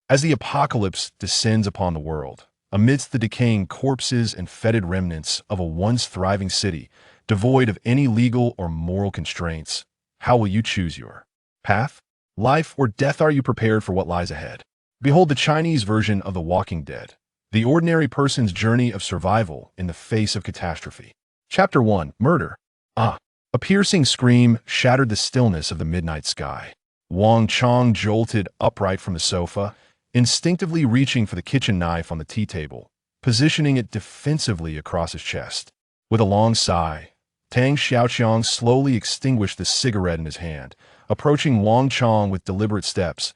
As the apocalypse descends upon the world, amidst the decaying corpses and fetid remnants of a once thriving city, devoid of any legal or moral constraints, how will you choose your path? Life or death? Are you prepared for what lies ahead? Behold the Chinese version of The Walking Dead, the ordinary person's journey of survival in the face of catastrophe. Chapter 1. Murder. A piercing scream shattered the stillness of the midnight sky. Wang Qiang jolted upright from the sofa, instinctively reaching for the kitchen knife on the tea table, positioning it defensively across his chest. With a long sigh, Tang Xiaoquan slowly extinguished the cigarette in his hand, approaching Wang Qiang with deliberate steps.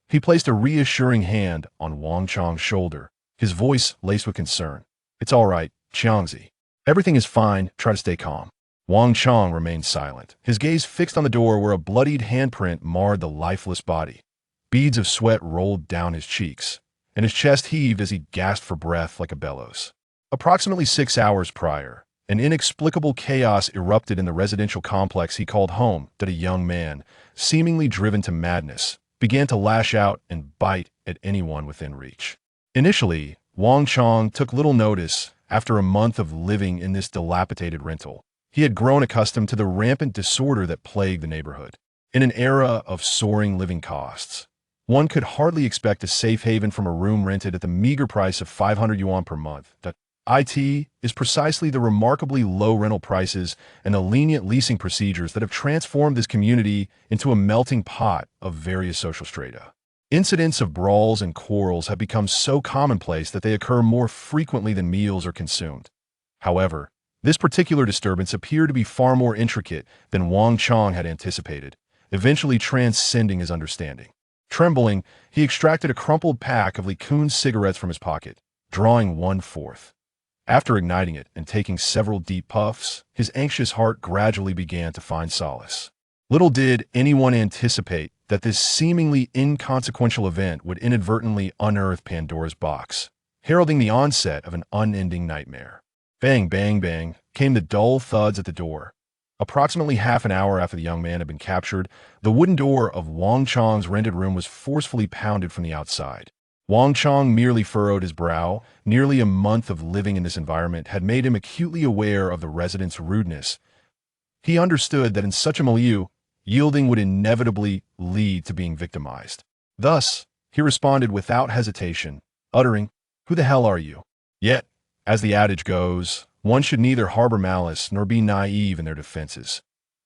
He placed a reassuring hand on Wang Qiang's shoulder, his voice laced with concern. "It's all right, Qiangzi. Everything is fine. Try to stay calm." Wang Qiang remained silent, his gaze fixed on the door where a bloodied handprint marred the lifeless body. Beads of sweat rolled down his cheeks, and his chest heaved as he gasped for breath like a bellows. Approximately 6 hours prior, an inexplicable chaos erupted in the residential complex he called home that a young man, seemingly driven to madness, began to lash out and bite at anyone within reach. Initially, Wang Qiang took little notice after a month of living in this dilapidated rental. He had grown accustomed to the rampant disorder that plagued the neighborhood. In an era of soaring living costs, one could hardly expect a safe haven from a room rented at the meager price of 500 yuan per month. It is precisely the remarkably low rental prices and the lenient leasing procedures that have transformed this community into a melting pot of various social strata. Incidents of brawls and quarrels have become so commonplace that they occur more frequently than meals are consumed. However, this particular disturbance appeared to be far more intricate than Wang Qiang had anticipated, eventually transcending his understanding. Trembling, he extracted a crumpled pack of Liqueur cigarettes from his pocket, drawing one forth. After igniting it and taking several deep puffs, his anxious heart gradually began to find solace. Little did anyone anticipate that this seemingly inconsequential event would inadvertently unearth Pandora's box, heralding the onset of an unending nightmare. Bang, bang, bang, came the dull thuds at the door. Approximately half an hour after the young man had been captured, the wooden door of Wang Qiang's rented room was forcefully pounded from the outside. Wang Qiang merely furrowed his brow. Nearly a month of living in this environment had made him acutely aware of the residents' rudeness. He understood that in such a milieu, yielding would inevitably lead to being victimized. Thus, he responded without hesitation, uttering, "Who the hell are you?" Yet, as the adage goes, one should neither harbor malice nor be naive in their defenses,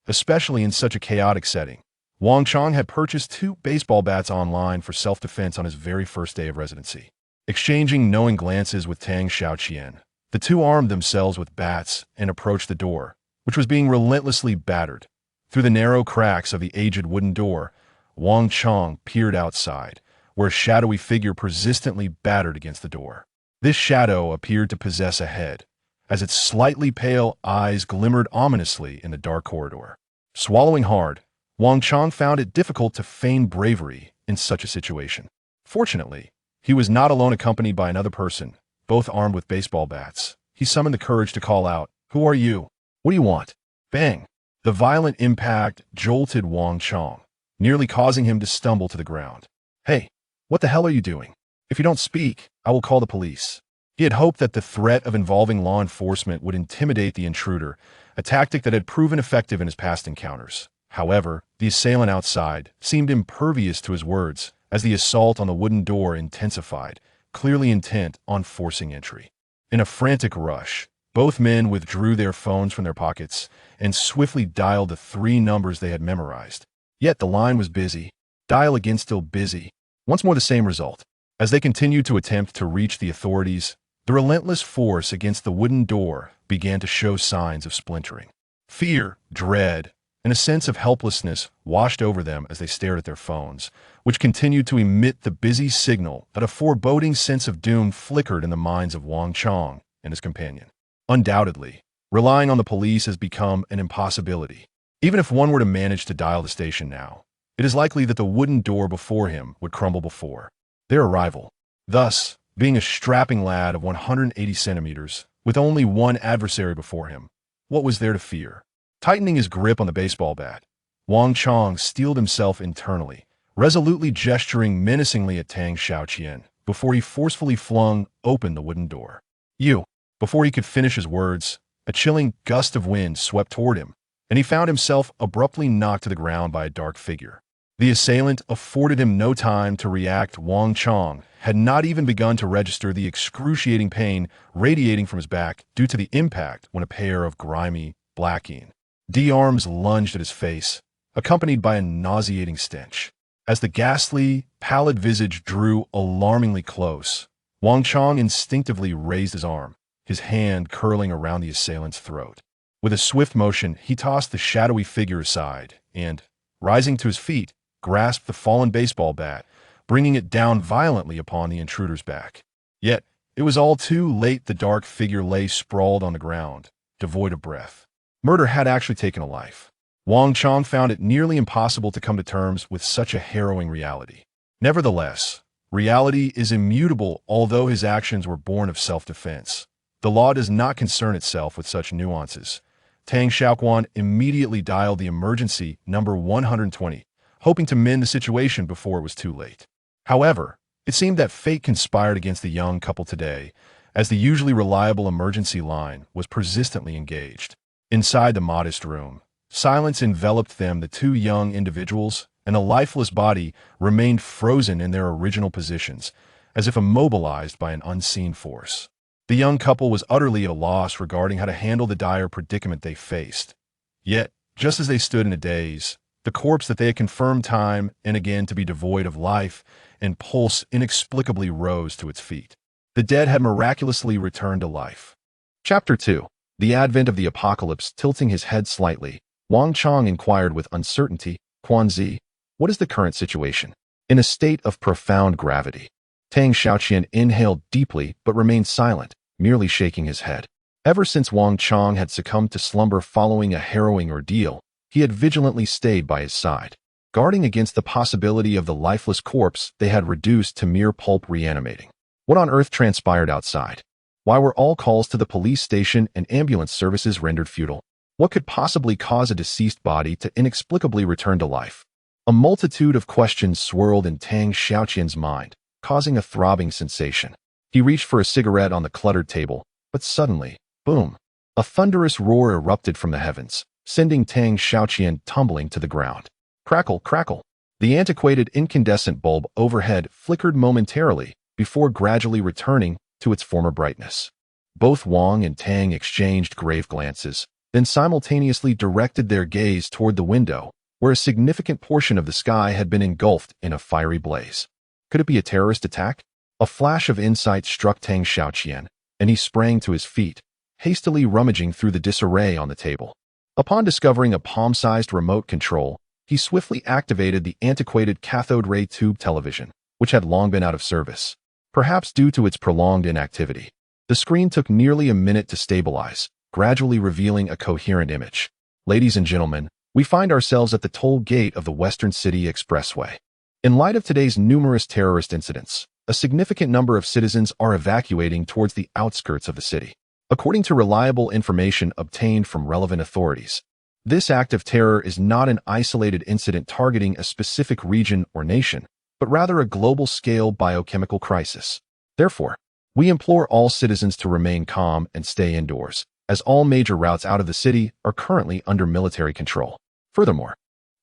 especially in such a chaotic setting. Wang Qiang had purchased 2 baseball bats online for self-defense on his very first day of residency. Exchanging knowing glances with Tang Xiaoquan, the two armed themselves with bats and approached the door, which was being relentlessly battered. Through the narrow cracks of the aged wooden door, Wang Qiang peered outside, where a shadowy figure persistently battered against the door. This shadow appeared to possess a head, as its slightly pale eyes glimmered ominously in the dark corridor. Swallowing hard, Wang Qiang found it difficult to feign bravery in such a situation. Fortunately, he was not alone, accompanied by another person, both armed with baseball bats. He summoned the courage to call out, "Who are you? What do you want?" Bang! The violent impact jolted Wang Qiang, nearly causing him to stumble to the ground. "Hey, what the hell are you doing? If you don't speak, I will call the police." He had hoped that the threat of involving law enforcement would intimidate the intruder, a tactic that had proven effective in his past encounters. However, the assailant outside seemed impervious to his words as the assault on the wooden door intensified, clearly intent on forcing entry. In a frantic rush, both men withdrew their phones from their pockets and swiftly dialed the 3 numbers they had memorized. Yet the line was busy. Dial again, still busy. Once more the same result. As they continued to attempt to reach the authorities, the relentless force against the wooden door began to show signs of splintering. Fear, dread, and a sense of helplessness washed over them as they stared at their phones, which continued to emit the busy signal that a foreboding sense of doom flickered in the minds of Wang Qiang and his companion. Undoubtedly, relying on the police has become an impossibility. Even if one were to manage to dial the station now, it is likely that the wooden door before him would crumble before their arrival. Thus, being a strapping lad of 180 centimeters, with only one adversary before him, what was there to fear? Tightening his grip on the baseball bat, Wang Qiang steeled himself internally, resolutely gesturing menacingly at Tang Xiaoqian before he forcefully flung open the wooden door. You! Before he could finish his words, a chilling gust of wind swept toward him, and he found himself abruptly knocked to the ground by a dark figure. The assailant afforded him no time to react. Wang Qiang had not even begun to register the excruciating pain radiating from his back due to the impact when a pair of grimy, blacking D-arms lunged at his face, accompanied by a nauseating stench. As the ghastly, pallid visage drew alarmingly close, Wang Qiang instinctively raised his arm, his hand curling around the assailant's throat. With a swift motion, he tossed the shadowy figure aside and, rising to his feet, grasped the fallen baseball bat, bringing it down violently upon the intruder's back. Yet, it was all too late. The dark figure lay sprawled on the ground, devoid of breath. Murder had actually taken a life. Wang Qiang found it nearly impossible to come to terms with such a harrowing reality. Nevertheless, reality is immutable. Although his actions were born of self-defense, the law does not concern itself with such nuances. Tang Xiaoquan immediately dialed the emergency number 120, hoping to mend the situation before it was too late. However, it seemed that fate conspired against the young couple today, as the usually reliable emergency line was persistently engaged. Inside the modest room, silence enveloped them. The two young individuals and a lifeless body remained frozen in their original positions, as if immobilized by an unseen force. The young couple was utterly at a loss regarding how to handle the dire predicament they faced. Yet, just as they stood in a daze, the corpse that they had confirmed time and again to be devoid of life and pulse inexplicably rose to its feet. The dead had miraculously returned to life. Chapter 2. The Advent of the Apocalypse. Tilting his head slightly, Wang Qiang inquired with uncertainty, "Quanzi, what is the current situation?" In a state of profound gravity. Tang Xiaoqian inhaled deeply but remained silent, merely shaking his head. Ever since Wang Qiang had succumbed to slumber following a harrowing ordeal, he had vigilantly stayed by his side, guarding against the possibility of the lifeless corpse they had reduced to mere pulp reanimating. What on earth transpired outside? Why were all calls to the police station and ambulance services rendered futile? What could possibly cause a deceased body to inexplicably return to life? A multitude of questions swirled in Tang Xiaoqian's mind, causing a throbbing sensation. He reached for a cigarette on the cluttered table, but suddenly, boom! A thunderous roar erupted from the heavens, sending Tang Xiaoqian tumbling to the ground. Crackle, crackle. The antiquated incandescent bulb overhead flickered momentarily before gradually returning to its former brightness. Both Wang and Tang exchanged grave glances, then simultaneously directed their gaze toward the window, where a significant portion of the sky had been engulfed in a fiery blaze. Could it be a terrorist attack? A flash of insight struck Tang Xiaoqian, and he sprang to his feet, hastily rummaging through the disarray on the table. Upon discovering a palm-sized remote control, he swiftly activated the antiquated cathode ray tube television, which had long been out of service, perhaps due to its prolonged inactivity. The screen took nearly a minute to stabilize, gradually revealing a coherent image. Ladies and gentlemen, we find ourselves at the toll gate of the Western City Expressway. In light of today's numerous terrorist incidents, a significant number of citizens are evacuating towards the outskirts of the city. According to reliable information obtained from relevant authorities, this act of terror is not an isolated incident targeting a specific region or nation, but rather a global-scale biochemical crisis. Therefore, we implore all citizens to remain calm and stay indoors, as all major routes out of the city are currently under military control. Furthermore,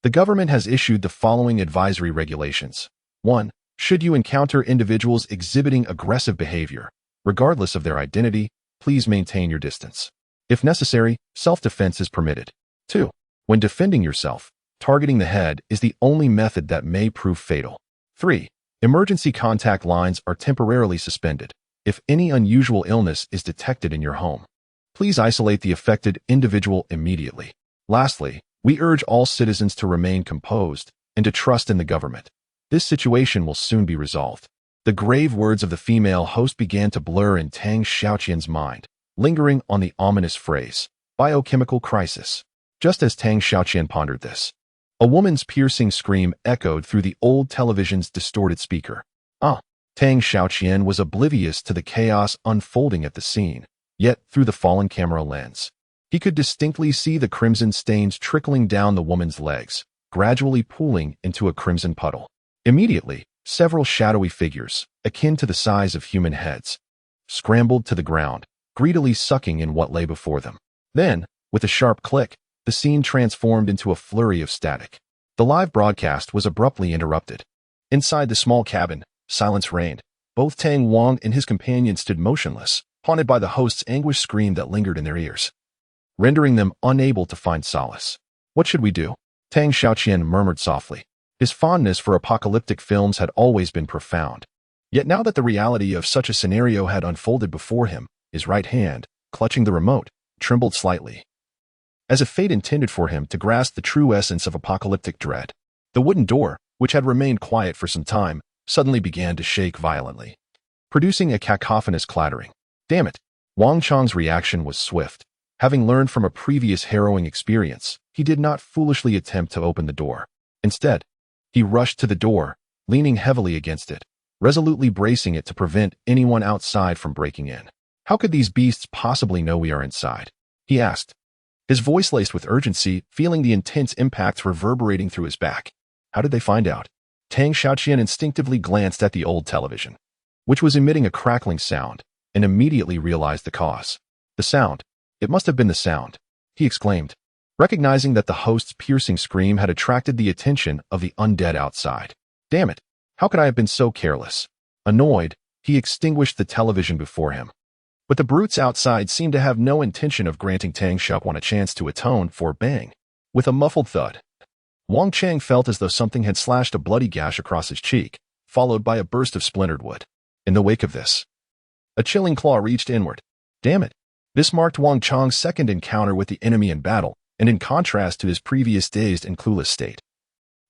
the government has issued the following advisory regulations. 1. Should you encounter individuals exhibiting aggressive behavior, regardless of their identity, please maintain your distance. If necessary, self-defense is permitted. 2. When defending yourself, targeting the head is the only method that may prove fatal. 3. Emergency contact lines are temporarily suspended. If any unusual illness is detected in your home, please isolate the affected individual immediately. Lastly, we urge all citizens to remain composed and to trust in the government. This situation will soon be resolved. The grave words of the female host began to blur in Tang Xiaoqian's mind, lingering on the ominous phrase, biochemical crisis. Just as Tang Xiaoqian pondered this, a woman's piercing scream echoed through the old television's distorted speaker. Tang Xiaoqian was oblivious to the chaos unfolding at the scene, yet through the fallen camera lens, he could distinctly see the crimson stains trickling down the woman's legs, gradually pooling into a crimson puddle. Immediately, several shadowy figures, akin to the size of human heads, scrambled to the ground, greedily sucking in what lay before them. Then, with a sharp click, the scene transformed into a flurry of static. The live broadcast was abruptly interrupted. Inside the small cabin, silence reigned. Both Tang, Wang, and his companion stood motionless, haunted by the host's anguished scream that lingered in their ears, rendering them unable to find solace. What should we do? Tang Xiaoquan murmured softly. His fondness for apocalyptic films had always been profound. Yet now that the reality of such a scenario had unfolded before him, his right hand, clutching the remote, trembled slightly, as if fate intended for him to grasp the true essence of apocalyptic dread. The wooden door, which had remained quiet for some time, suddenly began to shake violently, producing a cacophonous clattering. Damn it! Wang Chang's reaction was swift. Having learned from a previous harrowing experience, he did not foolishly attempt to open the door. Instead, he rushed to the door, leaning heavily against it, resolutely bracing it to prevent anyone outside from breaking in. How could these beasts possibly know we are inside? He asked, his voice laced with urgency, feeling the intense impacts reverberating through his back. How did they find out? Tang Xiaoquan instinctively glanced at the old television, which was emitting a crackling sound, and immediately realized the cause. The sound. It must have been the sound, he exclaimed, recognizing that the host's piercing scream had attracted the attention of the undead outside. Damn it! How could I have been so careless? Annoyed, he extinguished the television before him. But the brutes outside seemed to have no intention of granting Tang Xiaoquan a chance to atone for bang. With a muffled thud, Wang Chang felt as though something had slashed a bloody gash across his cheek, followed by a burst of splintered wood. In the wake of this, a chilling claw reached inward. Damn it! This marked Wang Chang's second encounter with the enemy in battle, and in contrast to his previous dazed and clueless state,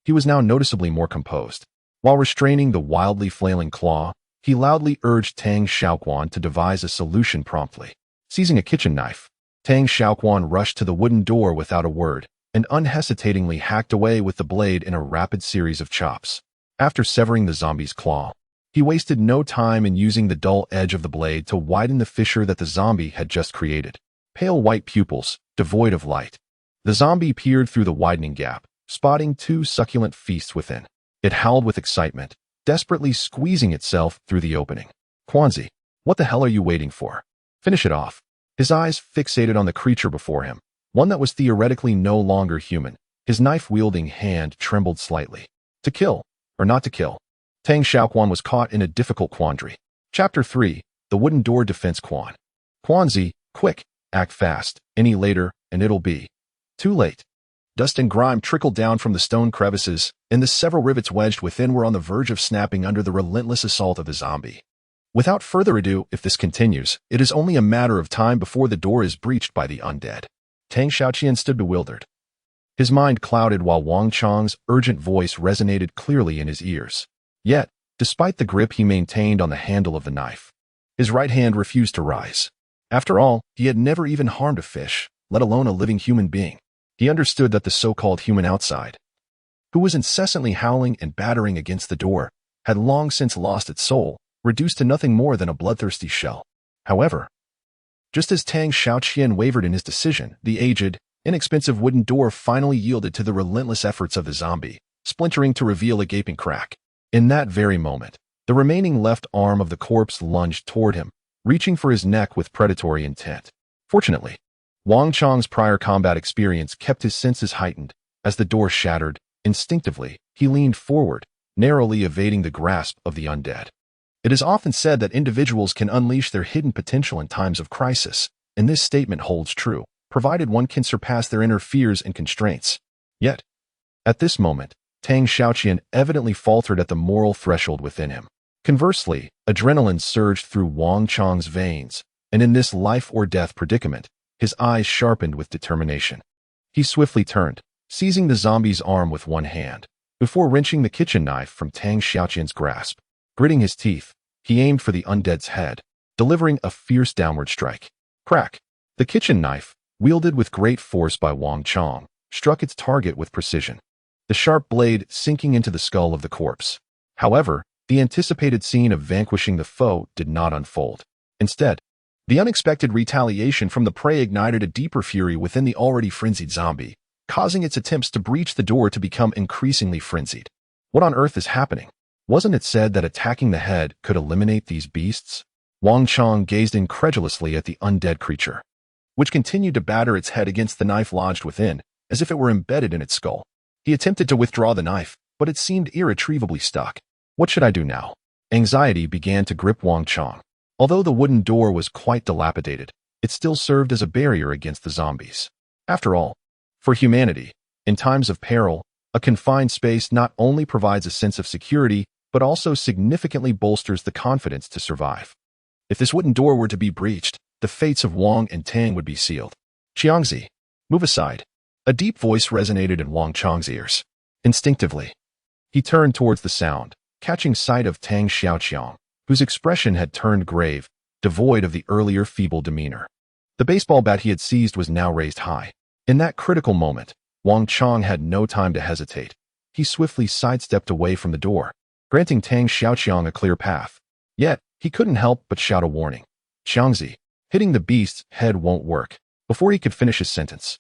he was now noticeably more composed. While restraining the wildly flailing claw, he loudly urged Tang Xiaoquan to devise a solution promptly. Seizing a kitchen knife, Tang Xiaoquan rushed to the wooden door without a word, and unhesitatingly hacked away with the blade in a rapid series of chops. After severing the zombie's claw, he wasted no time in using the dull edge of the blade to widen the fissure that the zombie had just created. Pale white pupils, devoid of light. The zombie peered through the widening gap, spotting two succulent feasts within. It howled with excitement, desperately squeezing itself through the opening. Quanzi, what the hell are you waiting for? Finish it off. His eyes fixated on the creature before him, one that was theoretically no longer human. His knife-wielding hand trembled slightly. To kill, or not to kill? Tang Xiaoquan was caught in a difficult quandary. Chapter 3, The Wooden Door Defense Quan. Quanzi, quick, act fast. Any later, and it'll be too late. Dust and grime trickled down from the stone crevices, and the several rivets wedged within were on the verge of snapping under the relentless assault of the zombie. Without further ado, if this continues, it is only a matter of time before the door is breached by the undead. Tang Xiaoquan stood bewildered. His mind clouded while Wang Chang's urgent voice resonated clearly in his ears. Yet, despite the grip he maintained on the handle of the knife, his right hand refused to rise. After all, he had never even harmed a fish, let alone a living human being. He understood that the so-called human outside, who was incessantly howling and battering against the door, had long since lost its soul, reduced to nothing more than a bloodthirsty shell. However, just as Tang Xiaoquan wavered in his decision, the aged, inexpensive wooden door finally yielded to the relentless efforts of the zombie, splintering to reveal a gaping crack. In that very moment, the remaining left arm of the corpse lunged toward him, reaching for his neck with predatory intent. Fortunately, Wang Chang's prior combat experience kept his senses heightened. As the door shattered, instinctively, he leaned forward, narrowly evading the grasp of the undead. It is often said that individuals can unleash their hidden potential in times of crisis, and this statement holds true, provided one can surpass their inner fears and constraints. Yet, at this moment, Tang Xiaoquan evidently faltered at the moral threshold within him. Conversely, adrenaline surged through Wang Chang's veins, and in this life-or-death predicament, his eyes sharpened with determination. He swiftly turned, seizing the zombie's arm with one hand, before wrenching the kitchen knife from Tang Xiaoquan's grasp. Gritting his teeth, he aimed for the undead's head, delivering a fierce downward strike. Crack! The kitchen knife, wielded with great force by Wang Chang, struck its target with precision, the sharp blade sinking into the skull of the corpse. However, the anticipated scene of vanquishing the foe did not unfold. Instead, the unexpected retaliation from the prey ignited a deeper fury within the already frenzied zombie, causing its attempts to breach the door to become increasingly frenzied. What on earth is happening? Wasn't it said that attacking the head could eliminate these beasts? Wang Qiang gazed incredulously at the undead creature, which continued to batter its head against the knife lodged within, as if it were embedded in its skull. He attempted to withdraw the knife, but it seemed irretrievably stuck. What should I do now? Anxiety began to grip Wang Qiang. Although the wooden door was quite dilapidated, it still served as a barrier against the zombies. After all, for humanity, in times of peril, a confined space not only provides a sense of security, but also significantly bolsters the confidence to survive. If this wooden door were to be breached, the fates of Wang and Tang would be sealed. Qiangzi, move aside. A deep voice resonated in Wang Qiang's ears. Instinctively, he turned towards the sound, catching sight of Tang Xiaoquan, whose expression had turned grave, devoid of the earlier feeble demeanor. The baseball bat he had seized was now raised high. In that critical moment, Wang Qiang had no time to hesitate. He swiftly sidestepped away from the door, granting Tang Xiaoquan a clear path. Yet, he couldn't help but shout a warning. Qiangzi, hitting the beast's head won't work. Before he could finish his sentence,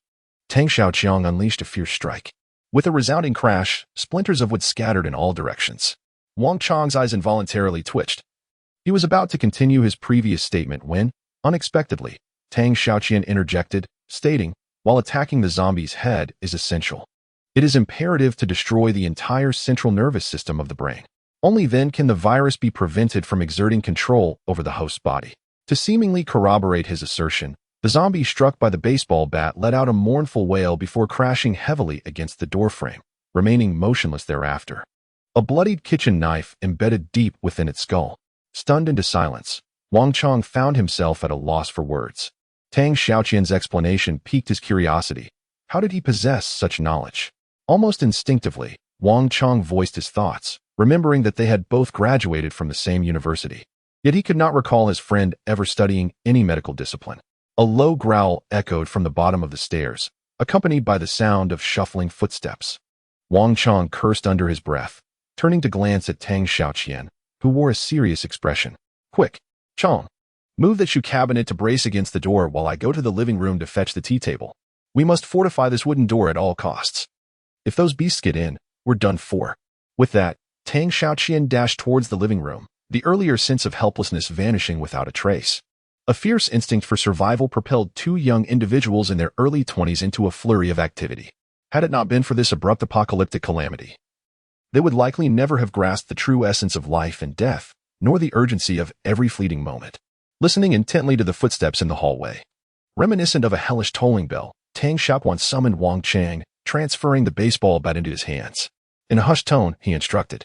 Tang Xiaoquan unleashed a fierce strike. With a resounding crash, splinters of wood scattered in all directions. Wang Qiang's eyes involuntarily twitched. He was about to continue his previous statement when, unexpectedly, Tang Xiaoquan interjected, stating, while attacking the zombie's head is essential. It is imperative to destroy the entire central nervous system of the brain. Only then can the virus be prevented from exerting control over the host's body. To seemingly corroborate his assertion, the zombie struck by the baseball bat let out a mournful wail before crashing heavily against the doorframe, remaining motionless thereafter. A bloodied kitchen knife embedded deep within its skull. Stunned into silence, Wang Qiang found himself at a loss for words. Tang Xiaoquan's explanation piqued his curiosity. How did he possess such knowledge? Almost instinctively, Wang Qiang voiced his thoughts, remembering that they had both graduated from the same university. Yet he could not recall his friend ever studying any medical discipline. A low growl echoed from the bottom of the stairs, accompanied by the sound of shuffling footsteps. Wang Qiang cursed under his breath, turning to glance at Tang Xiaoquan, who wore a serious expression. Quick, Qiang, move that shoe cabinet to brace against the door while I go to the living room to fetch the tea table. We must fortify this wooden door at all costs. If those beasts get in, we're done for. With that, Tang Xiaoquan dashed towards the living room, the earlier sense of helplessness vanishing without a trace. A fierce instinct for survival propelled two young individuals in their early 20s into a flurry of activity. Had it not been for this abrupt apocalyptic calamity, they would likely never have grasped the true essence of life and death, nor the urgency of every fleeting moment. Listening intently to the footsteps in the hallway, reminiscent of a hellish tolling bell, Tang Xiaoquan summoned Wang Qiang, transferring the baseball bat into his hands. In a hushed tone, he instructed,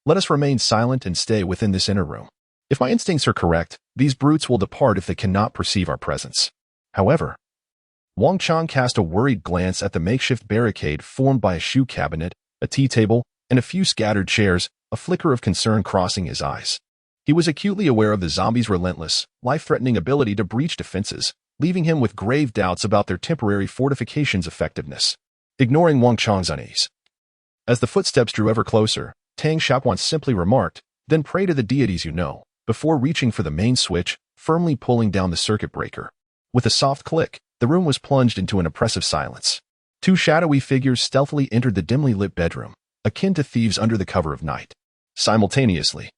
"Let us remain silent and stay within this inner room. If my instincts are correct, these brutes will depart if they cannot perceive our presence." However, Wang Qiang cast a worried glance at the makeshift barricade formed by a shoe cabinet, a tea table, and a few scattered chairs, a flicker of concern crossing his eyes. He was acutely aware of the zombies' relentless, life-threatening ability to breach defenses, leaving him with grave doubts about their temporary fortifications' effectiveness. Ignoring Wang Qiang's unease, as the footsteps drew ever closer, Tang Xiaoquan simply remarked, "Then pray to the deities you know," before reaching for the main switch, firmly pulling down the circuit breaker. With a soft click, the room was plunged into an oppressive silence. Two shadowy figures stealthily entered the dimly lit bedroom, akin to thieves under the cover of night. Simultaneously,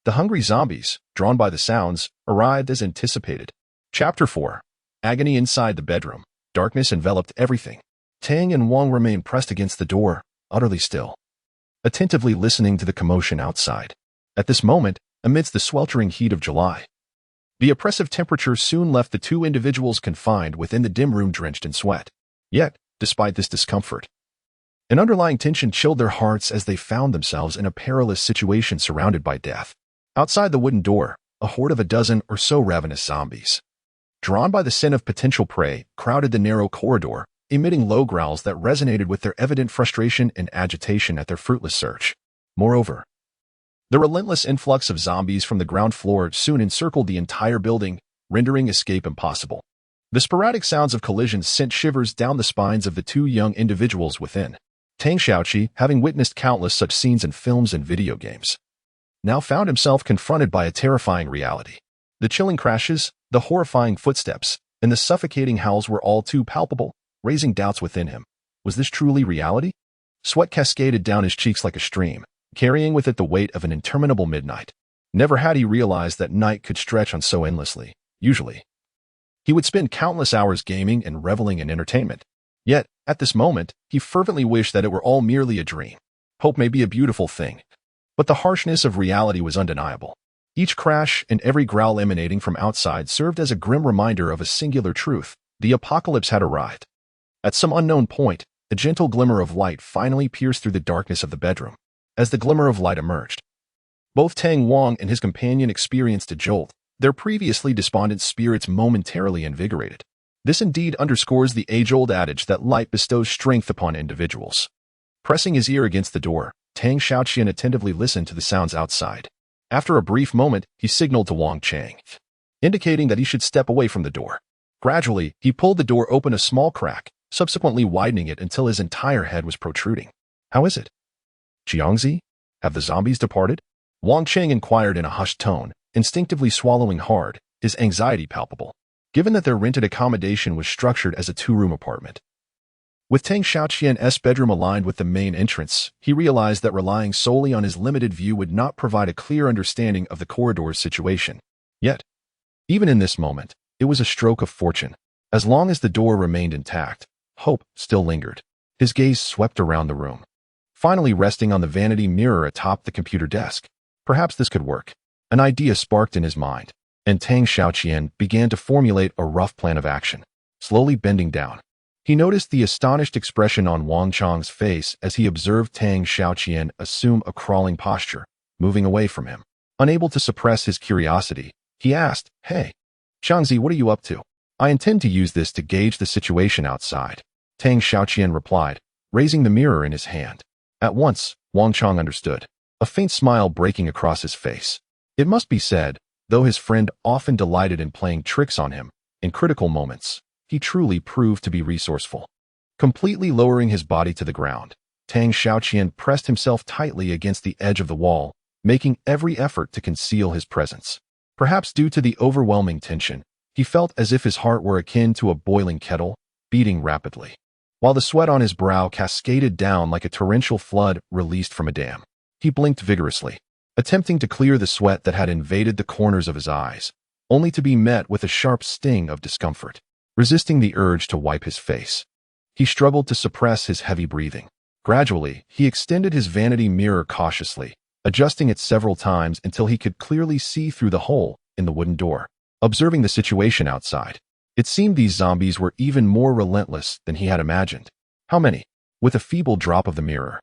the hungry zombies, drawn by the sounds, arrived as anticipated. Chapter 4. Agony inside the bedroom. Darkness enveloped everything. Tang and Wang remained pressed against the door, utterly still, attentively listening to the commotion outside. At this moment, amidst the sweltering heat of July, the oppressive temperature soon left the two individuals confined within the dim room drenched in sweat. Yet, despite this discomfort, an underlying tension chilled their hearts as they found themselves in a perilous situation surrounded by death. Outside the wooden door, a horde of a dozen or so ravenous zombies, drawn by the scent of potential prey, crowded the narrow corridor, emitting low growls that resonated with their evident frustration and agitation at their fruitless search. Moreover, the relentless influx of zombies from the ground floor soon encircled the entire building, rendering escape impossible. The sporadic sounds of collisions sent shivers down the spines of the two young individuals within. Tang Xiaoqi, having witnessed countless such scenes in films and video games, now found himself confronted by a terrifying reality. The chilling crashes, the horrifying footsteps, and the suffocating howls were all too palpable, raising doubts within him. Was this truly reality? Sweat cascaded down his cheeks like a stream, carrying with it the weight of an interminable midnight. Never had he realized that night could stretch on so endlessly. Usually, he would spend countless hours gaming and reveling in entertainment. Yet, at this moment, he fervently wished that it were all merely a dream. Hope may be a beautiful thing, but the harshness of reality was undeniable. Each crash and every growl emanating from outside served as a grim reminder of a singular truth: the apocalypse had arrived. At some unknown point, a gentle glimmer of light finally pierced through the darkness of the bedroom. As the glimmer of light emerged, both Tang Wang and his companion experienced a jolt, their previously despondent spirits momentarily invigorated. This indeed underscores the age-old adage that light bestows strength upon individuals. Pressing his ear against the door, Tang Xiaoquan attentively listened to the sounds outside. After a brief moment, he signaled to Wang Qiang, indicating that he should step away from the door. Gradually, he pulled the door open a small crack, subsequently widening it until his entire head was protruding. "How is it, Qiangzi? Have the zombies departed?" Wang Qiang inquired in a hushed tone, instinctively swallowing hard, his anxiety palpable, given that their rented accommodation was structured as a two-room apartment. With Tang Xiaoqian's bedroom aligned with the main entrance, he realized that relying solely on his limited view would not provide a clear understanding of the corridor's situation. Yet, even in this moment, it was a stroke of fortune. As long as the door remained intact, hope still lingered. His gaze swept around the room, finally resting on the vanity mirror atop the computer desk. Perhaps this could work. An idea sparked in his mind, and Tang Xiaoqian began to formulate a rough plan of action. Slowly bending down, he noticed the astonished expression on Wang Chang's face as he observed Tang Xiaoqian assume a crawling posture, moving away from him. Unable to suppress his curiosity, he asked, "Hey, Xiangzi, what are you up to?" "I intend to use this to gauge the situation outside," Tang Xiaoqian replied, raising the mirror in his hand. At once, Wang Chang understood, a faint smile breaking across his face. It must be said, though his friend often delighted in playing tricks on him, in critical moments, he truly proved to be resourceful. Completely lowering his body to the ground, Tang Xiaoqian pressed himself tightly against the edge of the wall, making every effort to conceal his presence. Perhaps due to the overwhelming tension, he felt as if his heart were akin to a boiling kettle, beating rapidly, while the sweat on his brow cascaded down like a torrential flood released from a dam. He blinked vigorously, attempting to clear the sweat that had invaded the corners of his eyes, only to be met with a sharp sting of discomfort. Resisting the urge to wipe his face, he struggled to suppress his heavy breathing. Gradually, he extended his vanity mirror cautiously, adjusting it several times until he could clearly see through the hole in the wooden door. Observing the situation outside, it seemed these zombies were even more relentless than he had imagined. "How many?" With a feeble drop of the mirror,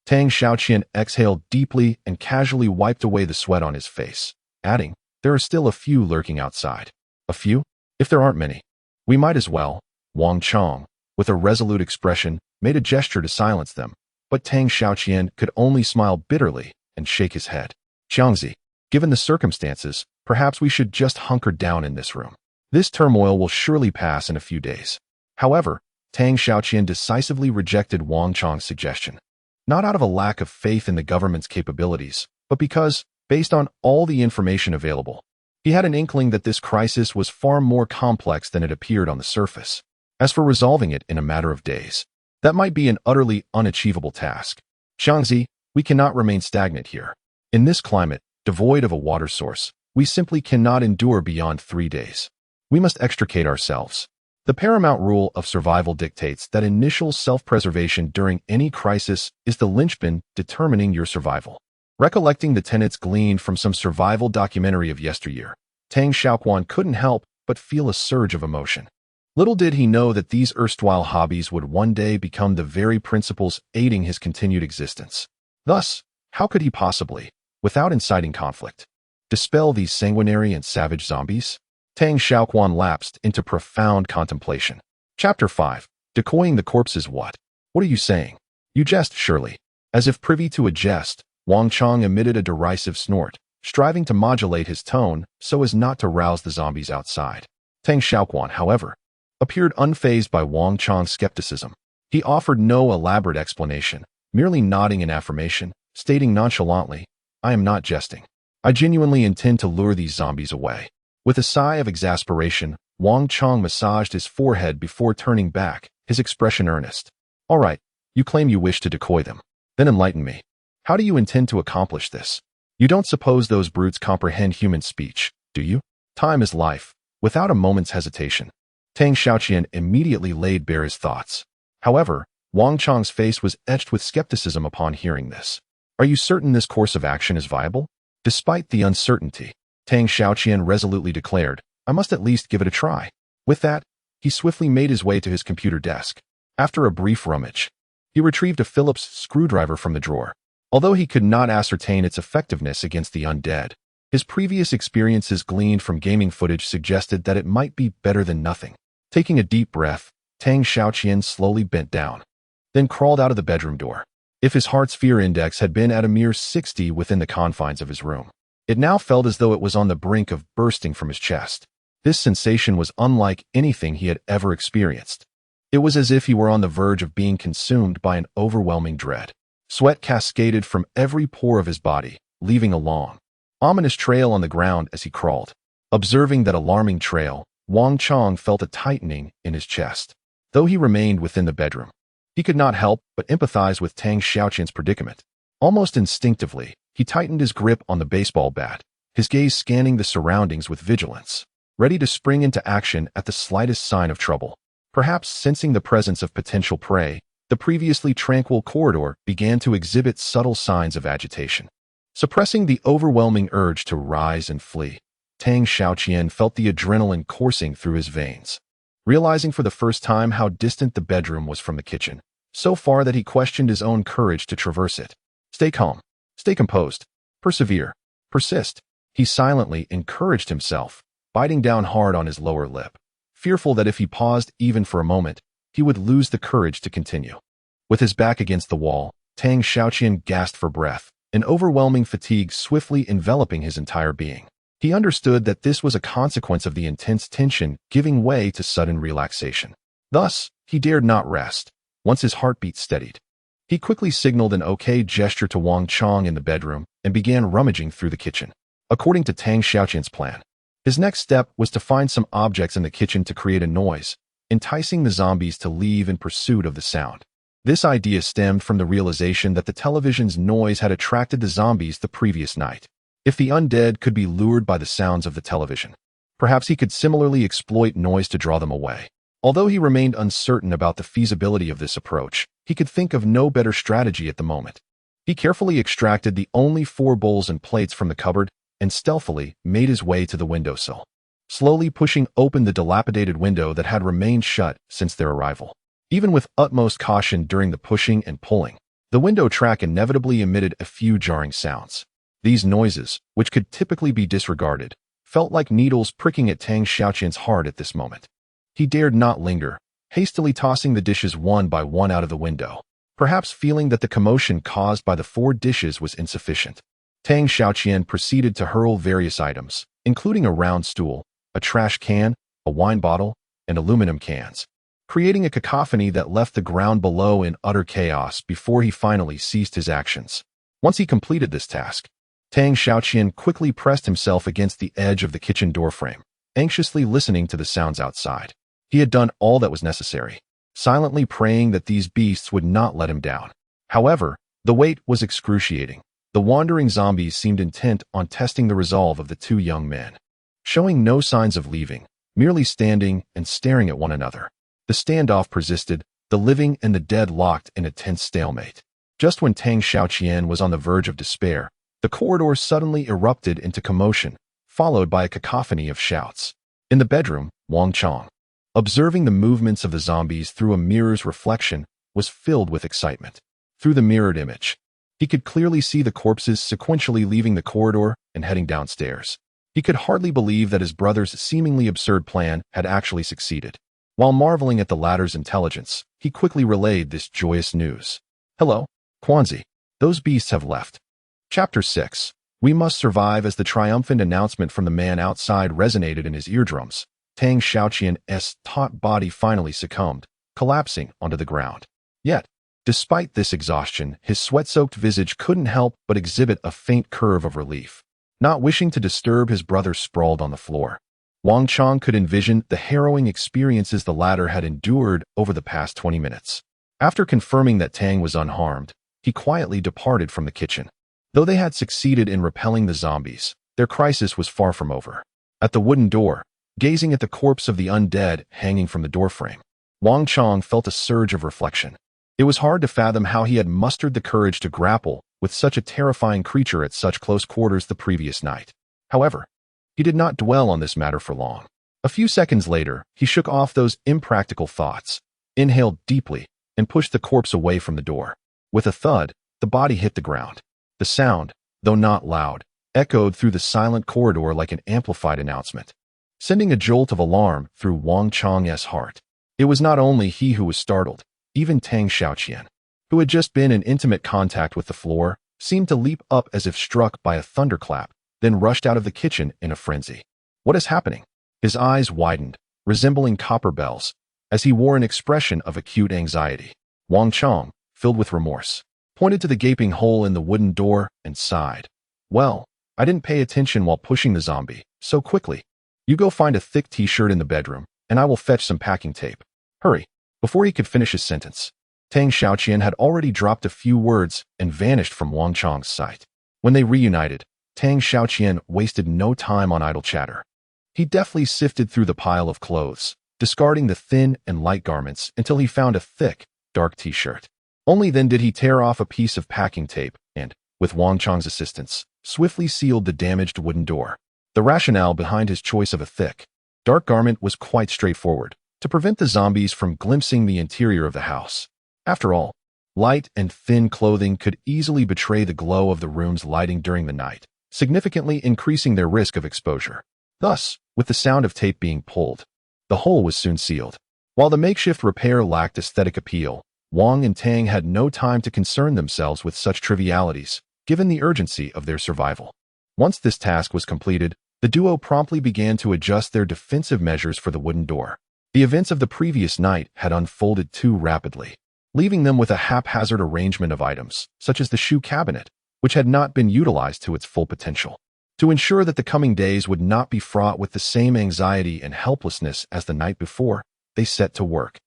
Tang Xiaoqian exhaled deeply and casually wiped away the sweat on his face, adding, "There are still a few lurking outside." "A few? If there aren't many, we might as well." Wang Chang, with a resolute expression, made a gesture to silence them, but Tang Xiaoqian could only smile bitterly and shake his head. "Qiangzi, given the circumstances, perhaps we should just hunker down in this room. This turmoil will surely pass in a few days." However, Tang Xiaoqian decisively rejected Wang Chang's suggestion, not out of a lack of faith in the government's capabilities, but because, based on all the information available, he had an inkling that this crisis was far more complex than it appeared on the surface. As for resolving it in a matter of days, that might be an utterly unachievable task. "Xiangzi, we cannot remain stagnant here. In this climate, devoid of a water source, we simply cannot endure beyond 3 days. We must extricate ourselves. The paramount rule of survival dictates that initial self-preservation during any crisis is the linchpin determining your survival." Recollecting the tenets gleaned from some survival documentary of yesteryear, Tang Xiaoquan couldn't help but feel a surge of emotion. Little did he know that these erstwhile hobbies would one day become the very principles aiding his continued existence. Thus, how could he possibly, without inciting conflict, dispel these sanguinary and savage zombies? Tang Xiaoquan lapsed into profound contemplation. Chapter 5. Decoying the corpses. What are you saying? You jest, surely. As if privy to a jest, Wang Chang emitted a derisive snort, striving to modulate his tone so as not to rouse the zombies outside. Tang Xiaoquan, however, appeared unfazed by Wang Chang's skepticism. He offered no elaborate explanation, merely nodding in affirmation, stating nonchalantly, "I am not jesting. I genuinely intend to lure these zombies away." With a sigh of exasperation, Wang Chang massaged his forehead before turning back, his expression earnest. "All right, You claim you wish to decoy them. Then enlighten me. How do you intend to accomplish this? You don't suppose those brutes comprehend human speech, do you? Time is life. Without a moment's hesitation, Tang Xiaoquan immediately laid bare his thoughts. However, Wang Chang's face was etched with skepticism upon hearing this. Are you certain this course of action is viable? Despite the uncertainty, Tang Xiaoquan resolutely declared, I must at least give it a try. With that, he swiftly made his way to his computer desk. After a brief rummage, he retrieved a Phillips screwdriver from the drawer. Although he could not ascertain its effectiveness against the undead, his previous experiences gleaned from gaming footage suggested that it might be better than nothing. Taking a deep breath, Tang Xiaoquan slowly bent down, then crawled out of the bedroom door. If his heart's fear index had been at a mere 60 within the confines of his room, it now felt as though it was on the brink of bursting from his chest. This sensation was unlike anything he had ever experienced. It was as if he were on the verge of being consumed by an overwhelming dread. Sweat cascaded from every pore of his body, leaving a long, ominous trail on the ground as he crawled. Observing that alarming trail, Wang Chang felt a tightening in his chest. Though he remained within the bedroom, he could not help but empathize with Tang Xiaoquan's predicament. Almost instinctively, he tightened his grip on the baseball bat, his gaze scanning the surroundings with vigilance, ready to spring into action at the slightest sign of trouble. Perhaps sensing the presence of potential prey, the previously tranquil corridor began to exhibit subtle signs of agitation. Suppressing the overwhelming urge to rise and flee, Tang Xiaoquan felt the adrenaline coursing through his veins. Realizing for the first time how distant the bedroom was from the kitchen, so far that he questioned his own courage to traverse it. Stay calm. Stay composed. Persevere. Persist. He silently encouraged himself, biting down hard on his lower lip, fearful that if he paused even for a moment, he would lose the courage to continue. With his back against the wall, Tang Xiaoquan gasped for breath, an overwhelming fatigue swiftly enveloping his entire being. He understood that this was a consequence of the intense tension giving way to sudden relaxation. Thus, he dared not rest. Once his heartbeat steadied, he quickly signaled an okay gesture to Wang Chang in the bedroom and began rummaging through the kitchen. According to Tang Xiaoquan's plan, his next step was to find some objects in the kitchen to create a noise, enticing the zombies to leave in pursuit of the sound. This idea stemmed from the realization that the television's noise had attracted the zombies the previous night. If the undead could be lured by the sounds of the television, perhaps he could similarly exploit noise to draw them away. Although he remained uncertain about the feasibility of this approach, he could think of no better strategy at the moment. He carefully extracted the only 4 bowls and plates from the cupboard and stealthily made his way to the windowsill, slowly pushing open the dilapidated window that had remained shut since their arrival. Even with utmost caution during the pushing and pulling, the window track inevitably emitted a few jarring sounds. These noises, which could typically be disregarded, felt like needles pricking at Tang Xiaoquan's heart at this moment. He dared not linger, hastily tossing the dishes one by one out of the window, perhaps feeling that the commotion caused by the 4 dishes was insufficient. Tang Xiaoquan proceeded to hurl various items, including a round stool, a trash can, a wine bottle, and aluminum cans, creating a cacophony that left the ground below in utter chaos before he finally ceased his actions. Once he completed this task, Tang Xiaoquan quickly pressed himself against the edge of the kitchen doorframe, anxiously listening to the sounds outside. He had done all that was necessary, silently praying that these beasts would not let him down. However, the wait was excruciating. The wandering zombies seemed intent on testing the resolve of the 2 young men, showing no signs of leaving, merely standing and staring at one another. The standoff persisted, the living and the dead locked in a tense stalemate. Just when Tang Xiaoquan was on the verge of despair, the corridor suddenly erupted into commotion, followed by a cacophony of shouts. In the bedroom, Wang Chang, observing the movements of the zombies through a mirror's reflection, was filled with excitement. Through the mirrored image, he could clearly see the corpses sequentially leaving the corridor and heading downstairs. He could hardly believe that his brother's seemingly absurd plan had actually succeeded. While marveling at the latter's intelligence, he quickly relayed this joyous news. Hello, Quanzi. Those beasts have left. Chapter 6. We must survive. As the triumphant announcement from the man outside resonated in his eardrums, Tang Xiaoquan's taut body finally succumbed, collapsing onto the ground. Yet, despite this exhaustion, his sweat-soaked visage couldn't help but exhibit a faint curve of relief. Not wishing to disturb his brother sprawled on the floor, Wang Chang could envision the harrowing experiences the latter had endured over the past 20 minutes. After confirming that Tang was unharmed, he quietly departed from the kitchen. Though they had succeeded in repelling the zombies, their crisis was far from over. At the wooden door, gazing at the corpse of the undead hanging from the doorframe, Wang Qiang felt a surge of reflection. It was hard to fathom how he had mustered the courage to grapple with such a terrifying creature at such close quarters the previous night. However, he did not dwell on this matter for long. A few seconds later, he shook off those impractical thoughts, inhaled deeply, and pushed the corpse away from the door. With a thud, the body hit the ground. The sound, though not loud, echoed through the silent corridor like an amplified announcement, sending a jolt of alarm through Wang Qiang's heart. It was not only he who was startled. Even Tang Xiaoquan, who had just been in intimate contact with the floor, seemed to leap up as if struck by a thunderclap, then rushed out of the kitchen in a frenzy. What is happening? His eyes widened, resembling copper bells, as he wore an expression of acute anxiety. Wang Qiang, filled with remorse, pointed to the gaping hole in the wooden door and sighed. Well, I didn't pay attention while pushing the zombie so quickly. You go find a thick t-shirt in the bedroom, and I will fetch some packing tape. Hurry. Before he could finish his sentence, Tang Xiaoquan had already dropped a few words and vanished from Wang Qiang's sight. When they reunited, Tang Xiaoquan wasted no time on idle chatter. He deftly sifted through the pile of clothes, discarding the thin and light garments until he found a thick, dark t-shirt. Only then did he tear off a piece of packing tape and, with Wang Qiang's assistance, swiftly sealed the damaged wooden door. The rationale behind his choice of a thick, dark garment was quite straightforward: to prevent the zombies from glimpsing the interior of the house. After all, light and thin clothing could easily betray the glow of the room's lighting during the night, significantly increasing their risk of exposure. Thus, with the sound of tape being pulled, the hole was soon sealed. While the makeshift repair lacked aesthetic appeal, Wang and Tang had no time to concern themselves with such trivialities, given the urgency of their survival. Once this task was completed, the duo promptly began to adjust their defensive measures for the wooden door. The events of the previous night had unfolded too rapidly, leaving them with a haphazard arrangement of items, such as the shoe cabinet, which had not been utilized to its full potential. To ensure that the coming days would not be fraught with the same anxiety and helplessness as the night before, they set to work.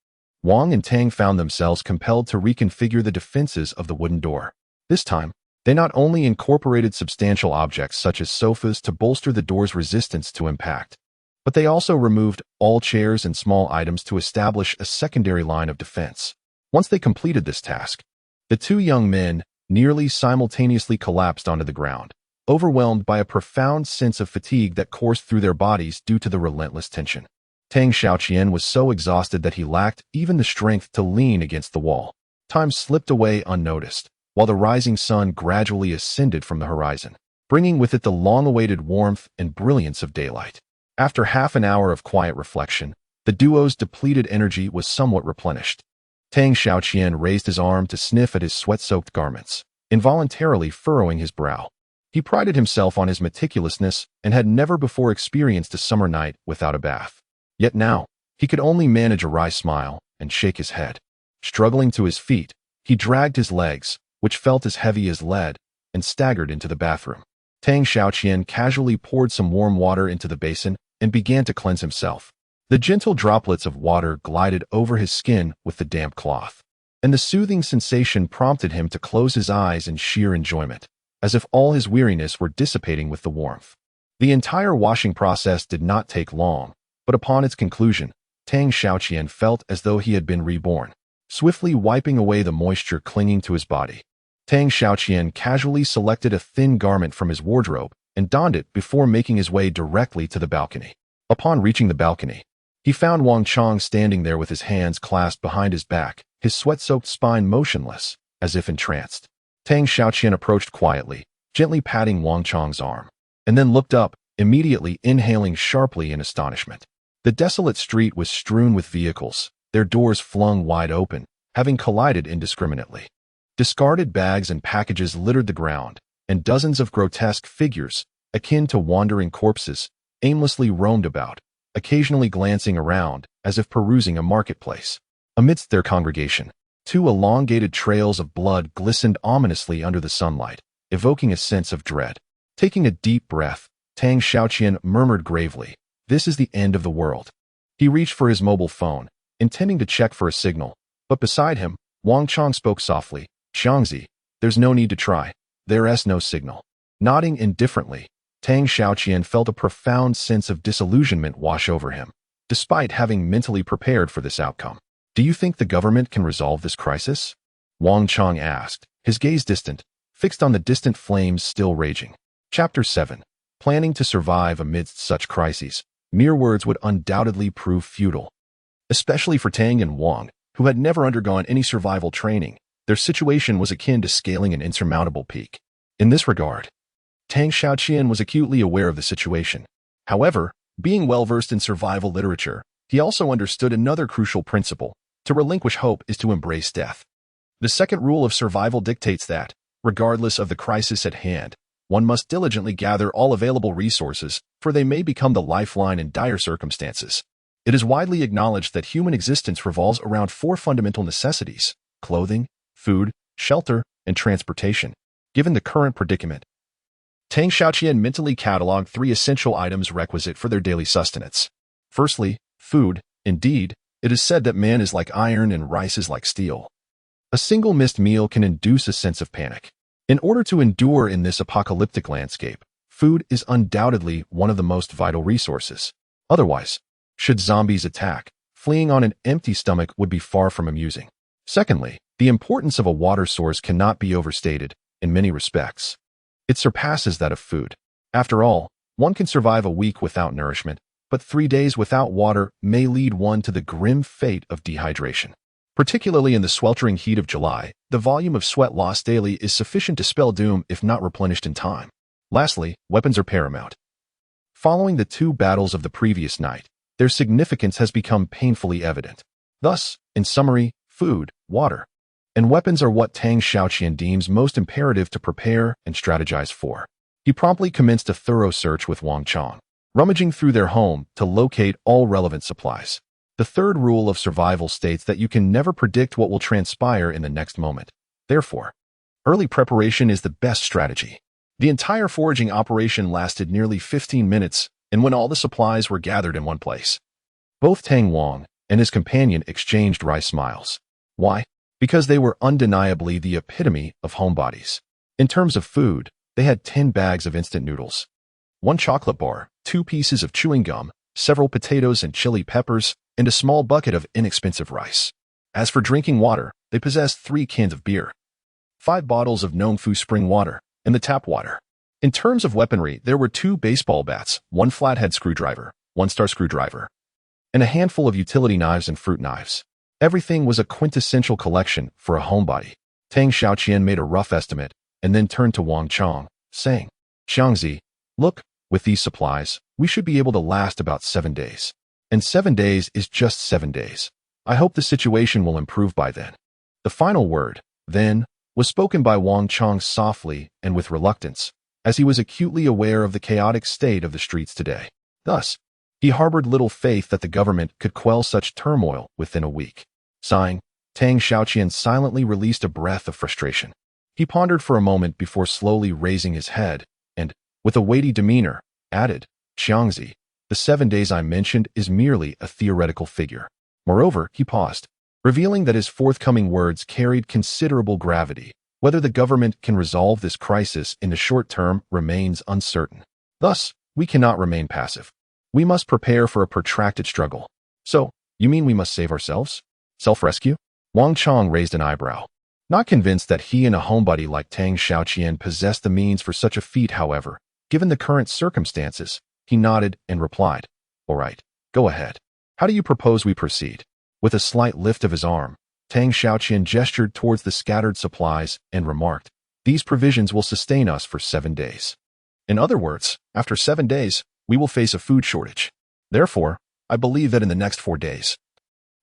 Wang and Tang found themselves compelled to reconfigure the defenses of the wooden door. This time, they not only incorporated substantial objects such as sofas to bolster the door's resistance to impact, but they also removed all chairs and small items to establish a secondary line of defense. Once they completed this task, the two young men nearly simultaneously collapsed onto the ground, overwhelmed by a profound sense of fatigue that coursed through their bodies due to the relentless tension. Tang Xiaoquan was so exhausted that he lacked even the strength to lean against the wall. Time slipped away unnoticed, while the rising sun gradually ascended from the horizon, bringing with it the long-awaited warmth and brilliance of daylight. After half an hour of quiet reflection, the duo's depleted energy was somewhat replenished. Tang Xiaoquan raised his arm to sniff at his sweat-soaked garments, involuntarily furrowing his brow. He prided himself on his meticulousness and had never before experienced a summer night without a bath. Yet now, he could only manage a wry smile and shake his head. Struggling to his feet, he dragged his legs, which felt as heavy as lead, and staggered into the bathroom. Tang Xiaoquan casually poured some warm water into the basin and began to cleanse himself. The gentle droplets of water glided over his skin with the damp cloth, and the soothing sensation prompted him to close his eyes in sheer enjoyment, as if all his weariness were dissipating with the warmth. The entire washing process did not take long, but upon its conclusion, Tang Xiaoquan felt as though he had been reborn, swiftly wiping away the moisture clinging to his body. Tang Xiaoquan casually selected a thin garment from his wardrobe and donned it before making his way directly to the balcony. Upon reaching the balcony, he found Wang Qiang standing there with his hands clasped behind his back, his sweat-soaked spine motionless, as if entranced. Tang Xiaoquan approached quietly, gently patting Wang Qiang's arm, and then looked up, immediately inhaling sharply in astonishment. The desolate street was strewn with vehicles, their doors flung wide open, having collided indiscriminately. Discarded bags and packages littered the ground, and dozens of grotesque figures, akin to wandering corpses, aimlessly roamed about, occasionally glancing around as if perusing a marketplace. Amidst their congregation, two elongated trails of blood glistened ominously under the sunlight, evoking a sense of dread. Taking a deep breath, Tang Xiaoquan murmured gravely, "This is the end of the world." He reached for his mobile phone, intending to check for a signal, but beside him, Wang Qiang spoke softly. Xiangzi, there's no need to try. There's no signal. Nodding indifferently, Tang Xiaoquan felt a profound sense of disillusionment wash over him, despite having mentally prepared for this outcome. Do you think the government can resolve this crisis? Wang Qiang asked, his gaze distant, fixed on the distant flames still raging. Chapter 7. Planning to survive amidst such crises. Mere words would undoubtedly prove futile. Especially for Tang and Wang, who had never undergone any survival training, their situation was akin to scaling an insurmountable peak. In this regard, Tang Xiaoquan was acutely aware of the situation. However, being well-versed in survival literature, he also understood another crucial principle. To relinquish hope is to embrace death. The second rule of survival dictates that, regardless of the crisis at hand, one must diligently gather all available resources, for they may become the lifeline in dire circumstances. It is widely acknowledged that human existence revolves around 4 fundamental necessities: clothing, food, shelter, and transportation. Given the current predicament, Tang Xiaoquan mentally cataloged 3 essential items requisite for their daily sustenance. Firstly, food. Indeed, it is said that man is like iron and rice is like steel. A single missed meal can induce a sense of panic. In order to endure in this apocalyptic landscape, food is undoubtedly one of the most vital resources. Otherwise, should zombies attack, fleeing on an empty stomach would be far from amusing. Secondly, the importance of a water source cannot be overstated in many respects. It surpasses that of food. After all, one can survive a week without nourishment, but 3 days without water may lead one to the grim fate of dehydration. Particularly in the sweltering heat of July, the volume of sweat lost daily is sufficient to spell doom if not replenished in time. Lastly, weapons are paramount. Following the 2 battles of the previous night, their significance has become painfully evident. Thus, in summary, food, water, and weapons are what Tang Xiaoquan deems most imperative to prepare and strategize for. He promptly commenced a thorough search with Wang Qiang, rummaging through their home to locate all relevant supplies. The third rule of survival states that you can never predict what will transpire in the next moment. Therefore, early preparation is the best strategy. The entire foraging operation lasted nearly 15 minutes, and when all the supplies were gathered in one place, both Tang Wang and his companion exchanged wry smiles. Why? Because they were undeniably the epitome of homebodies. In terms of food, they had 10 bags of instant noodles, 1 chocolate bar, 2 pieces of chewing gum, several potatoes and chili peppers, and a small bucket of inexpensive rice. As for drinking water, they possessed 3 cans of beer, 5 bottles of Nongfu spring water, and the tap water. In terms of weaponry, there were 2 baseball bats, 1 flathead screwdriver, 1 star screwdriver, and a handful of utility knives and fruit knives. Everything was a quintessential collection for a homebody. Tang Xiaoquan made a rough estimate and then turned to Wang Qiang, saying, "Xiangzi, look, with these supplies, we should be able to last about 7 days. And 7 days is just 7 days. I hope the situation will improve by then." The final word, then, was spoken by Wang Qiang softly and with reluctance, as he was acutely aware of the chaotic state of the streets today. Thus, he harbored little faith that the government could quell such turmoil within a week. Sighing, Tang Xiaoquan silently released a breath of frustration. He pondered for a moment before slowly raising his head and, with a weighty demeanor, added, "Xiangzi, the 7 days I mentioned is merely a theoretical figure." Moreover, he paused, revealing that his forthcoming words carried considerable gravity. Whether the government can resolve this crisis in the short term remains uncertain. Thus, we cannot remain passive. We must prepare for a protracted struggle. So, you mean we must save ourselves? Self-rescue? Wang Qiang raised an eyebrow. Not convinced that he and a homebody like Tang Xiaoquan possessed the means for such a feat, however, given the current circumstances, he nodded and replied, "All right, go ahead. How do you propose we proceed?" With a slight lift of his arm, Tang Xiaoquan gestured towards the scattered supplies and remarked, "These provisions will sustain us for 7 days. In other words, after 7 days, we will face a food shortage. Therefore, I believe that in the next 4 days,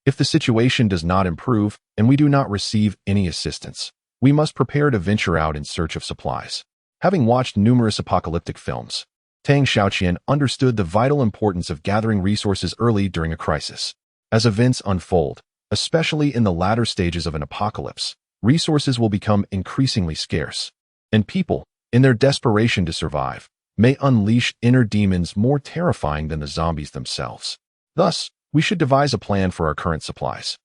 if the situation does not improve and we do not receive any assistance, we must prepare to venture out in search of supplies." Having watched numerous apocalyptic films, Tang Xiaoquan understood the vital importance of gathering resources early during a crisis. As events unfold, especially in the latter stages of an apocalypse, resources will become increasingly scarce, and people, in their desperation to survive, may unleash inner demons more terrifying than the zombies themselves. Thus, we should devise a plan for our current supplies.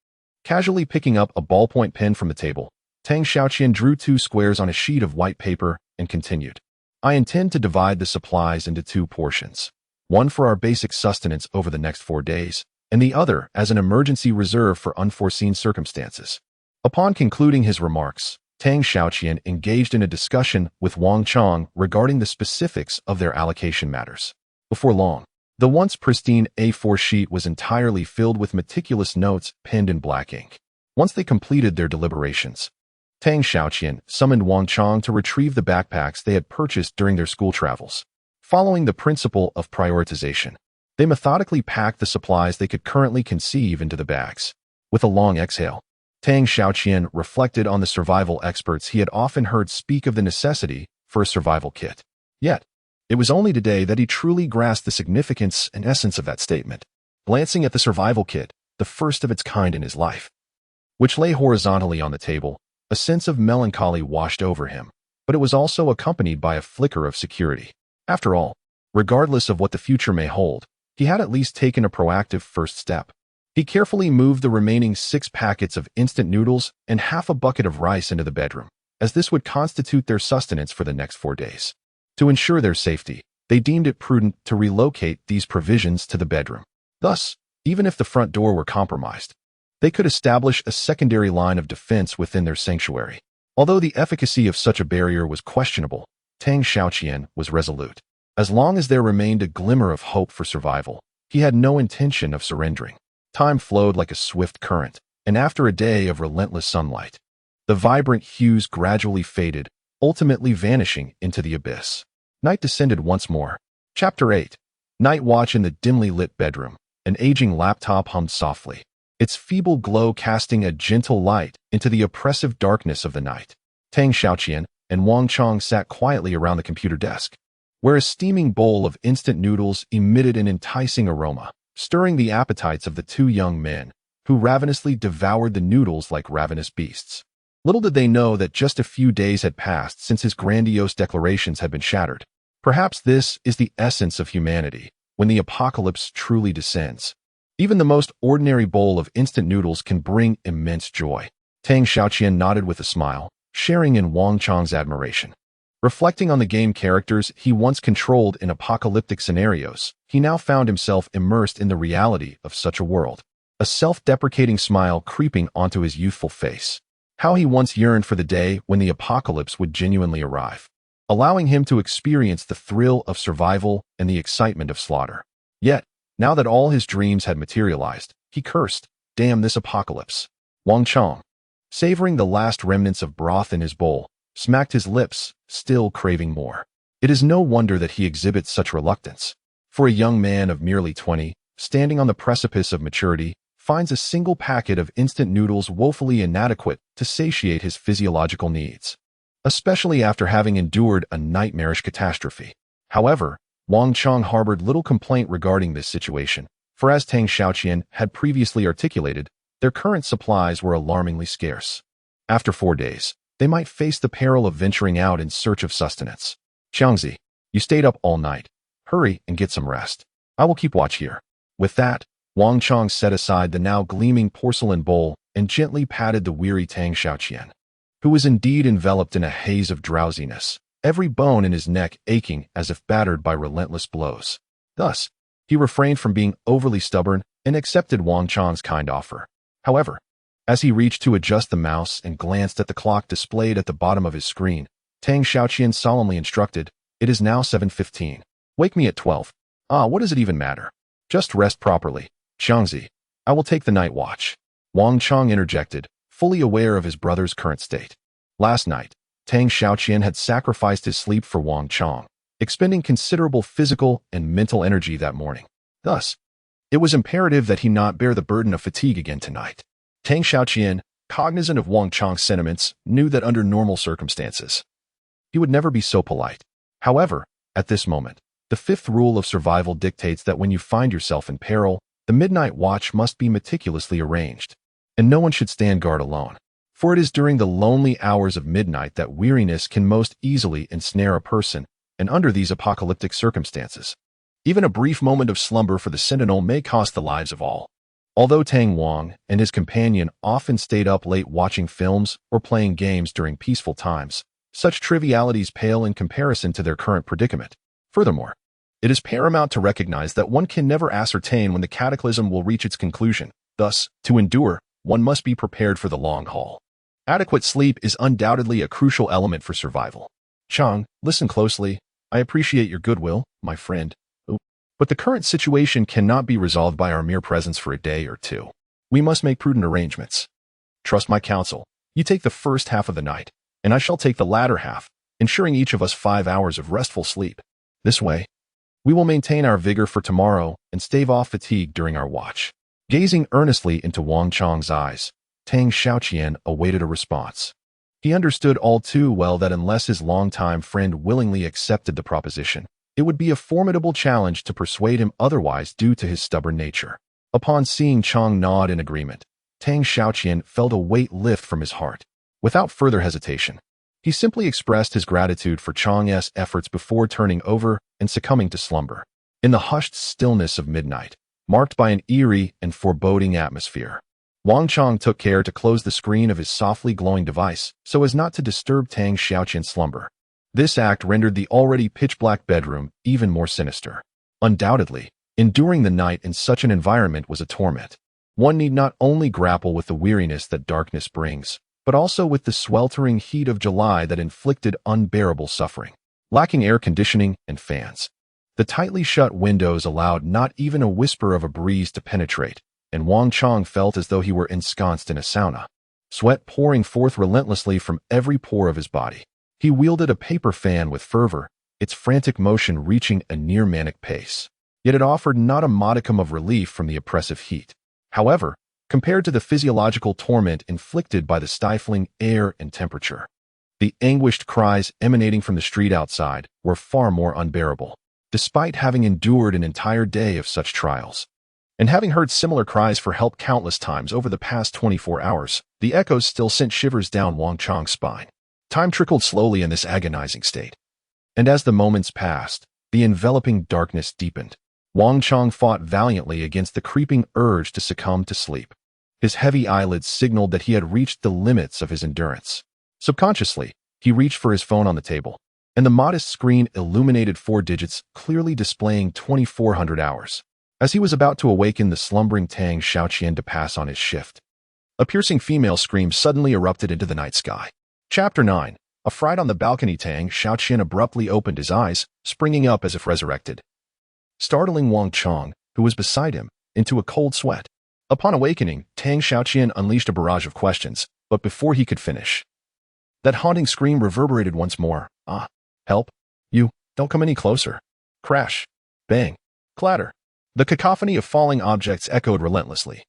Casually picking up a ballpoint pen from the table, Tang Xiaoquan drew 2 squares on a sheet of white paper and continued. I intend to divide the supplies into 2 portions. One for our basic sustenance over the next 4 days, and the other as an emergency reserve for unforeseen circumstances. Upon concluding his remarks, Tang Xiaoquan engaged in a discussion with Wang Qiang regarding the specifics of their allocation matters. Before long, the once pristine A4 sheet was entirely filled with meticulous notes penned in black ink. Once they completed their deliberations, Tang Xiaoquan summoned Wang Qiang to retrieve the backpacks they had purchased during their school travels. Following the principle of prioritization, they methodically packed the supplies they could currently conceive into the bags. With a long exhale, Tang Xiaoquan reflected on the survival experts he had often heard speak of the necessity for a survival kit. Yet, it was only today that he truly grasped the significance and essence of that statement. Glancing at the survival kit, the first of its kind in his life, which lay horizontally on the table, a sense of melancholy washed over him, but it was also accompanied by a flicker of security. After all, regardless of what the future may hold, he had at least taken a proactive first step. He carefully moved the remaining 6 packets of instant noodles and half a bucket of rice into the bedroom, as this would constitute their sustenance for the next 4 days. To ensure their safety, they deemed it prudent to relocate these provisions to the bedroom. Thus, even if the front door were compromised, they could establish a secondary line of defense within their sanctuary. Although the efficacy of such a barrier was questionable, Tang Xiaoquan was resolute. As long as there remained a glimmer of hope for survival, he had no intention of surrendering. Time flowed like a swift current, and after a day of relentless sunlight, the vibrant hues gradually faded, ultimately vanishing into the abyss. Night descended once more. Chapter 8. Night watch in the dimly lit bedroom. An aging laptop hummed softly, its feeble glow casting a gentle light into the oppressive darkness of the night. Tang Xiaoquan and Wang Qiang sat quietly around the computer desk, where a steaming bowl of instant noodles emitted an enticing aroma, stirring the appetites of the 2 young men, who ravenously devoured the noodles like ravenous beasts. Little did they know that just a few days had passed since his grandiose declarations had been shattered. Perhaps this is the essence of humanity, when the apocalypse truly descends. Even the most ordinary bowl of instant noodles can bring immense joy. Tang Xiaoquan nodded with a smile, sharing in Wang Qiang's admiration. Reflecting on the game characters he once controlled in apocalyptic scenarios, he now found himself immersed in the reality of such a world. A self-deprecating smile creeping onto his youthful face. How he once yearned for the day when the apocalypse would genuinely arrive, allowing him to experience the thrill of survival and the excitement of slaughter. Yet, now that all his dreams had materialized, he cursed, "Damn this apocalypse." Wang Qiang, savoring the last remnants of broth in his bowl, smacked his lips, still craving more. It is no wonder that he exhibits such reluctance. For a young man of merely 20, standing on the precipice of maturity, finds a single packet of instant noodles woefully inadequate to satiate his physiological needs, especially after having endured a nightmarish catastrophe. However, Wang Qiang harbored little complaint regarding this situation, for as Tang Xiaoquan had previously articulated, their current supplies were alarmingly scarce. After 4 days, they might face the peril of venturing out in search of sustenance. "Xiangzi, you stayed up all night. Hurry and get some rest. I will keep watch here." With that, Wang Qiang set aside the now gleaming porcelain bowl and gently patted the weary Tang Xiaoquan, who was indeed enveloped in a haze of drowsiness, every bone in his neck aching as if battered by relentless blows. Thus, he refrained from being overly stubborn and accepted Wang Qiang's kind offer. However, as he reached to adjust the mouse and glanced at the clock displayed at the bottom of his screen, Tang Xiaoquan solemnly instructed, "It is now 7:15. Wake me at 12. What does it even matter? Just rest properly. Xiangzi, I will take the night watch." Wang Qiang interjected, fully aware of his brother's current state. Last night, Tang Xiaoquan had sacrificed his sleep for Wang Qiang, expending considerable physical and mental energy that morning. Thus, it was imperative that he not bear the burden of fatigue again tonight. Tang Xiaoquan, cognizant of Wang Qiang's sentiments, knew that under normal circumstances, he would never be so polite. However, at this moment, the 5th rule of survival dictates that when you find yourself in peril, the midnight watch must be meticulously arranged, and no one should stand guard alone. For it is during the lonely hours of midnight that weariness can most easily ensnare a person, and under these apocalyptic circumstances, even a brief moment of slumber for the sentinel may cost the lives of all. Although Tang Wang and his companion often stayed up late watching films or playing games during peaceful times, such trivialities pale in comparison to their current predicament. Furthermore, it is paramount to recognize that one can never ascertain when the cataclysm will reach its conclusion. Thus, to endure, one must be prepared for the long haul. Adequate sleep is undoubtedly a crucial element for survival. Qiang, listen closely. I appreciate your goodwill, my friend. But the current situation cannot be resolved by our mere presence for a day or two. We must make prudent arrangements. Trust my counsel. You take the first half of the night, and I shall take the latter half, ensuring each of us 5 hours of restful sleep. This way, we will maintain our vigor for tomorrow and stave off fatigue during our watch. Gazing earnestly into Wang Qiang's eyes, Tang Xiaoquan awaited a response. He understood all too well that unless his longtime friend willingly accepted the proposition, it would be a formidable challenge to persuade him otherwise due to his stubborn nature. Upon seeing Qiang nod in agreement, Tang Xiaoquan felt a weight lift from his heart. Without further hesitation, he simply expressed his gratitude for Qiang's efforts before turning over and succumbing to slumber. In the hushed stillness of midnight, marked by an eerie and foreboding atmosphere, Wang Qiang took care to close the screen of his softly glowing device so as not to disturb Tang Xiaoquan's slumber. This act rendered the already pitch-black bedroom even more sinister. Undoubtedly, enduring the night in such an environment was a torment. One need not only grapple with the weariness that darkness brings, but also with the sweltering heat of July that inflicted unbearable suffering. Lacking air conditioning and fans, the tightly shut windows allowed not even a whisper of a breeze to penetrate, and Wang Qiang felt as though he were ensconced in a sauna. Sweat pouring forth relentlessly from every pore of his body. He wielded a paper fan with fervor, its frantic motion reaching a near-manic pace. Yet it offered not a modicum of relief from the oppressive heat. However, compared to the physiological torment inflicted by the stifling air and temperature, the anguished cries emanating from the street outside were far more unbearable. Despite having endured an entire day of such trials, and having heard similar cries for help countless times over the past 24 hours, the echoes still sent shivers down Wang Qiang's spine. Time trickled slowly in this agonizing state. And as the moments passed, the enveloping darkness deepened. Wang Qiang fought valiantly against the creeping urge to succumb to sleep. His heavy eyelids signaled that he had reached the limits of his endurance. Subconsciously, he reached for his phone on the table, and the modest screen illuminated 4 digits, clearly displaying 2400 hours. As he was about to awaken the slumbering Tang Xiaoquan to pass on his shift, a piercing female scream suddenly erupted into the night sky. Chapter 9. A fright on the balcony. Tang Xiaoquan abruptly opened his eyes, springing up as if resurrected, startling Wang Qiang, who was beside him, into a cold sweat. Upon awakening, Tang Xiaoquan unleashed a barrage of questions, but before he could finish, that haunting scream reverberated once more. Ah, help! You, don't come any closer. Crash, bang, clatter. The cacophony of falling objects echoed relentlessly,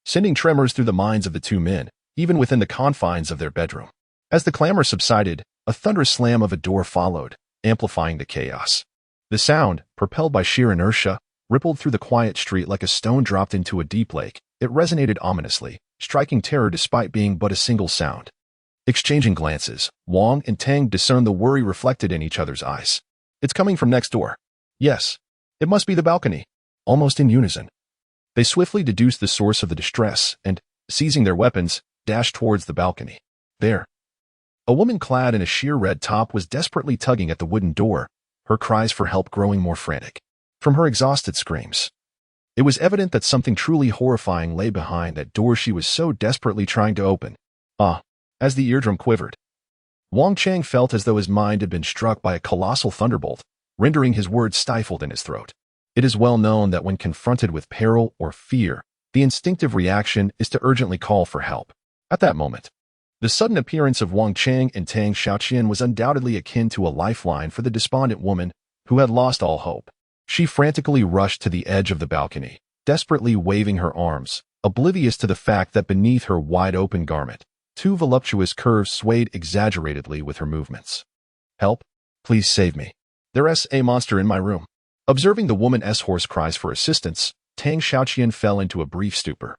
sending tremors through the minds of the two men, even within the confines of their bedroom. As the clamor subsided, a thunderous slam of a door followed, amplifying the chaos. The sound, propelled by sheer inertia, rippled through the quiet street like a stone dropped into a deep lake. It resonated ominously, striking terror despite being but a single sound. Exchanging glances, Wang and Tang discerned the worry reflected in each other's eyes. It's coming from next door. Yes, it must be the balcony. Almost in unison, they swiftly deduced the source of the distress and, seizing their weapons, dashed towards the balcony. There, a woman clad in a sheer red top was desperately tugging at the wooden door, her cries for help growing more frantic. From her exhausted screams, it was evident that something truly horrifying lay behind that door she was so desperately trying to open. Ah, as the eardrum quivered, Wang Qiang felt as though his mind had been struck by a colossal thunderbolt, rendering his words stifled in his throat. It is well known that when confronted with peril or fear, the instinctive reaction is to urgently call for help. At that moment, the sudden appearance of Wang Qiang and Tang Xiaoquan was undoubtedly akin to a lifeline for the despondent woman who had lost all hope. She frantically rushed to the edge of the balcony, desperately waving her arms, oblivious to the fact that beneath her wide-open garment, 2 voluptuous curves swayed exaggeratedly with her movements. Help! Please save me. There's a monster in my room. Observing the woman's hoarse cries for assistance, Tang Xiaoquan fell into a brief stupor.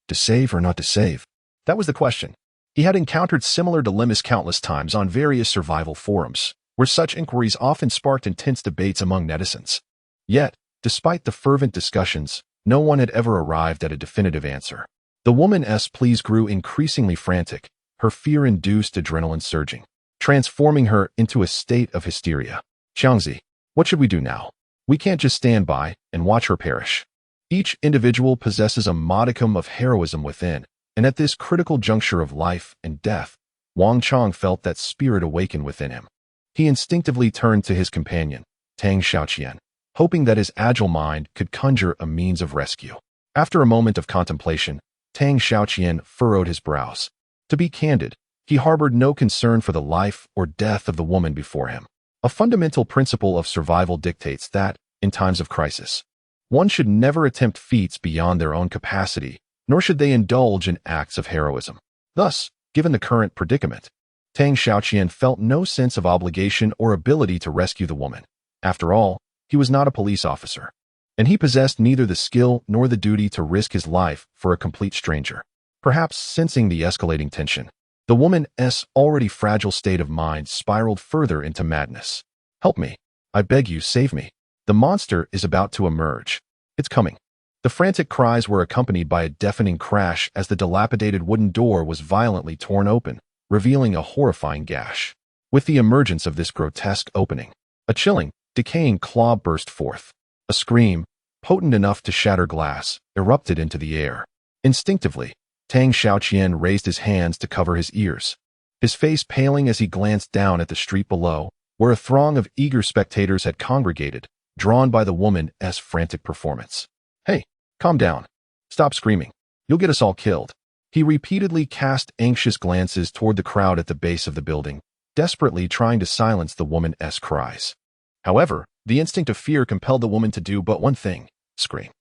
To save or not to save? That was the question. He had encountered similar dilemmas countless times on various survival forums, where such inquiries often sparked intense debates among netizens. Yet, despite the fervent discussions, no one had ever arrived at a definitive answer. The woman's pleas grew increasingly frantic, her fear-induced adrenaline surging, transforming her into a state of hysteria. Qiangzi, what should we do now? We can't just stand by and watch her perish. Each individual possesses a modicum of heroism within, and at this critical juncture of life and death, Wang felt that spirit awaken within him. He instinctively turned to his companion, Tang Xiaoquan, hoping that his agile mind could conjure a means of rescue. After a moment of contemplation, Tang Xiaoquan furrowed his brows. To be candid, he harbored no concern for the life or death of the woman before him. A fundamental principle of survival dictates that, in times of crisis, one should never attempt feats beyond their own capacity, nor should they indulge in acts of heroism. Thus, given the current predicament, Tang Xiaoquan felt no sense of obligation or ability to rescue the woman. After all, he was not a police officer, and he possessed neither the skill nor the duty to risk his life for a complete stranger. Perhaps sensing the escalating tension, the woman's already fragile state of mind spiraled further into madness. Help me. I beg you, save me. The monster is about to emerge. It's coming. The frantic cries were accompanied by a deafening crash as the dilapidated wooden door was violently torn open, revealing a horrifying gash. With the emergence of this grotesque opening, a chilling, decaying claw burst forth. A scream, potent enough to shatter glass, erupted into the air. Instinctively, Tang Xiaoquan raised his hands to cover his ears, his face paling as he glanced down at the street below, where a throng of eager spectators had congregated, drawn by the woman's frantic performance. Hey, calm down. Stop screaming. You'll get us all killed. He repeatedly cast anxious glances toward the crowd at the base of the building, desperately trying to silence the woman's cries. However, the instinct of fear compelled the woman to do but one thing: scream.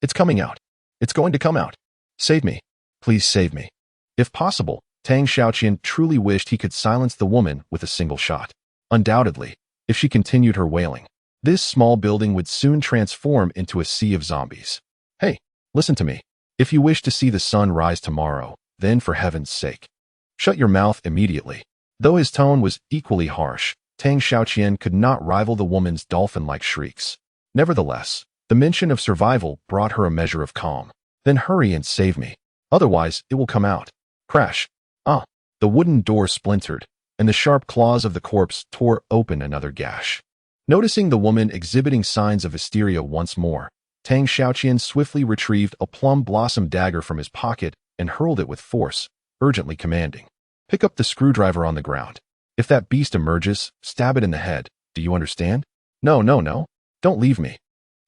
It's coming out. It's going to come out. Save me. Please save me. If possible, Tang Xiaoquan truly wished he could silence the woman with a single shot. Undoubtedly, if she continued her wailing, this small building would soon transform into a sea of zombies. Hey, listen to me. If you wish to see the sun rise tomorrow, then for heaven's sake, shut your mouth immediately. Though his tone was equally harsh, Tang Xiaoquan could not rival the woman's dolphin-like shrieks. Nevertheless, the mention of survival brought her a measure of calm. Then hurry and save me. Otherwise, it will come out. Crash. The wooden door splintered, and the sharp claws of the corpse tore open another gash. Noticing the woman exhibiting signs of hysteria once more, Tang Xiaoquan swiftly retrieved a plum blossom dagger from his pocket and hurled it with force, urgently commanding, "Pick up the screwdriver on the ground. If that beast emerges, stab it in the head. Do you understand? No. Don't leave me.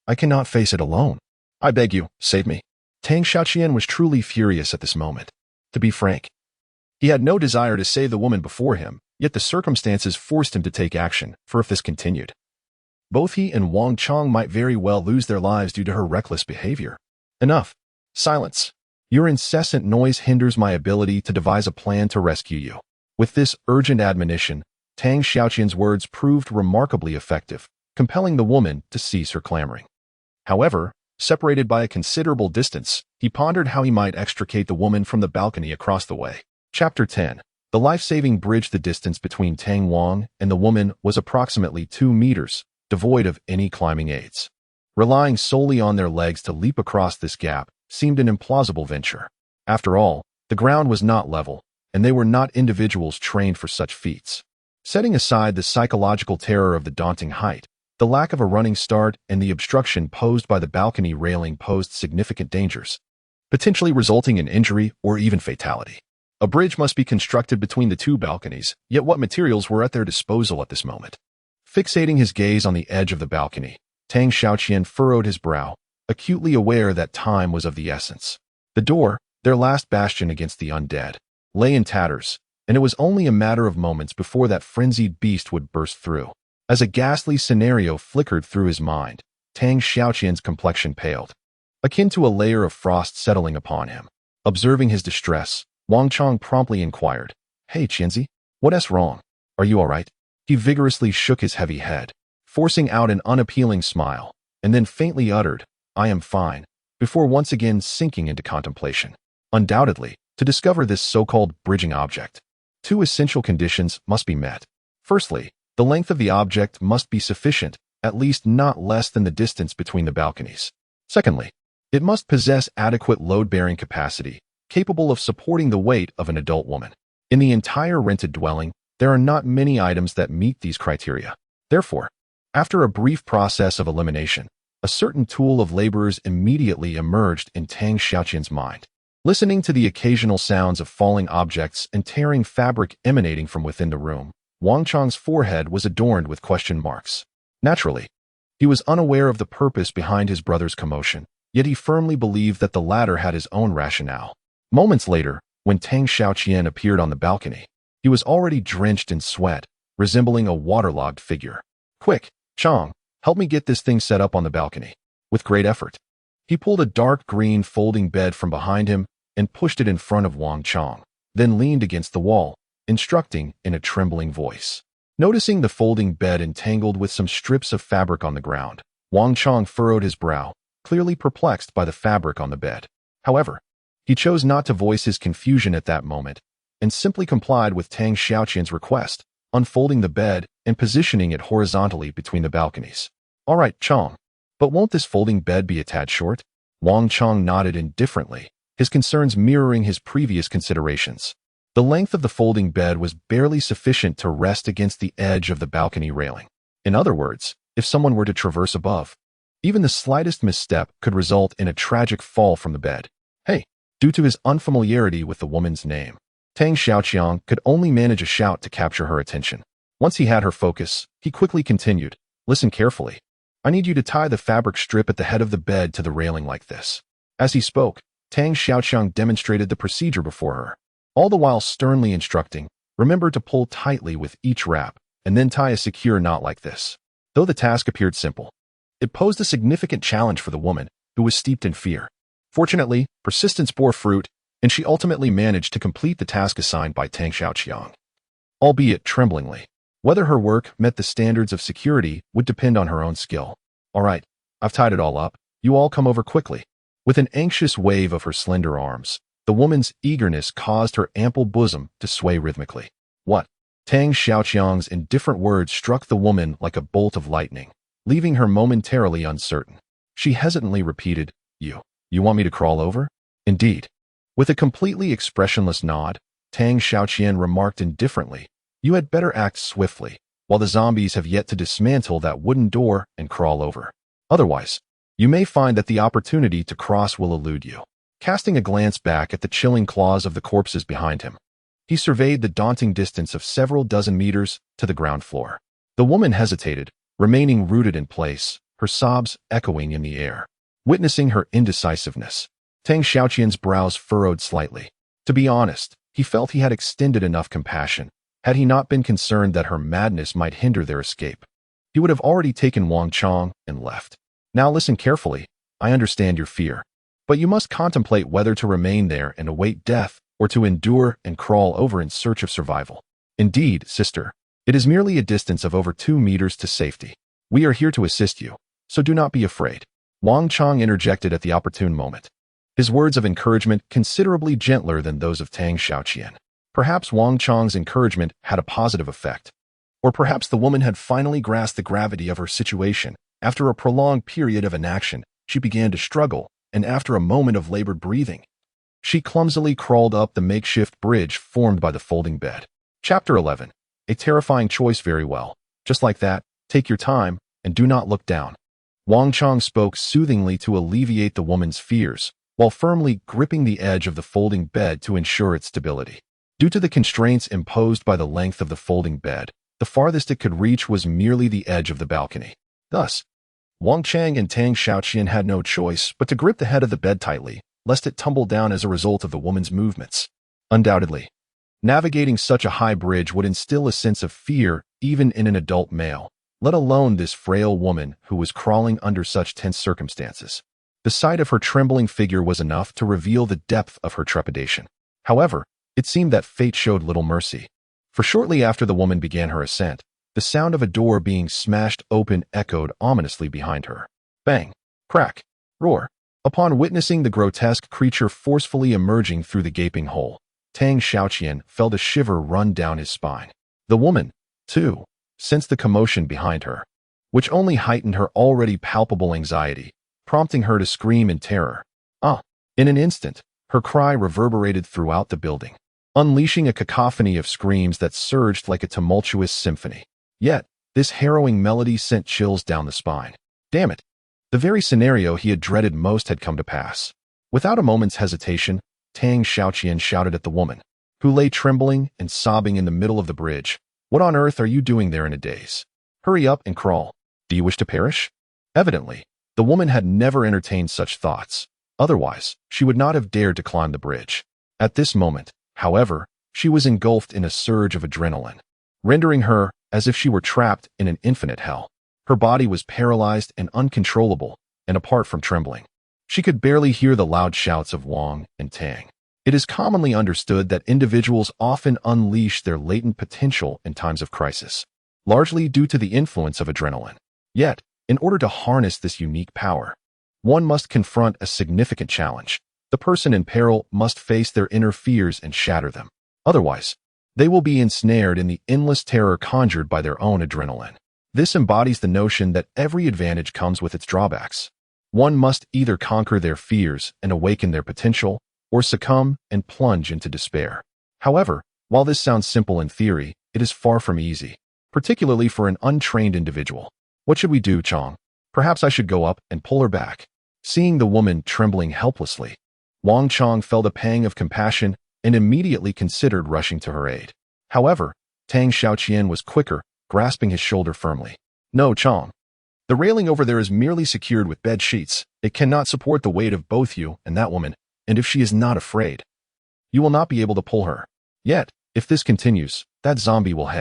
I cannot face it alone. I beg you, save me." Tang Xiaoquan was truly furious at this moment. To be frank, he had no desire to save the woman before him, yet the circumstances forced him to take action, for if this continued, both he and Wang might very well lose their lives due to her reckless behavior. Enough. Silence. Your incessant noise hinders my ability to devise a plan to rescue you. With this urgent admonition, Tang Xiaoquan's words proved remarkably effective, compelling the woman to cease her clamoring. However, separated by a considerable distance, he pondered how he might extricate the woman from the balcony across the way. Chapter 10. The life-saving bridge. The distance between Tang Wang and the woman was approximately 2 meters, devoid of any climbing aids. Relying solely on their legs to leap across this gap seemed an implausible venture. After all, the ground was not level, and they were not individuals trained for such feats. Setting aside the psychological terror of the daunting height, the lack of a running start and the obstruction posed by the balcony railing posed significant dangers, potentially resulting in injury or even fatality. A bridge must be constructed between the two balconies, yet what materials were at their disposal at this moment? Fixating his gaze on the edge of the balcony, Tang Xiaoquan furrowed his brow, acutely aware that time was of the essence. The door, their last bastion against the undead, lay in tatters, and it was only a matter of moments before that frenzied beast would burst through. As a ghastly scenario flickered through his mind, Tang Xiaoquan's complexion paled, akin to a layer of frost settling upon him. Observing his distress, Wang promptly inquired, "Hey, Qianzi, what's wrong? Are you all right?" He vigorously shook his heavy head, forcing out an unappealing smile, and then faintly uttered, "I am fine," before once again sinking into contemplation. Undoubtedly, to discover this so-called bridging object, 2 essential conditions must be met. Firstly, the length of the object must be sufficient, at least not less than the distance between the balconies. Secondly, it must possess adequate load-bearing capacity, capable of supporting the weight of an adult woman. In the entire rented dwelling, there are not many items that meet these criteria. Therefore, after a brief process of elimination, a certain tool of laborers immediately emerged in Tang Xiaoqian's mind. Listening to the occasional sounds of falling objects and tearing fabric emanating from within the room, Wang Chang's forehead was adorned with question marks. Naturally, he was unaware of the purpose behind his brother's commotion, yet he firmly believed that the latter had his own rationale. Moments later, when Tang Xiaoqian appeared on the balcony, he was already drenched in sweat, resembling a waterlogged figure. "Quick, Qiang, help me get this thing set up on the balcony." With great effort, he pulled a dark green folding bed from behind him and pushed it in front of Wang Chang, then leaned against the wall, instructing in a trembling voice. Noticing the folding bed entangled with some strips of fabric on the ground, Wang Chang furrowed his brow, clearly perplexed by the fabric on the bed. However, he chose not to voice his confusion at that moment, and simply complied with Tang Xiaoqian's request, unfolding the bed and positioning it horizontally between the balconies. "All right, Chang, but won't this folding bed be a tad short?" Wang Chang nodded indifferently, his concerns mirroring his previous considerations. The length of the folding bed was barely sufficient to rest against the edge of the balcony railing. In other words, if someone were to traverse above, even the slightest misstep could result in a tragic fall from the bed. "Hey!" Due to his unfamiliarity with the woman's name, Tang Xiaoqian could only manage a shout to capture her attention. Once he had her focus, he quickly continued, "Listen carefully. I need you to tie the fabric strip at the head of the bed to the railing like this." As he spoke, Tang Xiaoqian demonstrated the procedure before her, all the while sternly instructing, "Remember to pull tightly with each wrap, and then tie a secure knot like this." Though the task appeared simple, it posed a significant challenge for the woman, who was steeped in fear. Fortunately, persistence bore fruit, and she ultimately managed to complete the task assigned by Tang Xiaoqian, albeit tremblingly. Whether her work met the standards of security would depend on her own skill. "All right, I've tied it all up. You all come over quickly." With an anxious wave of her slender arms, the woman's eagerness caused her ample bosom to sway rhythmically. "What?" Tang Xiaoqian's indifferent words struck the woman like a bolt of lightning, leaving her momentarily uncertain. She hesitantly repeated, You want me to crawl over?" "Indeed." With a completely expressionless nod, Tang Xiaoqian remarked indifferently, "You had better act swiftly, while the zombies have yet to dismantle that wooden door and crawl over. Otherwise, you may find that the opportunity to cross will elude you." Casting a glance back at the chilling claws of the corpses behind him, he surveyed the daunting distance of several dozen meters to the ground floor. The woman hesitated, remaining rooted in place, her sobs echoing in the air. Witnessing her indecisiveness, Tang Xiaoqian's brows furrowed slightly. To be honest, he felt he had extended enough compassion, had he not been concerned that her madness might hinder their escape. He would have already taken Wang Chang and left. "Now listen carefully. I understand your fear, but you must contemplate whether to remain there and await death or to endure and crawl over in search of survival. Indeed, sister, it is merely a distance of over 2 meters to safety. We are here to assist you, so do not be afraid." Wang Chang interjected at the opportune moment, his words of encouragement considerably gentler than those of Tang Xiaoqian. Perhaps Wang Chang's encouragement had a positive effect, or perhaps the woman had finally grasped the gravity of her situation. After a prolonged period of inaction, she began to struggle, and after a moment of labored breathing, she clumsily crawled up the makeshift bridge formed by the folding bed. Chapter 11. A terrifying choice. Very well. Just like that, take your time, and do not look down. Wang Chang spoke soothingly to alleviate the woman's fears, while firmly gripping the edge of the folding bed to ensure its stability. Due to the constraints imposed by the length of the folding bed, the farthest it could reach was merely the edge of the balcony. Thus, Wang Chang and Tang Xiaoqian had no choice but to grip the head of the bed tightly, lest it tumble down as a result of the woman's movements. Undoubtedly, navigating such a high bridge would instill a sense of fear even in an adult male, let alone this frail woman who was crawling under such tense circumstances. The sight of her trembling figure was enough to reveal the depth of her trepidation. However, it seemed that fate showed little mercy. For shortly after the woman began her ascent, the sound of a door being smashed open echoed ominously behind her. Bang! Crack! Roar! Upon witnessing the grotesque creature forcefully emerging through the gaping hole, Tang Xiaoqian felt a shiver run down his spine. The woman, too, sensed the commotion behind her. which only heightened her already palpable anxiety, prompting her to scream in terror. Ah! In an instant, her cry reverberated throughout the building, unleashing a cacophony of screams that surged like a tumultuous symphony. Yet, this harrowing melody sent chills down the spine. Damn it! The very scenario he had dreaded most had come to pass. Without a moment's hesitation, Tang Xiaoquan shouted at the woman, who lay trembling and sobbing in the middle of the bridge. What on earth are you doing there in a daze? Hurry up and crawl. Do you wish to perish? Evidently, the woman had never entertained such thoughts. Otherwise, she would not have dared to climb the bridge. At this moment, however, she was engulfed in a surge of adrenaline, rendering her as if she were trapped in an infinite hell. Her body was paralyzed and uncontrollable, and apart from trembling, she could barely hear the loud shouts of Wang and Tang. It is commonly understood that individuals often unleash their latent potential in times of crisis, largely due to the influence of adrenaline. Yet, in order to harness this unique power, one must confront a significant challenge. The person in peril must face their inner fears and shatter them. Otherwise, they will be ensnared in the endless terror conjured by their own adrenaline. This embodies the notion that every advantage comes with its drawbacks. One must either conquer their fears and awaken their potential, or succumb and plunge into despair. However, while this sounds simple in theory, it is far from easy, particularly for an untrained individual. What should we do, Qiang? Perhaps I should go up and pull her back. Seeing the woman trembling helplessly, Wang Qiang felt a pang of compassion and immediately considered rushing to her aid. However, Tang Xiaoquan was quicker, grasping his shoulder firmly. No, Qiang. The railing over there is merely secured with bed sheets. It cannot support the weight of both you and that woman, and if she is not afraid, you will not be able to pull her. Yet, if this continues, that zombie will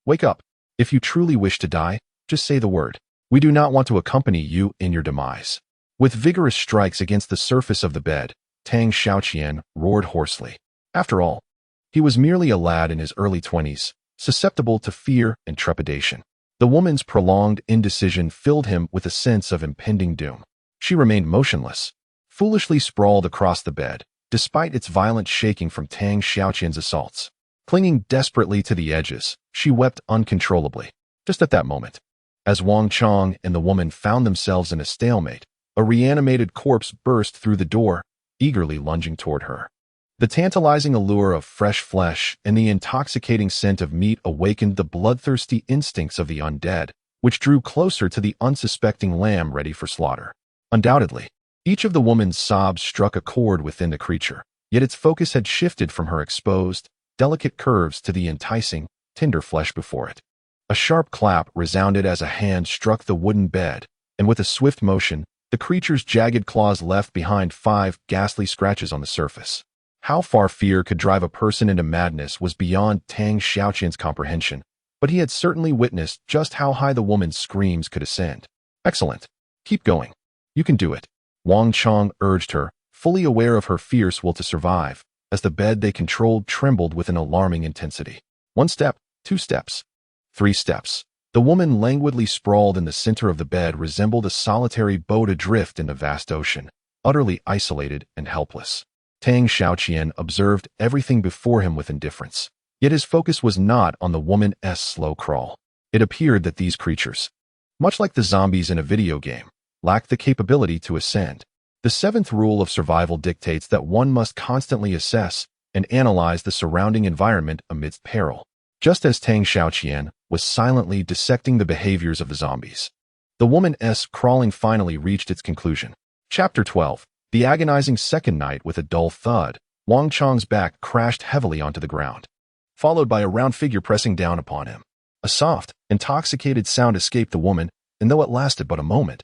wake up. If you truly wish to die, just say the word. We do not want to accompany you in your demise. With vigorous strikes against the surface of the bed, Tang Xiaoquan roared hoarsely. After all, he was merely a lad in his early 20s, susceptible to fear and trepidation. The woman's prolonged indecision filled him with a sense of impending doom. She remained motionless, foolishly sprawled across the bed, despite its violent shaking from Tang Xiaoquan's assaults. Clinging desperately to the edges, she wept uncontrollably. Just at that moment, as Wang Qiang and the woman found themselves in a stalemate, a reanimated corpse burst through the door, eagerly lunging toward her. The tantalizing allure of fresh flesh and the intoxicating scent of meat awakened the bloodthirsty instincts of the undead, which drew closer to the unsuspecting lamb ready for slaughter. Undoubtedly, each of the woman's sobs struck a chord within the creature, yet its focus had shifted from her exposed, delicate curves to the enticing, tender flesh before it. A sharp clap resounded as a hand struck the wooden bed, and with a swift motion, the creature's jagged claws left behind 5 ghastly scratches on the surface. How far fear could drive a person into madness was beyond Tang Xiaoquan's comprehension, but he had certainly witnessed just how high the woman's screams could ascend. Excellent. Keep going. You can do it. Wang Qiang urged her, fully aware of her fierce will to survive, as the bed they controlled trembled with an alarming intensity. 1 step, 2 steps, 3 steps. The woman languidly sprawled in the center of the bed resembled a solitary boat adrift in the vast ocean, utterly isolated and helpless. Tang Xiaoquan observed everything before him with indifference, yet his focus was not on the woman's slow crawl. It appeared that these creatures, much like the zombies in a video game, lacked the capability to ascend. The 7th rule of survival dictates that one must constantly assess and analyze the surrounding environment amidst peril. Just as Tang Xiaoquan was silently dissecting the behaviors of the zombies, the woman's crawling finally reached its conclusion. Chapter 12. The agonizing second night. With a dull thud, Wang Qiang's back crashed heavily onto the ground, followed by a round figure pressing down upon him. A soft, intoxicated sound escaped the woman, and though it lasted but a moment,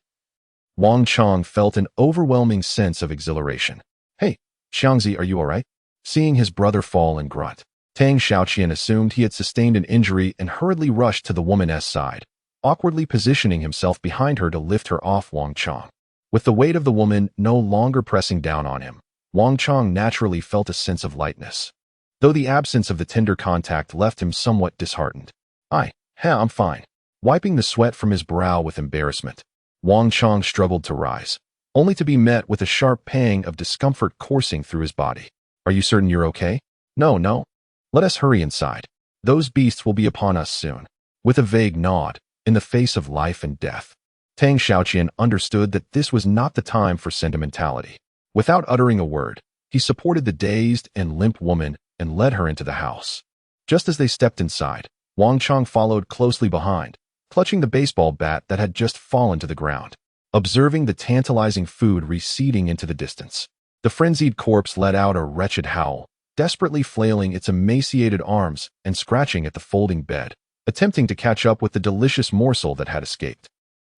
Wang Qiang felt an overwhelming sense of exhilaration. Hey, Xiangzi, are you all right? Seeing his brother fall and grunt, Tang Xiaoquan assumed he had sustained an injury and hurriedly rushed to the woman's side, awkwardly positioning himself behind her to lift her off Wang Qiang. With the weight of the woman no longer pressing down on him, Wang Qiang naturally felt a sense of lightness, though the absence of the tender contact left him somewhat disheartened. I'm fine. Wiping the sweat from his brow with embarrassment, Wang Qiang struggled to rise, only to be met with a sharp pang of discomfort coursing through his body. Are you certain you're okay? No. Let us hurry inside. Those beasts will be upon us soon. With a vague nod, in the face of life and death. Tang Xiaoquan understood that this was not the time for sentimentality. Without uttering a word, he supported the dazed and limp woman and led her into the house. Just as they stepped inside, Wang Qiang followed closely behind, clutching the baseball bat that had just fallen to the ground. Observing the tantalizing food receding into the distance, the frenzied corpse let out a wretched howl, desperately flailing its emaciated arms and scratching at the folding bed, attempting to catch up with the delicious morsel that had escaped.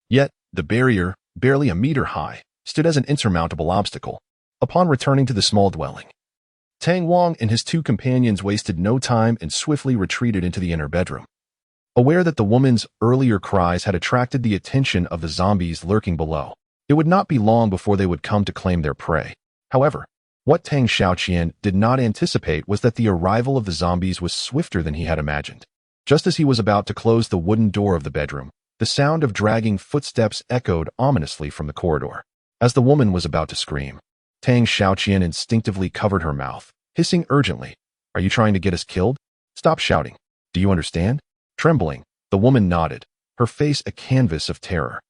Yet, the barrier, barely a meter high, stood as an insurmountable obstacle. Upon returning to the small dwelling, Tang Wang and his two companions wasted no time and swiftly retreated into the inner bedroom. Aware that the woman's earlier cries had attracted the attention of the zombies lurking below, it would not be long before they would come to claim their prey. However, what Tang Xiaoquan did not anticipate was that the arrival of the zombies was swifter than he had imagined. Just as he was about to close the wooden door of the bedroom, the sound of dragging footsteps echoed ominously from the corridor. As the woman was about to scream, Tang Xiaoquan instinctively covered her mouth, hissing urgently, "Are you trying to get us killed? Stop shouting. Do you understand?" Trembling, the woman nodded, her face a canvas of terror.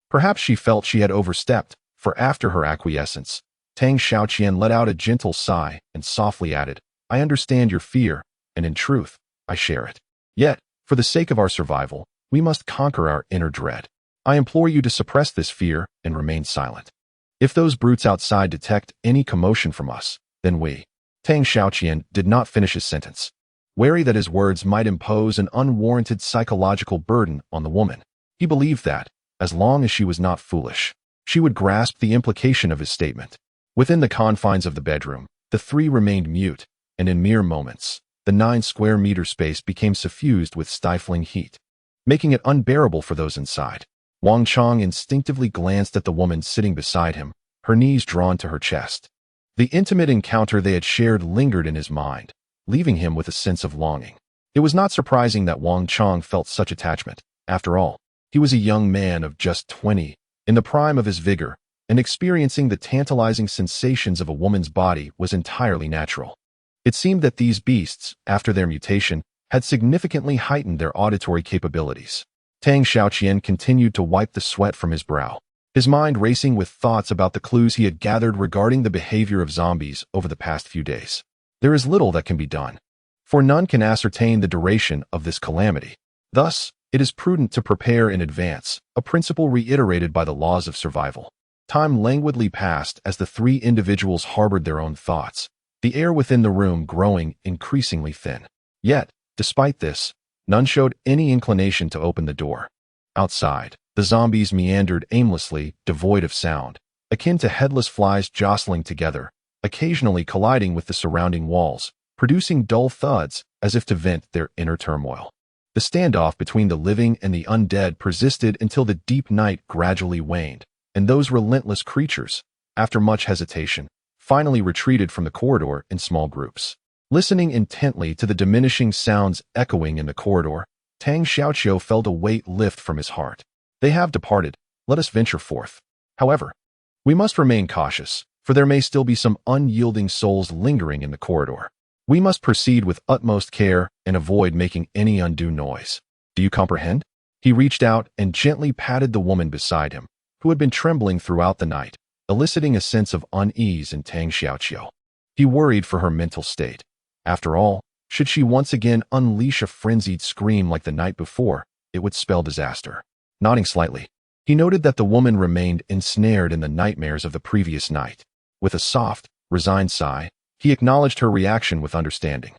Perhaps she felt she had overstepped, for after her acquiescence, Tang Xiaoquan let out a gentle sigh and softly added, "I understand your fear, and in truth, I share it. Yet, for the sake of our survival, we must conquer our inner dread. I implore you to suppress this fear and remain silent. If those brutes outside detect any commotion from us, then we—" Tang Xiaoquan did not finish his sentence, wary that his words might impose an unwarranted psychological burden on the woman. He believed that, as long as she was not foolish, she would grasp the implication of his statement. Within the confines of the bedroom, the three remained mute, and in mere moments, the 9-square-meter space became suffused with stifling heat, making it unbearable for those inside. Wang Qiang instinctively glanced at the woman sitting beside him, her knees drawn to her chest. The intimate encounter they had shared lingered in his mind, leaving him with a sense of longing. It was not surprising that Wang Qiang felt such attachment. After all, he was a young man of just 20, in the prime of his vigor, and experiencing the tantalizing sensations of a woman's body was entirely natural. It seemed that these beasts, after their mutation, had significantly heightened their auditory capabilities. Tang Xiaoquan continued to wipe the sweat from his brow, his mind racing with thoughts about the clues he had gathered regarding the behavior of zombies over the past few days. There is little that can be done, for none can ascertain the duration of this calamity. Thus, it is prudent to prepare in advance, a principle reiterated by the laws of survival. Time languidly passed as the three individuals harbored their own thoughts, the air within the room growing increasingly thin. Yet, despite this, none showed any inclination to open the door. Outside, the zombies meandered aimlessly, devoid of sound, akin to headless flies jostling together, occasionally colliding with the surrounding walls, producing dull thuds as if to vent their inner turmoil. The standoff between the living and the undead persisted until the deep night gradually waned, and those relentless creatures, after much hesitation, finally retreated from the corridor in small groups. Listening intently to the diminishing sounds echoing in the corridor, Tang Xiaoqian felt a weight lift from his heart. They have departed, let us venture forth. However, we must remain cautious, for there may still be some unyielding souls lingering in the corridor. We must proceed with utmost care and avoid making any undue noise. Do you comprehend? He reached out and gently patted the woman beside him, who had been trembling throughout the night, eliciting a sense of unease in Tang Xiaoqian. He worried for her mental state. After all, should she once again unleash a frenzied scream like the night before, it would spell disaster. Nodding slightly, he noted that the woman remained ensnared in the nightmares of the previous night. With a soft, resigned sigh, he acknowledged her reaction with understanding.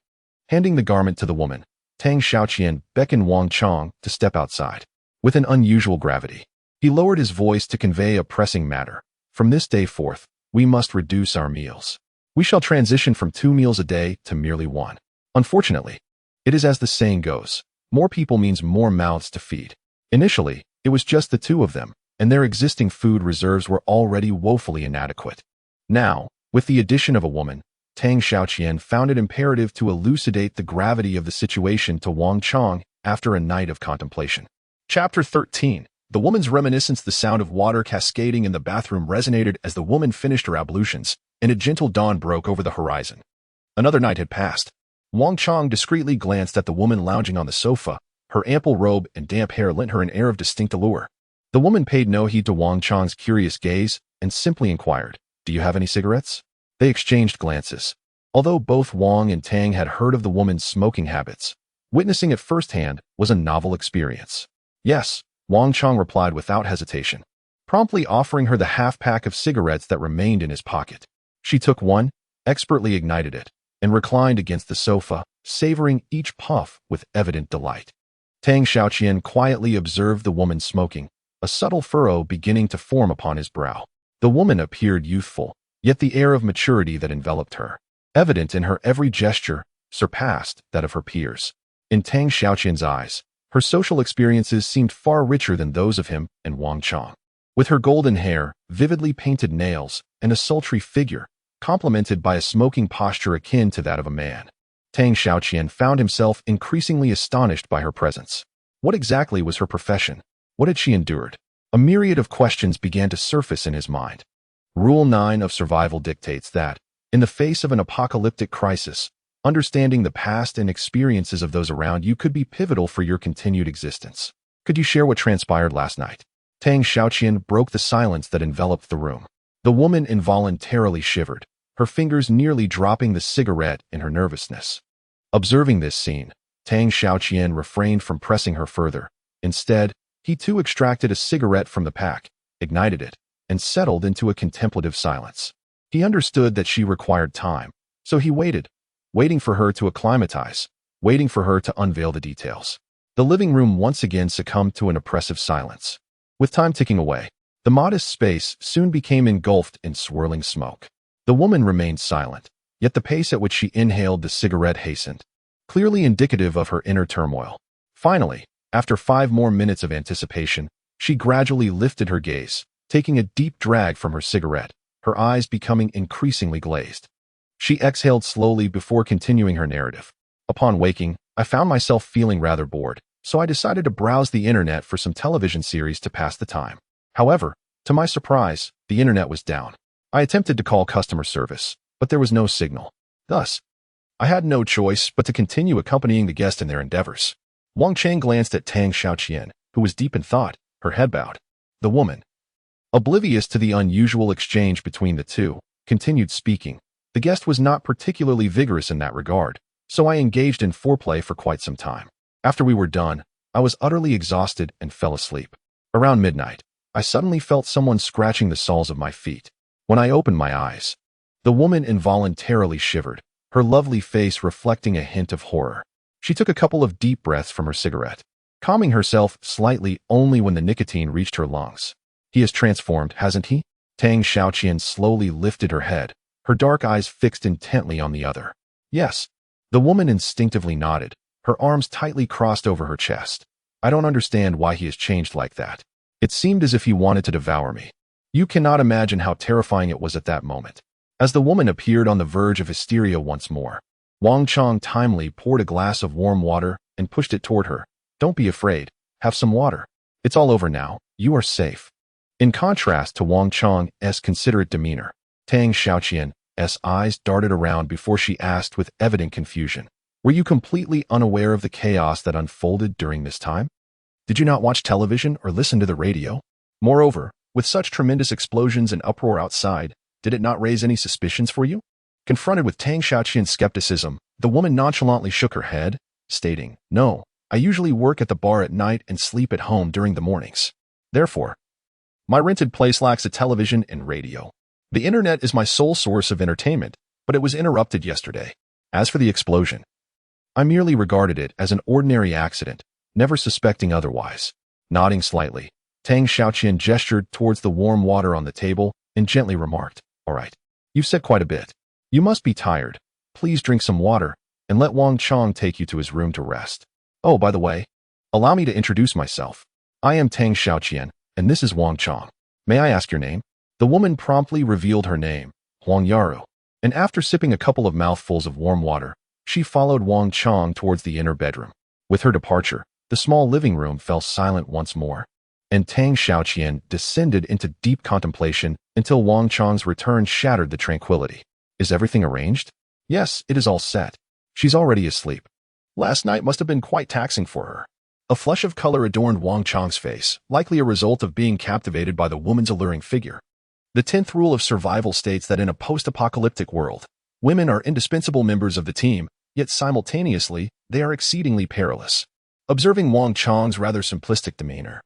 Handing the garment to the woman, Tang Xiaoquan beckoned Wang Qiang to step outside. With an unusual gravity, he lowered his voice to convey a pressing matter. From this day forth, we must reduce our meals. We shall transition from 2 meals a day to merely 1. Unfortunately, it is as the saying goes, more people means more mouths to feed. Initially, it was just the 2 of them, and their existing food reserves were already woefully inadequate. Now, with the addition of a woman, Tang Xiaoquan found it imperative to elucidate the gravity of the situation to Wang Qiang after a night of contemplation. Chapter 13. The woman's reminiscence. The sound of water cascading in the bathroom resonated as the woman finished her ablutions, and a gentle dawn broke over the horizon. Another night had passed. Wang Qiang discreetly glanced at the woman lounging on the sofa, Her ample robe and damp hair lent her an air of distinct allure. The woman paid no heed to Wang Chang's curious gaze and simply inquired, "Do you have any cigarettes?" They exchanged glances. Although both Wang and Tang had heard of the woman's smoking habits, witnessing it firsthand was a novel experience. "Yes," Wang Chang replied without hesitation, promptly offering her the half-pack of cigarettes that remained in his pocket. She took one, expertly ignited it, and reclined against the sofa, savoring each puff with evident delight. Tang Xiaoquan quietly observed the woman smoking, a subtle furrow beginning to form upon his brow. The woman appeared youthful, yet the air of maturity that enveloped her, evident in her every gesture, surpassed that of her peers. In Tang Xiaoqian's eyes, her social experiences seemed far richer than those of him and Wang Chang. With her golden hair, vividly painted nails, and a sultry figure, complemented by a smoking posture akin to that of a man, Tang Xiaoqian found himself increasingly astonished by her presence. What exactly was her profession? What had she endured? A myriad of questions began to surface in his mind. Rule 9 of survival dictates that, in the face of an apocalyptic crisis, understanding the past and experiences of those around you could be pivotal for your continued existence. Could you share what transpired last night? Tang Xiaoqian broke the silence that enveloped the room. The woman involuntarily shivered, her fingers nearly dropping the cigarette in her nervousness. Observing this scene, Tang Xiaoqian refrained from pressing her further. Instead, he too extracted a cigarette from the pack, ignited it, and settled into a contemplative silence. He understood that she required time, so he waited, waiting for her to acclimatize, waiting for her to unveil the details. The living room once again succumbed to an oppressive silence. With time ticking away, the modest space soon became engulfed in swirling smoke. The woman remained silent, yet the pace at which she inhaled the cigarette hastened, clearly indicative of her inner turmoil. Finally, after 5 more minutes of anticipation, she gradually lifted her gaze, taking a deep drag from her cigarette, her eyes becoming increasingly glazed. She exhaled slowly before continuing her narrative. "Upon waking, I found myself feeling rather bored, so I decided to browse the internet for some television series to pass the time. However, to my surprise, the internet was down. I attempted to call customer service, but there was no signal. Thus, I had no choice but to continue accompanying the guest in their endeavors." Wang Chang glanced at Tang Xiaoqian, who was deep in thought, her head bowed. The woman, oblivious to the unusual exchange between the two, continued speaking. "The guest was not particularly vigorous in that regard, so I engaged in foreplay for quite some time. After we were done, I was utterly exhausted and fell asleep. Around midnight, I suddenly felt someone scratching the soles of my feet. When I opened my eyes, the woman involuntarily shivered, her lovely face reflecting a hint of horror. She took a couple of deep breaths from her cigarette, calming herself slightly only when the nicotine reached her lungs. "He has transformed, hasn't he?" Tang Xiaoqian slowly lifted her head, her dark eyes fixed intently on the other. "Yes." The woman instinctively nodded, her arms tightly crossed over her chest. "I don't understand why he has changed like that. It seemed as if he wanted to devour me." You cannot imagine how terrifying it was at that moment. As the woman appeared on the verge of hysteria once more, Wang Chang timely poured a glass of warm water and pushed it toward her. "Don't be afraid. Have some water. It's all over now. You are safe." In contrast to Wang Chang's considerate demeanor, Tang Xiaoqian's eyes darted around before she asked with evident confusion, "Were you completely unaware of the chaos that unfolded during this time? Did you not watch television or listen to the radio? Moreover, with such tremendous explosions and uproar outside, did it not raise any suspicions for you?" Confronted with Tang Xiaoqian's skepticism, the woman nonchalantly shook her head, stating, "No, I usually work at the bar at night and sleep at home during the mornings. Therefore, my rented place lacks a television and radio. The internet is my sole source of entertainment, but it was interrupted yesterday. As for the explosion, I merely regarded it as an ordinary accident, never suspecting otherwise." Nodding slightly, Tang Xiaoqian gestured towards the warm water on the table and gently remarked, "All right, you've said quite a bit. You must be tired. Please drink some water, and let Wang Chang take you to his room to rest. Oh, by the way, allow me to introduce myself. I am Tang Xiaoqian, and this is Wang Chang. May I ask your name?" The woman promptly revealed her name, Huang Yaru, and after sipping a couple of mouthfuls of warm water, she followed Wang Chang towards the inner bedroom. With her departure, the small living room fell silent once more, and Tang Xiaoqian descended into deep contemplation until Wang Chang's return shattered the tranquility. "Is everything arranged?" "Yes, it is all set. She's already asleep. Last night must have been quite taxing for her." A flush of color adorned Wang Chang's face, likely a result of being captivated by the woman's alluring figure. The 10th rule of survival states that in a post-apocalyptic world, women are indispensable members of the team, yet simultaneously, they are exceedingly perilous. Observing Wang Chang's rather simplistic demeanor,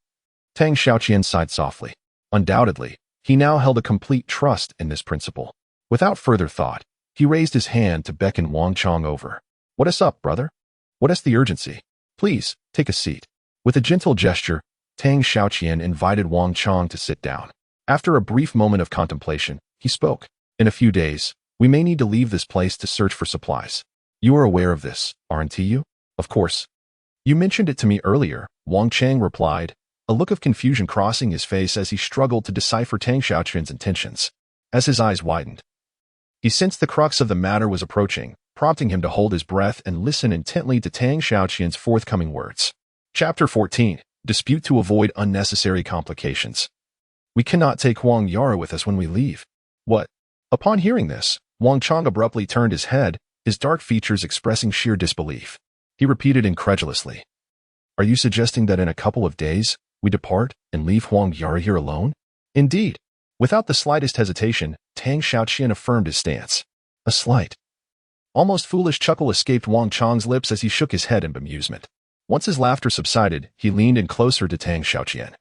Tang Xiaoquan sighed softly. Undoubtedly, he now held a complete trust in this principle. Without further thought, he raised his hand to beckon Wang Chang over. "What is up, brother? What is the urgency? Please, take a seat." With a gentle gesture, Tang Xiaoquan invited Wang Chang to sit down. After a brief moment of contemplation, he spoke. "In a few days, we may need to leave this place to search for supplies. You are aware of this, aren't you?" "Of course. You mentioned it to me earlier," Wang Chang replied, a look of confusion crossing his face as he struggled to decipher Tang Xiaoquan's intentions. As his eyes widened, he sensed the crux of the matter was approaching, prompting him to hold his breath and listen intently to Tang Xiaoquan's forthcoming words. Chapter 14. Dispute to avoid unnecessary complications. "We cannot take Huang Yara with us when we leave." "What?" Upon hearing this, Wang Chang abruptly turned his head, his dark features expressing sheer disbelief. He repeated incredulously, "Are you suggesting that in a couple of days, we depart and leave Huang Yara here alone?" "Indeed." Without the slightest hesitation, Tang Xiaoquan affirmed his stance. A slight, almost foolish chuckle escaped Wang Chang's lips as he shook his head in bemusement. Once his laughter subsided, he leaned in closer to Tang Xiaoquan,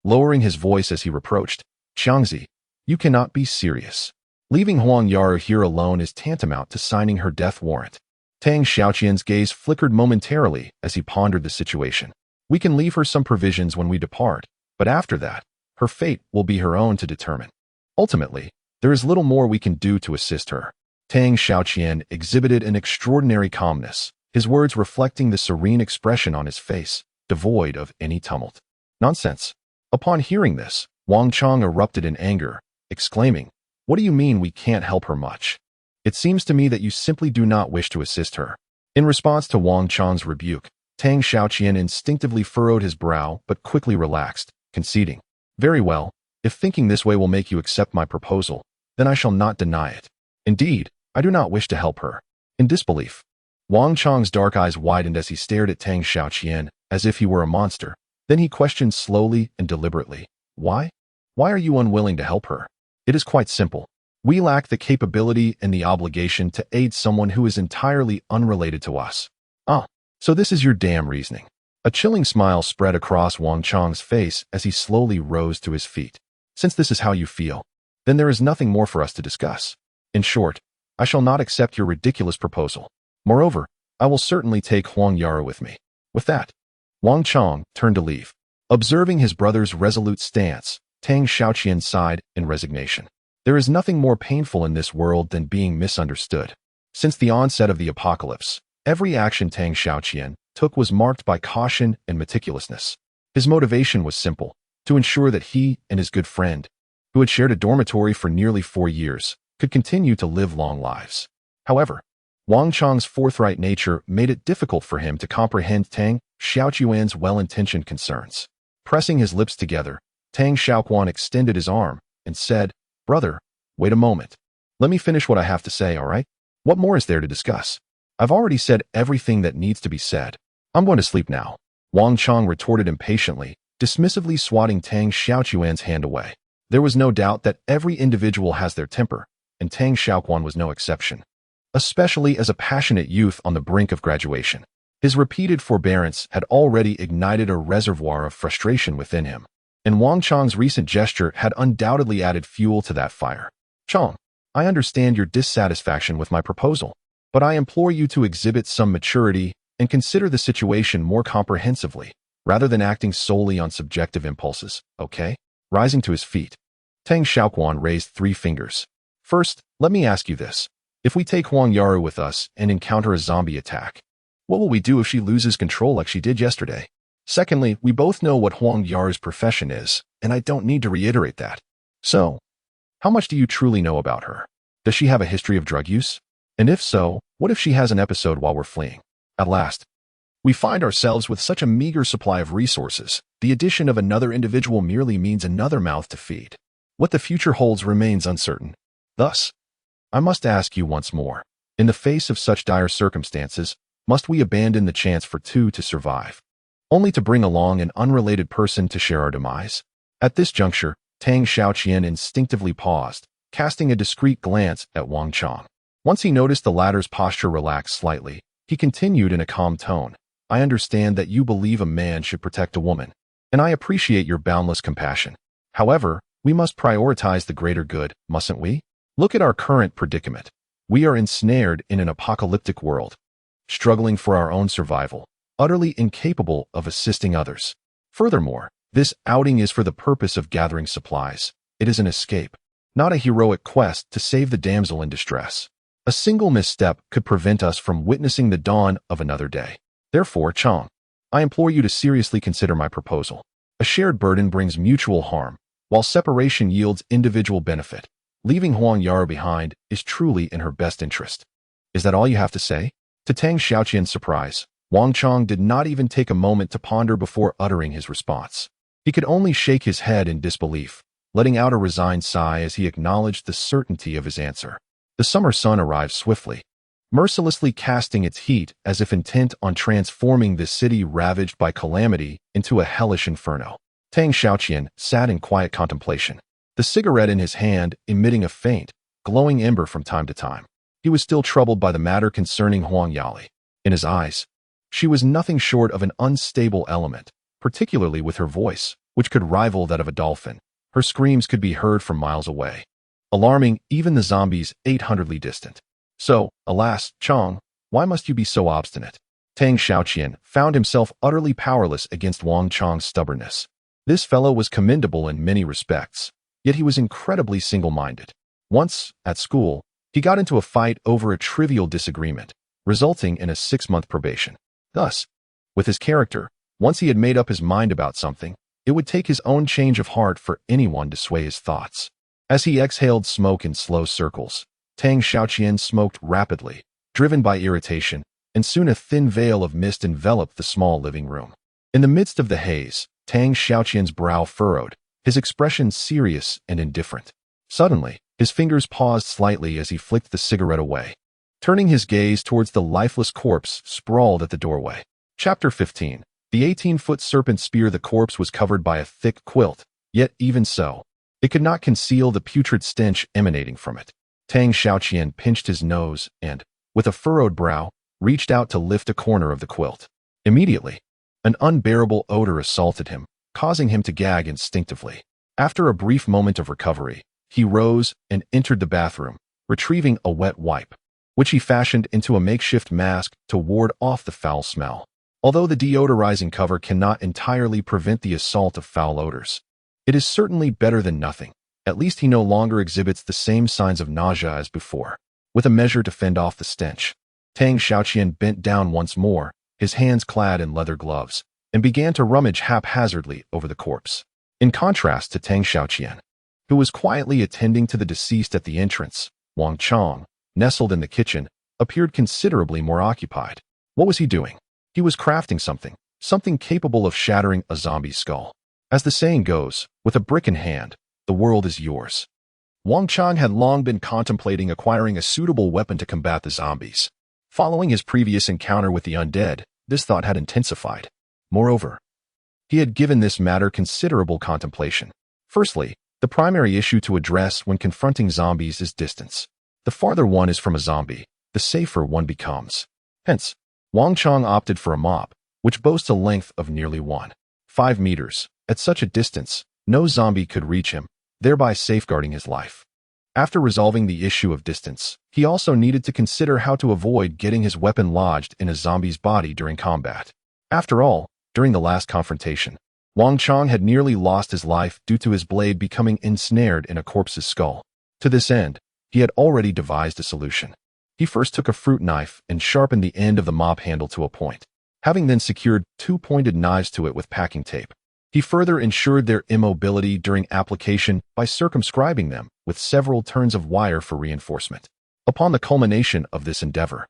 lowering his voice as he reproached, "Qiangzi, you cannot be serious. Leaving Huang Yara here alone is tantamount to signing her death warrant." Tang Xiaoquan's gaze flickered momentarily as he pondered the situation. "We can leave her some provisions when we depart, but after that, her fate will be her own to determine. Ultimately, there is little more we can do to assist her." Tang Xiaoquan exhibited an extraordinary calmness, his words reflecting the serene expression on his face, devoid of any tumult. "Nonsense." Upon hearing this, Wang Chang erupted in anger, exclaiming, "What do you mean we can't help her much? It seems to me that you simply do not wish to assist her." In response to Wang Chang's rebuke, Tang Xiaoquan instinctively furrowed his brow but quickly relaxed, conceding, "Very well, if thinking this way will make you accept my proposal, then I shall not deny it. Indeed, I do not wish to help her." In disbelief, Wang Chang's dark eyes widened as he stared at Tang Xiaoquan as if he were a monster. Then he questioned slowly and deliberately, "Why? Why are you unwilling to help her?" "It is quite simple. We lack the capability and the obligation to aid someone who is entirely unrelated to us." "Ah, so this is your damn reasoning." A chilling smile spread across Wang Chang's face as he slowly rose to his feet. "Since this is how you feel, then there is nothing more for us to discuss. In short, I shall not accept your ridiculous proposal. Moreover, I will certainly take Huang Yara with me." With that, Wang Chang turned to leave. Observing his brother's resolute stance, Tang Xiaoquan sighed in resignation. There is nothing more painful in this world than being misunderstood. Since the onset of the apocalypse, every action Tang Xiaoquan took was marked by caution and meticulousness. His motivation was simple: to ensure that he and his good friend, who had shared a dormitory for nearly 4 years, could continue to live long lives. However, Wang Chang's forthright nature made it difficult for him to comprehend Tang Xiaoquan's well-intentioned concerns. Pressing his lips together, Tang Xiaoquan extended his arm and said, "Brother, wait a moment. Let me finish what I have to say, all right? What more is there to discuss? I've already said everything that needs to be said. I'm going to sleep now." Wang Chang retorted impatiently, dismissively swatting Tang Xiaoquan's hand away. There was no doubt that every individual has their temper, and Tang Xiaoquan was no exception, especially as a passionate youth on the brink of graduation. His repeated forbearance had already ignited a reservoir of frustration within him, and Wang Chang's recent gesture had undoubtedly added fuel to that fire. "Chang, I understand your dissatisfaction with my proposal, but I implore you to exhibit some maturity and consider the situation more comprehensively, rather than acting solely on subjective impulses, okay?" Rising to his feet, Tang Xiaoquan raised 3 fingers. "First, let me ask you this. If we take Huang Yara with us and encounter a zombie attack, what will we do if she loses control like she did yesterday? Secondly, we both know what Huang Yara's profession is, and I don't need to reiterate that. So, how much do you truly know about her? Does she have a history of drug use? And if so, what if she has an episode while we're fleeing? At last, we find ourselves with such a meager supply of resources, the addition of another individual merely means another mouth to feed. What the future holds remains uncertain. Thus, I must ask you once more, in the face of such dire circumstances, must we abandon the chance for 2 to survive? only to bring along an unrelated person to share our demise. At this juncture, Tang Xiaoquan instinctively paused, casting a discreet glance at Wang Qiang. Once he noticed the latter's posture relax slightly, he continued in a calm tone. I understand that you believe a man should protect a woman, and I appreciate your boundless compassion. However, we must prioritize the greater good, mustn't we? Look at our current predicament. We are ensnared in an apocalyptic world, struggling for our own survival, utterly incapable of assisting others. Furthermore, this outing is for the purpose of gathering supplies. It is an escape, not a heroic quest to save the damsel in distress. A single misstep could prevent us from witnessing the dawn of another day. Therefore, Qiang, I implore you to seriously consider my proposal. A shared burden brings mutual harm, while separation yields individual benefit. Leaving Huang Yara behind is truly in her best interest. Is that all you have to say? To Tang Xiaoqian's surprise, Wang Qiang did not even take a moment to ponder before uttering his response. He could only shake his head in disbelief, letting out a resigned sigh as he acknowledged the certainty of his answer. The summer sun arrived swiftly, mercilessly casting its heat as if intent on transforming this city ravaged by calamity into a hellish inferno. Tang Xiaoqian sat in quiet contemplation, the cigarette in his hand emitting a faint, glowing ember from time to time. He was still troubled by the matter concerning Huang Yali. In his eyes, she was nothing short of an unstable element, particularly with her voice, which could rival that of a dolphin. Her screams could be heard from miles away, alarming even the zombies 800 li distant. So, alas, Qiang, why must you be so obstinate? Tang Xiaoqian found himself utterly powerless against Wang Qiang's stubbornness. This fellow was commendable in many respects, yet he was incredibly single-minded. Once, at school, he got into a fight over a trivial disagreement, resulting in a 6-month probation. Thus, with his character, once he had made up his mind about something, it would take his own change of heart for anyone to sway his thoughts. As he exhaled smoke in slow circles, Tang Xiaoqian smoked rapidly, driven by irritation, and soon a thin veil of mist enveloped the small living room. In the midst of the haze, Tang Xiaoqian's brow furrowed, his expression serious and indifferent. Suddenly, his fingers paused slightly as he flicked the cigarette away, turning his gaze towards the lifeless corpse sprawled at the doorway. Chapter 15. The 18-foot serpent spear. The corpse was covered by a thick quilt, yet even so, it could not conceal the putrid stench emanating from it. Tang Xiaoqian pinched his nose and, with a furrowed brow, reached out to lift a corner of the quilt. Immediately, an unbearable odor assaulted him, causing him to gag instinctively. After a brief moment of recovery, he rose and entered the bathroom, retrieving a wet wipe, which he fashioned into a makeshift mask to ward off the foul smell. Although the deodorizing cover cannot entirely prevent the assault of foul odors, it is certainly better than nothing. At least he no longer exhibits the same signs of nausea as before. With a measure to fend off the stench, Tang Xiaoqian bent down once more, his hands clad in leather gloves, and began to rummage haphazardly over the corpse. In contrast to Tang Xiaoqian, who was quietly attending to the deceased at the entrance, Wang Qiang, nestled in the kitchen, appeared considerably more occupied. What was he doing? He was crafting something capable of shattering a zombie's skull. As the saying goes, with a brick in hand, the world is yours. Wang Qiang had long been contemplating acquiring a suitable weapon to combat the zombies. Following his previous encounter with the undead, this thought had intensified. Moreover, he had given this matter considerable contemplation. Firstly, the primary issue to address when confronting zombies is distance. The farther one is from a zombie, the safer one becomes. Hence, Wang Qiang opted for a mop, which boasts a length of nearly 1.5 meters. At such a distance, no zombie could reach him, thereby safeguarding his life. After resolving the issue of distance, he also needed to consider how to avoid getting his weapon lodged in a zombie's body during combat. After all, during the last confrontation, Wang Qiang had nearly lost his life due to his blade becoming ensnared in a corpse's skull. To this end, he had already devised a solution. He first took a fruit knife and sharpened the end of the mop handle to a point, having then secured 2 pointed knives to it with packing tape. He further ensured their immobility during application by circumscribing them with several turns of wire for reinforcement. Upon the culmination of this endeavor,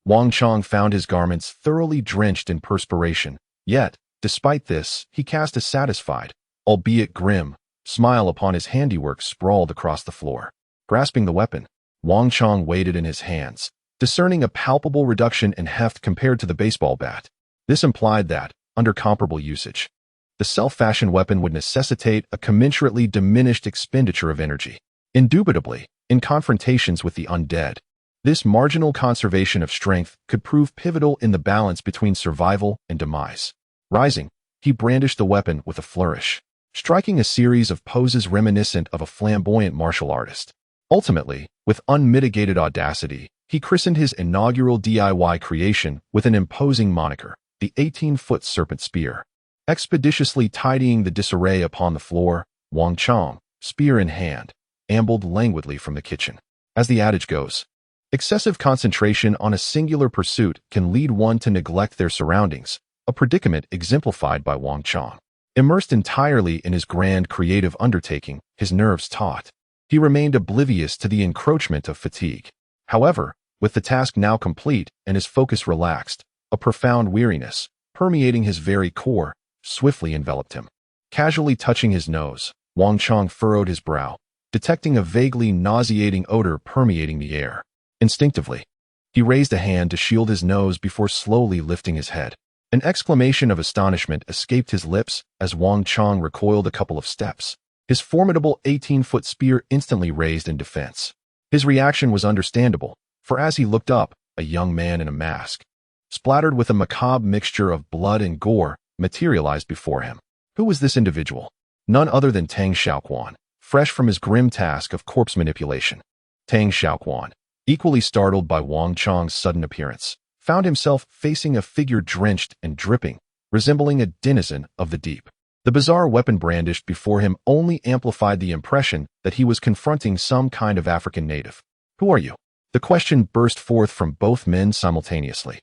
Wang Qiang found his garments thoroughly drenched in perspiration, yet, despite this, he cast a satisfied, albeit grim, smile upon his handiwork sprawled across the floor. Grasping the weapon, Wang Qiang weighed it in his hands, discerning a palpable reduction in heft compared to the baseball bat. This implied that, under comparable usage. The self-fashioned weapon would necessitate a commensurately diminished expenditure of energy. Indubitably, in confrontations with the undead, this marginal conservation of strength could prove pivotal in the balance between survival and demise. Rising, he brandished the weapon with a flourish, striking a series of poses reminiscent of a flamboyant martial artist. Ultimately, with unmitigated audacity, he christened his inaugural DIY creation with an imposing moniker, the 18-foot serpent spear. Expeditiously tidying the disarray upon the floor, Wang Qiang, spear in hand, ambled languidly from the kitchen. As the adage goes, excessive concentration on a singular pursuit can lead one to neglect their surroundings, a predicament exemplified by Wang Qiang. Immersed entirely in his grand creative undertaking, his nerves taut, he remained oblivious to the encroachment of fatigue. However, with the task now complete and his focus relaxed, a profound weariness, permeating his very core, swiftly enveloped him. Casually touching his nose, Wang Qiang furrowed his brow, detecting a vaguely nauseating odor permeating the air. Instinctively, he raised a hand to shield his nose before slowly lifting his head. An exclamation of astonishment escaped his lips as Wang Qiang recoiled a couple of steps, his formidable 18-foot spear instantly raised in defense. His reaction was understandable, for as he looked up, a young man in a mask, splattered with a macabre mixture of blood and gore, materialized before him. Who was this individual? None other than Tang Xiaoquan, fresh from his grim task of corpse manipulation. Tang Xiaoquan, equally startled by Wang Qiang's sudden appearance, found himself facing a figure drenched and dripping, resembling a denizen of the deep. The bizarre weapon brandished before him only amplified the impression that he was confronting some kind of African native. Who are you? The question burst forth from both men simultaneously.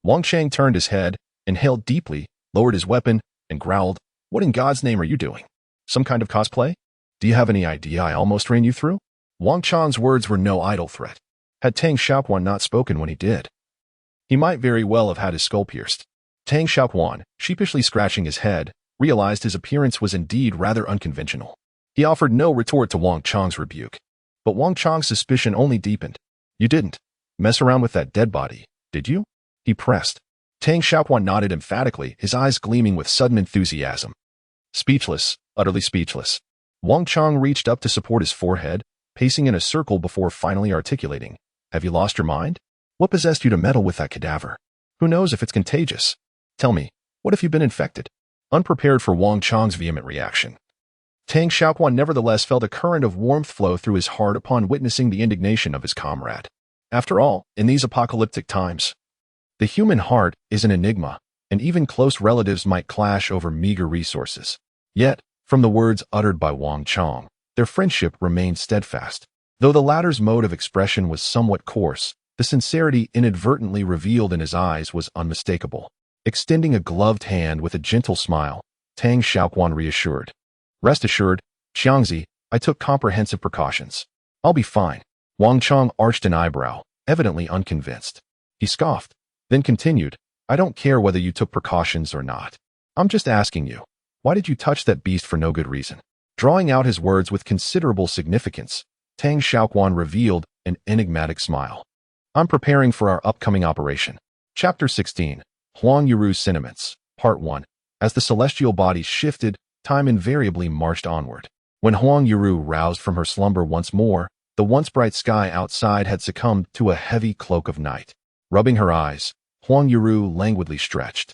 Wang Qiang turned his head, inhaled deeply, lowered his weapon, and growled, "What in God's name are you doing? Some kind of cosplay? Do you have any idea I almost ran you through?" Wang Qiang's words were no idle threat. Had Tang Xiaoquan not spoken when he did, he might very well have had his skull pierced. Tang Xiaoquan, sheepishly scratching his head, realized his appearance was indeed rather unconventional. He offered no retort to Wang Qiang's rebuke, but Wang Qiang's suspicion only deepened. "You didn't mess around with that dead body, did you?" he pressed. Tang Xiaoquan nodded emphatically, his eyes gleaming with sudden enthusiasm. Speechless, utterly speechless, Wang Qiang reached up to support his forehead, pacing in a circle before finally articulating, "Have you lost your mind? What possessed you to meddle with that cadaver? Who knows if it's contagious? Tell me, what if you've been infected?" Unprepared for Wang Qiang's vehement reaction, Tang Xiaoquan nevertheless felt a current of warmth flow through his heart upon witnessing the indignation of his comrade. After all, in these apocalyptic times, the human heart is an enigma, and even close relatives might clash over meager resources. Yet, from the words uttered by Wang Qiang, their friendship remained steadfast. Though the latter's mode of expression was somewhat coarse, the sincerity inadvertently revealed in his eyes was unmistakable. Extending a gloved hand with a gentle smile, Tang Xiaoquan reassured, "Rest assured, Xiangzi, I took comprehensive precautions. I'll be fine." Wang Qiang arched an eyebrow, evidently unconvinced. He scoffed, then continued, "I don't care whether you took precautions or not. I'm just asking you, why did you touch that beast for no good reason?" Drawing out his words with considerable significance, Tang Xiaoquan revealed an enigmatic smile. "I'm preparing for our upcoming operation." Chapter 16, Huang Yuru's Sentiments, Part 1. As the celestial body shifted, time invariably marched onward. When Huang Yuru roused from her slumber once more, the once bright sky outside had succumbed to a heavy cloak of night. Rubbing her eyes, Huang Yuru languidly stretched.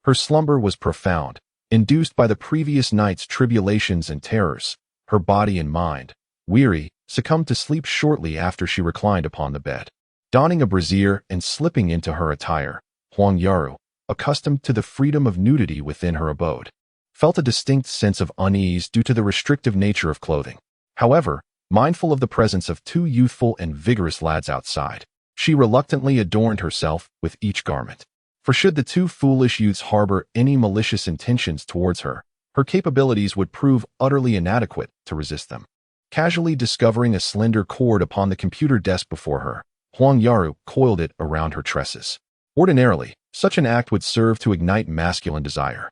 Her slumber was profound, induced by the previous night's tribulations and terrors. Her body and mind, weary, succumbed to sleep shortly after she reclined upon the bed. Donning a brassiere and slipping into her attire, Huang Yaru, accustomed to the freedom of nudity within her abode, felt a distinct sense of unease due to the restrictive nature of clothing. However, mindful of the presence of two youthful and vigorous lads outside, she reluctantly adorned herself with each garment. For should the two foolish youths harbor any malicious intentions towards her, her capabilities would prove utterly inadequate to resist them. Casually discovering a slender cord upon the computer desk before her, Huang Yaru coiled it around her tresses. Ordinarily, such an act would serve to ignite masculine desire,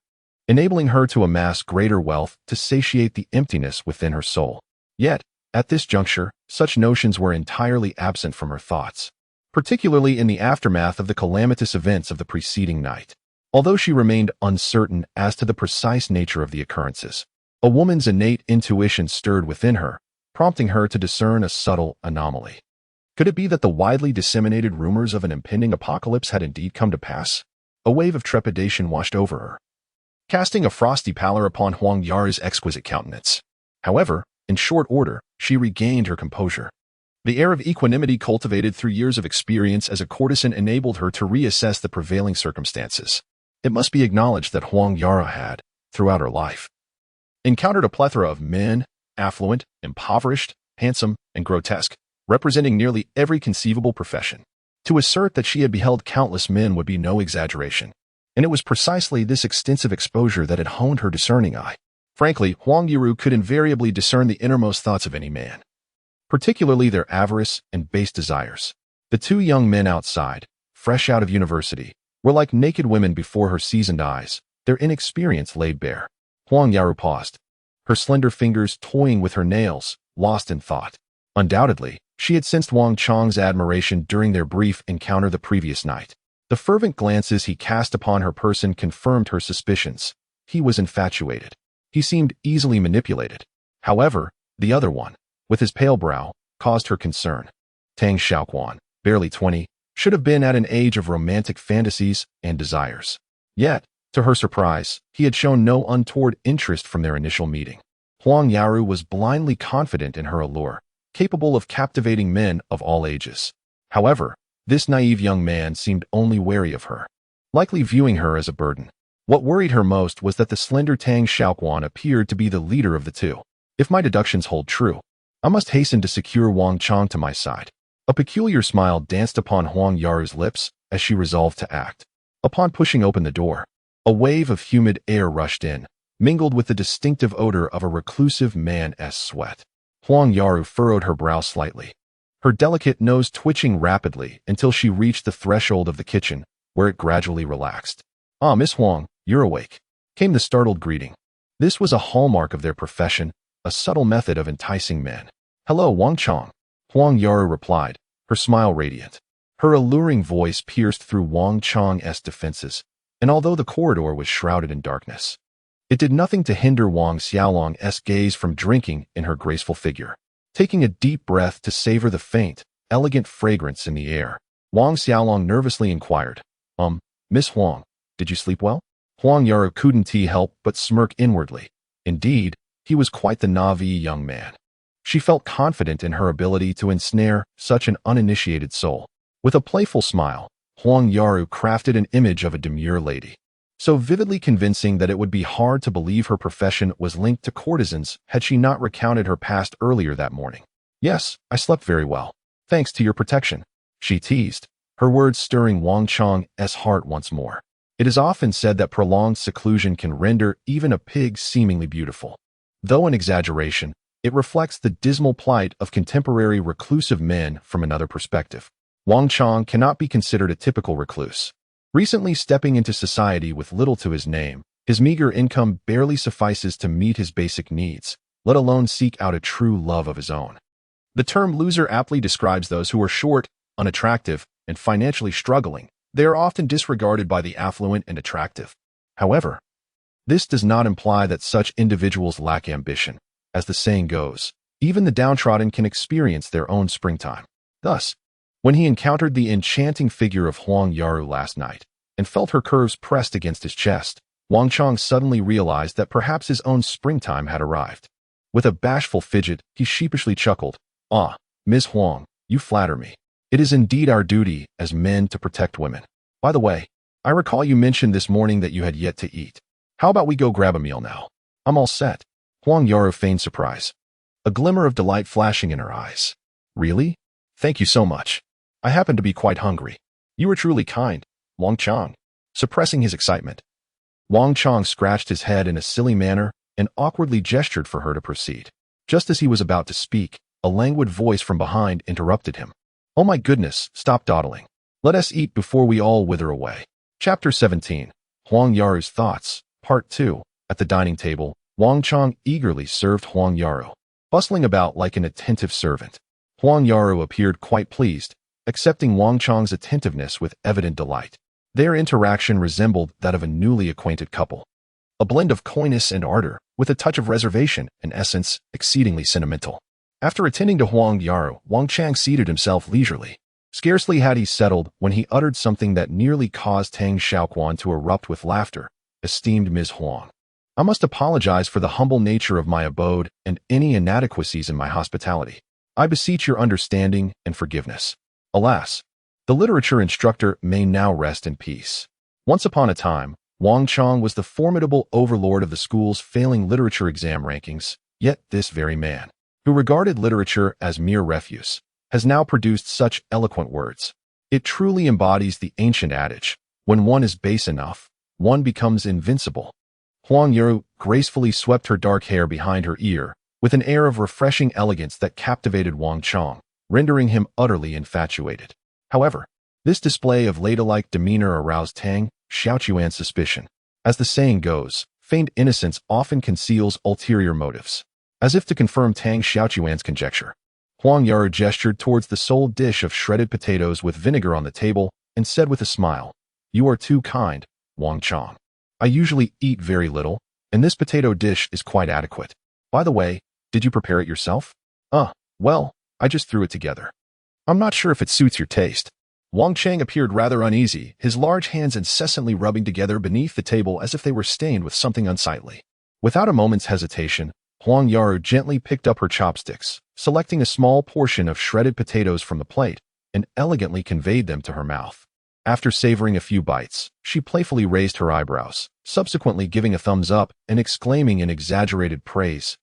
enabling her to amass greater wealth to satiate the emptiness within her soul. Yet, at this juncture, such notions were entirely absent from her thoughts, particularly in the aftermath of the calamitous events of the preceding night. although she remained uncertain as to the precise nature of the occurrences. A woman's innate intuition stirred within her, prompting her to discern a subtle anomaly. Could it be that the widely disseminated rumors of an impending apocalypse had indeed come to pass? A wave of trepidation washed over her, casting a frosty pallor upon Huang Yaru's exquisite countenance. However, in short order, she regained her composure. The air of equanimity cultivated through years of experience as a courtesan enabled her to reassess the prevailing circumstances. It must be acknowledged that Huang Yaru had, throughout her life, encountered a plethora of men, affluent, impoverished, handsome, and grotesque, representing nearly every conceivable profession. To assert that she had beheld countless men would be no exaggeration, and it was precisely this extensive exposure that had honed her discerning eye. Frankly, Huang Yaru could invariably discern the innermost thoughts of any man, particularly their avarice and base desires. The two young men outside, fresh out of university, were like naked women before her seasoned eyes, their inexperience laid bare. Huang Yaru paused, her slender fingers toying with her nails, lost in thought. Undoubtedly, she had sensed Wang Qiang's admiration during their brief encounter the previous night. The fervent glances he cast upon her person confirmed her suspicions. He was infatuated. He seemed easily manipulated. However, the other one, with his pale brow, caused her concern. Tang Xiaoquan, barely 20, should have been at an age of romantic fantasies and desires. Yet, to her surprise, he had shown no untoward interest from their initial meeting. Huang Yaru was blindly confident in her allure, capable of captivating men of all ages. However, this naive young man seemed only wary of her, likely viewing her as a burden. What worried her most was that the slender Tang Xiaoquan appeared to be the leader of the two. If my deductions hold true, I must hasten to secure Wang Qiang to my side. A peculiar smile danced upon Huang Yaru's lips as she resolved to act. Upon pushing open the door, a wave of humid air rushed in, mingled with the distinctive odor of a reclusive man's sweat. Huang Yaru furrowed her brow slightly, her delicate nose twitching rapidly until she reached the threshold of the kitchen, where it gradually relaxed. "Ah, Miss Huang, you're awake," came the startled greeting. This was a hallmark of their profession, a subtle method of enticing men. "Hello, Wang Qiang," Huang Yaru replied, her smile radiant. Her alluring voice pierced through Wang Qiang's defenses, and although the corridor was shrouded in darkness, it did nothing to hinder Wang Xiaolong's gaze from drinking in her graceful figure. Taking a deep breath to savor the faint, elegant fragrance in the air, Wang Xiaolong nervously inquired, Miss Huang, did you sleep well?" Huang Yaru couldn't help but smirk inwardly. Indeed, he was quite the Na'vi young man. She felt confident in her ability to ensnare such an uninitiated soul. With a playful smile, Huang Yaru crafted an image of a demure lady, so vividly convincing that it would be hard to believe her profession was linked to courtesans had she not recounted her past earlier that morning. "Yes, I slept very well, thanks to your protection," she teased, her words stirring Wang Qiang's heart once more. It is often said that prolonged seclusion can render even a pig seemingly beautiful. Though an exaggeration, it reflects the dismal plight of contemporary reclusive men from another perspective. Wang Qiang cannot be considered a typical recluse. Recently stepping into society with little to his name, his meager income barely suffices to meet his basic needs, let alone seek out a true love of his own. The term loser aptly describes those who are short, unattractive, and financially struggling. They are often disregarded by the affluent and attractive. However, this does not imply that such individuals lack ambition. As the saying goes, even the downtrodden can experience their own springtime. Thus, when he encountered the enchanting figure of Huang Yaru last night and felt her curves pressed against his chest, Wang Qiang suddenly realized that perhaps his own springtime had arrived. With a bashful fidget, he sheepishly chuckled, "Ah, Miss Huang, you flatter me. It is indeed our duty as men to protect women. By the way, I recall you mentioned this morning that you had yet to eat. How about we go grab a meal now? I'm all set." Huang Yaru feigned surprise, a glimmer of delight flashing in her eyes. "Really? Thank you so much. I happen to be quite hungry." "You are truly kind, Wang Qiang." Suppressing his excitement, Wang Qiang scratched his head in a silly manner and awkwardly gestured for her to proceed. Just as he was about to speak, a languid voice from behind interrupted him. "Oh my goodness, stop dawdling. Let us eat before we all wither away." Chapter 17. Huang Yaru's Thoughts, Part 2. At the dining table, Wang Qiang eagerly served Huang Yaru, bustling about like an attentive servant. Huang Yaru appeared quite pleased, accepting Wang Qiang's attentiveness with evident delight. Their interaction resembled that of a newly acquainted couple. A blend of coyness and ardor, with a touch of reservation, in essence, exceedingly sentimental. After attending to Huang Yaru, Wang Qiang seated himself leisurely. Scarcely had he settled when he uttered something that nearly caused Tang Xiaoquan to erupt with laughter. Esteemed Ms. Huang, I must apologize for the humble nature of my abode and any inadequacies in my hospitality. I beseech your understanding and forgiveness. Alas, the literature instructor may now rest in peace. Once upon a time, Wang Qiang was the formidable overlord of the school's failing literature exam rankings, yet this very man, who regarded literature as mere refuse, has now produced such eloquent words. It truly embodies the ancient adage, when one is base enough, one becomes invincible. Huang Yaru gracefully swept her dark hair behind her ear, with an air of refreshing elegance that captivated Wang Qiang, rendering him utterly infatuated. However, this display of ladylike demeanor aroused Tang Xiaoquan's suspicion. As the saying goes, feigned innocence often conceals ulterior motives. As if to confirm Tang Xiaoquan's conjecture, Huang Yaru gestured towards the sole dish of shredded potatoes with vinegar on the table and said with a smile, "You are too kind, Wang Qiang. I usually eat very little, and this potato dish is quite adequate. By the way, did you prepare it yourself?" Well, I just threw it together. I'm not sure if it suits your taste." Wang Qiang appeared rather uneasy, his large hands incessantly rubbing together beneath the table as if they were stained with something unsightly. Without a moment's hesitation, Huang Yaru gently picked up her chopsticks, selecting a small portion of shredded potatoes from the plate, and elegantly conveyed them to her mouth. After savoring a few bites, she playfully raised her eyebrows, subsequently giving a thumbs up and exclaiming in exaggerated praise,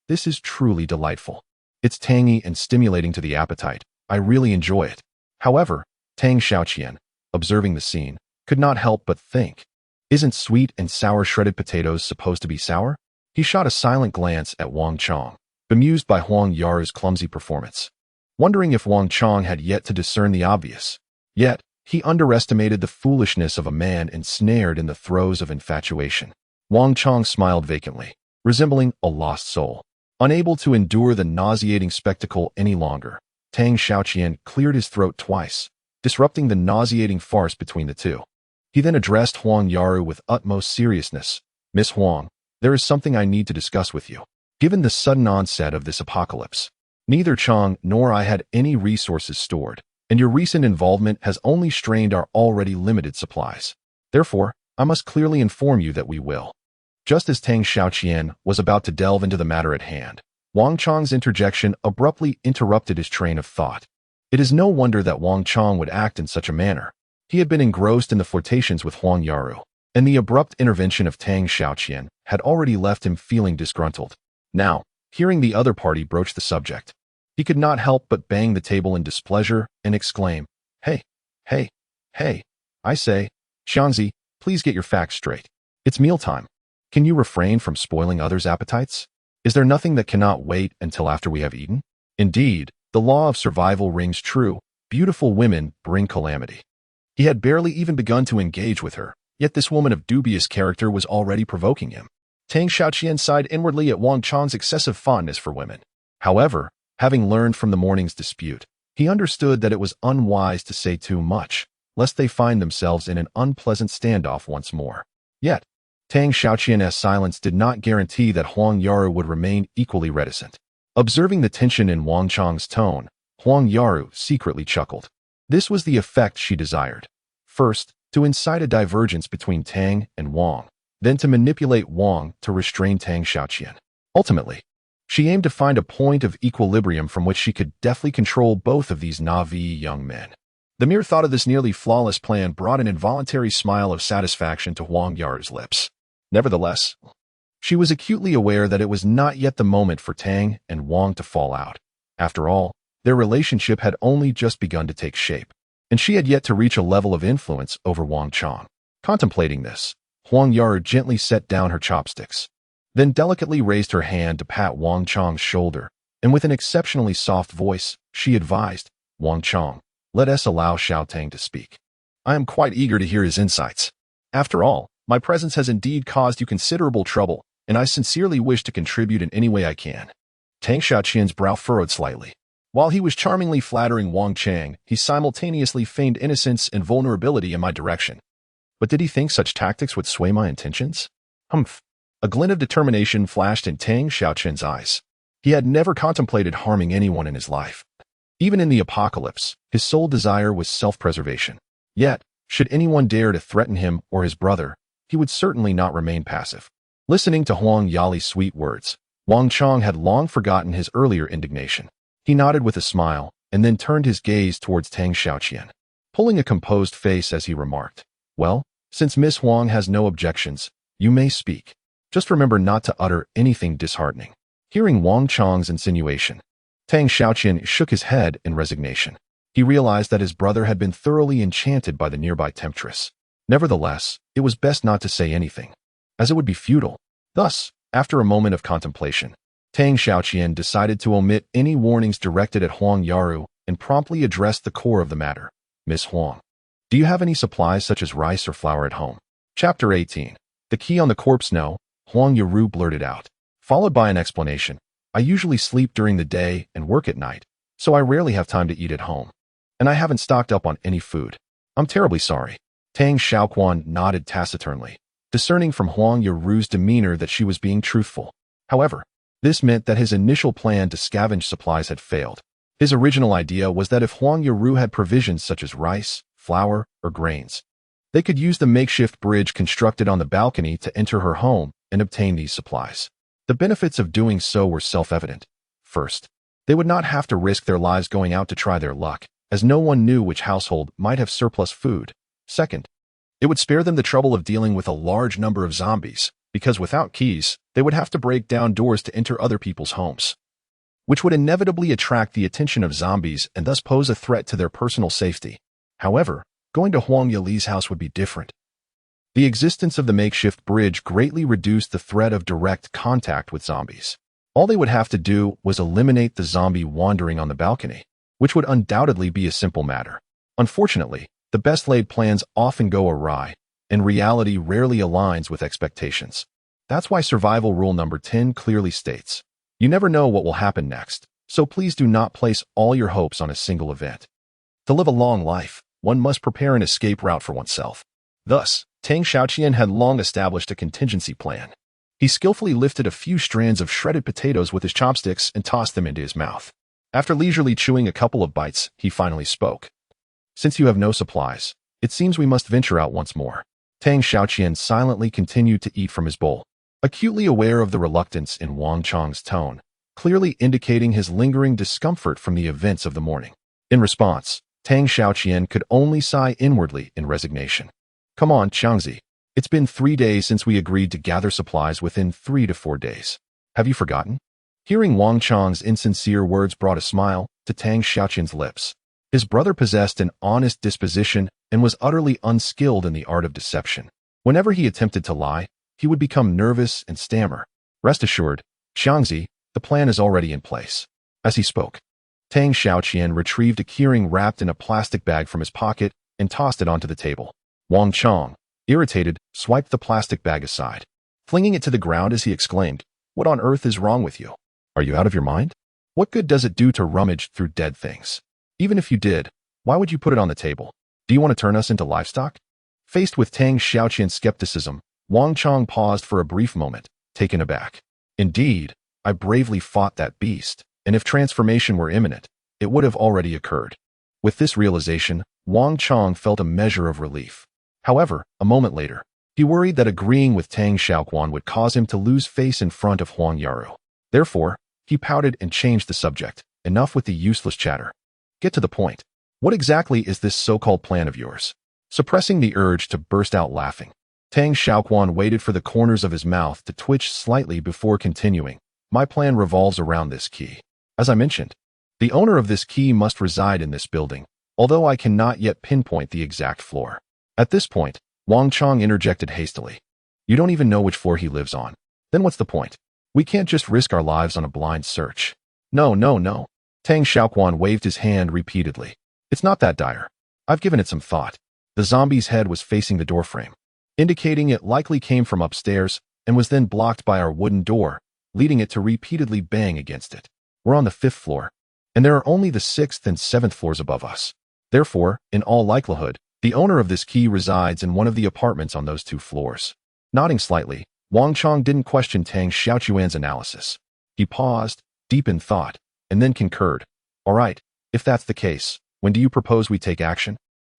This is truly delightful. It's tangy and stimulating to the appetite. I really enjoy it." However, Tang Xiaoquan, observing the scene, could not help but think, isn't sweet and sour shredded potatoes supposed to be sour? He shot a silent glance at Wang Qiang, bemused by Huang Yaru's clumsy performance, wondering if Wang Qiang had yet to discern the obvious. Yet, he underestimated the foolishness of a man ensnared in the throes of infatuation. Wang Qiang smiled vacantly, resembling a lost soul. Unable to endure the nauseating spectacle any longer, Tang Xiaoquan cleared his throat twice, disrupting the nauseating farce between the two. He then addressed Huang Yaru with utmost seriousness. "Miss Huang, there is something I need to discuss with you. Given the sudden onset of this apocalypse, neither Qiang nor I had any resources stored, and your recent involvement has only strained our already limited supplies. Therefore, I must clearly inform you that we will." Just as Tang Xiaoquan was about to delve into the matter at hand, Wang Qiang's interjection abruptly interrupted his train of thought. It is no wonder that Wang Qiang would act in such a manner. He had been engrossed in the flirtations with Huang Yaru, and the abrupt intervention of Tang Xiaoquan had already left him feeling disgruntled. Now, hearing the other party broach the subject, he could not help but bang the table in displeasure and exclaim, Hey, I say, Xiangzi, please get your facts straight. It's mealtime. Can you refrain from spoiling others' appetites? Is there nothing that cannot wait until after we have eaten? Indeed, the law of survival rings true. Beautiful women bring calamity. He had barely even begun to engage with her, yet this woman of dubious character was already provoking him. Tang Xiaoquan sighed inwardly at Wang Qiang's excessive fondness for women. However, having learned from the morning's dispute, he understood that it was unwise to say too much, lest they find themselves in an unpleasant standoff once more. Yet, Tang Xiaoquan's silence did not guarantee that Huang Yaru would remain equally reticent. Observing the tension in Wang Qiang's tone, Huang Yaru secretly chuckled. This was the effect she desired. First, to incite a divergence between Tang and Wang, then to manipulate Wang to restrain Tang Xiaoquan. Ultimately, she aimed to find a point of equilibrium from which she could deftly control both of these naive young men. The mere thought of this nearly flawless plan brought an involuntary smile of satisfaction to Huang Yaru's lips. Nevertheless, she was acutely aware that it was not yet the moment for Tang and Wang to fall out. After all, their relationship had only just begun to take shape, and she had yet to reach a level of influence over Wang Qiang. Contemplating this, Huang Yaru gently set down her chopsticks, then delicately raised her hand to pat Wang Qiang's shoulder, and with an exceptionally soft voice, she advised, "Wang Qiang, let us allow Xiao Tang to speak. I am quite eager to hear his insights. After all, my presence has indeed caused you considerable trouble, and I sincerely wish to contribute in any way I can." Tang Xiaoquan's brow furrowed slightly. While he was charmingly flattering Wang Qiang, he simultaneously feigned innocence and vulnerability in my direction. But did he think such tactics would sway my intentions? Humph. A glint of determination flashed in Tang Xiaoquan's eyes. He had never contemplated harming anyone in his life. Even in the apocalypse, his sole desire was self-preservation. Yet, should anyone dare to threaten him or his brother, he would certainly not remain passive. Listening to Huang Yali's sweet words, Wang Qiang had long forgotten his earlier indignation. He nodded with a smile, and then turned his gaze towards Tang Xiaoquan, pulling a composed face as he remarked, "Well, since Miss Huang has no objections, you may speak. Just remember not to utter anything disheartening." Hearing Wang Qiang's insinuation, Tang Xiaoquan shook his head in resignation. He realized that his brother had been thoroughly enchanted by the nearby temptress. Nevertheless, it was best not to say anything, as it would be futile. Thus, after a moment of contemplation, Tang Xiaoquan decided to omit any warnings directed at Huang Yaru and promptly addressed the core of the matter. "Miss Huang, do you have any supplies such as rice or flour at home?" Chapter 18. The key on the corpse. "No," Huang Yaru blurted out, followed by an explanation. "I usually sleep during the day and work at night, so I rarely have time to eat at home. And I haven't stocked up on any food. I'm terribly sorry." Tang Xiaoquan nodded taciturnly, discerning from Huang Yaru's demeanor that she was being truthful. However, this meant that his initial plan to scavenge supplies had failed. His original idea was that if Huang Yaru had provisions such as rice, flour, or grains, they could use the makeshift bridge constructed on the balcony to enter her home and obtain these supplies. The benefits of doing so were self-evident. First, they would not have to risk their lives going out to try their luck, as no one knew which household might have surplus food. Second, it would spare them the trouble of dealing with a large number of zombies, because without keys, they would have to break down doors to enter other people's homes, which would inevitably attract the attention of zombies and thus pose a threat to their personal safety. However, going to Huang Yali's house would be different. The existence of the makeshift bridge greatly reduced the threat of direct contact with zombies. All they would have to do was eliminate the zombie wandering on the balcony, which would undoubtedly be a simple matter. Unfortunately, the best-laid plans often go awry, and reality rarely aligns with expectations. That's why survival rule number 10 clearly states, you never know what will happen next, so please do not place all your hopes on a single event. To live a long life, one must prepare an escape route for oneself. Thus, Tang Xiaoquan had long established a contingency plan. He skillfully lifted a few strands of shredded potatoes with his chopsticks and tossed them into his mouth. After leisurely chewing a couple of bites, he finally spoke. "Since you have no supplies, it seems we must venture out once more." Tang Xiaoquan silently continued to eat from his bowl, acutely aware of the reluctance in Wang Qiang's tone, clearly indicating his lingering discomfort from the events of the morning. In response, Tang Xiaoquan could only sigh inwardly in resignation. "Come on, Qiangzi. It's been 3 days since we agreed to gather supplies within 3 to 4 days. Have you forgotten?" Hearing Wang Qiang's insincere words brought a smile to Tang Xiaoquan's lips. His brother possessed an honest disposition and was utterly unskilled in the art of deception. Whenever he attempted to lie, he would become nervous and stammer. "Rest assured, Qiangzi, the plan is already in place." As he spoke, Tang Xiaoquan retrieved a keyring wrapped in a plastic bag from his pocket and tossed it onto the table. Wang Qiang, irritated, swiped the plastic bag aside, flinging it to the ground as he exclaimed, "What on earth is wrong with you? Are you out of your mind? What good does it do to rummage through dead things? Even if you did, why would you put it on the table? Do you want to turn us into livestock?" Faced with Tang Xiaoquan's skepticism, Wang Qiang paused for a brief moment, taken aback. "Indeed, I bravely fought that beast, and if transformation were imminent, it would have already occurred." With this realization, Wang Qiang felt a measure of relief. However, a moment later, he worried that agreeing with Tang Xiaoquan would cause him to lose face in front of Huang Yaru. Therefore, he pouted and changed the subject. "Enough with the useless chatter. Get to the point. What exactly is this so-called plan of yours?" Suppressing the urge to burst out laughing, Tang Xiaoquan waited for the corners of his mouth to twitch slightly before continuing. "My plan revolves around this key. As I mentioned, the owner of this key must reside in this building, although I cannot yet pinpoint the exact floor." At this point, Wang Qiang interjected hastily. "You don't even know which floor he lives on. Then what's the point? We can't just risk our lives on a blind search." No. Tang Xiaoquan waved his hand repeatedly. "It's not that dire. I've given it some thought." The zombie's head was facing the doorframe, indicating it likely came from upstairs and was then blocked by our wooden door, leading it to repeatedly bang against it. "We're on the 5th floor. and there are only the 6th and 7th floors above us. Therefore, in all likelihood, the owner of this key resides in one of the apartments on those 2 floors. Nodding slightly, Wang Qiang didn't question Tang Xiaoquan's analysis. He paused, deep in thought, and then concurred. All right, if that's the case, when do you propose we take action?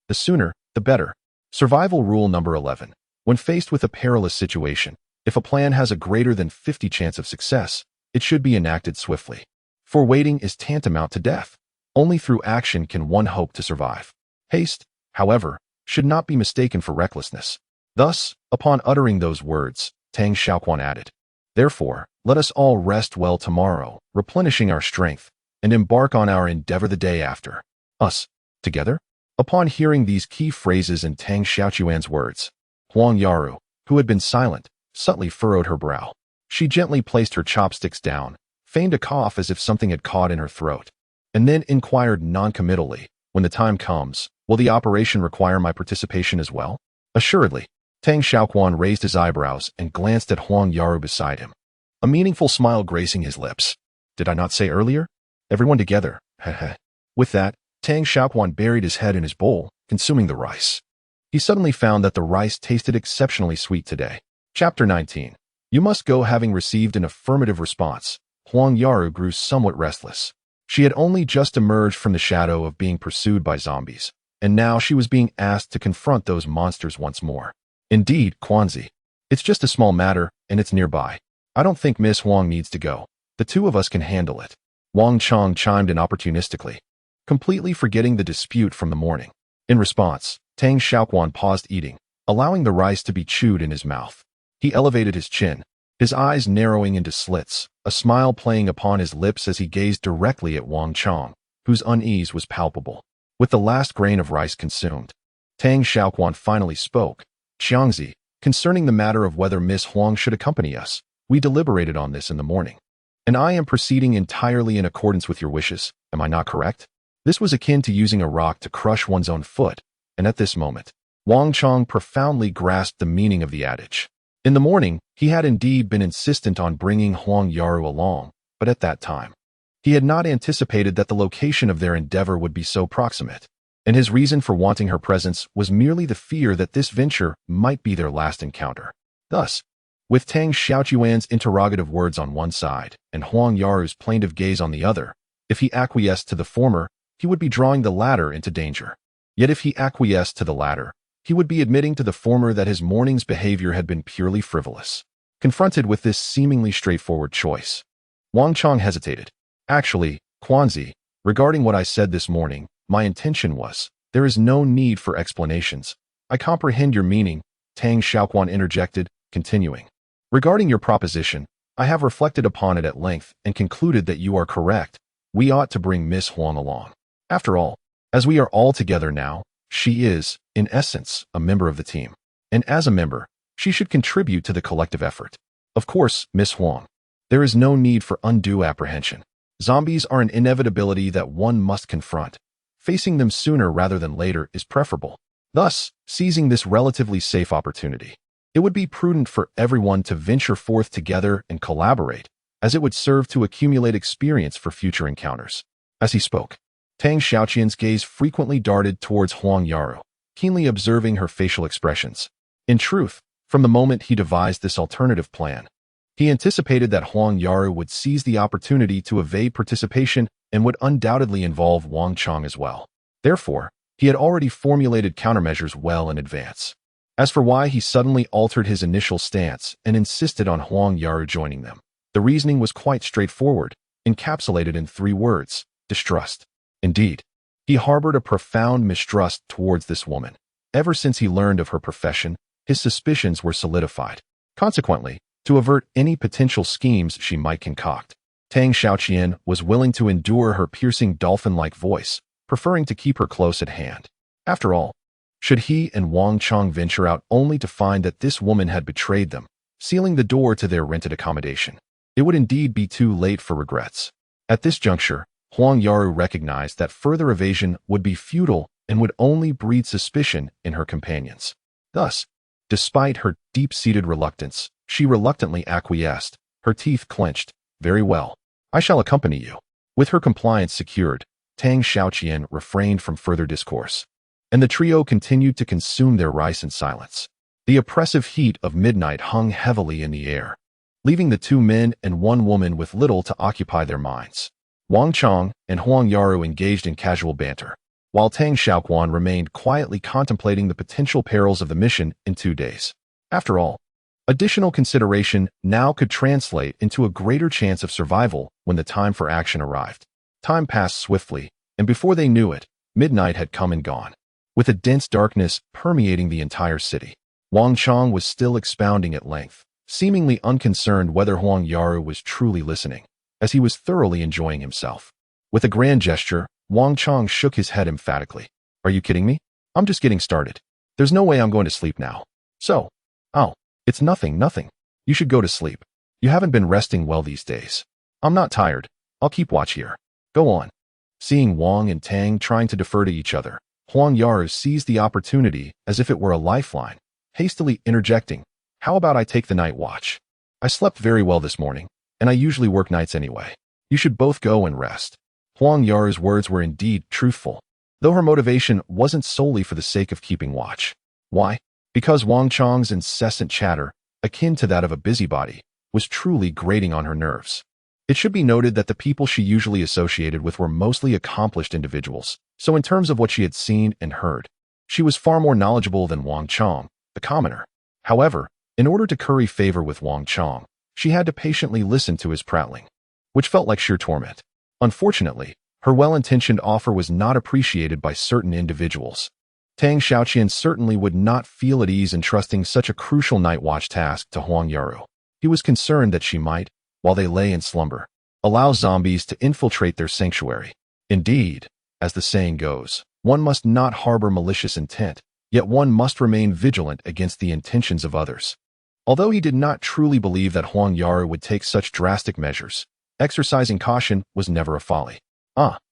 The sooner, the better. Survival rule number 11. When faced with a perilous situation, if a plan has a greater than 50 chance of success, it should be enacted swiftly. For waiting is tantamount to death. Only through action can one hope to survive. Haste, however, should not be mistaken for recklessness. Thus, upon uttering those words, Tang Xiaoquan added, "Therefore, let us all rest well tomorrow, replenishing our strength, and embark on our endeavor the day after." Us, together? Upon hearing these key phrases in Tang Xiaoquan's words, Huang Yaru, who had been silent, subtly furrowed her brow. She gently placed her chopsticks down, feigned a cough as if something had caught in her throat, and then inquired noncommittally, "When the time comes, will the operation require my participation as well?" "Assuredly." Tang Xiaoquan raised his eyebrows and glanced at Huang Yaru beside him, a meaningful smile gracing his lips. "Did I not say earlier? Everyone together, heh." With that, Tang Xiaoquan buried his head in his bowl, consuming the rice. He suddenly found that the rice tasted exceptionally sweet today. Chapter 19. You must go. Having received an affirmative response, Huang Yaru grew somewhat restless. She had only just emerged from the shadow of being pursued by zombies, and now she was being asked to confront those monsters once more. "Indeed, Quanzi. It's just a small matter, and it's nearby. I don't think Miss Huang needs to go. The 2 of us can handle it." Wang Qiang chimed in opportunistically, completely forgetting the dispute from the morning. In response, Tang Xiaoquan paused eating, allowing the rice to be chewed in his mouth. He elevated his chin, his eyes narrowing into slits, a smile playing upon his lips as he gazed directly at Wang Qiang, whose unease was palpable. With the last grain of rice consumed, Tang Xiaoquan finally spoke. "Qiangzi, concerning the matter of whether Miss Huang should accompany us, we deliberated on this in the morning, and I am proceeding entirely in accordance with your wishes. Am I not correct?" This was akin to using a rock to crush one's own foot, and at this moment, Wang Qiang profoundly grasped the meaning of the adage. In the morning, he had indeed been insistent on bringing Huang Yaru along, but at that time, he had not anticipated that the location of their endeavor would be so proximate, and his reason for wanting her presence was merely the fear that this venture might be their last encounter. Thus, with Tang Xiaoquan's interrogative words on one side and Huang Yaru's plaintive gaze on the other, if he acquiesced to the former, he would be drawing the latter into danger. Yet if he acquiesced to the latter, he would be admitting to the former that his morning's behavior had been purely frivolous. Confronted with this seemingly straightforward choice, Wang Qiang hesitated. "Actually, Quanzi, regarding what I said this morning, my intention was, there is no need for explanations. I comprehend your meaning," Tang Xiaoquan interjected, continuing. "Regarding your proposition, I have reflected upon it at length and concluded that you are correct. We ought to bring Miss Huang along. After all, as we are all together now, she is, in essence, a member of the team. And as a member, she should contribute to the collective effort. Of course, Miss Huang, there is no need for undue apprehension. Zombies are an inevitability that one must confront. Facing them sooner rather than later is preferable. Thus, seizing this relatively safe opportunity, it would be prudent for everyone to venture forth together and collaborate, as it would serve to accumulate experience for future encounters." As he spoke, Tang Xiaoqian's gaze frequently darted towards Huang Yaru, keenly observing her facial expressions. In truth, from the moment he devised this alternative plan, he anticipated that Huang Yaru would seize the opportunity to evade participation and would undoubtedly involve Wang Qiang as well. Therefore, he had already formulated countermeasures well in advance. As for why he suddenly altered his initial stance and insisted on Huang Yaru joining them, the reasoning was quite straightforward, encapsulated in 3 words: distrust. Indeed, he harbored a profound mistrust towards this woman. Ever since he learned of her profession, his suspicions were solidified. Consequently, to avert any potential schemes she might concoct, Tang Xiaoqian was willing to endure her piercing dolphin-like voice, preferring to keep her close at hand. After all, should he and Wang Qiang venture out only to find that this woman had betrayed them, sealing the door to their rented accommodation, it would indeed be too late for regrets. At this juncture, Huang Yaru recognized that further evasion would be futile and would only breed suspicion in her companions. Thus, despite her deep-seated reluctance, she reluctantly acquiesced, her teeth clenched. "Very well. I shall accompany you." With her compliance secured, Tang Xiaoquan refrained from further discourse, and the trio continued to consume their rice in silence. The oppressive heat of midnight hung heavily in the air, leaving the two men and one woman with little to occupy their minds. Wang Qiang and Huang Yaru engaged in casual banter, while Tang Xiaoquan remained quietly contemplating the potential perils of the mission in 2 days. After all, additional consideration now could translate into a greater chance of survival when the time for action arrived. Time passed swiftly, and before they knew it, midnight had come and gone, with a dense darkness permeating the entire city. Wang Qiang was still expounding at length, seemingly unconcerned whether Huang Yaru was truly listening, as he was thoroughly enjoying himself. With a grand gesture, Wang Qiang shook his head emphatically. Are you kidding me? I'm just getting started. There's no way I'm going to sleep now. Oh, it's nothing. You should go to sleep. You haven't been resting well these days. I'm not tired. I'll keep watch here. Go on. Seeing Wang and Tang trying to defer to each other, Huang Yaru seized the opportunity as if it were a lifeline, hastily interjecting, how about I take the night watch? I slept very well this morning, and I usually work nights anyway. You should both go and rest. Huang Yaru's words were indeed truthful, though her motivation wasn't solely for the sake of keeping watch. Why? Because Wang Qiang's incessant chatter, akin to that of a busybody, was truly grating on her nerves. It should be noted that the people she usually associated with were mostly accomplished individuals, so in terms of what she had seen and heard, she was far more knowledgeable than Wang Qiang, the commoner. However, in order to curry favor with Wang Qiang, she had to patiently listen to his prattling, which felt like sheer torment. Unfortunately, her well-intentioned offer was not appreciated by certain individuals. Tang Xiaoquan certainly would not feel at ease entrusting such a crucial night watch task to Huang Yaru. He was concerned that she might, while they lay in slumber, allow zombies to infiltrate their sanctuary. Indeed, as the saying goes, one must not harbor malicious intent, yet one must remain vigilant against the intentions of others. Although he did not truly believe that Huang Yaru would take such drastic measures, exercising caution was never a folly.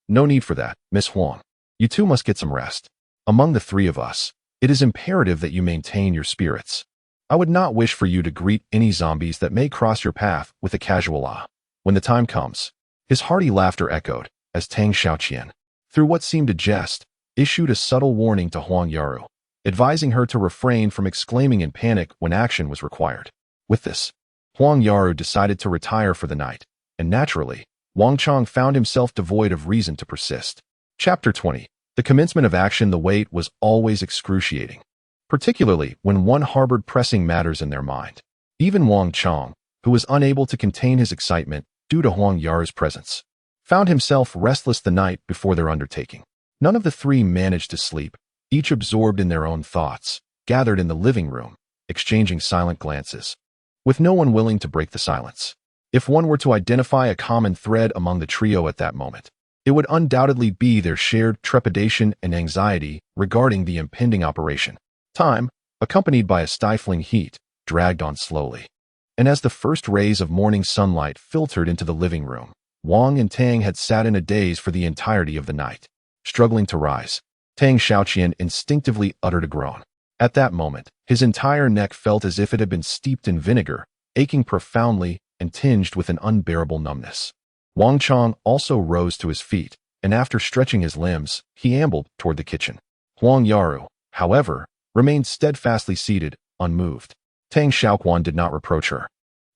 No need for that, Miss Huang. You two must get some rest. Among the three of us, it is imperative that you maintain your spirits. I would not wish for you to greet any zombies that may cross your path with a casual ah. When the time comes, his hearty laughter echoed, as Tang Xiaoquan, through what seemed a jest, issued a subtle warning to Huang Yaru, advising her to refrain from exclaiming in panic when action was required. With this, Huang Yaru decided to retire for the night, and naturally, Wang Qiang found himself devoid of reason to persist. Chapter 20. The commencement of action. The wait was always excruciating, particularly when one harbored pressing matters in their mind. Even Wang Qiang, who was unable to contain his excitement due to Huang Yaru's presence, found himself restless the night before their undertaking. None of the three managed to sleep, each absorbed in their own thoughts, gathered in the living room, exchanging silent glances, with no one willing to break the silence. If one were to identify a common thread among the trio at that moment, it would undoubtedly be their shared trepidation and anxiety regarding the impending operation. Time, accompanied by a stifling heat, dragged on slowly. And as the first rays of morning sunlight filtered into the living room, Wang and Tang had sat in a daze for the entirety of the night. Struggling to rise, Tang Xiaoquan instinctively uttered a groan. At that moment, his entire neck felt as if it had been steeped in vinegar, aching profoundly and tinged with an unbearable numbness. Wang Qiang also rose to his feet, and after stretching his limbs, he ambled toward the kitchen. Huang Yaru, however, remained steadfastly seated, unmoved. Tang Xiaoquan did not reproach her,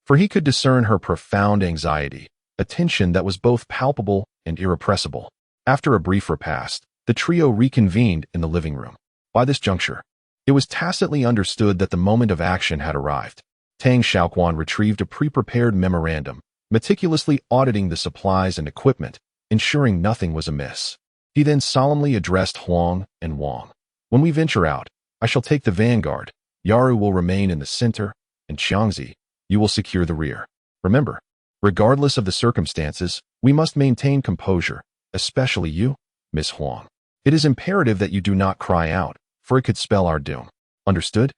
for he could discern her profound anxiety, a tension that was both palpable and irrepressible. After a brief repast, the trio reconvened in the living room. By this juncture, it was tacitly understood that the moment of action had arrived. Tang Xiaoquan retrieved a pre-prepared memorandum, meticulously auditing the supplies and equipment, ensuring nothing was amiss. He then solemnly addressed Huang and Wang. When we venture out, I shall take the vanguard, Yaru will remain in the center, and Qiangzi, you will secure the rear. Remember, regardless of the circumstances, we must maintain composure, especially you, Miss Huang. It is imperative that you do not cry out, for it could spell our doom. Understood?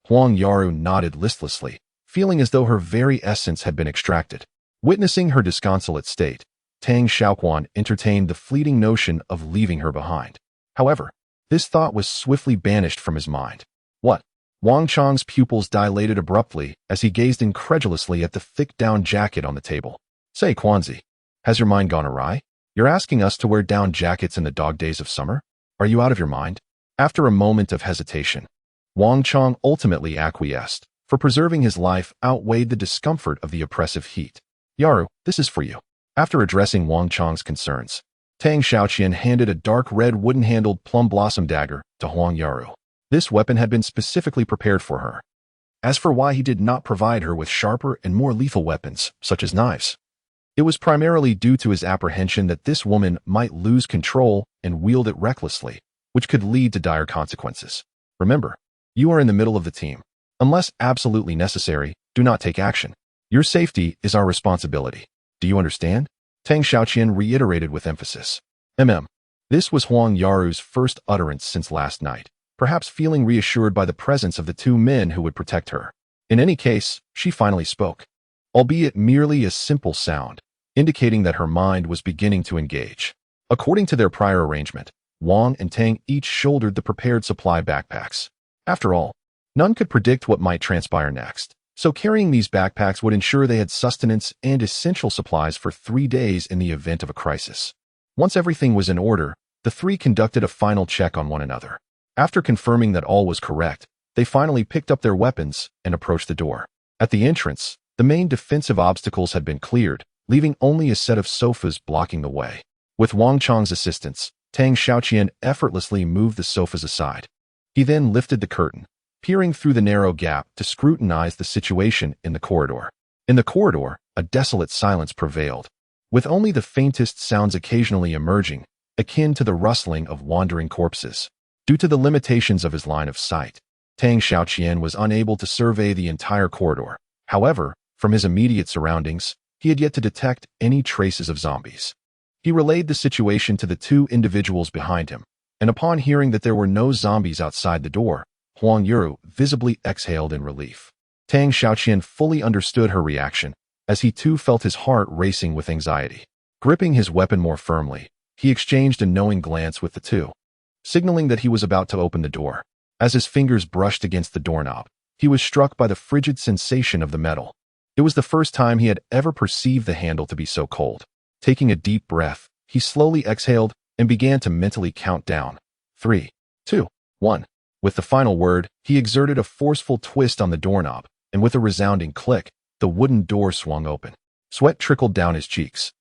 Huang Yaru nodded listlessly, feeling as though her very essence had been extracted. Witnessing her disconsolate state, Tang Xiaoquan entertained the fleeting notion of leaving her behind. However, this thought was swiftly banished from his mind. What? Wang Qiang's pupils dilated abruptly as he gazed incredulously at the thick down jacket on the table. Say, Quanzi, has your mind gone awry? You're asking us to wear down jackets in the dog days of summer? Are you out of your mind? After a moment of hesitation, Wang Qiang ultimately acquiesced, for preserving his life outweighed the discomfort of the oppressive heat. Yaru, this is for you. After addressing Wang Qiang's concerns, Tang Xiaoquan handed a dark red wooden-handled plum blossom dagger to Huang Yaru. This weapon had been specifically prepared for her. As for why he did not provide her with sharper and more lethal weapons, such as knives, it was primarily due to his apprehension that this woman might lose control and wield it recklessly, which could lead to dire consequences. Remember, you are in the middle of the team. Unless absolutely necessary, do not take action. Your safety is our responsibility. Do you understand? Tang Xiaoquan reiterated with emphasis. This was Huang Yaru's first utterance since last night, perhaps feeling reassured by the presence of the two men who would protect her. In any case, she finally spoke, albeit merely a simple sound, indicating that her mind was beginning to engage. According to their prior arrangement, Wang and Tang each shouldered the prepared supply backpacks. After all, none could predict what might transpire next, so carrying these backpacks would ensure they had sustenance and essential supplies for 3 days in the event of a crisis. Once everything was in order, the three conducted a final check on one another. After confirming that all was correct, they finally picked up their weapons and approached the door. At the entrance, the main defensive obstacles had been cleared, leaving only a set of sofas blocking the way. With Wang Qiang's assistance, Tang Xiaoquan effortlessly moved the sofas aside. He then lifted the curtain, peering through the narrow gap to scrutinize the situation in the corridor. In the corridor, a desolate silence prevailed, with only the faintest sounds occasionally emerging, akin to the rustling of wandering corpses. Due to the limitations of his line of sight, Tang Xiaoquan was unable to survey the entire corridor. However, from his immediate surroundings, he had yet to detect any traces of zombies. He relayed the situation to the two individuals behind him, and upon hearing that there were no zombies outside the door, Huang Yaru visibly exhaled in relief. Tang Xiaoquan fully understood her reaction, as he too felt his heart racing with anxiety. Gripping his weapon more firmly, he exchanged a knowing glance with the two, signaling that he was about to open the door. As his fingers brushed against the doorknob, he was struck by the frigid sensation of the metal. It was the first time he had ever perceived the handle to be so cold. Taking a deep breath, he slowly exhaled and began to mentally count down. 3, 2, 1. With the final word, he exerted a forceful twist on the doorknob, and with a resounding click, the wooden door swung open. Sweat trickled down his cheeks.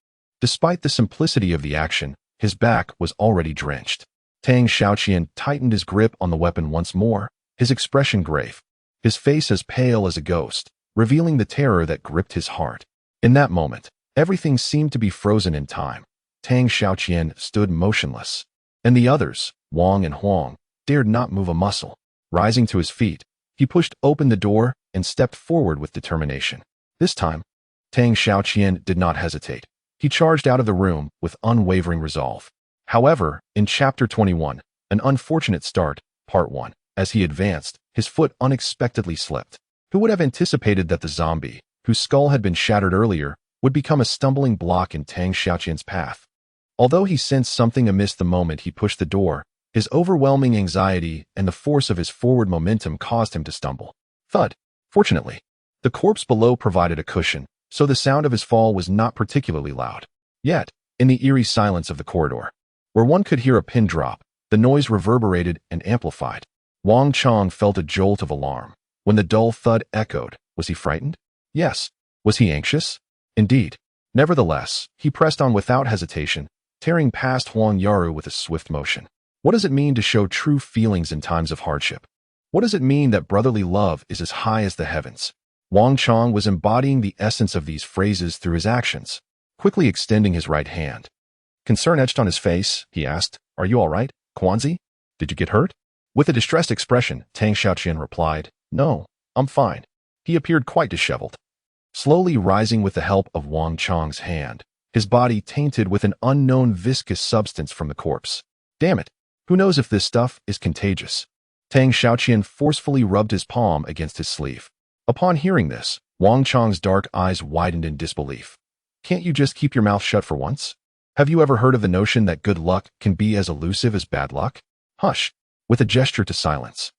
Despite the simplicity of the action, his back was already drenched. Tang Xiaoquan tightened his grip on the weapon once more, his expression grave, his face as pale as a ghost, revealing the terror that gripped his heart. In that moment, everything seemed to be frozen in time. Tang Xiaoquan stood motionless, and the others, Wang and Huang, dared not move a muscle. Rising to his feet, he pushed open the door and stepped forward with determination. This time, Tang Xiaoquan did not hesitate. He charged out of the room with unwavering resolve. However, in Chapter 21, An Unfortunate Start, Part 1, as he advanced, his foot unexpectedly slipped. Who would have anticipated that the zombie, whose skull had been shattered earlier, would become a stumbling block in Tang Xiaoquan's path? Although he sensed something amiss the moment he pushed the door, his overwhelming anxiety and the force of his forward momentum caused him to stumble. Thud. Fortunately, the corpse below provided a cushion, so the sound of his fall was not particularly loud. Yet, in the eerie silence of the corridor, where one could hear a pin drop, the noise reverberated and amplified. Wang Qiang felt a jolt of alarm. When the dull thud echoed, was he frightened? Yes. Was he anxious? Indeed. Nevertheless, he pressed on without hesitation, tearing past Huang Yaru with a swift motion. What does it mean to show true feelings in times of hardship? What does it mean that brotherly love is as high as the heavens? Wang Qiang was embodying the essence of these phrases through his actions, quickly extending his right hand. Concern etched on his face, he asked, "Are you all right, Quanzi? Did you get hurt?" With a distressed expression, Tang Xiaoquan replied, "No, I'm fine." He appeared quite disheveled. Slowly rising with the help of Wang Qiang's hand, his body tainted with an unknown viscous substance from the corpse. Damn it, who knows if this stuff is contagious? Tang Xiaoquan forcefully rubbed his palm against his sleeve. Upon hearing this, Wang Qiang's dark eyes widened in disbelief. Can't you just keep your mouth shut for once? Have you ever heard of the notion that good luck can be as elusive as bad luck? Hush. With a gesture to silence,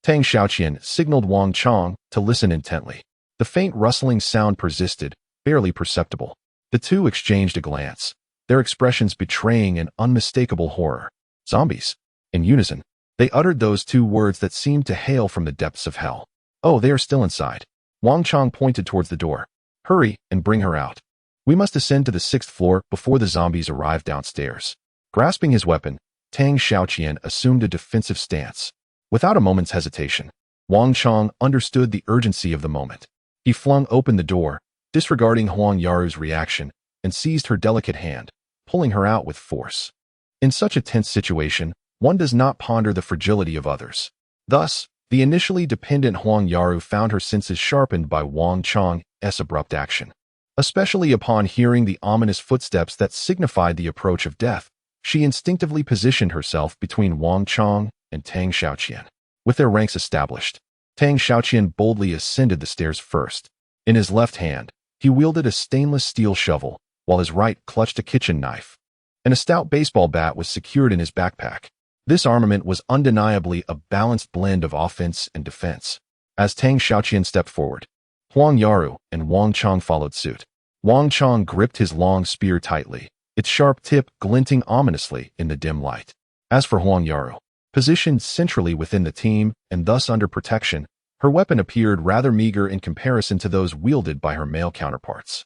Tang Xiaoquan signaled Wang Qiang to listen intently. The faint rustling sound persisted, barely perceptible. The two exchanged a glance. their expressions betraying an unmistakable horror. Zombies. In unison, they uttered those two words that seemed to hail from the depths of hell. Oh, they are still inside. Wang Qiang pointed towards the door. Hurry and bring her out. We must ascend to the 6th floor before the zombies arrive downstairs. Grasping his weapon, Tang Xiaoquan assumed a defensive stance. Without a moment's hesitation, Wang Qiang understood the urgency of the moment. He flung open the door, disregarding Huang Yaru's reaction, and seized her delicate hand, pulling her out with force. In such a tense situation, one does not ponder the fragility of others. Thus, the initially dependent Huang Yaru found her senses sharpened by Wang Qiang's abrupt action. Especially upon hearing the ominous footsteps that signified the approach of death, she instinctively positioned herself between Wang Qiang and Tang Xiaoquan. With their ranks established, Tang Xiaoquan boldly ascended the stairs first. In his left hand, he wielded a stainless steel shovel, while his right clutched a kitchen knife. And a stout baseball bat was secured in his backpack. This armament was undeniably a balanced blend of offense and defense. As Tang Xiaoquan stepped forward, Huang Yaru and Wang Qiang followed suit. Wang Qiang gripped his long spear tightly, its sharp tip glinting ominously in the dim light. As for Huang Yaru, positioned centrally within the team and thus under protection, her weapon appeared rather meager in comparison to those wielded by her male counterparts.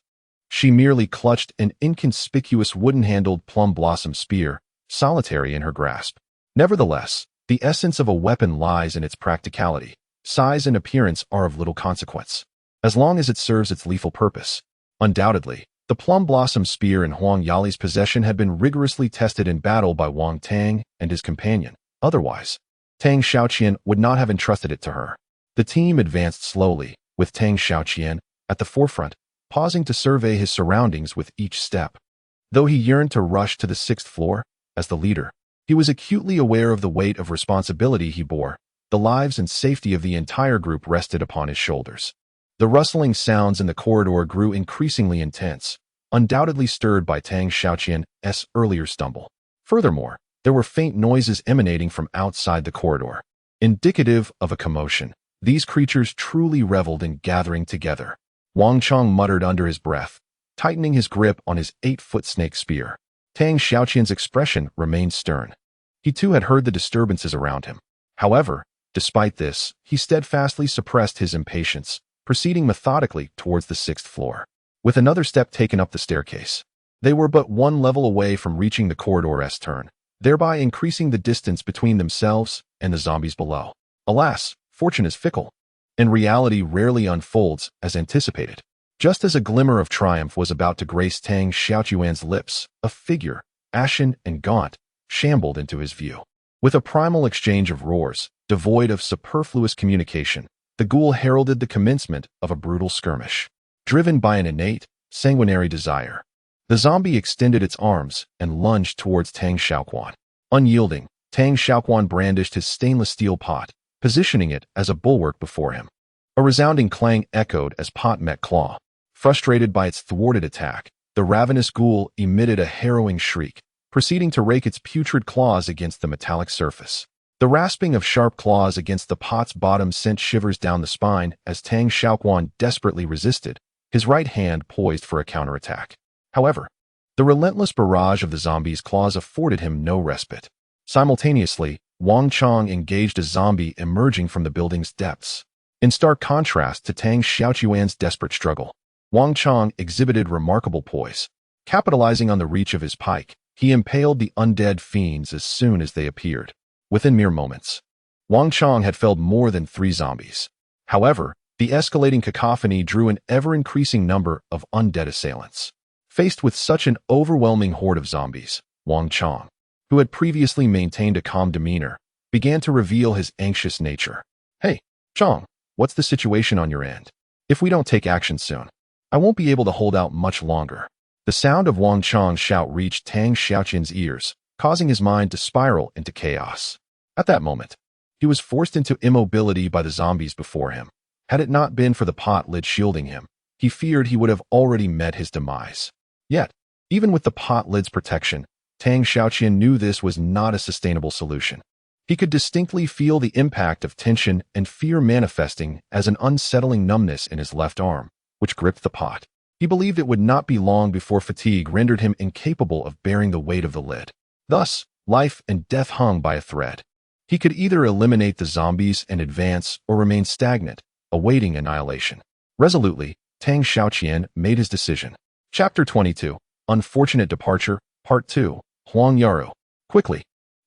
She merely clutched an inconspicuous wooden-handled plum blossom spear, solitary in her grasp. Nevertheless, the essence of a weapon lies in its practicality. Size and appearance are of little consequence, as long as it serves its lethal purpose. Undoubtedly, the plum blossom spear in Huang Yali's possession had been rigorously tested in battle by Wang Tang and his companion. Otherwise, Tang Xiaoquan would not have entrusted it to her. The team advanced slowly, with Tang Xiaoquan at the forefront, pausing to survey his surroundings with each step. Though he yearned to rush to the 6th floor, as the leader, he was acutely aware of the weight of responsibility he bore. The lives and safety of the entire group rested upon his shoulders. The rustling sounds in the corridor grew increasingly intense, undoubtedly stirred by Tang Xiaoquan's earlier stumble. Furthermore, there were faint noises emanating from outside the corridor, indicative of a commotion. These creatures truly reveled in gathering together. Wang Qiang muttered under his breath, tightening his grip on his 8-foot snake spear. Tang Xiaoquan's expression remained stern. He too had heard the disturbances around him. However, despite this, he steadfastly suppressed his impatience, proceeding methodically towards the 6th floor. With another step taken up the staircase, they were but one level away from reaching the corridor's turn, thereby increasing the distance between themselves and the zombies below. Alas, fortune is fickle, and reality rarely unfolds as anticipated. Just as a glimmer of triumph was about to grace Tang Xiaoquan's lips, a figure, ashen and gaunt, shambled into his view. With a primal exchange of roars, devoid of superfluous communication, the ghoul heralded the commencement of a brutal skirmish. Driven by an innate, sanguinary desire, the zombie extended its arms and lunged towards Tang Xiaoquan. Unyielding, Tang Xiaoquan brandished his stainless steel pot, positioning it as a bulwark before him. A resounding clang echoed as pot met claw. Frustrated by its thwarted attack, the ravenous ghoul emitted a harrowing shriek, proceeding to rake its putrid claws against the metallic surface. The rasping of sharp claws against the pot's bottom sent shivers down the spine as Tang Xiaoquan desperately resisted, his right hand poised for a counterattack. However, the relentless barrage of the zombie's claws afforded him no respite. Simultaneously, Wang Qiang engaged a zombie emerging from the building's depths. In stark contrast to Tang Xiaoquan's desperate struggle, Wang Qiang exhibited remarkable poise. Capitalizing on the reach of his pike, he impaled the undead fiends as soon as they appeared. Within mere moments, Wang Qiang had felled more than 3 zombies. However, the escalating cacophony drew an ever-increasing number of undead assailants. Faced with such an overwhelming horde of zombies, Wang Qiang, who had previously maintained a calm demeanor, began to reveal his anxious nature. Hey, Qiang, what's the situation on your end? If we don't take action soon, I won't be able to hold out much longer. The sound of Wang Qiang's shout reached Tang Xiaoquan's ears, causing his mind to spiral into chaos. At that moment, he was forced into immobility by the zombies before him. Had it not been for the pot lid shielding him, he feared he would have already met his demise. Yet, even with the pot lid's protection, Tang Xiaoquan knew this was not a sustainable solution. He could distinctly feel the impact of tension and fear manifesting as an unsettling numbness in his left arm, which gripped the pot. He believed it would not be long before fatigue rendered him incapable of bearing the weight of the lid. Thus, life and death hung by a thread. He could either eliminate the zombies and advance or remain stagnant, awaiting annihilation. Resolutely, Tang Xiaoquan made his decision. Chapter 22. Unfortunate Departure, Part 2. Huang Yaru. Quickly.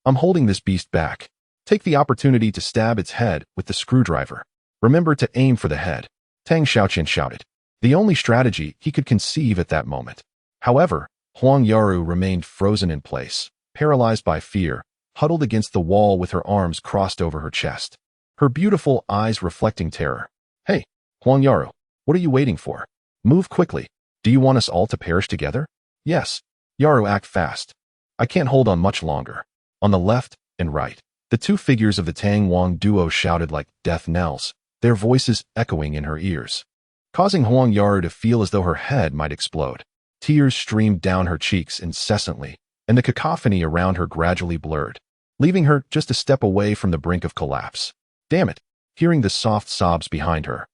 I'm holding this beast back. Take the opportunity to stab its head with the screwdriver. Remember to aim for the head. Tang Xiaoquan shouted. The only strategy he could conceive at that moment. However, Huang Yaru remained frozen in place, paralyzed by fear, huddled against the wall with her arms crossed over her chest. Her beautiful eyes reflecting terror. Hey, Huang Yaru, what are you waiting for? Move quickly. Do you want us all to perish together? Yes. Yaru, act fast. I can't hold on much longer. On the left and right, the two figures of the Tang Wang duo shouted like death knells, their voices echoing in her ears, causing Huang Yaru to feel as though her head might explode. Tears streamed down her cheeks incessantly, and the cacophony around her gradually blurred, leaving her just a step away from the brink of collapse. Damn it! Hearing the soft sobs behind her,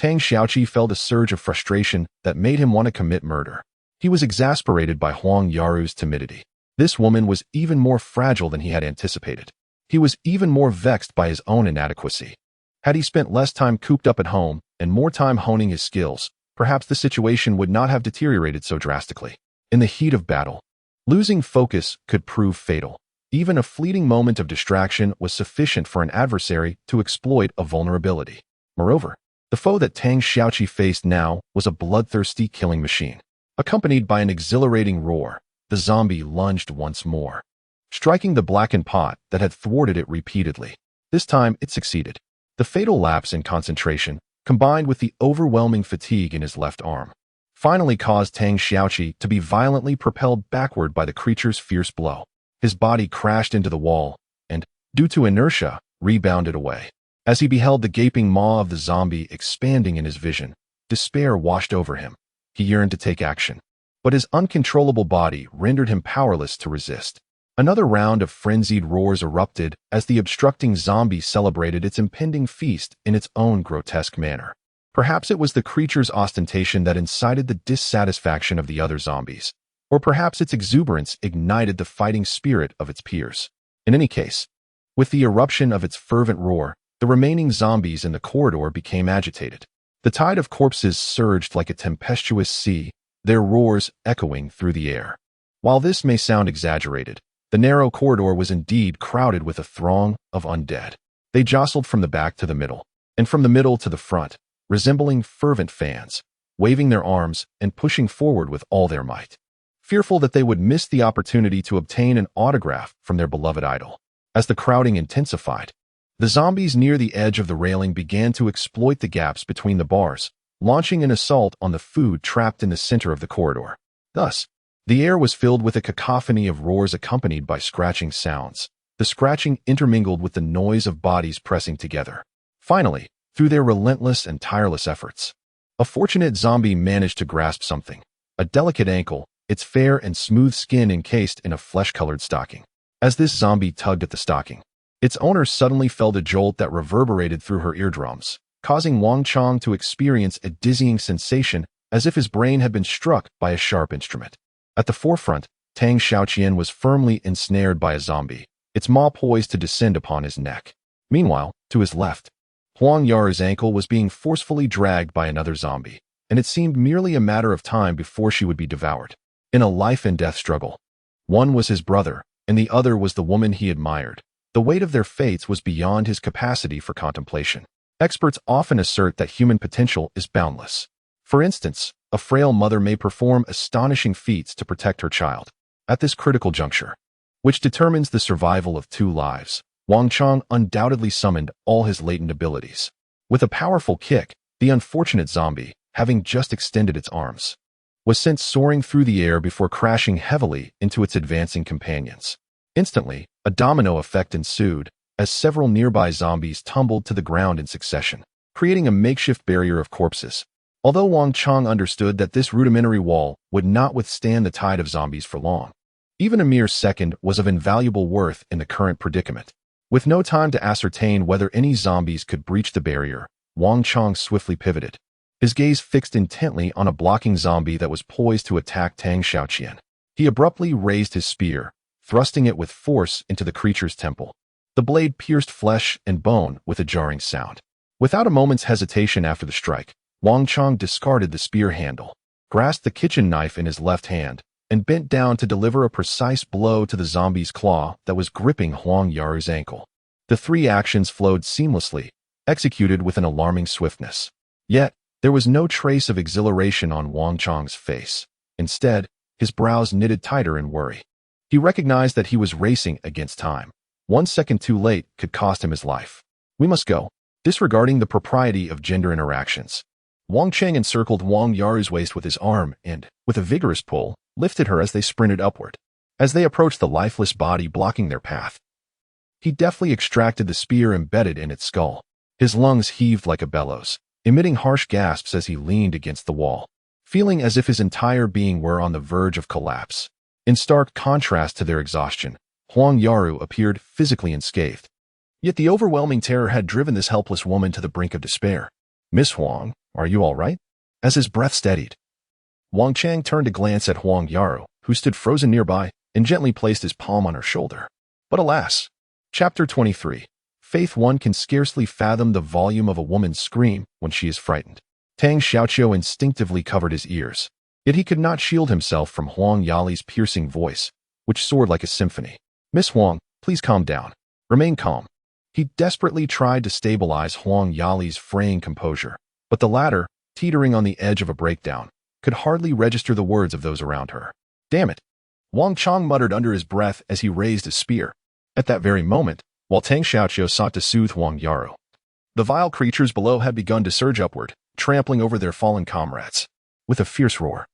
Tang Xiaoqi felt a surge of frustration that made him want to commit murder. He was exasperated by Huang Yaru's timidity. This woman was even more fragile than he had anticipated. He was even more vexed by his own inadequacy. Had he spent less time cooped up at home and more time honing his skills, perhaps the situation would not have deteriorated so drastically. In the heat of battle, losing focus could prove fatal. Even a fleeting moment of distraction was sufficient for an adversary to exploit a vulnerability. Moreover, the foe that Tang Xiaoqi faced now was a bloodthirsty killing machine. Accompanied by an exhilarating roar, the zombie lunged once more, striking the blackened pot that had thwarted it repeatedly. This time, it succeeded. The fatal lapse in concentration, combined with the overwhelming fatigue in his left arm, finally caused Tang Xiaoqi to be violently propelled backward by the creature's fierce blow. His body crashed into the wall and, due to inertia, rebounded away. As he beheld the gaping maw of the zombie expanding in his vision, despair washed over him. He yearned to take action, but his uncontrollable body rendered him powerless to resist. Another round of frenzied roars erupted as the obstructing zombie celebrated its impending feast in its own grotesque manner. Perhaps it was the creature's ostentation that incited the dissatisfaction of the other zombies, or perhaps its exuberance ignited the fighting spirit of its peers. In any case, with the eruption of its fervent roar, the remaining zombies in the corridor became agitated. The tide of corpses surged like a tempestuous sea, their roars echoing through the air. While this may sound exaggerated, the narrow corridor was indeed crowded with a throng of undead. They jostled from the back to the middle, and from the middle to the front, resembling fervent fans, waving their arms and pushing forward with all their might, fearful that they would miss the opportunity to obtain an autograph from their beloved idol. As the crowding intensified, the zombies near the edge of the railing began to exploit the gaps between the bars, launching an assault on the food trapped in the center of the corridor. Thus, the air was filled with a cacophony of roars accompanied by scratching sounds. The scratching intermingled with the noise of bodies pressing together. Finally, through their relentless and tireless efforts, a fortunate zombie managed to grasp something, a delicate ankle, its fair and smooth skin encased in a flesh-colored stocking. As this zombie tugged at the stocking, its owner suddenly felt a jolt that reverberated through her eardrums, causing Wang Qiang to experience a dizzying sensation as if his brain had been struck by a sharp instrument. At the forefront, Tang Xiaoqian was firmly ensnared by a zombie, its maw poised to descend upon his neck. Meanwhile, to his left, Huang Yaru's ankle was being forcefully dragged by another zombie, and it seemed merely a matter of time before she would be devoured. In a life-and-death struggle, one was his brother, and the other was the woman he admired. The weight of their fates was beyond his capacity for contemplation. Experts often assert that human potential is boundless. For instance, a frail mother may perform astonishing feats to protect her child. At this critical juncture, which determines the survival of two lives, Wang Qiang undoubtedly summoned all his latent abilities. With a powerful kick, the unfortunate zombie, having just extended its arms, was sent soaring through the air before crashing heavily into its advancing companions. Instantly, a domino effect ensued as several nearby zombies tumbled to the ground in succession, creating a makeshift barrier of corpses. Although Wang Qiang understood that this rudimentary wall would not withstand the tide of zombies for long, even a mere second was of invaluable worth in the current predicament. With no time to ascertain whether any zombies could breach the barrier, Wang Qiang swiftly pivoted. his gaze fixed intently on a blocking zombie that was poised to attack Tang Xiaoquan. He abruptly raised his spear, thrusting it with force into the creature's temple. The blade pierced flesh and bone with a jarring sound. Without a moment's hesitation after the strike, Wang Qiang discarded the spear handle, grasped the kitchen knife in his left hand, and bent down to deliver a precise blow to the zombie's claw that was gripping Huang Yaru's ankle. The three actions flowed seamlessly, executed with an alarming swiftness. Yet, there was no trace of exhilaration on Wang Qiang's face. Instead, his brows knitted tighter in worry. He recognized that he was racing against time. 1 second too late could cost him his life. We must go. Disregarding the propriety of gender interactions, Wang Qiang encircled Huang Yaru's waist with his arm and, with a vigorous pull, lifted her as they sprinted upward. As they approached the lifeless body blocking their path, he deftly extracted the spear embedded in its skull. His lungs heaved like a bellows, emitting harsh gasps as he leaned against the wall, feeling as if his entire being were on the verge of collapse. In stark contrast to their exhaustion, Huang Yaru appeared physically unscathed. Yet the overwhelming terror had driven this helpless woman to the brink of despair. "Miss Huang, are you all right?" As his breath steadied, Wang Qiang turned to glance at Huang Yaru, who stood frozen nearby, and gently placed his palm on her shoulder. But alas! Chapter 23. Faith. One can scarcely fathom the volume of a woman's scream when she is frightened. Tang Xiaoqian instinctively covered his ears, yet he could not shield himself from Huang Yali's piercing voice, which soared like a symphony. "Miss Huang, please calm down. Remain calm." He desperately tried to stabilize Huang Yali's fraying composure, but the latter, teetering on the edge of a breakdown, could hardly register the words of those around her. "Damn it!" Wang Qiang muttered under his breath as he raised his spear. At that very moment, while Tang Xiaoqian sought to soothe Huang Yaru, the vile creatures below had begun to surge upward, trampling over their fallen comrades. With a fierce roar,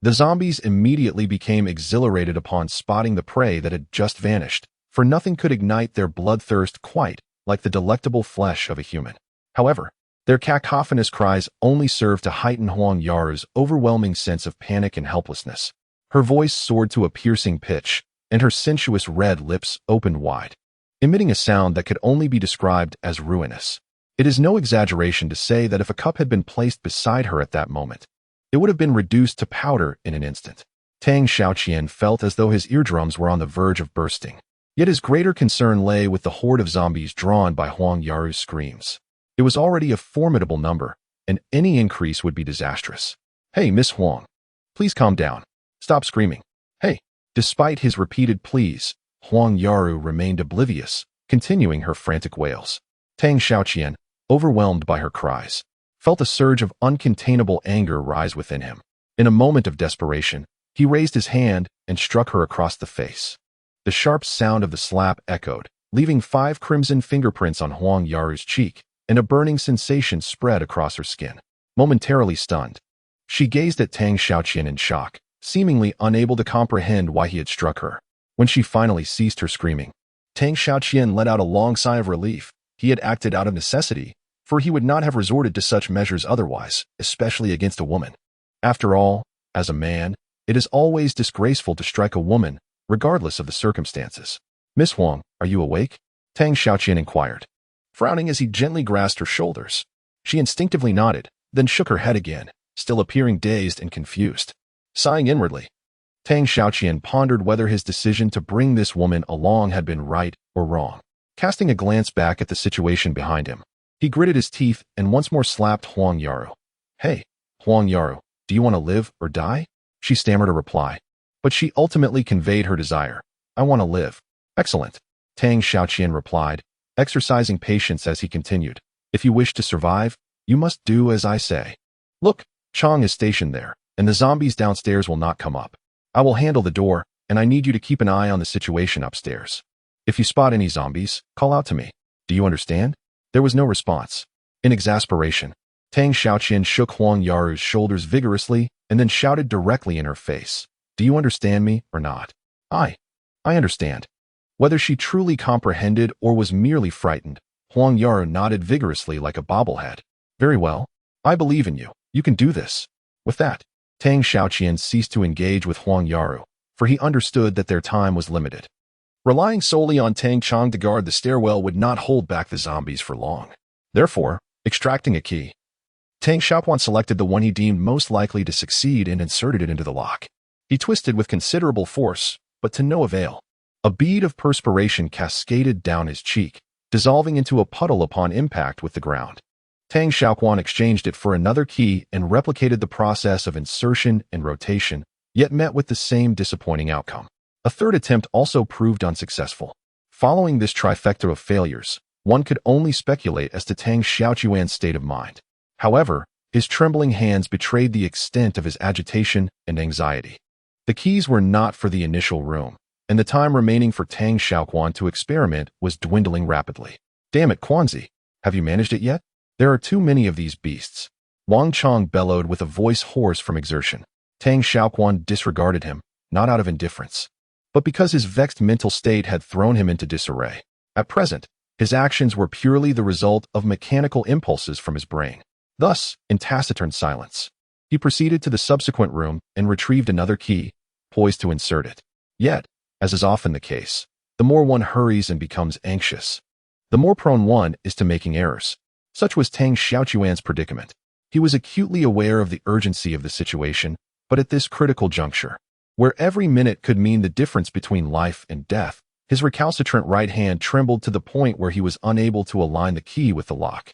the zombies immediately became exhilarated upon spotting the prey that had just vanished, for nothing could ignite their bloodthirst quite like the delectable flesh of a human. However, their cacophonous cries only served to heighten Huang Yaru's overwhelming sense of panic and helplessness. Her voice soared to a piercing pitch, and her sensuous red lips opened wide, emitting a sound that could only be described as ruinous. It is no exaggeration to say that if a cup had been placed beside her at that moment, it would have been reduced to powder in an instant. Tang Xiaoqian felt as though his eardrums were on the verge of bursting. Yet his greater concern lay with the horde of zombies drawn by Huang Yaru's screams. It was already a formidable number, and any increase would be disastrous. "Hey, Miss Huang, please calm down. Stop screaming. Hey." Despite his repeated pleas, Huang Yaru remained oblivious, continuing her frantic wails. Tang Xiaoqian, overwhelmed by her cries, felt a surge of uncontainable anger rise within him. In a moment of desperation, he raised his hand and struck her across the face. The sharp sound of the slap echoed, leaving 5 crimson fingerprints on Huang Yaru's cheek, and a burning sensation spread across her skin. Momentarily stunned, she gazed at Tang Xiaoqian in shock, seemingly unable to comprehend why he had struck her. When she finally ceased her screaming, Tang Xiaoqian let out a long sigh of relief. He had acted out of necessity, for he would not have resorted to such measures otherwise, especially against a woman. After all, as a man, it is always disgraceful to strike a woman, regardless of the circumstances. "Miss Huang, are you awake?" Tang Xiaoqian inquired, frowning as he gently grasped her shoulders. She instinctively nodded, then shook her head again, still appearing dazed and confused. Sighing inwardly, Tang Xiaoqian pondered whether his decision to bring this woman along had been right or wrong. Casting a glance back at the situation behind him, he gritted his teeth and once more slapped Huang Yaru. "Hey, Huang Yaru, do you want to live or die?" She stammered a reply, but she ultimately conveyed her desire. "I want to live." "Excellent," Tang Xiaoqian replied, exercising patience as he continued. "If you wish to survive, you must do as I say. Look, Qiang is stationed there, and the zombies downstairs will not come up. I will handle the door, and I need you to keep an eye on the situation upstairs. If you spot any zombies, call out to me. Do you understand?" There was no response. In exasperation, Tang Xiaoqian shook Huang Yaru's shoulders vigorously and then shouted directly in her face. "Do you understand me or not?" I understand." Whether she truly comprehended or was merely frightened, Huang Yaru nodded vigorously like a bobblehead. "Very well. I believe in you. You can do this." With that, Tang Xiaoqian ceased to engage with Huang Yaru, for he understood that their time was limited. Relying solely on Tang Qiang to guard the stairwell would not hold back the zombies for long. Therefore, extracting a key, Tang Xiaoquan selected the one he deemed most likely to succeed and inserted it into the lock. He twisted with considerable force, but to no avail. A bead of perspiration cascaded down his cheek, dissolving into a puddle upon impact with the ground. Tang Xiaoquan exchanged it for another key and replicated the process of insertion and rotation, yet met with the same disappointing outcome. A third attempt also proved unsuccessful. Following this trifecta of failures, one could only speculate as to Tang Xiaoquan's state of mind. However, his trembling hands betrayed the extent of his agitation and anxiety. The keys were not for the initial room, and the time remaining for Tang Xiaoquan to experiment was dwindling rapidly. Damn it, Quanzi, have you managed it yet? There are too many of these beasts. Wang Qiang bellowed with a voice hoarse from exertion. Tang Xiaoquan disregarded him, not out of indifference, but because his vexed mental state had thrown him into disarray. At present, his actions were purely the result of mechanical impulses from his brain. Thus, in taciturn silence, he proceeded to the subsequent room and retrieved another key, poised to insert it. Yet, as is often the case, the more one hurries and becomes anxious, the more prone one is to making errors. Such was Tang Xiaoquan's predicament. He was acutely aware of the urgency of the situation, but at this critical juncture, where every minute could mean the difference between life and death, his recalcitrant right hand trembled to the point where he was unable to align the key with the lock.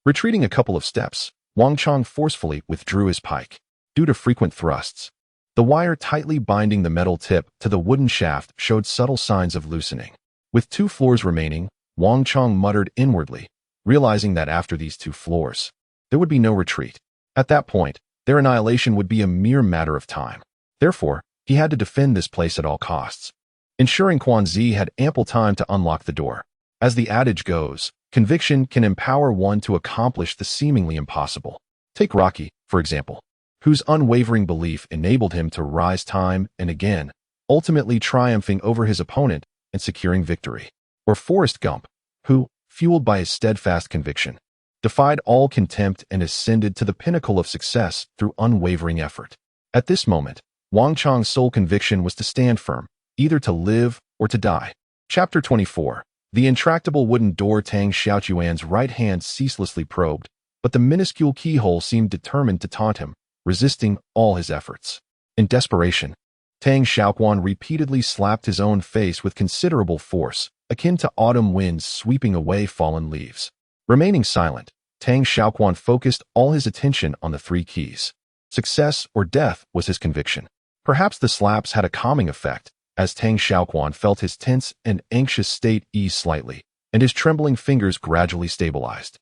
Retreating a couple of steps, Wang Qiang forcefully withdrew his pike. Due to frequent thrusts, the wire tightly binding the metal tip to the wooden shaft showed subtle signs of loosening. With 2 floors remaining, Wang Qiang muttered inwardly, realizing that after these 2 floors, there would be no retreat. At that point, their annihilation would be a mere matter of time. Therefore, he had to defend this place at all costs, ensuring Quanzi had ample time to unlock the door. As the adage goes, conviction can empower one to accomplish the seemingly impossible. Take Rocky, for example, whose unwavering belief enabled him to rise time and again, ultimately triumphing over his opponent and securing victory. Or Forrest Gump, who, fueled by his steadfast conviction, defied all contempt and ascended to the pinnacle of success through unwavering effort. At this moment, Wang Qiang's sole conviction was to stand firm, either to live or to die. Chapter 24. The intractable wooden door. Tang Xiaoquan's right hand ceaselessly probed, but the minuscule keyhole seemed determined to taunt him, resisting all his efforts. In desperation, Tang Xiaoquan repeatedly slapped his own face with considerable force, akin to autumn winds sweeping away fallen leaves. Remaining silent, Tang Xiaoquan focused all his attention on the 3 keys. Success or death was his conviction. Perhaps the slaps had a calming effect, as Tang Xiaoquan felt his tense and anxious state ease slightly, and his trembling fingers gradually stabilized.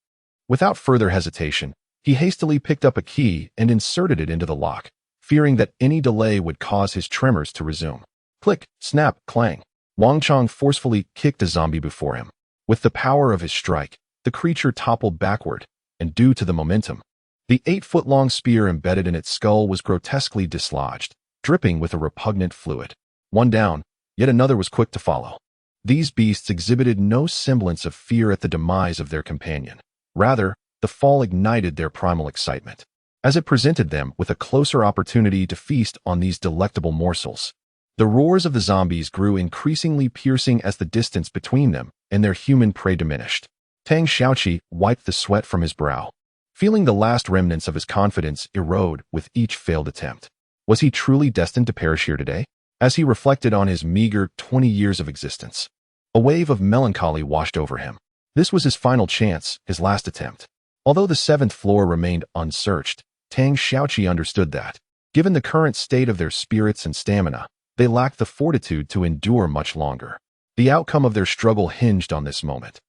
Without further hesitation, he hastily picked up a key and inserted it into the lock, fearing that any delay would cause his tremors to resume. Click, snap, clang. Wang Qiang forcefully kicked a zombie before him. With the power of his strike, the creature toppled backward, and due to the momentum, the 8-foot-long spear embedded in its skull was grotesquely dislodged, dripping with a repugnant fluid. One down, yet another was quick to follow. These beasts exhibited no semblance of fear at the demise of their companion. Rather, the fall ignited their primal excitement, as it presented them with a closer opportunity to feast on these delectable morsels. The roars of the zombies grew increasingly piercing as the distance between them and their human prey diminished. Tang Xiaoqi wiped the sweat from his brow, feeling the last remnants of his confidence erode with each failed attempt. Was he truly destined to perish here today? As he reflected on his meager 20 years of existence, a wave of melancholy washed over him. This was his final chance, his last attempt. Although the 7th floor remained unsearched, Tang Xiaoqi understood that, given the current state of their spirits and stamina, they lacked the fortitude to endure much longer. The outcome of their struggle hinged on this moment.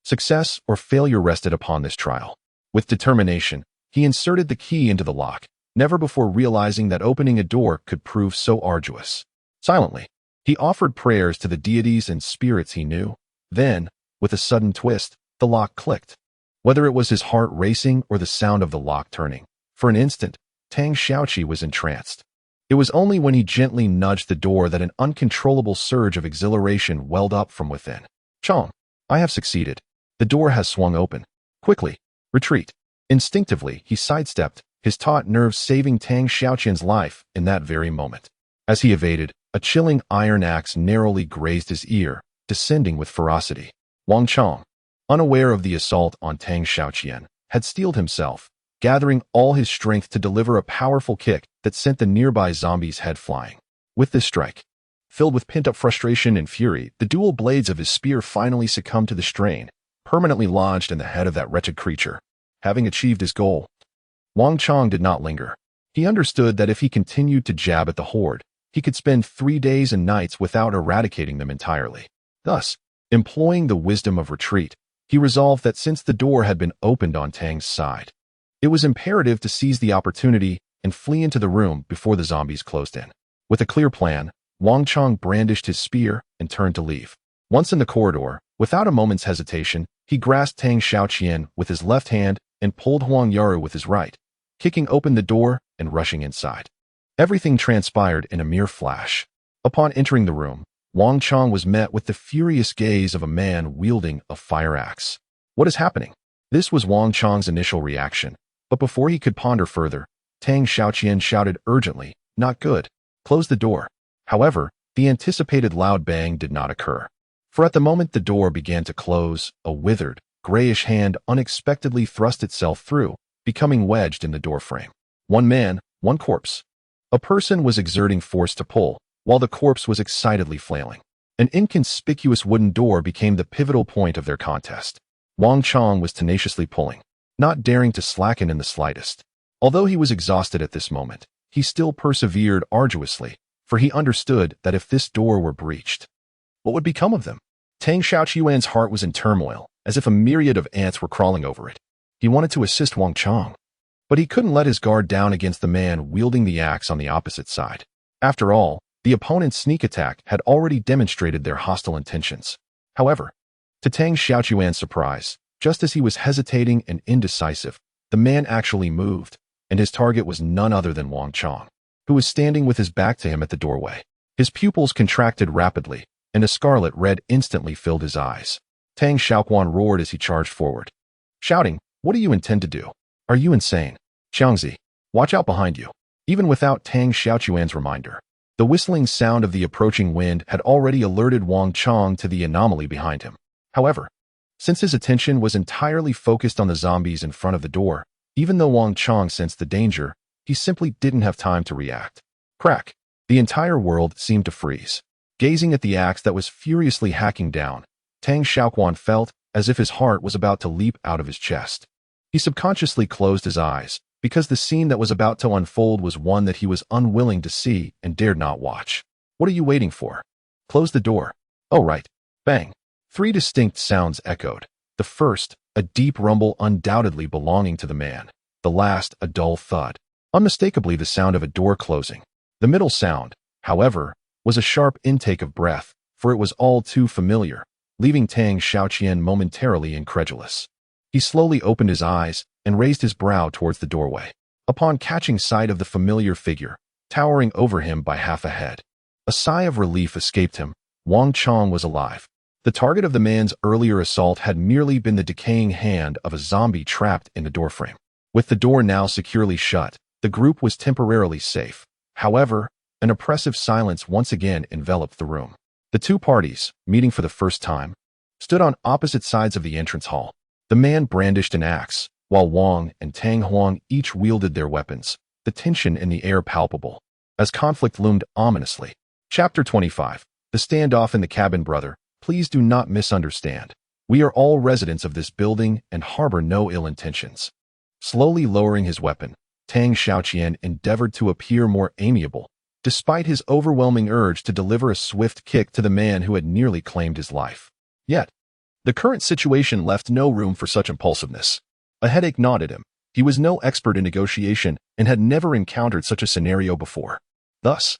Success or failure rested upon this trial. With determination, he inserted the key into the lock, never before realizing that opening a door could prove so arduous. Silently, he offered prayers to the deities and spirits he knew. Then, with a sudden twist, the lock clicked. Whether it was his heart racing or the sound of the lock turning, for an instant, Tang Xiaoqi was entranced. It was only when he gently nudged the door that an uncontrollable surge of exhilaration welled up from within. Qiang, I have succeeded. The door has swung open. Quickly, retreat. Instinctively, he sidestepped, his taut nerves saving Tang Xiaoqian's life in that very moment. As he evaded, a chilling iron axe narrowly grazed his ear, descending with ferocity. Wang Qiang, unaware of the assault on Tang Xiaoqian, had steeled himself, gathering all his strength to deliver a powerful kick that sent the nearby zombie's head flying. With this strike, filled with pent-up frustration and fury, the dual blades of his spear finally succumbed to the strain, permanently lodged in the head of that wretched creature. Having achieved his goal, Wang Qiang did not linger. He understood that if he continued to jab at the horde, he could spend 3 days and nights without eradicating them entirely. Thus, employing the wisdom of retreat, he resolved that since the door had been opened on Tang's side, it was imperative to seize the opportunity and flee into the room before the zombies closed in. With a clear plan, Wang Qiang brandished his spear and turned to leave. Once in the corridor, without a moment's hesitation, he grasped Tang Xiaoquan with his left hand and pulled Huang Yaru with his right, kicking open the door and rushing inside. Everything transpired in a mere flash. Upon entering the room, Wang Qiang was met with the furious gaze of a man wielding a fire axe. What is happening? This was Wang Qiang's initial reaction, but before he could ponder further, Tang Xiaoquan shouted urgently, "Not good. Close the door." However, the anticipated loud bang did not occur. For at the moment the door began to close, a withered, grayish hand unexpectedly thrust itself through, becoming wedged in the doorframe. One man, one corpse. A person was exerting force to pull, while the corpse was excitedly flailing. An inconspicuous wooden door became the pivotal point of their contest. Wang Qiang was tenaciously pulling, not daring to slacken in the slightest. Although he was exhausted at this moment, he still persevered arduously, for he understood that if this door were breached, what would become of them? Tang Xiaoquan's heart was in turmoil, as if a myriad of ants were crawling over it. He wanted to assist Wang Qiang, but he couldn't let his guard down against the man wielding the axe on the opposite side. After all, the opponent's sneak attack had already demonstrated their hostile intentions. However, to Tang Xiaoquan's surprise, just as he was hesitating and indecisive, the man actually moved, and his target was none other than Wang Qiang, who was standing with his back to him at the doorway. His pupils contracted rapidly, and a scarlet red instantly filled his eyes. Tang Xiaoquan roared as he charged forward, shouting, "What do you intend to do? Are you insane? Qiangzi, watch out behind you." Even without Tang Xiaoquan's reminder, the whistling sound of the approaching wind had already alerted Wang Qiang to the anomaly behind him. However, since his attention was entirely focused on the zombies in front of the door, even though Wang Qiang sensed the danger, he simply didn't have time to react. Crack! The entire world seemed to freeze. Gazing at the axe that was furiously hacking down, Tang Xiaoquan felt as if his heart was about to leap out of his chest. He subconsciously closed his eyes, because the scene that was about to unfold was one that he was unwilling to see and dared not watch. What are you waiting for? Close the door. Oh, right. Bang. 3 distinct sounds echoed. The first, a deep rumble undoubtedly belonging to the man. The last, a dull thud, unmistakably the sound of a door closing. The middle sound, however, was a sharp intake of breath, for it was all too familiar, leaving Tang Xiaoquan momentarily incredulous. He slowly opened his eyes and raised his brow towards the doorway. Upon catching sight of the familiar figure, towering over him by half a head, a sigh of relief escaped him. Wang Qiang was alive. The target of the man's earlier assault had merely been the decaying hand of a zombie trapped in the doorframe. With the door now securely shut, the group was temporarily safe. However, an oppressive silence once again enveloped the room. The two parties, meeting for the first time, stood on opposite sides of the entrance hall. The man brandished an axe, while Wang and Tang Huang each wielded their weapons, the tension in the air palpable, as conflict loomed ominously. Chapter 25. The Standoff in the Cabin. Brother, please do not misunderstand. We are all residents of this building and harbor no ill intentions. Slowly lowering his weapon, Tang Xiaoquan endeavored to appear more amiable, despite his overwhelming urge to deliver a swift kick to the man who had nearly claimed his life. Yet, the current situation left no room for such impulsiveness. A headache gnawed at him. He was no expert in negotiation and had never encountered such a scenario before. Thus,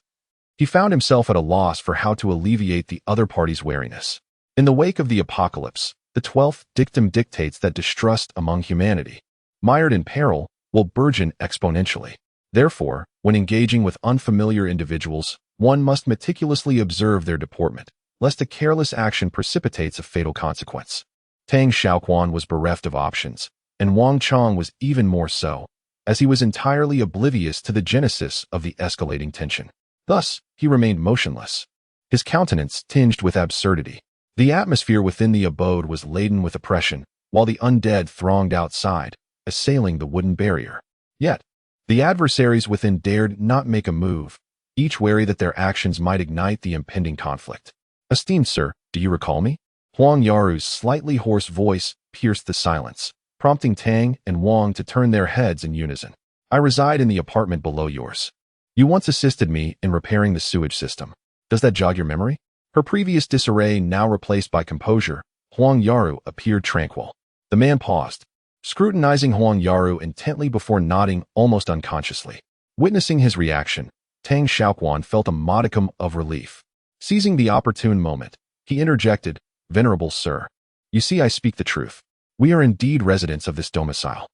he found himself at a loss for how to alleviate the other party's wariness. In the wake of the apocalypse, the 12th dictum dictates that distrust among humanity, mired in peril, will burgeon exponentially. Therefore, when engaging with unfamiliar individuals, one must meticulously observe their deportment, lest a careless action precipitates a fatal consequence. Tang Xiaoquan was bereft of options, and Wang Qiang was even more so, as he was entirely oblivious to the genesis of the escalating tension. Thus, he remained motionless, his countenance tinged with absurdity. The atmosphere within the abode was laden with oppression, while the undead thronged outside, assailing the wooden barrier. Yet, the adversaries within dared not make a move, each wary that their actions might ignite the impending conflict. "Esteemed sir, do you recall me?" Huang Yaru's slightly hoarse voice pierced the silence, prompting Tang and Wang to turn their heads in unison. "I reside in the apartment below yours. You once assisted me in repairing the sewage system. Does that jog your memory?" Her previous disarray now replaced by composure, Huang Yaru appeared tranquil. The man paused, scrutinizing Huang Yaru intently before nodding almost unconsciously. Witnessing his reaction, Tang Xiaoquan felt a modicum of relief. Seizing the opportune moment, he interjected, "Venerable sir, you see I speak the truth. We are indeed residents of this domicile.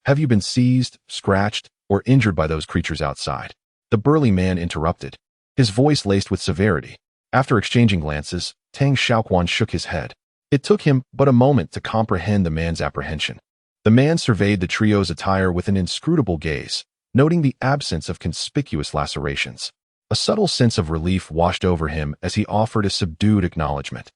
Have you been seized, scratched, or injured by those creatures outside?" The burly man interrupted, his voice laced with severity. After exchanging glances, Tang Xiaoquan shook his head. It took him but a moment to comprehend the man's apprehension. The man surveyed the trio's attire with an inscrutable gaze, noting the absence of conspicuous lacerations. A subtle sense of relief washed over him as he offered a subdued acknowledgement.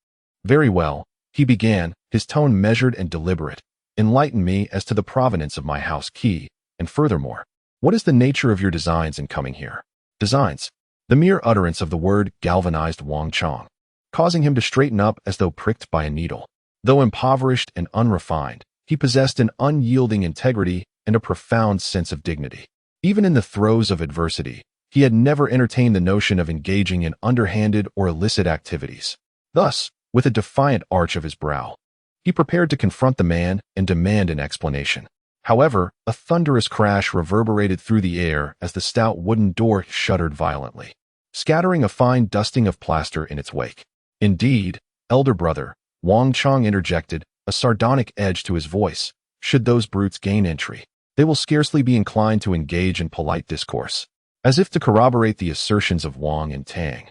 "Very well," he began, his tone measured and deliberate. "Enlighten me as to the provenance of my house key, and furthermore, what is the nature of your designs in coming here?" Designs. The mere utterance of the word galvanized Wang Qiang, causing him to straighten up as though pricked by a needle. Though impoverished and unrefined, he possessed an unyielding integrity and a profound sense of dignity. Even in the throes of adversity, he had never entertained the notion of engaging in underhanded or illicit activities. Thus, with a defiant arch of his brow, he prepared to confront the man and demand an explanation. However, a thunderous crash reverberated through the air as the stout wooden door shuddered violently, scattering a fine dusting of plaster in its wake. "Indeed, elder brother," Wang Qiang interjected, a sardonic edge to his voice, "should those brutes gain entry, they will scarcely be inclined to engage in polite discourse." As if to corroborate the assertions of Wang and Tang,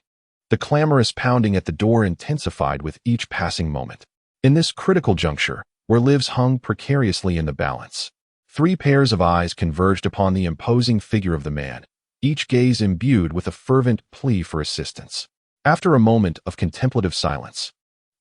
the clamorous pounding at the door intensified with each passing moment. In this critical juncture, where lives hung precariously in the balance, 3 pairs of eyes converged upon the imposing figure of the man, each gaze imbued with a fervent plea for assistance. After a moment of contemplative silence,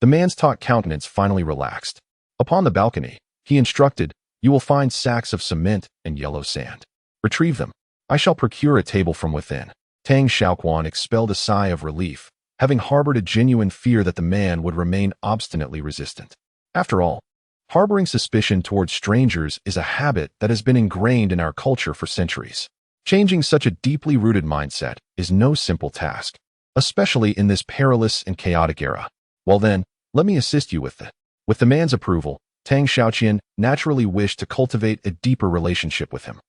the man's taut countenance finally relaxed. Upon the balcony, he instructed, "You will find sacks of cement and yellow sand. Retrieve them. I shall procure a table from within." Tang Xiaoquan expelled a sigh of relief, having harbored a genuine fear that the man would remain obstinately resistant. After all, harboring suspicion towards strangers is a habit that has been ingrained in our culture for centuries. Changing such a deeply rooted mindset is no simple task, especially in this perilous and chaotic era. "Well then, let me assist you with it." With the man's approval, Tang Xiaoqian naturally wished to cultivate a deeper relationship with him.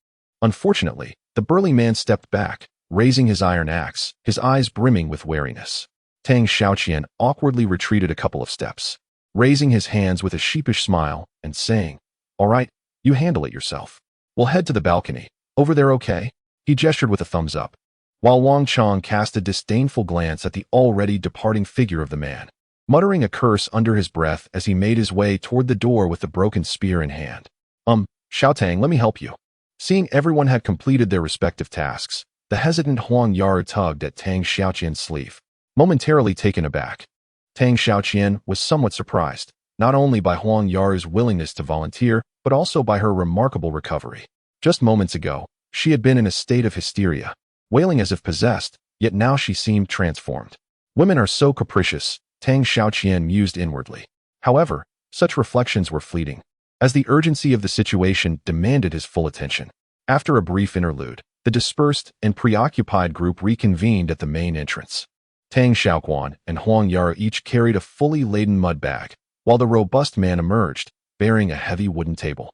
Unfortunately, the burly man stepped back, raising his iron axe, his eyes brimming with wariness. Tang Xiaoqian awkwardly retreated a couple of steps, raising his hands with a sheepish smile and saying, "All right, you handle it yourself. We'll head to the balcony. Over there, okay?" He gestured with a thumbs up, while Wang Qiang cast a disdainful glance at the already departing figure of the man, muttering a curse under his breath as he made his way toward the door with the broken spear in hand. Xiaotang, let me help you." Seeing everyone had completed their respective tasks, the hesitant Huang Yaru tugged at Tang Xiaoqian's sleeve. Momentarily taken aback, Tang Xiaoqian was somewhat surprised, not only by Huang Yaru's willingness to volunteer, but also by her remarkable recovery. Just moments ago, she had been in a state of hysteria, wailing as if possessed, yet now she seemed transformed. Women are so capricious, Tang Xiaoqian mused inwardly. However, such reflections were fleeting, as the urgency of the situation demanded his full attention. After a brief interlude, the dispersed and preoccupied group reconvened at the main entrance. Tang Xiaoquan and Huang Yaru each carried a fully laden mud bag, while the robust man emerged, bearing a heavy wooden table.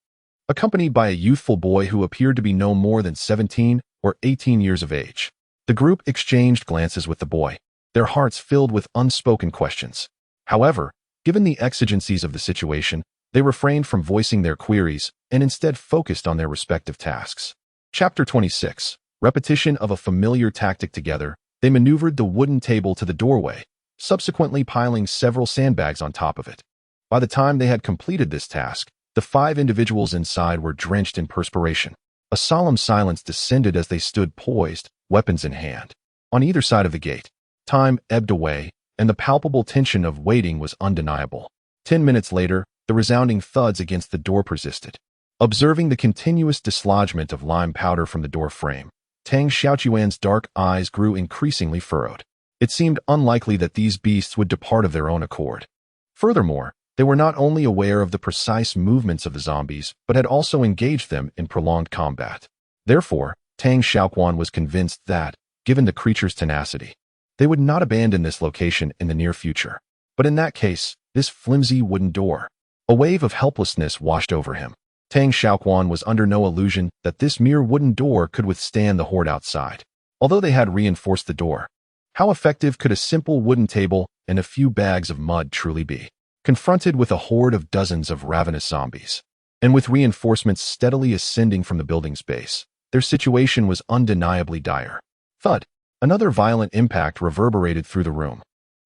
Accompanied by a youthful boy who appeared to be no more than 17 or 18 years of age. The group exchanged glances with the boy, their hearts filled with unspoken questions. However, given the exigencies of the situation, they refrained from voicing their queries and instead focused on their respective tasks. Chapter 26. Repetition of a familiar tactic. Together, they maneuvered the wooden table to the doorway, subsequently piling several sandbags on top of it. By the time they had completed this task, the 5 individuals inside were drenched in perspiration. A solemn silence descended as they stood poised, weapons in hand. On either side of the gate, time ebbed away, and the palpable tension of waiting was undeniable. 10 minutes later, the resounding thuds against the door persisted. Observing the continuous dislodgement of lime powder from the door frame, Tang Xiaoquan's dark eyes grew increasingly furrowed. It seemed unlikely that these beasts would depart of their own accord. Furthermore, they were not only aware of the precise movements of the zombies, but had also engaged them in prolonged combat. Therefore, Tang Xiaoquan was convinced that, given the creature's tenacity, they would not abandon this location in the near future. But in that case, this flimsy wooden door. A wave of helplessness washed over him. Tang Xiaoquan was under no illusion that this mere wooden door could withstand the horde outside. Although they had reinforced the door, how effective could a simple wooden table and a few bags of mud truly be? Confronted with a horde of dozens of ravenous zombies, and with reinforcements steadily ascending from the building's base, their situation was undeniably dire. Thud! Another violent impact reverberated through the room,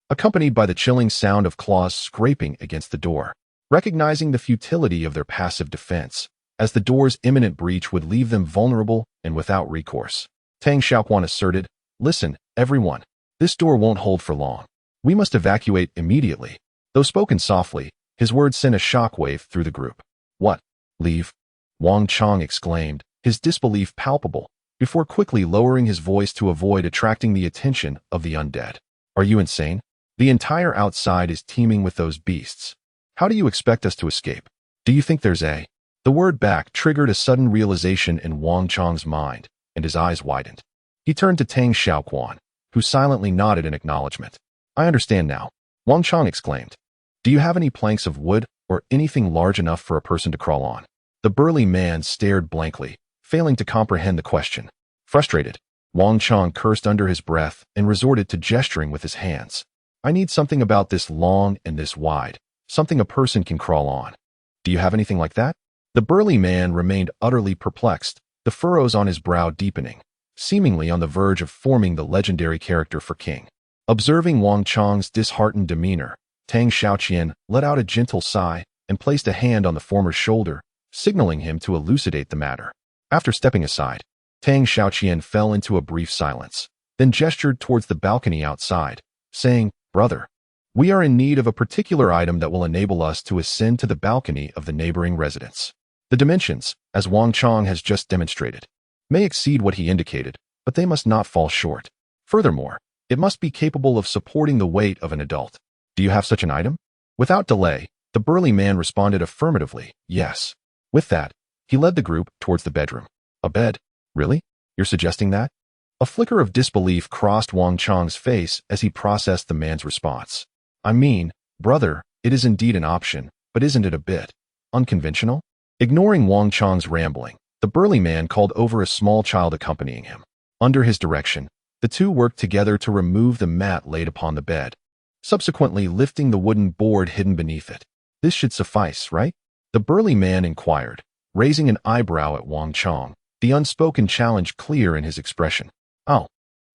accompanied by the chilling sound of claws scraping against the door. Recognizing the futility of their passive defense, as the door's imminent breach would leave them vulnerable and without recourse, Tang Xiaoquan asserted, "Listen, everyone. This door won't hold for long. We must evacuate immediately." Though spoken softly, his words sent a shockwave through the group. "What? Leave?" Wang Qiang exclaimed, his disbelief palpable, before quickly lowering his voice to avoid attracting the attention of the undead. "Are you insane? The entire outside is teeming with those beasts. How do you expect us to escape? Do you think there's a—" The word back triggered a sudden realization in Wang Qiang's mind, and his eyes widened. He turned to Tang Xiaoquan, who silently nodded in acknowledgement. "I understand now," Wang Qiang exclaimed. "Do you have any planks of wood or anything large enough for a person to crawl on?" The burly man stared blankly, failing to comprehend the question. Frustrated, Wang Qiang cursed under his breath and resorted to gesturing with his hands. "I need something about this long and this wide. Something a person can crawl on. Do you have anything like that?" The burly man remained utterly perplexed, the furrows on his brow deepening, seemingly on the verge of forming the legendary character for King. Observing Wang Qiang's disheartened demeanor, Tang Xiaoquan let out a gentle sigh and placed a hand on the former's shoulder, signaling him to elucidate the matter. After stepping aside, Tang Xiaoquan fell into a brief silence, then gestured towards the balcony outside, saying, "Brother, we are in need of a particular item that will enable us to ascend to the balcony of the neighboring residence. The dimensions, as Wang Qiang has just demonstrated, may exceed what he indicated, but they must not fall short. Furthermore, it must be capable of supporting the weight of an adult. Do you have such an item?" Without delay, the burly man responded affirmatively, "Yes." With that, he led the group towards the bedroom. "A bed? Really? You're suggesting that?" A flicker of disbelief crossed Wang Qiang's face as he processed the man's response. "I mean, brother, it is indeed an option, but isn't it a bit unconventional?" Ignoring Wang Qiang's rambling, the burly man called over a small child accompanying him. Under his direction, the two worked together to remove the mat laid upon the bed, subsequently lifting the wooden board hidden beneath it. "This should suffice, right?" the burly man inquired, raising an eyebrow at Wang Qiang, the unspoken challenge clear in his expression. "Oh,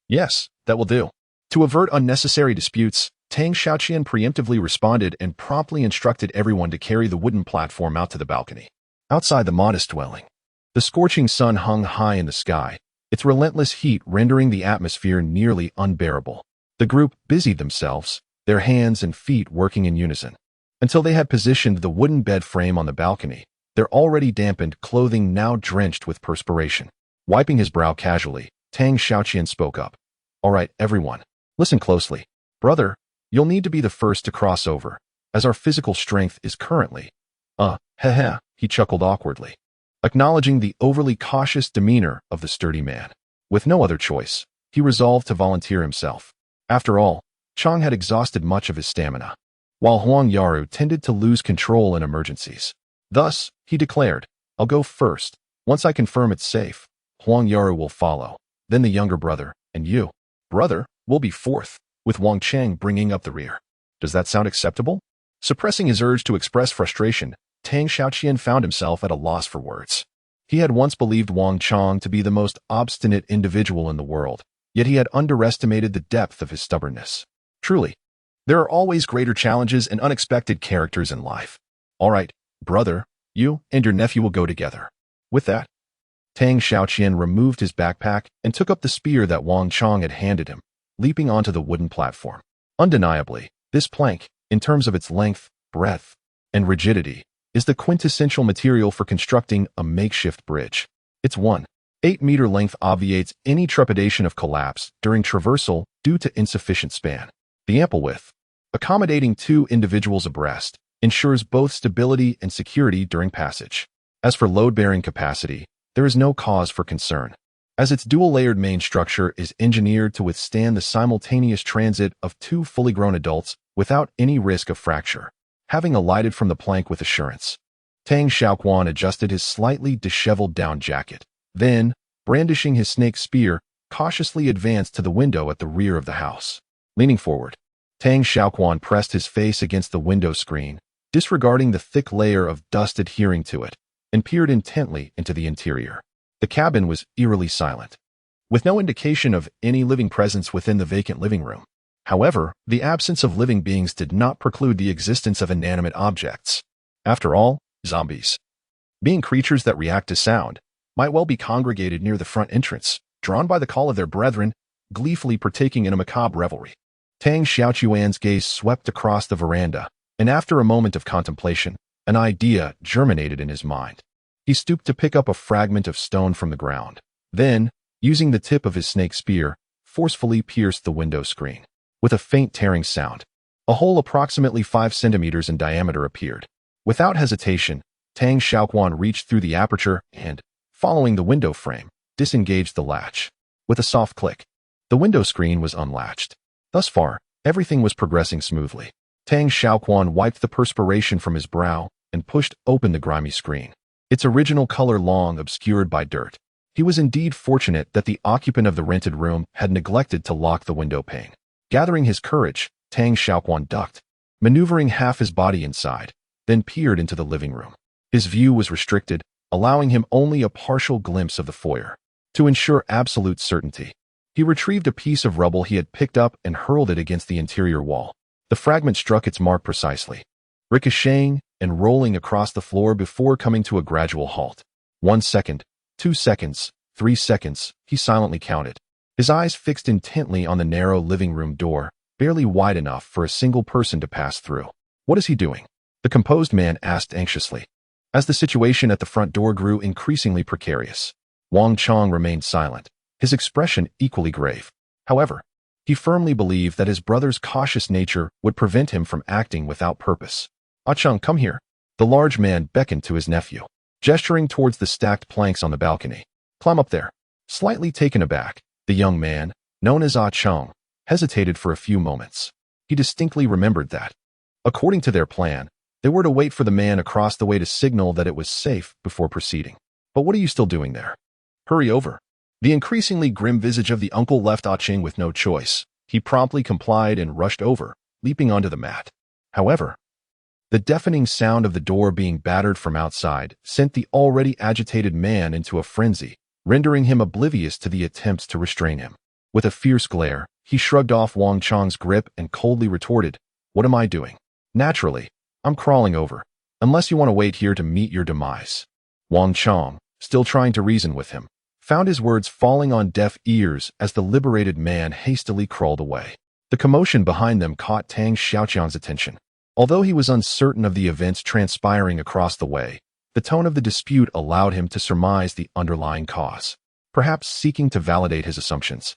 yes, that will do." To avert unnecessary disputes, Tang Xiaoquan preemptively responded and promptly instructed everyone to carry the wooden platform out to the balcony. Outside the modest dwelling, the scorching sun hung high in the sky, its relentless heat rendering the atmosphere nearly unbearable. The group busied themselves, their hands and feet working in unison, until they had positioned the wooden bed frame on the balcony, their already dampened clothing now drenched with perspiration. Wiping his brow casually, Tang Xiaoquan spoke up. "All right, everyone, listen closely. Brother, you'll need to be the first to cross over, as our physical strength is currently—" Heh, he chuckled awkwardly, acknowledging the overly cautious demeanor of the sturdy man. With no other choice, he resolved to volunteer himself. After all, Qiang had exhausted much of his stamina, while Huang Yaru tended to lose control in emergencies. Thus, he declared, "I'll go first. Once I confirm it's safe, Huang Yaru will follow, then the younger brother, and you, brother, will be fourth, with Wang Qiang bringing up the rear. Does that sound acceptable?" Suppressing his urge to express frustration, Tang Xiaoquan found himself at a loss for words. He had once believed Wang Qiang to be the most obstinate individual in the world, yet he had underestimated the depth of his stubbornness. Truly, there are always greater challenges and unexpected characters in life. "All right, brother, you and your nephew will go together." With that, Tang Xiaoquan removed his backpack and took up the spear that Wang Qiang had handed him, leaping onto the wooden platform. Undeniably, this plank, in terms of its length, breadth, and rigidity, is the quintessential material for constructing a makeshift bridge. Its 1.8-meter length obviates any trepidation of collapse during traversal due to insufficient span. The ample width, accommodating 2 individuals abreast, ensures both stability and security during passage. As for load-bearing capacity, there is no cause for concern, as its dual-layered main structure is engineered to withstand the simultaneous transit of 2 fully grown adults without any risk of fracture. Having alighted from the plank with assurance, Tang Xiaoquan adjusted his slightly disheveled down jacket. Then, brandishing his snake spear, cautiously advanced to the window at the rear of the house. Leaning forward, Tang Xiaoquan pressed his face against the window screen, disregarding the thick layer of dust adhering to it, and peered intently into the interior. The cabin was eerily silent, with no indication of any living presence within the vacant living room. However, the absence of living beings did not preclude the existence of inanimate objects. After all, zombies, being creatures that react to sound, might well be congregated near the front entrance, drawn by the call of their brethren, gleefully partaking in a macabre revelry. Tang Xiaoquan's gaze swept across the veranda, and after a moment of contemplation, an idea germinated in his mind. He stooped to pick up a fragment of stone from the ground. Then, using the tip of his snake spear, forcefully pierced the window screen. With a faint tearing sound, a hole approximately 5 centimeters in diameter appeared. Without hesitation, Tang Xiaoquan reached through the aperture and, following the window frame, disengaged the latch. With a soft click, the window screen was unlatched. Thus far, everything was progressing smoothly. Tang Xiaoquan wiped the perspiration from his brow and pushed open the grimy screen, its original color long obscured by dirt. He was indeed fortunate that the occupant of the rented room had neglected to lock the window pane. Gathering his courage, Tang Xiaoquan ducked, maneuvering half his body inside, then peered into the living room. His view was restricted, allowing him only a partial glimpse of the foyer. To ensure absolute certainty, he retrieved a piece of rubble he had picked up and hurled it against the interior wall. The fragment struck its mark precisely, ricocheting and rolling across the floor before coming to a gradual halt. 1 second, 2 seconds, 3 seconds, he silently counted, his eyes fixed intently on the narrow living room door, barely wide enough for a single person to pass through. What is he doing? The composed man asked anxiously, as the situation at the front door grew increasingly precarious. Wang Qiang remained silent, his expression equally grave. However, he firmly believed that his brother's cautious nature would prevent him from acting without purpose. "Ah Qiang, come here." The large man beckoned to his nephew, gesturing towards the stacked planks on the balcony. "Climb up there." Slightly taken aback, the young man, known as Ah Qiang, hesitated for a few moments. He distinctly remembered that, according to their plan, they were to wait for the man across the way to signal that it was safe before proceeding. "But what are you still doing there? Hurry over." The increasingly grim visage of the uncle left Ah Qiang with no choice. He promptly complied and rushed over, leaping onto the mat. However, the deafening sound of the door being battered from outside sent the already agitated man into a frenzy, rendering him oblivious to the attempts to restrain him. With a fierce glare, he shrugged off Wang Qiang's grip and coldly retorted, "What am I doing? Naturally, I'm crawling over, unless you want to wait here to meet your demise." Wang Qiang, still trying to reason with him, found his words falling on deaf ears as the liberated man hastily crawled away. The commotion behind them caught Tang Xiaoquan's attention. Although he was uncertain of the events transpiring across the way, the tone of the dispute allowed him to surmise the underlying cause, perhaps seeking to validate his assumptions.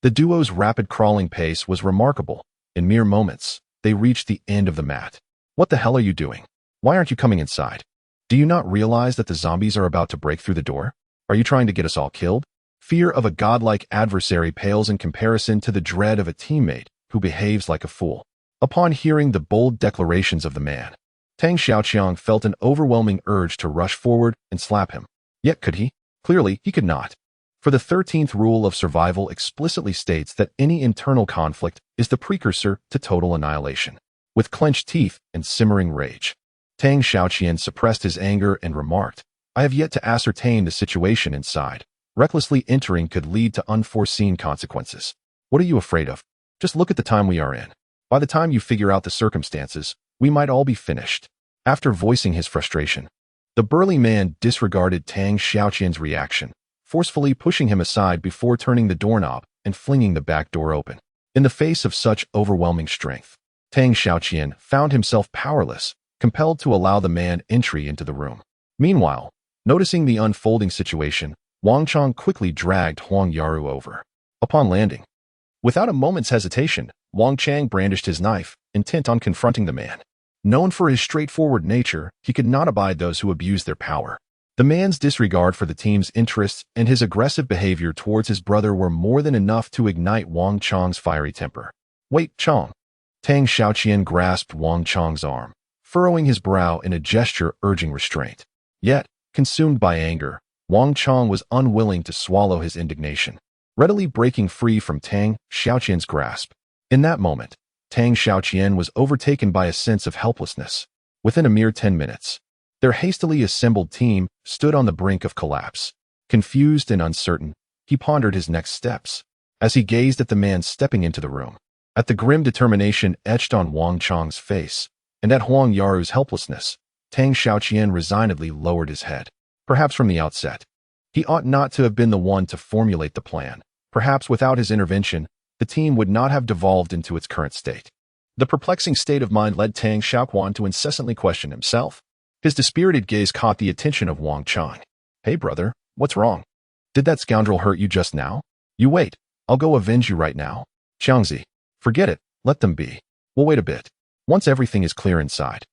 The duo's rapid crawling pace was remarkable. In mere moments, they reached the end of the mat. "What the hell are you doing? Why aren't you coming inside? Do you not realize that the zombies are about to break through the door? Are you trying to get us all killed?" Fear of a godlike adversary pales in comparison to the dread of a teammate who behaves like a fool. Upon hearing the bold declarations of the man, Tang Xiaoquan felt an overwhelming urge to rush forward and slap him. Yet could he? Clearly, he could not. For the 13th rule of survival explicitly states that any internal conflict is the precursor to total annihilation. With clenched teeth and simmering rage, Tang Xiaoquan suppressed his anger and remarked, "I have yet to ascertain the situation inside. Recklessly entering could lead to unforeseen consequences. What are you afraid of? Just look at the time we are in. By the time you figure out the circumstances, we might all be finished." After voicing his frustration, the burly man disregarded Tang Xiaoquan's reaction, forcefully pushing him aside before turning the doorknob and flinging the back door open. In the face of such overwhelming strength, Tang Xiaoquan found himself powerless, compelled to allow the man entry into the room. Meanwhile, noticing the unfolding situation, Wang Qiang quickly dragged Huang Yaru over. Upon landing, without a moment's hesitation, Wang Qiang brandished his knife, intent on confronting the man. Known for his straightforward nature, he could not abide those who abused their power. The man's disregard for the team's interests and his aggressive behavior towards his brother were more than enough to ignite Wang Qiang's fiery temper. "Wait, Qiang." Tang Xiaoquan grasped Wang Qiang's arm, furrowing his brow in a gesture urging restraint. Yet, consumed by anger, Wang Qiang was unwilling to swallow his indignation, readily breaking free from Tang Xiaoqian's grasp. In that moment, Tang Xiaoqian was overtaken by a sense of helplessness. Within a mere 10 minutes, their hastily assembled team stood on the brink of collapse. Confused and uncertain, he pondered his next steps. As he gazed at the man stepping into the room, at the grim determination etched on Wang Qiang's face, and at Huang Yaru's helplessness, Tang Xiaoqian resignedly lowered his head. Perhaps from the outset, he ought not to have been the one to formulate the plan. Perhaps without his intervention, the team would not have devolved into its current state. The perplexing state of mind led Tang Xiaoquan to incessantly question himself. His dispirited gaze caught the attention of Wang Qiang. "Hey, brother, what's wrong? Did that scoundrel hurt you just now? You wait, I'll go avenge you right now." "Qiangzi, forget it, let them be. We'll wait a bit. Once everything is clear inside,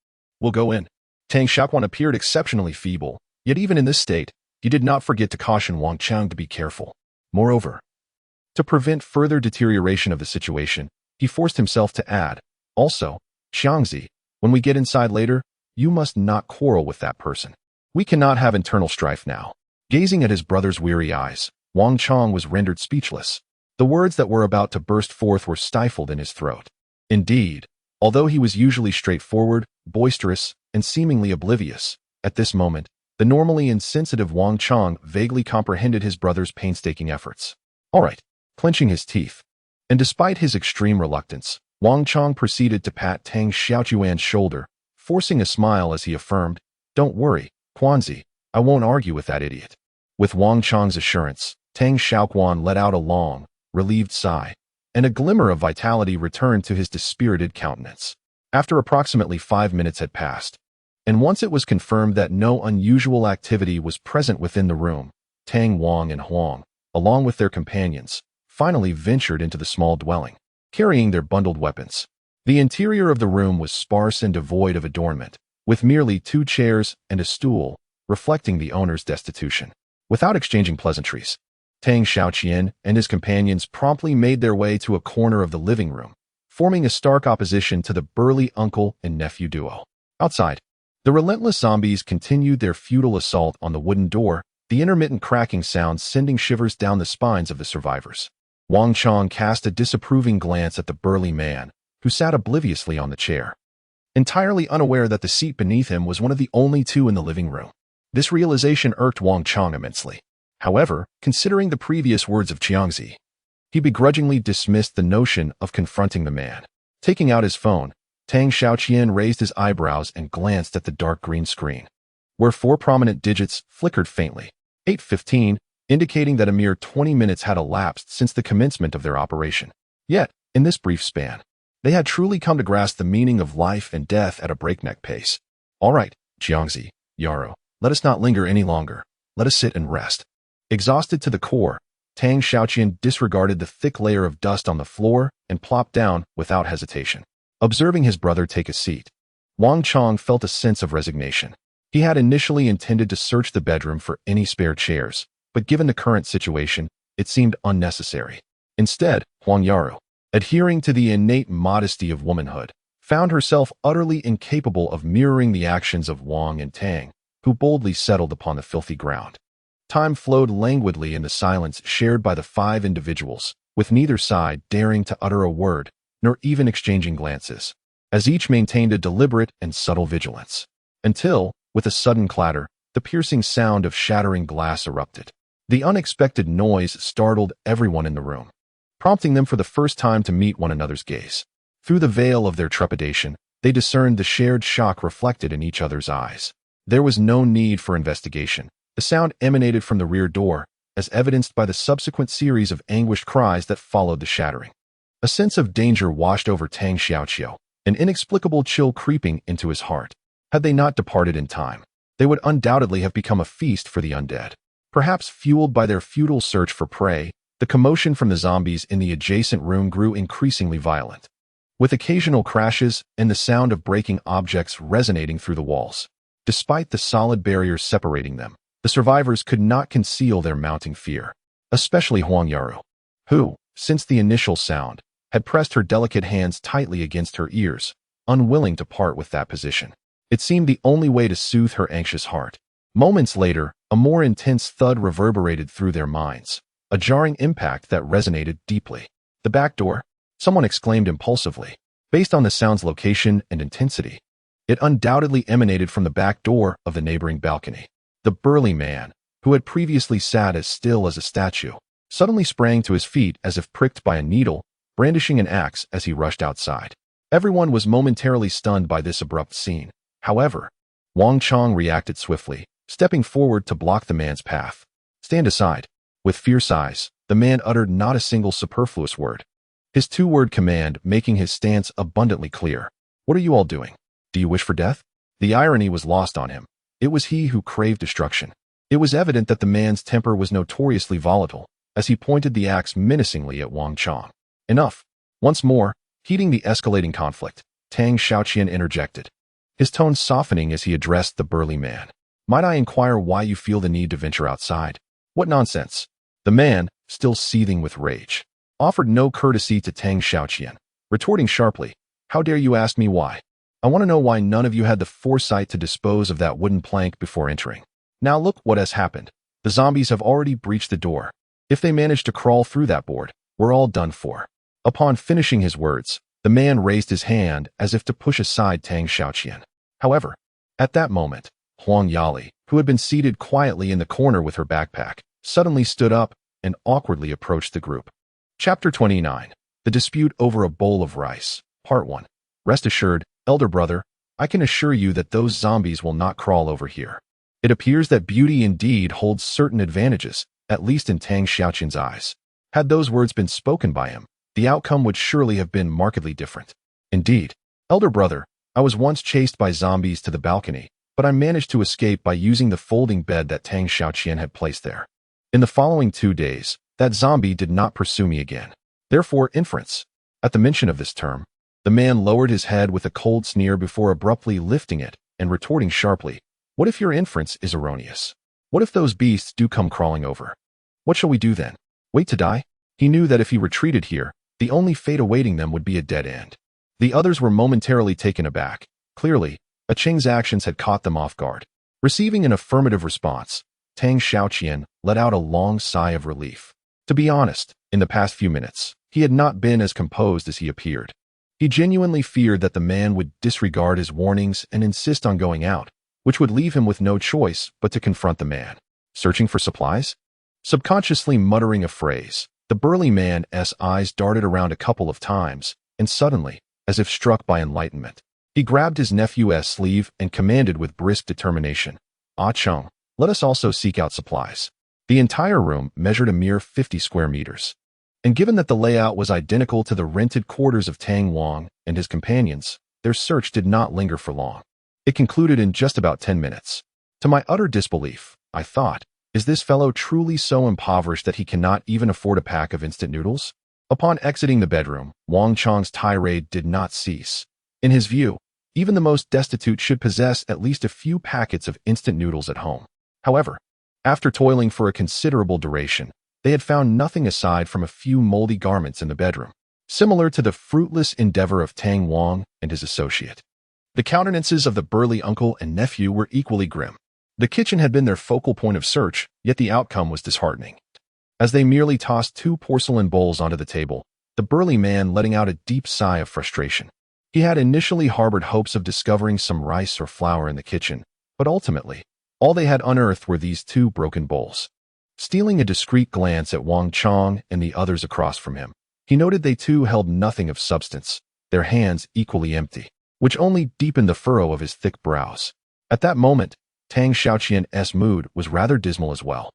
we'll go in." Tang Xiaoquan appeared exceptionally feeble, yet even in this state, he did not forget to caution Wang Qiang to be careful. Moreover, to prevent further deterioration of the situation, he forced himself to add, "Also, Qiangzi, when we get inside later, you must not quarrel with that person. We cannot have internal strife now." Gazing at his brother's weary eyes, Wang Qiang was rendered speechless. The words that were about to burst forth were stifled in his throat. Indeed, although he was usually straightforward, boisterous, and seemingly oblivious, at this moment, the normally insensitive Wang Qiang vaguely comprehended his brother's painstaking efforts. "All right." Clenching his teeth, and despite his extreme reluctance, Wang Qiang proceeded to pat Tang Xiaoquan's shoulder, forcing a smile as he affirmed, "Don't worry, Quanzi, I won't argue with that idiot." With Wang Qiang's assurance, Tang Xiaoquan let out a long, relieved sigh, and a glimmer of vitality returned to his dispirited countenance. After approximately 5 minutes had passed, and once it was confirmed that no unusual activity was present within the room, Tang, Wang, and Huang, along with their companions, finally ventured into the small dwelling, carrying their bundled weapons. The interior of the room was sparse and devoid of adornment, with merely 2 chairs and a stool, reflecting the owner's destitution. Without exchanging pleasantries, Tang Xiaoqian and his companions promptly made their way to a corner of the living room, forming a stark opposition to the burly uncle and nephew duo. Outside, the relentless zombies continued their futile assault on the wooden door, the intermittent cracking sound sending shivers down the spines of the survivors. Wang Qiang cast a disapproving glance at the burly man, who sat obliviously on the chair, entirely unaware that the seat beneath him was one of the only 2 in the living room. This realization irked Wang Qiang immensely. However, considering the previous words of Qiangzi, he begrudgingly dismissed the notion of confronting the man. Taking out his phone, Tang Xiaoqian raised his eyebrows and glanced at the dark green screen, where 4 prominent digits flickered faintly. 8:15, indicating that a mere 20 minutes had elapsed since the commencement of their operation. Yet, in this brief span, they had truly come to grasp the meaning of life and death at a breakneck pace. "All right, Qiangzi, Yaru, let us not linger any longer. Let us sit and rest." Exhausted to the core, Tang Xiaoqian disregarded the thick layer of dust on the floor and plopped down without hesitation. Observing his brother take a seat, Wang Qiang felt a sense of resignation. He had initially intended to search the bedroom for any spare chairs, but given the current situation, it seemed unnecessary. Instead, Huang Yaru, adhering to the innate modesty of womanhood, found herself utterly incapable of mirroring the actions of Wang and Tang, who boldly settled upon the filthy ground. Time flowed languidly in the silence shared by the 5 individuals, with neither side daring to utter a word, nor even exchanging glances, as each maintained a deliberate and subtle vigilance. Until, with a sudden clatter, the piercing sound of shattering glass erupted. The unexpected noise startled everyone in the room, prompting them for the first time to meet one another's gaze. Through the veil of their trepidation, they discerned the shared shock reflected in each other's eyes. There was no need for investigation. The sound emanated from the rear door, as evidenced by the subsequent series of anguished cries that followed the shattering. A sense of danger washed over Tang Xiaoqian, an inexplicable chill creeping into his heart. Had they not departed in time, they would undoubtedly have become a feast for the undead. Perhaps fueled by their futile search for prey, the commotion from the zombies in the adjacent room grew increasingly violent, with occasional crashes and the sound of breaking objects resonating through the walls. Despite the solid barriers separating them, the survivors could not conceal their mounting fear, especially Huang Yaru, who, since the initial sound, had pressed her delicate hands tightly against her ears, unwilling to part with that position. It seemed the only way to soothe her anxious heart. Moments later, a more intense thud reverberated through their minds, a jarring impact that resonated deeply. The back door? Someone exclaimed impulsively. Based on the sound's location and intensity, it undoubtedly emanated from the back door of the neighboring balcony. The burly man, who had previously sat as still as a statue, suddenly sprang to his feet as if pricked by a needle, brandishing an axe as he rushed outside. Everyone was momentarily stunned by this abrupt scene. However, Wang Qiang reacted swiftly, stepping forward to block the man's path. "Stand aside." With fierce eyes, the man uttered not a single superfluous word, his two-word command making his stance abundantly clear. "What are you all doing? Do you wish for death?" The irony was lost on him. It was he who craved destruction. It was evident that the man's temper was notoriously volatile, as he pointed the axe menacingly at Wang Qiang. "Enough." Once more, heeding the escalating conflict, Tang Xiaoquan interjected, his tone softening as he addressed the burly man. "Might I inquire why you feel the need to venture outside?" "What nonsense!" The man, still seething with rage, offered no courtesy to Tang Xiaoquan, retorting sharply, "How dare you ask me why? I want to know why none of you had the foresight to dispose of that wooden plank before entering. Now look what has happened. The zombies have already breached the door. If they manage to crawl through that board, we're all done for." Upon finishing his words, the man raised his hand as if to push aside Tang Xiaoquan. However, at that moment, Huang Yali, who had been seated quietly in the corner with her backpack, suddenly stood up and awkwardly approached the group. Chapter 29. The Dispute Over a Bowl of Rice. Part 1. Rest assured, elder brother, I can assure you that those zombies will not crawl over here. It appears that beauty indeed holds certain advantages, at least in Tang Xiaoquan's eyes. Had those words been spoken by him, the outcome would surely have been markedly different. Indeed, elder brother, I was once chased by zombies to the balcony, but I managed to escape by using the folding bed that Tang Xiaoquan had placed there. In the following 2 days, that zombie did not pursue me again. Therefore, inference. At the mention of this term, the man lowered his head with a cold sneer before abruptly lifting it and retorting sharply, "What if your inference is erroneous? What if those beasts do come crawling over? What shall we do then? Wait to die?" He knew that if he retreated here, the only fate awaiting them would be a dead end. The others were momentarily taken aback. Clearly, Qiang's actions had caught them off guard. Receiving an affirmative response, Tang Xiaoquan let out a long sigh of relief. To be honest, in the past few minutes, he had not been as composed as he appeared. He genuinely feared that the man would disregard his warnings and insist on going out, which would leave him with no choice but to confront the man. Searching for supplies? Subconsciously muttering a phrase, the burly man's eyes darted around a couple of times, and suddenly, as if struck by enlightenment, he grabbed his nephew's sleeve and commanded with brisk determination, "Ah Qiang, let us also seek out supplies." The entire room measured a mere 50 square meters. And given that the layout was identical to the rented quarters of Tang Wang and his companions, their search did not linger for long. It concluded in just about 10 minutes. To my utter disbelief, I thought, is this fellow truly so impoverished that he cannot even afford a pack of instant noodles? Upon exiting the bedroom, Wang Qiang's tirade did not cease. In his view, even the most destitute should possess at least a few packets of instant noodles at home. However, after toiling for a considerable duration, they had found nothing aside from a few moldy garments in the bedroom, similar to the fruitless endeavor of Tang Wang and his associate. The countenances of the burly uncle and nephew were equally grim. The kitchen had been their focal point of search, yet the outcome was disheartening. As they merely tossed 2 porcelain bowls onto the table, the burly man letting out a deep sigh of frustration. He had initially harbored hopes of discovering some rice or flour in the kitchen, but ultimately, all they had unearthed were these 2 broken bowls. Stealing a discreet glance at Wang Qiang and the others across from him, he noted they too held nothing of substance, their hands equally empty, which only deepened the furrow of his thick brows. At that moment, Tang Xiaoquan's mood was rather dismal as well.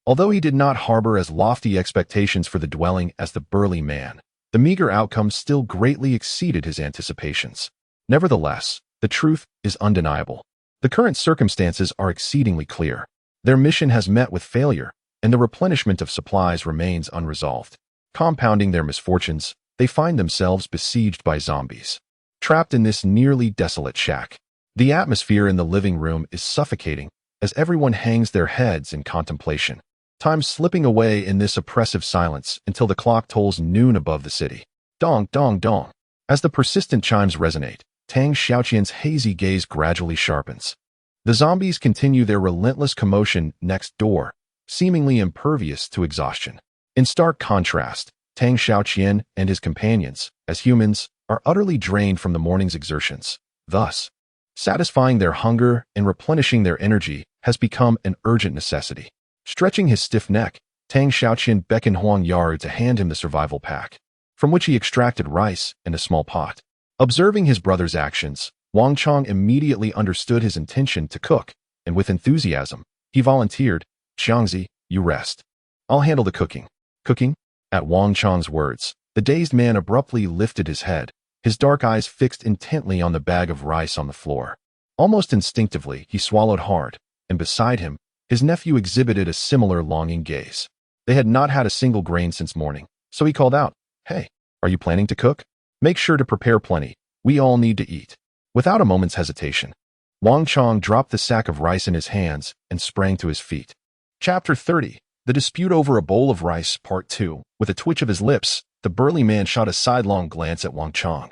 Although he did not harbor as lofty expectations for the dwelling as the burly man, the meager outcome still greatly exceeded his anticipations. Nevertheless, The truth is undeniable. The current circumstances are exceedingly clear. Their mission has met with failure, and the replenishment of supplies remains unresolved. Compounding their misfortunes, they find themselves besieged by zombies. Trapped in this nearly desolate shack, the atmosphere in the living room is suffocating as everyone hangs their heads in contemplation. Time slipping away in this oppressive silence until the clock tolls noon above the city. Dong, dong, dong. As the persistent chimes resonate, Tang Xiaoquan's hazy gaze gradually sharpens. The zombies continue their relentless commotion next door, seemingly impervious to exhaustion. In stark contrast, Tang Xiaoquan and his companions, as humans, are utterly drained from the morning's exertions. Thus, satisfying their hunger and replenishing their energy has become an urgent necessity. Stretching his stiff neck, Tang Xiaoquan beckoned Wang to hand him the survival pack, from which he extracted rice and a small pot. Observing his brother's actions, Wang immediately understood his intention to cook, and with enthusiasm, he volunteered, "Qiangzi, you rest. I'll handle the cooking." Cooking? At Wang Chang's words, the dazed man abruptly lifted his head, his dark eyes fixed intently on the bag of rice on the floor. Almost instinctively, he swallowed hard, and beside him, his nephew exhibited a similar longing gaze. They had not had a single grain since morning, so he called out, "Hey, are you planning to cook? Make sure to prepare plenty. We all need to eat." Without a moment's hesitation, Wang Chang dropped the sack of rice in his hands and sprang to his feet. Chapter 30. The Dispute Over a Bowl of Rice, Part 2. With a twitch of his lips, the burly man shot a sidelong glance at Wang Chang,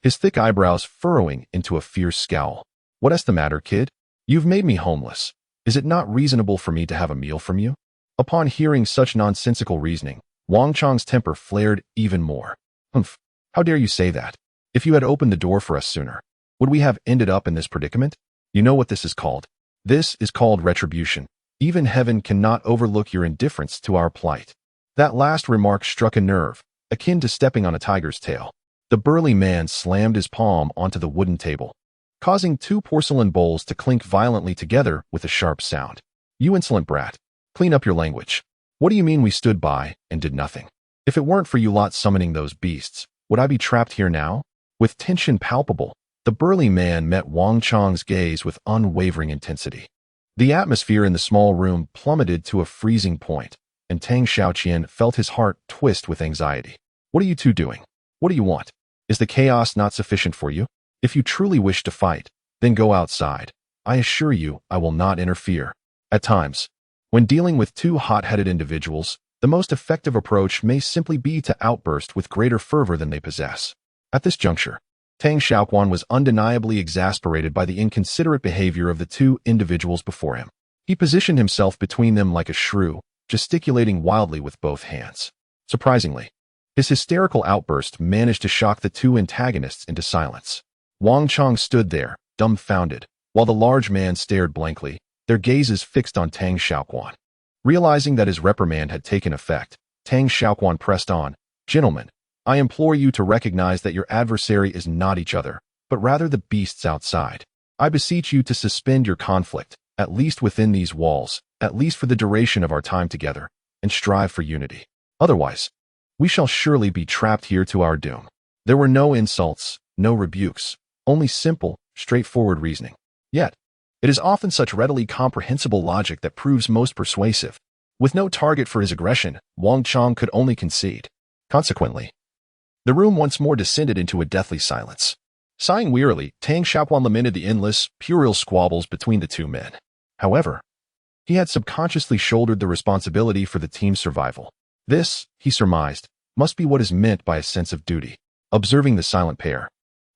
his thick eyebrows furrowing into a fierce scowl. "What's the matter, kid? You've made me homeless. Is it not reasonable for me to have a meal from you?" Upon hearing such nonsensical reasoning, Wang Chang's temper flared even more. "Humph, how dare you say that? If you had opened the door for us sooner, would we have ended up in this predicament? You know what this is called. This is called retribution. Even heaven cannot overlook your indifference to our plight." That last remark struck a nerve, akin to stepping on a tiger's tail. The burly man slammed his palm onto the wooden table, causing two porcelain bowls to clink violently together with a sharp sound. "You insolent brat, clean up your language. What do you mean we stood by and did nothing? If it weren't for you lot summoning those beasts, would I be trapped here now?" With tension palpable, the burly man met Wang Chang's gaze with unwavering intensity. The atmosphere in the small room plummeted to a freezing point, and Tang Xiaoquan felt his heart twist with anxiety. "What are you two doing? What do you want? Is the chaos not sufficient for you? If you truly wish to fight, then go outside. I assure you I will not interfere." At times, when dealing with two hot-headed individuals, the most effective approach may simply be to outburst with greater fervor than they possess. At this juncture, Tang Xiaoquan was undeniably exasperated by the inconsiderate behavior of the two individuals before him. He positioned himself between them like a shrew, gesticulating wildly with both hands. Surprisingly, his hysterical outburst managed to shock the two antagonists into silence. Wang Chang stood there, dumbfounded, while the large man stared blankly, their gazes fixed on Tang Xiaoquan. Realizing that his reprimand had taken effect, Tang Xiaoquan pressed on, "Gentlemen, I implore you to recognize that your adversary is not each other, but rather the beasts outside. I beseech you to suspend your conflict, at least within these walls, at least for the duration of our time together, and strive for unity. Otherwise, we shall surely be trapped here to our doom." There were no insults, no rebukes, only simple, straightforward reasoning. Yet, it is often such readily comprehensible logic that proves most persuasive. With no target for his aggression, Wang Chang could only concede. Consequently, the room once more descended into a deathly silence. Sighing wearily, Tang Xiaoquan lamented the endless, puerile squabbles between the two men. However, he had subconsciously shouldered the responsibility for the team's survival. This, he surmised, must be what is meant by a sense of duty. Observing the silent pair,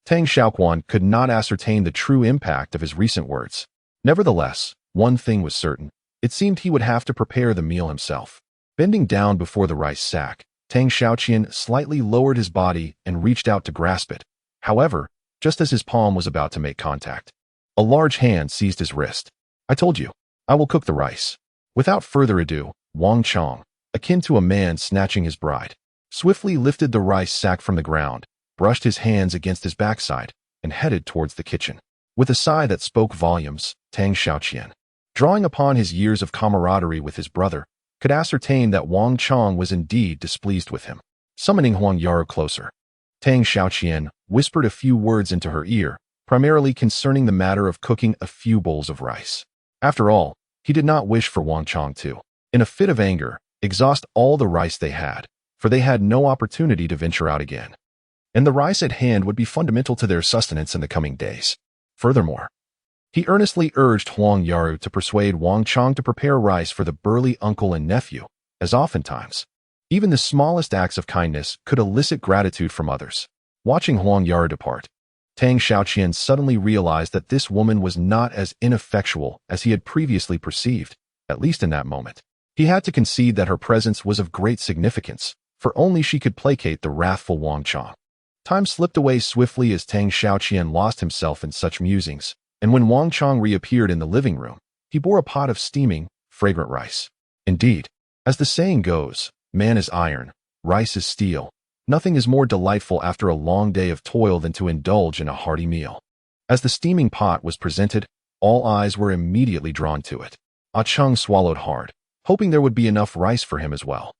Tang Xiaoquan could not ascertain the true impact of his recent words. Nevertheless, one thing was certain. It seemed he would have to prepare the meal himself. Bending down before the rice sack, Tang Xiaoquan slightly lowered his body and reached out to grasp it. However, just as his palm was about to make contact, a large hand seized his wrist. "I told you, I will cook the rice." Without further ado, Wang Chang, akin to a man snatching his bride, swiftly lifted the rice sack from the ground, brushed his hands against his backside, and headed towards the kitchen. With a sigh that spoke volumes, Tang Xiaoquan, drawing upon his years of camaraderie with his brother, could ascertain that Wang Chang was indeed displeased with him. Summoning Wang closer, Tang Xiaoquan whispered a few words into her ear, primarily concerning the matter of cooking a few bowls of rice. After all, he did not wish for Wang Qiang to, in a fit of anger, exhaust all the rice they had, for they had no opportunity to venture out again. And the rice at hand would be fundamental to their sustenance in the coming days. Furthermore, he earnestly urged Huang Yaru to persuade Wang Qiang to prepare rice for the burly uncle and nephew, as oftentimes, even the smallest acts of kindness could elicit gratitude from others. Watching Huang Yaru depart, Tang Xiaoquan suddenly realized that this woman was not as ineffectual as he had previously perceived, at least in that moment. He had to concede that her presence was of great significance, for only she could placate the wrathful Wang Qiang. Time slipped away swiftly as Tang Xiaoquan lost himself in such musings, and when Wang Qiang reappeared in the living room, he bore a pot of steaming, fragrant rice. Indeed, as the saying goes, man is iron, rice is steel. Nothing is more delightful after a long day of toil than to indulge in a hearty meal. As the steaming pot was presented, all eyes were immediately drawn to it. Qiang swallowed hard, hoping there would be enough rice for him as well.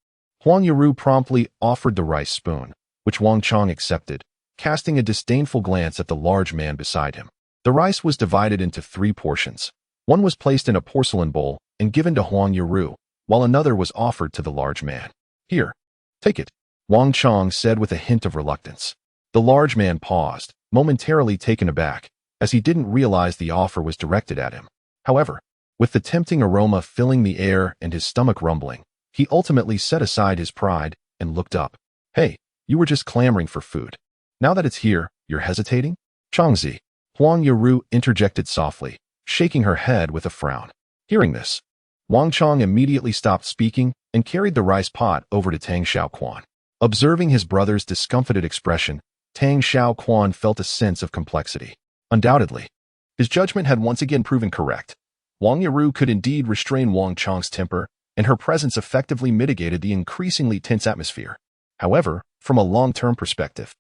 Huang Yaru promptly offered the rice spoon, which Wang Qiang accepted, casting a disdainful glance at the large man beside him. The rice was divided into 3 portions. One was placed in a porcelain bowl and given to Huang Yaru, while another was offered to the large man. Here, take it, Wang Qiang said with a hint of reluctance. The large man paused, momentarily taken aback, as he didn't realize the offer was directed at him. However, with the tempting aroma filling the air and his stomach rumbling, he ultimately set aside his pride and looked up. Hey, you were just clamoring for food. Now that it's here, you're hesitating? Changzi, Huang Yaru interjected softly, shaking her head with a frown. Hearing this, Wang Qiang immediately stopped speaking and carried the rice pot over to Tang Xiaoquan. Observing his brother's discomfited expression, Tang Xiaoquan felt a sense of complexity. Undoubtedly, his judgment had once again proven correct. Wang Yaru could indeed restrain Wang Qiang's temper, and her presence effectively mitigated the increasingly tense atmosphere. However, from a long-term perspective,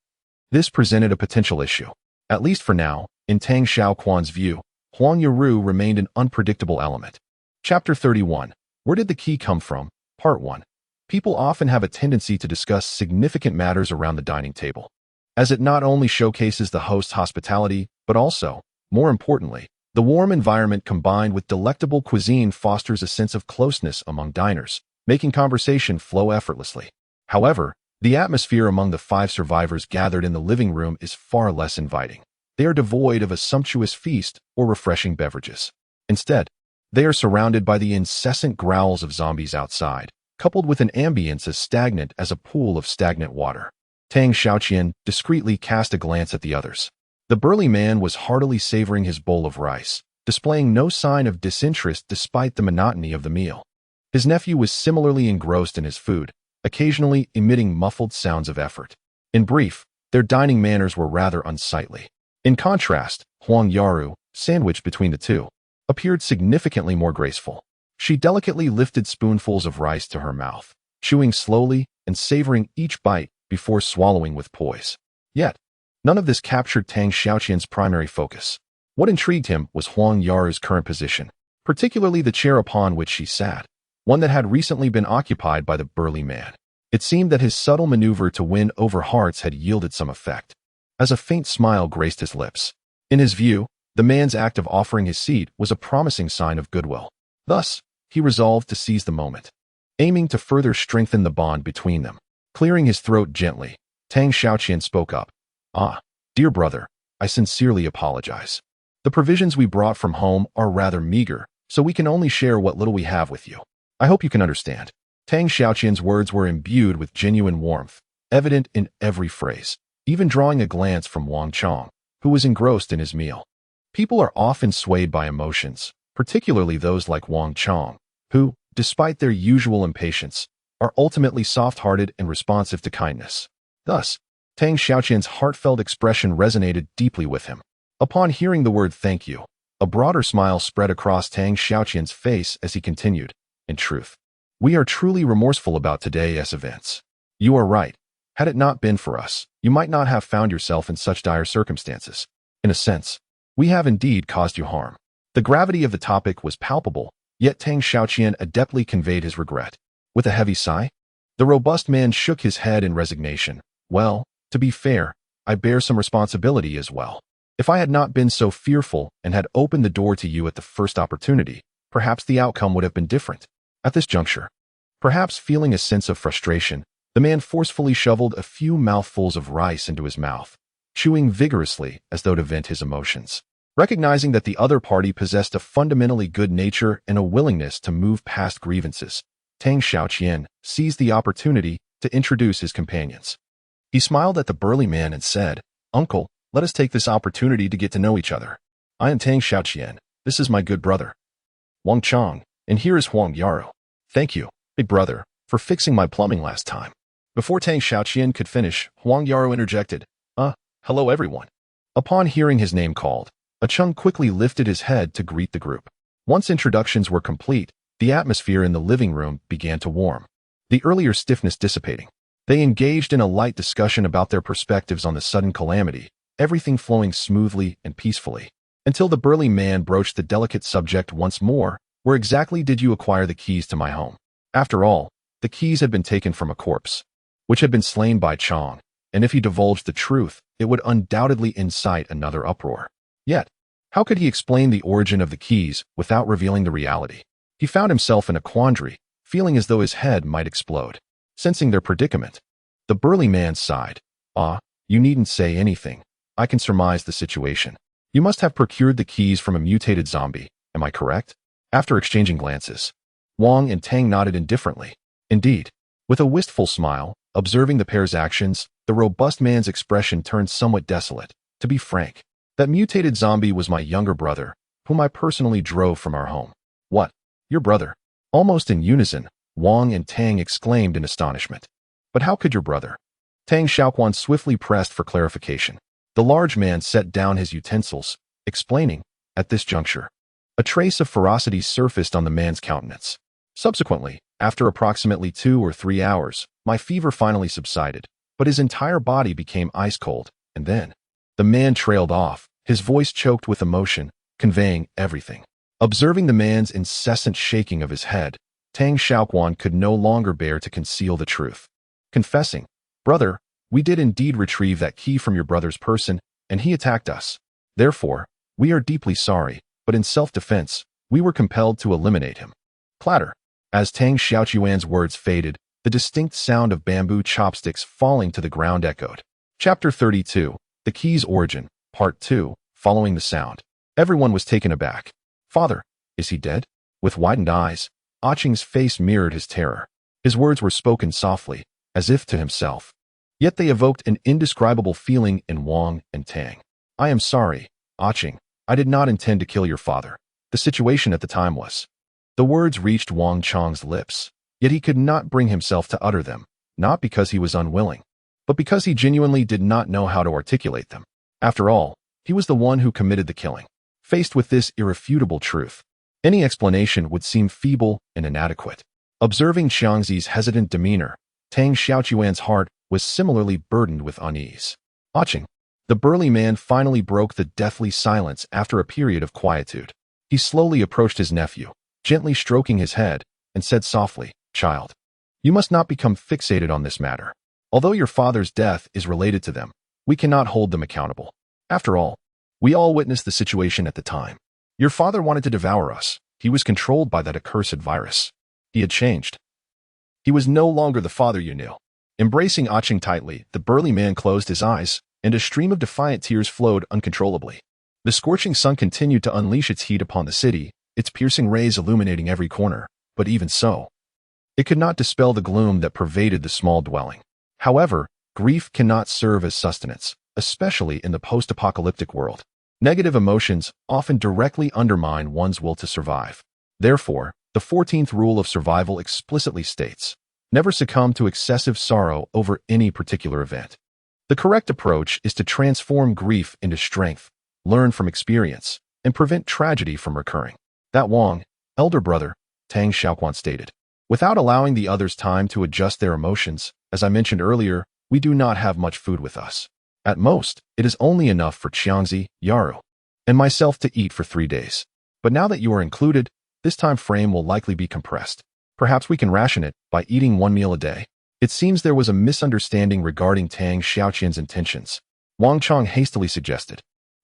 this presented a potential issue. At least for now, in Tang Xiaoquan's view, Huang Yaru remained an unpredictable element. Chapter 31. Where did the key come from? Part 1. People often have a tendency to discuss significant matters around the dining table, as it not only showcases the host's hospitality, but also, more importantly, the warm environment combined with delectable cuisine fosters a sense of closeness among diners, making conversation flow effortlessly. However, the atmosphere among the 5 survivors gathered in the living room is far less inviting. They are devoid of a sumptuous feast or refreshing beverages. Instead, they are surrounded by the incessant growls of zombies outside, coupled with an ambience as stagnant as a pool of stagnant water. Tang Xiaoquan discreetly cast a glance at the others. The burly man was heartily savoring his bowl of rice, displaying no sign of disinterest despite the monotony of the meal. His nephew was similarly engrossed in his food, occasionally emitting muffled sounds of effort. In brief, their dining manners were rather unsightly. In contrast, Huang Yaru, sandwiched between the two, appeared significantly more graceful. She delicately lifted spoonfuls of rice to her mouth, chewing slowly and savoring each bite before swallowing with poise. Yet, none of this captured Tang Xiaoquan's primary focus. What intrigued him was Huang Yaru's current position, particularly the chair upon which she sat, one that had recently been occupied by the burly man. It seemed that his subtle maneuver to win over hearts had yielded some effect, as a faint smile graced his lips. In his view, the man's act of offering his seat was a promising sign of goodwill. Thus, he resolved to seize the moment, aiming to further strengthen the bond between them. Clearing his throat gently, Tang Xiaoquan spoke up. Dear brother, I sincerely apologize. The provisions we brought from home are rather meager, so we can only share what little we have with you. I hope you can understand. Tang Xiaoquan's words were imbued with genuine warmth, evident in every phrase, even drawing a glance from Wang Qiang, who was engrossed in his meal. People are often swayed by emotions, particularly those like Wang Qiang, who, despite their usual impatience, are ultimately soft-hearted and responsive to kindness. Thus, Tang Xiaoquan's heartfelt expression resonated deeply with him. Upon hearing the word thank you, a broader smile spread across Tang Xiaoquan's face as he continued. In truth, we are truly remorseful about today's events. You are right. Had it not been for us, you might not have found yourself in such dire circumstances. In a sense, we have indeed caused you harm. The gravity of the topic was palpable, yet Tang Xiaoquan adeptly conveyed his regret. With a heavy sigh, the robust man shook his head in resignation. Well, to be fair, I bear some responsibility as well. If I had not been so fearful and had opened the door to you at the first opportunity, perhaps the outcome would have been different. At this juncture, perhaps feeling a sense of frustration, the man forcefully shoveled a few mouthfuls of rice into his mouth, chewing vigorously as though to vent his emotions. Recognizing that the other party possessed a fundamentally good nature and a willingness to move past grievances, Tang Xiaoquan seized the opportunity to introduce his companions. He smiled at the burly man and said, "Uncle, let us take this opportunity to get to know each other. I am Tang Xiaoquan. This is my good brother, Wang Qiang, and here is Huang Yarou. Thank you, big brother, for fixing my plumbing last time." Before Tang Xiaoquan could finish, Huang Yarou interjected, hello everyone." Upon hearing his name called, Qiang quickly lifted his head to greet the group. Once introductions were complete, the atmosphere in the living room began to warm, the earlier stiffness dissipating. They engaged in a light discussion about their perspectives on the sudden calamity, everything flowing smoothly and peacefully, until the burly man broached the delicate subject once more. "Where exactly did you acquire the keys to my home?" After all, the keys had been taken from a corpse, which had been slain by Qiang, and if he divulged the truth, it would undoubtedly incite another uproar. Yet, how could he explain the origin of the keys without revealing the reality? He found himself in a quandary, feeling as though his head might explode. Sensing their predicament, the burly man sighed. You needn't say anything. I can surmise the situation. You must have procured the keys from a mutated zombie, am I correct?" After exchanging glances, Wang and Tang nodded indifferently. Indeed, with a wistful smile, observing the pair's actions, the robust man's expression turned somewhat desolate. "To be frank, that mutated zombie was my younger brother, whom I personally drove from our home." "What? Your brother?" Almost in unison, Wang and Tang exclaimed in astonishment. "But how could your brother?" Tang Xiaoquan swiftly pressed for clarification. The large man set down his utensils, explaining, at this juncture. A trace of ferocity surfaced on the man's countenance. Subsequently, after approximately 2 or 3 hours, my fever finally subsided, but his entire body became ice cold, and then the man trailed off, his voice choked with emotion, conveying everything. Observing the man's incessant shaking of his head, Tang Xiaoquan could no longer bear to conceal the truth. Confessing, "Brother, we did indeed retrieve that key from your brother's person, and he attacked us. Therefore, we are deeply sorry, but in self-defense, we were compelled to eliminate him." Clatter. As Tang Xiaoquan's words faded, the distinct sound of bamboo chopsticks falling to the ground echoed. Chapter 32, The Key's Origin, Part 2, Following the Sound. Everyone was taken aback. "Father, is he dead?" With widened eyes, Qiang's face mirrored his terror. His words were spoken softly, as if to himself. Yet they evoked an indescribable feeling in Wang and Tang. "I am sorry, Qiang. I did not intend to kill your father. The situation at the time was..." The words reached Wang Qiang's lips, yet he could not bring himself to utter them, not because he was unwilling, but because he genuinely did not know how to articulate them. After all, he was the one who committed the killing. Faced with this irrefutable truth, any explanation would seem feeble and inadequate. Observing Xiangzi's hesitant demeanor, Tang Xiaoquan's heart was similarly burdened with unease. "Qiang." The burly man finally broke the deathly silence after a period of quietude. He slowly approached his nephew, gently stroking his head, and said softly, "Child, you must not become fixated on this matter. Although your father's death is related to them, we cannot hold them accountable. After all, we all witnessed the situation at the time. Your father wanted to devour us. He was controlled by that accursed virus. He had changed. He was no longer the father you knew." Embracing Qiang tightly, the burly man closed his eyes, and a stream of defiant tears flowed uncontrollably. The scorching sun continued to unleash its heat upon the city, its piercing rays illuminating every corner, but even so, it could not dispel the gloom that pervaded the small dwelling. However, grief cannot serve as sustenance, especially in the post-apocalyptic world. Negative emotions often directly undermine one's will to survive. Therefore, the 14th rule of survival explicitly states, never succumb to excessive sorrow over any particular event. The correct approach is to transform grief into strength, learn from experience, and prevent tragedy from recurring. That Wang, elder brother, Tang Xiaoquan stated. Without allowing the others time to adjust their emotions, as I mentioned earlier, we do not have much food with us. At most, it is only enough for Qiangzi, Yarou, and myself to eat for 3 days. But now that you are included, this time frame will likely be compressed. Perhaps we can ration it by eating 1 meal a day. It seems there was a misunderstanding regarding Tang Xiaoquan's intentions. Wang Qiang hastily suggested.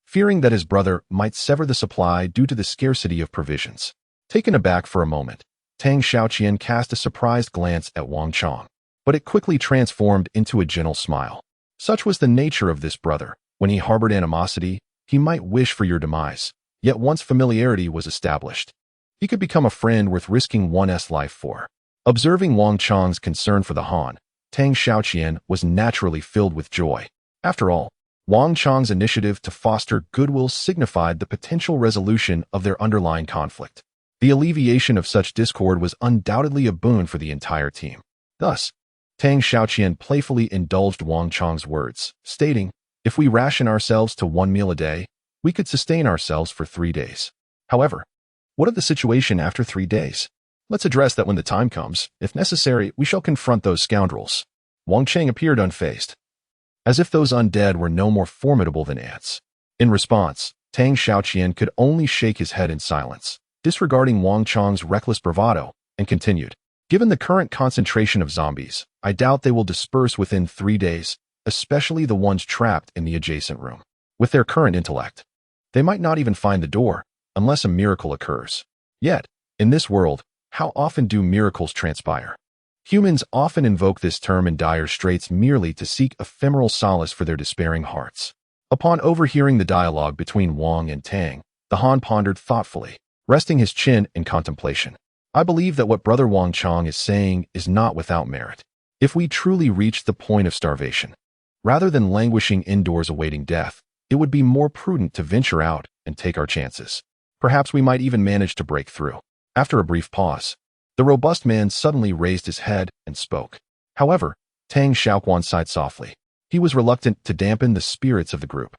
fearing that his brother might sever the supply due to the scarcity of provisions. Taken aback for a moment, Tang Xiaoquan cast a surprised glance at Wang Qiang, but it quickly transformed into a gentle smile. Such was the nature of this brother. When he harbored animosity, he might wish for your demise, yet once familiarity was established, he could become a friend worth risking one's life for. Observing Wang Qiang's concern for the Han, Tang Xiaoquan was naturally filled with joy. After all, Wang Qiang's initiative to foster goodwill signified the potential resolution of their underlying conflict. The alleviation of such discord was undoubtedly a boon for the entire team. Thus, Tang Xiaoquan playfully indulged Wang Qiang's words, stating, "If we ration ourselves to 1 meal a day, we could sustain ourselves for 3 days. However, what of the situation after 3 days? Let's address that when the time comes. If necessary, we shall confront those scoundrels." Wang Qiang appeared unfazed, as if those undead were no more formidable than ants. In response, Tang Xiaoquan could only shake his head in silence, disregarding Wang Qiang's reckless bravado, and continued, "Given the current concentration of zombies, I doubt they will disperse within 3 days, especially the ones trapped in the adjacent room. With their current intellect, they might not even find the door, unless a miracle occurs. Yet, in this world, how often do miracles transpire? Humans often invoke this term in dire straits merely to seek ephemeral solace for their despairing hearts." Upon overhearing the dialogue between Wang and Tang, the Han pondered thoughtfully, resting his chin in contemplation. "I believe that what Brother Wang Qiang is saying is not without merit. If we truly reach the point of starvation, rather than languishing indoors awaiting death, it would be more prudent to venture out and take our chances. Perhaps we might even manage to break through." After a brief pause, the robust man suddenly raised his head and spoke. However, Tang Xiaoquan sighed softly. He was reluctant to dampen the spirits of the group,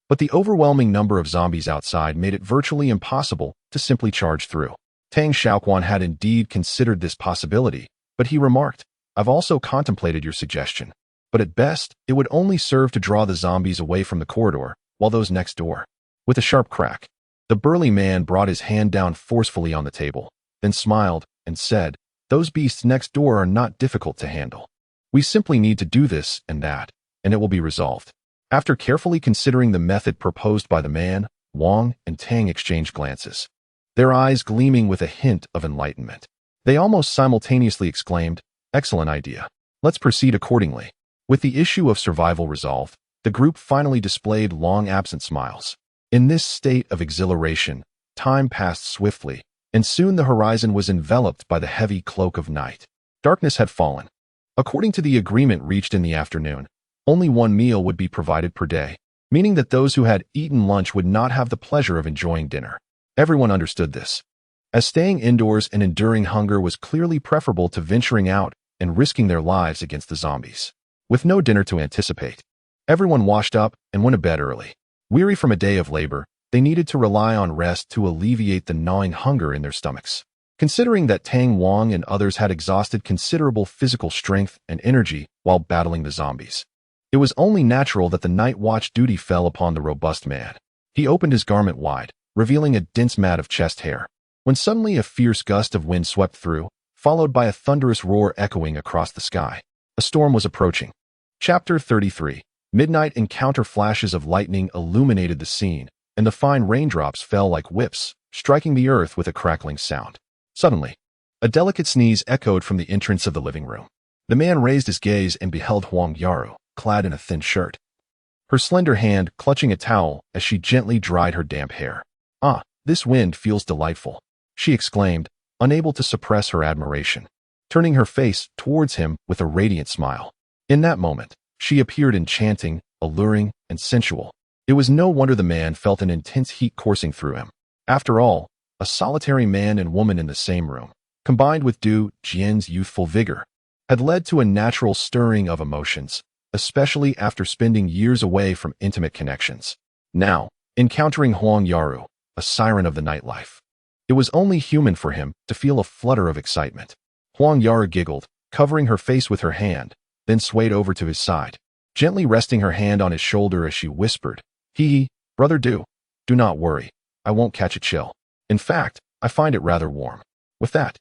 but the overwhelming number of zombies outside made it virtually impossible to simply charge through. Tang Xiaoquan had indeed considered this possibility, but he remarked, "I've also contemplated your suggestion, but at best, it would only serve to draw the zombies away from the corridor, while those next door." With a sharp crack, the burly man brought his hand down forcefully on the table, then smiled and said, "Those beasts next door are not difficult to handle. We simply need to do this and that, and it will be resolved." After carefully considering the method proposed by the man, Wang and Tang exchanged glances, their eyes gleaming with a hint of enlightenment. They almost simultaneously exclaimed, "Excellent idea. Let's proceed accordingly." With the issue of survival resolved, the group finally displayed long-absent smiles. In this state of exhilaration, time passed swiftly, and soon the horizon was enveloped by the heavy cloak of night. Darkness had fallen. According to the agreement reached in the afternoon, only 1 meal would be provided per day, meaning that those who had eaten lunch would not have the pleasure of enjoying dinner. Everyone understood this, as staying indoors and enduring hunger was clearly preferable to venturing out and risking their lives against the zombies. With no dinner to anticipate, everyone washed up and went to bed early. Weary from a day of labor, they needed to rely on rest to alleviate the gnawing hunger in their stomachs. Considering that Tang, Wang, and others had exhausted considerable physical strength and energy while battling the zombies, it was only natural that the night watch duty fell upon the robust man. He opened his garment wide, revealing a dense mat of chest hair, when suddenly a fierce gust of wind swept through, followed by a thunderous roar echoing across the sky. A storm was approaching. Chapter 33. Midnight encounter. Flashes of lightning illuminated the scene, and the fine raindrops fell like whips, striking the earth with a crackling sound. Suddenly, a delicate sneeze echoed from the entrance of the living room. The man raised his gaze and beheld Huang Yaru, clad in a thin shirt, her slender hand clutching a towel as she gently dried her damp hair. "Ah, this wind feels delightful," she exclaimed, unable to suppress her admiration, turning her face towards him with a radiant smile. In that moment, she appeared enchanting, alluring, and sensual. It was no wonder the man felt an intense heat coursing through him. After all, a solitary man and woman in the same room, combined with Du Jian's youthful vigor, had led to a natural stirring of emotions, especially after spending years away from intimate connections. Now, encountering Huang Yaru, a siren of the nightlife, it was only human for him to feel a flutter of excitement. Huang Yaru giggled, covering her face with her hand, then swayed over to his side, gently resting her hand on his shoulder as she whispered, "Hee, brother Do not worry, I won't catch a chill. In fact, I find it rather warm." With that,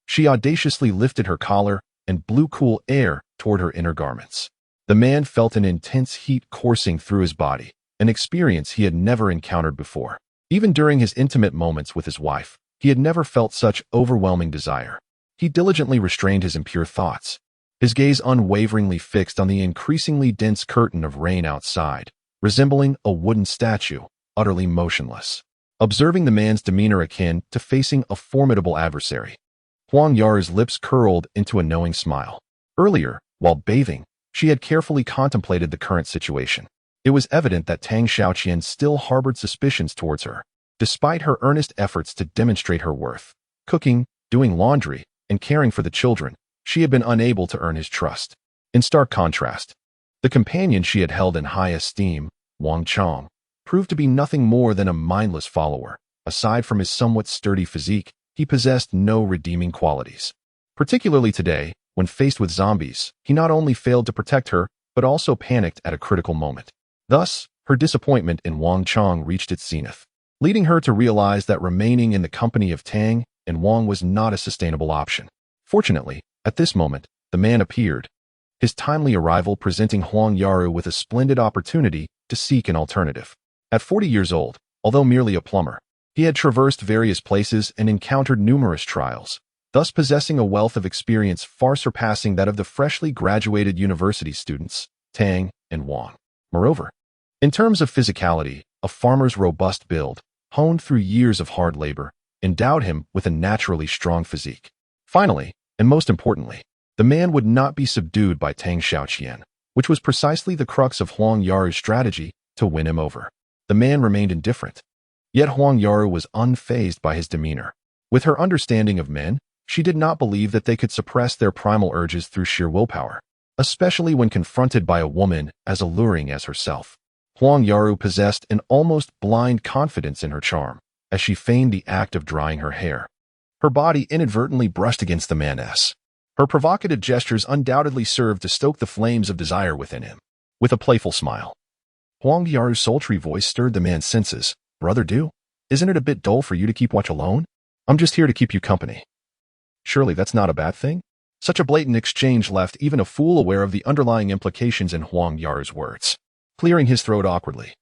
she audaciously lifted her collar and blew cool air toward her inner garments. The man felt an intense heat coursing through his body, an experience he had never encountered before. Even during his intimate moments with his wife, he had never felt such overwhelming desire. He diligently restrained his impure thoughts, his gaze unwaveringly fixed on the increasingly dense curtain of rain outside, resembling a wooden statue, utterly motionless. Observing the man's demeanor akin to facing a formidable adversary, Huang Yaru's lips curled into a knowing smile. Earlier, while bathing, she had carefully contemplated the current situation. It was evident that Tang Xiaoquan still harbored suspicions towards her, despite her earnest efforts to demonstrate her worth. Cooking, doing laundry, and caring for the children, she had been unable to earn his trust. In stark contrast, the companion she had held in high esteem, Wang Qiang, proved to be nothing more than a mindless follower. Aside from his somewhat sturdy physique, he possessed no redeeming qualities. Particularly today, when faced with zombies, he not only failed to protect her, but also panicked at a critical moment. Thus, her disappointment in Wang Qiang reached its zenith, leading her to realize that remaining in the company of Tang and Wang was not a sustainable option. Fortunately, at this moment, the man appeared, his timely arrival presenting Huang Yaru with a splendid opportunity to seek an alternative. At 40 years old, although merely a plumber, he had traversed various places and encountered numerous trials, thus possessing a wealth of experience far surpassing that of the freshly graduated university students, Tang and Wang. Moreover, in terms of physicality, a farmer's robust build, honed through years of hard labor, endowed him with a naturally strong physique. Finally, and most importantly, the man would not be subdued by Tang Xiaoquan, which was precisely the crux of Huang Yaru's strategy to win him over. The man remained indifferent, yet Huang Yaru was unfazed by his demeanor. With her understanding of men, she did not believe that they could suppress their primal urges through sheer willpower, especially when confronted by a woman as alluring as herself. Huang Yaru possessed an almost blind confidence in her charm, as she feigned the act of drying her hair. Her body inadvertently brushed against the man's. Her provocative gestures undoubtedly served to stoke the flames of desire within him. With a playful smile, Huang Yaru's sultry voice stirred the man's senses. "Brother Du, isn't it a bit dull for you to keep watch alone? I'm just here to keep you company." Surely that's not a bad thing? Such a blatant exchange left even a fool aware of the underlying implications in Huang Yaru's words. Clearing his throat awkwardly,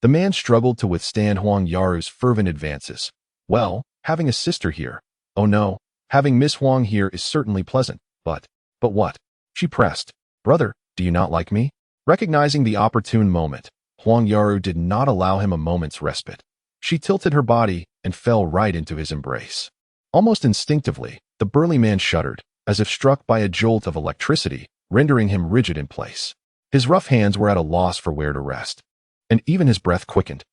the man struggled to withstand Huang Yaru's fervent advances. "Well, having a sister here. Oh no, having Miss Huang here is certainly pleasant, but what?" she pressed. "Brother, do you not like me?" Recognizing the opportune moment, Huang Yaru did not allow him a moment's respite. She tilted her body and fell right into his embrace. Almost instinctively, the burly man shuddered, as if struck by a jolt of electricity, rendering him rigid in place. His rough hands were at a loss for where to rest, and even his breath quickened.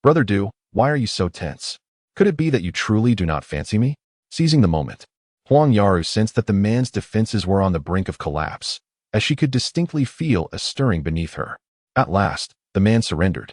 Brother Du, why are you so tense? Could it be that you truly do not fancy me?" Seizing the moment, Huang Yaru sensed that the man's defenses were on the brink of collapse, as she could distinctly feel a stirring beneath her. At last, the man surrendered.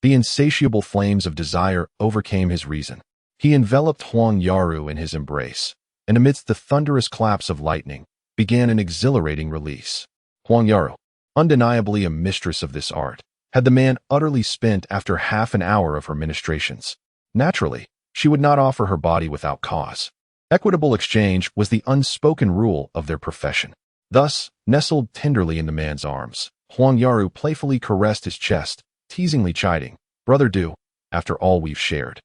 The insatiable flames of desire overcame his reason. He enveloped Huang Yaru in his embrace, and amidst the thunderous claps of lightning, began an exhilarating release. Huang Yaru, undeniably a mistress of this art, had the man utterly spent after half an hour of her ministrations. Naturally, she would not offer her body without cause. Equitable exchange was the unspoken rule of their profession. Thus, nestled tenderly in the man's arms, Huang Yaru playfully caressed his chest, teasingly chiding, "Brother Du, after all we've shared,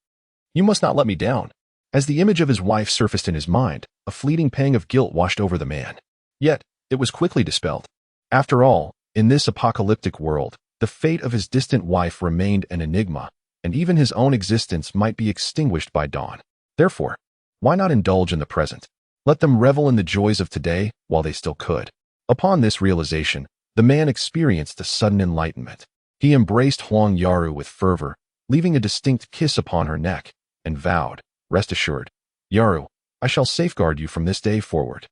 you must not let me down." As the image of his wife surfaced in his mind, a fleeting pang of guilt washed over the man. Yet, it was quickly dispelled. After all, in this apocalyptic world, the fate of his distant wife remained an enigma, and even his own existence might be extinguished by dawn. Therefore, why not indulge in the present? Let them revel in the joys of today while they still could. Upon this realization, the man experienced a sudden enlightenment. He embraced Huang Yaru with fervor, leaving a distinct kiss upon her neck, and vowed, "Rest assured, Yaru, I shall safeguard you from this day forward."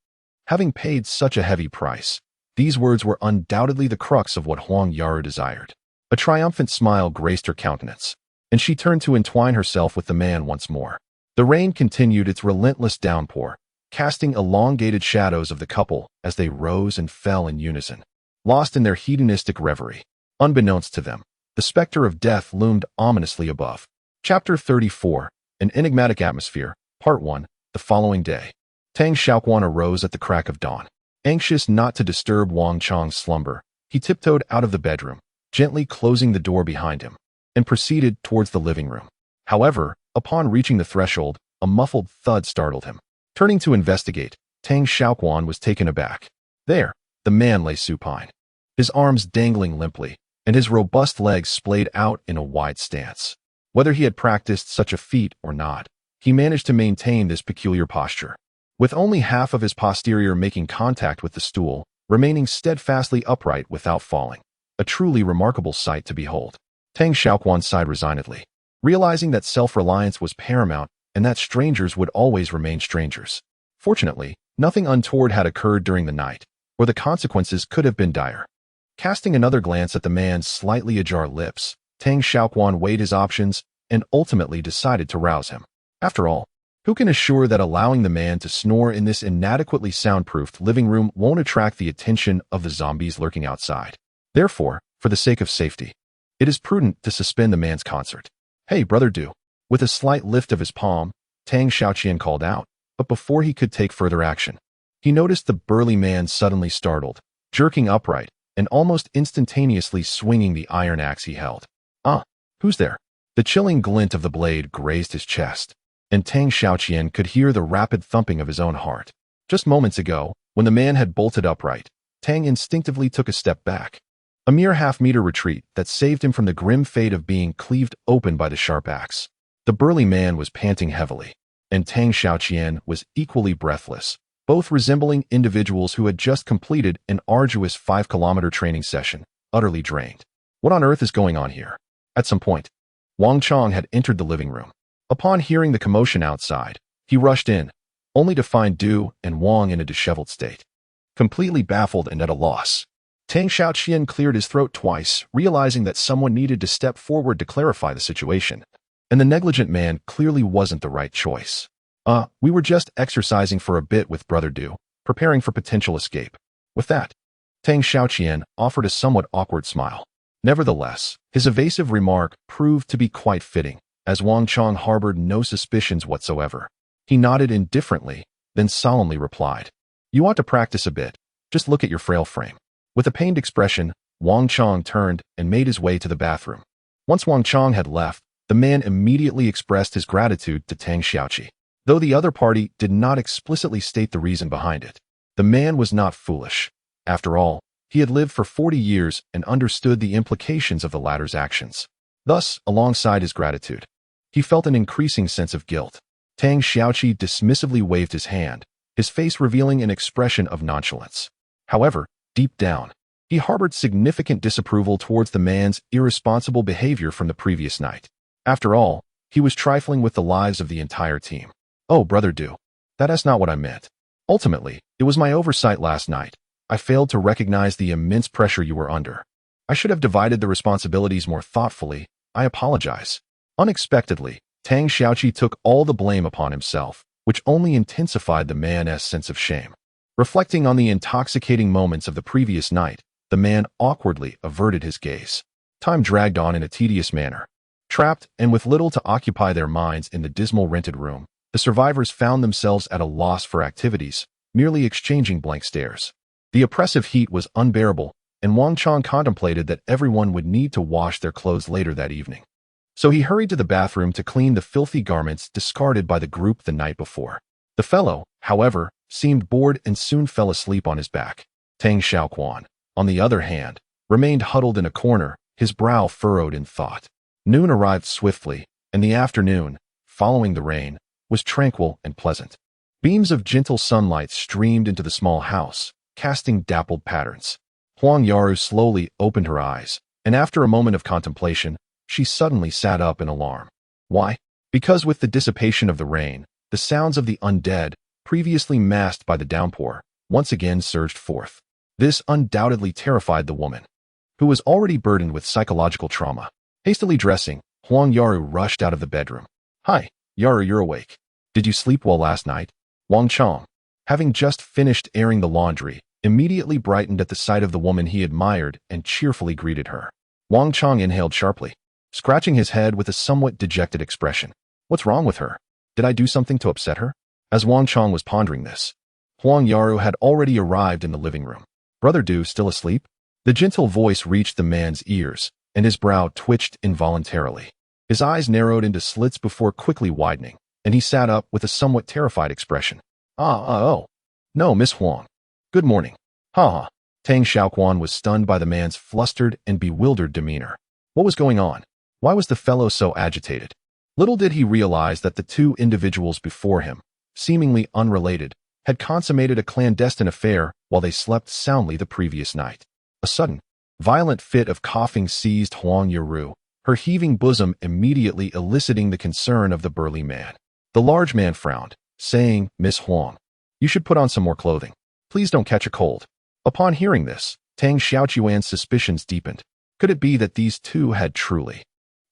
Having paid such a heavy price, these words were undoubtedly the crux of what Huang Yaru desired. A triumphant smile graced her countenance, and she turned to entwine herself with the man once more. The rain continued its relentless downpour, casting elongated shadows of the couple as they rose and fell in unison. Lost in their hedonistic reverie, unbeknownst to them, the specter of death loomed ominously above. Chapter 34, An Enigmatic Atmosphere, Part 1, The following day. Tang Xiaoquan arose at the crack of dawn. Anxious not to disturb Wang Qiang's slumber, he tiptoed out of the bedroom, gently closing the door behind him, and proceeded towards the living room. However, upon reaching the threshold, a muffled thud startled him. Turning to investigate, Tang Xiaoquan was taken aback. There, the man lay supine, his arms dangling limply, and his robust legs splayed out in a wide stance. Whether he had practiced such a feat or not, he managed to maintain this peculiar posture, with only half of his posterior making contact with the stool, remaining steadfastly upright without falling. A truly remarkable sight to behold. Tang Xiaoquan sighed resignedly, realizing that self-reliance was paramount and that strangers would always remain strangers. Fortunately, nothing untoward had occurred during the night, or the consequences could have been dire. Casting another glance at the man's slightly ajar lips, Tang Xiaoquan weighed his options and ultimately decided to rouse him. After all, who can assure that allowing the man to snore in this inadequately soundproofed living room won't attract the attention of the zombies lurking outside? Therefore, for the sake of safety, it is prudent to suspend the man's concert. "Hey, Brother Du." With a slight lift of his palm, Tang Xiaoqian called out, but before he could take further action, he noticed the burly man suddenly startled, jerking upright, and almost instantaneously swinging the iron axe he held. "Ah, who's there?" The chilling glint of the blade grazed his chest, and Tang Xiaoqian could hear the rapid thumping of his own heart. Just moments ago, when the man had bolted upright, Tang instinctively took a step back, a mere half-meter retreat that saved him from the grim fate of being cleaved open by the sharp axe. The burly man was panting heavily, and Tang Xiaoqian was equally breathless, both resembling individuals who had just completed an arduous 5-kilometer training session, utterly drained. What on earth is going on here? At some point, Wang had entered the living room. Upon hearing the commotion outside, he rushed in, only to find Du and Wang in a disheveled state. Completely baffled and at a loss, Tang Xiaoqian cleared his throat twice, realizing that someone needed to step forward to clarify the situation, and the negligent man clearly wasn't the right choice. We were just exercising for a bit with Brother Du, preparing for potential escape." With that, Tang Xiaoqian offered a somewhat awkward smile. Nevertheless, his evasive remark proved to be quite fitting, as Wang harbored no suspicions whatsoever. He nodded indifferently, then solemnly replied, "You ought to practice a bit. Just look at your frail frame." With a pained expression, Wang turned and made his way to the bathroom. Once Wang had left, the man immediately expressed his gratitude to Tang Xiaoqi, though the other party did not explicitly state the reason behind it. The man was not foolish. After all, he had lived for 40 years and understood the implications of the latter's actions. Thus, alongside his gratitude, he felt an increasing sense of guilt. Tang Xiaoqi dismissively waved his hand, his face revealing an expression of nonchalance. However, deep down, he harbored significant disapproval towards the man's irresponsible behavior from the previous night. After all, he was trifling with the lives of the entire team. "Oh, Brother Du, that's not what I meant. Ultimately, it was my oversight last night. I failed to recognize the immense pressure you were under. I should have divided the responsibilities more thoughtfully. I apologize." Unexpectedly, Tang Xiaoqi took all the blame upon himself, which only intensified the man's sense of shame. Reflecting on the intoxicating moments of the previous night, the man awkwardly averted his gaze. Time dragged on in a tedious manner. Trapped and with little to occupy their minds in the dismal rented room, the survivors found themselves at a loss for activities, merely exchanging blank stares. The oppressive heat was unbearable, and Wang contemplated that everyone would need to wash their clothes later that evening. So he hurried to the bathroom to clean the filthy garments discarded by the group the night before. The fellow, however, seemed bored and soon fell asleep on his back. Tang Xiaoquan, on the other hand, remained huddled in a corner, his brow furrowed in thought. Noon arrived swiftly, and the afternoon, following the rain, was tranquil and pleasant. Beams of gentle sunlight streamed into the small house, casting dappled patterns. Huang Yaru slowly opened her eyes, and after a moment of contemplation, she suddenly sat up in alarm. Why? Because with the dissipation of the rain, the sounds of the undead, previously masked by the downpour, once again surged forth. This undoubtedly terrified the woman, who was already burdened with psychological trauma. Hastily dressing, Huang Yaru rushed out of the bedroom. "Hi, Yaru, you're awake. Did you sleep well last night?" Wang Chong, having just finished airing the laundry, immediately brightened at the sight of the woman he admired and cheerfully greeted her. Wang Chong inhaled sharply, scratching his head with a somewhat dejected expression. What's wrong with her? Did I do something to upset her? As Wang Chong was pondering this, Huang Yaru had already arrived in the living room. Brother Du still asleep? The gentle voice reached the man's ears, and his brow twitched involuntarily. His eyes narrowed into slits before quickly widening, and he sat up with a somewhat terrified expression. Oh. No, Miss Huang. Good morning. Ha. Tang Xiaoquan was stunned by the man's flustered and bewildered demeanor. What was going on? Why was the fellow so agitated? Little did he realize that the two individuals before him, seemingly unrelated, had consummated a clandestine affair while they slept soundly the previous night. A sudden, violent fit of coughing seized Huang Yaru, her heaving bosom immediately eliciting the concern of the burly man. The large man frowned, saying, Miss Huang, you should put on some more clothing. Please don't catch a cold. Upon hearing this, Tang Xiaoquan's suspicions deepened. Could it be that these two had truly?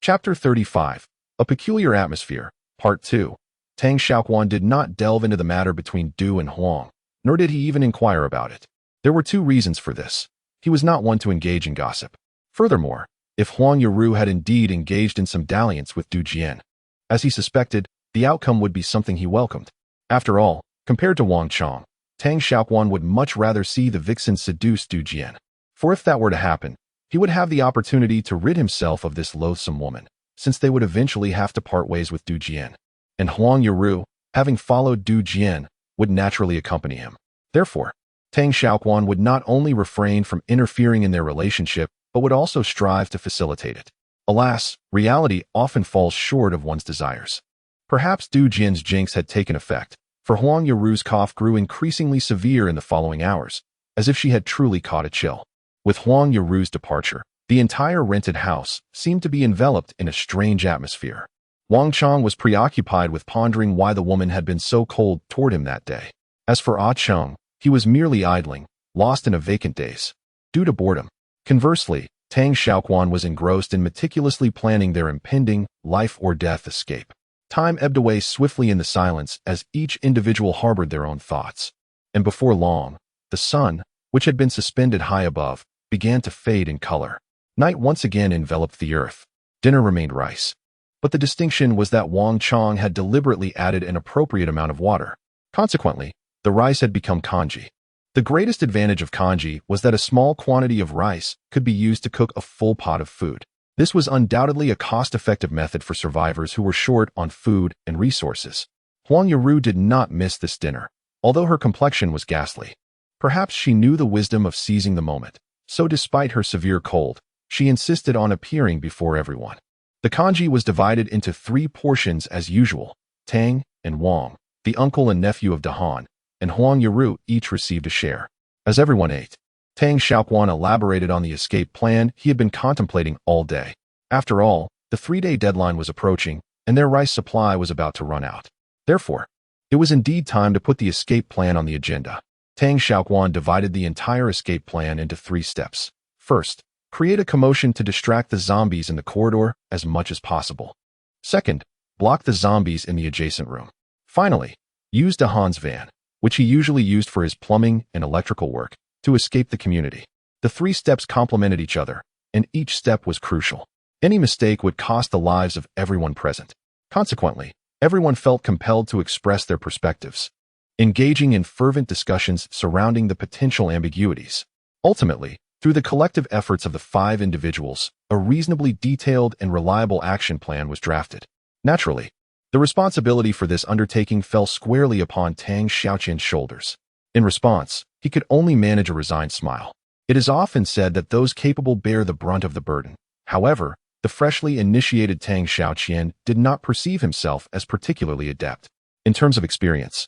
Chapter 35. A Peculiar Atmosphere, Part 2. Tang Xiaoquan did not delve into the matter between Du and Huang, nor did he even inquire about it. There were two reasons for this. He was not one to engage in gossip. Furthermore, if Huang Yaru had indeed engaged in some dalliance with Du Jian, as he suspected, the outcome would be something he welcomed. After all, compared to Wang Qiang, Tang Xiaoquan would much rather see the vixen seduce Du Jian. For if that were to happen, he would have the opportunity to rid himself of this loathsome woman, since they would eventually have to part ways with Du Jian. And Huang Yaru, having followed Du Jian, would naturally accompany him. Therefore, Tang Xiaoquan would not only refrain from interfering in their relationship, but would also strive to facilitate it. Alas, reality often falls short of one's desires. Perhaps Du Jian's jinx had taken effect, for Huang Yaru's cough grew increasingly severe in the following hours, as if she had truly caught a chill. With Huang Yaru's departure, the entire rented house seemed to be enveloped in a strange atmosphere. Wang Qiang was preoccupied with pondering why the woman had been so cold toward him that day. As for Qiang, he was merely idling, lost in a vacant daze, due to boredom. Conversely, Tang Xiaoquan was engrossed in meticulously planning their impending life-or-death escape. Time ebbed away swiftly in the silence as each individual harbored their own thoughts. And before long, the sun, which had been suspended high above, began to fade in color. Night once again enveloped the earth. Dinner remained rice. But the distinction was that Wang Qiang had deliberately added an appropriate amount of water. Consequently, the rice had become congee. The greatest advantage of congee was that a small quantity of rice could be used to cook a full pot of food. This was undoubtedly a cost-effective method for survivors who were short on food and resources. Huang Yaru did not miss this dinner, although her complexion was ghastly. Perhaps she knew the wisdom of seizing the moment, so despite her severe cold, she insisted on appearing before everyone. The congee was divided into 3 portions as usual. Tang and Wang, the uncle and nephew of Dahan, and Huang Yaru each received a share. As everyone ate, Tang Xiaoquan elaborated on the escape plan he had been contemplating all day. After all, the 3-day deadline was approaching, and their rice supply was about to run out. Therefore, it was indeed time to put the escape plan on the agenda. Tang Xiaoquan divided the entire escape plan into 3 steps. First, create a commotion to distract the zombies in the corridor as much as possible. Second, block the zombies in the adjacent room. Finally, use Dahan's van, which he usually used for his plumbing and electrical work, to escape the community. The 3 steps complemented each other, and each step was crucial. Any mistake would cost the lives of everyone present. Consequently, everyone felt compelled to express their perspectives, engaging in fervent discussions surrounding the potential ambiguities. Ultimately, through the collective efforts of the 5 individuals, a reasonably detailed and reliable action plan was drafted. Naturally, the responsibility for this undertaking fell squarely upon Tang Xiaoqian's shoulders. In response, he could only manage a resigned smile. It is often said that those capable bear the brunt of the burden. However, the freshly initiated Tang Xiaoqian did not perceive himself as particularly adept. In terms of experience,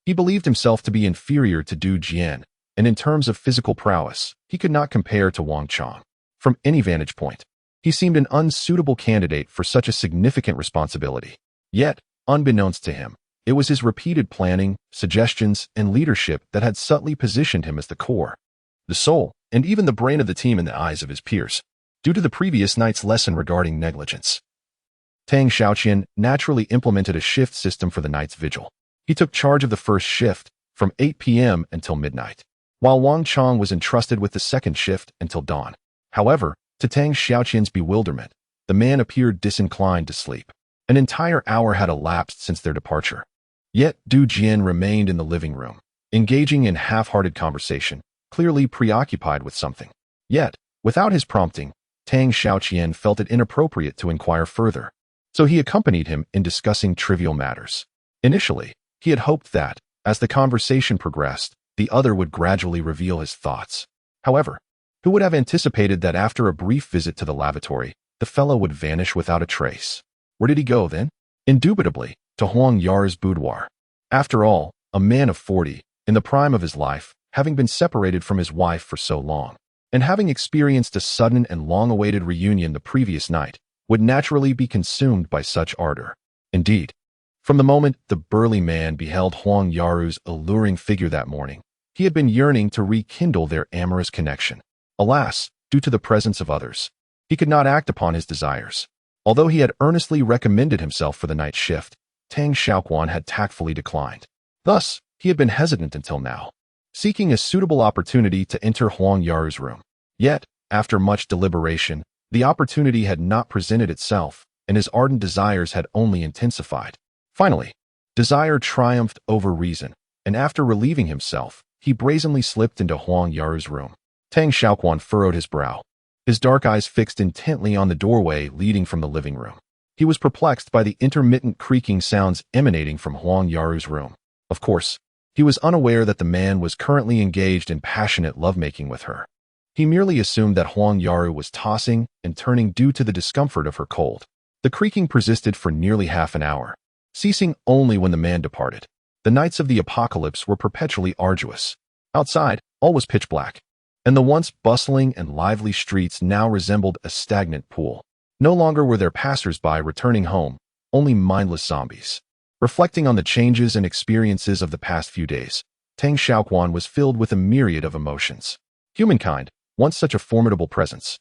he believed himself to be inferior to Du Jian, and in terms of physical prowess, he could not compare to Wang Qiang. From any vantage point, he seemed an unsuitable candidate for such a significant responsibility. Yet, unbeknownst to him, it was his repeated planning, suggestions, and leadership that had subtly positioned him as the core, the soul, and even the brain of the team in the eyes of his peers. Due to the previous night's lesson regarding negligence, Tang Xiaoqian naturally implemented a shift system for the night's vigil. He took charge of the first shift, from 8 p.m. until midnight, while Wang Qiang was entrusted with the second shift until dawn. However, to Tang Xiaoqian's bewilderment, the man appeared disinclined to sleep. An entire hour had elapsed since their departure. Yet Du Jian remained in the living room, engaging in half-hearted conversation, clearly preoccupied with something. Yet, without his prompting, Tang Xiaoqian felt it inappropriate to inquire further, so he accompanied him in discussing trivial matters. Initially, he had hoped that, as the conversation progressed, the other would gradually reveal his thoughts. However, who would have anticipated that after a brief visit to the lavatory, the fellow would vanish without a trace? Where did he go then? Indubitably, to Huang Yar's boudoir. After all, a man of 40, in the prime of his life, having been separated from his wife for so long, and having experienced a sudden and long-awaited reunion the previous night, would naturally be consumed by such ardor. Indeed, from the moment the burly man beheld Huang Yaru's alluring figure that morning, he had been yearning to rekindle their amorous connection. Alas, due to the presence of others, he could not act upon his desires. Although he had earnestly recommended himself for the night shift, Tang Xiaoquan had tactfully declined. Thus, he had been hesitant until now, seeking a suitable opportunity to enter Huang Yaru's room. Yet, after much deliberation, the opportunity had not presented itself, and his ardent desires had only intensified. Finally, desire triumphed over reason, and after relieving himself, he brazenly slipped into Huang Yaru's room. Tang Xiaoquan furrowed his brow, his dark eyes fixed intently on the doorway leading from the living room. He was perplexed by the intermittent creaking sounds emanating from Huang Yaru's room. Of course, he was unaware that the man was currently engaged in passionate lovemaking with her. He merely assumed that Huang Yaru was tossing and turning due to the discomfort of her cold. The creaking persisted for nearly half an hour, ceasing only when the man departed. The nights of the apocalypse were perpetually arduous. Outside, all was pitch black, and the once bustling and lively streets now resembled a stagnant pool. No longer were there passers-by returning home, only mindless zombies. Reflecting on the changes and experiences of the past few days, Tang Xiaoquan was filled with a myriad of emotions. Humankind, once such a formidable presence,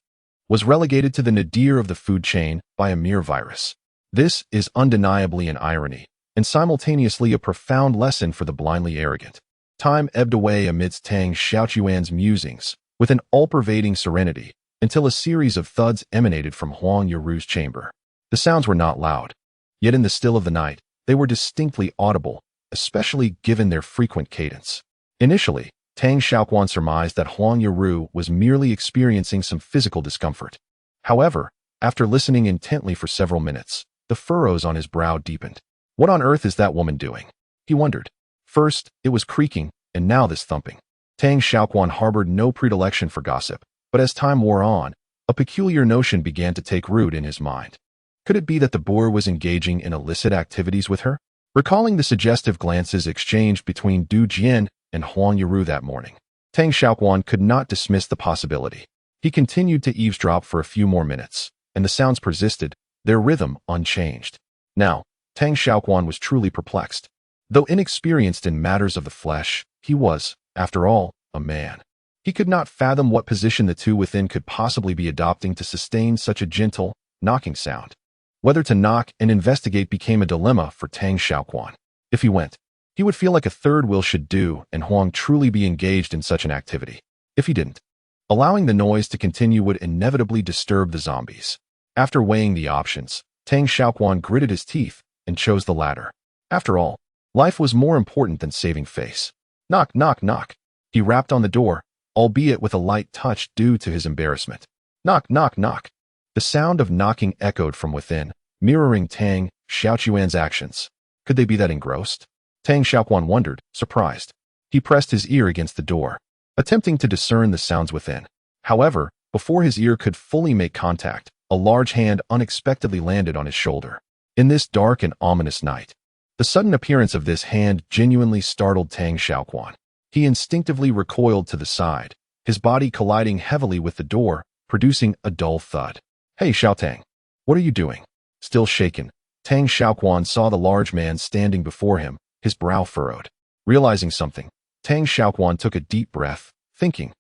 was relegated to the nadir of the food chain by a mere virus. This is undeniably an irony, and simultaneously a profound lesson for the blindly arrogant. Time ebbed away amidst Tang Xiaoquan's musings, with an all-pervading serenity, until a series of thuds emanated from Huang Yaru's chamber. The sounds were not loud, yet in the still of the night, they were distinctly audible, especially given their frequent cadence. Initially, Tang Xiaoquan surmised that Huang Yaru was merely experiencing some physical discomfort. However, after listening intently for several minutes, the furrows on his brow deepened. What on earth is that woman doing? He wondered. First, it was creaking, and now this thumping. Tang Xiaoquan harbored no predilection for gossip, but as time wore on, a peculiar notion began to take root in his mind. Could it be that the boor was engaging in illicit activities with her? Recalling the suggestive glances exchanged between Du Jian and Huang Yaru that morning, Tang Xiaoquan could not dismiss the possibility. He continued to eavesdrop for a few more minutes, and the sounds persisted, their rhythm unchanged. Now, Tang Xiaoquan was truly perplexed. Though inexperienced in matters of the flesh, he was, after all, a man. He could not fathom what position the two within could possibly be adopting to sustain such a gentle, knocking sound. Whether to knock and investigate became a dilemma for Tang Xiaoquan. If he went, he would feel like a third wheel should do and Huang truly be engaged in such an activity. If he didn't, allowing the noise to continue would inevitably disturb the zombies. After weighing the options, Tang Xiaoquan gritted his teeth and chose the latter. After all, life was more important than saving face. Knock, knock, knock. He rapped on the door, albeit with a light touch due to his embarrassment. Knock, knock, knock. The sound of knocking echoed from within, mirroring Tang Xiaoquan's actions. Could they be that engrossed? Tang Xiaoquan wondered, surprised. He pressed his ear against the door, attempting to discern the sounds within. However, before his ear could fully make contact, a large hand unexpectedly landed on his shoulder. In this dark and ominous night, the sudden appearance of this hand genuinely startled Tang Xiaoquan. He instinctively recoiled to the side, his body colliding heavily with the door, producing a dull thud. Hey, Xiaotang, what are you doing? Still shaken, Tang Xiaoquan saw the large man standing before him, his brow furrowed. Realizing something, Tang Xiaoquan took a deep breath, thinking,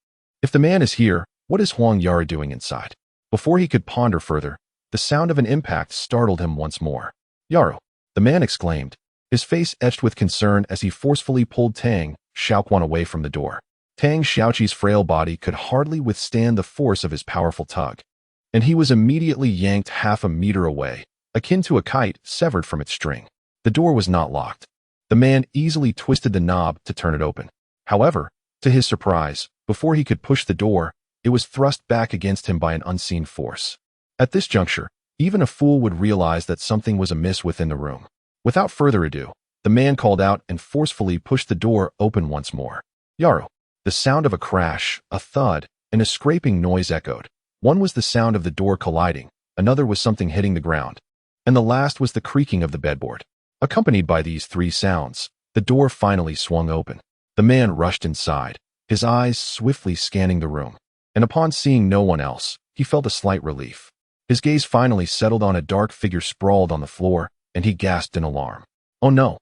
if the man is here, what is Huang Yaru doing inside? Before he could ponder further, the sound of an impact startled him once more. Yaru, the man exclaimed, his face etched with concern as he forcefully pulled Tang Xiaoquan away from the door. Tang Xiaoqi's frail body could hardly withstand the force of his powerful tug, and he was immediately yanked half a meter away, akin to a kite severed from its string. The door was not locked. The man easily twisted the knob to turn it open. However, to his surprise, before he could push the door, it was thrust back against him by an unseen force. At this juncture, even a fool would realize that something was amiss within the room. Without further ado, the man called out and forcefully pushed the door open once more. Yaru. The sound of a crash, a thud, and a scraping noise echoed. One was the sound of the door colliding, another was something hitting the ground, and the last was the creaking of the bedboard. Accompanied by these three sounds, the door finally swung open. The man rushed inside, his eyes swiftly scanning the room, and upon seeing no one else, he felt a slight relief. His gaze finally settled on a dark figure sprawled on the floor, and he gasped in alarm. Oh no!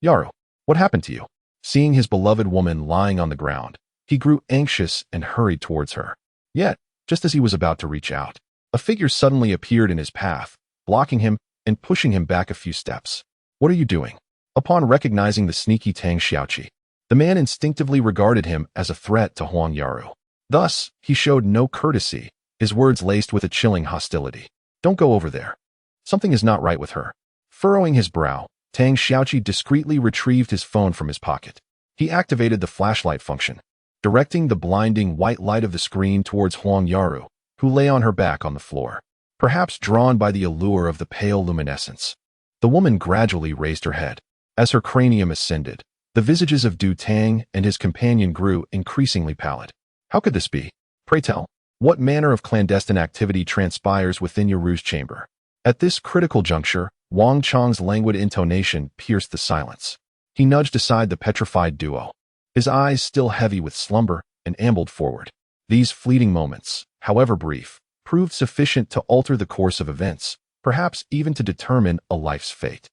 Yaru, what happened to you? Seeing his beloved woman lying on the ground, he grew anxious and hurried towards her. Yet, just as he was about to reach out, a figure suddenly appeared in his path, blocking him and pushing him back a few steps. What are you doing? Upon recognizing the sneaky Tang Xiaoqi, the man instinctively regarded him as a threat to Huang Yaru. Thus, he showed no courtesy, his words laced with a chilling hostility. Don't go over there. Something is not right with her. Furrowing his brow, Tang Xiaoqi discreetly retrieved his phone from his pocket. He activated the flashlight function, directing the blinding white light of the screen towards Huang Yaru, who lay on her back on the floor. Perhaps drawn by the allure of the pale luminescence, the woman gradually raised her head. As her cranium ascended, the visages of Du Tang and his companion grew increasingly pallid. How could this be? Pray tell, what manner of clandestine activity transpires within Yaru's chamber? At this critical juncture, Wang Chang's languid intonation pierced the silence. He nudged aside the petrified duo, his eyes still heavy with slumber, and ambled forward. These fleeting moments, however brief, proved sufficient to alter the course of events, perhaps even to determine a life's fate.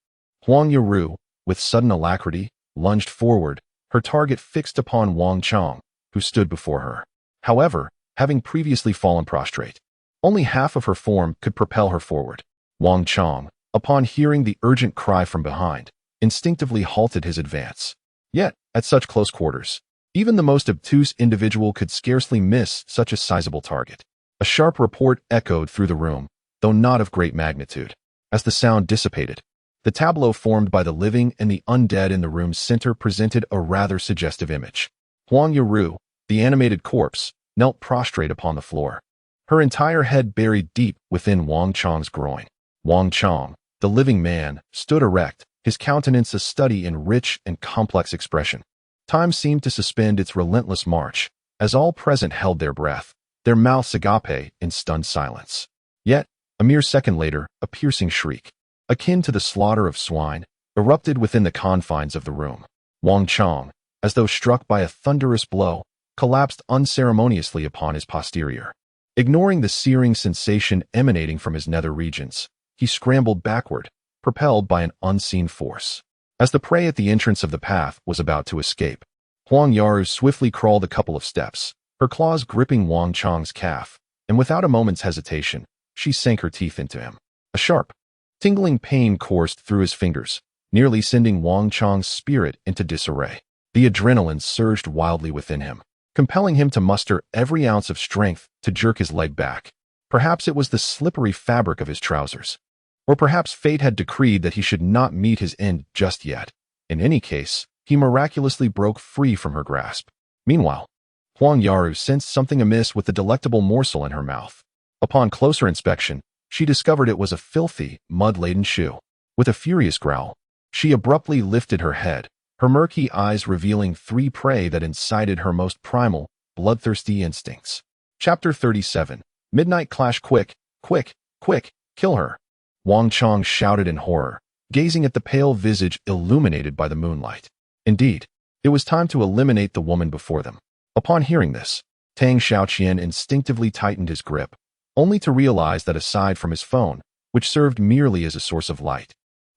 Huang Yaru, with sudden alacrity, lunged forward, her target fixed upon Wang Chang, who stood before her. However, having previously fallen prostrate, only half of her form could propel her forward. Wang Chang, upon hearing the urgent cry from behind, instinctively halted his advance. Yet, at such close quarters, even the most obtuse individual could scarcely miss such a sizable target. A sharp report echoed through the room, though not of great magnitude. As the sound dissipated, the tableau formed by the living and the undead in the room's center presented a rather suggestive image. Huang Yaru, the animated corpse, knelt prostrate upon the floor, her entire head buried deep within Wang Chang's groin. Wang Chang, the living man, stood erect, his countenance a study in rich and complex expression. Time seemed to suspend its relentless march, as all present held their breath, their mouths agape in stunned silence. Yet, a mere second later, a piercing shriek, akin to the slaughter of swine, erupted within the confines of the room. Wang Chang, as though struck by a thunderous blow, collapsed unceremoniously upon his posterior. Ignoring the searing sensation emanating from his nether regions, he scrambled backward, propelled by an unseen force. As the prey at the entrance of the path was about to escape, Huang Yaru swiftly crawled a couple of steps, her claws gripping Wang Chang's calf, and without a moment's hesitation, she sank her teeth into him. A sharp, tingling pain coursed through his fingers, nearly sending Wang Chang's spirit into disarray. The adrenaline surged wildly within him, compelling him to muster every ounce of strength to jerk his leg back. Perhaps it was the slippery fabric of his trousers, or perhaps fate had decreed that he should not meet his end just yet. In any case, he miraculously broke free from her grasp. Meanwhile, Huang Yaru sensed something amiss with the delectable morsel in her mouth. Upon closer inspection, she discovered it was a filthy, mud-laden shoe. With a furious growl, she abruptly lifted her head, her murky eyes revealing three prey that incited her most primal, bloodthirsty instincts. Chapter 37. Midnight Clash. Quick, quick, quick, kill her! Wang Chang shouted in horror, gazing at the pale visage illuminated by the moonlight. Indeed, it was time to eliminate the woman before them. Upon hearing this, Tang Xiaoquan instinctively tightened his grip, only to realize that aside from his phone, which served merely as a source of light,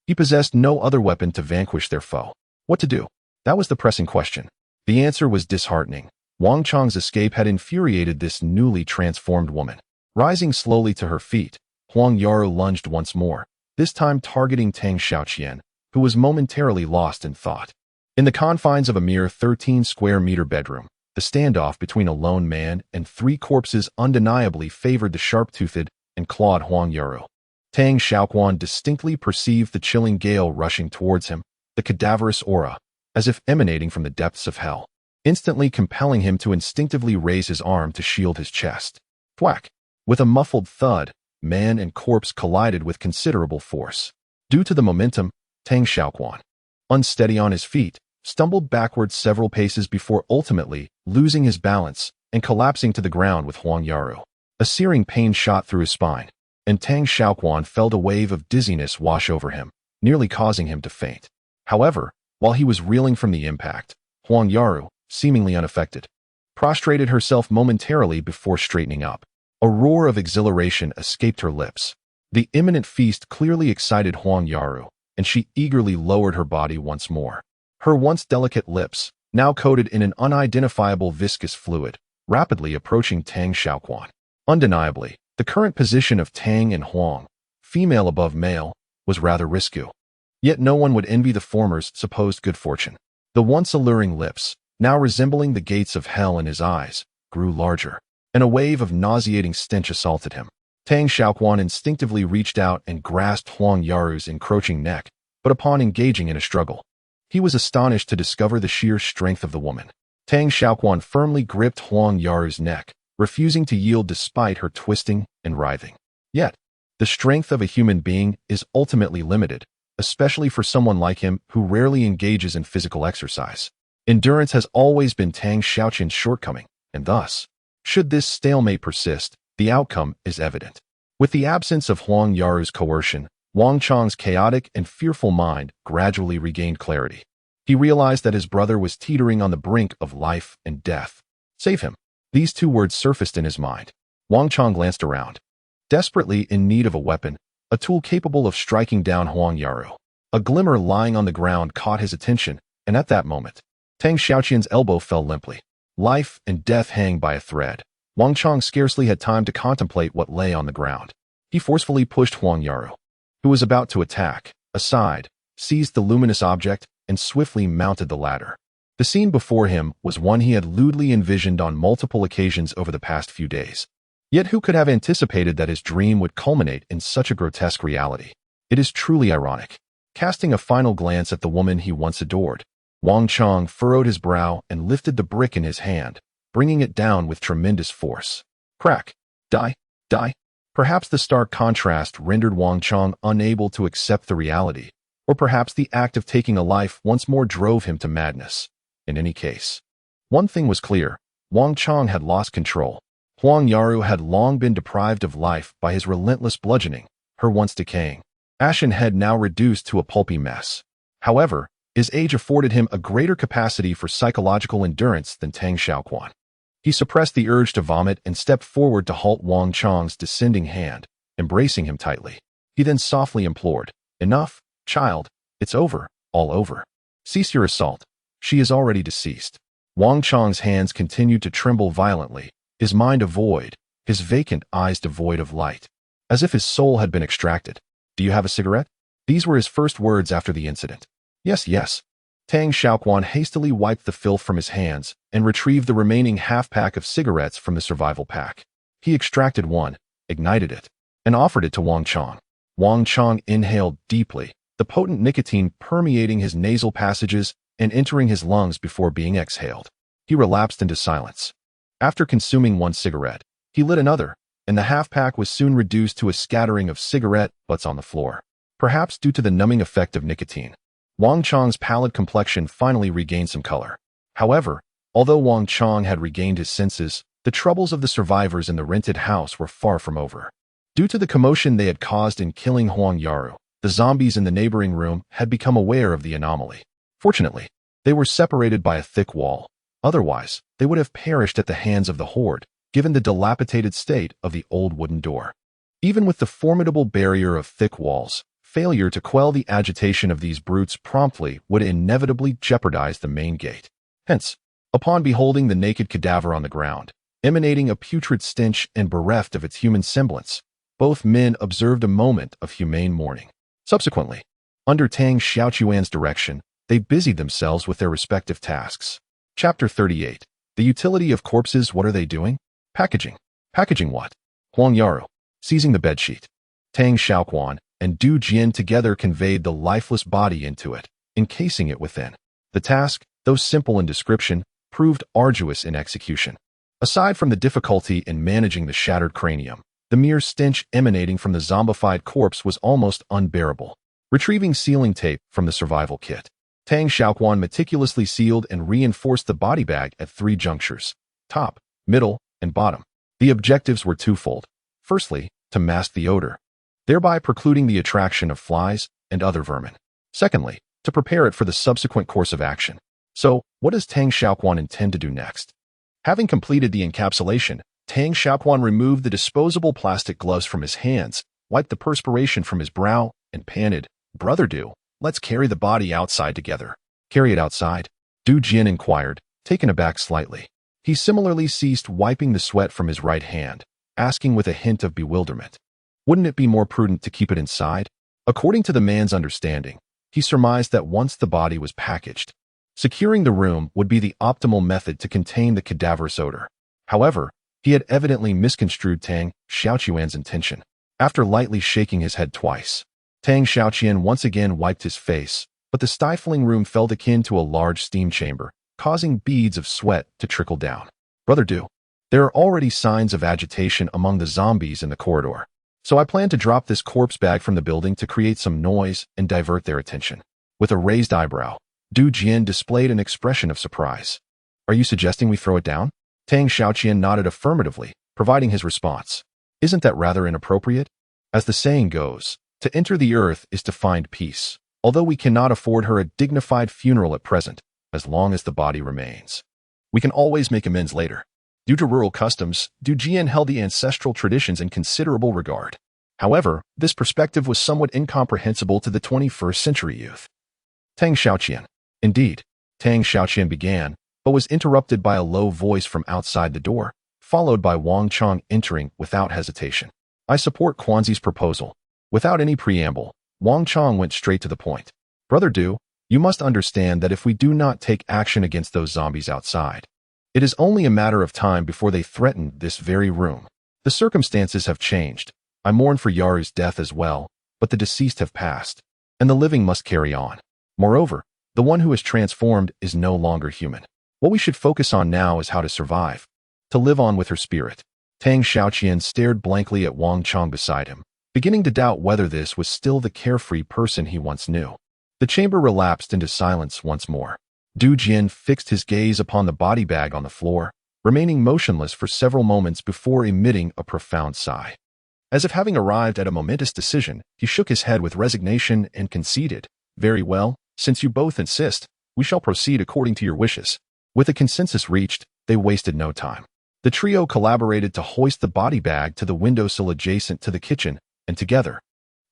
he possessed no other weapon to vanquish their foe. What to do? That was the pressing question. The answer was disheartening. Wang Chang's escape had infuriated this newly transformed woman. Rising slowly to her feet, Huang Yaru lunged once more, this time targeting Tang Xiaoquan, who was momentarily lost in thought. In the confines of a mere 13-square-meter bedroom, the standoff between a lone man and three corpses undeniably favored the sharp-toothed and clawed Huang Yaru. Tang Xiaoquan distinctly perceived the chilling gale rushing towards him, the cadaverous aura, as if emanating from the depths of hell. instantly compelling him to instinctively raise his arm to shield his chest. Thwack! With a muffled thud, man and corpse collided with considerable force. Due to the momentum, Tang Xiaoquan, unsteady on his feet, stumbled backwards several paces before ultimately losing his balance and collapsing to the ground with Huang Yaru. A searing pain shot through his spine, and Tang Xiaoquan felt a wave of dizziness wash over him, nearly causing him to faint. However, while he was reeling from the impact, Huang Yaru, seemingly unaffected, prostrated herself momentarily before straightening up. A roar of exhilaration escaped her lips. The imminent feast clearly excited Huang Yaru, and she eagerly lowered her body once more. Her once delicate lips, now coated in an unidentifiable viscous fluid, rapidly approaching Tang Xiaoquan. Undeniably, the current position of Tang and Huang, female above male, was rather risky. Yet no one would envy the former's supposed good fortune. The once alluring lips, now resembling the gates of hell in his eyes, grew larger, and a wave of nauseating stench assaulted him. Tang Xiaoquan instinctively reached out and grasped Huang Yaru's encroaching neck, but upon engaging in a struggle, he was astonished to discover the sheer strength of the woman. Tang Xiaoquan firmly gripped Huang Yaru's neck, refusing to yield despite her twisting and writhing. Yet, the strength of a human being is ultimately limited, especially for someone like him who rarely engages in physical exercise. Endurance has always been Tang Xiaoquan's shortcoming, and thus, should this stalemate persist, the outcome is evident. With the absence of Huang Yaru's coercion, Wang Chang's chaotic and fearful mind gradually regained clarity. He realized that his brother was teetering on the brink of life and death. Save him. These two words surfaced in his mind. Wang Chang glanced around, desperately in need of a weapon, a tool capable of striking down Huang Yaru. A glimmer lying on the ground caught his attention, and at that moment, Tang Xiaoquan's elbow fell limply. Life and death hang by a thread. Wang Chang scarcely had time to contemplate what lay on the ground. He forcefully pushed Huang Yaru, who was about to attack, aside, seized the luminous object, and swiftly mounted the ladder. The scene before him was one he had lewdly envisioned on multiple occasions over the past few days. Yet who could have anticipated that his dream would culminate in such a grotesque reality? It is truly ironic. Casting a final glance at the woman he once adored, Wang Chang furrowed his brow and lifted the brick in his hand, bringing it down with tremendous force. Crack! Die! Die! Perhaps the stark contrast rendered Wang Chang unable to accept the reality, or perhaps the act of taking a life once more drove him to madness. In any case, one thing was clear: Wang Chang had lost control. Huang Yaru had long been deprived of life by his relentless bludgeoning, her once decaying, ashen head now reduced to a pulpy mess. However, his age afforded him a greater capacity for psychological endurance than Tang Xiaoquan. He suppressed the urge to vomit and stepped forward to halt Wang Chang's descending hand, embracing him tightly. He then softly implored, "Enough, child, it's over, all over. Cease your assault. She is already deceased." Wang Chang's hands continued to tremble violently, his mind a void, his vacant eyes devoid of light, as if his soul had been extracted. "Do you have a cigarette?" These were his first words after the incident. "Yes, yes." Tang Xiaoquan hastily wiped the filth from his hands and retrieved the remaining half-pack of cigarettes from the survival pack. He extracted one, ignited it, and offered it to Wang Chang. Wang Chang inhaled deeply, the potent nicotine permeating his nasal passages and entering his lungs before being exhaled. He relapsed into silence. After consuming one cigarette, he lit another, and the half-pack was soon reduced to a scattering of cigarette butts on the floor. Perhaps due to the numbing effect of nicotine, Wang Chang's pallid complexion finally regained some color. However, although Wang Chang had regained his senses, the troubles of the survivors in the rented house were far from over. Due to the commotion they had caused in killing Huang Yaru, the zombies in the neighboring room had become aware of the anomaly. Fortunately, they were separated by a thick wall. Otherwise, they would have perished at the hands of the horde, given the dilapidated state of the old wooden door. Even with the formidable barrier of thick walls, failure to quell the agitation of these brutes promptly would inevitably jeopardize the main gate. Hence, upon beholding the naked cadaver on the ground, emanating a putrid stench and bereft of its human semblance, both men observed a moment of humane mourning. Subsequently, under Tang Xiaoquan's direction, they busied themselves with their respective tasks. Chapter 38. The utility of corpses. What are they doing? Packaging. Packaging what? Huang Yaru, seizing the bedsheet. Tang Xiaoquan and Du Jian together conveyed the lifeless body into it, encasing it within. The task, though simple in description, proved arduous in execution. Aside from the difficulty in managing the shattered cranium, the mere stench emanating from the zombified corpse was almost unbearable. Retrieving sealing tape from the survival kit, Tang Xiaoquan meticulously sealed and reinforced the body bag at 3 junctures: top, middle, and bottom. The objectives were twofold. Firstly, to mask the odor, thereby precluding the attraction of flies and other vermin. Secondly, to prepare it for the subsequent course of action. So, what does Tang Xiaoquan intend to do next? Having completed the encapsulation, Tang Xiaoquan removed the disposable plastic gloves from his hands, wiped the perspiration from his brow, and panted, "Brother Du, let's carry the body outside together." "Carry it outside?" Du Jian inquired, taken aback slightly. He similarly ceased wiping the sweat from his right hand, asking with a hint of bewilderment, "Wouldn't it be more prudent to keep it inside?" According to the man's understanding, he surmised that once the body was packaged, securing the room would be the optimal method to contain the cadaverous odor. However, he had evidently misconstrued Tang Xiaoquan's intention. After lightly shaking his head twice, Tang Xiaoquan once again wiped his face, but the stifling room felt akin to a large steam chamber, causing beads of sweat to trickle down. "Brother Du, there are already signs of agitation among the zombies in the corridor, so I plan to drop this corpse bag from the building to create some noise and divert their attention." With a raised eyebrow, Du Jian displayed an expression of surprise. "Are you suggesting we throw it down?" Tang Xiaoquan nodded affirmatively, providing his response. "Isn't that rather inappropriate? As the saying goes, to enter the earth is to find peace, although we cannot afford her a dignified funeral at present, as long as the body remains. We can always make amends later." Due to rural customs, Du Jian held the ancestral traditions in considerable regard. However, this perspective was somewhat incomprehensible to the 21st century youth. "Tang Xiaoquan." "Indeed," Tang Xiaoquan began, but was interrupted by a low voice from outside the door, followed by Wang Qiang entering without hesitation. "I support Quanzi's proposal." Without any preamble, Wang Qiang went straight to the point. "Brother Du, you must understand that if we do not take action against those zombies outside, it is only a matter of time before they threaten this very room. The circumstances have changed. I mourn for Yaru's death as well, but the deceased have passed, and the living must carry on. Moreover, the one who is transformed is no longer human. What we should focus on now is how to survive, to live on with her spirit." Tang Xiaoquan stared blankly at Wang Qiang beside him, beginning to doubt whether this was still the carefree person he once knew. The chamber relapsed into silence once more. Du Jian fixed his gaze upon the body bag on the floor, remaining motionless for several moments before emitting a profound sigh. As if having arrived at a momentous decision, he shook his head with resignation and conceded, "Very well, since you both insist, we shall proceed according to your wishes." With a consensus reached, they wasted no time. The trio collaborated to hoist the body bag to the windowsill adjacent to the kitchen, and together,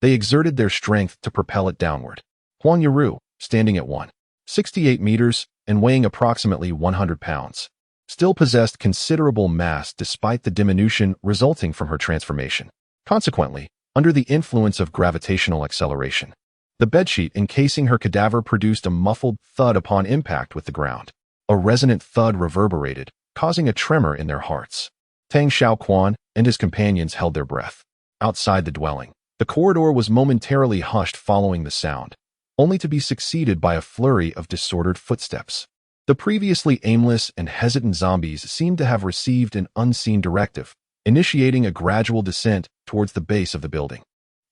they exerted their strength to propel it downward. Huang Yaru, standing at 168 meters and weighing approximately 100 pounds, still possessed considerable mass despite the diminution resulting from her transformation. Consequently, under the influence of gravitational acceleration, the bedsheet encasing her cadaver produced a muffled thud upon impact with the ground. A resonant thud reverberated, causing a tremor in their hearts. Tang Xiaoquan and his companions held their breath. Outside the dwelling, the corridor was momentarily hushed following the sound, only to be succeeded by a flurry of disordered footsteps. The previously aimless and hesitant zombies seemed to have received an unseen directive, initiating a gradual descent towards the base of the building.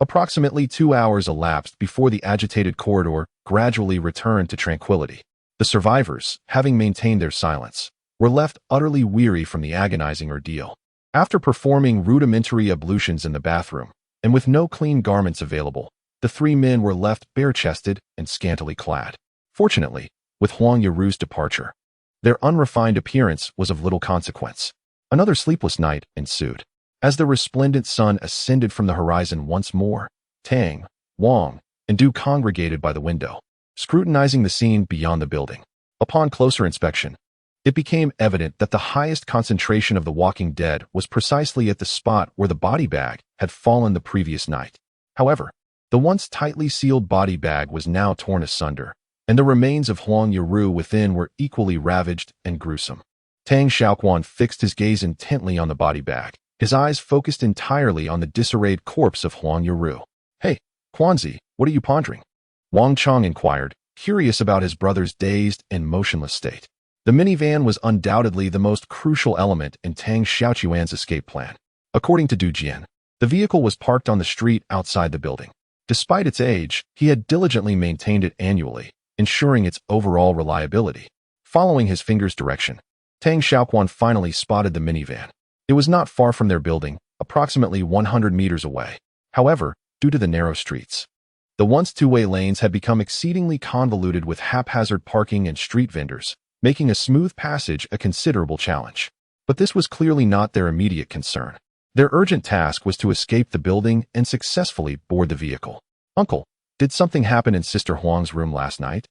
Approximately 2 hours elapsed before the agitated corridor gradually returned to tranquility. The survivors, having maintained their silence, were left utterly weary from the agonizing ordeal. After performing rudimentary ablutions in the bathroom, and with no clean garments available, the 3 men were left bare-chested and scantily clad. Fortunately, with Huang Yaru's departure, their unrefined appearance was of little consequence. Another sleepless night ensued. As the resplendent sun ascended from the horizon once more, Tang, Wang, and Du congregated by the window, scrutinizing the scene beyond the building. Upon closer inspection, it became evident that the highest concentration of the walking dead was precisely at the spot where the body bag had fallen the previous night. However, the once tightly sealed body bag was now torn asunder, and the remains of Huang Yaru within were equally ravaged and gruesome. Tang Xiaoquan fixed his gaze intently on the body bag, his eyes focused entirely on the disarrayed corpse of Huang Yaru. "Hey, Quanzi, what are you pondering?" Wang Qiang inquired, curious about his brother's dazed and motionless state. The minivan was undoubtedly the most crucial element in Tang Xiaoquan's escape plan. According to Du Jian, the vehicle was parked on the street outside the building. Despite its age, he had diligently maintained it annually, ensuring its overall reliability. Following his finger's direction, Tang Xiaoquan finally spotted the minivan. It was not far from their building, approximately 100 meters away. However, due to the narrow streets, the once two-way lanes had become exceedingly convoluted with haphazard parking and street vendors, making a smooth passage a considerable challenge. But this was clearly not their immediate concern. Their urgent task was to escape the building and successfully board the vehicle. Uncle, did something happen in Sister Huang's room last night?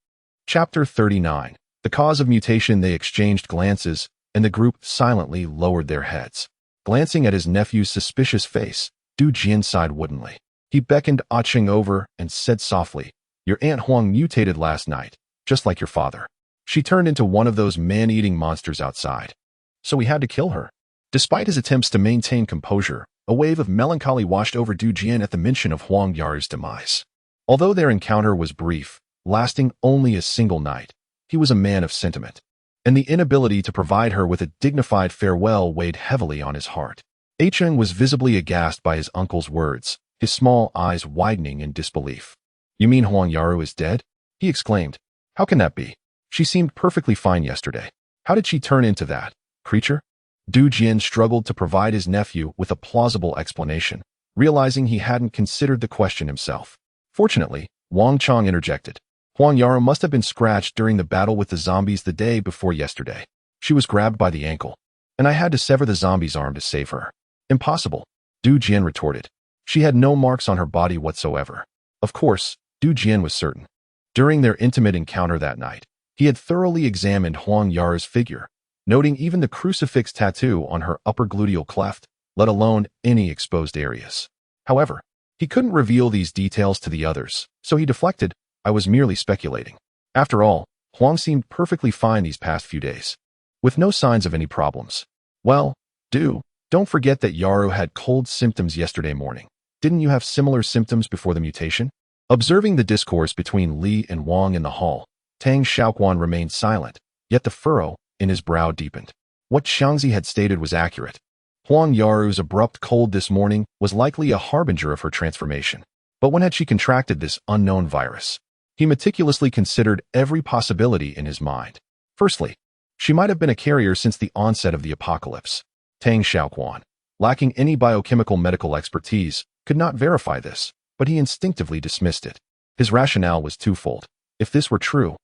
Chapter 39. The cause of mutation. They exchanged glances, and the group silently lowered their heads. Glancing at his nephew's suspicious face, Du Jian sighed woodenly. He beckoned Qiang over and said softly, "Your Aunt Huang mutated last night, just like your father. She turned into one of those man-eating monsters outside. So we had to kill her." Despite his attempts to maintain composure, a wave of melancholy washed over Du Jian at the mention of Huang Yaru's demise. Although their encounter was brief, lasting only a single night, he was a man of sentiment, and the inability to provide her with a dignified farewell weighed heavily on his heart. Qiang was visibly aghast by his uncle's words, his small eyes widening in disbelief. "You mean Huang Yaru is dead?" he exclaimed. "How can that be? She seemed perfectly fine yesterday. How did she turn into that creature?" Du Jian struggled to provide his nephew with a plausible explanation, realizing he hadn't considered the question himself. Fortunately, Wang Qiang interjected. "Huang Yaru must have been scratched during the battle with the zombies the day before yesterday. She was grabbed by the ankle, and I had to sever the zombie's arm to save her." "Impossible," Du Jian retorted. "She had no marks on her body whatsoever." Of course, Du Jian was certain. During their intimate encounter that night, he had thoroughly examined Huang Yaru's figure, noting even the crucifix tattoo on her upper gluteal cleft, let alone any exposed areas. However, he couldn't reveal these details to the others, so he deflected, "I was merely speculating. After all, Huang seemed perfectly fine these past few days, with no signs of any problems." "Well, don't forget that Yaru had cold symptoms yesterday morning. Didn't you have similar symptoms before the mutation?" Observing the discourse between Li and Wang in the hall, Tang Xiaoquan remained silent, yet the furrow in his brow deepened. What Xiangzi had stated was accurate. Huang Yaru's abrupt cold this morning was likely a harbinger of her transformation. But when had she contracted this unknown virus? He meticulously considered every possibility in his mind. Firstly, she might have been a carrier since the onset of the apocalypse. Tang Xiaoquan, lacking any biochemical medical expertise, could not verify this, but he instinctively dismissed it. His rationale was twofold. If this were true,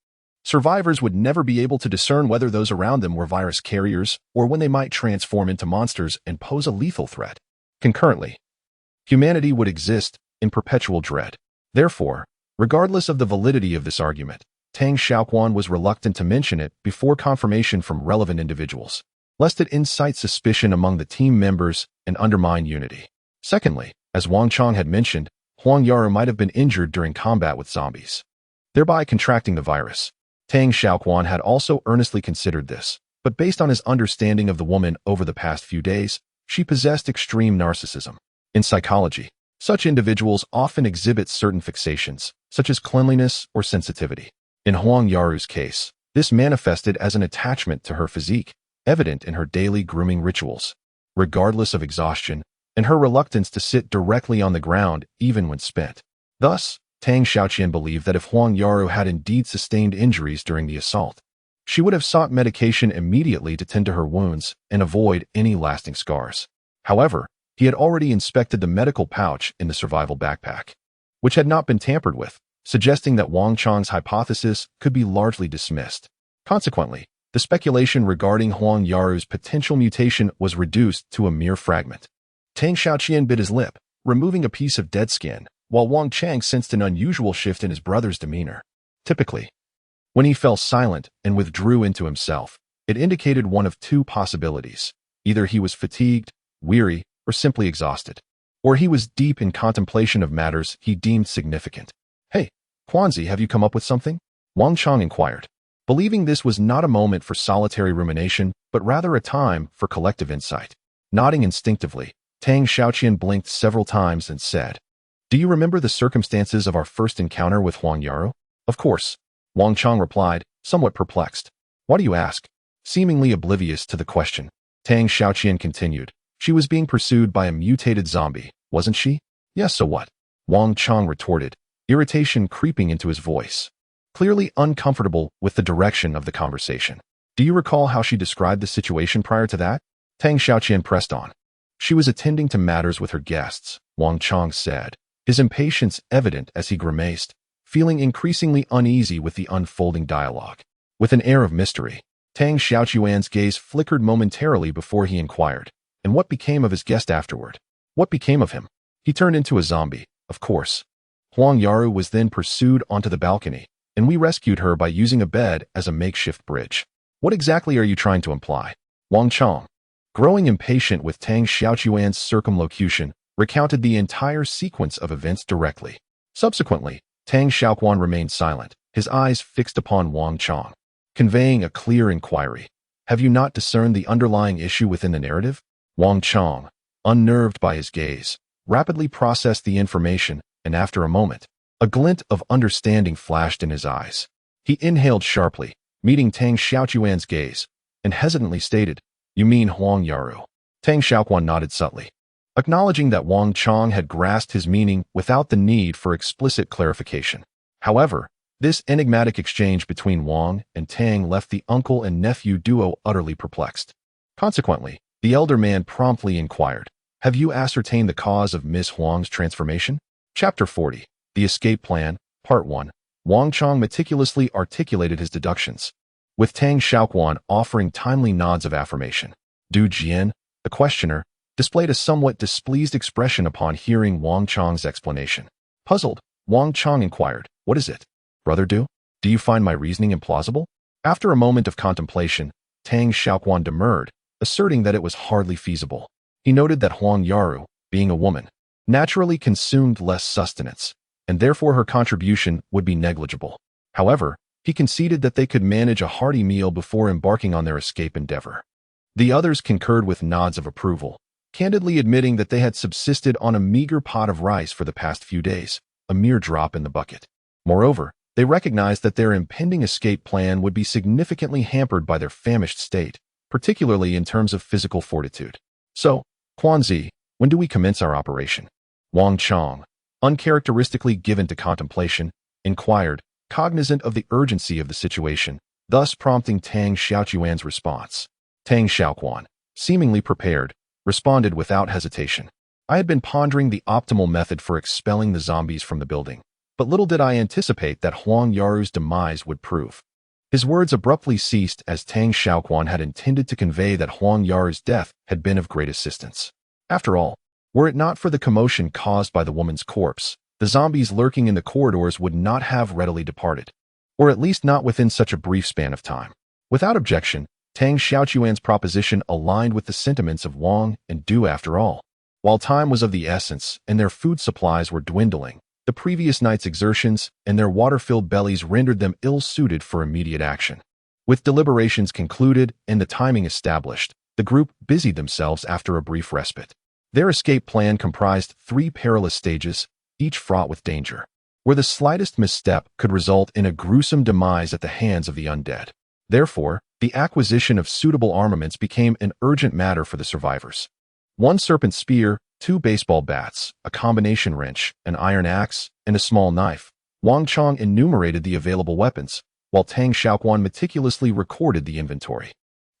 survivors would never be able to discern whether those around them were virus carriers or when they might transform into monsters and pose a lethal threat. Concurrently, humanity would exist in perpetual dread. Therefore, regardless of the validity of this argument, Tang Xiaoquan was reluctant to mention it before confirmation from relevant individuals, lest it incite suspicion among the team members and undermine unity. Secondly, as Wang Qiang had mentioned, Huang Yaru might have been injured during combat with zombies, thereby contracting the virus. Tang Xiaoquan had also earnestly considered this, but based on his understanding of the woman over the past few days, she possessed extreme narcissism. In psychology, such individuals often exhibit certain fixations, such as cleanliness or sensitivity. In Huang Yaru's case, this manifested as an attachment to her physique, evident in her daily grooming rituals, regardless of exhaustion, and her reluctance to sit directly on the ground even when spent. Thus, Tang Xiaoquan believed that if Huang Yaru had indeed sustained injuries during the assault, she would have sought medication immediately to tend to her wounds and avoid any lasting scars. However, he had already inspected the medical pouch in the survival backpack, which had not been tampered with, suggesting that Wang Qiang's hypothesis could be largely dismissed. Consequently, the speculation regarding Huang Yaru's potential mutation was reduced to a mere fragment. Tang Xiaoquan bit his lip, removing a piece of dead skin, while Wang Qiang sensed an unusual shift in his brother's demeanor. Typically, when he fell silent and withdrew into himself, it indicated one of two possibilities. Either he was fatigued, weary, or simply exhausted, or he was deep in contemplation of matters he deemed significant. "Hey, Quanzi, have you come up with something?" Wang Qiang inquired, believing this was not a moment for solitary rumination, but rather a time for collective insight. Nodding instinctively, Tang Xiaoquan blinked several times and said, "Do you remember the circumstances of our first encounter with Huang Yaru?" "Of course," Wang Qiang replied, somewhat perplexed. "Why do you ask?" seemingly oblivious to the question. Tang Xiaoquan continued. She was being pursued by a mutated zombie, wasn't she? Yes, so what? Wang Qiang retorted, irritation creeping into his voice, clearly uncomfortable with the direction of the conversation. Do you recall how she described the situation prior to that? Tang Xiaoquan pressed on. She was attending to matters with her guests, Wang Qiang said, his impatience evident as he grimaced, feeling increasingly uneasy with the unfolding dialogue. With an air of mystery, Tang Xiaoquan's gaze flickered momentarily before he inquired, and what became of his guest afterward? What became of him? He turned into a zombie, of course. Huang Yaru was then pursued onto the balcony, and we rescued her by using a bed as a makeshift bridge. What exactly are you trying to imply? Wang Qiang, growing impatient with Tang Xiaoquan's circumlocution, recounted the entire sequence of events directly. Subsequently, Tang Xiaoquan remained silent, his eyes fixed upon Wang Qiang, conveying a clear inquiry. Have you not discerned the underlying issue within the narrative? Wang Qiang, unnerved by his gaze, rapidly processed the information, and after a moment, a glint of understanding flashed in his eyes. He inhaled sharply, meeting Tang Xiaoquan's gaze, and hesitantly stated, You mean Huang Yaru? Tang Xiaoquan nodded subtly, acknowledging that Wang Qiang had grasped his meaning without the need for explicit clarification. However, this enigmatic exchange between Wang and Tang left the uncle and nephew duo utterly perplexed. Consequently, the elder man promptly inquired, Have you ascertained the cause of Miss Huang's transformation? Chapter 40, The Escape Plan, Part 1. Wang Qiang meticulously articulated his deductions, with Tang Xiaoquan offering timely nods of affirmation. Du Jian, the questioner, displayed a somewhat displeased expression upon hearing Wang Qiang's explanation. Puzzled, Wang Qiang inquired, What is it? Brother Du, do you find my reasoning implausible? After a moment of contemplation, Tang Xiaoquan demurred, asserting that it was hardly feasible. He noted that Huang Yaru, being a woman, naturally consumed less sustenance, and therefore her contribution would be negligible. However, he conceded that they could manage a hearty meal before embarking on their escape endeavor. The others concurred with nods of approval, candidly admitting that they had subsisted on a meager pot of rice for the past few days, a mere drop in the bucket. Moreover, they recognized that their impending escape plan would be significantly hampered by their famished state, particularly in terms of physical fortitude. So, Quanzi, when do we commence our operation? Wang Qiang, uncharacteristically given to contemplation, inquired, cognizant of the urgency of the situation, thus prompting Tang Xiaoquan's response. Tang Xiaoquan, seemingly prepared, responded without hesitation. I had been pondering the optimal method for expelling the zombies from the building, but little did I anticipate that Huang Yaru's demise would prove. His words abruptly ceased as Tang Xiaoquan had intended to convey that Huang Yaru's death had been of great assistance. After all, were it not for the commotion caused by the woman's corpse, the zombies lurking in the corridors would not have readily departed, or at least not within such a brief span of time. Without objection, Tang Xiaoquan's proposition aligned with the sentiments of Wang and Du after all. While time was of the essence and their food supplies were dwindling, the previous night's exertions and their water-filled bellies rendered them ill-suited for immediate action. With deliberations concluded and the timing established, the group busied themselves after a brief respite. Their escape plan comprised 3 perilous stages, each fraught with danger, where the slightest misstep could result in a gruesome demise at the hands of the undead. Therefore, the acquisition of suitable armaments became an urgent matter for the survivors. 1 serpent spear, 2 baseball bats, a combination wrench, an iron axe, and a small knife. Wang Qiang enumerated the available weapons, while Tang Xiaoquan meticulously recorded the inventory.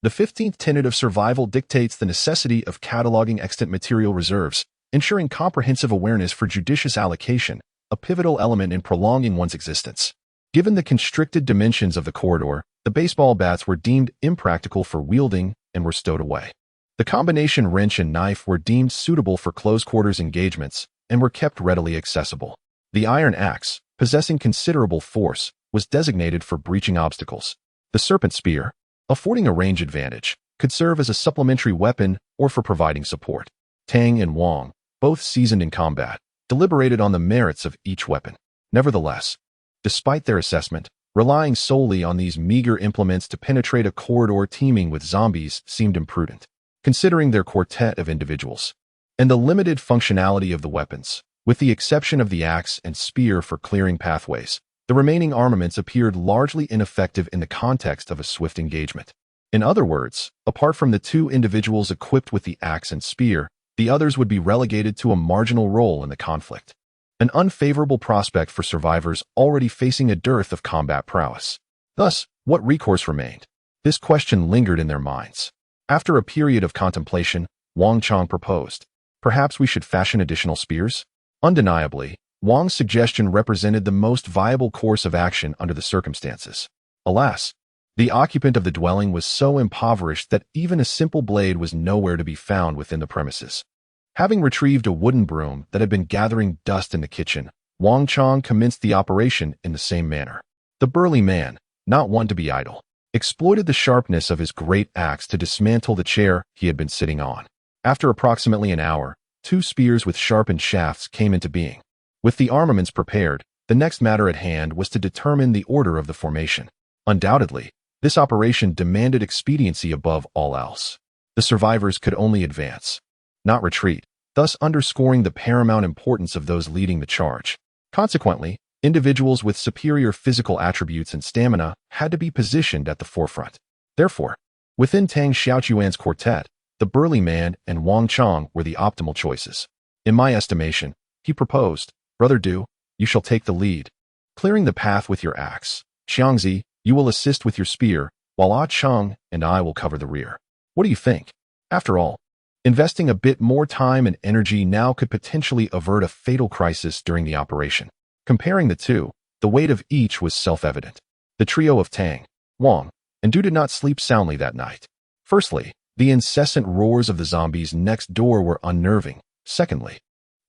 The 15th tenet of survival dictates the necessity of cataloging extant material reserves, ensuring comprehensive awareness for judicious allocation, a pivotal element in prolonging one's existence. Given the constricted dimensions of the corridor, the baseball bats were deemed impractical for wielding and were stowed away. The combination wrench and knife were deemed suitable for close-quarters engagements and were kept readily accessible. The iron axe, possessing considerable force, was designated for breaching obstacles. The serpent spear, affording a range advantage, could serve as a supplementary weapon or for providing support. Tang and Wang, both seasoned in combat, deliberated on the merits of each weapon. Nevertheless, despite their assessment, relying solely on these meager implements to penetrate a corridor teeming with zombies seemed imprudent, considering their quartet of individuals, and the limited functionality of the weapons. With the exception of the axe and spear for clearing pathways, the remaining armaments appeared largely ineffective in the context of a swift engagement. In other words, apart from the two individuals equipped with the axe and spear, the others would be relegated to a marginal role in the conflict. An unfavorable prospect for survivors already facing a dearth of combat prowess. Thus, what recourse remained? This question lingered in their minds. After a period of contemplation, Wang Qiang proposed, "Perhaps we should fashion additional spears?" Undeniably, Wang's suggestion represented the most viable course of action under the circumstances. Alas, the occupant of the dwelling was so impoverished that even a simple blade was nowhere to be found within the premises. Having retrieved a wooden broom that had been gathering dust in the kitchen, Wang Qiang commenced the operation in the same manner. The burly man, not one to be idle, exploited the sharpness of his great axe to dismantle the chair he had been sitting on. After approximately an hour, 2 spears with sharpened shafts came into being. With the armaments prepared, the next matter at hand was to determine the order of the formation. Undoubtedly, this operation demanded expediency above all else. The survivors could only advance, not retreat, thus underscoring the paramount importance of those leading the charge. Consequently, individuals with superior physical attributes and stamina had to be positioned at the forefront. Therefore, within Tang Xiaoquan's quartet, the burly man and Wang Qiang were the optimal choices. In my estimation, he proposed, "Brother Du, you shall take the lead, clearing the path with your axe. Xiangzi, you will assist with your spear, while Qiang and I will cover the rear. What do you think?" After all, investing a bit more time and energy now could potentially avert a fatal crisis during the operation. Comparing the two, the weight of each was self-evident. The trio of Tang, Wang, and Du did not sleep soundly that night. Firstly, the incessant roars of the zombies next door were unnerving. Secondly,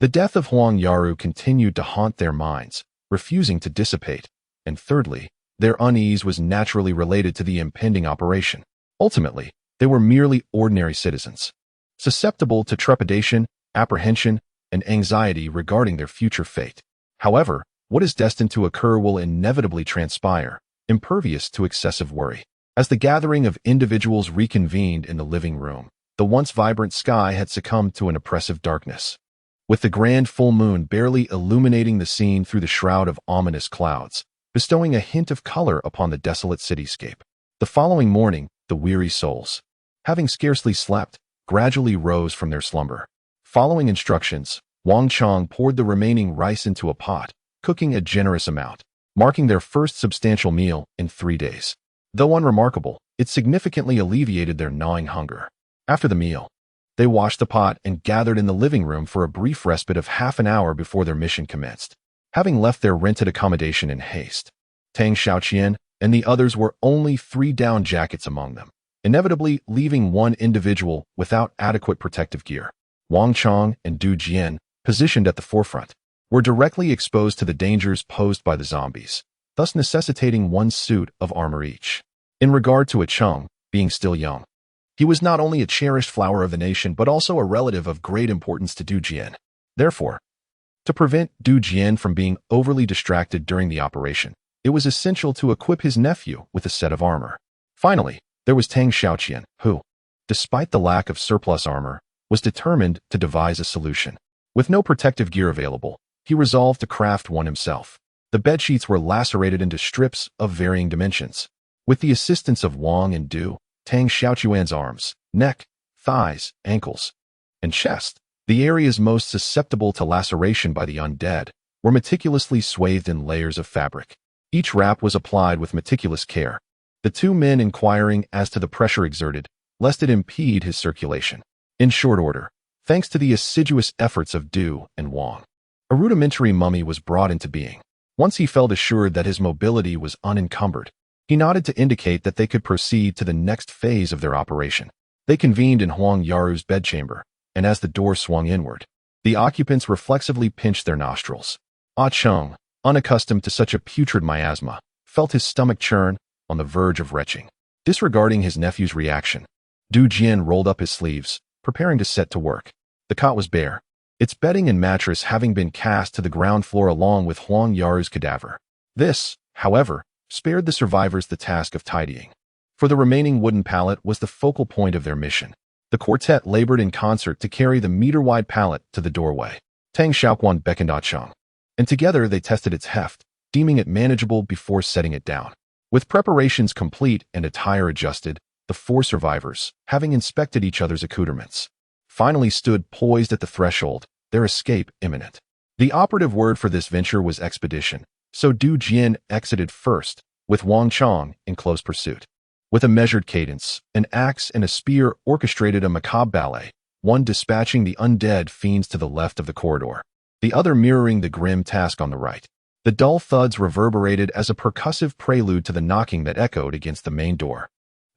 the death of Huang Yaru continued to haunt their minds, refusing to dissipate. And thirdly, their unease was naturally related to the impending operation. Ultimately, they were merely ordinary citizens, susceptible to trepidation, apprehension, and anxiety regarding their future fate. However, what is destined to occur will inevitably transpire, impervious to excessive worry. As the gathering of individuals reconvened in the living room, the once vibrant sky had succumbed to an oppressive darkness. With the grand full moon barely illuminating the scene through the shroud of ominous clouds, bestowing a hint of color upon the desolate cityscape. The following morning, the weary souls, having scarcely slept, gradually rose from their slumber. Following instructions, Wang Qiang poured the remaining rice into a pot, cooking a generous amount, marking their first substantial meal in 3 days. Though unremarkable, it significantly alleviated their gnawing hunger. After the meal, they washed the pot and gathered in the living room for a brief respite of half an hour before their mission commenced. Having left their rented accommodation in haste, Tang Xiaoquan and the others were only 3 down jackets among them, inevitably leaving one individual without adequate protective gear. Wang Qiang and Du Jian, positioned at the forefront, were directly exposed to the dangers posed by the zombies, thus necessitating 1 suit of armor each. In regard to Qiang, being still young, he was not only a cherished flower of the nation but also a relative of great importance to Du Jian. Therefore, to prevent Du Jian from being overly distracted during the operation, it was essential to equip his nephew with a set of armor. Finally, there was Tang Xiaoquan, who, despite the lack of surplus armor, was determined to devise a solution. With no protective gear available, he resolved to craft one himself. The bedsheets were lacerated into strips of varying dimensions. With the assistance of Wang and Du, Tang Xiaoquan's arms, neck, thighs, ankles, and chest, the areas most susceptible to laceration by the undead, were meticulously swathed in layers of fabric. Each wrap was applied with meticulous care, the 2 men inquiring as to the pressure exerted, lest it impede his circulation. In short order, thanks to the assiduous efforts of Du and Wang, a rudimentary mummy was brought into being. Once he felt assured that his mobility was unencumbered, he nodded to indicate that they could proceed to the next phase of their operation. They convened in Huang Yaru's bedchamber, and as the door swung inward, the occupants reflexively pinched their nostrils. Qiang, unaccustomed to such a putrid miasma, felt his stomach churn, on the verge of retching. Disregarding his nephew's reaction, Du Jian rolled up his sleeves, preparing to set to work. The cot was bare, its bedding and mattress having been cast to the ground floor along with Huang Yaru's cadaver. This, however, spared the survivors the task of tidying, for the remaining wooden pallet was the focal point of their mission. The quartet labored in concert to carry the meter-wide pallet to the doorway. Tang Xiaoquan beckoned Qiang, and together they tested its heft, deeming it manageable before setting it down. With preparations complete and attire adjusted, the four survivors, having inspected each other's accoutrements, finally stood poised at the threshold, their escape imminent. The operative word for this venture was expedition, so Du Jian exited first, with Wang Qiang in close pursuit. With a measured cadence, an axe and a spear orchestrated a macabre ballet, one dispatching the undead fiends to the left of the corridor, the other mirroring the grim task on the right. The dull thuds reverberated as a percussive prelude to the knocking that echoed against the main door.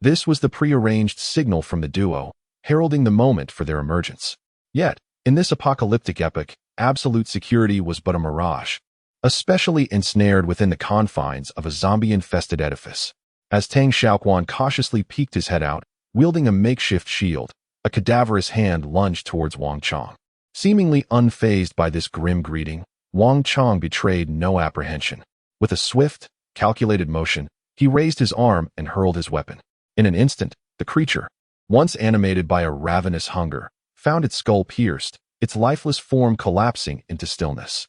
This was the prearranged signal from the duo, heralding the moment for their emergence. Yet, in this apocalyptic epoch, absolute security was but a mirage, especially ensnared within the confines of a zombie-infested edifice. As Tang Xiaoquan cautiously peeked his head out, wielding a makeshift shield, a cadaverous hand lunged towards Wang Qiang. Seemingly unfazed by this grim greeting, Wang Qiang betrayed no apprehension. With a swift, calculated motion, he raised his arm and hurled his weapon. In an instant, the creature, once animated by a ravenous hunger, found its skull pierced, its lifeless form collapsing into stillness.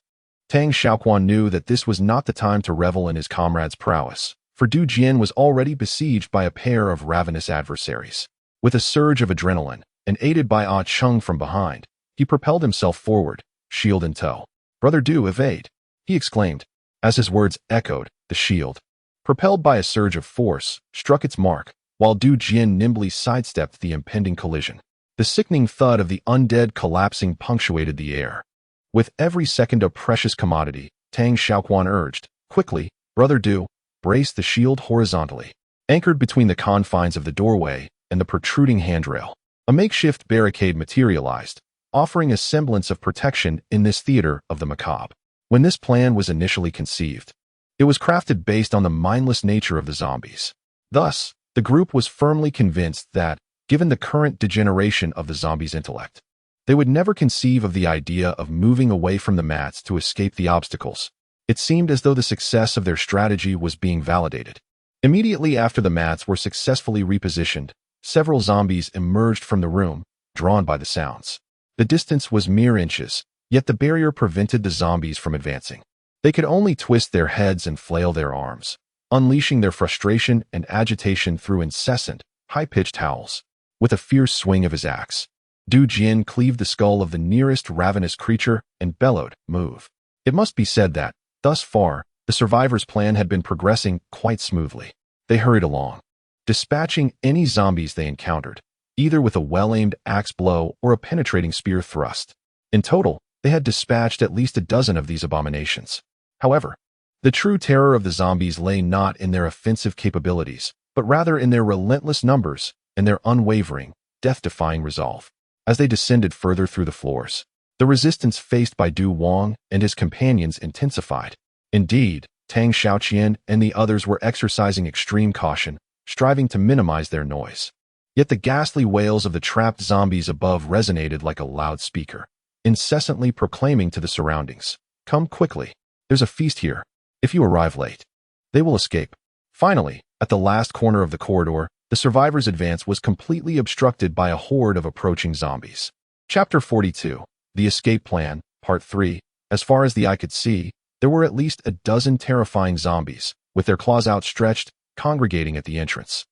Tang Xiaoquan knew that this was not the time to revel in his comrade's prowess, for Du Jian was already besieged by a pair of ravenous adversaries. With a surge of adrenaline, and aided by Ah Cheng from behind, he propelled himself forward, shield in tow. "Brother Du, evade!" he exclaimed. As his words echoed, the shield, propelled by a surge of force, struck its mark, while Du Jian nimbly sidestepped the impending collision. The sickening thud of the undead collapsing punctuated the air. With every second a precious commodity, Tang Xiaoquan urged, "Quickly, Brother Du, brace the shield horizontally." Anchored between the confines of the doorway and the protruding handrail, a makeshift barricade materialized, offering a semblance of protection in this theater of the macabre. When this plan was initially conceived, it was crafted based on the mindless nature of the zombies. Thus, the group was firmly convinced that, given the current degeneration of the zombies' intellect, they would never conceive of the idea of moving away from the mats to escape the obstacles. It seemed as though the success of their strategy was being validated. Immediately after the mats were successfully repositioned, several zombies emerged from the room, drawn by the sounds. The distance was mere inches, yet the barrier prevented the zombies from advancing. They could only twist their heads and flail their arms, unleashing their frustration and agitation through incessant, high-pitched howls. With a fierce swing of his axe, Du Jian cleaved the skull of the nearest ravenous creature and bellowed, "Move." It must be said that, thus far, the survivors' plan had been progressing quite smoothly. They hurried along, dispatching any zombies they encountered, either with a well-aimed axe blow or a penetrating spear thrust. In total, they had dispatched at least a dozen of these abominations. However, the true terror of the zombies lay not in their offensive capabilities, but rather in their relentless numbers and their unwavering, death-defying resolve. As they descended further through the floors, the resistance faced by Du Wang and his companions intensified. Indeed, Tang Xiaoqian and the others were exercising extreme caution, striving to minimize their noise. Yet the ghastly wails of the trapped zombies above resonated like a loudspeaker, incessantly proclaiming to the surroundings, "Come quickly. There's a feast here. If you arrive late, they will escape." Finally, at the last corner of the corridor, the survivors' advance was completely obstructed by a horde of approaching zombies. Chapter 42, The Escape Plan, Part 3. As far as the eye could see, there were at least a dozen terrifying zombies, with their claws outstretched, congregating at the entrance.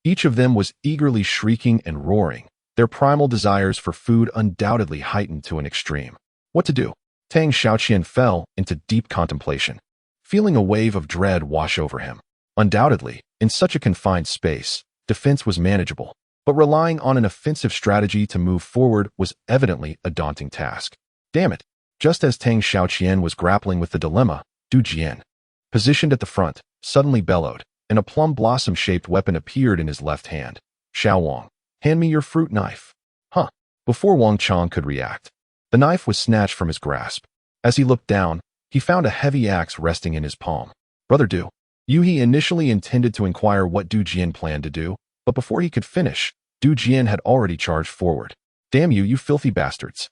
Each of them was eagerly shrieking and roaring, their primal desires for food undoubtedly heightened to an extreme. What to do? Tang Xiaoqian fell into deep contemplation, feeling a wave of dread wash over him. Undoubtedly, in such a confined space, defense was manageable, but relying on an offensive strategy to move forward was evidently a daunting task. Damn it! Just as Tang Xiaoqian was grappling with the dilemma, Du Jian, positioned at the front, suddenly bellowed, and a plum blossom-shaped weapon appeared in his left hand. "Xiaowang, hand me your fruit knife." Huh. Before Wang Qiang could react, the knife was snatched from his grasp. As he looked down, he found a heavy axe resting in his palm. "Brother Du." He initially intended to inquire what Du Jian planned to do, but before he could finish, Du Jian had already charged forward. "Damn you, you filthy bastards.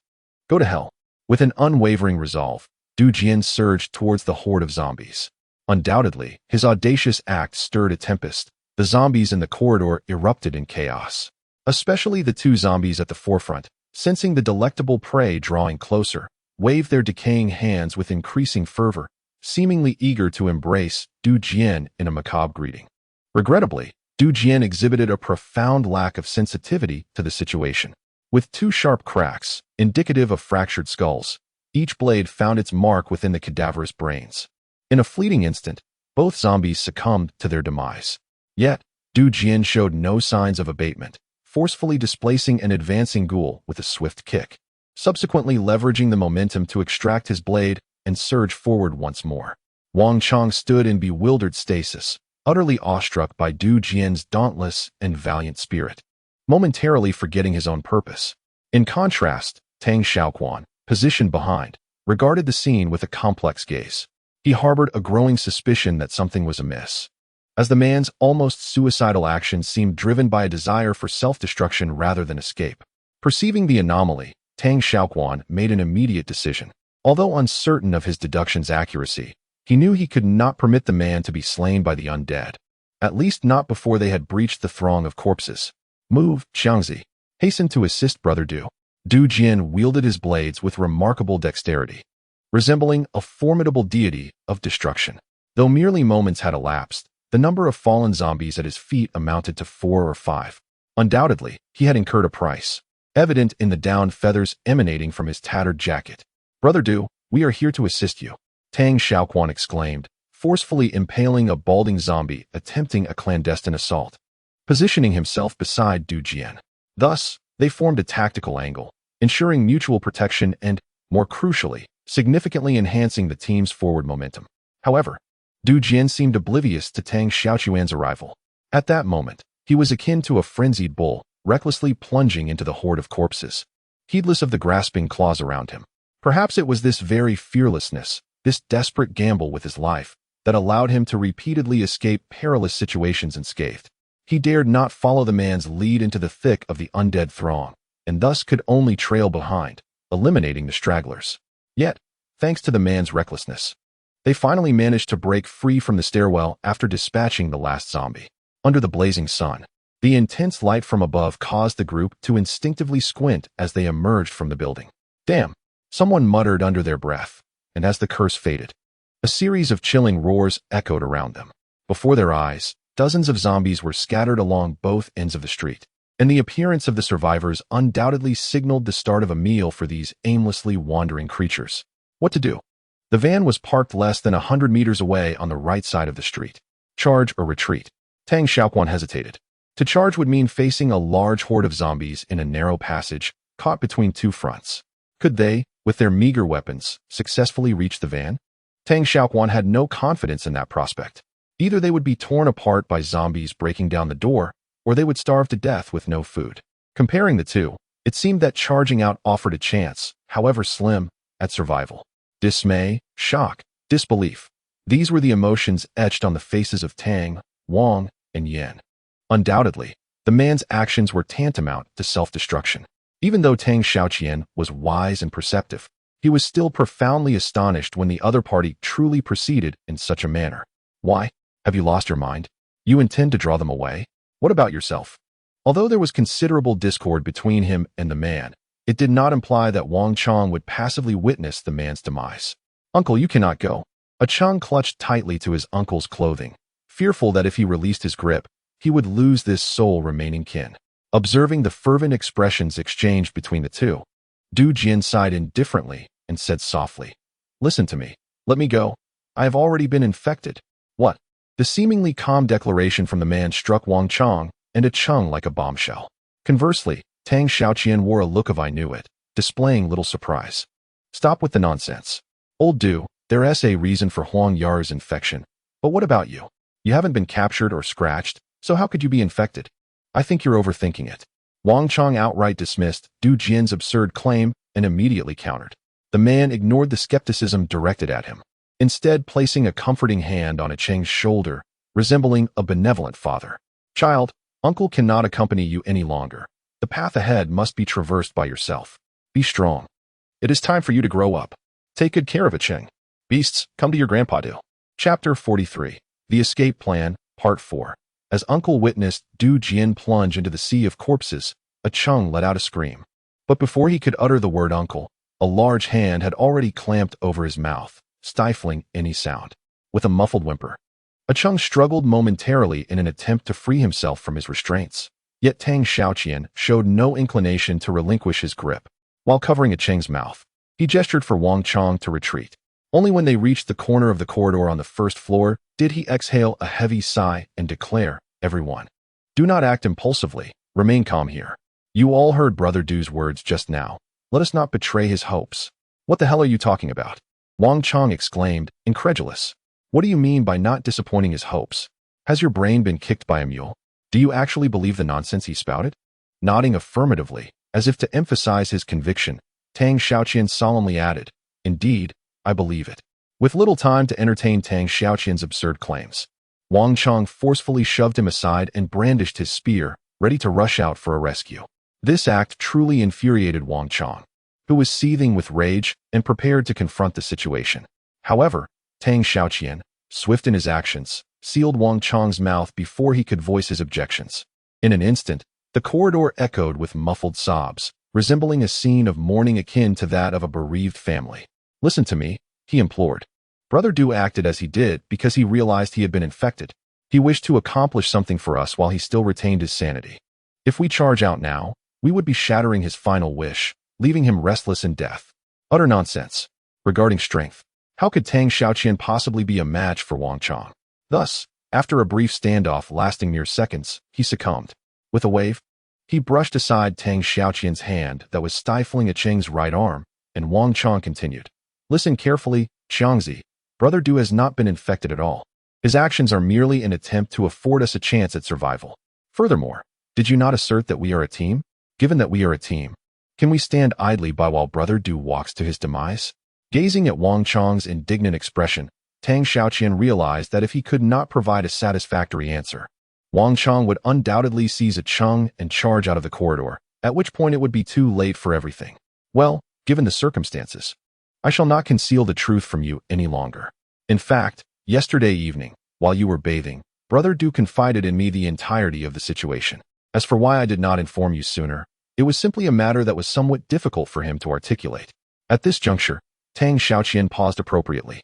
Go to hell." With an unwavering resolve, Du Jian surged towards the horde of zombies. Undoubtedly, his audacious act stirred a tempest. The zombies in the corridor erupted in chaos. Especially the two zombies at the forefront, sensing the delectable prey drawing closer, waved their decaying hands with increasing fervor, seemingly eager to embrace Du Jian in a macabre greeting. Regrettably, Du Jian exhibited a profound lack of sensitivity to the situation. With two sharp cracks, indicative of fractured skulls, each blade found its mark within the cadaverous brains. In a fleeting instant, both zombies succumbed to their demise. Yet, Du Jian showed no signs of abatement, forcefully displacing an advancing ghoul with a swift kick, subsequently leveraging the momentum to extract his blade and surge forward once more. Wang Qiang stood in bewildered stasis, utterly awestruck by Du Jian's dauntless and valiant spirit, momentarily forgetting his own purpose. In contrast, Tang Xiaoquan, positioned behind, regarded the scene with a complex gaze. He harbored a growing suspicion that something was amiss, as the man's almost suicidal actions seemed driven by a desire for self-destruction rather than escape. Perceiving the anomaly, Tang Xiaoquan made an immediate decision. Although uncertain of his deduction's accuracy, he knew he could not permit the man to be slain by the undead, at least not before they had breached the throng of corpses. Move, Xiangzi. Hasten to assist Brother Du. Du Jian wielded his blades with remarkable dexterity, resembling a formidable deity of destruction. Though merely moments had elapsed, the number of fallen zombies at his feet amounted to 4 or 5. Undoubtedly, he had incurred a price, evident in the downed feathers emanating from his tattered jacket. Brother Du, we are here to assist you, Tang Xiaoquan exclaimed, forcefully impaling a balding zombie attempting a clandestine assault, positioning himself beside Du Jian. Thus, they formed a tactical angle, ensuring mutual protection and, more crucially, significantly enhancing the team's forward momentum. However, Du Jian seemed oblivious to Tang Xiaoquan's arrival. At that moment, he was akin to a frenzied bull, recklessly plunging into the horde of corpses, heedless of the grasping claws around him. Perhaps it was this very fearlessness, this desperate gamble with his life, that allowed him to repeatedly escape perilous situations unscathed. He dared not follow the man's lead into the thick of the undead throng, and thus could only trail behind, eliminating the stragglers. Yet, thanks to the man's recklessness, they finally managed to break free from the stairwell after dispatching the last zombie. Under the blazing sun, the intense light from above caused the group to instinctively squint as they emerged from the building. Damn, someone muttered under their breath, and as the curse faded, a series of chilling roars echoed around them. Before their eyes, dozens of zombies were scattered along both ends of the street, and the appearance of the survivors undoubtedly signaled the start of a meal for these aimlessly wandering creatures. What to do? The van was parked less than 100 meters away on the right side of the street. Charge or retreat? Tang Xiaoquan hesitated. To charge would mean facing a large horde of zombies in a narrow passage, caught between two fronts. Could they, with their meager weapons, successfully reach the van? Tang Xiaoquan had no confidence in that prospect. Either they would be torn apart by zombies breaking down the door, or they would starve to death with no food. Comparing the two, it seemed that charging out offered a chance, however slim, at survival. Dismay, shock, disbelief. These were the emotions etched on the faces of Tang, Wang, and Yan. Undoubtedly, the man's actions were tantamount to self-destruction. Even though Tang Xiaoqian was wise and perceptive, he was still profoundly astonished when the other party truly proceeded in such a manner. Why? Have you lost your mind? You intend to draw them away? What about yourself? Although there was considerable discord between him and the man, it did not imply that Wang Qiang would passively witness the man's demise. Uncle, you cannot go. Qiang clutched tightly to his uncle's clothing, fearful that if he released his grip, he would lose this sole remaining kin. Observing the fervent expressions exchanged between the two, Du Jian sighed indifferently and said softly, "Listen to me. Let me go. I have already been infected." What? The seemingly calm declaration from the man struck Wang Qiang and Qiang like a bombshell. Conversely, Tang Xiaoqian wore a look of I knew it, displaying little surprise. Stop with the nonsense. Old Du, there's a reason for Huang Yar's infection. But what about you? You haven't been captured or scratched, so how could you be infected? I think you're overthinking it. Wang Qiang outright dismissed Du Jian's absurd claim and immediately countered. The man ignored the skepticism directed at him, instead placing a comforting hand on Qiang's shoulder, resembling a benevolent father. Child, uncle cannot accompany you any longer. The path ahead must be traversed by yourself. Be strong. It is time for you to grow up. Take good care of it, Qiang. Beasts, come to your grandpa do. Chapter 43. The Escape Plan, Part 4. As uncle witnessed Du Jian plunge into the sea of corpses, Qiang let out a scream. But before he could utter the word uncle, a large hand had already clamped over his mouth, stifling any sound. With a muffled whimper, Qiang struggled momentarily in an attempt to free himself from his restraints. Yet Tang Xiaoquan showed no inclination to relinquish his grip. While covering Qiang's mouth, he gestured for Wang Qiang to retreat. Only when they reached the corner of the corridor on the first floor did he exhale a heavy sigh and declare, "Everyone, do not act impulsively. Remain calm here. You all heard Brother Du's words just now. Let us not betray his hopes." "What the hell are you talking about?" Wang Qiang exclaimed, incredulous. "What do you mean by not disappointing his hopes? Has your brain been kicked by a mule? Do you actually believe the nonsense he spouted?" Nodding affirmatively, as if to emphasize his conviction, Tang Xiaoquan solemnly added, "Indeed, I believe it." With little time to entertain Tang Xiaoqian's absurd claims, Wang Qiang forcefully shoved him aside and brandished his spear, ready to rush out for a rescue. This act truly infuriated Wang Qiang, who was seething with rage and prepared to confront the situation. However, Tang Xiaoqian, swift in his actions, sealed Wang Qiang's mouth before he could voice his objections. In an instant, the corridor echoed with muffled sobs, resembling a scene of mourning akin to that of a bereaved family. "Listen to me," he implored. Brother Du acted as he did because he realized he had been infected. He wished to accomplish something for us while he still retained his sanity. If we charge out now, we would be shattering his final wish, leaving him restless in death. Utter nonsense. Regarding strength, how could Tang Xiaoqian possibly be a match for Wang Qiang? Thus, after a brief standoff lasting mere seconds, he succumbed. With a wave, he brushed aside Tang Xiaoqian's hand that was stifling Qiang's right arm, and Wang Qiang continued. "Listen carefully, Qiangzi. Brother Du has not been infected at all. His actions are merely an attempt to afford us a chance at survival. Furthermore, did you not assert that we are a team? Given that we are a team, can we stand idly by while Brother Du walks to his demise?" Gazing at Wang Qiang's indignant expression, Tang Xiaoqian realized that if he could not provide a satisfactory answer, Wang Qiang would undoubtedly seize Qiang and charge out of the corridor, at which point it would be too late for everything. "Well, given the circumstances, I shall not conceal the truth from you any longer. In fact, yesterday evening, while you were bathing, Brother Du confided in me the entirety of the situation. As for why I did not inform you sooner, it was simply a matter that was somewhat difficult for him to articulate." At this juncture, Tang Xiaoqian paused appropriately,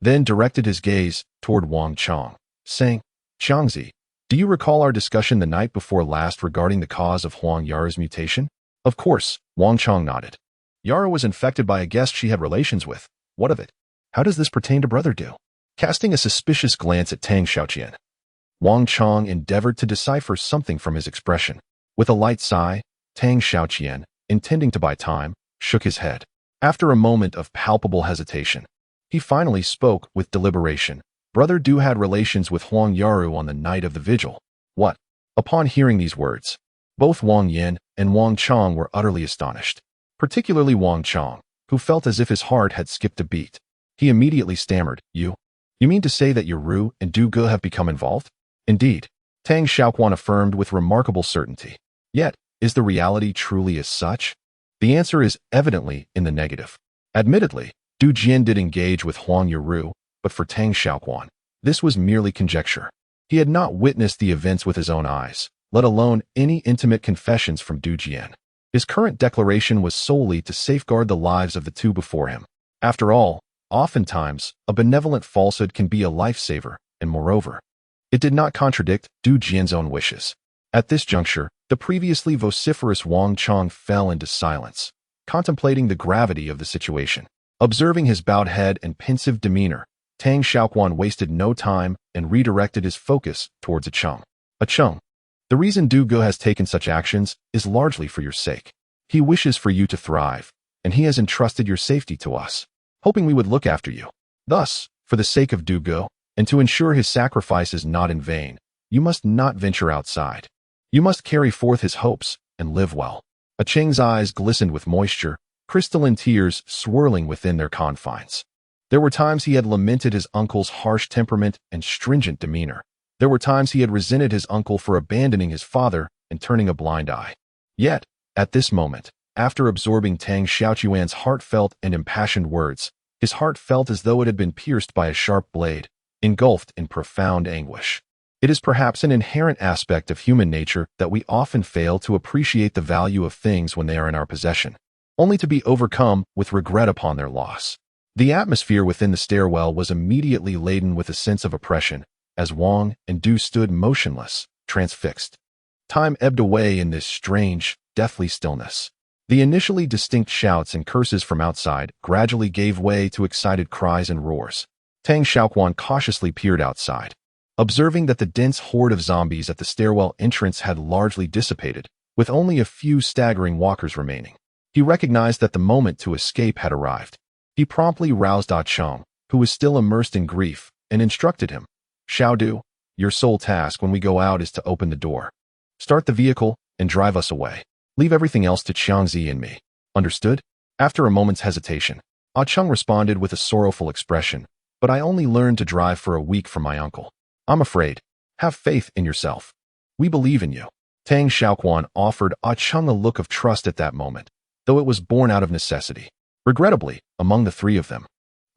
then directed his gaze toward Wang Qiang, saying, "Qiangzi, do you recall our discussion the night before last regarding the cause of Huang Yara's mutation?" "Of course," Wang Qiang nodded. "Yara was infected by a guest she had relations with. What of it? How does this pertain to Brother Du?" Casting a suspicious glance at Tang Xiaoqian, Wang Qiang endeavored to decipher something from his expression. With a light sigh, Tang Xiaoqian, intending to buy time, shook his head. After a moment of palpable hesitation, he finally spoke with deliberation. "Brother Du had relations with Huang Yaru on the night of the vigil." "What?" Upon hearing these words, both Wang Yin and Wang Qiang were utterly astonished, particularly Wang Qiang, who felt as if his heart had skipped a beat. He immediately stammered, You mean to say that Yaru and Du Ge have become involved?" "Indeed," Tang Xiaoquan affirmed with remarkable certainty. "Yet, is the reality truly as such?" The answer is evidently in the negative. Admittedly, Du Jian did engage with Huang Yaru, but for Tang Xiaoquan, this was merely conjecture. He had not witnessed the events with his own eyes, let alone any intimate confessions from Du Jian. His current declaration was solely to safeguard the lives of the two before him. After all, oftentimes, a benevolent falsehood can be a lifesaver, and moreover, it did not contradict Du Jian's own wishes. At this juncture, the previously vociferous Wang Qiang fell into silence, contemplating the gravity of the situation. Observing his bowed head and pensive demeanor, Tang Xiaoquan wasted no time and redirected his focus towards Qiang. "Qiang, the reason Du Ge has taken such actions is largely for your sake. He wishes for you to thrive, and he has entrusted your safety to us, hoping we would look after you. Thus, for the sake of Du Ge, and to ensure his sacrifice is not in vain, you must not venture outside. You must carry forth his hopes and live well." Qiang's eyes glistened with moisture, crystalline tears swirling within their confines. There were times he had lamented his uncle's harsh temperament and stringent demeanor. There were times he had resented his uncle for abandoning his father and turning a blind eye. Yet, at this moment, after absorbing Tang Xiaoquan's heartfelt and impassioned words, his heart felt as though it had been pierced by a sharp blade, engulfed in profound anguish. It is perhaps an inherent aspect of human nature that we often fail to appreciate the value of things when they are in our possession, only to be overcome with regret upon their loss. The atmosphere within the stairwell was immediately laden with a sense of oppression, as Wang and Du stood motionless, transfixed. Time ebbed away in this strange, deathly stillness. The initially distinct shouts and curses from outside gradually gave way to excited cries and roars. Tang Xiaoquan cautiously peered outside. Observing that the dense horde of zombies at the stairwell entrance had largely dissipated, with only a few staggering walkers remaining, he recognized that the moment to escape had arrived. He promptly roused Qiang, who was still immersed in grief, and instructed him, "Xiaodu, your sole task when we go out is to open the door. Start the vehicle and drive us away. Leave everything else to Qiangzi and me. Understood?" After a moment's hesitation, Qiang responded with a sorrowful expression, "But I only learned to drive for a week from my uncle. I'm afraid. Have faith in yourself. We believe in you." Tang Xiaoquan offered Qiang a look of trust at that moment, though it was born out of necessity. Regrettably, among the three of them,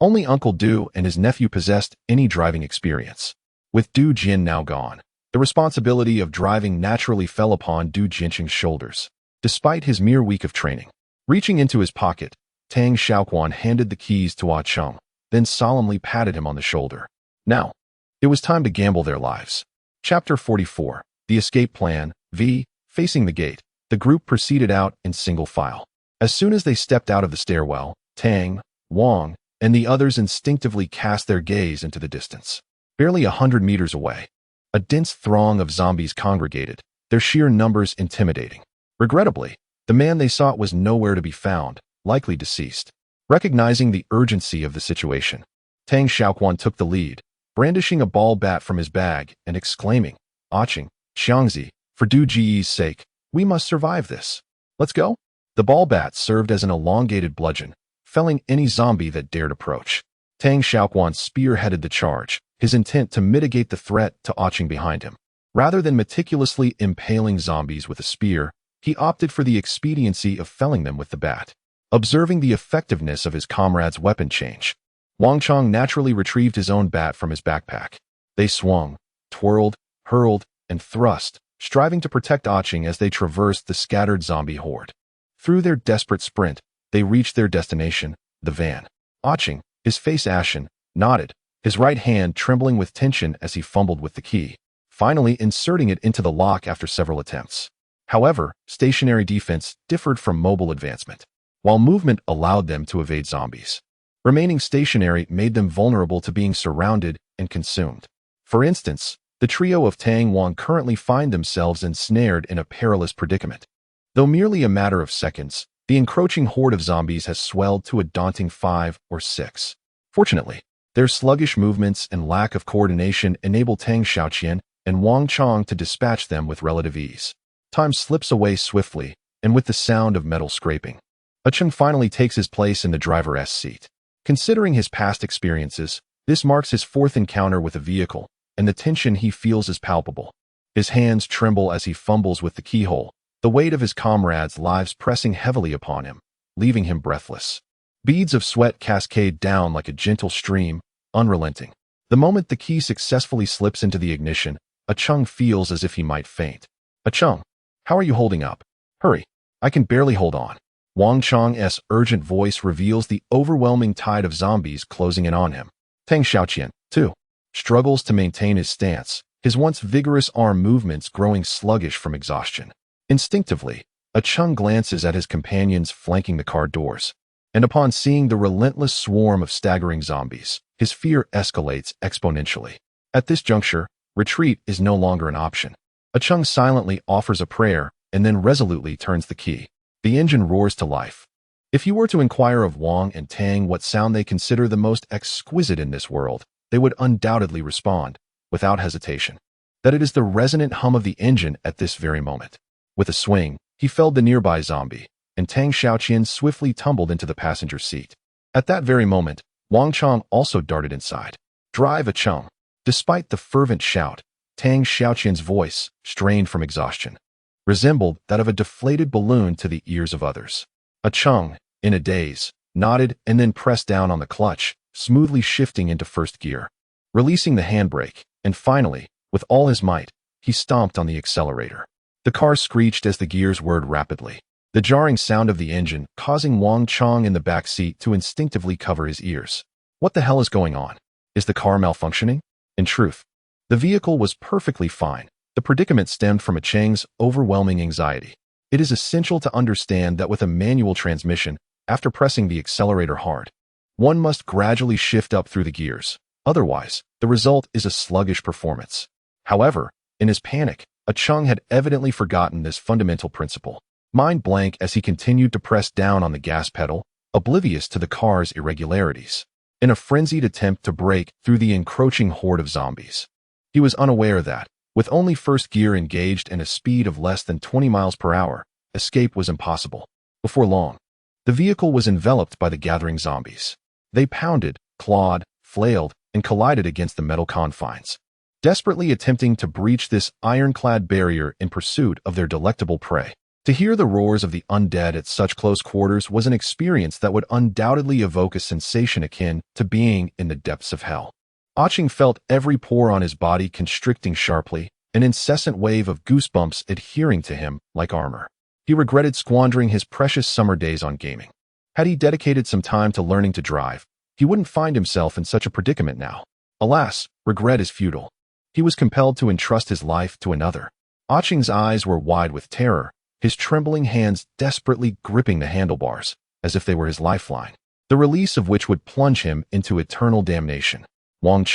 only Uncle Du and his nephew possessed any driving experience. With Du Jin now gone, the responsibility of driving naturally fell upon Du Jincheng's shoulders, despite his mere week of training. Reaching into his pocket, Tang Xiaoquan handed the keys to Qiang, then solemnly patted him on the shoulder. Now, it was time to gamble their lives. Chapter 44, The Escape Plan, v. Facing the gate, the group proceeded out in single file. As soon as they stepped out of the stairwell, Tang, Wang, and the others instinctively cast their gaze into the distance. Barely 100 meters away, a dense throng of zombies congregated, their sheer numbers intimidating. Regrettably, the man they sought was nowhere to be found, likely deceased. Recognizing the urgency of the situation, Tang Xiaoquan took the lead, brandishing a ball bat from his bag and exclaiming, "Qiang, Xiangzi, for Du Ji's sake, we must survive this. Let's go." The ball bat served as an elongated bludgeon, felling any zombie that dared approach. Tang Xiaoquan spearheaded the charge, his intent to mitigate the threat to Qiang behind him. Rather than meticulously impaling zombies with a spear, he opted for the expediency of felling them with the bat. Observing the effectiveness of his comrade's weapon change, Wang Qiang naturally retrieved his own bat from his backpack. They swung, twirled, hurled, and thrust, striving to protect Qiang as they traversed the scattered zombie horde. Through their desperate sprint, they reached their destination, the van. Qiang, his face ashen, nodded, his right hand trembling with tension as he fumbled with the key, finally inserting it into the lock after several attempts. However, stationary defense differed from mobile advancement. While movement allowed them to evade zombies, remaining stationary made them vulnerable to being surrounded and consumed. For instance, the trio of Tang Wang currently find themselves ensnared in a perilous predicament. Though merely a matter of seconds, the encroaching horde of zombies has swelled to a daunting 5 or 6. Fortunately, their sluggish movements and lack of coordination enable Tang Xiaoqian and Wang Qiang to dispatch them with relative ease. Time slips away swiftly, and with the sound of metal scraping, Qiang finally takes his place in the driver's seat. Considering his past experiences, this marks his fourth encounter with a vehicle, and the tension he feels is palpable. His hands tremble as he fumbles with the keyhole, the weight of his comrades' lives pressing heavily upon him, leaving him breathless. Beads of sweat cascade down like a gentle stream, unrelenting. The moment the key successfully slips into the ignition, Qiang feels as if he might faint. "Qiang, how are you holding up? Hurry, I can barely hold on." Wang Qiang's urgent voice reveals the overwhelming tide of zombies closing in on him. Tang Xiaoqian, too, struggles to maintain his stance, his once vigorous arm movements growing sluggish from exhaustion. Instinctively, Qiang glances at his companions flanking the car doors, and upon seeing the relentless swarm of staggering zombies, his fear escalates exponentially. At this juncture, retreat is no longer an option. Qiang silently offers a prayer and then resolutely turns the key. The engine roars to life. If you were to inquire of Wang and Tang what sound they consider the most exquisite in this world, they would undoubtedly respond, without hesitation, that it is the resonant hum of the engine at this very moment. With a swing, he felled the nearby zombie, and Tang Xiaoqian swiftly tumbled into the passenger seat. At that very moment, Wang Qiang also darted inside. "Drive, Qiang." Despite the fervent shout, Tang Xiaoqian's voice, strained from exhaustion, resembled that of a deflated balloon to the ears of others. Qiang, in a daze, nodded and then pressed down on the clutch, smoothly shifting into first gear, releasing the handbrake, and finally, with all his might, he stomped on the accelerator. The car screeched as the gears whirred rapidly, the jarring sound of the engine causing Wang Qiang in the back seat to instinctively cover his ears. What the hell is going on? Is the car malfunctioning? In truth, The vehicle was perfectly fine. The predicament stemmed from Qiang's overwhelming anxiety. It is essential to understand that with a manual transmission, after pressing the accelerator hard, one must gradually shift up through the gears. Otherwise, the result is a sluggish performance. However, in his panic, Qiang had evidently forgotten this fundamental principle. Mind blank as he continued to press down on the gas pedal, oblivious to the car's irregularities. In a frenzied attempt to break through the encroaching horde of zombies, he was unaware that, with only first gear engaged and a speed of less than 20 miles per hour, escape was impossible. Before long, the vehicle was enveloped by the gathering zombies. They pounded, clawed, flailed, and collided against the metal confines, desperately attempting to breach this ironclad barrier in pursuit of their delectable prey. To hear the roars of the undead at such close quarters was an experience that would undoubtedly evoke a sensation akin to being in the depths of hell. Qiang felt every pore on his body constricting sharply, an incessant wave of goosebumps adhering to him like armor. He regretted squandering his precious summer days on gaming. Had he dedicated some time to learning to drive, he wouldn't find himself in such a predicament now. Alas, regret is futile. He was compelled to entrust his life to another. Qiang's eyes were wide with terror, his trembling hands desperately gripping the handlebars, as if they were his lifeline, the release of which would plunge him into eternal damnation. Wang,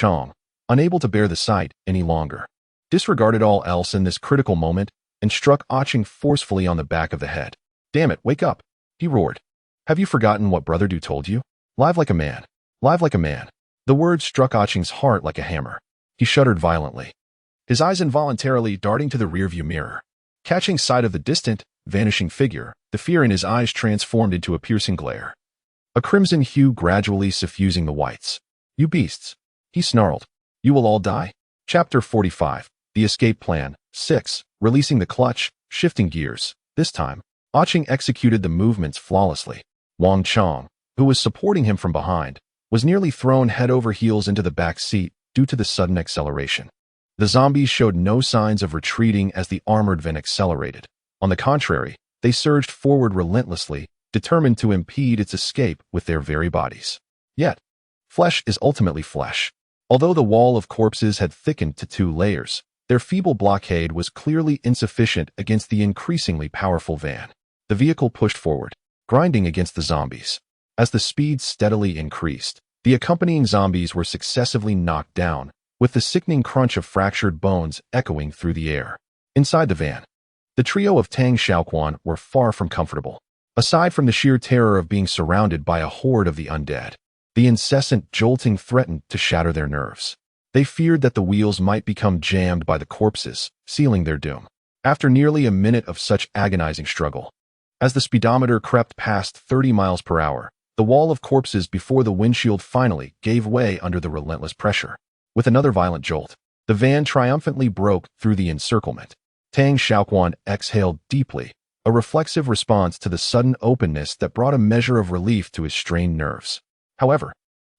unable to bear the sight any longer, disregarded all else in this critical moment and struck Qiang forcefully on the back of the head. "Damn it, wake up!" he roared. "Have you forgotten what Brother Du told you? Live like a man. Live like a man." The words struck Qiang's heart like a hammer. He shuddered violently, his eyes involuntarily darting to the rearview mirror. Catching sight of the distant, vanishing figure, the fear in his eyes transformed into a piercing glare, a crimson hue gradually suffusing the whites. "You beasts!" he snarled. "You will all die?" Chapter 45. The Escape Plan. 6. Releasing the clutch, shifting gears. This time, Qiang executed the movements flawlessly. Wang, who was supporting him from behind, was nearly thrown head over heels into the back seat due to the sudden acceleration. The zombies showed no signs of retreating as the armored van accelerated. On the contrary, they surged forward relentlessly, determined to impede its escape with their very bodies. Yet, flesh is ultimately flesh. Although the wall of corpses had thickened to 2 layers, their feeble blockade was clearly insufficient against the increasingly powerful van. The vehicle pushed forward, grinding against the zombies. As the speed steadily increased, the accompanying zombies were successively knocked down, with the sickening crunch of fractured bones echoing through the air. Inside the van, the trio of Tang Xiaoquan were far from comfortable. Aside from the sheer terror of being surrounded by a horde of the undead, the incessant jolting threatened to shatter their nerves. They feared that the wheels might become jammed by the corpses, sealing their doom. After nearly a minute of such agonizing struggle, as the speedometer crept past 30 miles per hour, the wall of corpses before the windshield finally gave way under the relentless pressure. With another violent jolt, the van triumphantly broke through the encirclement. Tang Xiaoquan exhaled deeply, a reflexive response to the sudden openness that brought a measure of relief to his strained nerves. However,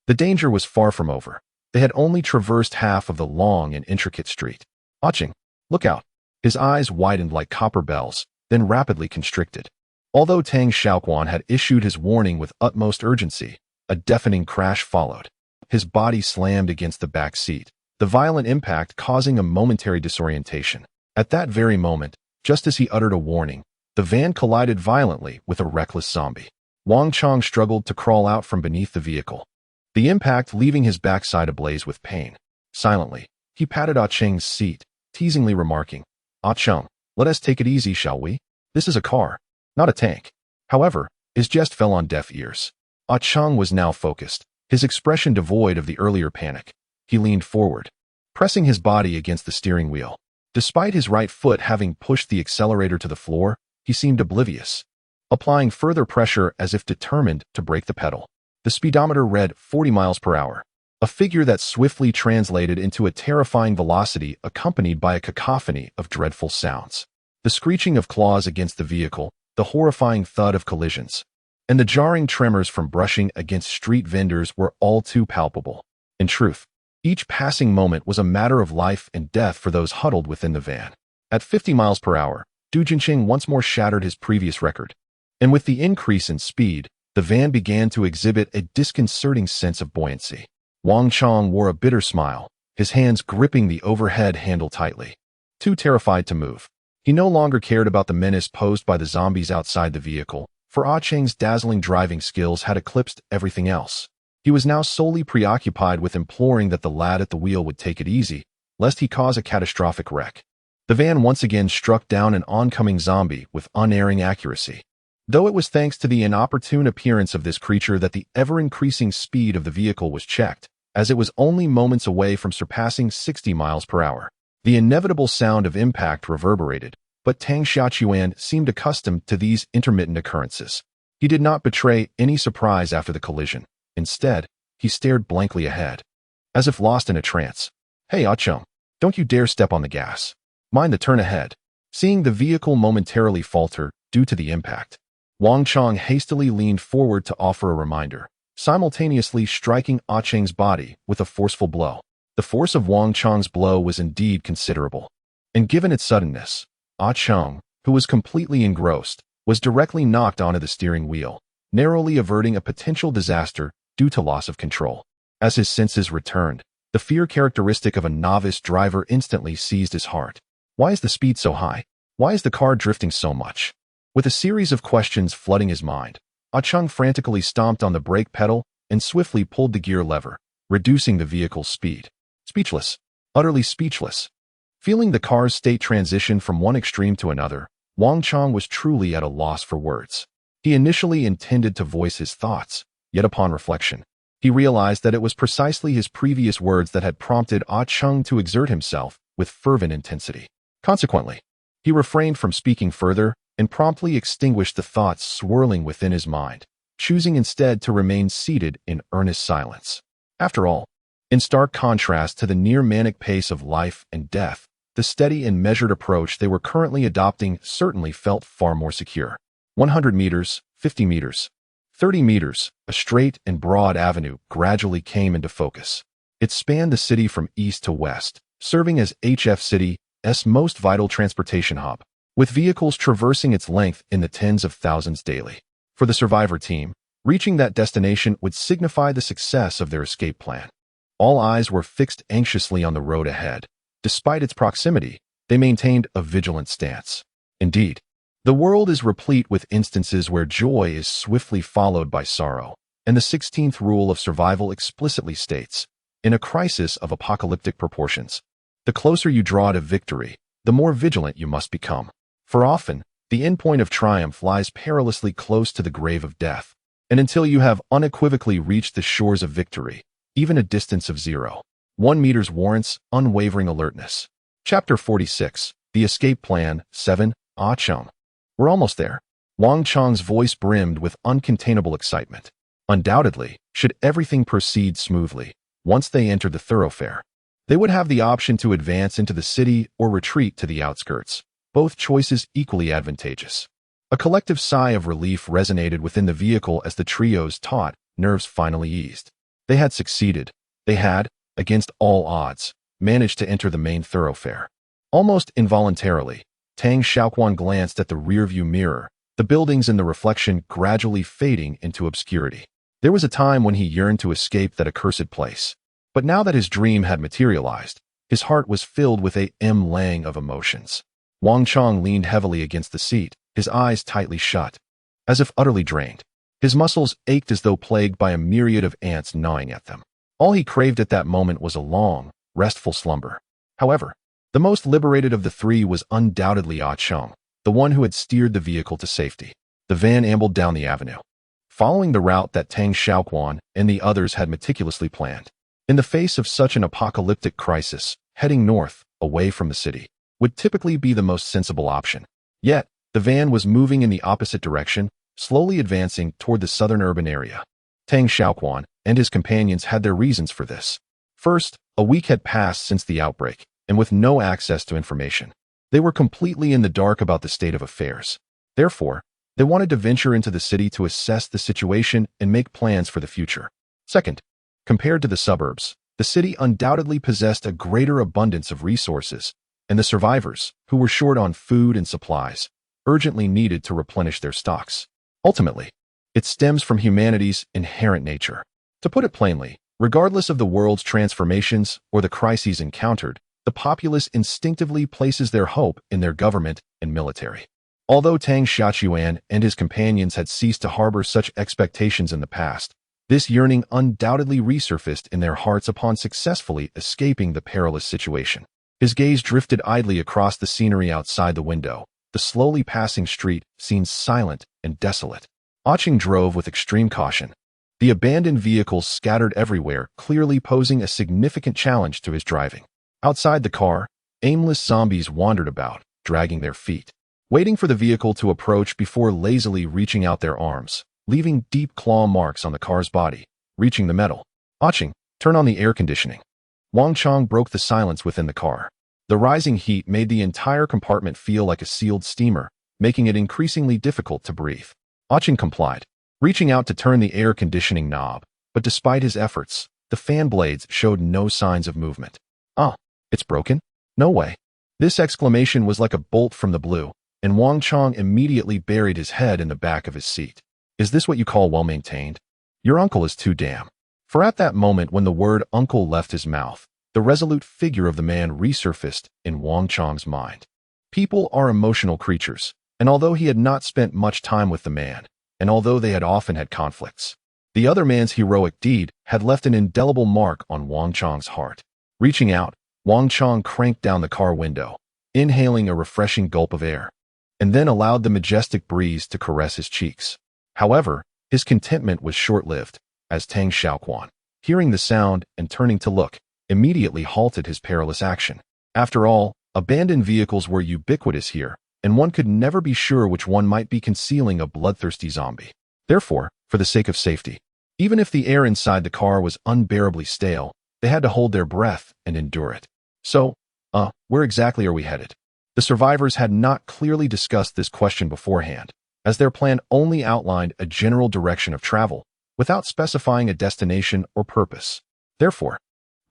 the danger was far from over. They had only traversed half of the long and intricate street. "Qiang, look out!" His eyes widened like copper bells, then rapidly constricted. Although Tang Xiaoquan had issued his warning with utmost urgency, a deafening crash followed. His body slammed against the back seat, the violent impact causing a momentary disorientation. At that very moment, just as he uttered a warning, the van collided violently with a reckless zombie. Wang struggled to crawl out from beneath the vehicle, the impact leaving his backside ablaze with pain. Silently, he patted Qiang's seat, teasingly remarking, "Qiang, let us take it easy, shall we? This is a car, not a tank." However, his jest fell on deaf ears. Qiang was now focused, his expression devoid of the earlier panic. He leaned forward, pressing his body against the steering wheel. Despite his right foot having pushed the accelerator to the floor, he seemed oblivious, applying further pressure as if determined to break the pedal. The speedometer read 40 miles per hour, a figure that swiftly translated into a terrifying velocity accompanied by a cacophony of dreadful sounds. The screeching of claws against the vehicle, the horrifying thud of collisions, and the jarring tremors from brushing against street vendors were all too palpable. In truth, each passing moment was a matter of life and death for those huddled within the van. At 50 miles per hour, Du Jinqing once more shattered his previous record, and with the increase in speed, the van began to exhibit a disconcerting sense of buoyancy. Wang wore a bitter smile, his hands gripping the overhead handle tightly. Too terrified to move. He no longer cared about the menace posed by the zombies outside the vehicle, for Qiang's dazzling driving skills had eclipsed everything else. He was now solely preoccupied with imploring that the lad at the wheel would take it easy, lest he cause a catastrophic wreck. The van once again struck down an oncoming zombie with unerring accuracy. Though it was thanks to the inopportune appearance of this creature that the ever-increasing speed of the vehicle was checked, as it was only moments away from surpassing 60 miles per hour. The inevitable sound of impact reverberated, but Tang Xiaoquan seemed accustomed to these intermittent occurrences. He did not betray any surprise after the collision. Instead, he stared blankly ahead, as if lost in a trance. "Hey, Qiang, don't you dare step on the gas. Mind the turn ahead." Seeing the vehicle momentarily falter due to the impact, Wang hastily leaned forward to offer a reminder, simultaneously striking Qiang's body with a forceful blow. The force of Wang Chang's blow was indeed considerable, and given its suddenness, Qiang, who was completely engrossed, was directly knocked onto the steering wheel, narrowly averting a potential disaster due to loss of control. As his senses returned, the fear characteristic of a novice driver instantly seized his heart. Why is the speed so high? Why is the car drifting so much? With a series of questions flooding his mind, Qiang frantically stomped on the brake pedal and swiftly pulled the gear lever, reducing the vehicle's speed. Speechless. Utterly speechless. Feeling the car's state transition from one extreme to another, Wang Chang was truly at a loss for words. He initially intended to voice his thoughts, yet upon reflection, he realized that it was precisely his previous words that had prompted Qiang to exert himself with fervent intensity. Consequently, he refrained from speaking further and promptly extinguished the thoughts swirling within his mind, choosing instead to remain seated in earnest silence. After all, in stark contrast to the near-manic pace of life and death, the steady and measured approach they were currently adopting certainly felt far more secure. 100 meters, 50 meters, 30 meters, a straight and broad avenue gradually came into focus. It spanned the city from east to west, serving as HF City's most vital transportation hub, with vehicles traversing its length in the tens of thousands daily. For the survivor team, reaching that destination would signify the success of their escape plan. All eyes were fixed anxiously on the road ahead. Despite its proximity, they maintained a vigilant stance. Indeed, the world is replete with instances where joy is swiftly followed by sorrow, and the 16th rule of survival explicitly states, in a crisis of apocalyptic proportions, the closer you draw to victory, the more vigilant you must become. For often, the endpoint of triumph lies perilously close to the grave of death, and until you have unequivocally reached the shores of victory, even a distance of 0.1 meters warrants unwavering alertness. Chapter 46, The Escape Plan, 7, Qiang. We're almost there. Wang Chang's voice brimmed with uncontainable excitement. Undoubtedly, should everything proceed smoothly, once they entered the thoroughfare, they would have the option to advance into the city or retreat to the outskirts, both choices equally advantageous. A collective sigh of relief resonated within the vehicle as the trio's taut nerves finally eased. They had succeeded. They had, against all odds, managed to enter the main thoroughfare. Almost involuntarily, Tang Xiaoquan glanced at the rearview mirror, the buildings in the reflection gradually fading into obscurity. There was a time when he yearned to escape that accursed place. But now that his dream had materialized, his heart was filled with a melange of emotions. Wang Chang leaned heavily against the seat, his eyes tightly shut, as if utterly drained. His muscles ached as though plagued by a myriad of ants gnawing at them. All he craved at that moment was a long, restful slumber. However, the most liberated of the three was undoubtedly Qiang, the one who had steered the vehicle to safety. The van ambled down the avenue, following the route that Tang Xiaoquan and the others had meticulously planned. In the face of such an apocalyptic crisis, heading north, away from the city, would typically be the most sensible option. Yet, the van was moving in the opposite direction, slowly advancing toward the southern urban area. Tang Xiaoquan and his companions had their reasons for this. First, a week had passed since the outbreak, and with no access to information, they were completely in the dark about the state of affairs. Therefore, they wanted to venture into the city to assess the situation and make plans for the future. Second, compared to the suburbs, the city undoubtedly possessed a greater abundance of resources, and the survivors, who were short on food and supplies, urgently needed to replenish their stocks. Ultimately, it stems from humanity's inherent nature. To put it plainly, Regardless of the world's transformations or the crises encountered, the populace instinctively places their hope in their government and military. Although Tang Xiaoquan and his companions had ceased to harbor such expectations in the past, this yearning undoubtedly resurfaced in their hearts upon successfully escaping the perilous situation. His gaze drifted idly across the scenery outside the window. The slowly passing street seemed silent and desolate. Qiang drove with extreme caution. The abandoned vehicles scattered everywhere, clearly posing a significant challenge to his driving. Outside the car, aimless zombies wandered about, dragging their feet, waiting for the vehicle to approach before lazily reaching out their arms, leaving deep claw marks on the car's body. Reaching the metal. Qiang, turn on the air conditioning. Wang broke the silence within the car. The rising heat made the entire compartment feel like a sealed steamer, making it increasingly difficult to breathe. Qiang complied, reaching out to turn the air conditioning knob, but despite his efforts, the fan blades showed no signs of movement. It's broken? No way. This exclamation was like a bolt from the blue, and Wang immediately buried his head in the back of his seat. Is this what you call well-maintained? Your uncle is too damn. For at that moment when the word uncle left his mouth, the resolute figure of the man resurfaced in Wang Chang's mind. People are emotional creatures, and although he had not spent much time with the man, and although they had often had conflicts, the other man's heroic deed had left an indelible mark on Wang Chang's heart. Reaching out, Wang cranked down the car window, inhaling a refreshing gulp of air, and then allowed the majestic breeze to caress his cheeks. However, his contentment was short-lived, as Tang Xiaoquan, hearing the sound and turning to look, immediately halted his perilous action. After all, abandoned vehicles were ubiquitous here, and one could never be sure which one might be concealing a bloodthirsty zombie. Therefore, for the sake of safety, even if the air inside the car was unbearably stale, they had to hold their breath and endure it. So, where exactly are we headed? The survivors had not clearly discussed this question beforehand, as their plan only outlined a general direction of travel, without specifying a destination or purpose. Therefore,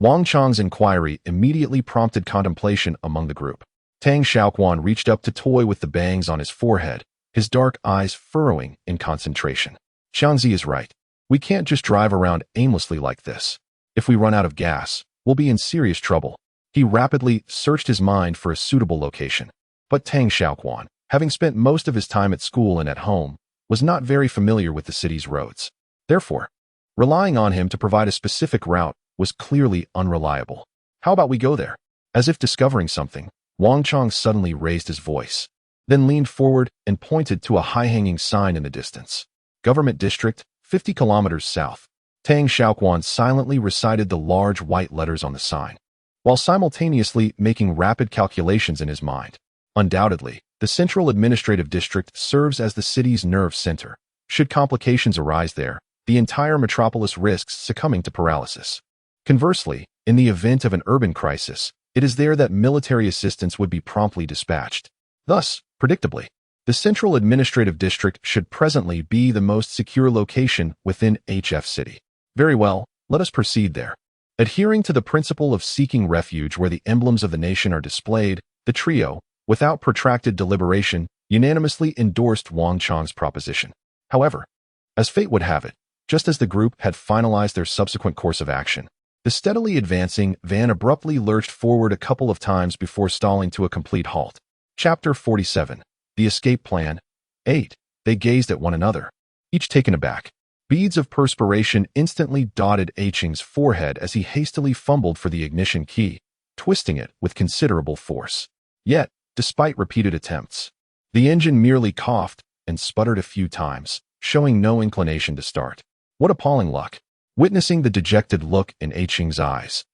Wang Chang's inquiry immediately prompted contemplation among the group. Tang Xiaoquan reached up to toy with the bangs on his forehead, his dark eyes furrowing in concentration. Xiangzi is right. We can't just drive around aimlessly like this. If we run out of gas, we'll be in serious trouble. He rapidly searched his mind for a suitable location. But Tang Xiaoquan, having spent most of his time at school and at home, was not very familiar with the city's roads. Therefore, relying on him to provide a specific route was clearly unreliable. How about we go there? As if discovering something, Wang suddenly raised his voice, then leaned forward and pointed to a high-hanging sign in the distance. Government District, 50 kilometers south. Tang Xiaoquan silently recited the large white letters on the sign, while simultaneously making rapid calculations in his mind. Undoubtedly, the Central Administrative District serves as the city's nerve center. Should complications arise there, the entire metropolis risks succumbing to paralysis. Conversely, in the event of an urban crisis, it is there that military assistance would be promptly dispatched. Thus, predictably, the Central Administrative District should presently be the most secure location within HF City. Very well, let us proceed there. Adhering to the principle of seeking refuge where the emblems of the nation are displayed, the trio, without protracted deliberation, unanimously endorsed Wang Chang's proposition. However, as fate would have it, just as the group had finalized their subsequent course of action, the steadily advancing van abruptly lurched forward a couple of times before stalling to a complete halt. Chapter 47. The Escape Plan. 8. They gazed at one another, each taken aback. Beads of perspiration instantly dotted Qiang's forehead as he hastily fumbled for the ignition key, twisting it with considerable force. Yet, despite repeated attempts, the engine merely coughed and sputtered a few times, showing no inclination to start. What appalling luck! Witnessing the dejected look in Qiang's eyes,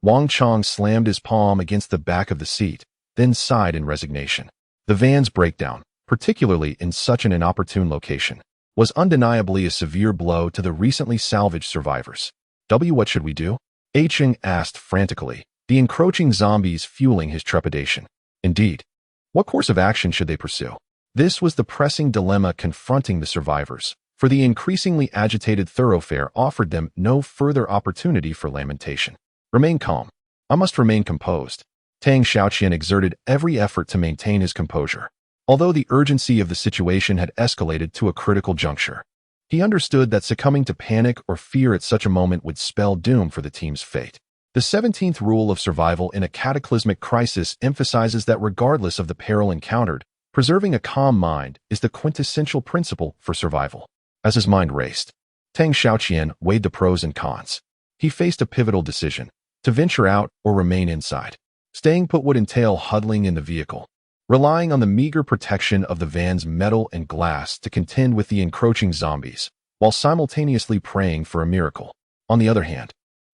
Wang slammed his palm against the back of the seat, then sighed in resignation. The van's breakdown, particularly in such an inopportune location, was undeniably a severe blow to the recently salvaged survivors. What should we do? Qiang asked frantically, the encroaching zombies fueling his trepidation. Indeed, what course of action should they pursue? This was the pressing dilemma confronting the survivors, for the increasingly agitated thoroughfare offered them no further opportunity for lamentation. Remain calm. I must remain composed. Tang Xiaoquan exerted every effort to maintain his composure, although the urgency of the situation had escalated to a critical juncture. He understood that succumbing to panic or fear at such a moment would spell doom for the team's fate. The 17th rule of survival in a cataclysmic crisis emphasizes that regardless of the peril encountered, preserving a calm mind is the quintessential principle for survival. As his mind raced, Tang Xiaoquan weighed the pros and cons. He faced a pivotal decision: to venture out or remain inside. Staying put would entail huddling in the vehicle, relying on the meager protection of the van's metal and glass to contend with the encroaching zombies, while simultaneously praying for a miracle. On the other hand,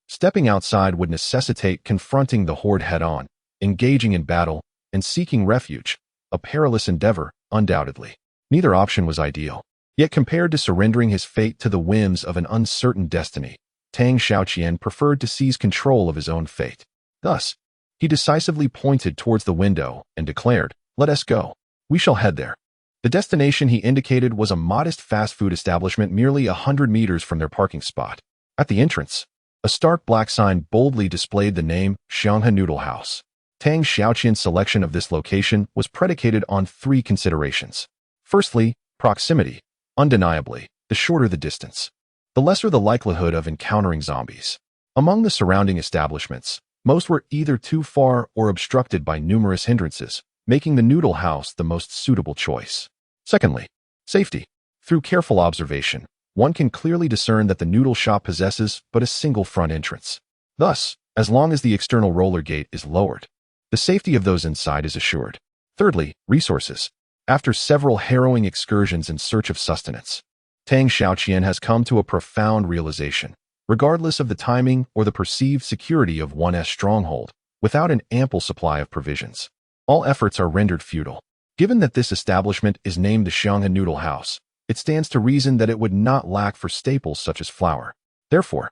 stepping outside would necessitate confronting the horde head-on, engaging in battle, and seeking refuge, a perilous endeavor, undoubtedly. Neither option was ideal. Yet compared to surrendering his fate to the whims of an uncertain destiny, Tang Xiaoquan preferred to seize control of his own fate. Thus, he decisively pointed towards the window and declared, "Let us go. We shall head there." The destination he indicated was a modest fast food establishment merely 100 meters from their parking spot. At the entrance, a stark black sign boldly displayed the name Xiang Noodle House. Tang Xiaoquan's selection of this location was predicated on three considerations. Firstly, proximity. Undeniably, the shorter the distance, the lesser the likelihood of encountering zombies. Among the surrounding establishments, most were either too far or obstructed by numerous hindrances, making the Noodle House the most suitable choice. Secondly, safety. Through careful observation, one can clearly discern that the noodle shop possesses but a single front entrance. Thus, as long as the external roller gate is lowered, the safety of those inside is assured. Thirdly, resources. After several harrowing excursions in search of sustenance, Tang Xiaoquan has come to a profound realization. Regardless of the timing or the perceived security of one's stronghold, without an ample supply of provisions, all efforts are rendered futile. Given that this establishment is named the Xiang Noodle House, it stands to reason that it would not lack for staples such as flour. Therefore,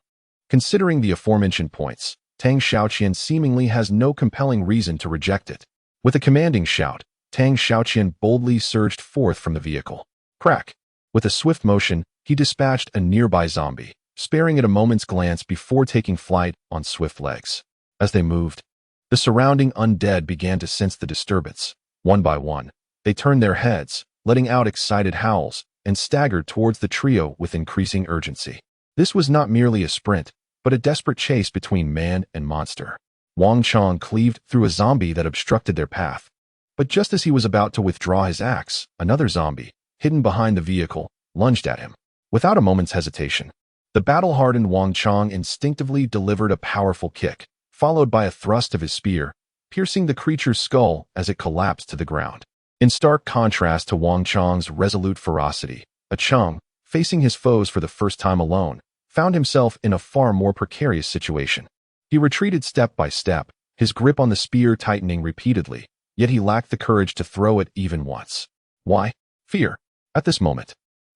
considering the aforementioned points, Tang Xiaoquan seemingly has no compelling reason to reject it. With a commanding shout, Tang Xiaoquan boldly surged forth from the vehicle. Crack! With a swift motion, he dispatched a nearby zombie, sparing it a moment's glance before taking flight on swift legs. As they moved, the surrounding undead began to sense the disturbance. One by one, they turned their heads, letting out excited howls, and staggered towards the trio with increasing urgency. This was not merely a sprint, but a desperate chase between man and monster. Wang cleaved through a zombie that obstructed their path. But just as he was about to withdraw his axe, another zombie, hidden behind the vehicle, lunged at him. Without a moment's hesitation, the battle-hardened Wang instinctively delivered a powerful kick, followed by a thrust of his spear, piercing the creature's skull as it collapsed to the ground. In stark contrast to Wang Chang's resolute ferocity, Qiang, facing his foes for the first time alone, found himself in a far more precarious situation. He retreated step by step, his grip on the spear tightening repeatedly, yet he lacked the courage to throw it even once. Why? Fear. At this moment,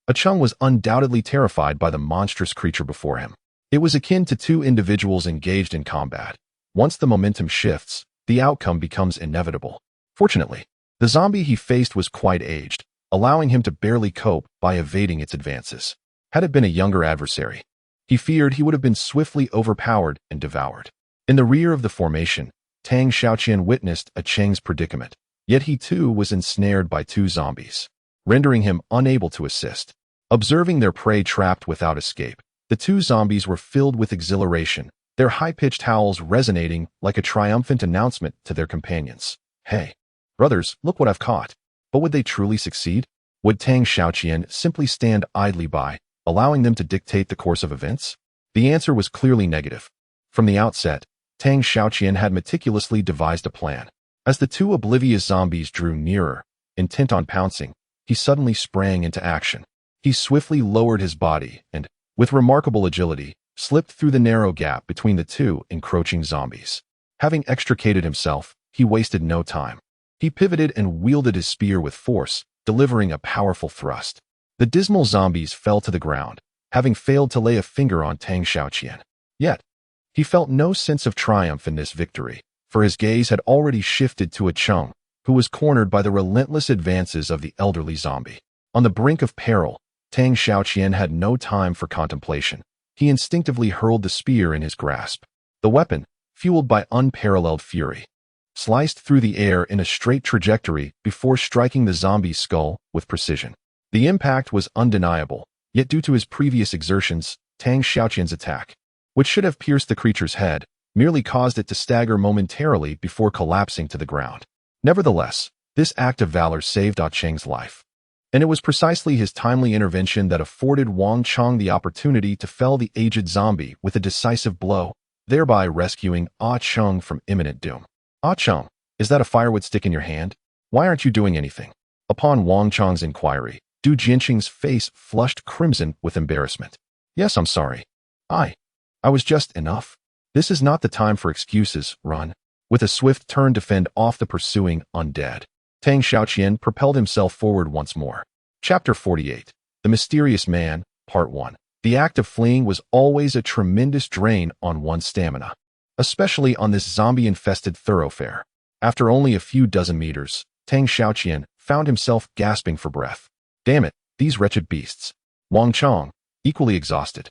Qiang was undoubtedly terrified by the monstrous creature before him. It was akin to two individuals engaged in combat. Once the momentum shifts, the outcome becomes inevitable. Fortunately, the zombie he faced was quite aged, allowing him to barely cope by evading its advances. Had it been a younger adversary, he feared he would have been swiftly overpowered and devoured. In the rear of the formation, Tang Xiaoquan witnessed Qiang's predicament, yet he too was ensnared by two zombies, rendering him unable to assist. Observing their prey trapped without escape, the two zombies were filled with exhilaration, their high-pitched howls resonating like a triumphant announcement to their companions. Hey, brothers, look what I've caught. But would they truly succeed? Would Tang Xiaoquan simply stand idly by, allowing them to dictate the course of events? The answer was clearly negative. From the outset, Tang Xiaoquan had meticulously devised a plan. As the two oblivious zombies drew nearer, intent on pouncing, he suddenly sprang into action. He swiftly lowered his body and, with remarkable agility, slipped through the narrow gap between the two encroaching zombies. Having extricated himself, he wasted no time. He pivoted and wielded his spear with force, delivering a powerful thrust. The dismal zombies fell to the ground, having failed to lay a finger on Tang Xiaoquan. Yet, he felt no sense of triumph in this victory, for his gaze had already shifted to Qiang, who was cornered by the relentless advances of the elderly zombie. On the brink of peril, Tang Xiaoquan had no time for contemplation. He instinctively hurled the spear in his grasp. The weapon, fueled by unparalleled fury, sliced through the air in a straight trajectory before striking the zombie's skull with precision. The impact was undeniable, Yet due to his previous exertions, Tang Xiaoqian's attack, which should have pierced the creature's head, merely caused it to stagger momentarily before collapsing to the ground. Nevertheless, this act of valor saved Qiang's life. And it was precisely his timely intervention that afforded Wang Qiang the opportunity to fell the aged zombie with a decisive blow, thereby rescuing Qiang from imminent doom. Qiang, is that a firewood stick in your hand? Why aren't you doing anything? Upon Wang Qiang's inquiry, Du Jianqing's face flushed crimson with embarrassment. Yes, I'm sorry. I was just enough. This is not the time for excuses, run. With a swift turn to fend off the pursuing undead, Tang Xiaoqian propelled himself forward once more. Chapter 48. The Mysterious Man, Part 1. The act of fleeing was always a tremendous drain on one's stamina, especially on this zombie-infested thoroughfare. After only a few dozen meters, Tang Xiaoqian found himself gasping for breath. Damn it, these wretched beasts. Wang Qiang, equally exhausted,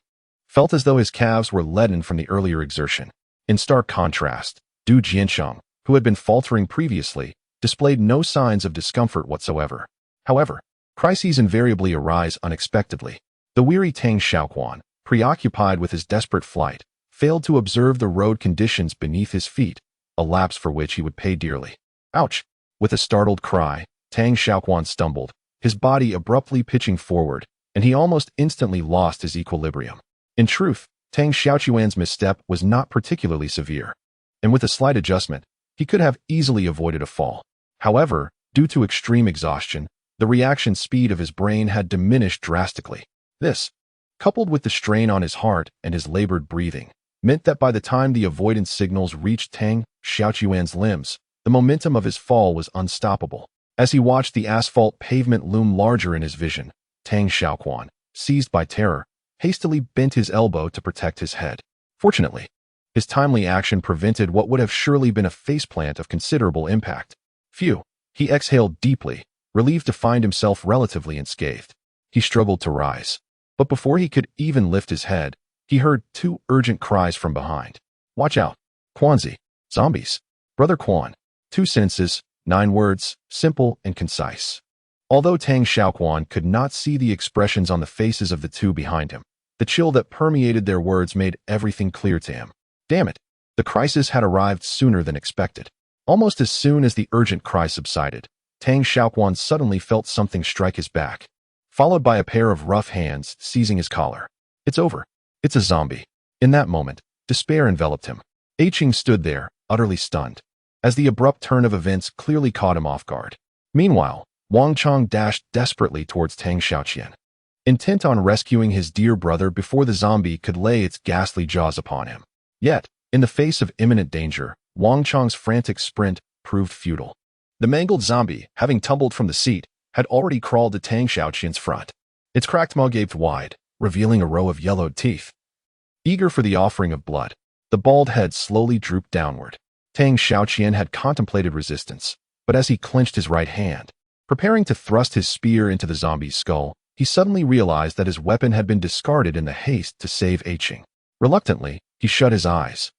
felt as though his calves were leaden from the earlier exertion. In stark contrast, Du Jianqing, who had been faltering previously, displayed no signs of discomfort whatsoever. However, crises invariably arise unexpectedly. The weary Tang Xiaoquan, preoccupied with his desperate flight, failed to observe the road conditions beneath his feet, a lapse for which he would pay dearly. Ouch! With a startled cry, Tang Xiaoquan stumbled, his body abruptly pitching forward, and he almost instantly lost his equilibrium. In truth, Tang Xiaoquan's misstep was not particularly severe, and with a slight adjustment, he could have easily avoided a fall. However, due to extreme exhaustion, the reaction speed of his brain had diminished drastically. This, coupled with the strain on his heart and his labored breathing, meant that by the time the avoidance signals reached Tang Xiaoquan's limbs, the momentum of his fall was unstoppable. As he watched the asphalt pavement loom larger in his vision, Tang Xiaoquan, seized by terror, hastily bent his elbow to protect his head. Fortunately, his timely action prevented what would have surely been a faceplant of considerable impact. Phew, he exhaled deeply, relieved to find himself relatively unscathed. He struggled to rise, but before he could even lift his head, he heard two urgent cries from behind. Watch out, Quanzi, zombies. Brother Quan. 2 sentences, 9 words, simple and concise. Although Tang Xiaoquan could not see the expressions on the faces of the two behind him, the chill that permeated their words made everything clear to him. Damn it, the crisis had arrived sooner than expected. Almost as soon as the urgent cry subsided, Tang Xiaoquan suddenly felt something strike his back, followed by a pair of rough hands seizing his collar. It's over. It's a zombie. In that moment, despair enveloped him. Qiang stood there, utterly stunned, as the abrupt turn of events clearly caught him off guard. Meanwhile, Wang Qiang dashed desperately towards Tang Xiaoqian, intent on rescuing his dear brother before the zombie could lay its ghastly jaws upon him. Yet, in the face of imminent danger, Wang Qiang's frantic sprint proved futile. The mangled zombie, having tumbled from the seat, had already crawled to Tang Xiaoqian's front. Its cracked maw gaped wide, revealing a row of yellowed teeth. Eager for the offering of blood, the bald head slowly drooped downward. Tang Xiaoqian had contemplated resistance, but as he clenched his right hand, preparing to thrust his spear into the zombie's skull, he suddenly realized that his weapon had been discarded in the haste to save Qiang. Reluctantly, he shut his eyes.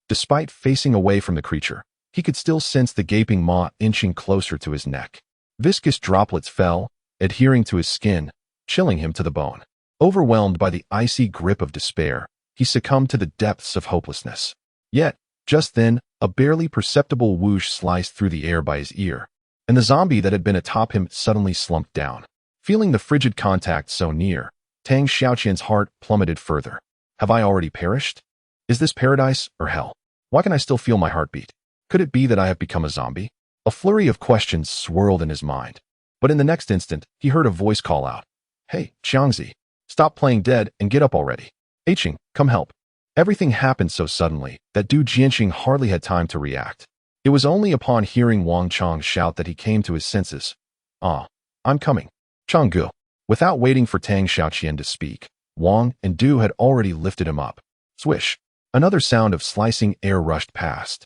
Despite facing away from the creature, he could still sense the gaping maw inching closer to his neck. Viscous droplets fell, adhering to his skin, chilling him to the bone. Overwhelmed by the icy grip of despair, he succumbed to the depths of hopelessness. Yet, just then, a barely perceptible whoosh sliced through the air by his ear, and the zombie that had been atop him suddenly slumped down. Feeling the frigid contact so near, Tang Xiaoqian's heart plummeted further. Have I already perished? Is this paradise or hell? Why can I still feel my heartbeat? Could it be that I have become a zombie? A flurry of questions swirled in his mind, but in the next instant, he heard a voice call out. Hey, Qiangzi, stop playing dead and get up already. Qiang, come help. Everything happened so suddenly that Du Jianqing hardly had time to react. It was only upon hearing Wang Qiang shout that he came to his senses. Ah, I'm coming. Changgu. Without waiting for Tang Xiaoqian to speak, Wang and Du had already lifted him up. Swish. Another sound of slicing air rushed past.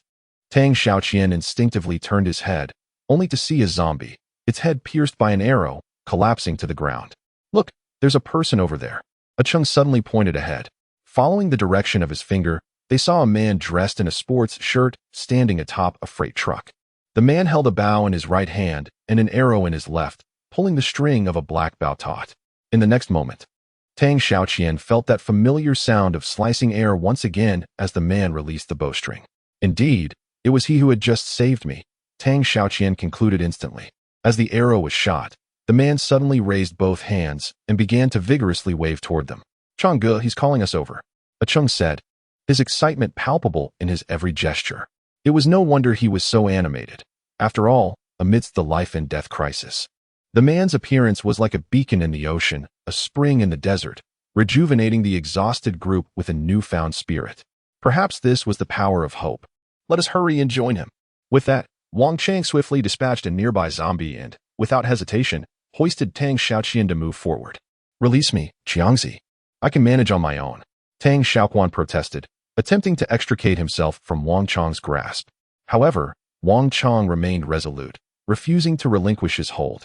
Tang Xiaoqian instinctively turned his head, only to see a zombie, its head pierced by an arrow, collapsing to the ground. Look, there's a person over there. Qiang suddenly pointed ahead. Following the direction of his finger, they saw a man dressed in a sports shirt standing atop a freight truck. The man held a bow in his right hand and an arrow in his left, pulling the string of a black bow taut. In the next moment, Tang Xiaoquan felt that familiar sound of slicing air once again as the man released the bowstring. Indeed, it was he who had just saved me, Tang Xiaoquan concluded instantly. As the arrow was shot, the man suddenly raised both hands and began to vigorously wave toward them. "Changge, he's calling us over," Qiang said, his excitement palpable in his every gesture. It was no wonder he was so animated. After all, amidst the life-and-death crisis, the man's appearance was like a beacon in the ocean, a spring in the desert, rejuvenating the exhausted group with a newfound spirit. Perhaps this was the power of hope. Let us hurry and join him. With that, Wang swiftly dispatched a nearby zombie and, without hesitation, hoisted Tang Xiaoquan to move forward. "Release me, Qiangzi. I can manage on my own," Tang Xiaoquan protested, attempting to extricate himself from Wang Chang's grasp. However, Wang Chang remained resolute, refusing to relinquish his hold.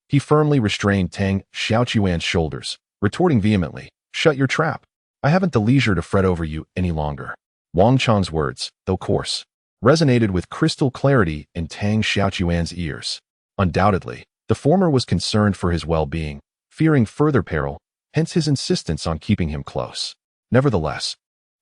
He firmly restrained Tang Xiaoquan's shoulders, retorting vehemently, "Shut your trap. I haven't the leisure to fret over you any longer." Wang Chang's words, though coarse, resonated with crystal clarity in Tang Xiaoquan's ears. Undoubtedly, the former was concerned for his well-being, fearing further peril, hence his insistence on keeping him close. Nevertheless,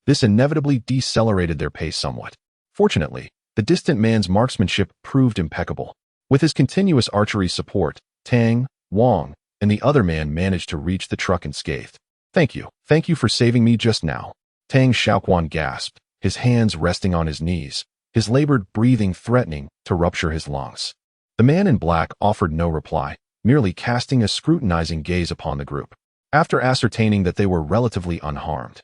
this inevitably decelerated their pace somewhat. Fortunately, the distant man's marksmanship proved impeccable. With his continuous archery support, Tang, Wang, and the other man managed to reach the truck unscathed. Thank you for saving me just now," Tang Xiaoquan gasped, his hands resting on his knees, his labored breathing threatening to rupture his lungs. The man in black offered no reply, merely casting a scrutinizing gaze upon the group. After ascertaining that they were relatively unharmed,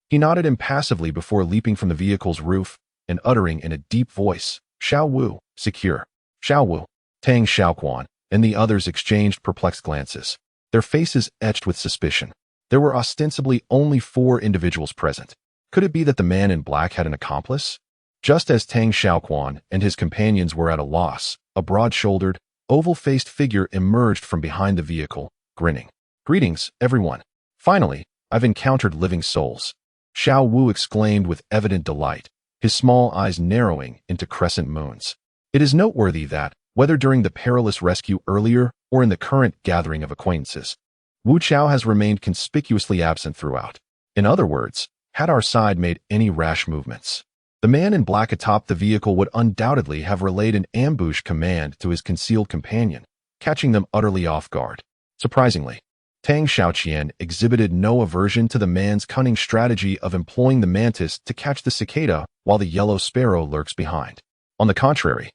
he nodded impassively before leaping from the vehicle's roof and uttering in a deep voice, "Xiao Wu, secure." "Xiao Wu." Tang Xiaoquan and the others exchanged perplexed glances, their faces etched with suspicion. There were ostensibly only 4 individuals present. Could it be that the man in black had an accomplice? Just as Tang Xiaoquan and his companions were at a loss, a broad-shouldered, oval-faced figure emerged from behind the vehicle, grinning. "Greetings, everyone. Finally, I've encountered living souls," Xiao Wu exclaimed with evident delight, his small eyes narrowing into crescent moons. It is noteworthy that, whether during the perilous rescue earlier or in the current gathering of acquaintances, Wu Chao has remained conspicuously absent throughout. In other words, had our side made any rash movements, the man in black atop the vehicle would undoubtedly have relayed an ambush command to his concealed companion, catching them utterly off guard. Surprisingly, Tang Xiaoquan exhibited no aversion to the man's cunning strategy of employing the mantis to catch the cicada while the yellow sparrow lurks behind. On the contrary,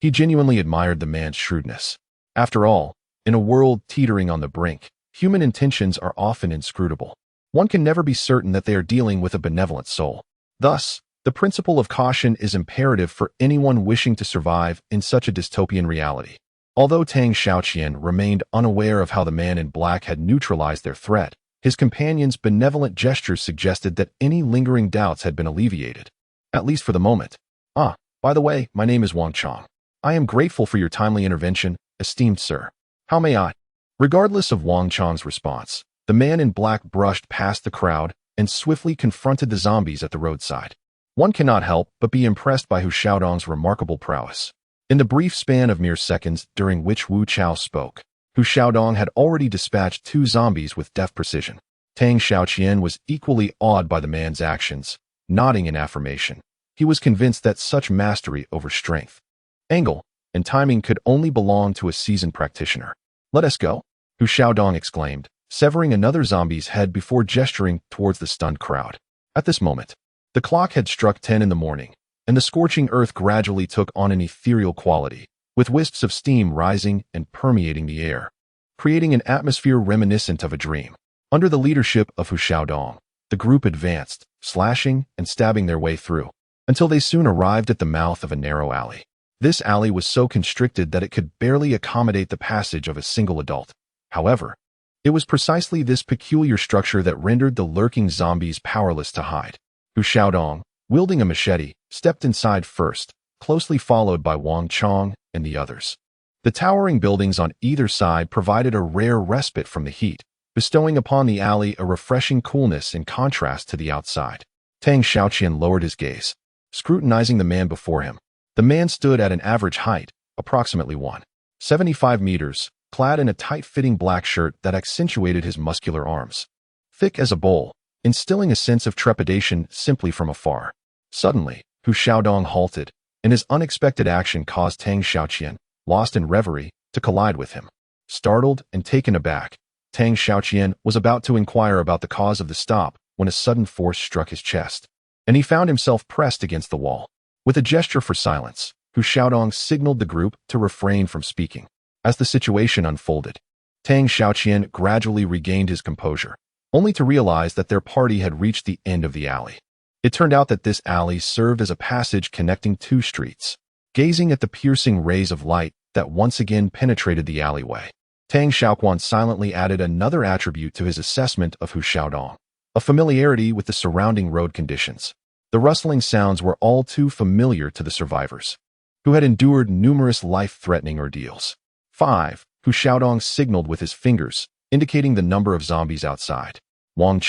he genuinely admired the man's shrewdness. After all, in a world teetering on the brink, human intentions are often inscrutable. One can never be certain that they are dealing with a benevolent soul. Thus, the principle of caution is imperative for anyone wishing to survive in such a dystopian reality. Although Tang Xiaoquan remained unaware of how the man in black had neutralized their threat, his companion's benevolent gestures suggested that any lingering doubts had been alleviated, at least for the moment. "Ah, by the way, my name is Wang Chang. I am grateful for your timely intervention, esteemed sir. How may I?" Regardless of Wang Chang's response, the man in black brushed past the crowd and swiftly confronted the zombies at the roadside. One cannot help but be impressed by Hu Xiaodong's remarkable prowess. In the brief span of mere seconds during which Wu Chao spoke, Hu Xiaodong had already dispatched 2 zombies with deft precision. Tang Xiaoquan was equally awed by the man's actions, nodding in affirmation. He was convinced that such mastery over strength, angle, and timing could only belong to a seasoned practitioner. "Let us go," Hu Xiaodong exclaimed, severing another zombie's head before gesturing towards the stunned crowd. At this moment, the clock had struck 10 in the morning, and the scorching earth gradually took on an ethereal quality, with wisps of steam rising and permeating the air, creating an atmosphere reminiscent of a dream. Under the leadership of Hu Xiaodong, the group advanced, slashing and stabbing their way through, until they soon arrived at the mouth of a narrow alley. This alley was so constricted that it could barely accommodate the passage of a single adult. However, it was precisely this peculiar structure that rendered the lurking zombies powerless to hide. Hu Xiaodong, wielding a machete, stepped inside first, closely followed by Wang Chang and the others. The towering buildings on either side provided a rare respite from the heat, bestowing upon the alley a refreshing coolness in contrast to the outside. Tang Xiaoquan lowered his gaze, scrutinizing the man before him. The man stood at an average height, approximately 1.75 meters, clad in a tight-fitting black shirt that accentuated his muscular arms. thick as a bowl, instilling a sense of trepidation simply from afar. Suddenly, Hu Xiaodong halted, and his unexpected action caused Tang Xiaoqian, lost in reverie, to collide with him. Startled and taken aback, Tang Xiaoqian was about to inquire about the cause of the stop when a sudden force struck his chest, and he found himself pressed against the wall. With a gesture for silence, Hu Xiaodong signaled the group to refrain from speaking. As the situation unfolded, Tang Xiaoqian gradually regained his composure, only to realize that their party had reached the end of the alley. It turned out that this alley served as a passage connecting two streets. Gazing at the piercing rays of light that once again penetrated the alleyway, Tang Xiaoquan silently added another attribute to his assessment of Hu Xiaodong: a familiarity with the surrounding road conditions. The rustling sounds were all too familiar to the survivors, who had endured numerous life-threatening ordeals. 5. Hu Xiaodong signaled with his fingers, indicating the number of zombies outside. Wang,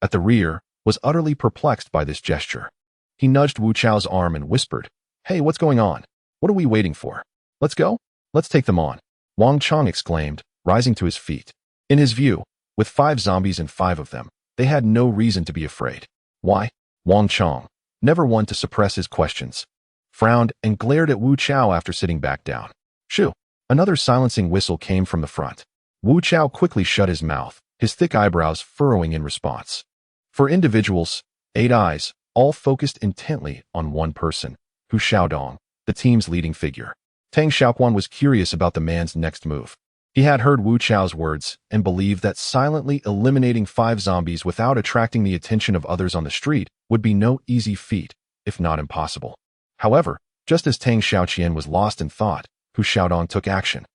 at the rear, was utterly perplexed by this gesture. He nudged Wu Chao's arm and whispered, "Hey, what's going on? What are we waiting for? Let's go? Let's take them on," Wang Qiang exclaimed, rising to his feet. In his view, with 5 zombies and 5 of them, they had no reason to be afraid. Why? Wang Qiang, never one to suppress his questions, frowned and glared at Wu Chao after sitting back down. Shoo! Another silencing whistle came from the front. Wu Chao quickly shut his mouth, his thick eyebrows furrowing in response. For individuals, 8 eyes, all focused intently on one person, Hu Xiaodong, the team's leading figure. Tang Xiaoquan was curious about the man's next move. He had heard Wu Chao's words and believed that silently eliminating 5 zombies without attracting the attention of others on the street would be no easy feat, if not impossible. However, just as Tang Xiaoqian was lost in thought, Hu Xiaodong took action.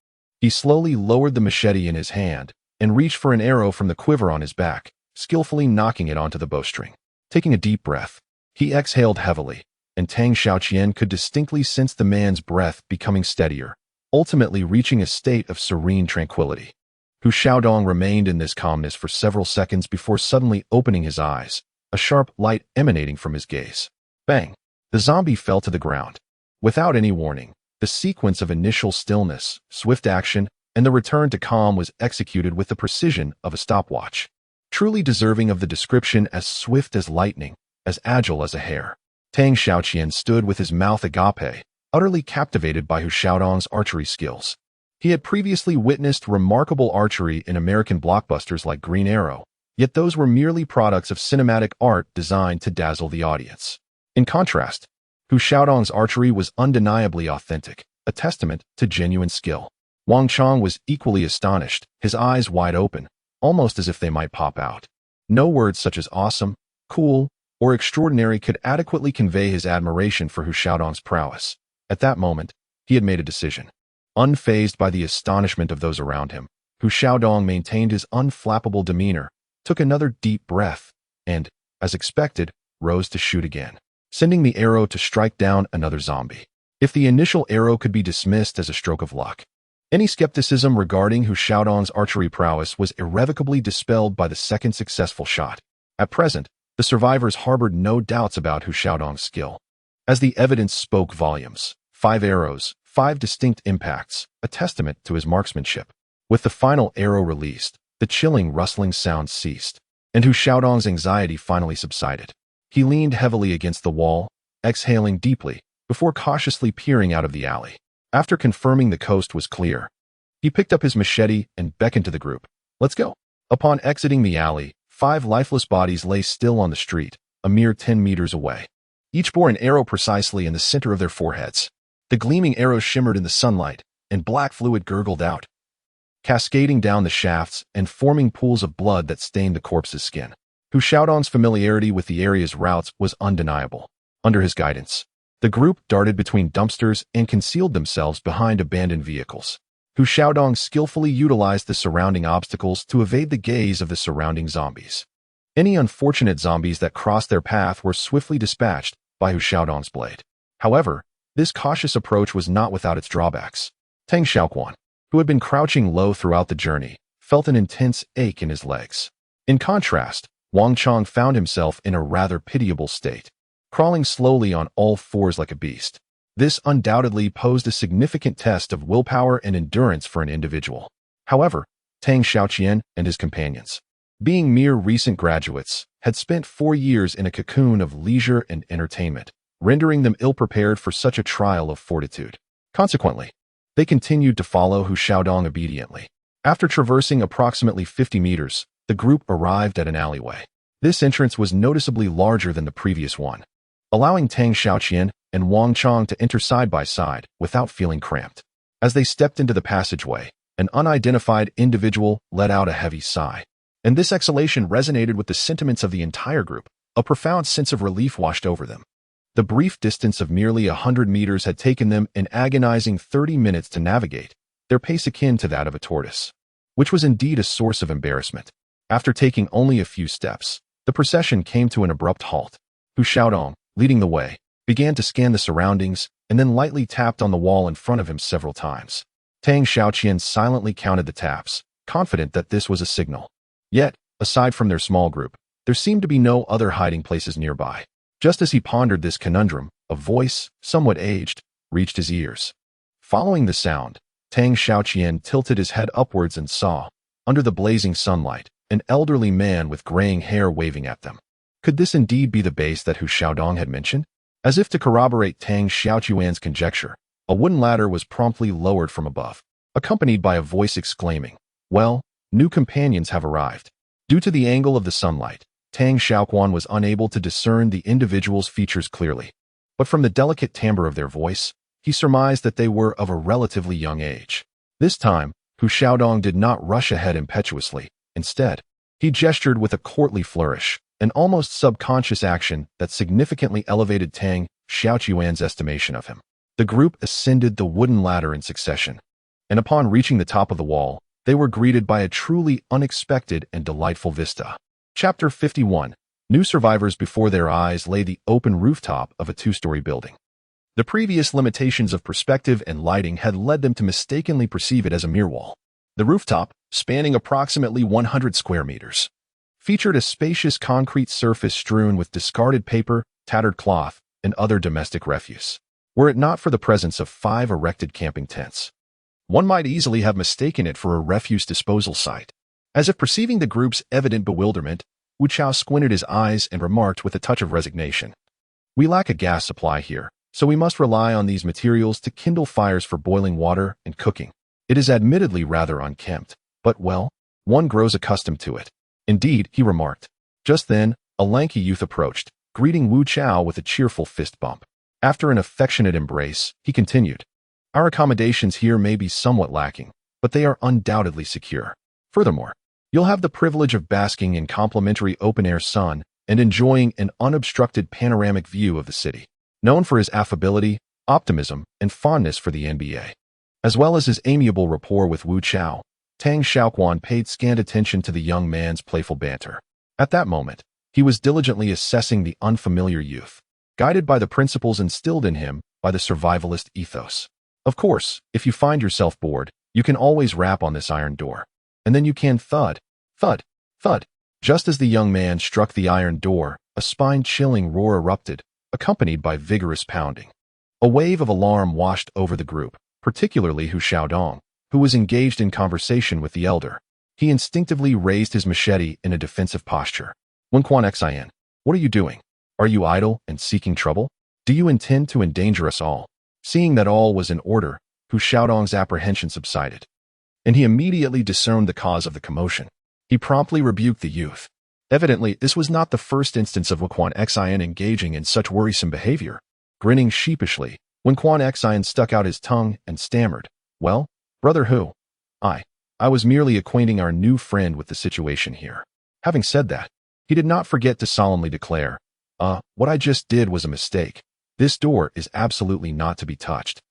He slowly lowered the machete in his hand and reached for an arrow from the quiver on his back, skillfully knocking it onto the bowstring. Taking a deep breath, he exhaled heavily, and Tang Xiaoqian could distinctly sense the man's breath becoming steadier, ultimately reaching a state of serene tranquility. Hu Xiaodong remained in this calmness for several seconds before suddenly opening his eyes, a sharp light emanating from his gaze. Bang! The zombie fell to the ground. Without any warning, the sequence of initial stillness, swift action, and the return to calm was executed with the precision of a stopwatch. Truly deserving of the description as swift as lightning, as agile as a hare. Tang Xiaoqian stood with his mouth agape, utterly captivated by Hu Xiaodong's archery skills. He had previously witnessed remarkable archery in American blockbusters like Green Arrow, yet those were merely products of cinematic art designed to dazzle the audience. In contrast, Hu Xiaodong's archery was undeniably authentic, a testament to genuine skill. Wang Qiang was equally astonished, his eyes wide open, almost as if they might pop out. No words such as awesome, cool, or extraordinary could adequately convey his admiration for Hu Xiaodong's prowess. At that moment, he had made a decision. Unfazed by the astonishment of those around him, Hu Xiaodong maintained his unflappable demeanor, took another deep breath, and, as expected, rose to shoot again, sending the arrow to strike down another zombie. If the initial arrow could be dismissed as a stroke of luck, any skepticism regarding Hu Xiaodong's archery prowess was irrevocably dispelled by the second successful shot. At present, the survivors harbored no doubts about Hu Xiaodong's skill, as the evidence spoke volumes. 5 arrows, 5 distinct impacts, a testament to his marksmanship. With the final arrow released, the chilling rustling sound ceased, and Hu Xiaodong's anxiety finally subsided. He leaned heavily against the wall, exhaling deeply, before cautiously peering out of the alley. After confirming the coast was clear, he picked up his machete and beckoned to the group. "Let's go." Upon exiting the alley, 5 lifeless bodies lay still on the street, a mere 10 meters away. Each bore an arrow precisely in the center of their foreheads. The gleaming arrows shimmered in the sunlight, and black fluid gurgled out, cascading down the shafts and forming pools of blood that stained the corpse's skin. Hu Xiaodong's familiarity with the area's routes was undeniable. Under his guidance, the group darted between dumpsters and concealed themselves behind abandoned vehicles. Hu Xiaodong skillfully utilized the surrounding obstacles to evade the gaze of the surrounding zombies. Any unfortunate zombies that crossed their path were swiftly dispatched by Hu Xiaodong's blade. However, this cautious approach was not without its drawbacks. Tang Xiaoquan, who had been crouching low throughout the journey, felt an intense ache in his legs. In contrast, Wang Qiang found himself in a rather pitiable state, crawling slowly on all fours like a beast. This undoubtedly posed a significant test of willpower and endurance for an individual. However, Tang Xiaoqian and his companions, being mere recent graduates, had spent 4 years in a cocoon of leisure and entertainment, rendering them ill-prepared for such a trial of fortitude. Consequently, they continued to follow Hu Xiaodong obediently. After traversing approximately 50 meters, the group arrived at an alleyway. This entrance was noticeably larger than the previous one, allowing Tang Xiaoqian and Wang Qiang to enter side by side without feeling cramped. As they stepped into the passageway, an unidentified individual let out a heavy sigh. And this exhalation resonated with the sentiments of the entire group. A profound sense of relief washed over them. The brief distance of merely 100 meters had taken them an agonizing 30 minutes to navigate, their pace akin to that of a tortoise, which was indeed a source of embarrassment. After taking only a few steps, the procession came to an abrupt halt. Hu Xiaodong, leading the way, began to scan the surroundings and then lightly tapped on the wall in front of him several times. Tang Xiaoqian silently counted the taps, confident that this was a signal. Yet, aside from their small group, there seemed to be no other hiding places nearby. Just as he pondered this conundrum, a voice, somewhat aged, reached his ears. Following the sound, Tang Xiaoqian tilted his head upwards and saw, under the blazing sunlight, an elderly man with graying hair waving at them. Could this indeed be the base that Hu Xiaodong had mentioned? As if to corroborate Tang Xiaoquan's conjecture, a wooden ladder was promptly lowered from above, accompanied by a voice exclaiming, "Well, new companions have arrived." Due to the angle of the sunlight, Tang Xiaoquan was unable to discern the individual's features clearly, but from the delicate timbre of their voice, he surmised that they were of a relatively young age. This time, Hu Xiaodong did not rush ahead impetuously. Instead, he gestured with a courtly flourish, an almost subconscious action that significantly elevated Tang Xiaoquan's estimation of him. The group ascended the wooden ladder in succession, and upon reaching the top of the wall, they were greeted by a truly unexpected and delightful vista. Chapter 51. New survivors. Before their eyes lay the open rooftop of a 2-story building. The previous limitations of perspective and lighting had led them to mistakenly perceive it as a mere wall. The rooftop, spanning approximately 100 square meters, featured a spacious concrete surface strewn with discarded paper, tattered cloth, and other domestic refuse. Were it not for the presence of 5 erected camping tents, one might easily have mistaken it for a refuse disposal site. As if perceiving the group's evident bewilderment, Wu Chao squinted his eyes and remarked with a touch of resignation, "We lack a gas supply here, so we must rely on these materials to kindle fires for boiling water and cooking. It is admittedly rather unkempt, but well, one grows accustomed to it." "Indeed," he remarked. Just then, a lanky youth approached, greeting Wu Chao with a cheerful fist bump. After an affectionate embrace, he continued, "Our accommodations here may be somewhat lacking, but they are undoubtedly secure. Furthermore, you'll have the privilege of basking in complimentary open-air sun and enjoying an unobstructed panoramic view of the city." Known for his affability, optimism, and fondness for the NBA, as well as his amiable rapport with Wu Chao, Tang Xiaoquan paid scant attention to the young man's playful banter. At that moment, he was diligently assessing the unfamiliar youth, guided by the principles instilled in him by the survivalist ethos. Of course, if you find yourself bored, you can always rap on this iron door. And then you can thud, thud, thud. Just as the young man struck the iron door, a spine-chilling roar erupted, accompanied by vigorous pounding. A wave of alarm washed over the group, particularly Hu Xiaodong, who was engaged in conversation with the elder. He instinctively raised his machete in a defensive posture. "Wenquan Xian, what are you doing? Are you idle and seeking trouble? Do you intend to endanger us all?" Seeing that all was in order, Hu Xiaodong's apprehension subsided, and he immediately discerned the cause of the commotion. He promptly rebuked the youth. Evidently, this was not the first instance of Wenquan Xian engaging in such worrisome behavior. Grinning sheepishly, Wenquan Xian stuck out his tongue and stammered, "Well, Brother Hu, I was merely acquainting our new friend with the situation here." Having said that, he did not forget to solemnly declare, "What I just did was a mistake. This door is absolutely not to be touched,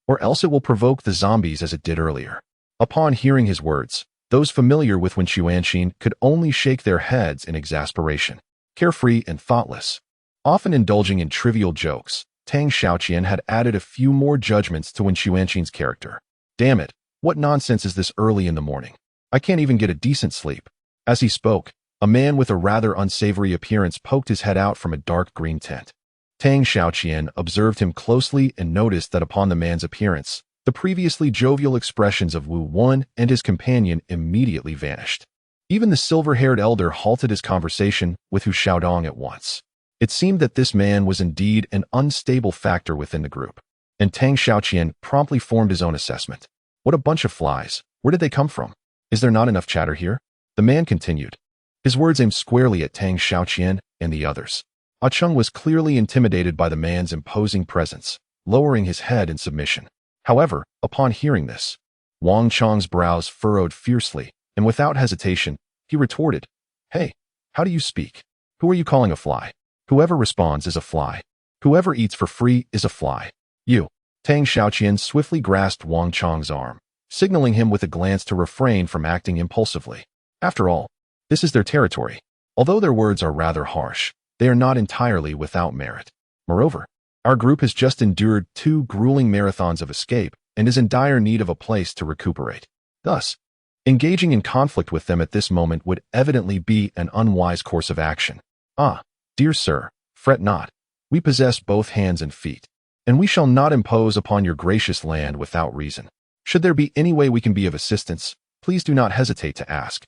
or else it will provoke the zombies as it did earlier." Upon hearing his words, those familiar with Wen Xuanxin could only shake their heads in exasperation. Carefree and thoughtless, often indulging in trivial jokes, Tang Xiaoqian had added a few more judgments to Wen Xuanxin's character. "Damn it, what nonsense is this early in the morning? I can't even get a decent sleep." As he spoke, a man with a rather unsavory appearance poked his head out from a dark green tent. Tang Xiaoqian observed him closely and noticed that upon the man's appearance, the previously jovial expressions of Wu Wan and his companion immediately vanished. Even the silver-haired elder halted his conversation with Hu Xiaodong at once. It seemed that this man was indeed an unstable factor within the group. And Tang Xiaoqian promptly formed his own assessment. What a bunch of flies. Where did they come from? Is there not enough chatter here? The man continued. His words aimed squarely at Tang Xiaoqian and the others. Qiang was clearly intimidated by the man's imposing presence, lowering his head in submission. However, upon hearing this, Wang Chang's brows furrowed fiercely, and without hesitation, he retorted, Hey, how do you speak? Who are you calling a fly? Whoever responds is a fly. Whoever eats for free is a fly. You. Tang Xiaoqian swiftly grasped Wang Chang's arm, signaling him with a glance to refrain from acting impulsively. After all, this is their territory. Although their words are rather harsh, they are not entirely without merit. Moreover, our group has just endured 2 grueling marathons of escape and is in dire need of a place to recuperate. Thus, engaging in conflict with them at this moment would evidently be an unwise course of action. Ah, dear sir, fret not. We possess both hands and feet, and we shall not impose upon your gracious land without reason. Should there be any way we can be of assistance, please do not hesitate to ask,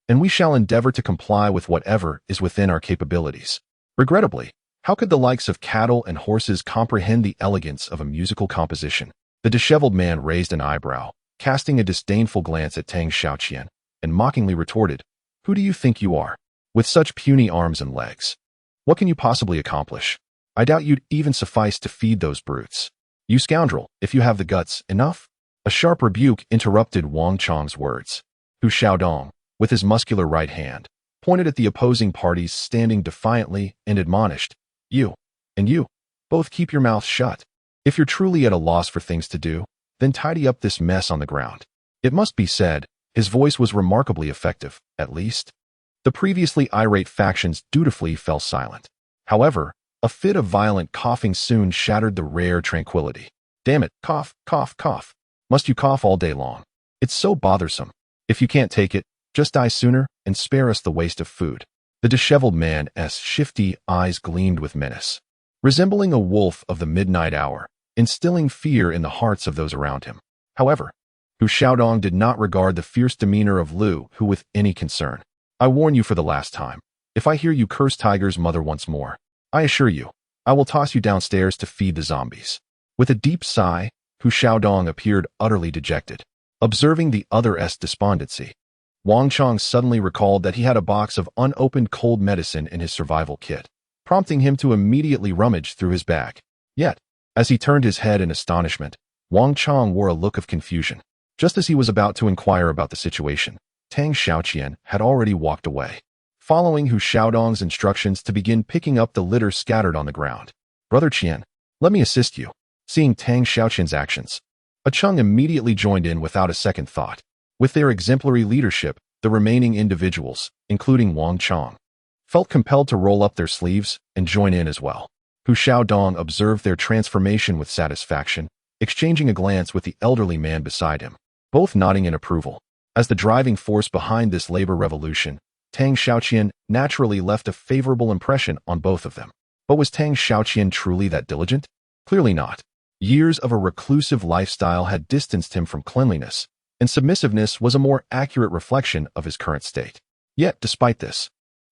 and we shall endeavor to comply with whatever is within our capabilities. Regrettably, how could the likes of cattle and horses comprehend the elegance of a musical composition? The disheveled man raised an eyebrow, casting a disdainful glance at Tang Xiaoqian, and mockingly retorted, Who do you think you are? With such puny arms and legs, what can you possibly accomplish? I doubt you'd even suffice to feed those brutes. You scoundrel, if you have the guts, enough? A sharp rebuke interrupted Wang Chang's words. Hu Xiaodong, with his muscular right hand, pointed at the opposing parties standing defiantly and admonished, You, and you, both keep your mouths shut. If you're truly at a loss for things to do, then tidy up this mess on the ground. It must be said, his voice was remarkably effective, at least. The previously irate factions dutifully fell silent. However, a fit of violent coughing soon shattered the rare tranquility. Damn it, cough, cough, cough. Must you cough all day long? It's so bothersome. If you can't take it, just die sooner and spare us the waste of food. The disheveled man's shifty eyes gleamed with menace, resembling a wolf of the midnight hour, instilling fear in the hearts of those around him. However, Hu Xiaodong did not regard the fierce demeanor of Lu Hu with any concern. I warn you for the last time. If I hear you curse Tiger's mother once more, I assure you, I will toss you downstairs to feed the zombies. With a deep sigh, Hu Xiaodong appeared utterly dejected. Observing the other's despondency, Wang Chang suddenly recalled that he had a box of unopened cold medicine in his survival kit, prompting him to immediately rummage through his bag. Yet, as he turned his head in astonishment, Wang Chang wore a look of confusion. Just as he was about to inquire about the situation, Tang Xiaoqian had already walked away, following Hu Xiaodong's instructions to begin picking up the litter scattered on the ground. Brother Qian, let me assist you. Seeing Tang Xiaoqian's actions, Qiang immediately joined in without a second thought. With their exemplary leadership, the remaining individuals, including Wang Chang, felt compelled to roll up their sleeves and join in as well. Hu Xiaodong observed their transformation with satisfaction, exchanging a glance with the elderly man beside him, both nodding in approval. As the driving force behind this labor revolution, Tang Xiaoqian naturally left a favorable impression on both of them. But was Tang Xiaoqian truly that diligent? Clearly not. Years of a reclusive lifestyle had distanced him from cleanliness, and submissiveness was a more accurate reflection of his current state. Yet, despite this,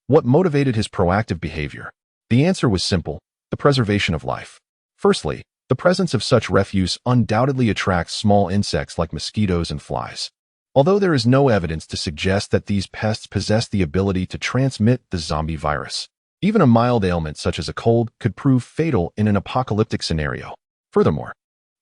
what motivated his proactive behavior? The answer was simple: the preservation of life. Firstly, the presence of such refuse undoubtedly attracts small insects like mosquitoes and flies. Although there is no evidence to suggest that these pests possess the ability to transmit the zombie virus, even a mild ailment such as a cold could prove fatal in an apocalyptic scenario. Furthermore,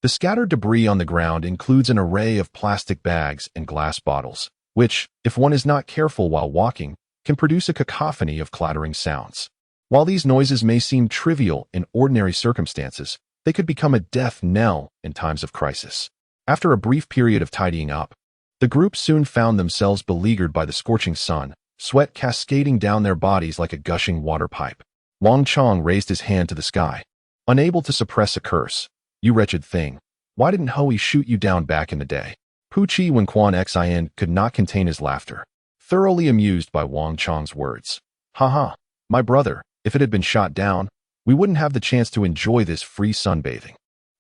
the scattered debris on the ground includes an array of plastic bags and glass bottles, which, if one is not careful while walking, can produce a cacophony of clattering sounds. While these noises may seem trivial in ordinary circumstances, they could become a death knell in times of crisis. After a brief period of tidying up, the group soon found themselves beleaguered by the scorching sun, sweat cascading down their bodies like a gushing water pipe. Wang Chang raised his hand to the sky, unable to suppress a curse. You wretched thing, why didn't Hui shoot you down back in the day? Puchi Wen Quan Xian could not contain his laughter, thoroughly amused by Wang Chang's words. Ha, my brother, if it had been shot down, we wouldn't have the chance to enjoy this free sunbathing.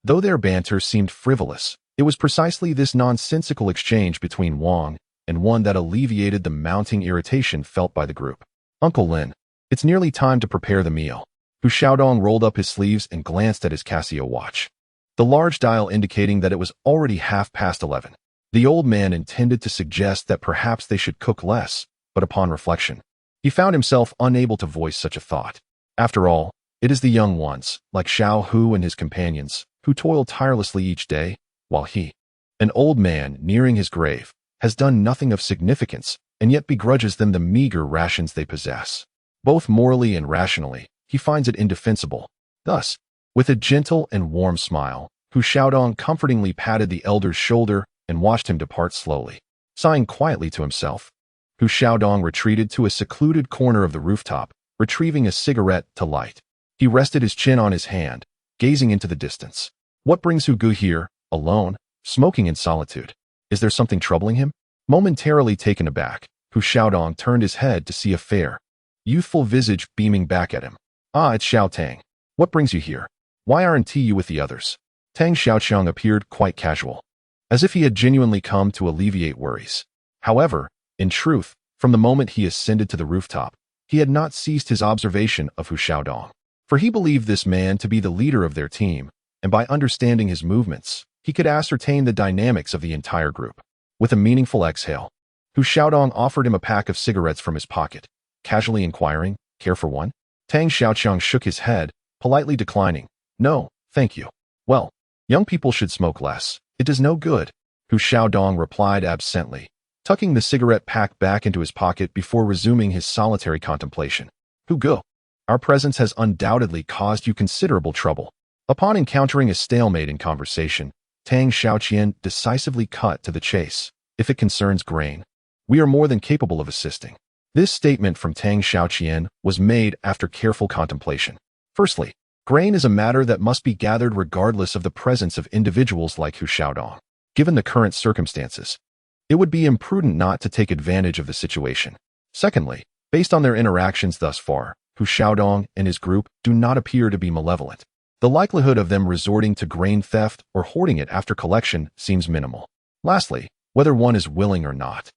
Though their banter seemed frivolous, it was precisely this nonsensical exchange between Wang and one that alleviated the mounting irritation felt by the group. "Uncle Lin, it's nearly time to prepare the meal." Hu Xiaodong rolled up his sleeves and glanced at his Casio watch, the large dial indicating that it was already 11:30. The old man intended to suggest that perhaps they should cook less, but upon reflection, he found himself unable to voice such a thought. After all, it is the young ones, like Xiao Hu and his companions, who toil tirelessly each day, while he, an old man nearing his grave, has done nothing of significance and yet begrudges them the meager rations they possess. Both morally and rationally, he finds it indefensible. Thus, with a gentle and warm smile, Hu Xiaodong comfortingly patted the elder's shoulder and watched him depart slowly. Sighing quietly to himself, Hu Xiaodong retreated to a secluded corner of the rooftop, retrieving a cigarette to light. He rested his chin on his hand, gazing into the distance. What brings Hu Gu here, alone, smoking in solitude? Is there something troubling him? Momentarily taken aback, Hu Xiaodong turned his head to see a fair, youthful visage beaming back at him. "Ah, it's Xiao Tang. What brings you here? Why aren't you with the others?" Tang Xiaoqiang appeared quite casual, as if he had genuinely come to alleviate worries. However, in truth, from the moment he ascended to the rooftop, he had not ceased his observation of Hu Xiaodong, for he believed this man to be the leader of their team, and by understanding his movements, he could ascertain the dynamics of the entire group. With a meaningful exhale, Hu Xiaodong offered him a pack of cigarettes from his pocket, casually inquiring, "Care for one?" Tang Xiaoqiang shook his head, politely declining. "No, thank you." "Well, young people should smoke less. It does no good," Hu Xiaodong replied absently, tucking the cigarette pack back into his pocket before resuming his solitary contemplation. "Hu Gu, our presence has undoubtedly caused you considerable trouble." Upon encountering a stalemate in conversation, Tang Xiaoqian decisively cut to the chase. "If it concerns grain, we are more than capable of assisting." This statement from Tang Xiaoqian was made after careful contemplation. Firstly, grain is a matter that must be gathered regardless of the presence of individuals like Hu Xiaodong. Given the current circumstances, it would be imprudent not to take advantage of the situation. Secondly, based on their interactions thus far, Hu Xiaodong and his group do not appear to be malevolent. The likelihood of them resorting to grain theft or hoarding it after collection seems minimal. Lastly, whether one is willing or not,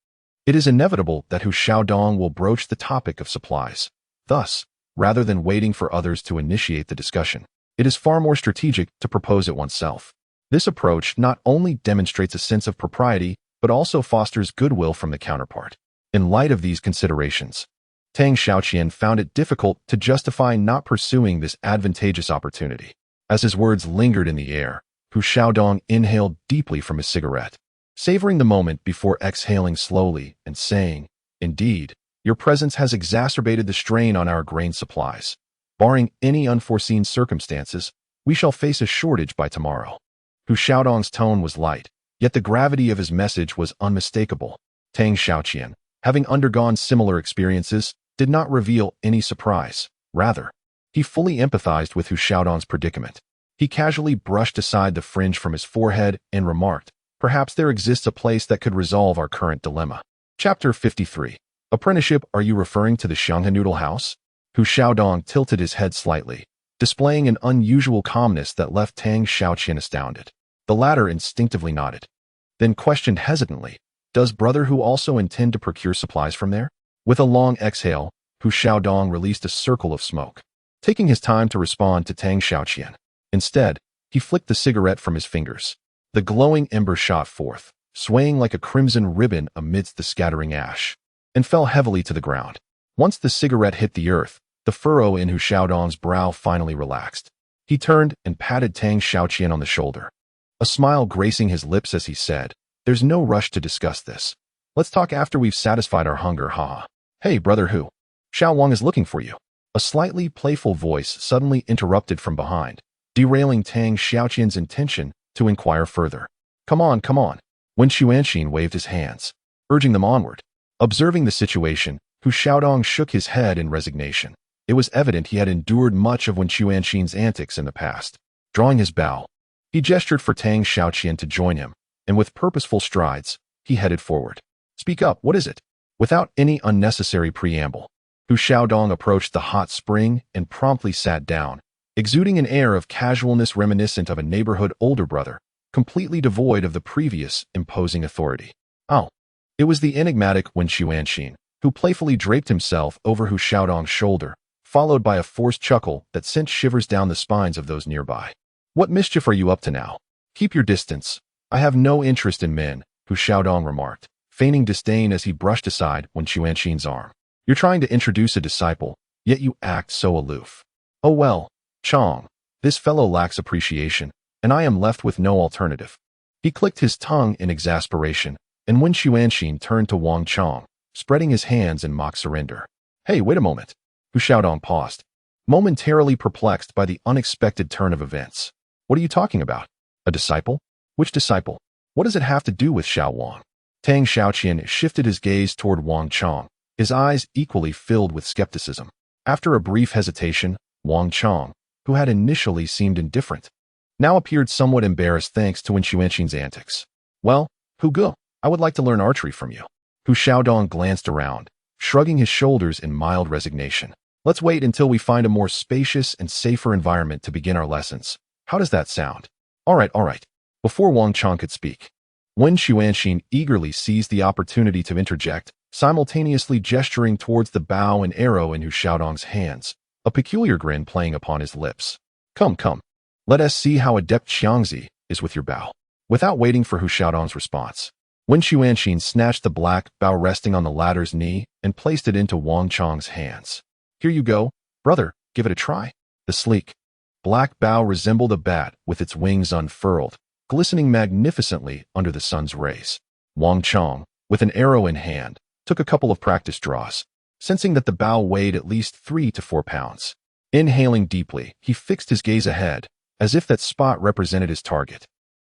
it is inevitable that Hu Xiaodong will broach the topic of supplies. Thus, rather than waiting for others to initiate the discussion, it is far more strategic to propose it oneself. This approach not only demonstrates a sense of propriety, but also fosters goodwill from the counterpart. In light of these considerations, Tang Xiaoqian found it difficult to justify not pursuing this advantageous opportunity. As his words lingered in the air, Hu Xiaodong inhaled deeply from his cigarette, savoring the moment before exhaling slowly and saying, "Indeed, your presence has exacerbated the strain on our grain supplies. Barring any unforeseen circumstances, we shall face a shortage by tomorrow." Hu Xiaodong's tone was light, yet the gravity of his message was unmistakable. Tang Xiaoqian, having undergone similar experiences, did not reveal any surprise. Rather, he fully empathized with Hu Xiaodong's predicament. He casually brushed aside the fringe from his forehead and remarked, "Perhaps there exists a place that could resolve our current dilemma." Chapter 53. Apprenticeship. Are you referring to the Xianghe Noodle House? Hu Xiaodong tilted his head slightly, displaying an unusual calmness that left Tang Xiaoqian astounded. The latter instinctively nodded, then questioned hesitantly, "Does Brother Hu also intend to procure supplies from there?" With a long exhale, Hu Xiaodong released a circle of smoke, taking his time to respond to Tang Xiaoqian. Instead, he flicked the cigarette from his fingers. The glowing ember shot forth, swaying like a crimson ribbon amidst the scattering ash, and fell heavily to the ground. Once the cigarette hit the earth, the furrow in Hu Xiaodong's brow finally relaxed. He turned and patted Tang Xiaoqian on the shoulder, a smile gracing his lips as he said, "There's no rush to discuss this. Let's talk after we've satisfied our hunger, haha." "Hey, Brother Hu, Xiao Wang is looking for you." A slightly playful voice suddenly interrupted from behind, derailing Tang Xiaoqian's intention to inquire further. Come on, come on." When Xuanxin waved his hands, urging them onward. Observing the situation, Hu Xiaodong shook his head in resignation. It was evident he had endured much of Wen Xuanxin's antics in the past. Drawing his bow, he gestured for Tang Xiaoqian to join him, and with purposeful strides, he headed forward. "Speak up, what is it?" Without any unnecessary preamble, Hu Xiaodong approached the hot spring and promptly sat down, exuding an air of casualness reminiscent of a neighborhood older brother, completely devoid of the previous imposing authority. "Oh, It was the enigmatic Wen Xuanxin, who playfully draped himself over Hu Xiaodong's shoulder, followed by a forced chuckle that sent shivers down the spines of those nearby. What mischief are you up to now? Keep your distance. I have no interest in men, Hu Xiaodong remarked, feigning disdain as he brushed aside Wen Xuanxin's arm. You're trying to introduce a disciple, yet you act so aloof. Oh well, Qiang, this fellow lacks appreciation, and I am left with no alternative. He clicked his tongue in exasperation, and Wen Xuanxin turned to Wang Qiang, spreading his hands in mock surrender. Hey, wait a moment. Hu Xiaodong paused, momentarily perplexed by the unexpected turn of events. What are you talking about? A disciple? Which disciple? What does it have to do with Xiaoquan? Tang Xiaoqian shifted his gaze toward Wang Qiang, his eyes equally filled with skepticism. After a brief hesitation, Wang Qiang, who had initially seemed indifferent, now appeared somewhat embarrassed thanks to Wen Xuanxin's antics. Well, Hu Ge, I would like to learn archery from you. Hu Xiaodong glanced around, shrugging his shoulders in mild resignation. Let's wait until we find a more spacious and safer environment to begin our lessons. How does that sound? All right. Before Wang Qiang could speak, Wen Xuanxin eagerly seized the opportunity to interject, simultaneously gesturing towards the bow and arrow in Hu Xiaodong's hands, a peculiar grin playing upon his lips. Come. Let us see how adept Xiangzi is with your bow. Without waiting for Hu Xiaodong's response, Wen Xuanxin snatched the black bow resting on the latter's knee and placed it into Wang Qiang's hands. Here you go, brother, give it a try. The sleek, black bow resembled a bat with its wings unfurled, glistening magnificently under the sun's rays. Wang Qiang, with an arrow in hand, took a couple of practice draws, sensing that the bow weighed at least 3 to 4 pounds. Inhaling deeply, he fixed his gaze ahead, as if that spot represented his target.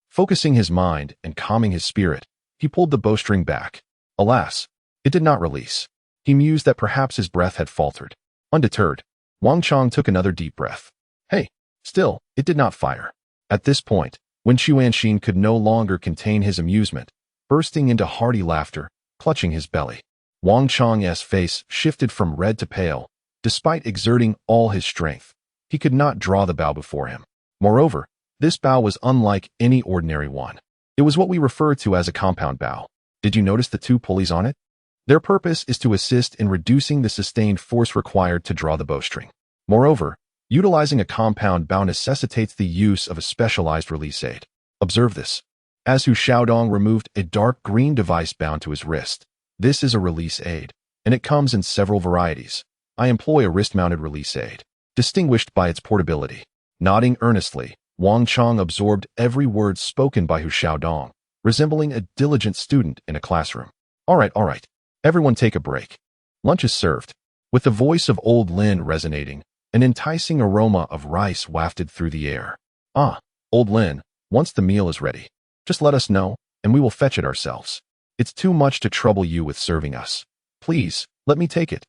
Focusing his mind and calming his spirit, he pulled the bowstring back. Alas, it did not release. He mused that perhaps his breath had faltered. Undeterred, Wang Qiang took another deep breath. Hey, still, it did not fire. At this point, Wen Xuanxin could no longer contain his amusement, bursting into hearty laughter, clutching his belly. Wang Qiang's face shifted from red to pale. Despite exerting all his strength, he could not draw the bow before him. Moreover, this bow was unlike any ordinary one. It was what we refer to as a compound bow. Did you notice the 2 pulleys on it? Their purpose is to assist in reducing the sustained force required to draw the bowstring. Moreover, utilizing a compound bow necessitates the use of a specialized release aid. Observe this. As Hu Xiaodong removed a dark green device bound to his wrist, this is a release aid, and it comes in several varieties. I employ a wrist-mounted release aid, distinguished by its portability. Nodding earnestly, Wang Qiang absorbed every word spoken by Hu Xiaodong, resembling a diligent student in a classroom. All right. Everyone take a break. Lunch is served. With the voice of old Lin resonating, an enticing aroma of rice wafted through the air. Ah, old Lin, once the meal is ready, just let us know, and we will fetch it ourselves. It's too much to trouble you with serving us. Please, let me take it.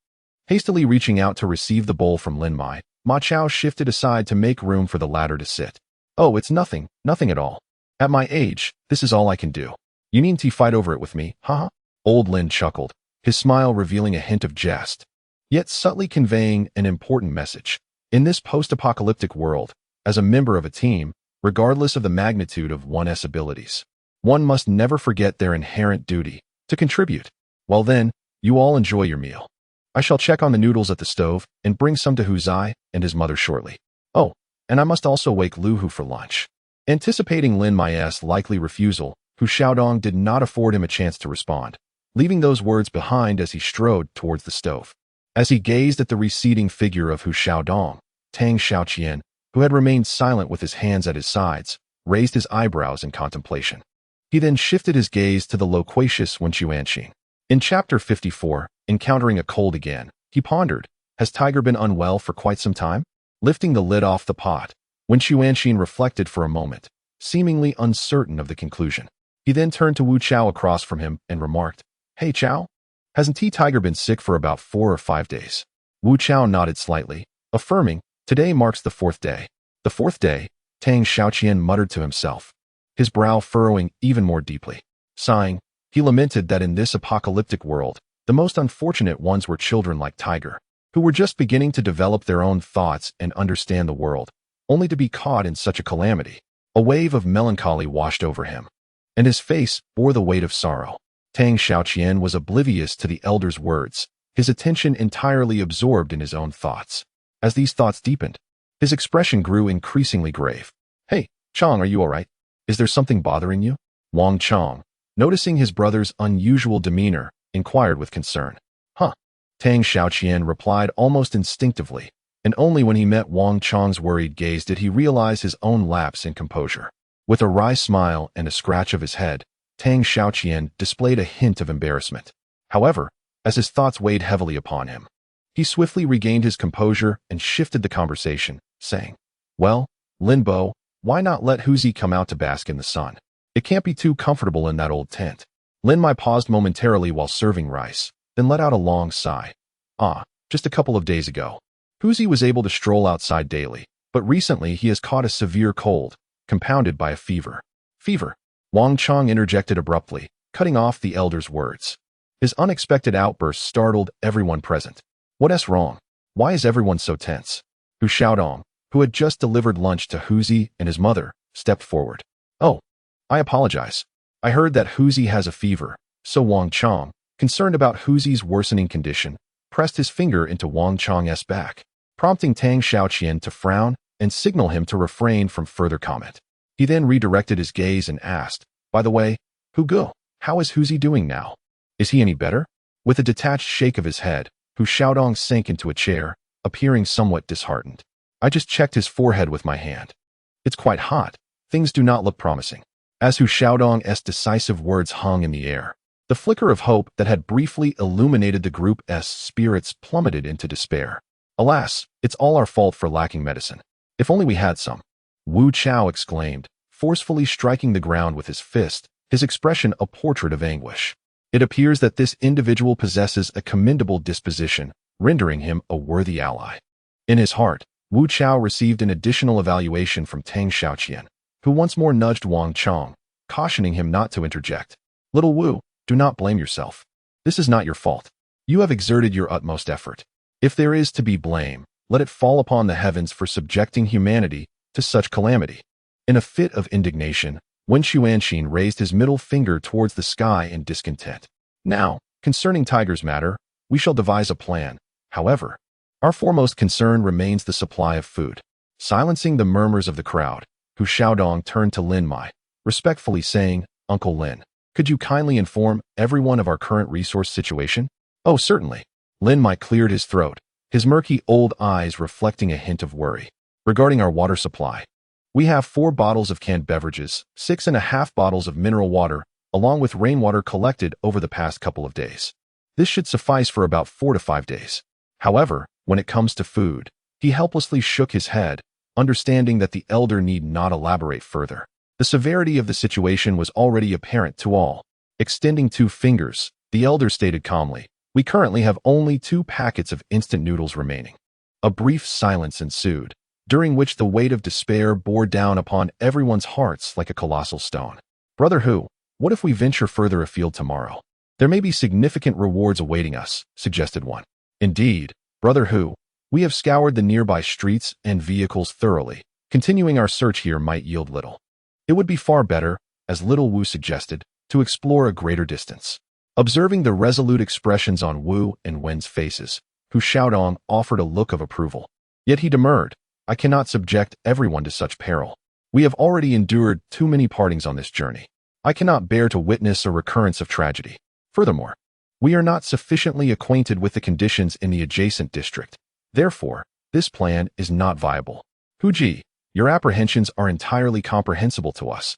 Hastily reaching out to receive the bowl from Lin Mai, Ma Chao shifted aside to make room for the latter to sit. Oh, it's nothing at all. At my age, this is all I can do. You needn't fight over it with me, haha. Old Lin chuckled, his smile revealing a hint of jest, yet subtly conveying an important message. In this post-apocalyptic world, as a member of a team, regardless of the magnitude of one's abilities, one must never forget their inherent duty to contribute. Well then, you all enjoy your meal. I shall check on the noodles at the stove and bring some to Hu Zai and his mother shortly. Oh, and I must also wake Lu Hu for lunch. Anticipating Lin Mai's likely refusal, Hu Xiaodong did not afford him a chance to respond, leaving those words behind as he strode towards the stove. As he gazed at the receding figure of Hu Xiaodong, Tang Xiaoqian, who had remained silent with his hands at his sides, raised his eyebrows in contemplation. He then shifted his gaze to the loquacious Wen Xuanxin. In Chapter 54, encountering a cold again, he pondered, has Tiger been unwell for quite some time? Lifting the lid off the pot, Wen Xuanxin reflected for a moment, seemingly uncertain of the conclusion. He then turned to Wu Chao across from him and remarked, Hey Chao, hasn't Tiger been sick for about 4 or 5 days? Wu Chao nodded slightly, affirming, today marks the 4th day. The 4th day, Tang Xiaoqian muttered to himself, his brow furrowing even more deeply. Sighing, he lamented that in this apocalyptic world, the most unfortunate ones were children like Tiger, who were just beginning to develop their own thoughts and understand the world, only to be caught in such a calamity. A wave of melancholy washed over him, and his face bore the weight of sorrow. Tang Xiaoquan was oblivious to the elder's words, his attention entirely absorbed in his own thoughts. As these thoughts deepened, his expression grew increasingly grave. "Hey, Qiang, are you all right? Is there something bothering you?" Wang Qiang, noticing his brother's unusual demeanor, inquired with concern. "Huh." Tang Xiaoquan replied almost instinctively, and only when he met Wang Qiang's worried gaze did he realize his own lapse in composure. With a wry smile and a scratch of his head, Tang Xiaoquan displayed a hint of embarrassment. However, as his thoughts weighed heavily upon him, he swiftly regained his composure and shifted the conversation, saying, "Well, Linbo, why not let Huzi come out to bask in the sun? It can't be too comfortable in that old tent." Lin Mai paused momentarily while serving rice, then let out a long sigh. Just a couple of days ago, Huzi was able to stroll outside daily, but recently he has caught a severe cold, compounded by a fever. Fever? Wang Qiang interjected abruptly, cutting off the elder's words. His unexpected outburst startled everyone present. What's wrong? Why is everyone so tense? Hu Xiaodong, who had just delivered lunch to Huzi and his mother, stepped forward. "Oh, I apologize. I heard that Huzi has a fever," so Wang Qiang, concerned about Huzi's worsening condition, pressed his finger into Wang Qiang's back, prompting Tang Xiaoquan to frown and signal him to refrain from further comment. He then redirected his gaze and asked, "By the way, Hu Gu, how is Huzi doing now? Is he any better?" With a detached shake of his head, Hu Xiaodong sank into a chair, appearing somewhat disheartened. "I just checked his forehead with my hand. It's quite hot. Things do not look promising." As Hu Xiaodong's decisive words hung in the air, the flicker of hope that had briefly illuminated the group's spirits plummeted into despair. "Alas, it's all our fault for lacking medicine. If only we had some," Wu Chao exclaimed, forcefully striking the ground with his fist, his expression a portrait of anguish. It appears that this individual possesses a commendable disposition, rendering him a worthy ally. In his heart, Wu Chao received an additional evaluation from Tang Xiaoquan, who once more nudged Wang Qiang, cautioning him not to interject. "Little Wu, do not blame yourself. This is not your fault. You have exerted your utmost effort. If there is to be blame, let it fall upon the heavens for subjecting humanity to such calamity." In a fit of indignation, Wen Xuanxin raised his middle finger towards the sky in discontent. "Now, concerning Tiger's matter, we shall devise a plan. However, our foremost concern remains the supply of food." Silencing the murmurs of the crowd, Hu Xiaodong turned to Lin Mai, respectfully saying, "Uncle Lin, could you kindly inform everyone of our current resource situation?" "Oh, certainly." Lin Mai cleared his throat, his murky old eyes reflecting a hint of worry. "Regarding our water supply, we have 4 bottles of canned beverages, 6.5 bottles of mineral water, along with rainwater collected over the past couple of days. This should suffice for about 4 to 5 days. However, when it comes to food," he helplessly shook his head, understanding that the elder need not elaborate further. The severity of the situation was already apparent to all. Extending 2 fingers, the elder stated calmly, "We currently have only 2 packets of instant noodles remaining." A brief silence ensued, during which the weight of despair bore down upon everyone's hearts like a colossal stone. "Brother Hu, what if we venture further afield tomorrow? There may be significant rewards awaiting us," suggested one. "Indeed, Brother Hu, we have scoured the nearby streets and vehicles thoroughly. Continuing our search here might yield little. It would be far better, as little Wu suggested, to explore a greater distance." Observing the resolute expressions on Wu and Wen's faces, Hu Xiaodong offered a look of approval. Yet he demurred, "I cannot subject everyone to such peril. We have already endured too many partings on this journey. I cannot bear to witness a recurrence of tragedy. Furthermore, we are not sufficiently acquainted with the conditions in the adjacent district. Therefore, this plan is not viable." "Hu Ji, your apprehensions are entirely comprehensible to us,"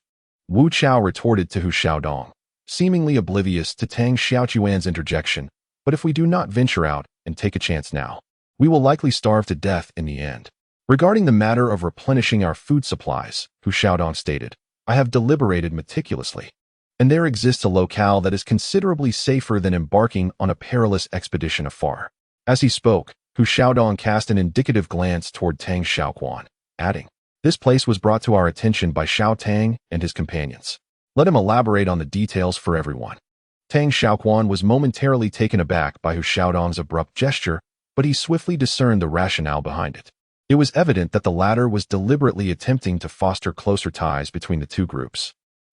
Wu Chao retorted to Hu Xiaodong, seemingly oblivious to Tang Xiaoquan's interjection. "But if we do not venture out and take a chance now, we will likely starve to death in the end. Regarding the matter of replenishing our food supplies," Hu Xiaodong stated, "I have deliberated meticulously, and there exists a locale that is considerably safer than embarking on a perilous expedition afar." As he spoke, Hu Xiaodong cast an indicative glance toward Tang Xiaoquan, adding, "This place was brought to our attention by Xiao Tang and his companions. Let him elaborate on the details for everyone." Tang Xiaoquan was momentarily taken aback by Hu Xiaodong's abrupt gesture, but he swiftly discerned the rationale behind it. It was evident that the latter was deliberately attempting to foster closer ties between the 2 groups.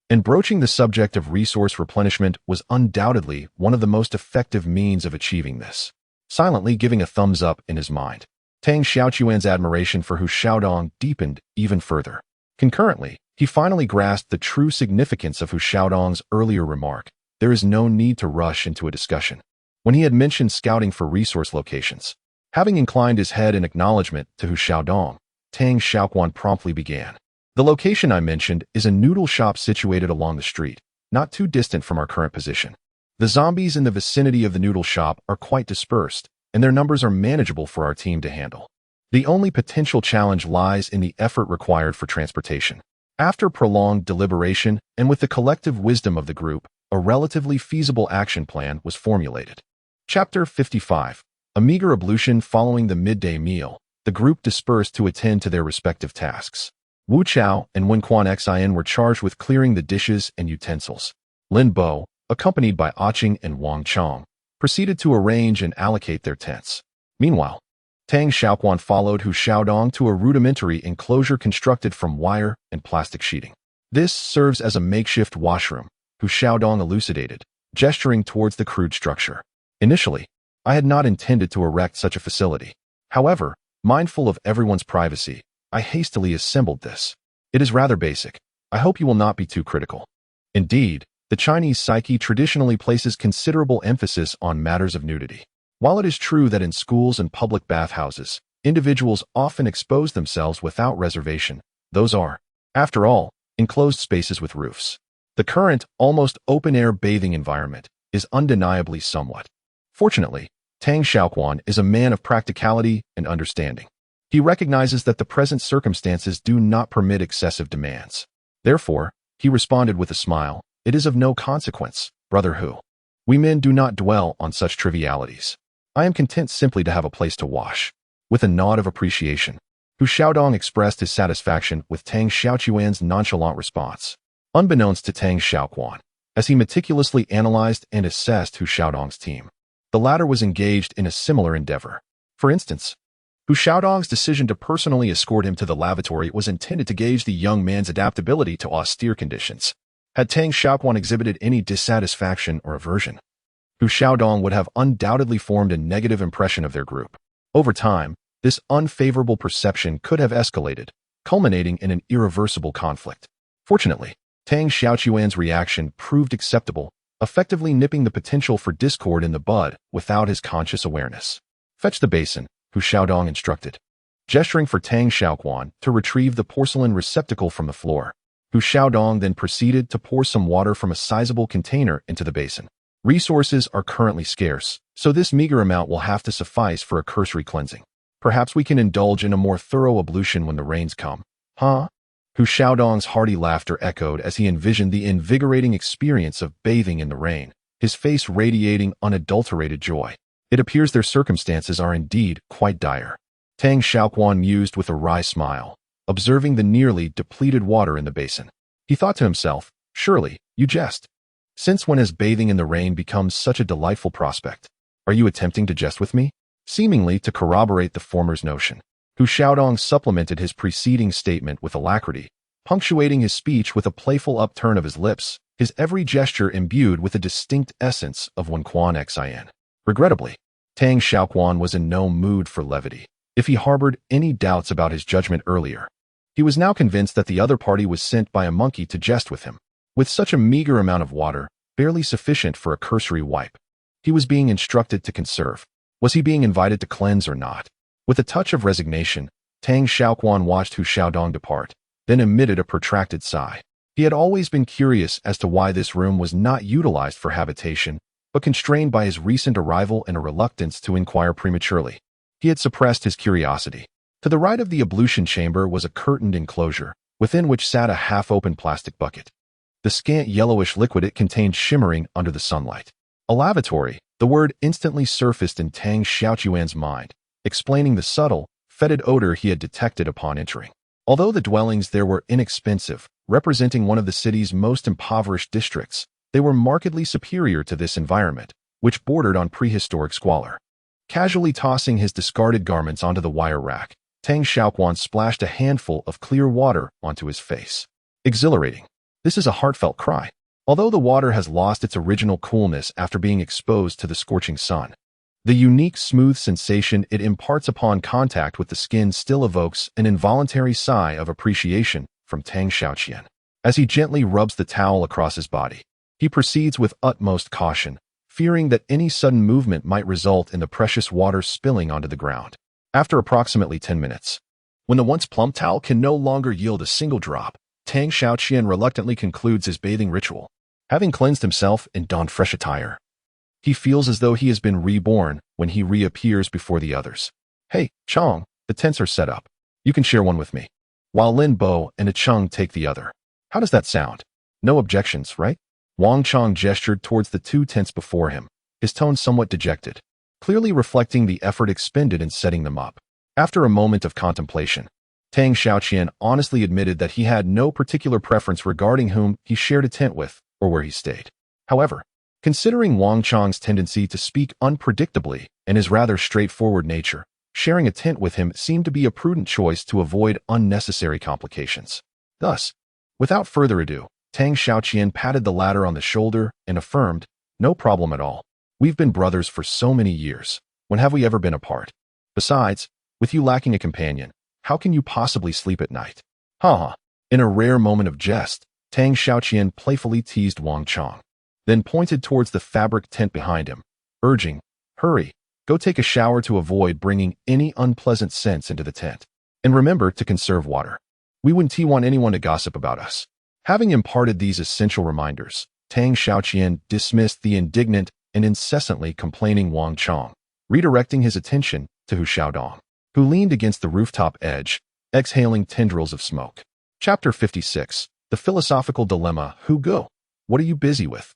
and broaching the subject of resource replenishment was undoubtedly one of the most effective means of achieving this. Silently giving a thumbs up in his mind, Tang Xiaoquan's admiration for Hu Xiaodong deepened even further. Concurrently, he finally grasped the true significance of Hu Xiaodong's earlier remark: there is no need to rush into a discussion. When he had mentioned scouting for resource locations, having inclined his head in acknowledgement to Hu Xiaodong, Tang Xiaoquan promptly began. The location I mentioned is a noodle shop situated along the street, not too distant from our current position. The zombies in the vicinity of the noodle shop are quite dispersed, and their numbers are manageable for our team to handle. The only potential challenge lies in the effort required for transportation. After prolonged deliberation and with the collective wisdom of the group, a relatively feasible action plan was formulated. Chapter 55. A meager ablution following the midday meal, the group dispersed to attend to their respective tasks. Wu Chao and Wenquan Xian were charged with clearing the dishes and utensils. Lin Bo, accompanied by Qiang and Wang Chong, proceeded to arrange and allocate their tents. Meanwhile, Tang Xiaoquan followed Hu Xiaodong to a rudimentary enclosure constructed from wire and plastic sheeting. This serves as a makeshift washroom, Hu Xiaodong elucidated, gesturing towards the crude structure. Initially, I had not intended to erect such a facility. However, mindful of everyone's privacy, I hastily assembled this. It is rather basic. I hope you will not be too critical. Indeed, the Chinese psyche traditionally places considerable emphasis on matters of nudity. While it is true that in schools and public bathhouses, individuals often expose themselves without reservation, those are, after all, enclosed spaces with roofs. The current, almost open-air bathing environment is undeniably somewhat. Fortunately, Tang Xiaoquan is a man of practicality and understanding. He recognizes that the present circumstances do not permit excessive demands. Therefore, he responded with a smile, "It is of no consequence, brother Hu. We men do not dwell on such trivialities. I am content simply to have a place to wash." With a nod of appreciation, Hu Xiaodong expressed his satisfaction with Tang Xiaoquan's nonchalant response. Unbeknownst to Tang Xiaoquan, as he meticulously analyzed and assessed Hu Xiaodong's team, the latter was engaged in a similar endeavor. For instance, Hu Xiaodong's decision to personally escort him to the lavatory was intended to gauge the young man's adaptability to austere conditions. Had Tang Xiaoquan exhibited any dissatisfaction or aversion, Hu Xiaodong would have undoubtedly formed a negative impression of their group. Over time, this unfavorable perception could have escalated, culminating in an irreversible conflict. Fortunately, Tang Xiaoquan's reaction proved acceptable, effectively nipping the potential for discord in the bud without his conscious awareness. "Fetch the basin," Hu Xiaodong instructed, gesturing for Tang Xiaoquan to retrieve the porcelain receptacle from the floor. Hu Xiaodong then proceeded to pour some water from a sizable container into the basin. Resources are currently scarce, so this meager amount will have to suffice for a cursory cleansing. Perhaps we can indulge in a more thorough ablution when the rains come. Huh? Hu Xiaodong's hearty laughter echoed as he envisioned the invigorating experience of bathing in the rain, his face radiating unadulterated joy. It appears their circumstances are indeed quite dire. Tang Xiaoquan mused with a wry smile, observing the nearly depleted water in the basin. He thought to himself, "Surely, you jest. Since when has bathing in the rain become such a delightful prospect? Are you attempting to jest with me?" Seemingly to corroborate the former's notion, Hu Xiaodong supplemented his preceding statement with alacrity, punctuating his speech with a playful upturn of his lips, his every gesture imbued with a distinct essence of Wenquan Xian. Regrettably, Tang Xiaoquan was in no mood for levity. If he harbored any doubts about his judgment earlier, he was now convinced that the other party was sent by a monkey to jest with him. With such a meager amount of water, barely sufficient for a cursory wipe, he was being instructed to conserve. Was he being invited to cleanse or not? With a touch of resignation, Tang Xiaoquan watched Hu Xiaodong depart, then emitted a protracted sigh. He had always been curious as to why this room was not utilized for habitation, but constrained by his recent arrival and a reluctance to inquire prematurely, he had suppressed his curiosity. To the right of the ablution chamber was a curtained enclosure, within which sat a half-open plastic bucket. The scant yellowish liquid it contained shimmering under the sunlight. A lavatory, the word instantly surfaced in Tang Xiaoquan's mind, explaining the subtle, fetid odor he had detected upon entering. Although the dwellings there were inexpensive, representing one of the city's most impoverished districts, they were markedly superior to this environment, which bordered on prehistoric squalor. Casually tossing his discarded garments onto the wire rack, Tang Xiaoquan splashed a handful of clear water onto his face. Exhilarating. This is a heartfelt cry. Although the water has lost its original coolness after being exposed to the scorching sun, the unique smooth sensation it imparts upon contact with the skin still evokes an involuntary sigh of appreciation from Tang Xiaoquan. As he gently rubs the towel across his body, he proceeds with utmost caution, fearing that any sudden movement might result in the precious water spilling onto the ground. After approximately 10 minutes, when the once plump towel can no longer yield a single drop, Tang Xiaoquan reluctantly concludes his bathing ritual. Having cleansed himself and donned fresh attire, he feels as though he has been reborn when he reappears before the others. Hey, Qiang, the tents are set up. You can share one with me, while Lin Bo and Qiang take the other. How does that sound? No objections, right? Wang Qiang gestured towards the two tents before him, his tone somewhat dejected, clearly reflecting the effort expended in setting them up. After a moment of contemplation, Tang Xiaoquan honestly admitted that he had no particular preference regarding whom he shared a tent with or where he stayed. However, considering Wang Qiang's tendency to speak unpredictably and his rather straightforward nature, sharing a tent with him seemed to be a prudent choice to avoid unnecessary complications. Thus, without further ado, Tang Xiaoquan patted the latter on the shoulder and affirmed, "No problem at all. We've been brothers for so many years. When have we ever been apart? Besides, with you lacking a companion, how can you possibly sleep at night?" Ha! In a rare moment of jest, Tang Xiaoquan playfully teased Wang Qiang, then pointed towards the fabric tent behind him, urging, "Hurry, go take a shower to avoid bringing any unpleasant scents into the tent. And remember to conserve water. We wouldn't want anyone to gossip about us." Having imparted these essential reminders, Tang Xiaoquan dismissed the indignant and incessantly complaining Wang Qiang, redirecting his attention to Hu Xiaodong, who leaned against the rooftop edge, exhaling tendrils of smoke. Chapter 56. The Philosophical Dilemma. Hu Go, what are you busy with?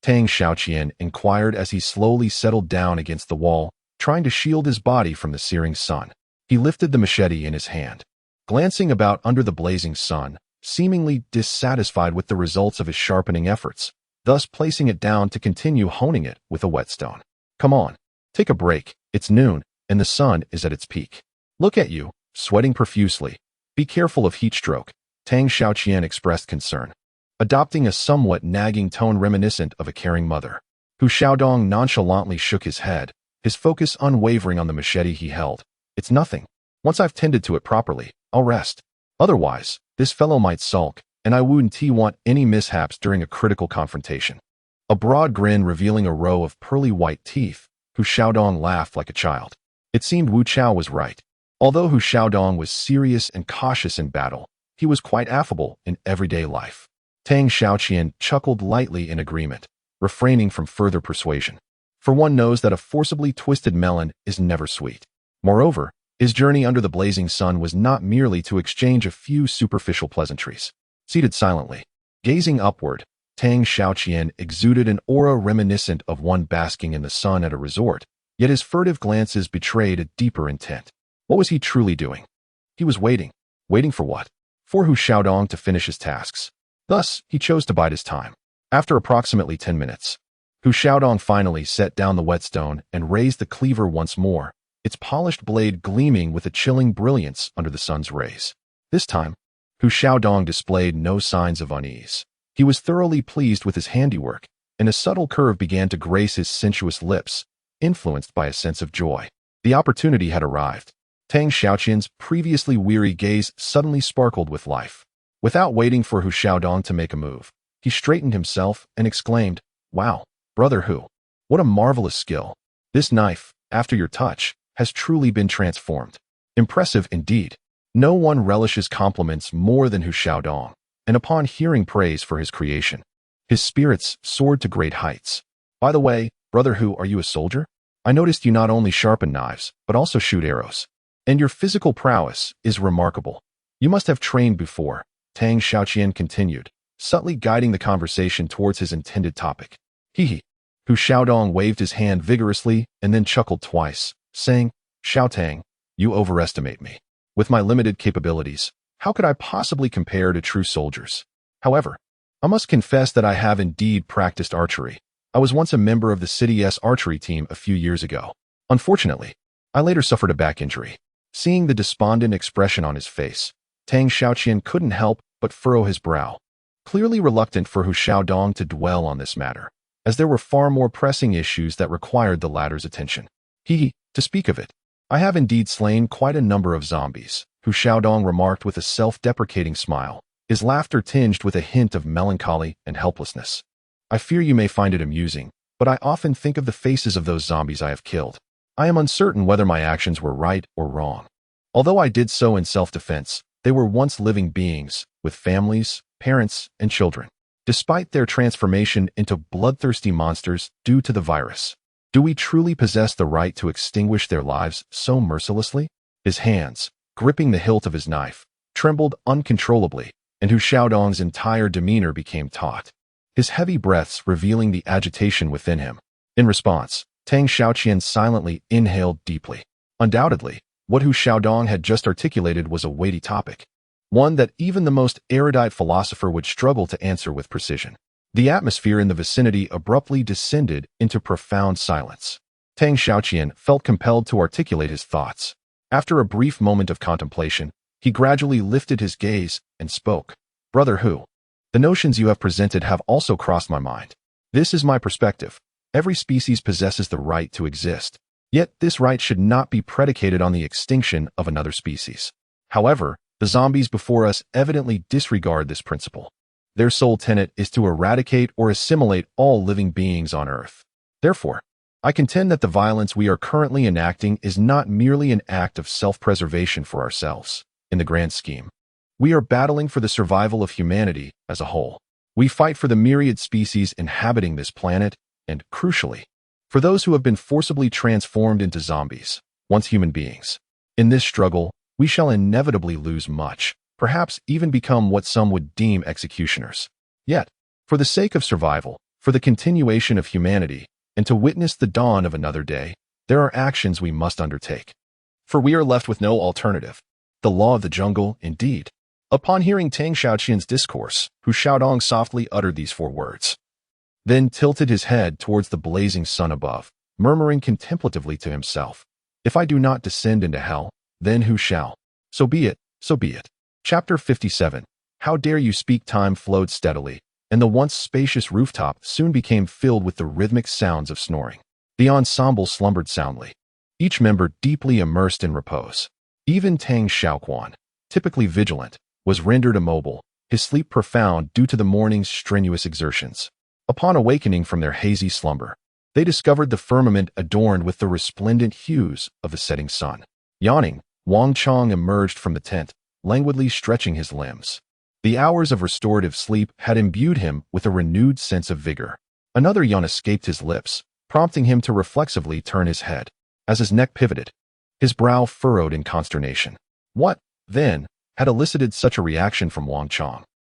Tang Xiaoquan inquired as he slowly settled down against the wall, trying to shield his body from the searing sun. He lifted the machete in his hand, glancing about under the blazing sun, seemingly dissatisfied with the results of his sharpening efforts, thus placing it down to continue honing it with a whetstone. Come on, take a break. It's noon, and the sun is at its peak. Look at you, sweating profusely. Be careful of heat stroke. Tang Xiaoquan expressed concern, adopting a somewhat nagging tone reminiscent of a caring mother. Hu Xiaodong nonchalantly shook his head, his focus unwavering on the machete he held. It's nothing. Once I've tended to it properly, I'll rest. Otherwise, this fellow might sulk, and I wouldn't want any mishaps during a critical confrontation. A broad grin revealing a row of pearly white teeth, Hu Xiaodong laughed like a child. It seemed Wu Chao was right. Although Hu Xiaodong was serious and cautious in battle, he was quite affable in everyday life. Tang Xiaoquan chuckled lightly in agreement, refraining from further persuasion. For one knows that a forcibly twisted melon is never sweet. Moreover, his journey under the blazing sun was not merely to exchange a few superficial pleasantries. Seated silently, gazing upward, Tang Xiaoquan exuded an aura reminiscent of one basking in the sun at a resort, yet his furtive glances betrayed a deeper intent. What was he truly doing? He was waiting. Waiting for what? For Hu Xiaodong to finish his tasks. Thus, he chose to bide his time. After approximately 10 minutes, Hu Xiaodong finally set down the whetstone and raised the cleaver once more, its polished blade gleaming with a chilling brilliance under the sun's rays. This time, Hu Xiaodong displayed no signs of unease. He was thoroughly pleased with his handiwork, and a subtle curve began to grace his sensuous lips, influenced by a sense of joy. The opportunity had arrived. Tang Xiaoquan's previously weary gaze suddenly sparkled with life. Without waiting for Hu Xiaodong to make a move, he straightened himself and exclaimed, "Wow, brother Hu, what a marvelous skill. This knife, after your touch, has truly been transformed. Impressive indeed." No one relishes compliments more than Hu Xiaodong, and upon hearing praise for his creation, his spirits soared to great heights. "By the way, brother Hu, are you a soldier? I noticed you not only sharpen knives, but also shoot arrows. And your physical prowess is remarkable. You must have trained before," Tang Xiaoquan continued, subtly guiding the conversation towards his intended topic. Hee. Hu Xiaodong waved his hand vigorously and then chuckled twice, saying, "Xiao Tang, you overestimate me. With my limited capabilities, how could I possibly compare to true soldiers? However, I must confess that I have indeed practiced archery. I was once a member of the city's archery team a few years ago. Unfortunately, I later suffered a back injury." Seeing the despondent expression on his face, Tang Xiaoquan couldn't help but furrow his brow. clearly reluctant for Hu Xiaodong to dwell on this matter, as there were far more pressing issues that required the latter's attention. To speak of it, I have indeed slain quite a number of zombies, Hu Xiaodong remarked with a self-deprecating smile, his laughter tinged with a hint of melancholy and helplessness. I fear you may find it amusing, but I often think of the faces of those zombies I have killed. I am uncertain whether my actions were right or wrong. Although I did so in self-defense, they were once living beings, with families, parents, and children. Despite their transformation into bloodthirsty monsters due to the virus, do we truly possess the right to extinguish their lives so mercilessly? His hands, gripping the hilt of his knife, trembled uncontrollably, and Hu Xiaodong's entire demeanor became taut, his heavy breaths revealing the agitation within him. In response, Tang Xiaoquan silently inhaled deeply. Undoubtedly, what Hu Xiaodong had just articulated was a weighty topic, one that even the most erudite philosopher would struggle to answer with precision. The atmosphere in the vicinity abruptly descended into profound silence. Tang Xiaoquan felt compelled to articulate his thoughts. After a brief moment of contemplation, he gradually lifted his gaze and spoke. Brother Hu, the notions you have presented have also crossed my mind. This is my perspective. Every species possesses the right to exist, yet this right should not be predicated on the extinction of another species. However, the zombies before us evidently disregard this principle. Their sole tenet is to eradicate or assimilate all living beings on Earth. Therefore, I contend that the violence we are currently enacting is not merely an act of self-preservation for ourselves. In the grand scheme, we are battling for the survival of humanity as a whole. We fight for the myriad species inhabiting this planet and, crucially, for those who have been forcibly transformed into zombies, once human beings. In this struggle, we shall inevitably lose much, perhaps even become what some would deem executioners. Yet, for the sake of survival, for the continuation of humanity, and to witness the dawn of another day, there are actions we must undertake. For we are left with no alternative. The law of the jungle, indeed. Upon hearing Tang Xiaoqian's discourse, Hu Xiaodong softly uttered these 4 words, then tilted his head towards the blazing sun above, murmuring contemplatively to himself, if I do not descend into hell, then who shall? So be it, so be it. Chapter 57. How dare you speak? Time flowed steadily, and the once spacious rooftop soon became filled with the rhythmic sounds of snoring. The ensemble slumbered soundly, each member deeply immersed in repose. Even Tang Xiaoquan, typically vigilant, was rendered immobile, his sleep profound due to the morning's strenuous exertions. Upon awakening from their hazy slumber, they discovered the firmament adorned with the resplendent hues of the setting sun. Yawning, Wang emerged from the tent, languidly stretching his limbs. The hours of restorative sleep had imbued him with a renewed sense of vigor. Another yawn escaped his lips, prompting him to reflexively turn his head. As his neck pivoted, his brow furrowed in consternation. What, then, had elicited such a reaction from Wang?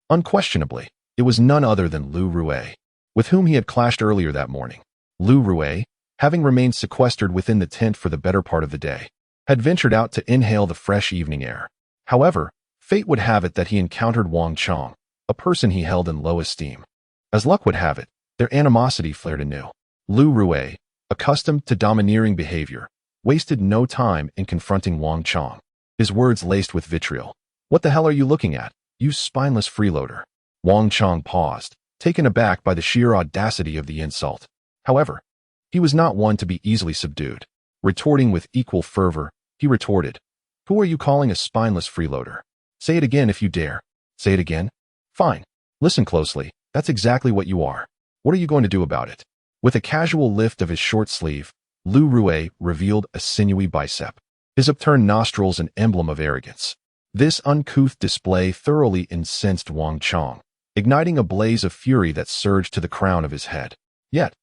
Unquestionably, it was none other than Lu Rue, with whom he had clashed earlier that morning. Lu Rue, having remained sequestered within the tent for the better part of the day, had ventured out to inhale the fresh evening air. However, fate would have it that he encountered Wang, a person he held in low esteem. As luck would have it, their animosity flared anew. Lu Rue, accustomed to domineering behavior, wasted no time in confronting Wang, his words laced with vitriol. What the hell are you looking at, you spineless freeloader? Wang paused, taken aback by the sheer audacity of the insult. However, he was not one to be easily subdued. Retorting with equal fervor, he retorted, who are you calling a spineless freeloader? Say it again if you dare. Say it again? Fine. Listen closely, that's exactly what you are. What are you going to do about it? With a casual lift of his short sleeve, Lu Rue revealed a sinewy bicep, his upturned nostrils an emblem of arrogance. This uncouth display thoroughly incensed Wang, igniting a blaze of fury that surged to the crown of his head. Yet,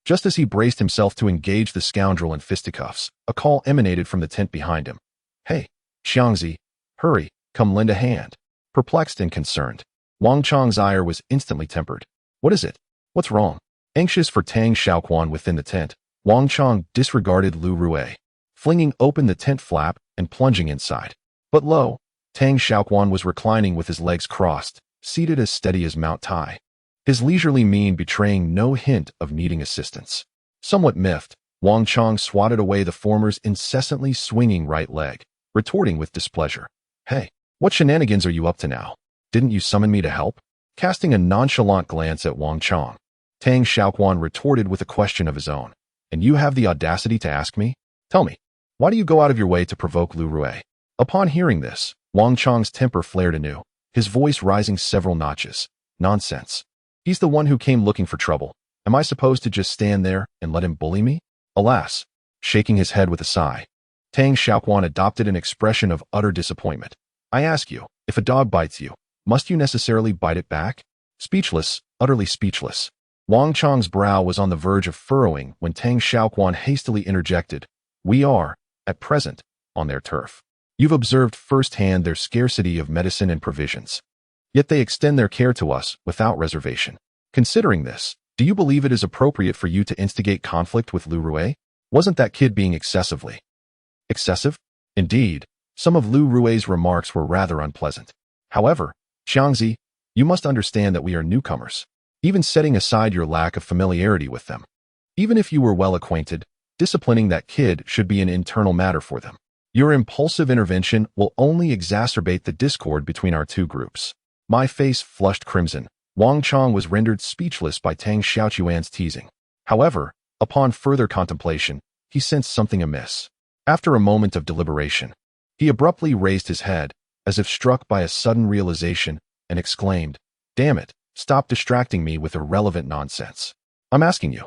just as he braced himself to engage the scoundrel in fisticuffs, a call emanated from the tent behind him. Hey, Xiangzi, hurry, come lend a hand. Perplexed and concerned, Wang Chang's ire was instantly tempered. What is it? What's wrong? Anxious for Tang Xiaoquan within the tent, Wang Chang disregarded Lu Rue, flinging open the tent flap and plunging inside. But lo, Tang Xiaoquan was reclining with his legs crossed, seated as steady as Mount Tai, his leisurely mien betraying no hint of needing assistance. Somewhat miffed, Wang Chang swatted away the former's incessantly swinging right leg, retorting with displeasure. Hey, what shenanigans are you up to now? Didn't you summon me to help? casting a nonchalant glance at Wang Qiang. Tang Xiaoquan retorted with a question of his own. And you have the audacity to ask me? Tell me, why do you go out of your way to provoke Lu Rui? Upon hearing this, Wang Qiang's temper flared anew, his voice rising several notches. Nonsense. He's the one who came looking for trouble. Am I supposed to just stand there and let him bully me? Alas. Shaking his head with a sigh, Tang Xiaoquan adopted an expression of utter disappointment. I ask you, if a dog bites you, must you necessarily bite it back? Speechless, utterly speechless. Wang Qiang's brow was on the verge of furrowing when Tang Xiaoquan hastily interjected. We are, at present, on their turf. You've observed firsthand their scarcity of medicine and provisions. Yet they extend their care to us without reservation. Considering this, do you believe it is appropriate for you to instigate conflict with Lu Rui? Wasn't that kid being excessive? Indeed, some of Lu Rui's remarks were rather unpleasant. However, Xiangzi, you must understand that we are newcomers, even setting aside your lack of familiarity with them. Even if you were well acquainted, disciplining that kid should be an internal matter for them. Your impulsive intervention will only exacerbate the discord between our two groups. My face flushed crimson. Wang Qiang was rendered speechless by Tang Xiaoquan's teasing. However, upon further contemplation, he sensed something amiss. After a moment of deliberation, he abruptly raised his head, as if struck by a sudden realization, and exclaimed, Damn it, stop distracting me with irrelevant nonsense. I'm asking you.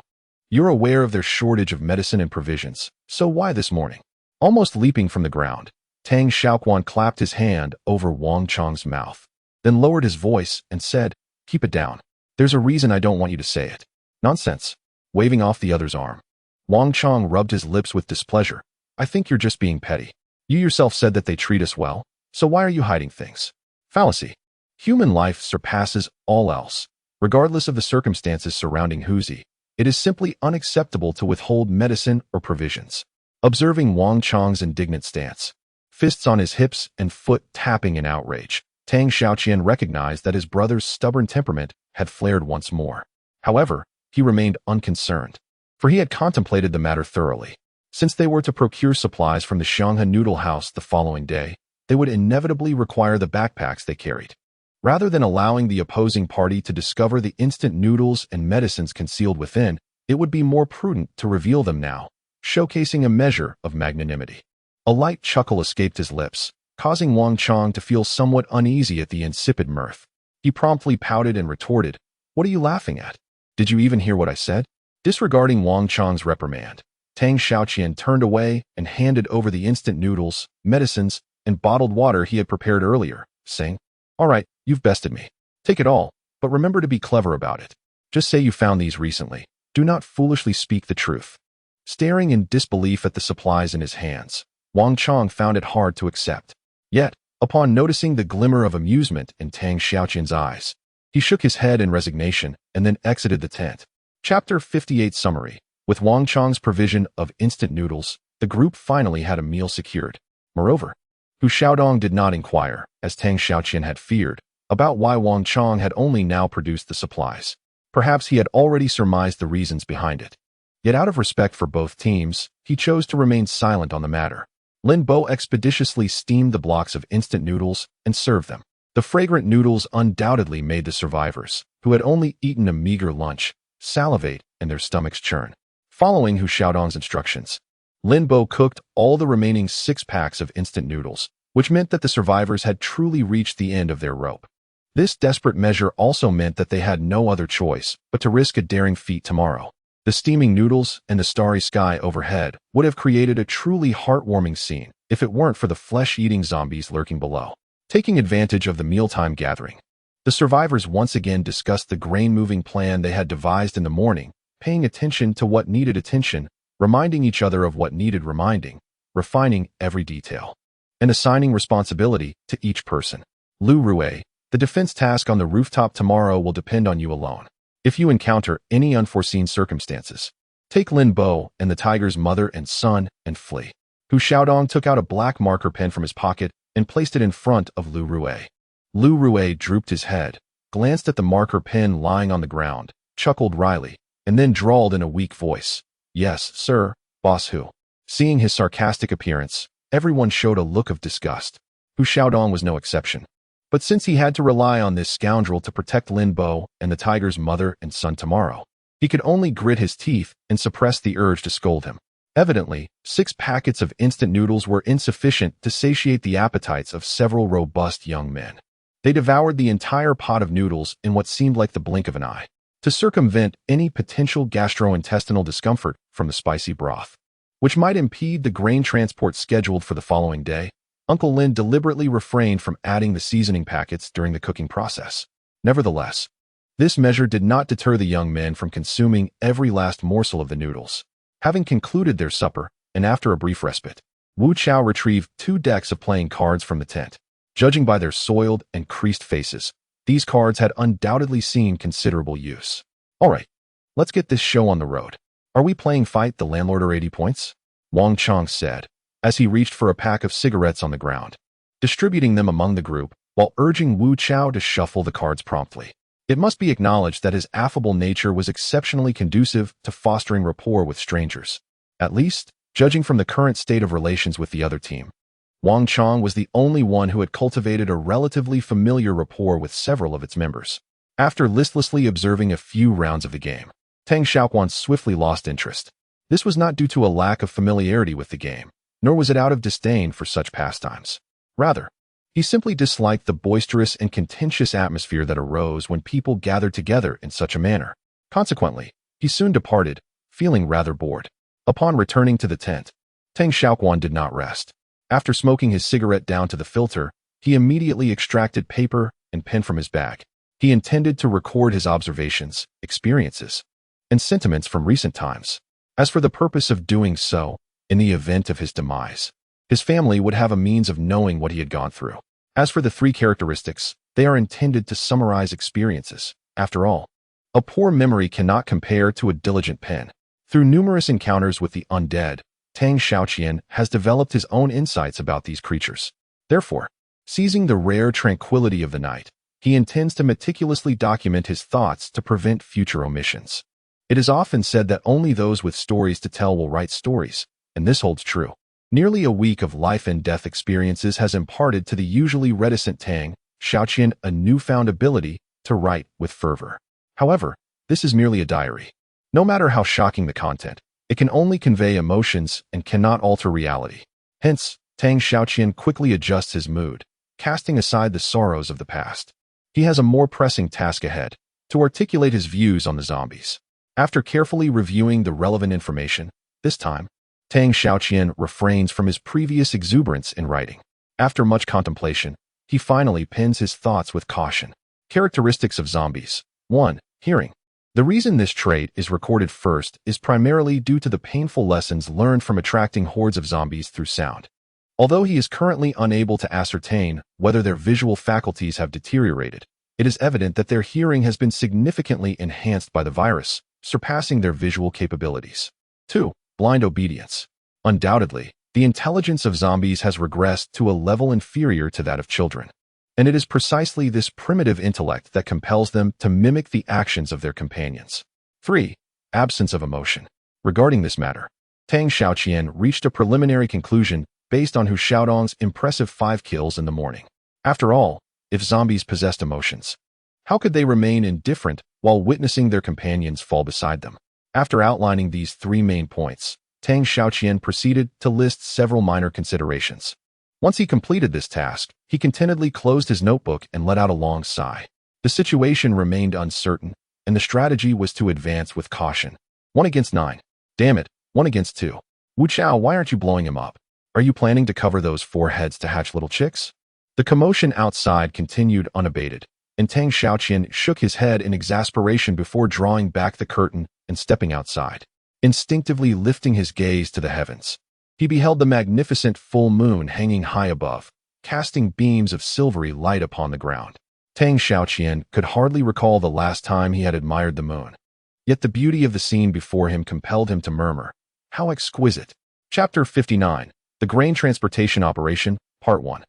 You're aware of their shortage of medicine and provisions, so why this morning? Almost leaping from the ground, Tang Xiaoquan clapped his hand over Wang Qiang's mouth, then lowered his voice and said, Keep it down. There's a reason I don't want you to say it. Nonsense. Waving off the other's arm, Wang Qiang rubbed his lips with displeasure. I think you're just being petty. You yourself said that they treat us well, so why are you hiding things? Fallacy. Human life surpasses all else. Regardless of the circumstances surrounding Huzi, it is simply unacceptable to withhold medicine or provisions. Observing Wang Qiang's indignant stance, fists on his hips and foot tapping in outrage, Tang Xiaoquan recognized that his brother's stubborn temperament had flared once more. However, he remained unconcerned, for he had contemplated the matter thoroughly. Since they were to procure supplies from the Xianghe noodle house the following day, they would inevitably require the backpacks they carried. Rather than allowing the opposing party to discover the instant noodles and medicines concealed within, it would be more prudent to reveal them now, showcasing a measure of magnanimity. A light chuckle escaped his lips, causing Wang Qiang to feel somewhat uneasy at the insipid mirth. He promptly pouted and retorted, What are you laughing at? Did you even hear what I said? Disregarding Wang Qiang's reprimand, Tang Xiaoquan turned away and handed over the instant noodles, medicines, and bottled water he had prepared earlier, saying, All right, you've bested me. Take it all, but remember to be clever about it. Just say you found these recently. Do not foolishly speak the truth. Staring in disbelief at the supplies in his hands, Wang Qiang found it hard to accept. Yet, upon noticing the glimmer of amusement in Tang Xiaoquan's eyes, he shook his head in resignation and then exited the tent. Chapter 58 Summary. With Wang Qiang's provision of instant noodles, the group finally had a meal secured. Moreover, Hu Xiaodong did not inquire, as Tang Xiaoquan had feared, about why Wang Qiang had only now produced the supplies. Perhaps he had already surmised the reasons behind it. Yet out of respect for both teams, he chose to remain silent on the matter. Lin Bo expeditiously steamed the blocks of instant noodles and served them. The fragrant noodles undoubtedly made the survivors, who had only eaten a meager lunch, salivate and their stomachs churn. Following Hu Xiaodong's instructions, Lin Bo cooked all the remaining 6 packs of instant noodles, which meant that the survivors had truly reached the end of their rope. This desperate measure also meant that they had no other choice but to risk a daring feat tomorrow. The steaming noodles and the starry sky overhead would have created a truly heartwarming scene if it weren't for the flesh-eating zombies lurking below. Taking advantage of the mealtime gathering, the survivors once again discussed the grain-moving plan they had devised in the morning, paying attention to what needed attention, reminding each other of what needed reminding, refining every detail, and assigning responsibility to each person. Lu Rui, the defense task on the rooftop tomorrow will depend on you alone. If you encounter any unforeseen circumstances, take Lin Bo and the tiger's mother and son and flee. Hu Xiaodong took out a black marker pen from his pocket and placed it in front of Lu Rui. Lu Rui drooped his head, glanced at the marker pen lying on the ground, chuckled wryly, and then drawled in a weak voice, Yes, sir, Boss Hu. Seeing his sarcastic appearance, everyone showed a look of disgust. Hu Xiaodong was no exception. But since he had to rely on this scoundrel to protect Lin Bo and the tiger's mother and son tomorrow, he could only grit his teeth and suppress the urge to scold him. Evidently, 6 packets of instant noodles were insufficient to satiate the appetites of several robust young men. They devoured the entire pot of noodles in what seemed like the blink of an eye, to circumvent any potential gastrointestinal discomfort from the spicy broth, which might impede the grain transport scheduled for the following day. Uncle Lin deliberately refrained from adding the seasoning packets during the cooking process. Nevertheless, this measure did not deter the young men from consuming every last morsel of the noodles. Having concluded their supper, and after a brief respite, Wu Chao retrieved 2 decks of playing cards from the tent. Judging by their soiled and creased faces, these cards had undoubtedly seen considerable use. All right, let's get this show on the road. Are we playing Fight the Landlord or 80 points? Wang Qiang said, as he reached for a pack of cigarettes on the ground, distributing them among the group while urging Wu Chao to shuffle the cards promptly. It must be acknowledged that his affable nature was exceptionally conducive to fostering rapport with strangers, at least, judging from the current state of relations with the other team. Wang Qiang was the only one who had cultivated a relatively familiar rapport with several of its members. After listlessly observing a few rounds of the game, Tang Xiaoquan swiftly lost interest. This was not due to a lack of familiarity with the game, nor was it out of disdain for such pastimes. Rather, he simply disliked the boisterous and contentious atmosphere that arose when people gathered together in such a manner. Consequently, he soon departed, feeling rather bored. Upon returning to the tent, Tang Xiaoquan did not rest. After smoking his cigarette down to the filter, he immediately extracted paper and pen from his bag. He intended to record his observations, experiences, and sentiments from recent times. As for the purpose of doing so, in the event of his demise, his family would have a means of knowing what he had gone through. As for the 3 characteristics, they are intended to summarize experiences. After all, a poor memory cannot compare to a diligent pen. Through numerous encounters with the undead, Tang Xiaoqian has developed his own insights about these creatures. Therefore, seizing the rare tranquility of the night, he intends to meticulously document his thoughts to prevent future omissions. It is often said that only those with stories to tell will write stories, and this holds true. Nearly a week of life and death experiences has imparted to the usually reticent Tang Xiaoqian a newfound ability to write with fervor. However, this is merely a diary. No matter how shocking the content, it can only convey emotions and cannot alter reality. Hence, Tang Xiaoqian quickly adjusts his mood, casting aside the sorrows of the past. He has a more pressing task ahead, to articulate his views on the zombies. After carefully reviewing the relevant information, this time, Tang Xiaoqian refrains from his previous exuberance in writing. After much contemplation, he finally pens his thoughts with caution. Characteristics of zombies. 1. Hearing. The reason this trait is recorded first is primarily due to the painful lessons learned from attracting hordes of zombies through sound. Although he is currently unable to ascertain whether their visual faculties have deteriorated, it is evident that their hearing has been significantly enhanced by the virus, surpassing their visual capabilities. 2. Blind obedience. Undoubtedly, the intelligence of zombies has regressed to a level inferior to that of children. And it is precisely this primitive intellect that compels them to mimic the actions of their companions. 3. Absence of emotion. Regarding this matter, Tang Xiaoqian reached a preliminary conclusion based on Hu Xiaodong's impressive 5 kills in the morning. After all, if zombies possessed emotions, how could they remain indifferent while witnessing their companions fall beside them? After outlining these 3 main points, Tang Xiaoqian proceeded to list several minor considerations. Once he completed this task, he contentedly closed his notebook and let out a long sigh. The situation remained uncertain, and the strategy was to advance with caution. 1 against 9. Damn it, 1 against 2. Wu Chao, why aren't you blowing him up? Are you planning to cover those 4 heads to hatch little chicks? The commotion outside continued unabated, and Tang Xiaoqian shook his head in exasperation before drawing back the curtain and stepping outside. Instinctively lifting his gaze to the heavens, he beheld the magnificent full moon hanging high above, casting beams of silvery light upon the ground. Tang Xiaoqian could hardly recall the last time he had admired the moon. Yet the beauty of the scene before him compelled him to murmur, "How exquisite!" Chapter 59. The Grain Transportation Operation, Part 1.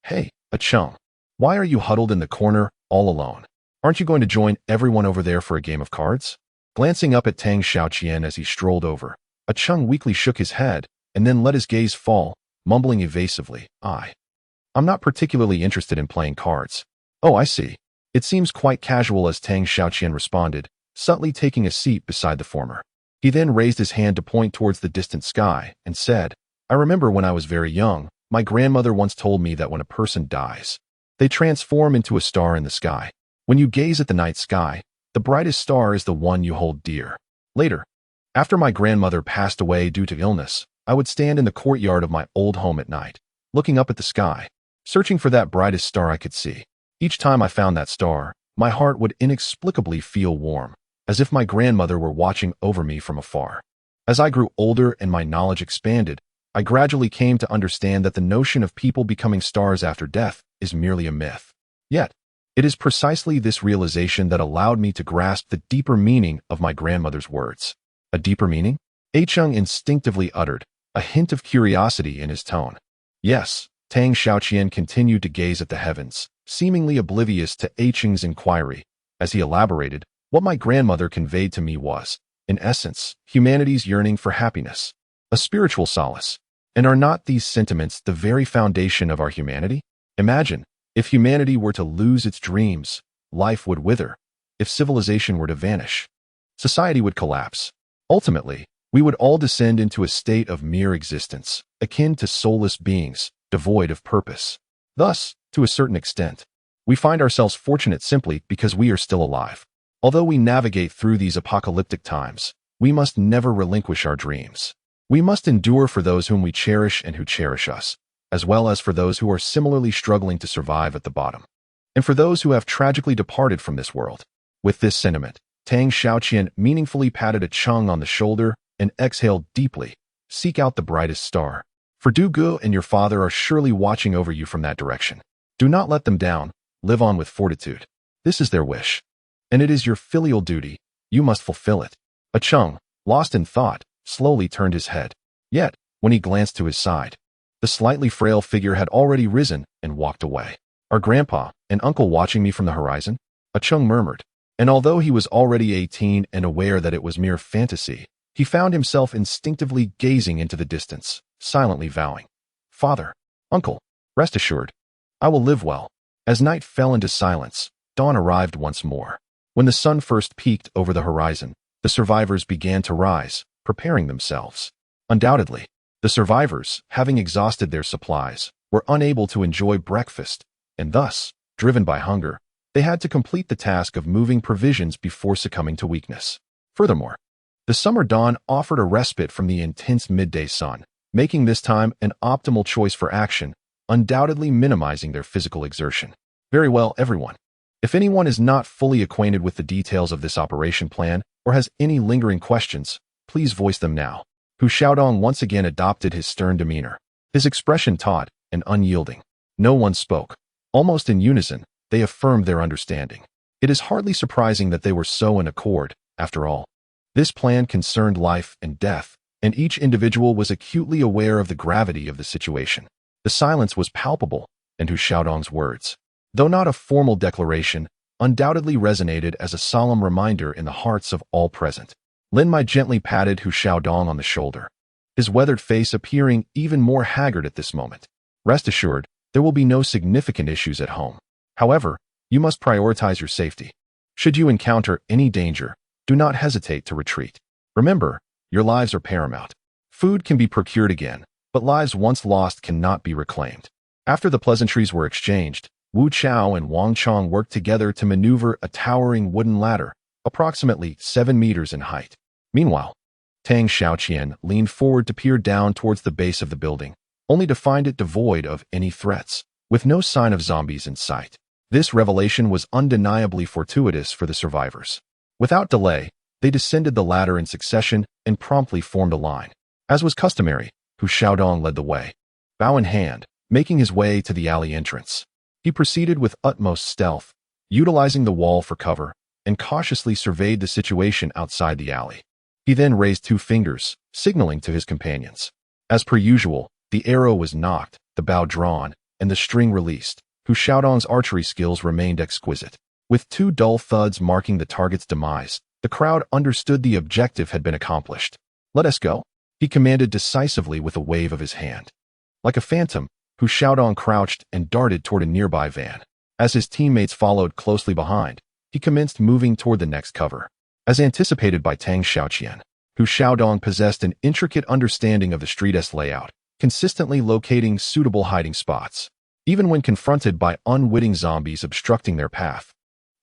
Hey, Qiang. Why are you huddled in the corner, all alone? Aren't you going to join everyone over there for a game of cards? Glancing up at Tang Xiaoqian as he strolled over, Qiang weakly shook his head and then let his gaze fall, mumbling evasively, I'm not particularly interested in playing cards. Oh, I see. It seems quite casual, as Tang Xiaoquan responded, subtly taking a seat beside the former. He then raised his hand to point towards the distant sky and said, I remember when I was very young, my grandmother once told me that when a person dies, they transform into a star in the sky. When you gaze at the night sky, the brightest star is the one you hold dear. Later, after my grandmother passed away due to illness, I would stand in the courtyard of my old home at night, looking up at the sky, searching for that brightest star I could see. Each time I found that star, my heart would inexplicably feel warm, as if my grandmother were watching over me from afar. As I grew older and my knowledge expanded, I gradually came to understand that the notion of people becoming stars after death is merely a myth. Yet, it is precisely this realization that allowed me to grasp the deeper meaning of my grandmother's words. A deeper meaning? Qiang instinctively uttered, a hint of curiosity in his tone. Yes, Tang Xiaoquan continued to gaze at the heavens, seemingly oblivious to Qiang's inquiry. As he elaborated, what my grandmother conveyed to me was, in essence, humanity's yearning for happiness, a spiritual solace. And are not these sentiments the very foundation of our humanity? Imagine, if humanity were to lose its dreams, life would wither. If civilization were to vanish, society would collapse. Ultimately, we would all descend into a state of mere existence, akin to soulless beings, devoid of purpose. Thus, to a certain extent, we find ourselves fortunate simply because we are still alive. Although we navigate through these apocalyptic times, we must never relinquish our dreams. We must endure for those whom we cherish and who cherish us, as well as for those who are similarly struggling to survive at the bottom, and for those who have tragically departed from this world. With this sentiment, Tang Xiaoquan meaningfully patted Qiang on the shoulder and exhaled deeply. Seek out the brightest star. For Du Gu and your father are surely watching over you from that direction. Do not let them down. Live on with fortitude. This is their wish, and it is your filial duty. You must fulfill it. Qiang, lost in thought, slowly turned his head. Yet, when he glanced to his side, the slightly frail figure had already risen and walked away. Are grandpa and uncle watching me from the horizon? Qiang murmured, and although he was already 18 and aware that it was mere fantasy, he found himself instinctively gazing into the distance, silently vowing, Father, uncle, rest assured, I will live well. As night fell into silence, dawn arrived once more. When the sun first peaked over the horizon, the survivors began to rise, preparing themselves. Undoubtedly, the survivors, having exhausted their supplies, were unable to enjoy breakfast, and thus, driven by hunger, they had to complete the task of moving provisions before succumbing to weakness. Furthermore, the summer dawn offered a respite from the intense midday sun, making this time an optimal choice for action, undoubtedly minimizing their physical exertion. Very well, everyone. If anyone is not fully acquainted with the details of this operation plan or has any lingering questions, please voice them now. Hu Xiaodong once again adopted his stern demeanor, his expression taut and unyielding. No one spoke. Almost in unison, they affirmed their understanding. It is hardly surprising that they were so in accord, after all. This plan concerned life and death, and each individual was acutely aware of the gravity of the situation. The silence was palpable, and Hu Xiaodong's words, though not a formal declaration, undoubtedly resonated as a solemn reminder in the hearts of all present. Lin Mai gently patted Hu Xiaodong on the shoulder, his weathered face appearing even more haggard at this moment. Rest assured, there will be no significant issues at home. However, you must prioritize your safety. Should you encounter any danger, do not hesitate to retreat. Remember, your lives are paramount. Food can be procured again, but lives once lost cannot be reclaimed. After the pleasantries were exchanged, Wu Chao and Wang Chong worked together to maneuver a towering wooden ladder, approximately 7 meters in height. Meanwhile, Tang Xiaoquan leaned forward to peer down towards the base of the building, only to find it devoid of any threats, with no sign of zombies in sight. This revelation was undeniably fortuitous for the survivors. Without delay, they descended the ladder in succession and promptly formed a line. As was customary, Hu Xiaodong led the way, bow in hand, making his way to the alley entrance. He proceeded with utmost stealth, utilizing the wall for cover, and cautiously surveyed the situation outside the alley. He then raised 2 fingers, signaling to his companions. As per usual, the arrow was knocked, the bow drawn, and the string released. Hu Xiaodong's archery skills remained exquisite. With 2 dull thuds marking the target's demise, the crowd understood the objective had been accomplished. Let us go, he commanded decisively with a wave of his hand. Like a phantom, Hu Xiaodong crouched and darted toward a nearby van. As his teammates followed closely behind, he commenced moving toward the next cover. As anticipated by Tang Xiaoqian, Hu Xiaodong possessed an intricate understanding of the street's layout, consistently locating suitable hiding spots. Even when confronted by unwitting zombies obstructing their path,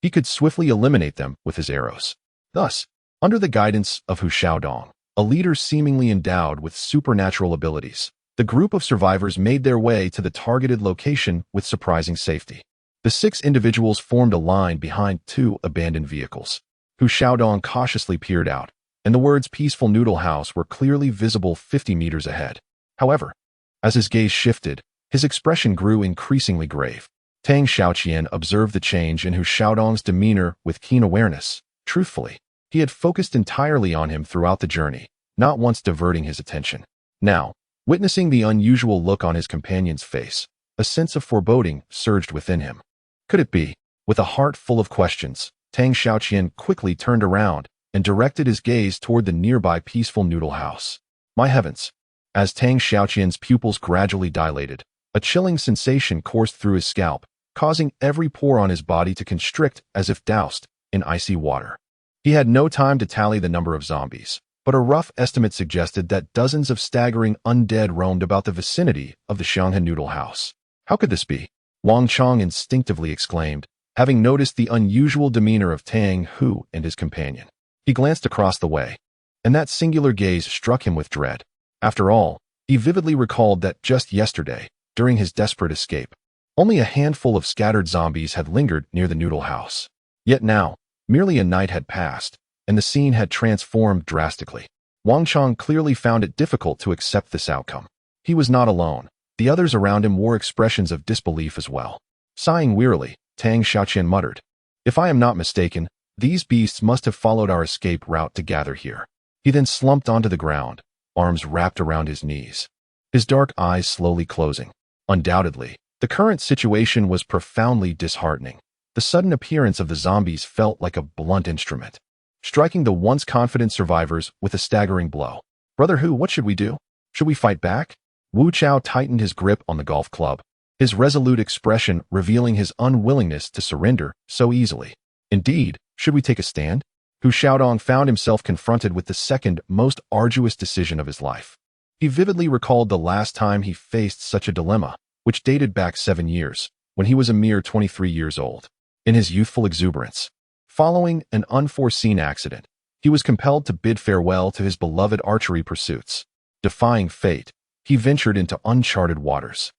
he could swiftly eliminate them with his arrows. Thus, under the guidance of Hu Xiaodong, a leader seemingly endowed with supernatural abilities, the group of survivors made their way to the targeted location with surprising safety. The 6 individuals formed a line behind 2 abandoned vehicles. Hu Xiaodong cautiously peered out, and the words "Peaceful Noodle House" were clearly visible 50 meters ahead. However, as his gaze shifted, his expression grew increasingly grave. Tang Xiaoqian observed the change in Hu Xiaodong's demeanor with keen awareness. Truthfully, he had focused entirely on him throughout the journey, not once diverting his attention. Now, witnessing the unusual look on his companion's face, a sense of foreboding surged within him. Could it be? With a heart full of questions, Tang Xiaoqian quickly turned around and directed his gaze toward the nearby Peaceful Noodle House. My heavens! As Tang Xiaoqian's pupils gradually dilated, a chilling sensation coursed through his scalp, causing every pore on his body to constrict as if doused in icy water. He had no time to tally the number of zombies, but a rough estimate suggested that dozens of staggering undead roamed about the vicinity of the Xianghe Noodle House. How could this be? Wang instinctively exclaimed, having noticed the unusual demeanor of Tang Hu and his companion. He glanced across the way, and that singular gaze struck him with dread. After all, he vividly recalled that just yesterday, during his desperate escape, only a handful of scattered zombies had lingered near the Noodle House. Yet now, merely a night had passed, and the scene had transformed drastically. Wang clearly found it difficult to accept this outcome. He was not alone. The others around him wore expressions of disbelief as well. Sighing wearily, Tang Xiaoqian muttered, "If I am not mistaken, these beasts must have followed our escape route to gather here." He then slumped onto the ground, arms wrapped around his knees, his dark eyes slowly closing. Undoubtedly, the current situation was profoundly disheartening. The sudden appearance of the zombies felt like a blunt instrument, striking the once confident survivors with a staggering blow. "Brother Hu, what should we do? Should we fight back?" Wu Chao tightened his grip on the golf club, his resolute expression revealing his unwillingness to surrender so easily. Indeed, should we take a stand? Hu Xiaodong found himself confronted with the second most arduous decision of his life. He vividly recalled the last time he faced such a dilemma, which dated back 7 years, when he was a mere 23 years old. In his youthful exuberance, following an unforeseen accident, he was compelled to bid farewell to his beloved archery pursuits. Defying fate, he ventured into uncharted waters,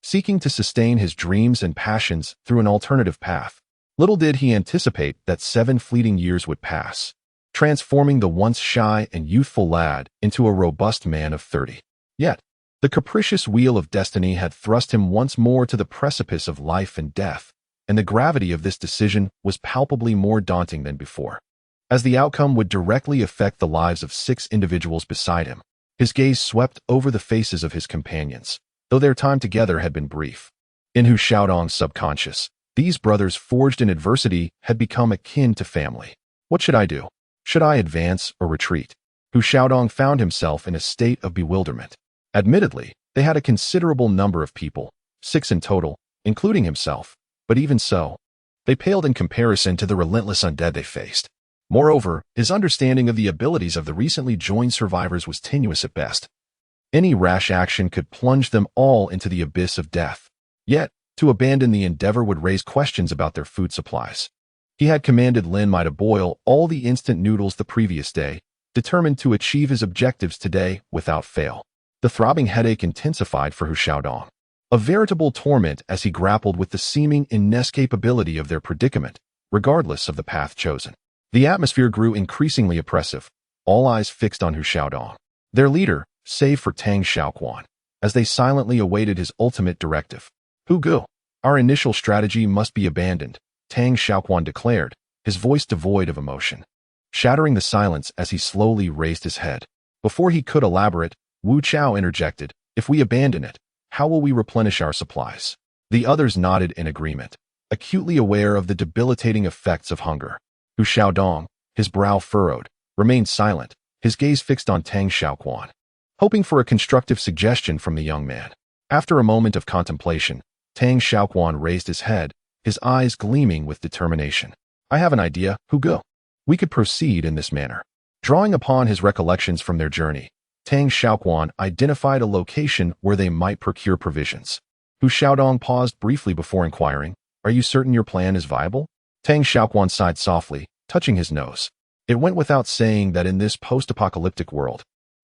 seeking to sustain his dreams and passions through an alternative path. Little did he anticipate that 7 fleeting years would pass, transforming the once shy and youthful lad into a robust man of 30. Yet, the capricious wheel of destiny had thrust him once more to the precipice of life and death, and the gravity of this decision was palpably more daunting than before. As the outcome would directly affect the lives of 6 individuals beside him, his gaze swept over the faces of his companions, though their time together had been brief. In Hu Xiaodong's subconscious, these brothers forged in adversity had become akin to family. What should I do? Should I advance or retreat? Hu Xiaodong found himself in a state of bewilderment. Admittedly, they had a considerable number of people, 6 in total, including himself, but even so, they paled in comparison to the relentless undead they faced. Moreover, his understanding of the abilities of the recently joined survivors was tenuous at best. Any rash action could plunge them all into the abyss of death. Yet, to abandon the endeavor would raise questions about their food supplies. He had commanded Lin Mai to boil all the instant noodles the previous day, determined to achieve his objectives today without fail. The throbbing headache intensified for Hu Xiaodong, a veritable torment as he grappled with the seeming inescapability of their predicament, regardless of the path chosen. The atmosphere grew increasingly oppressive, all eyes fixed on Hu Xiaodong, their leader, save for Tang Xiaoquan, as they silently awaited his ultimate directive. "Hu Gu, our initial strategy must be abandoned," Tang Xiaoquan declared, his voice devoid of emotion, shattering the silence as he slowly raised his head. Before he could elaborate, Wu Chao interjected, "If we abandon it, how will we replenish our supplies?" The others nodded in agreement, acutely aware of the debilitating effects of hunger. Hu Xiaodong, his brow furrowed, remained silent, his gaze fixed on Tang Xiaoquan, hoping for a constructive suggestion from the young man. After a moment of contemplation, Tang Xiaoquan raised his head, his eyes gleaming with determination. I have an idea, Hugo. We could proceed in this manner. Drawing upon his recollections from their journey, Tang Xiaoquan identified a location where they might procure provisions. Hu Xiaodong paused briefly before inquiring, "Are you certain your plan is viable?" Tang Xiaoquan sighed softly, touching his nose. It went without saying that in this post-apocalyptic world,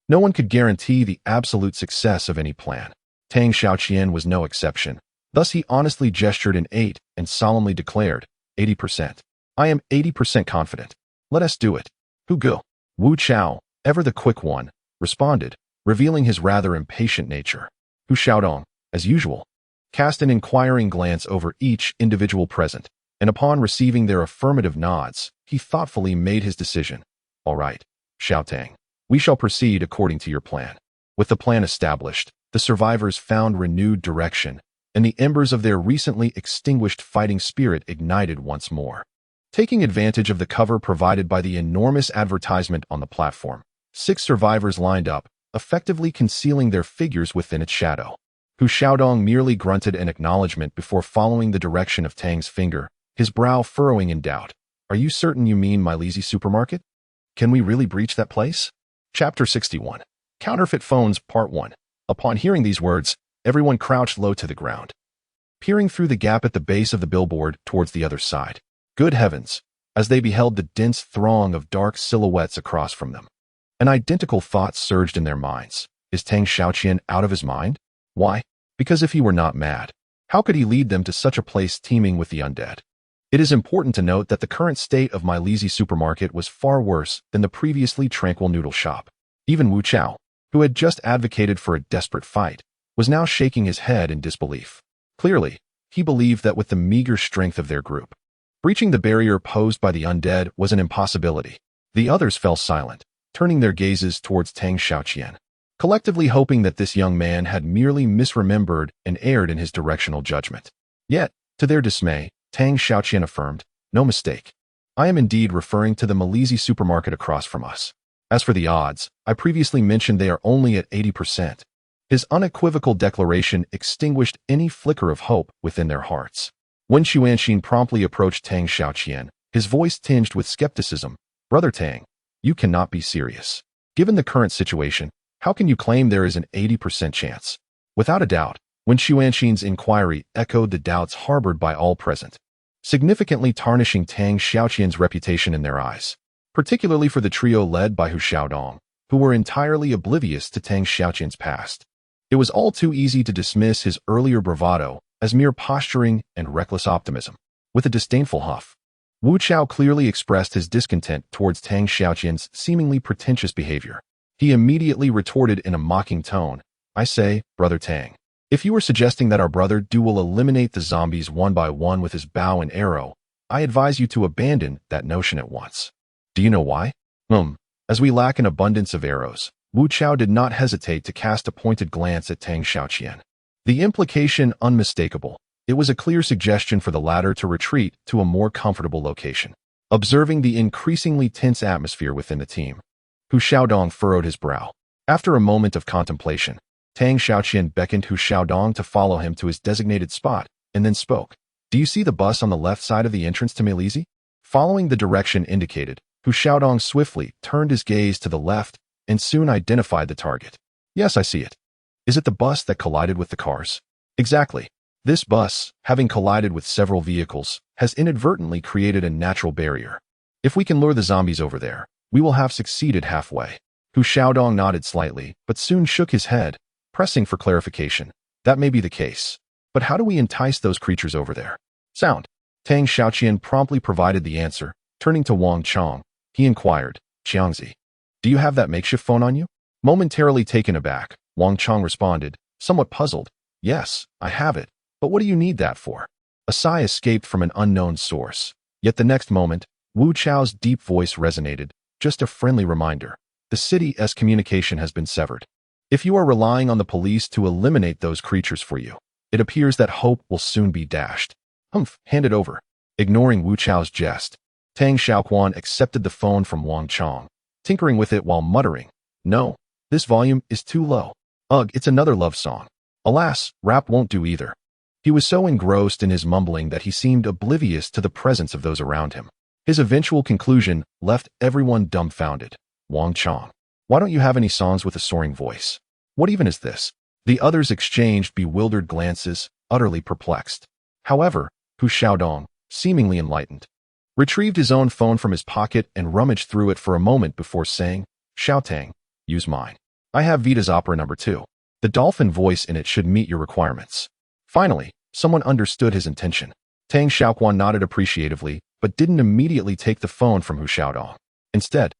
no one could guarantee the absolute success of any plan. Tang Xiaoqian was no exception. Thus he honestly gestured an 8 and solemnly declared, 80%. I am 80% confident. Let us do it. Hugo. Wu Chao, ever the quick one, responded, revealing his rather impatient nature. Hu Xiaodong, as usual, cast an inquiring glance over each individual present, and upon receiving their affirmative nods, he thoughtfully made his decision. All right, Xiao Tang, we shall proceed according to your plan. With the plan established, the survivors found renewed direction, and the embers of their recently extinguished fighting spirit ignited once more. Taking advantage of the cover provided by the enormous advertisement on the platform, 6 survivors lined up, effectively concealing their figures within its shadow. Hu Xiaodong merely grunted an acknowledgement before following the direction of Tang's finger, his brow furrowing in doubt. Are you certain you mean my lazy supermarket? Can we really breach that place? Chapter 61. Counterfeit Phones, Part 1. Upon hearing these words, everyone crouched low to the ground, peering through the gap at the base of the billboard towards the other side. Good heavens, as they beheld the dense throng of dark silhouettes across from them. An identical thought surged in their minds. Is Tang Xiaoqian out of his mind? Why? Because if he were not mad, how could he lead them to such a place teeming with the undead? It is important to note that the current state of my lazy supermarket was far worse than the previously tranquil noodle shop. Even Wu Chao, who had just advocated for a desperate fight, was now shaking his head in disbelief. Clearly, he believed that with the meager strength of their group, breaching the barrier posed by the undead was an impossibility. The others fell silent, turning their gazes towards Tang Xiaoqian, collectively hoping that this young man had merely misremembered and erred in his directional judgment. Yet, to their dismay, Tang Xiaoqian affirmed, "No mistake. I am indeed referring to the Malizi supermarket across from us. As for the odds, I previously mentioned they are only at 80%. His unequivocal declaration extinguished any flicker of hope within their hearts. When Xuanxin promptly approached Tang Xiaoqian, his voice tinged with skepticism. "Brother Tang, you cannot be serious. Given the current situation, how can you claim there is an 80% chance?" Without a doubt, when Xuanxin's inquiry echoed the doubts harbored by all present, significantly tarnishing Tang Xiaoqian's reputation in their eyes, particularly for the trio led by Hu Xiaodong, who were entirely oblivious to Tang Xiaoqian's past. It was all too easy to dismiss his earlier bravado as mere posturing and reckless optimism. With a disdainful huff, Wu Chao clearly expressed his discontent towards Tang Xiaoqian's seemingly pretentious behavior. He immediately retorted in a mocking tone, "I say, Brother Tang, if you are suggesting that our brother Du will eliminate the zombies one by one with his bow and arrow, I advise you to abandon that notion at once. Do you know why? As we lack an abundance of arrows." Wu Chao did not hesitate to cast a pointed glance at Tang Xiaoqian. The implication unmistakable. It was a clear suggestion for the latter to retreat to a more comfortable location. Observing the increasingly tense atmosphere within the team, Hu Xiaodong furrowed his brow. After a moment of contemplation, Tang Xiaoqian beckoned Hu Xiaodong to follow him to his designated spot, and then spoke. "Do you see the bus on the left side of the entrance to Melizi?" Following the direction indicated, Hu Xiaodong swiftly turned his gaze to the left and soon identified the target. "Yes, I see it. Is it the bus that collided with the cars?" "Exactly. This bus, having collided with several vehicles, has inadvertently created a natural barrier. If we can lure the zombies over there, we will have succeeded halfway." Hu Xiaodong nodded slightly, but soon shook his head, pressing for clarification. "That may be the case. But how do we entice those creatures over there?" "Sound." Tang Xiaoqian promptly provided the answer. Turning to Wang Qiang, he inquired, "Qiangzi, do you have that makeshift phone on you?" Momentarily taken aback, Wang Qiang responded, somewhat puzzled, "Yes, I have it. But what do you need that for?" A sigh escaped from an unknown source. Yet the next moment, Wu Chao's deep voice resonated. "Just a friendly reminder. The city's communication has been severed. If you are relying on the police to eliminate those creatures for you, it appears that hope will soon be dashed." Hand it over." Ignoring Wu Chao's jest, Tang Xiaoquan accepted the phone from Wang Qiang, tinkering with it while muttering, "No, this volume is too low. Ugh, it's another love song. Alas, rap won't do either." He was so engrossed in his mumbling that he seemed oblivious to the presence of those around him. His eventual conclusion left everyone dumbfounded. Wang Qiang, why don't you have any songs with a soaring voice? What even is this? The others exchanged bewildered glances, utterly perplexed. However, Hu Xiaodong, seemingly enlightened, retrieved his own phone from his pocket and rummaged through it for a moment before saying, Tang, use mine. I have Vita's opera number 2. The dolphin voice in it should meet your requirements. Finally, someone understood his intention. Tang Xiaoquan nodded appreciatively, but didn't immediately take the phone from Hu Xiaodong. Instead,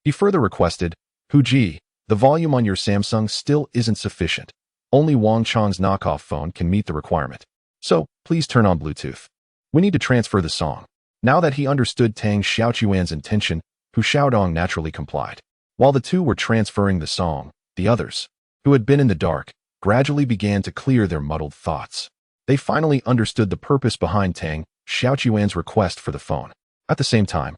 he further requested, Hu Ji, the volume on your Samsung still isn't sufficient. Only Wang Qiang's knockoff phone can meet the requirement. So, please turn on Bluetooth. We need to transfer the song. Now that he understood Tang Xiaoquan's intention, Hu Xiaodong naturally complied. While the two were transferring the song, the others, who had been in the dark, gradually began to clear their muddled thoughts. They finally understood the purpose behind Tang Xiaoquan's request for the phone. At the same time,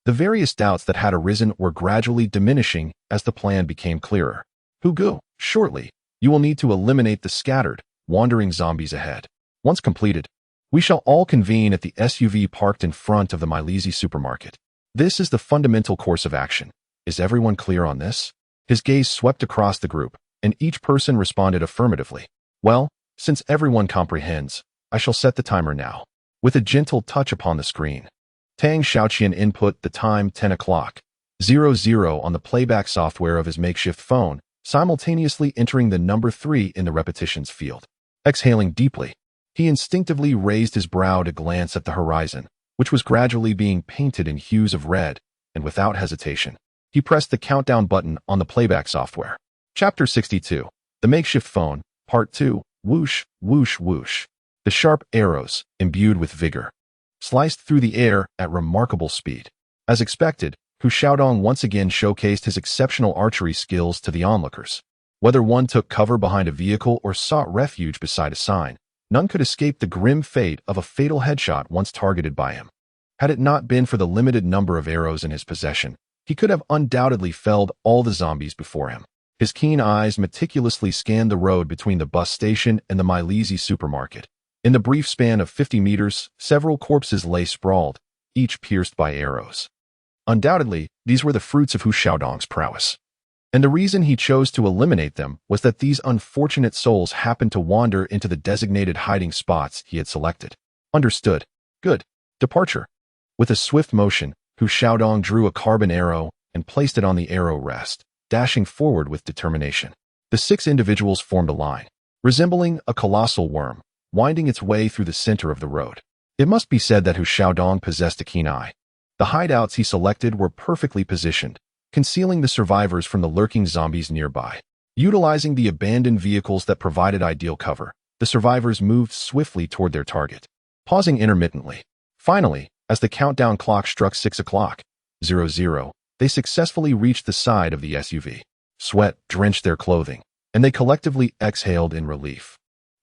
the various doubts that had arisen were gradually diminishing as the plan became clearer. Hugo, shortly, you will need to eliminate the scattered, wandering zombies ahead. Once completed, we shall all convene at the SUV parked in front of the Milezi supermarket. This is the fundamental course of action. Is everyone clear on this? His gaze swept across the group, and each person responded affirmatively. Well, since everyone comprehends, I shall set the timer now. With a gentle touch upon the screen, Tang Xiaoquan input the time 10 o'clock, 00 on the playback software of his makeshift phone, simultaneously entering the number 3 in the repetitions field. Exhaling deeply, he instinctively raised his brow to glance at the horizon, which was gradually being painted in hues of red, and without hesitation, he pressed the countdown button on the playback software. Chapter 62. The Makeshift Phone, Part 2, Whoosh, whoosh, whoosh. The sharp arrows, imbued with vigor, sliced through the air at remarkable speed. As expected, Hu Xiaodong once again showcased his exceptional archery skills to the onlookers. Whether one took cover behind a vehicle or sought refuge beside a sign, none could escape the grim fate of a fatal headshot once targeted by him. Had it not been for the limited number of arrows in his possession, he could have undoubtedly felled all the zombies before him. His keen eyes meticulously scanned the road between the bus station and the Milezi supermarket. In the brief span of 50 meters, several corpses lay sprawled, each pierced by arrows. Undoubtedly, these were the fruits of Hu Xiaodong's prowess. And the reason he chose to eliminate them was that these unfortunate souls happened to wander into the designated hiding spots he had selected. Understood. Good. Departure. With a swift motion, Hu Xiaodong drew a carbon arrow and placed it on the arrow rest, dashing forward with determination. The 6 individuals formed a line, resembling a colossal worm, winding its way through the center of the road. It must be said that Hu Xiaodong possessed a keen eye. The hideouts he selected were perfectly positioned, concealing the survivors from the lurking zombies nearby. Utilizing the abandoned vehicles that provided ideal cover, the survivors moved swiftly toward their target, pausing intermittently. Finally, as the countdown clock struck 6 o'clock, 00, they successfully reached the side of the SUV. Sweat drenched their clothing, and they collectively exhaled in relief.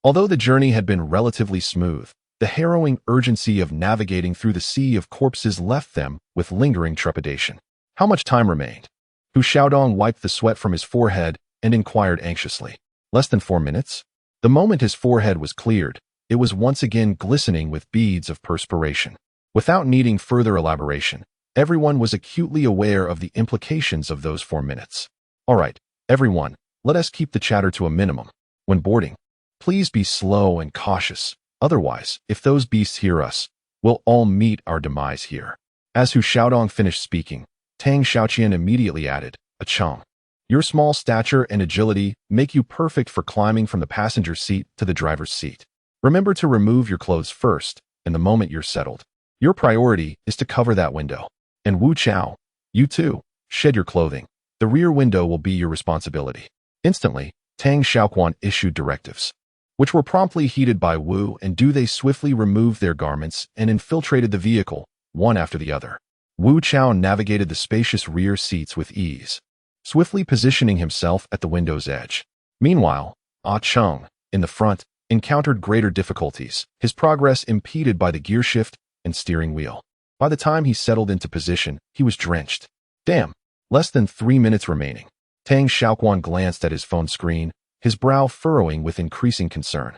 Although the journey had been relatively smooth, the harrowing urgency of navigating through the sea of corpses left them with lingering trepidation. How much time remained? Hu Xiaodong wiped the sweat from his forehead and inquired anxiously. Less than 4 minutes? The moment his forehead was cleared, it was once again glistening with beads of perspiration. Without needing further elaboration, everyone was acutely aware of the implications of those 4 minutes. All right, everyone, let us keep the chatter to a minimum. When boarding, please be slow and cautious. Otherwise, if those beasts hear us, we'll all meet our demise here. As Hu Xiaodong finished speaking, Tang Xiaoquan immediately added, Qiang, your small stature and agility make you perfect for climbing from the passenger seat to the driver's seat. Remember to remove your clothes first, and the moment you're settled, your priority is to cover that window. And Wu Chao, you too, shed your clothing. The rear window will be your responsibility. Instantly, Tang Xiaoquan issued directives, which were promptly heeded by Wu and Du. They swiftly removed their garments and infiltrated the vehicle, one after the other. Wu Chao navigated the spacious rear seats with ease, swiftly positioning himself at the window's edge. Meanwhile, Qiang, in the front, encountered greater difficulties, his progress impeded by the gearshift and steering wheel. By the time he settled into position, he was drenched. Damn, less than 3 minutes remaining. Tang Xiaoquan glanced at his phone screen, his brow furrowing with increasing concern.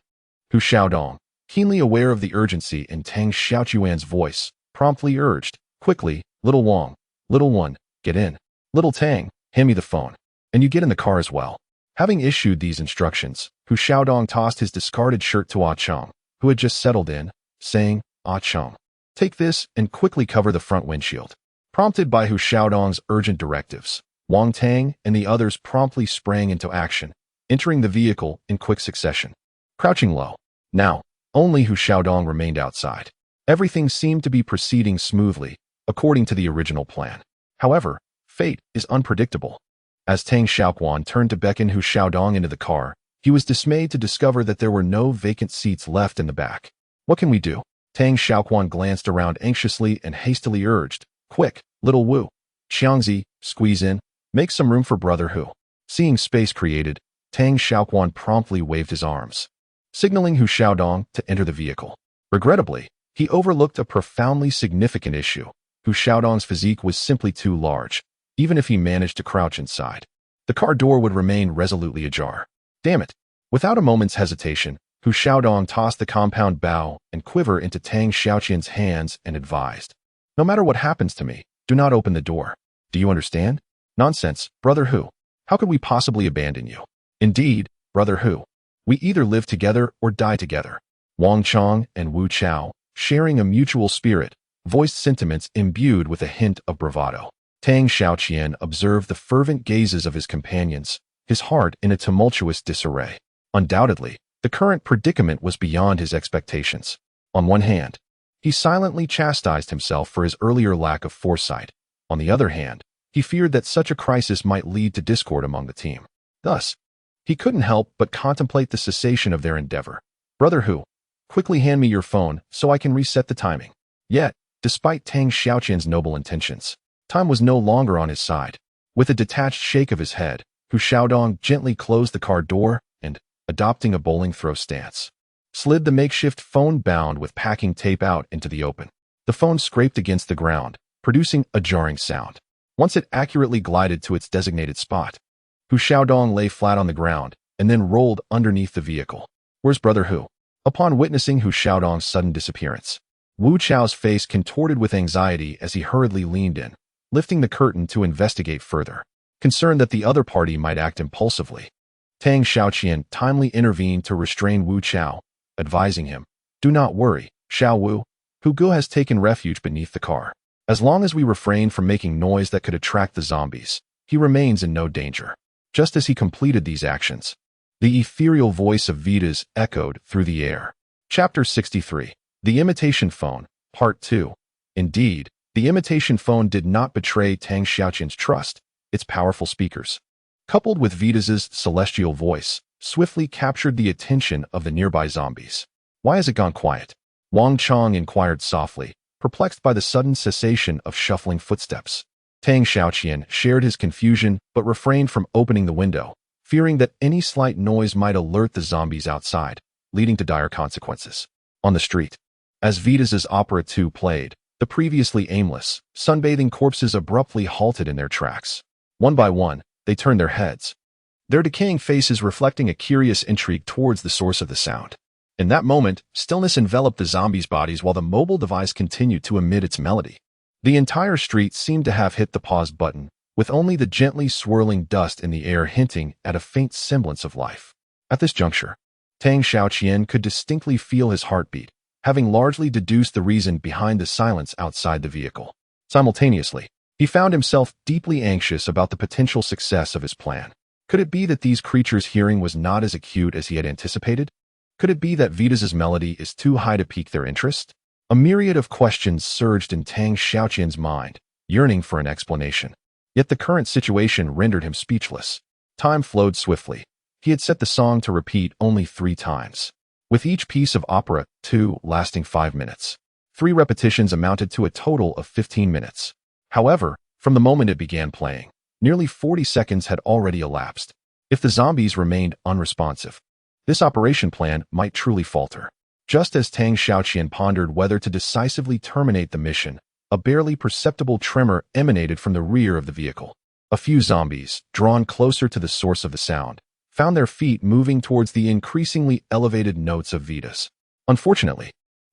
Hu Xiaodong, Keenly aware of the urgency in Tang Xiaoquan's voice, promptly urged, "Quickly, little Wang, little one, get in. Little Tang, hand me the phone. And you get in the car as well." Having issued these instructions, Hu Xiaodong tossed his discarded shirt to Ah Chong, who had just settled in, saying, "Ah Chong, take this and quickly cover the front windshield." Prompted by Hu Xiaodong's urgent directives, Wang Tang and the others promptly sprang into action, entering the vehicle in quick succession. Crouching low. Now, only Hu Xiaodong remained outside. Everything seemed to be proceeding smoothly, according to the original plan. However, fate is unpredictable. As Tang Xiaoquan turned to beckon Hu Xiaodong into the car, he was dismayed to discover that there were no vacant seats left in the back. "What can we do?" Tang Xiaoquan glanced around anxiously and hastily urged, "Quick, little Wu. Qiangzi, squeeze in. Make some room for Brother Hu." Seeing space created, Tang Xiaoquan promptly waved his arms, signaling Hu Xiaodong to enter the vehicle. Regrettably, he overlooked a profoundly significant issue. Hu Xiaodong's physique was simply too large. Even if he managed to crouch inside, the car door would remain resolutely ajar. Damn it! Without a moment's hesitation, Hu Xiaodong tossed the compound bow and quiver into Tang Xiaoqian's hands and advised, "No matter what happens to me, do not open the door. Do you understand?" "Nonsense, Brother Hu. How could we possibly abandon you?" "Indeed, Brother Hu. We either live together or die together." Wang Chong and Wu Chao, sharing a mutual spirit, voiced sentiments imbued with a hint of bravado. Tang Xiaoqian observed the fervent gazes of his companions, his heart in a tumultuous disarray. Undoubtedly, the current predicament was beyond his expectations. On one hand, he silently chastised himself for his earlier lack of foresight. On the other hand, he feared that such a crisis might lead to discord among the team. Thus, he couldn't help but contemplate the cessation of their endeavor. "Brother Hu, quickly hand me your phone so I can reset the timing." Yet, despite Tang Xiaoqian's noble intentions, time was no longer on his side. With a detached shake of his head, Hu Xiaodong gently closed the car door and, adopting a bowling throw stance, slid the makeshift phone bound with packing tape out into the open. The phone scraped against the ground, producing a jarring sound. Once it accurately glided to its designated spot, Hu Xiaodong lay flat on the ground and then rolled underneath the vehicle. "Where's Brother Hu?" Upon witnessing Hu Xiaodong's sudden disappearance, Wu Chao's face contorted with anxiety as he hurriedly leaned in, lifting the curtain to investigate further. Concerned that the other party might act impulsively, Tang Xiaoqian timely intervened to restrain Wu Chao, advising him, "Do not worry, Xiao Wu. Hu Gu has taken refuge beneath the car. As long as we refrain from making noise that could attract the zombies, he remains in no danger." Just as he completed these actions, the ethereal voice of Vitas echoed through the air. Chapter 63. The Imitation Phone, Part 2. Indeed, the imitation phone did not betray Tang Xiaoqian's trust. Its powerful speakers, coupled with Vitas's celestial voice, swiftly captured the attention of the nearby zombies. "Why has it gone quiet?" Wang Chong inquired softly, perplexed by the sudden cessation of shuffling footsteps. Tang Xiaoqian shared his confusion but refrained from opening the window, fearing that any slight noise might alert the zombies outside, leading to dire consequences. On the street, as Vitas's Opera 2 played, the previously aimless, sunbathing corpses abruptly halted in their tracks. One by one, they turned their heads, their decaying faces reflecting a curious intrigue towards the source of the sound. In that moment, stillness enveloped the zombies' bodies while the mobile device continued to emit its melody. The entire street seemed to have hit the pause button, with only the gently swirling dust in the air hinting at a faint semblance of life. At this juncture, Tang Xiaoqian could distinctly feel his heartbeat, having largely deduced the reason behind the silence outside the vehicle. Simultaneously, he found himself deeply anxious about the potential success of his plan. Could it be that these creatures' hearing was not as acute as he had anticipated? Could it be that Vitas's melody is too high to pique their interest? A myriad of questions surged in Tang Xiaoqian's mind, yearning for an explanation. Yet the current situation rendered him speechless. Time flowed swiftly. He had set the song to repeat only 3 times, with each piece of opera 2 lasting 5 minutes. 3 repetitions amounted to a total of 15 minutes. However, from the moment it began playing, nearly 40 seconds had already elapsed. If the zombies remained unresponsive, this operation plan might truly falter. Just as Tang Xiaoqian pondered whether to decisively terminate the mission, a barely perceptible tremor emanated from the rear of the vehicle. A few zombies, drawn closer to the source of the sound, found their feet moving towards the increasingly elevated notes of Vitas. Unfortunately,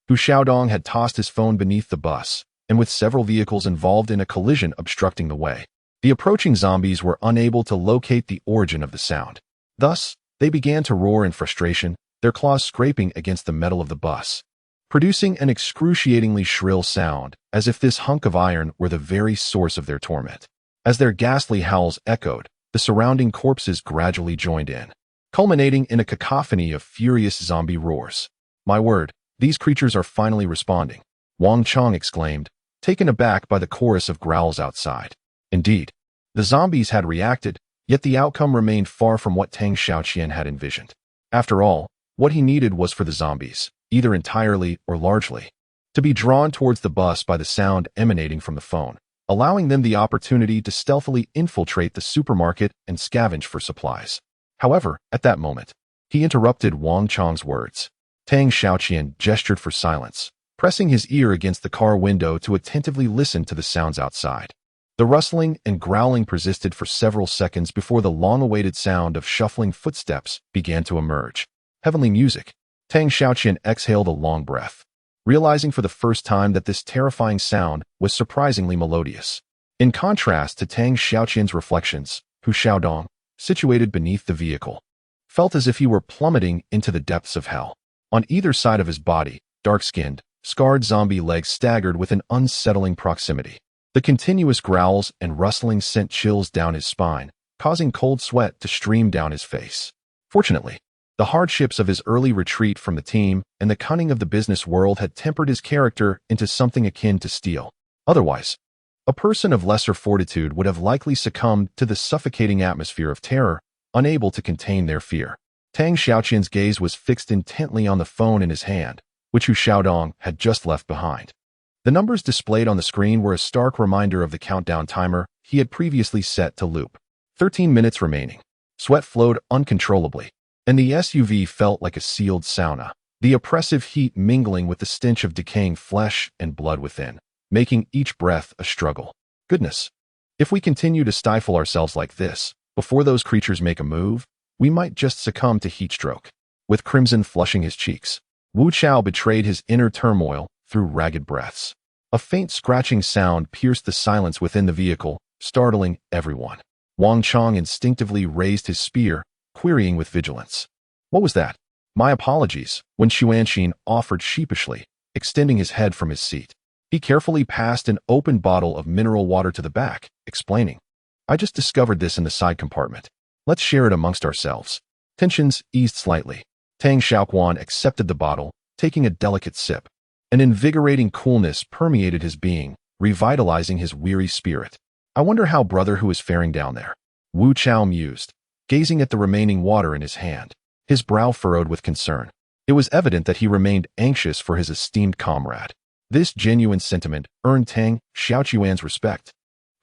Hu Xiaodong had tossed his phone beneath the bus, and with several vehicles involved in a collision obstructing the way, the approaching zombies were unable to locate the origin of the sound. Thus, they began to roar in frustration, their claws scraping against the metal of the bus, producing an excruciatingly shrill sound, as if this hunk of iron were the very source of their torment. As their ghastly howls echoed, the surrounding corpses gradually joined in, culminating in a cacophony of furious zombie roars. My word, these creatures are finally responding, Wang Qiang exclaimed, taken aback by the chorus of growls outside. Indeed, the zombies had reacted, yet the outcome remained far from what Tang Xiaoquan had envisioned. After all, what he needed was for the zombies, either entirely or largely, to be drawn towards the bus by the sound emanating from the phone, allowing them the opportunity to stealthily infiltrate the supermarket and scavenge for supplies. However, at that moment, he interrupted Wang Qiang's words. Tang Xiaoquan gestured for silence, pressing his ear against the car window to attentively listen to the sounds outside. The rustling and growling persisted for several seconds before the long-awaited sound of shuffling footsteps began to emerge. Heavenly music. Tang Xiaoquan exhaled a long breath, realizing for the first time that this terrifying sound was surprisingly melodious. In contrast to Tang Xiaoquan's reflections, Hu Xiaodong, situated beneath the vehicle, felt as if he were plummeting into the depths of hell. On either side of his body, dark-skinned, scarred zombie legs staggered with an unsettling proximity. The continuous growls and rustling sent chills down his spine, causing cold sweat to stream down his face. Fortunately, the hardships of his early retreat from the team and the cunning of the business world had tempered his character into something akin to steel. Otherwise, a person of lesser fortitude would have likely succumbed to the suffocating atmosphere of terror, unable to contain their fear. Tang Xiaoquan's gaze was fixed intently on the phone in his hand, which Hu Xiaodong had just left behind. The numbers displayed on the screen were a stark reminder of the countdown timer he had previously set to loop. 13 minutes remaining. Sweat flowed uncontrollably, and the SUV felt like a sealed sauna, the oppressive heat mingling with the stench of decaying flesh and blood within, making each breath a struggle. Goodness, if we continue to stifle ourselves like this, before those creatures make a move, we might just succumb to heat stroke. With crimson flushing his cheeks, Wu Chao betrayed his inner turmoil through ragged breaths. A faint scratching sound pierced the silence within the vehicle, startling everyone. Wang Qiang instinctively raised his spear, querying with vigilance. What was that? My apologies, Wen Xuanxin offered sheepishly, extending his head from his seat. He carefully passed an open bottle of mineral water to the back, explaining, I just discovered this in the side compartment. Let's share it amongst ourselves. Tensions eased slightly. Tang Xiaoquan accepted the bottle, taking a delicate sip. An invigorating coolness permeated his being, revitalizing his weary spirit. I wonder how brother Hu is faring down there. Wu Chao mused, gazing at the remaining water in his hand, his brow furrowed with concern. It was evident that he remained anxious for his esteemed comrade. This genuine sentiment earned Tang Xiaoquan's respect,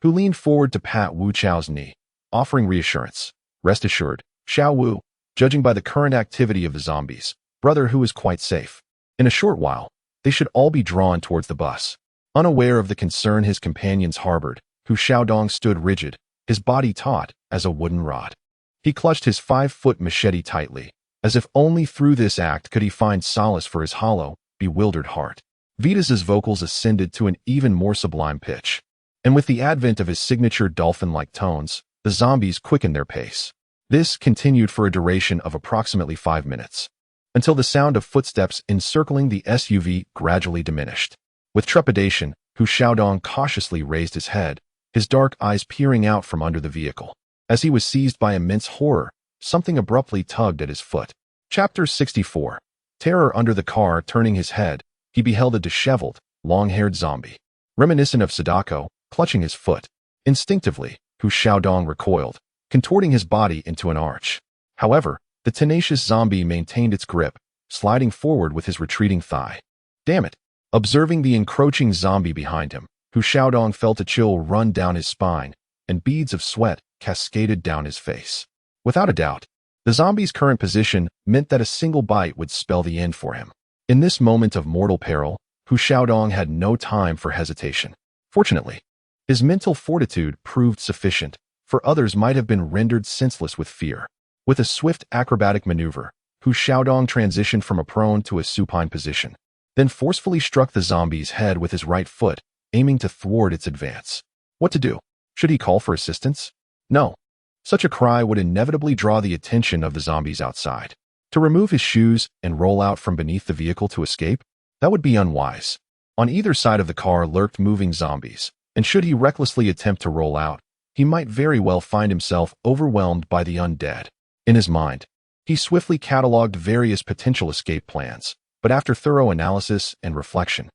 who leaned forward to pat Wu Chao's knee, offering reassurance. Rest assured, Xiao Wu, judging by the current activity of the zombies, brother Hu is quite safe. In a short while, they should all be drawn towards the bus. Unaware of the concern his companions harbored, Hu Xiaodong stood rigid, his body taut as a wooden rod. He clutched his 5-foot machete tightly, as if only through this act could he find solace for his hollow, bewildered heart. Vitas's vocals ascended to an even more sublime pitch, and with the advent of his signature dolphin-like tones, the zombies quickened their pace. This continued for a duration of approximately 5 minutes, until the sound of footsteps encircling the SUV gradually diminished. With trepidation, Hu Xiaodong cautiously raised his head, his dark eyes peering out from under the vehicle. As he was seized by immense horror, something abruptly tugged at his foot. Chapter 64. Terror under the car. Turning his head, he beheld a disheveled, long-haired zombie, reminiscent of Sadako, clutching his foot. Instinctively, Hu Xiaodong recoiled, contorting his body into an arch. However, the tenacious zombie maintained its grip, sliding forward with his retreating thigh. Damn it! Observing the encroaching zombie behind him, Hu Xiaodong felt a chill run down his spine, and beads of sweat cascaded down his face. Without a doubt, the zombie's current position meant that a single bite would spell the end for him. In this moment of mortal peril, Hu Xiaodong had no time for hesitation. Fortunately, his mental fortitude proved sufficient, for others might have been rendered senseless with fear. With a swift acrobatic maneuver, Hu Xiaodong transitioned from a prone to a supine position, then forcefully struck the zombie's head with his right foot, aiming to thwart its advance. What to do? Should he call for assistance? No. Such a cry would inevitably draw the attention of the zombies outside. To remove his shoes and roll out from beneath the vehicle to escape? That would be unwise. On either side of the car lurked moving zombies, and should he recklessly attempt to roll out, he might very well find himself overwhelmed by the undead. In his mind, he swiftly catalogued various potential escape plans, but after thorough analysis and reflection,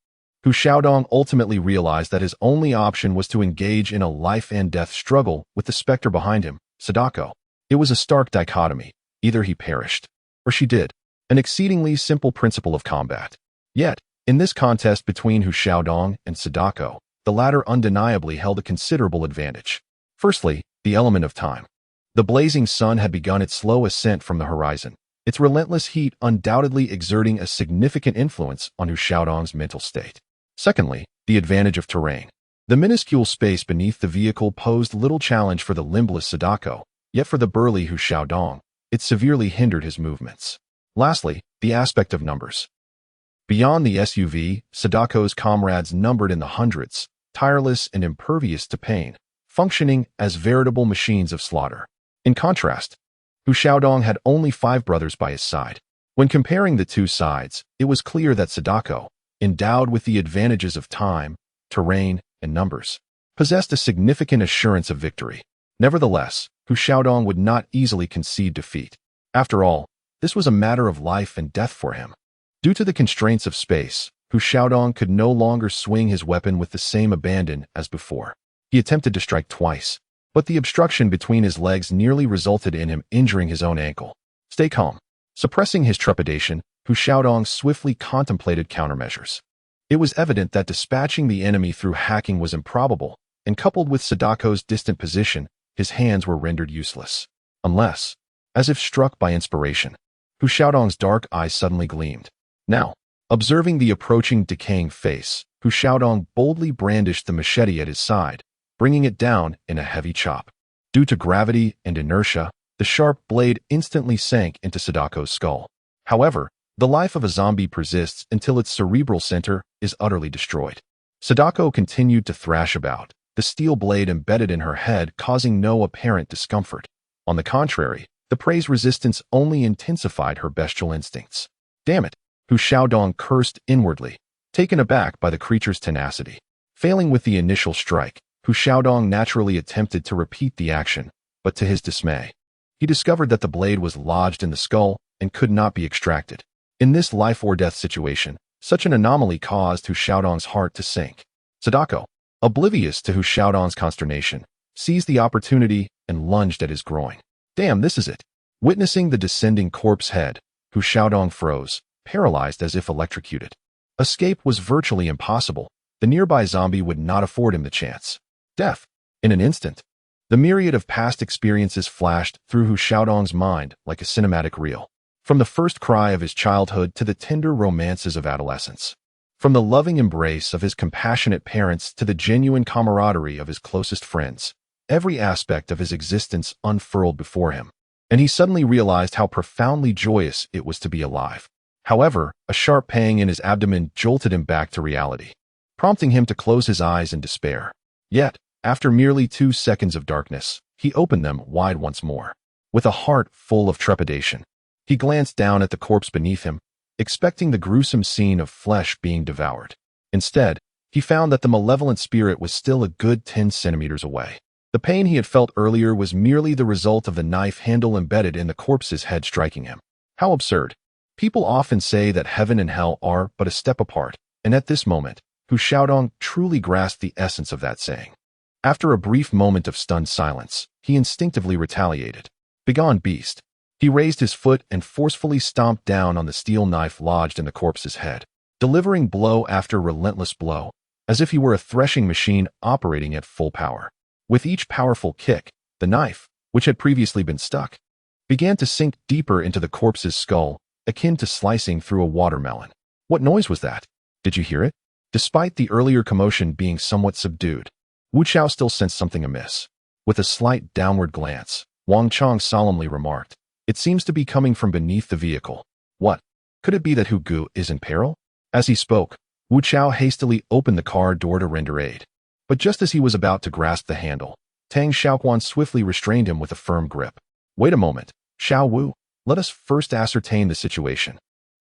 Hu Xiaodong ultimately realized that his only option was to engage in a life-and-death struggle with the specter behind him, Sadako. It was a stark dichotomy. Either he perished, or she did. An exceedingly simple principle of combat. Yet, in this contest between Hu Xiaodong and Sadako, the latter undeniably held a considerable advantage. Firstly, the element of time. The blazing sun had begun its slow ascent from the horizon, its relentless heat undoubtedly exerting a significant influence on Hu Xiaodong's mental state. Secondly, the advantage of terrain. The minuscule space beneath the vehicle posed little challenge for the limbless Sadako, yet for the burly Hu Xiaodong, it severely hindered his movements. Lastly, the aspect of numbers. Beyond the SUV, Sadako's comrades numbered in the hundreds, tireless and impervious to pain, functioning as veritable machines of slaughter. In contrast, Hu Xiaodong had only 5 brothers by his side. When comparing the two sides, it was clear that Sadako, endowed with the advantages of time, terrain, and numbers, possessed a significant assurance of victory. Nevertheless, Hu Xiaodong would not easily concede defeat. After all, this was a matter of life and death for him. Due to the constraints of space, Hu Xiaodong could no longer swing his weapon with the same abandon as before. He attempted to strike twice, but the obstruction between his legs nearly resulted in him injuring his own ankle. Stay calm. Suppressing his trepidation, Hu Xiaodong swiftly contemplated countermeasures. It was evident that dispatching the enemy through hacking was improbable, and coupled with Sadako's distant position, his hands were rendered useless. Unless, as if struck by inspiration, Hu Xiaodong's dark eyes suddenly gleamed. Now, observing the approaching decaying face, Hu Xiaodong boldly brandished the machete at his side, bringing it down in a heavy chop. Due to gravity and inertia, the sharp blade instantly sank into Sadako's skull. However, the life of a zombie persists until its cerebral center is utterly destroyed. Sadako continued to thrash about, the steel blade embedded in her head causing no apparent discomfort. On the contrary, the prey's resistance only intensified her bestial instincts. Damn it, Hu Xiaodong cursed inwardly, taken aback by the creature's tenacity. Failing with the initial strike, Hu Xiaodong naturally attempted to repeat the action, but to his dismay, he discovered that the blade was lodged in the skull and could not be extracted. In this life-or-death situation, such an anomaly caused Hu Xiaodong's heart to sink. Sadako, oblivious to Hu Xiaodong's consternation, seized the opportunity and lunged at his groin. Damn, this is it. Witnessing the descending corpse head, Hu Xiaodong froze, paralyzed as if electrocuted. Escape was virtually impossible. The nearby zombie would not afford him the chance. Death. In an instant, the myriad of past experiences flashed through Hu Xiaodong's mind like a cinematic reel. From the first cry of his childhood to the tender romances of adolescence. From the loving embrace of his compassionate parents to the genuine camaraderie of his closest friends, every aspect of his existence unfurled before him, and he suddenly realized how profoundly joyous it was to be alive. However, a sharp pang in his abdomen jolted him back to reality, prompting him to close his eyes in despair. Yet, after merely 2 seconds of darkness, he opened them wide once more. With a heart full of trepidation, he glanced down at the corpse beneath him, expecting the gruesome scene of flesh being devoured. Instead, he found that the malevolent spirit was still a good 10 centimeters away. The pain he had felt earlier was merely the result of the knife handle embedded in the corpse's head striking him. How absurd. People often say that heaven and hell are but a step apart, and at this moment, Hu Xiaodong truly grasped the essence of that saying. After a brief moment of stunned silence, he instinctively retaliated. Begone, beast. He raised his foot and forcefully stomped down on the steel knife lodged in the corpse's head, delivering blow after relentless blow, as if he were a threshing machine operating at full power. With each powerful kick, the knife, which had previously been stuck, began to sink deeper into the corpse's skull, akin to slicing through a watermelon. What noise was that? Did you hear it? Despite the earlier commotion being somewhat subdued, Wu Chao still sensed something amiss. With a slight downward glance, Wang solemnly remarked, It seems to be coming from beneath the vehicle. What? Could it be that Hu Gu is in peril? As he spoke, Wu Chao hastily opened the car door to render aid. But just as he was about to grasp the handle, Tang Xiaoquan swiftly restrained him with a firm grip. Wait a moment, Xiao Wu. Let us first ascertain the situation.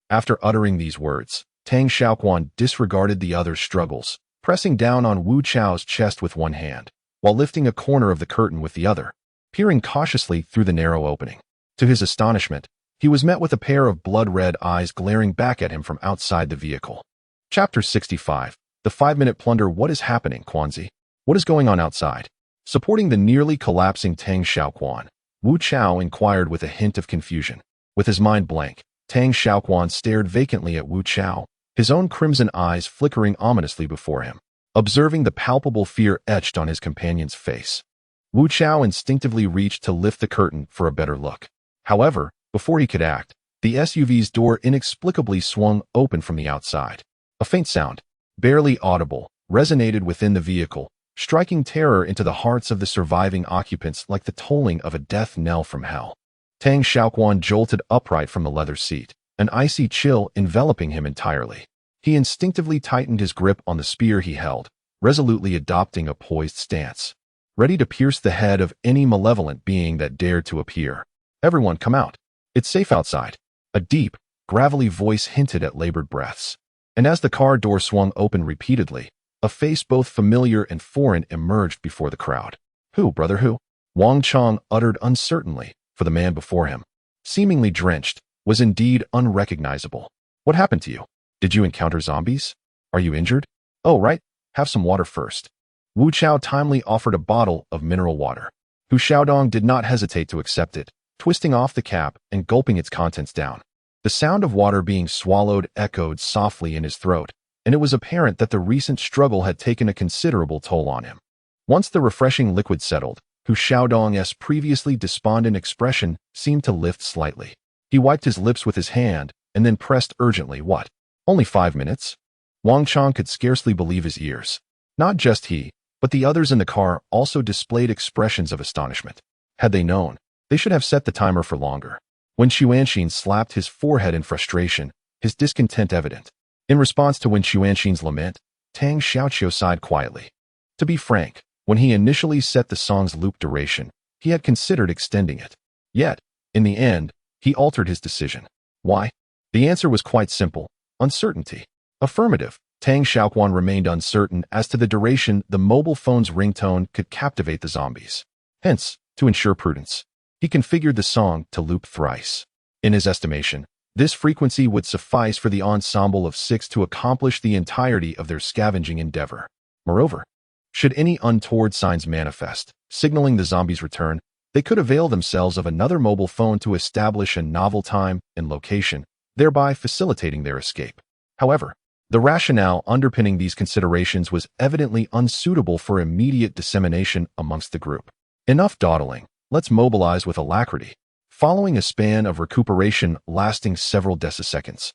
After uttering these words, Tang Xiaoquan disregarded the other's struggles, pressing down on Wu Chao's chest with one hand, while lifting a corner of the curtain with the other, peering cautiously through the narrow opening. To his astonishment, he was met with a pair of blood-red eyes glaring back at him from outside the vehicle. Chapter 65. The 5-minute plunder. What is happening, Quanzi? What is going on outside? Supporting the nearly collapsing Tang Xiaoquan, Wu Chao inquired with a hint of confusion. With his mind blank, Tang Xiaoquan stared vacantly at Wu Chao, his own crimson eyes flickering ominously before him. Observing the palpable fear etched on his companion's face, Wu Chao instinctively reached to lift the curtain for a better look. However, before he could act, the SUV's door inexplicably swung open from the outside. A faint sound, barely audible, resonated within the vehicle, striking terror into the hearts of the surviving occupants like the tolling of a death knell from hell. Tang Xiaoquan jolted upright from the leather seat, an icy chill enveloping him entirely. He instinctively tightened his grip on the spear he held, resolutely adopting a poised stance, ready to pierce the head of any malevolent being that dared to appear. Everyone come out. It's safe outside. A deep, gravelly voice hinted at labored breaths. And as the car door swung open repeatedly, a face both familiar and foreign emerged before the crowd. Who, brother, who? Wang Qiang uttered uncertainly, for the man before him, seemingly drenched, was indeed unrecognizable. What happened to you? Did you encounter zombies? Are you injured? Oh, right. Have some water first. Wu Chao timely offered a bottle of mineral water. Hu Xiaodong did not hesitate to accept it, twisting off the cap and gulping its contents down. The sound of water being swallowed echoed softly in his throat, and it was apparent that the recent struggle had taken a considerable toll on him. Once the refreshing liquid settled, Hu Xiaodong's previously despondent expression seemed to lift slightly. He wiped his lips with his hand and then pressed urgently. What? Only 5 minutes? Wang Qiang could scarcely believe his ears. Not just he, but the others in the car also displayed expressions of astonishment. Had they known, they should have set the timer for longer. Wen Xuanxin slapped his forehead in frustration, his discontent evident. In response to Wen Xuanxin's lament, Tang Xiaoqiu sighed quietly. To be frank, when he initially set the song's loop duration, he had considered extending it. Yet, in the end, he altered his decision. Why? The answer was quite simple. Uncertainty. Affirmative. Tang Xiaoquan remained uncertain as to the duration the mobile phone's ringtone could captivate the zombies. Hence, to ensure prudence, he configured the song to loop thrice. In his estimation, this frequency would suffice for the ensemble of 6 to accomplish the entirety of their scavenging endeavor. Moreover, should any untoward signs manifest, signaling the zombies' return, they could avail themselves of another mobile phone to establish a novel time and location, thereby facilitating their escape. However, the rationale underpinning these considerations was evidently unsuitable for immediate dissemination amongst the group. Enough dawdling. Let's mobilize with alacrity. Following a span of recuperation lasting several deciseconds,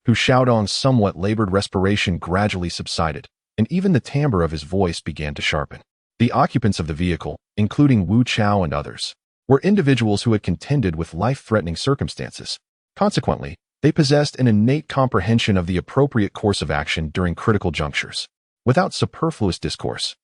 Hu Xiaodong's somewhat labored respiration gradually subsided, and even the timbre of his voice began to sharpen. The occupants of the vehicle, including Wu Chao and others, were individuals who had contended with life-threatening circumstances. Consequently, they possessed an innate comprehension of the appropriate course of action during critical junctures. Without superfluous discourse,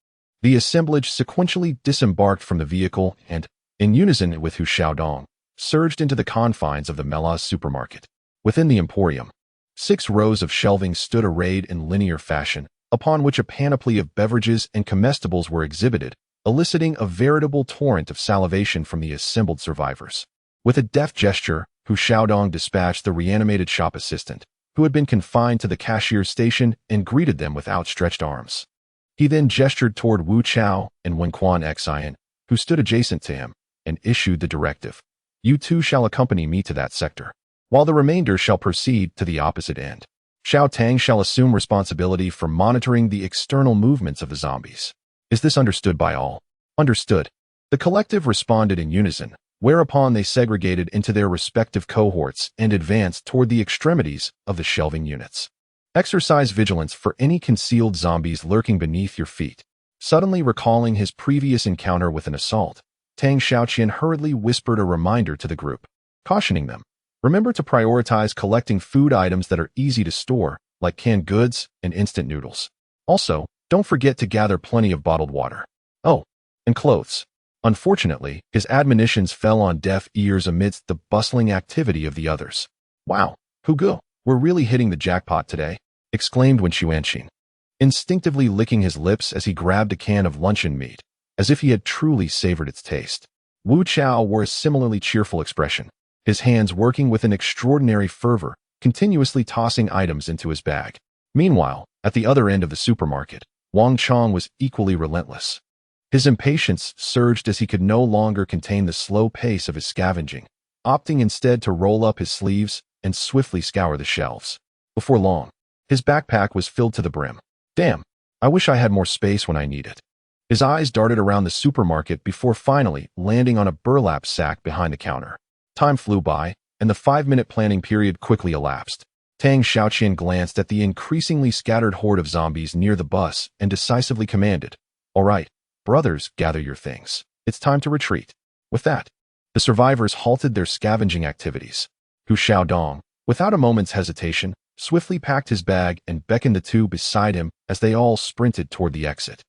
the assemblage sequentially disembarked from the vehicle and, in unison with Hu Xiaodong, surged into the confines of the Melaz supermarket. Within the emporium, 6 rows of shelving stood arrayed in linear fashion, upon which a panoply of beverages and comestibles were exhibited, eliciting a veritable torrent of salivation from the assembled survivors. With a deft gesture, Hu Xiaodong dispatched the reanimated shop assistant, who had been confined to the cashier's station, and greeted them with outstretched arms. He then gestured toward Wu Chao and Wenquan Xian, who stood adjacent to him, and issued the directive. You two shall accompany me to that sector, while the remainder shall proceed to the opposite end. Xiao Tang shall assume responsibility for monitoring the external movements of the zombies. Is this understood by all? Understood. The collective responded in unison, whereupon they segregated into their respective cohorts and advanced toward the extremities of the shelving units. Exercise vigilance for any concealed zombies lurking beneath your feet. Suddenly recalling his previous encounter with an assault, Tang Xiaoqian hurriedly whispered a reminder to the group. cautioning them. Remember to prioritize collecting food items that are easy to store, like canned goods and instant noodles. Also, don't forget to gather plenty of bottled water. Oh, and clothes. Unfortunately, his admonitions fell on deaf ears amidst the bustling activity of the others. Wow, Hugo, we're really hitting the jackpot today, exclaimed Wen Xuanqing, instinctively licking his lips as he grabbed a can of luncheon meat, as if he had truly savored its taste. Wu Chao wore a similarly cheerful expression, his hands working with an extraordinary fervor, continuously tossing items into his bag. Meanwhile, at the other end of the supermarket, Wang Chong was equally relentless. His impatience surged as he could no longer contain the slow pace of his scavenging, opting instead to roll up his sleeves and swiftly scour the shelves. Before long, his backpack was filled to the brim. Damn, I wish I had more space when I need it. His eyes darted around the supermarket before finally landing on a burlap sack behind the counter. Time flew by, and the 5-minute planning period quickly elapsed. Tang Xiaoquan glanced at the increasingly scattered horde of zombies near the bus and decisively commanded, "All right, brothers, gather your things. It's time to retreat." With that, the survivors halted their scavenging activities. Hu Xiaodong, without a moment's hesitation, swiftly packed his bag and beckoned the two beside him as they all sprinted toward the exit.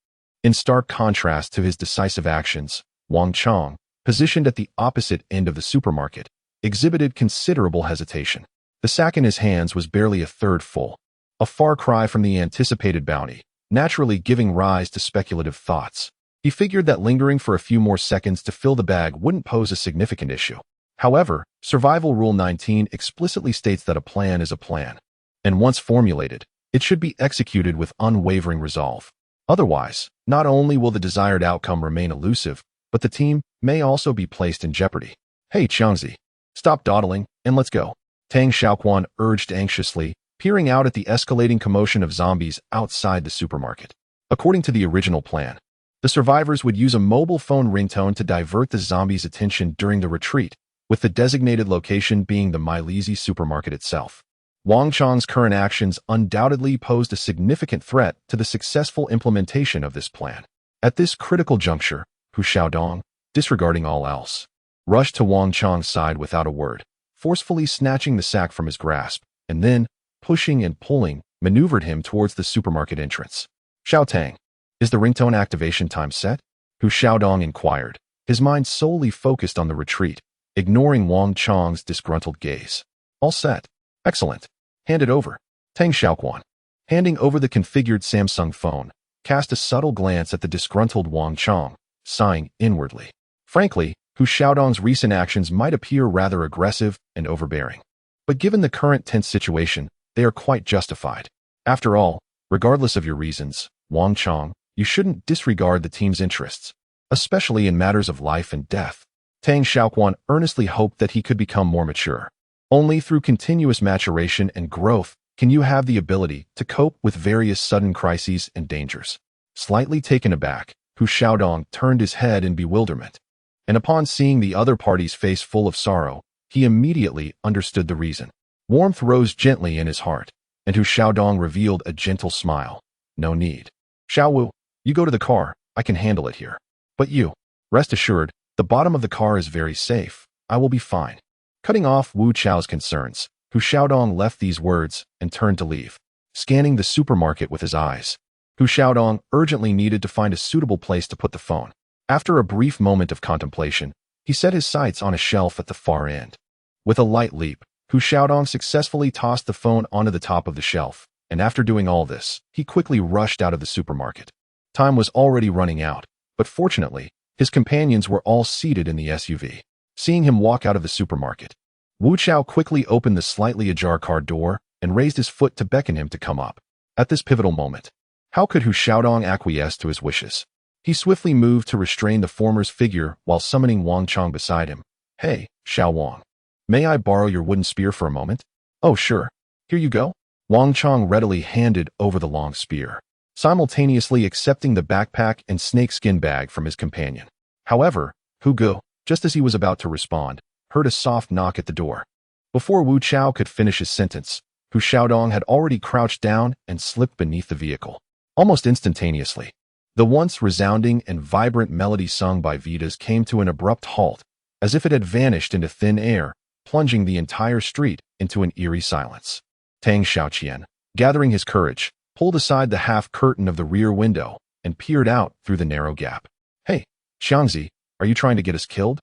In stark contrast to his decisive actions, Wang Chong, positioned at the opposite end of the supermarket, exhibited considerable hesitation. The sack in his hands was barely a third full, a far cry from the anticipated bounty, naturally giving rise to speculative thoughts. He figured that lingering for a few more seconds to fill the bag wouldn't pose a significant issue. However, Survival Rule 19 explicitly states that a plan is a plan, and once formulated, it should be executed with unwavering resolve. Otherwise, not only will the desired outcome remain elusive, but the team may also be placed in jeopardy. "Hey, Qiangzi, stop dawdling, and let's go," Tang Xiaoquan urged anxiously, peering out at the escalating commotion of zombies outside the supermarket. According to the original plan, the survivors would use a mobile phone ringtone to divert the zombies' attention during the retreat, with the designated location being the Milezi supermarket itself. Wang Chong's current actions undoubtedly posed a significant threat to the successful implementation of this plan. At this critical juncture, Hu Xiaodong, disregarding all else, rushed to Wang Chong's side without a word, forcefully snatching the sack from his grasp, and then, pushing and pulling, maneuvered him towards the supermarket entrance. "Xiao Tang, is the ringtone activation time set?" Hu Xiaodong inquired, his mind solely focused on the retreat, ignoring Wang Chong's disgruntled gaze. "All set. Excellent. Hand it over." Tang Xiaoquan, handing over the configured Samsung phone, cast a subtle glance at the disgruntled Wang Chong, sighing inwardly. Frankly, Hu Xiaodong's recent actions might appear rather aggressive and overbearing. But given the current tense situation, they are quite justified. After all, regardless of your reasons, Wang Chong, you shouldn't disregard the team's interests, especially in matters of life and death. Tang Xiaoquan earnestly hoped that he could become more mature. Only through continuous maturation and growth can you have the ability to cope with various sudden crises and dangers. Slightly taken aback, Hu Xiaodong turned his head in bewilderment, and upon seeing the other party's face full of sorrow, he immediately understood the reason. Warmth rose gently in his heart, and Hu Xiaodong revealed a gentle smile. "No need. Xiaowu, you go to the car, I can handle it here. But you, rest assured, the bottom of the car is very safe. I will be fine." Cutting off Wu Chao's concerns, Hu Xiaodong left these words and turned to leave, scanning the supermarket with his eyes. Hu Xiaodong urgently needed to find a suitable place to put the phone. After a brief moment of contemplation, he set his sights on a shelf at the far end. With a light leap, Hu Xiaodong successfully tossed the phone onto the top of the shelf, and after doing all this, he quickly rushed out of the supermarket. Time was already running out, but fortunately, his companions were all seated in the SUV. Seeing him walk out of the supermarket, Wu Chao quickly opened the slightly ajar car door and raised his foot to beckon him to come up. At this pivotal moment, how could Hu Xiaodong acquiesce to his wishes? He swiftly moved to restrain the former's figure while summoning Wang Chong beside him. "Hey, Xiao Wang, may I borrow your wooden spear for a moment?" "Oh, sure. Here you go." Wang Chong readily handed over the long spear, simultaneously accepting the backpack and snakeskin bag from his companion. However, Hugo, just as he was about to respond, heard a soft knock at the door. Before Wu Chao could finish his sentence, Hu Xiaodong had already crouched down and slipped beneath the vehicle. Almost instantaneously, the once resounding and vibrant melody sung by Vitas came to an abrupt halt, as if it had vanished into thin air, plunging the entire street into an eerie silence. Tang Xiaoquan, gathering his courage, pulled aside the half-curtain of the rear window and peered out through the narrow gap. "Hey, Xiangzi, are you trying to get us killed?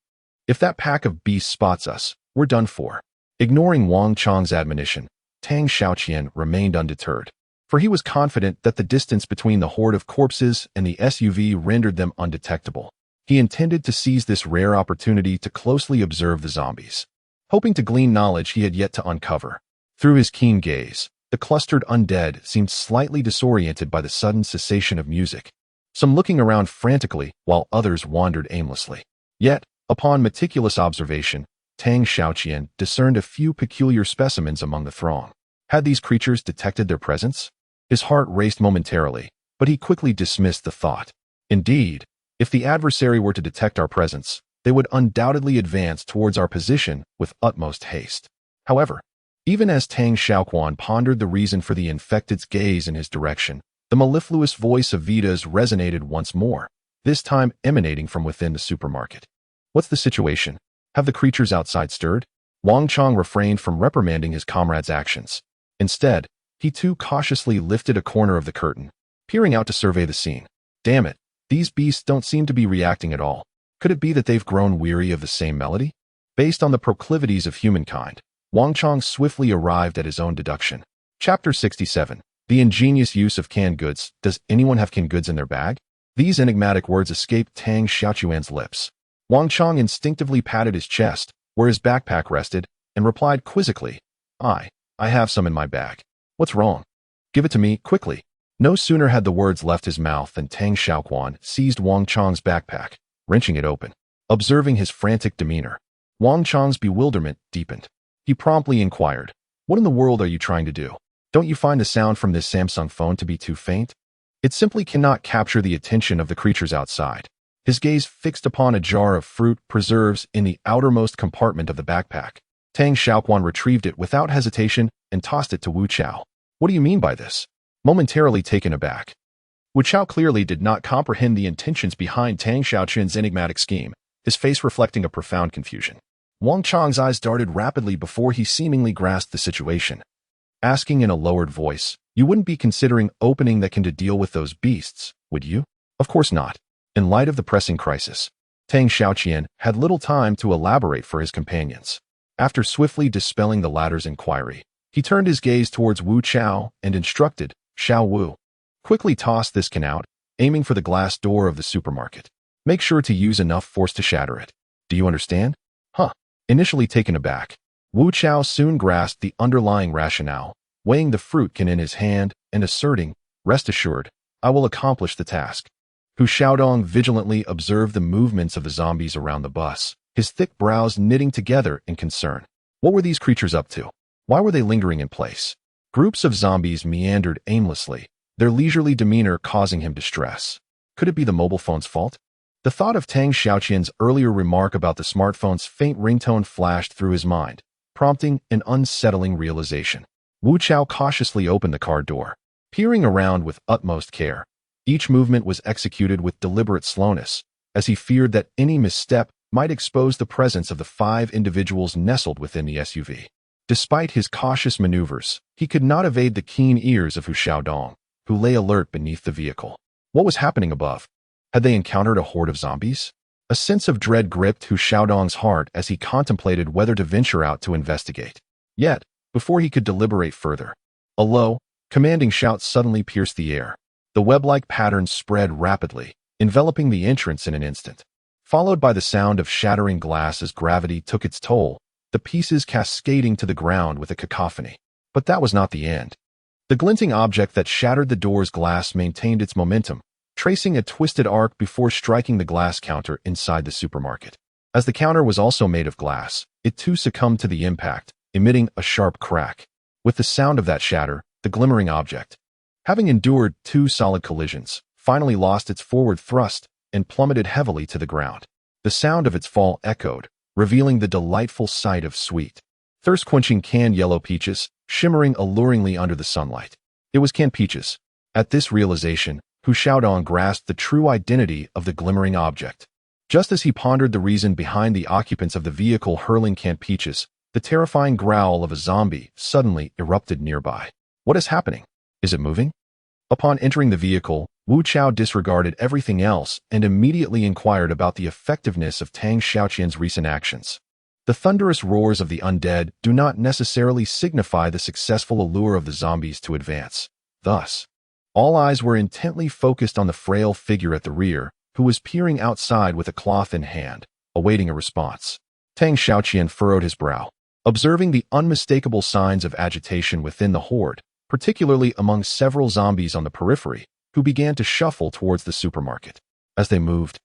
If that pack of beasts spots us, we're done for." Ignoring Wang Chang's admonition, Tang Xiaoquan remained undeterred, for he was confident that the distance between the horde of corpses and the SUV rendered them undetectable. He intended to seize this rare opportunity to closely observe the zombies, hoping to glean knowledge he had yet to uncover. Through his keen gaze, the clustered undead seemed slightly disoriented by the sudden cessation of music, some looking around frantically while others wandered aimlessly. Yet, upon meticulous observation, Tang Xiaoquan discerned a few peculiar specimens among the throng. Had these creatures detected their presence? His heart raced momentarily, but he quickly dismissed the thought. Indeed, if the adversary were to detect our presence, they would undoubtedly advance towards our position with utmost haste. However, even as Tang Xiaoquan pondered the reason for the infected's gaze in his direction, the mellifluous voice of Vita's resonated once more, this time emanating from within the supermarket. "What's the situation? Have the creatures outside stirred?" Wang Chang refrained from reprimanding his comrade's actions. Instead, he too cautiously lifted a corner of the curtain, peering out to survey the scene. "Damn it, these beasts don't seem to be reacting at all. Could it be that they've grown weary of the same melody?" Based on the proclivities of humankind, Wang Chang swiftly arrived at his own deduction. Chapter 67. The ingenious use of canned goods. Does anyone have canned goods in their bag? These enigmatic words escaped Tang Xiaoquan's lips. Wang Chang instinctively patted his chest, where his backpack rested, and replied quizzically, I have some in my bag. What's wrong? Give it to me, quickly." No sooner had the words left his mouth than Tang Xiaoquan seized Wang Chang's backpack, wrenching it open. Observing his frantic demeanor, Wang Chang's bewilderment deepened. He promptly inquired, "What in the world are you trying to do? Don't you find the sound from this Samsung phone to be too faint? It simply cannot capture the attention of the creatures outside." His gaze fixed upon a jar of fruit preserves in the outermost compartment of the backpack. Tang Xiaoquan retrieved it without hesitation and tossed it to Wu Chao. "What do you mean by this?" Momentarily taken aback, Wu Chao clearly did not comprehend the intentions behind Tang Xiaoquan's enigmatic scheme, his face reflecting a profound confusion. Wang Chang's eyes darted rapidly before he seemingly grasped the situation. Asking in a lowered voice, "You wouldn't be considering opening that can to deal with those beasts, would you?" "Of course not." In light of the pressing crisis, Tang Xiaoquan had little time to elaborate for his companions. After swiftly dispelling the latter's inquiry, he turned his gaze towards Wu Chao and instructed, "Xiao Wu, quickly toss this can out," aiming for the glass door of the supermarket. "Make sure to use enough force to shatter it. Do you understand?" Initially taken aback, Wu Chao soon grasped the underlying rationale, weighing the fruit can in his hand and asserting, "Rest assured, I will accomplish the task." Hu Xiaodong vigilantly observed the movements of the zombies around the bus, his thick brows knitting together in concern. What were these creatures up to? Why were they lingering in place? Groups of zombies meandered aimlessly, their leisurely demeanor causing him distress. Could it be the mobile phone's fault? The thought of Tang Xiaoquan's earlier remark about the smartphone's faint ringtone flashed through his mind, prompting an unsettling realization. Wu Chao cautiously opened the car door, peering around with utmost care. Each movement was executed with deliberate slowness, as he feared that any misstep might expose the presence of the 5 individuals nestled within the SUV. Despite his cautious maneuvers, he could not evade the keen ears of Hu Xiaodong, who lay alert beneath the vehicle. What was happening above? Had they encountered a horde of zombies? A sense of dread gripped Hu Xiaodong's heart as he contemplated whether to venture out to investigate. Yet, before he could deliberate further, a low, commanding shout suddenly pierced the air. The web-like pattern spread rapidly, enveloping the entrance in an instant. Followed by the sound of shattering glass as gravity took its toll, the pieces cascading to the ground with a cacophony. But that was not the end. The glinting object that shattered the door's glass maintained its momentum, tracing a twisted arc before striking the glass counter inside the supermarket. As the counter was also made of glass, it too succumbed to the impact, emitting a sharp crack. With the sound of that shatter, the glimmering object, having endured 2 solid collisions, finally lost its forward thrust and plummeted heavily to the ground. The sound of its fall echoed, revealing the delightful sight of sweet, thirst-quenching canned yellow peaches, shimmering alluringly under the sunlight. It was canned peaches. At this realization, Hu Xiaodong grasped the true identity of the glimmering object. Just as he pondered the reason behind the occupants of the vehicle hurling canned peaches, The terrifying growl of a zombie suddenly erupted nearby. What is happening? Is it moving? Upon entering the vehicle, Wu Chao disregarded everything else and immediately inquired about the effectiveness of Tang Xiaoqian's recent actions. The thunderous roars of the undead do not necessarily signify the successful allure of the zombies to advance. Thus, all eyes were intently focused on the frail figure at the rear, who was peering outside with a cloth in hand, awaiting a response. Tang Xiaoqian furrowed his brow, observing the unmistakable signs of agitation within the horde, particularly among several zombies on the periphery, who began to shuffle towards the supermarket. As they moved,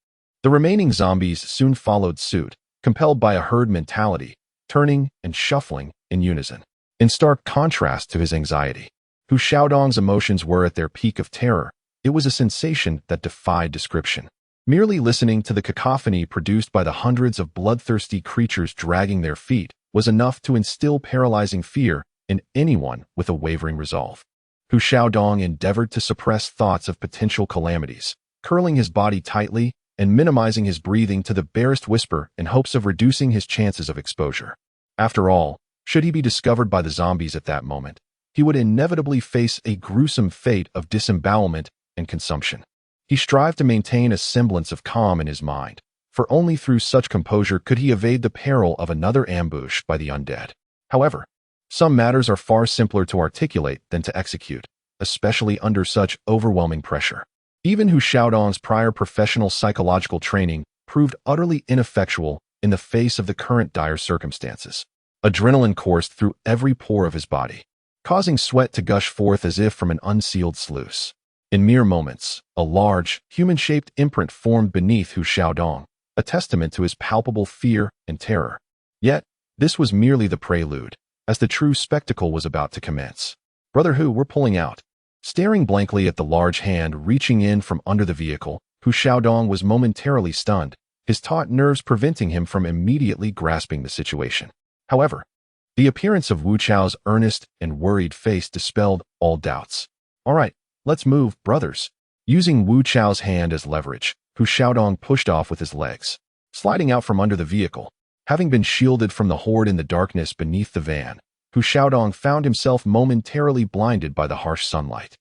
the remaining zombies soon followed suit, compelled by a herd mentality, turning and shuffling in unison. In stark contrast to his anxiety, Hu Xiaodong's emotions were at their peak of terror. It was a sensation that defied description. Merely listening to the cacophony produced by the hundreds of bloodthirsty creatures dragging their feet was enough to instill paralyzing fear in anyone with a wavering resolve. Hu Xiaodong endeavored to suppress thoughts of potential calamities, curling his body tightly and minimizing his breathing to the barest whisper in hopes of reducing his chances of exposure. After all, should he be discovered by the zombies at that moment, he would inevitably face a gruesome fate of disembowelment and consumption. He strived to maintain a semblance of calm in his mind, for only through such composure could he evade the peril of another ambush by the undead. However, some matters are far simpler to articulate than to execute, especially under such overwhelming pressure. Even Hu Xiaodong's prior professional psychological training proved utterly ineffectual in the face of the current dire circumstances. Adrenaline coursed through every pore of his body, causing sweat to gush forth as if from an unsealed sluice. In mere moments, a large, human-shaped imprint formed beneath Hu Xiaodong, a testament to his palpable fear and terror. Yet, this was merely the prelude, as the true spectacle was about to commence. "Brother Hu, we're pulling out." Staring blankly at the large hand reaching in from under the vehicle, Hu Xiaodong was momentarily stunned, his taut nerves preventing him from immediately grasping the situation. However, the appearance of Wu Chao's earnest and worried face dispelled all doubts. "All right, let's move, brothers." Using Wu Chao's hand as leverage, Hu Xiaodong pushed off with his legs, sliding out from under the vehicle. Having been shielded from the horde in the darkness beneath the van, Hu Xiaodong found himself momentarily blinded by the harsh sunlight.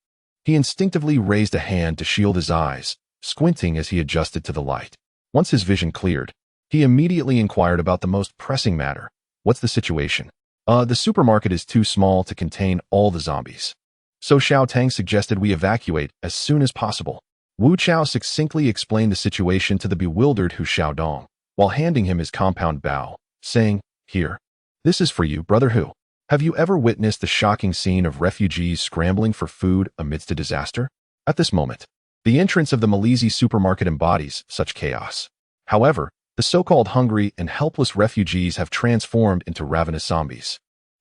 He instinctively raised a hand to shield his eyes, squinting as he adjusted to the light. Once his vision cleared, he immediately inquired about the most pressing matter. "What's the situation?" The supermarket is too small to contain all the zombies. So Xiao Tang suggested we evacuate as soon as possible." Wu Chao succinctly explained the situation to the bewildered Hu Xiaodong, while handing him his compound bow, saying, "Here. This is for you, Brother Hu. Have you ever witnessed the shocking scene of refugees scrambling for food amidst a disaster? At this moment, the entrance of the Malaysia supermarket embodies such chaos. However, the so-called hungry and helpless refugees have transformed into ravenous zombies,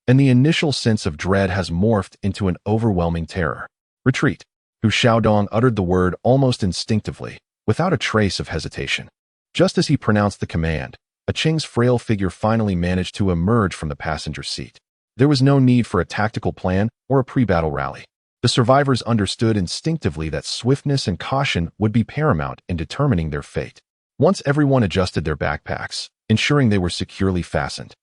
and the initial sense of dread has morphed into an overwhelming terror. Retreat." Hu Xiaodong uttered the word almost instinctively, without a trace of hesitation. Just as he pronounced the command, Qiang's frail figure finally managed to emerge from the passenger seat. There was no need for a tactical plan or a pre-battle rally. The survivors understood instinctively that swiftness and caution would be paramount in determining their fate. Once everyone adjusted their backpacks, ensuring they were securely fastened,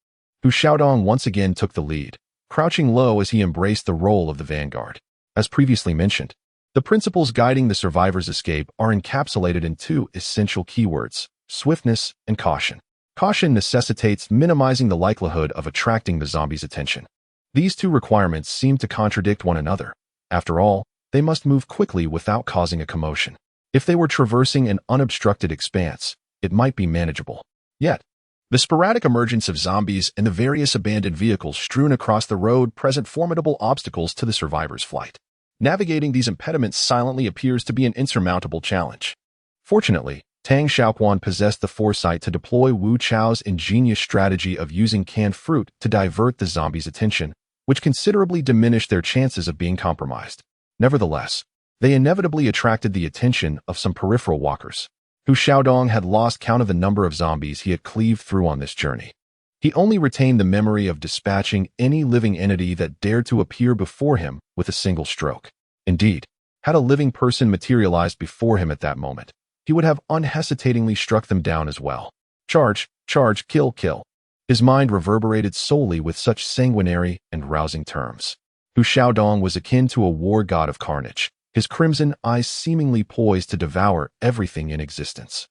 Hu Xiaodong once again took the lead, crouching low as he embraced the role of the vanguard. As previously mentioned, the principles guiding the survivors' escape are encapsulated in two essential keywords: swiftness and caution. Caution necessitates minimizing the likelihood of attracting the zombies' attention. These two requirements seem to contradict one another. After all, they must move quickly without causing a commotion. If they were traversing an unobstructed expanse, it might be manageable. Yet, the sporadic emergence of zombies and the various abandoned vehicles strewn across the road present formidable obstacles to the survivors' flight. Navigating these impediments silently appears to be an insurmountable challenge. Fortunately, Tang Xiaoquan possessed the foresight to deploy Wu Chao's ingenious strategy of using canned fruit to divert the zombies' attention, which considerably diminished their chances of being compromised. Nevertheless, they inevitably attracted the attention of some peripheral walkers. Hu Xiaodong had lost count of the number of zombies he had cleaved through on this journey. He only retained the memory of dispatching any living entity that dared to appear before him with a single stroke. Indeed, had a living person materialized before him at that moment, he would have unhesitatingly struck them down as well. Charge, charge, kill, kill. His mind reverberated solely with such sanguinary and rousing terms. Hu Xiaodong was akin to a war god of carnage, his crimson eyes seemingly poised to devour everything in existence.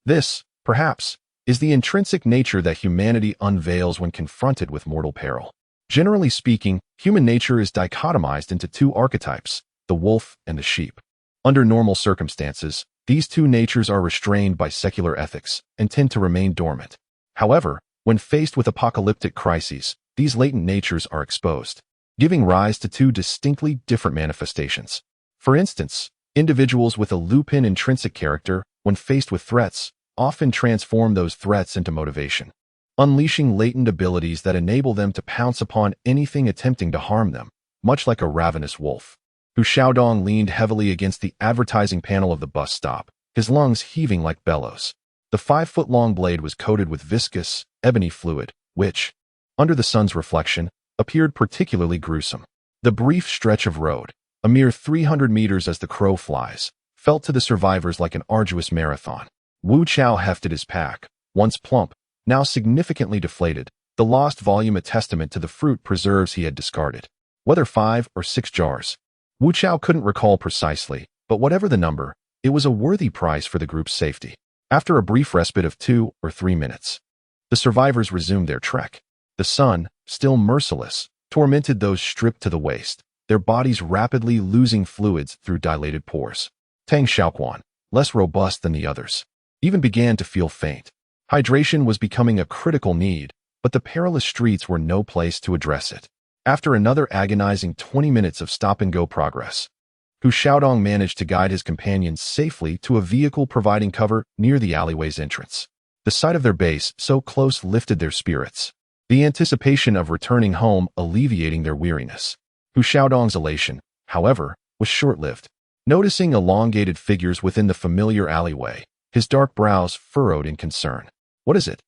This, perhaps, is the intrinsic nature that humanity unveils when confronted with mortal peril. Generally speaking, human nature is dichotomized into two archetypes, the wolf and the sheep. Under normal circumstances, these two natures are restrained by secular ethics and tend to remain dormant. However, when faced with apocalyptic crises, these latent natures are exposed, giving rise to two distinctly different manifestations. For instance, individuals with a Lupin intrinsic character, when faced with threats, often transform those threats into motivation, unleashing latent abilities that enable them to pounce upon anything attempting to harm them, much like a ravenous wolf. Hu Xiaodong leaned heavily against the advertising panel of the bus stop, his lungs heaving like bellows. The 5-foot-long blade was coated with viscous, ebony fluid, which, under the sun's reflection, appeared particularly gruesome. The brief stretch of road, a mere 300 meters as the crow flies, felt to the survivors like an arduous marathon. Wu Chao hefted his pack, once plump, now significantly deflated, the lost volume a testament to the fruit preserves he had discarded. Whether 5 or 6 jars, Wu Chao couldn't recall precisely, but whatever the number, it was a worthy price for the group's safety. After a brief respite of 2 or 3 minutes, the survivors resumed their trek. The sun, still merciless, tormented those stripped to the waist, their bodies rapidly losing fluids through dilated pores. Tang Xiaoquan, less robust than the others, even began to feel faint. Hydration was becoming a critical need, but the perilous streets were no place to address it. After another agonizing 20 minutes of stop-and-go progress, Hu Xiaodong managed to guide his companions safely to a vehicle providing cover near the alleyway's entrance. The sight of their base so close lifted their spirits, the anticipation of returning home alleviating their weariness. Hu Xiaodong's elation, however, was short-lived. Noticing elongated figures within the familiar alleyway, his dark brows furrowed in concern. "What is it?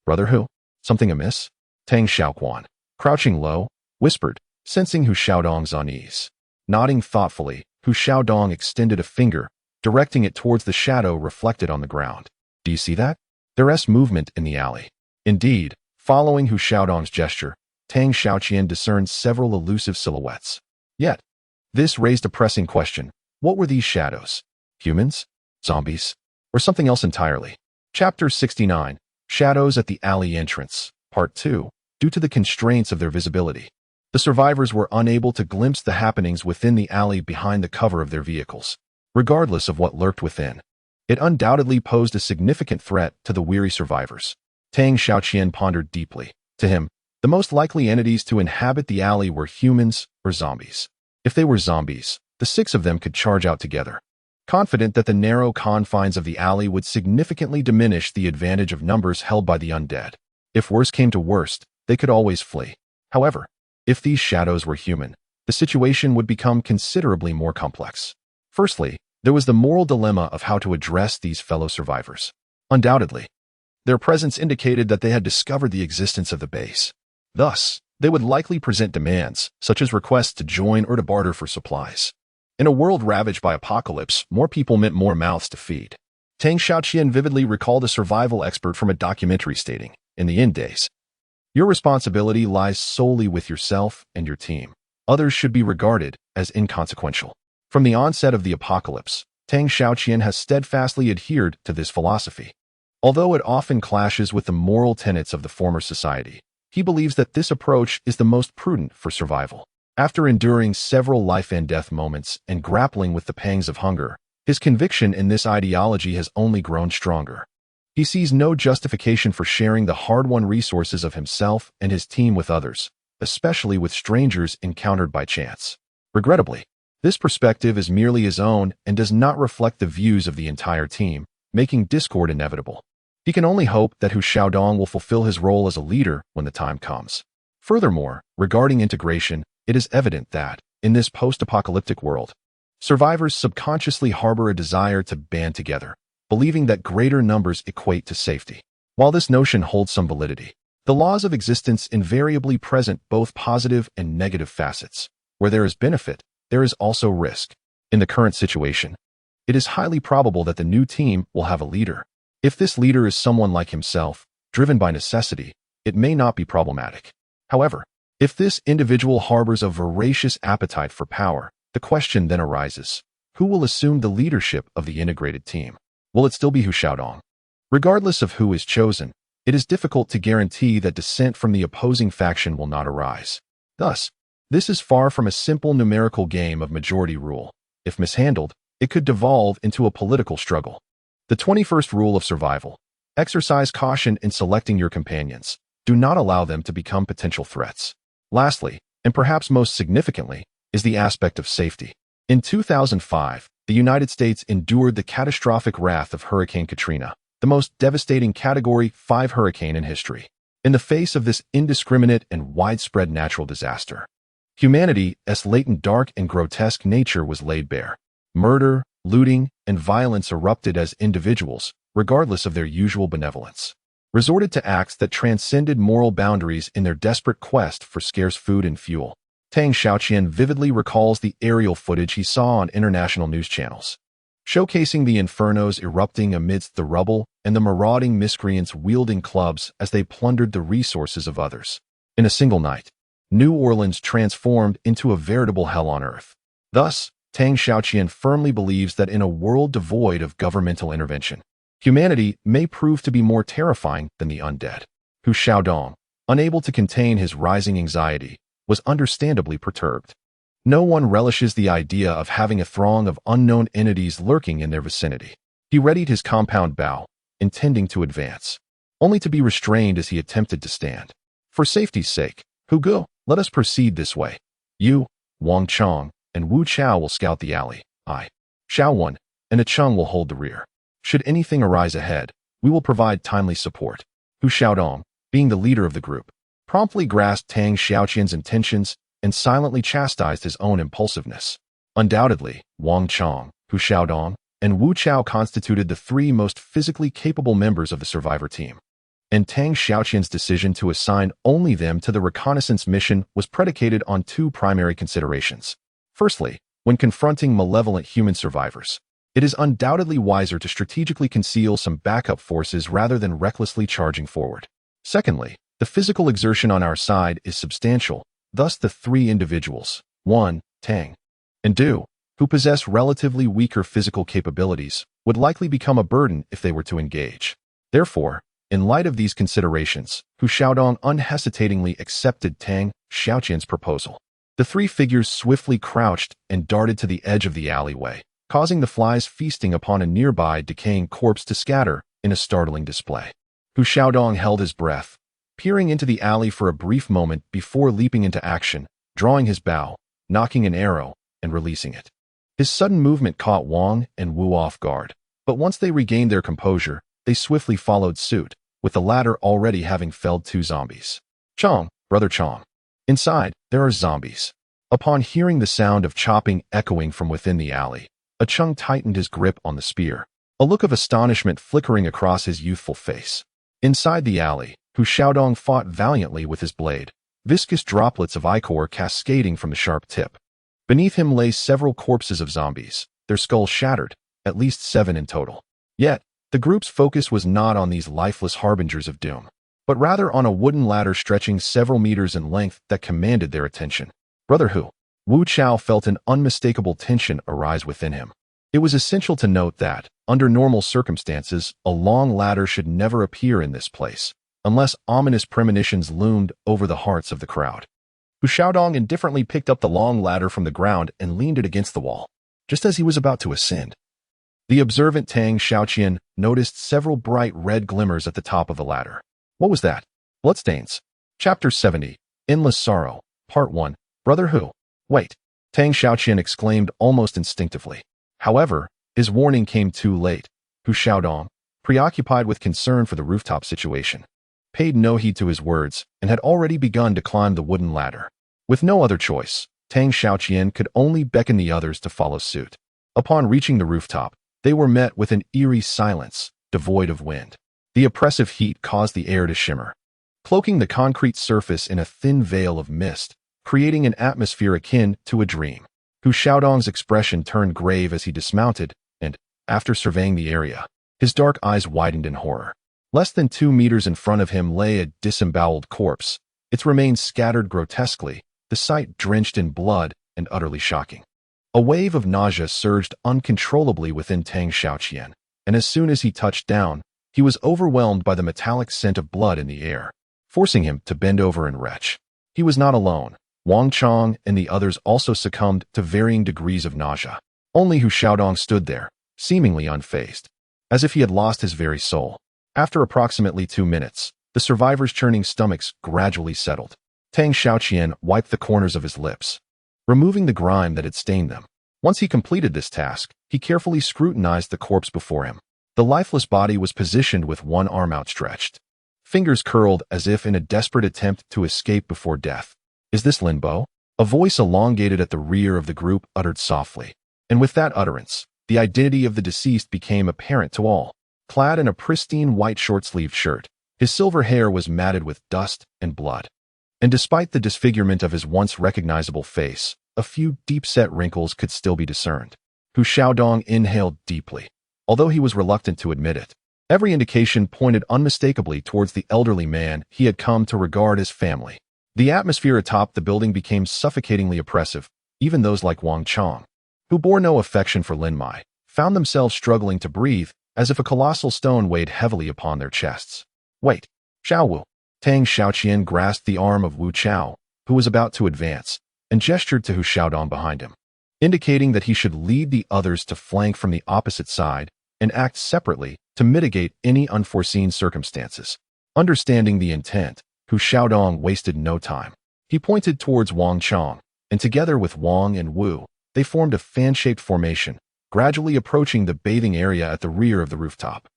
Brother Hu? Something amiss?" Tang Xiaoquan, crouching low, whispered, sensing Hu Xiaodong's unease. Nodding thoughtfully, Hu Xiaodong extended a finger, directing it towards the shadow reflected on the ground. "Do you see that? There's movement in the alley." Indeed, following Hu Xiaodong's gesture, Tang Xiaoqian discerned several elusive silhouettes. Yet, this raised a pressing question. What were these shadows? Humans? Zombies? Or something else entirely? Chapter 69, Shadows at the Alley Entrance, Part 2. Due to the constraints of their visibility, the survivors were unable to glimpse the happenings within the alley behind the cover of their vehicles. Regardless of what lurked within, it undoubtedly posed a significant threat to the weary survivors. Tang Xiaoqian pondered deeply. To him, the most likely entities to inhabit the alley were humans or zombies. If they were zombies, the 6 of them could charge out together, confident that the narrow confines of the alley would significantly diminish the advantage of numbers held by the undead. If worse came to worst, they could always flee. However, if these shadows were human, the situation would become considerably more complex. Firstly, there was the moral dilemma of how to address these fellow survivors. Undoubtedly, their presence indicated that they had discovered the existence of the base. Thus, they would likely present demands, such as requests to join or to barter for supplies. In a world ravaged by apocalypse, more people meant more mouths to feed. Tang Xiaoqian vividly recalled a survival expert from a documentary stating, "In the end days, your responsibility lies solely with yourself and your team. Others should be regarded as inconsequential." From the onset of the apocalypse, Tang Xiaoqian has steadfastly adhered to this philosophy. Although it often clashes with the moral tenets of the former society, he believes that this approach is the most prudent for survival. After enduring several life-and-death moments and grappling with the pangs of hunger, his conviction in this ideology has only grown stronger. He sees no justification for sharing the hard-won resources of himself and his team with others, especially with strangers encountered by chance. Regrettably, this perspective is merely his own and does not reflect the views of the entire team, making discord inevitable. He can only hope that Hu Xiaodong will fulfill his role as a leader when the time comes. Furthermore, regarding integration, it is evident that, in this post-apocalyptic world, survivors subconsciously harbor a desire to band together, believing that greater numbers equate to safety. While this notion holds some validity, the laws of existence invariably present both positive and negative facets. Where there is benefit, there is also risk. In the current situation, it is highly probable that the new team will have a leader. If this leader is someone like himself, driven by necessity, it may not be problematic. However, if this individual harbors a voracious appetite for power, the question then arises, who will assume the leadership of the integrated team? Will it still be Hu Xiaodong? Regardless of who is chosen, it is difficult to guarantee that dissent from the opposing faction will not arise. Thus, this is far from a simple numerical game of majority rule. If mishandled, it could devolve into a political struggle. The 21st rule of survival. Exercise caution in selecting your companions. Do not allow them to become potential threats. Lastly, and perhaps most significantly, is the aspect of safety. In 2005, the United States endured the catastrophic wrath of Hurricane Katrina, the most devastating Category 5 hurricane in history. In the face of this indiscriminate and widespread natural disaster, humanity's latent dark and grotesque nature was laid bare. Murder, looting, and violence erupted as individuals, regardless of their usual benevolence, resorted to acts that transcended moral boundaries in their desperate quest for scarce food and fuel. Tang Xiaoquan vividly recalls the aerial footage he saw on international news channels, showcasing the infernos erupting amidst the rubble and the marauding miscreants wielding clubs as they plundered the resources of others. In a single night, New Orleans transformed into a veritable hell on earth. Thus, Tang Xiaoquan firmly believes that in a world devoid of governmental intervention, humanity may prove to be more terrifying than the undead. Hu Xiaodong, unable to contain his rising anxiety, was understandably perturbed. No one relishes the idea of having a throng of unknown entities lurking in their vicinity. He readied his compound bow, intending to advance, only to be restrained as he attempted to stand. For safety's sake, Hu Gu, let us proceed this way. You, Wang Qiang, and Wu Chao will scout the alley. I, Xiaoquan, and Qiang will hold the rear. Should anything arise ahead, we will provide timely support. Hu Xiaodong, being the leader of the group, promptly grasped Tang Xiaoquan's intentions and silently chastised his own impulsiveness. Undoubtedly, Wang Qiang, Hu Xiaodong, and Wu Chao constituted the three most physically capable members of the survivor team. And Tang Xiaoquan's decision to assign only them to the reconnaissance mission was predicated on two primary considerations. Firstly, when confronting malevolent human survivors, it is undoubtedly wiser to strategically conceal some backup forces rather than recklessly charging forward. Secondly, the physical exertion on our side is substantial, thus the three individuals, 1, Tang, and 2, who possess relatively weaker physical capabilities, would likely become a burden if they were to engage. Therefore, in light of these considerations, Hu Xiaodong unhesitatingly accepted Tang Xiaoquan's proposal. The three figures swiftly crouched and darted to the edge of the alleyway, causing the flies feasting upon a nearby decaying corpse to scatter in a startling display. Hu Xiaodong held his breath, peering into the alley for a brief moment before leaping into action, drawing his bow, knocking an arrow, and releasing it. His sudden movement caught Wang and Wu off guard, but once they regained their composure, they swiftly followed suit, with the latter already having felled 2 zombies. Qiang, brother Qiang. Inside, there are zombies. Upon hearing the sound of chopping echoing from within the alley, Qiang tightened his grip on the spear, a look of astonishment flickering across his youthful face. Inside the alley, Hu Xiaodong fought valiantly with his blade, viscous droplets of ichor cascading from the sharp tip. Beneath him lay several corpses of zombies, their skulls shattered, at least 7 in total. Yet, the group's focus was not on these lifeless harbingers of doom, but rather on a wooden ladder stretching several meters in length that commanded their attention. Brother Hu, Wu Chao felt an unmistakable tension arise within him. It was essential to note that, under normal circumstances, a long ladder should never appear in this place, unless ominous premonitions loomed over the hearts of the crowd. Hu Xiaodong indifferently picked up the long ladder from the ground and leaned it against the wall, just as he was about to ascend. The observant Tang Xiaoquan noticed several bright red glimmers at the top of the ladder. What was that? Bloodstains. Chapter 70, Endless Sorrow, Part 1, Brother Hu. Wait, Tang Xiaoquan exclaimed almost instinctively. However, his warning came too late. Hu Xiaodong, preoccupied with concern for the rooftop situation, paid no heed to his words and had already begun to climb the wooden ladder. With no other choice, Tang Xiaoquan could only beckon the others to follow suit. Upon reaching the rooftop, they were met with an eerie silence, devoid of wind. The oppressive heat caused the air to shimmer, cloaking the concrete surface in a thin veil of mist, creating an atmosphere akin to a dream. Hu Xiaodong's expression turned grave as he dismounted, and, after surveying the area, his dark eyes widened in horror. Less than 2 meters in front of him lay a disemboweled corpse, its remains scattered grotesquely, the sight drenched in blood and utterly shocking. A wave of nausea surged uncontrollably within Tang Xiaoquan, and as soon as he touched down, he was overwhelmed by the metallic scent of blood in the air, forcing him to bend over and retch. He was not alone. Wang Qiang and the others also succumbed to varying degrees of nausea. Only Hu Xiaodong stood there, seemingly unfazed, as if he had lost his very soul. After approximately 2 minutes, the survivors' churning stomachs gradually settled. Tang Xiaoquan wiped the corners of his lips, removing the grime that had stained them. Once he completed this task, he carefully scrutinized the corpse before him. The lifeless body was positioned with one arm outstretched, fingers curled as if in a desperate attempt to escape before death. "Is this Lin Bo?" A voice elongated at the rear of the group uttered softly. And with that utterance, the identity of the deceased became apparent to all. Clad in a pristine white short-sleeved shirt, his silver hair was matted with dust and blood. And despite the disfigurement of his once recognizable face, a few deep-set wrinkles could still be discerned. Hu Xiaodong inhaled deeply, although he was reluctant to admit it. Every indication pointed unmistakably towards the elderly man he had come to regard as family. The atmosphere atop the building became suffocatingly oppressive. Even those like Wang Qiang, who bore no affection for Lin Mai, found themselves struggling to breathe, as if a colossal stone weighed heavily upon their chests. "Wait, Xiao Wu." Tang Xiaoquan grasped the arm of Wu Chao, who was about to advance, and gestured to Hu Xiaodong behind him, indicating that he should lead the others to flank from the opposite side and act separately to mitigate any unforeseen circumstances. Understanding the intent, Hu Xiaodong wasted no time. He pointed towards Wang Qiang, and together with Wang and Wu, they formed a fan-shaped formation, gradually approaching the bathing area at the rear of the rooftop.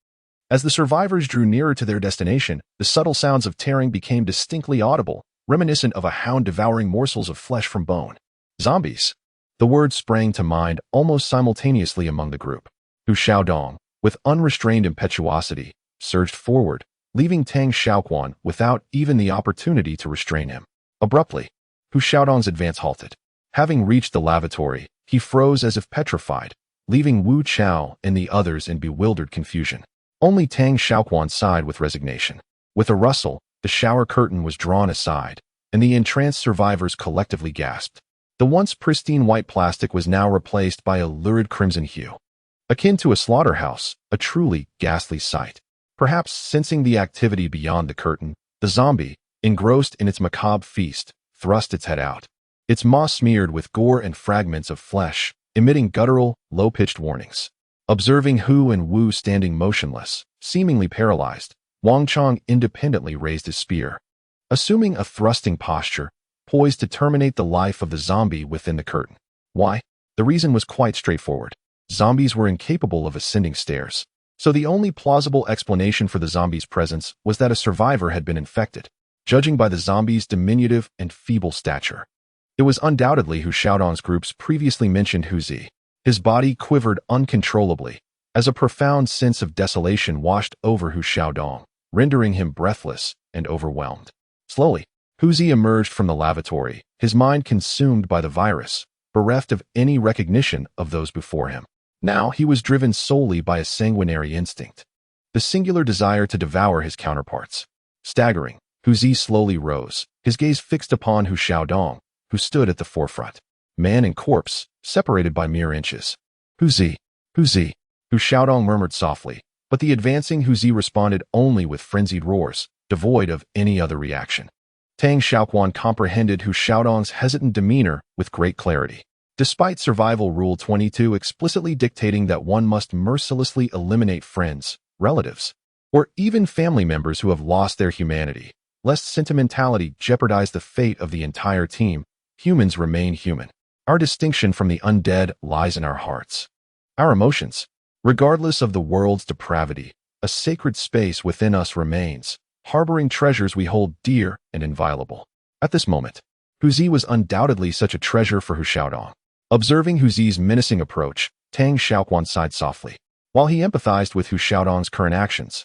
As the survivors drew nearer to their destination, the subtle sounds of tearing became distinctly audible, reminiscent of a hound devouring morsels of flesh from bone. "Zombies!" The words sprang to mind almost simultaneously among the group. Hu Xiaodong, with unrestrained impetuosity, surged forward, leaving Tang Xiaoquan without even the opportunity to restrain him. Abruptly, Hu Xiaodong's advance halted. Having reached the lavatory, he froze as if petrified, leaving Wu Chao and the others in bewildered confusion. Only Tang Xiaoquan sighed with resignation. With a rustle, the shower curtain was drawn aside, and the entranced survivors collectively gasped. The once pristine white plastic was now replaced by a lurid crimson hue, akin to a slaughterhouse, a truly ghastly sight. Perhaps sensing the activity beyond the curtain, the zombie, engrossed in its macabre feast, thrust its head out, its maw smeared with gore and fragments of flesh, emitting guttural, low-pitched warnings. Observing Hu and Wu standing motionless, seemingly paralyzed, Wang Qiang independently raised his spear, assuming a thrusting posture, poised to terminate the life of the zombie within the curtain. Why? The reason was quite straightforward. Zombies were incapable of ascending stairs, so the only plausible explanation for the zombie's presence was that a survivor had been infected, judging by the zombie's diminutive and feeble stature. It was undoubtedly Hu Xiaodong's group's previously mentioned Hu Zi. His body quivered uncontrollably, as a profound sense of desolation washed over Hu Xiaodong, rendering him breathless and overwhelmed. Slowly, Hu Zi emerged from the lavatory, his mind consumed by the virus, bereft of any recognition of those before him. Now he was driven solely by a sanguinary instinct, the singular desire to devour his counterparts. Staggering, Hu Zi slowly rose, his gaze fixed upon Hu Xiaodong, who stood at the forefront. Man and corpse, separated by mere inches. "Hu Zi, Hu Zi," Hu Xiaodong murmured softly, but the advancing Hu Zi responded only with frenzied roars, devoid of any other reaction. Tang Xiaoquan comprehended Hu Xiaodong's hesitant demeanor with great clarity. Despite Survival Rule 22 explicitly dictating that one must mercilessly eliminate friends, relatives, or even family members who have lost their humanity, lest sentimentality jeopardize the fate of the entire team, humans remain human. Our distinction from the undead lies in our hearts. Our emotions, regardless of the world's depravity, a sacred space within us remains, harboring treasures we hold dear and inviolable. At this moment, Hu Zi was undoubtedly such a treasure for Hu Xiaodong. Observing Hu Zi's menacing approach, Tang Xiaoquan sighed softly. While he empathized with Hu Xiaodong's current actions,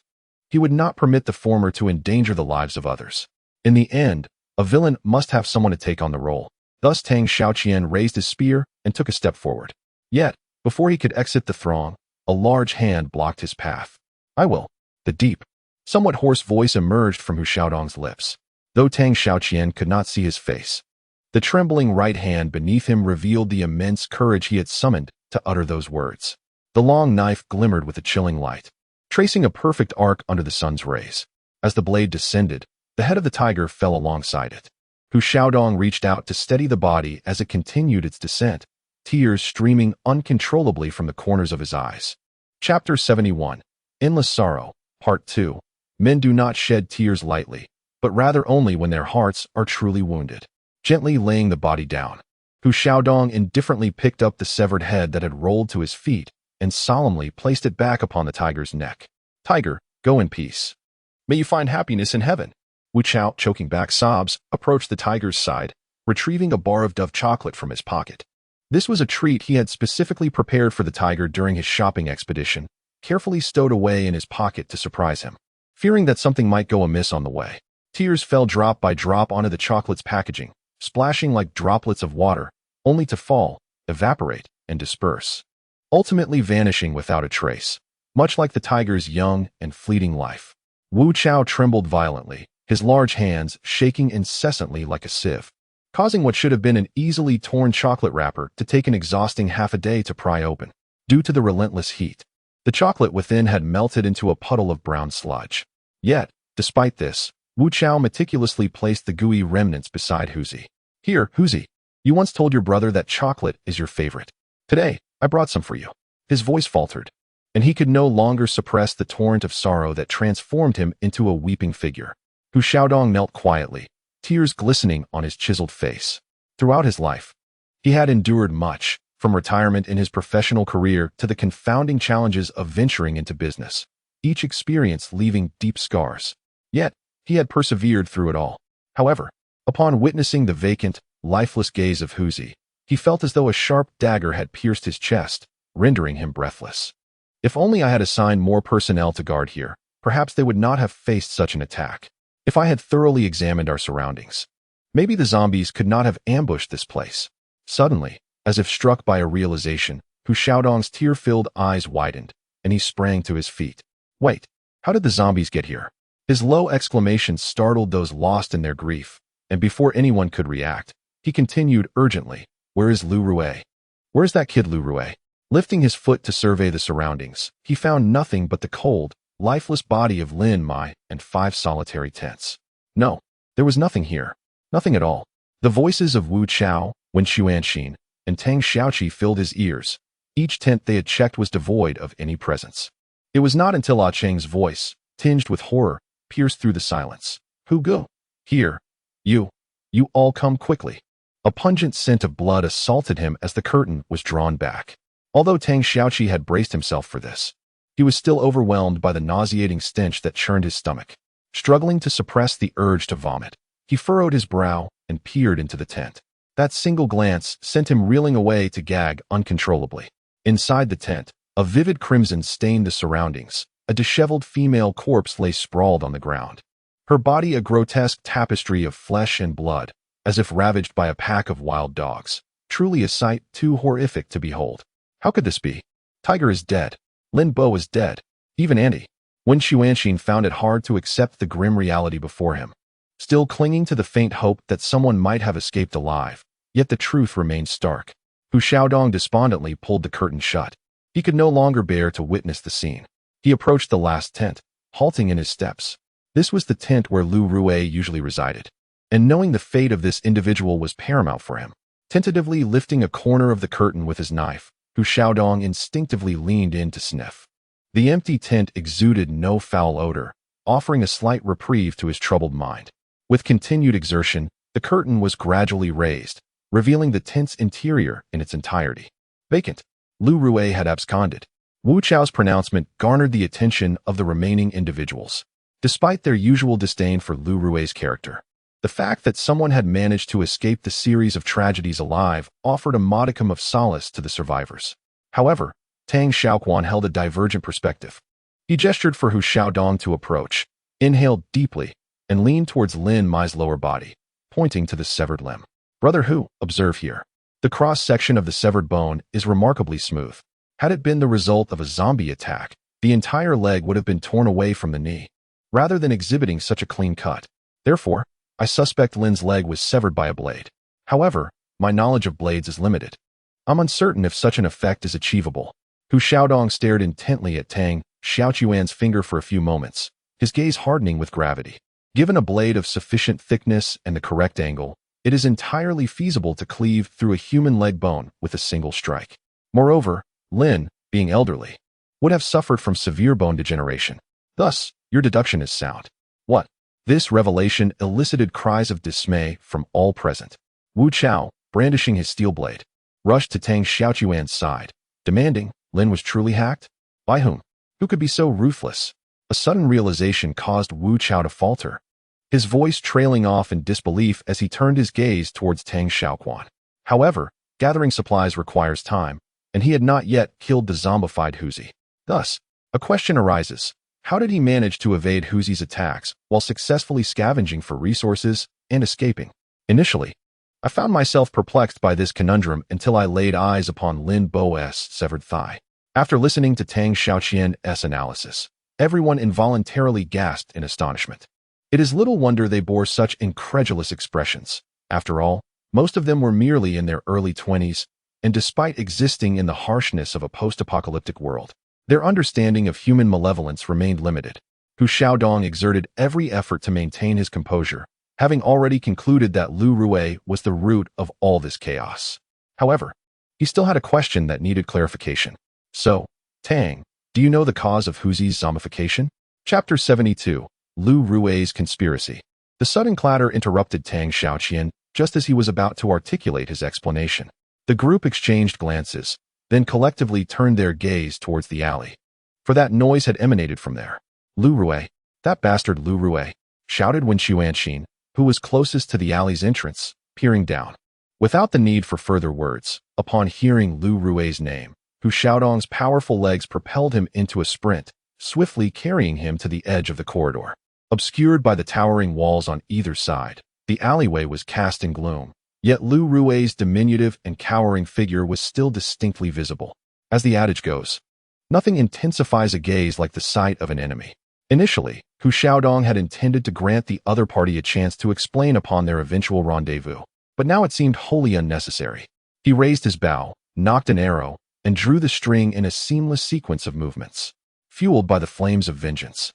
he would not permit the former to endanger the lives of others. In the end, a villain must have someone to take on the role. Thus Tang Xiaoquan raised his spear and took a step forward. Yet, before he could exit the throng, a large hand blocked his path. "I will." The deep, Somewhat hoarse voice emerged from Hu Xiaodong's lips, though Tang Xiaoquan could not see his face. The trembling right hand beneath him revealed the immense courage he had summoned to utter those words. The long knife glimmered with a chilling light, tracing a perfect arc under the sun's rays. As the blade descended, the head of the tiger fell alongside it. Hu Xiaodong reached out to steady the body as it continued its descent, tears streaming uncontrollably from the corners of his eyes. Chapter 71. Endless Sorrow, Part 2. Men do not shed tears lightly, but rather only when their hearts are truly wounded. Gently laying the body down, Hu Xiaodong indifferently picked up the severed head that had rolled to his feet and solemnly placed it back upon the tiger's neck. Tiger, go in peace. May you find happiness in heaven. Wu Chao, choking back sobs, approached the tiger's side, retrieving a bar of Dove chocolate from his pocket. This was a treat he had specifically prepared for the tiger during his shopping expedition, carefully stowed away in his pocket to surprise him. Fearing that something might go amiss on the way, tears fell drop by drop onto the chocolate's packaging, splashing like droplets of water, only to fall, evaporate, and disperse, ultimately vanishing without a trace, much like the tiger's young and fleeting life. Wu Chao trembled violently, his large hands shaking incessantly like a sieve, causing what should have been an easily torn chocolate wrapper to take an exhausting half a day to pry open. Due to the relentless heat, the chocolate within had melted into a puddle of brown sludge. Yet, despite this, Wu Chao meticulously placed the gooey remnants beside Huzi. Here, Huzi, you once told your brother that chocolate is your favorite. Today, I brought some for you. His voice faltered, and he could no longer suppress the torrent of sorrow that transformed him into a weeping figure. Hu Xiaodong knelt quietly, tears glistening on his chiseled face. Throughout his life, he had endured much, from retirement in his professional career to the confounding challenges of venturing into business, each experience leaving deep scars. Yet, he had persevered through it all. However, upon witnessing the vacant, lifeless gaze of Huzi, he felt as though a sharp dagger had pierced his chest, rendering him breathless. If only I had assigned more personnel to guard here, perhaps they would not have faced such an attack. If I had thoroughly examined our surroundings, maybe the zombies could not have ambushed this place. Suddenly, as if struck by a realization, Hu Xiaodong's tear-filled eyes widened, and he sprang to his feet. Wait, how did the zombies get here? His low exclamation startled those lost in their grief, and before anyone could react, he continued urgently, Where is Lu Rue? Where's that kid Lu Rue? Lifting his foot to survey the surroundings, he found nothing but the cold, lifeless body of Lin Mai and 5 solitary tents. No, there was nothing here. Nothing at all. The voices of Wu Chao, Wen Xuanxin, and Tang Xiaoqi filled his ears. Each tent they had checked was devoid of any presence. It was not until Ah Cheng's voice, tinged with horror, pierced through the silence. Hu Gu, here, you all come quickly. A pungent scent of blood assaulted him as the curtain was drawn back. Although Tang Xiaoqi had braced himself for this, he was still overwhelmed by the nauseating stench that churned his stomach. Struggling to suppress the urge to vomit, he furrowed his brow and peered into the tent. That single glance sent him reeling away to gag uncontrollably. Inside the tent, a vivid crimson stained the surroundings. A disheveled female corpse lay sprawled on the ground, her body a grotesque tapestry of flesh and blood, as if ravaged by a pack of wild dogs. Truly a sight too horrific to behold. How could this be? Tiger is dead. Lin Bo is dead. Even Andy. Wen Xuanxin found it hard to accept the grim reality before him. Still clinging to the faint hope that someone might have escaped alive, yet the truth remained stark. Hu Xiaodong despondently pulled the curtain shut. He could no longer bear to witness the scene. He approached the last tent, halting in his steps. This was the tent where Lu Rue usually resided, and knowing the fate of this individual was paramount for him. Tentatively lifting a corner of the curtain with his knife, Hu Xiaodong instinctively leaned in to sniff. The empty tent exuded no foul odor, offering a slight reprieve to his troubled mind. With continued exertion, the curtain was gradually raised, revealing the tent's interior in its entirety. Vacant. Lu Rue had absconded. Wu Chao's pronouncement garnered the attention of the remaining individuals. Despite their usual disdain for Lu Rue's character, the fact that someone had managed to escape the series of tragedies alive offered a modicum of solace to the survivors. However, Tang Xiaoquan held a divergent perspective. He gestured for Hu Xiaodong to approach, inhaled deeply, and leaned towards Lin Mai's lower body, pointing to the severed limb. Brother Hu, observe here. The cross-section of the severed bone is remarkably smooth. Had it been the result of a zombie attack, the entire leg would have been torn away from the knee. rather than exhibiting such a clean cut. Therefore, I suspect Lin's leg was severed by a blade. However, my knowledge of blades is limited. I'm uncertain if such an effect is achievable. Hu Xiaodong stared intently at Tang Xiaoquan's finger for a few moments, his gaze hardening with gravity. Given a blade of sufficient thickness and the correct angle, it is entirely feasible to cleave through a human leg bone with a single strike. Moreover, Lin, being elderly, would have suffered from severe bone degeneration. Thus, your deduction is sound. What? This revelation elicited cries of dismay from all present. Wu Chao, brandishing his steel blade, rushed to Tang Xiaoquan's side, demanding, Lin was truly hacked? By whom? Who could be so ruthless? A sudden realization caused Wu Chao to falter, his voice trailing off in disbelief as he turned his gaze towards Tang Xiaoquan. However, gathering supplies requires time, and he had not yet killed the zombified Huzi. Thus, a question arises. How did he manage to evade Huzi's attacks while successfully scavenging for resources and escaping? Initially, I found myself perplexed by this conundrum until I laid eyes upon Lin Bo's severed thigh. After listening to Tang Xiaoqian's analysis, everyone involuntarily gasped in astonishment. It is little wonder they bore such incredulous expressions. After all, most of them were merely in their early 20s, and despite existing in the harshness of a post-apocalyptic world, their understanding of human malevolence remained limited. Hu Xiaodong exerted every effort to maintain his composure, having already concluded that Lu Rui was the root of all this chaos. However, he still had a question that needed clarification. So, Tang, do you know the cause of Huzi's zombification? Chapter 72, Lu Rui's Conspiracy. The sudden clatter interrupted Tang Xiaoqian just as he was about to articulate his explanation. The group exchanged glances, then collectively turned their gaze towards the alley. For that noise had emanated from there. Lu Rui, that bastard Lu Rui, shouted Wen Xuanxin, who was closest to the alley's entrance, peering down. Without the need for further words, upon hearing Lu Rui's name, Hu Xiaodong's powerful legs propelled him into a sprint, swiftly carrying him to the edge of the corridor. Obscured by the towering walls on either side, the alleyway was cast in gloom, yet Lu Rui's diminutive and cowering figure was still distinctly visible. As the adage goes, nothing intensifies a gaze like the sight of an enemy. Initially, Hu Xiaodong had intended to grant the other party a chance to explain upon their eventual rendezvous, but now it seemed wholly unnecessary. He raised his bow, nocked an arrow, and drew the string in a seamless sequence of movements, fueled by the flames of vengeance.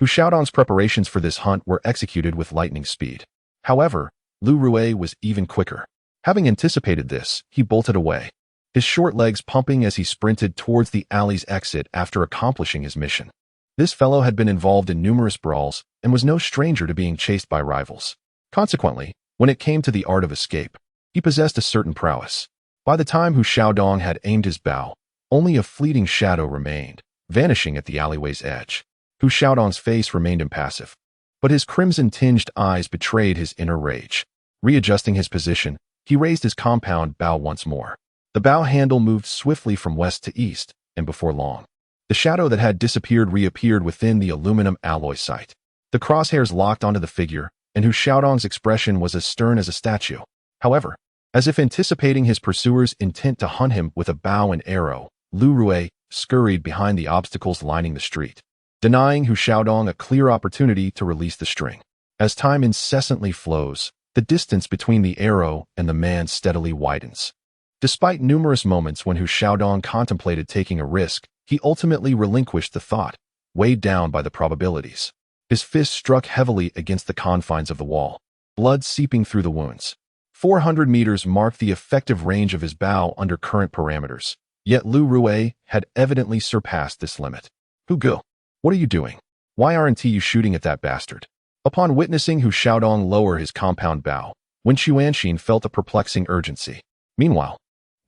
Hu Xiaodong's preparations for this hunt were executed with lightning speed. However, Lu Rui was even quicker. Having anticipated this, he bolted away, his short legs pumping as he sprinted towards the alley's exit after accomplishing his mission. This fellow had been involved in numerous brawls and was no stranger to being chased by rivals. Consequently, when it came to the art of escape, he possessed a certain prowess. By the time Hu Xiaodong had aimed his bow, only a fleeting shadow remained, vanishing at the alleyway's edge. Hu Xiaodong's face remained impassive, but his crimson-tinged eyes betrayed his inner rage. Readjusting his position, he raised his compound bow once more. The bow handle moved swiftly from west to east, and before long, the shadow that had disappeared reappeared within the aluminum alloy sight. The crosshairs locked onto the figure, and Hu Xiaodong's expression was as stern as a statue. However, as if anticipating his pursuer's intent to hunt him with a bow and arrow, Lu Rui scurried behind the obstacles lining the street, denying Hu Xiaodong a clear opportunity to release the string. As time incessantly flows, the distance between the arrow and the man steadily widens. Despite numerous moments when Hu Xiaodong contemplated taking a risk, he ultimately relinquished the thought, weighed down by the probabilities. His fist struck heavily against the confines of the wall, blood seeping through the wounds. 400 meters marked the effective range of his bow under current parameters, yet Lu Rui had evidently surpassed this limit. Hu Gu, what are you doing? Why aren't you shooting at that bastard? Upon witnessing Hu Xiaodong lower his compound bow, Wen Xuanxin felt a perplexing urgency. Meanwhile,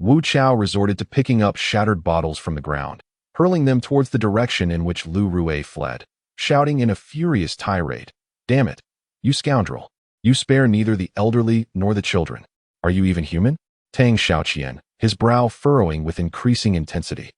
Wu Chao resorted to picking up shattered bottles from the ground, hurling them towards the direction in which Lu Rui fled, shouting in a furious tirade, "Damn it, you scoundrel! You spare neither the elderly nor the children. Are you even human?" Tang Xiaoqian, his brow furrowing with increasing intensity,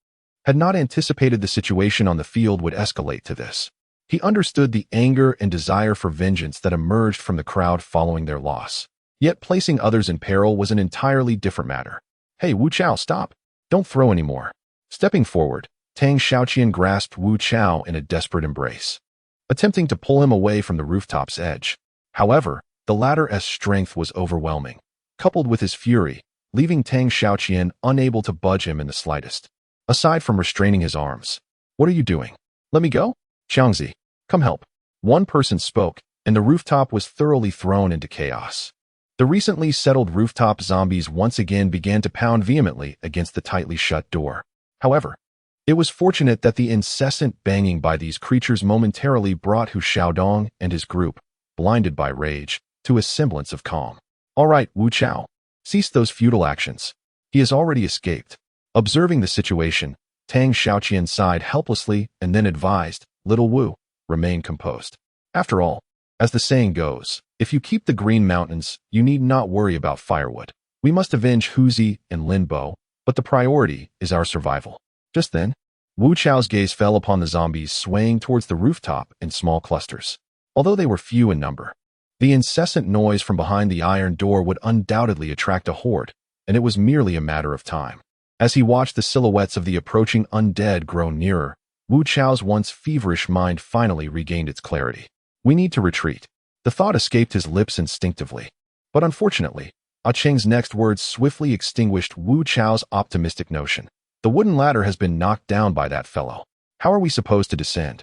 had not anticipated the situation on the field would escalate to this. He understood the anger and desire for vengeance that emerged from the crowd following their loss. Yet placing others in peril was an entirely different matter. "Hey, Wu Chao, stop! Don't throw anymore." Stepping forward, Tang Xiaoqian grasped Wu Chao in a desperate embrace. attempting to pull him away from the rooftop's edge. However, the latter's strength was overwhelming, coupled with his fury, leaving Tang Xiaoquan unable to budge him in the slightest. Aside from restraining his arms. "What are you doing? Let me go? Xiangzi, come help." One person spoke, and the rooftop was thoroughly thrown into chaos. The recently settled rooftop zombies once again began to pound vehemently against the tightly shut door. However, it was fortunate that the incessant banging by these creatures momentarily brought Hu Xiaodong and his group, blinded by rage, to a semblance of calm. "All right, Wu Chao. Cease those futile actions. He has already escaped." Observing the situation, Tang Xiaoquan sighed helplessly and then advised, "Little Wu, remain composed. After all, as the saying goes, if you keep the Green Mountains, you need not worry about firewood. We must avenge Huzi and Lin Bo, but the priority is our survival." Just then, Wu Chao's gaze fell upon the zombies swaying towards the rooftop in small clusters. Although they were few in number, the incessant noise from behind the iron door would undoubtedly attract a horde, and it was merely a matter of time. As he watched the silhouettes of the approaching undead grow nearer, Wu Chao's once feverish mind finally regained its clarity. "We need to retreat." The thought escaped his lips instinctively. But unfortunately, Cheng's next words swiftly extinguished Wu Chao's optimistic notion. "The wooden ladder has been knocked down by that fellow. How are we supposed to descend?"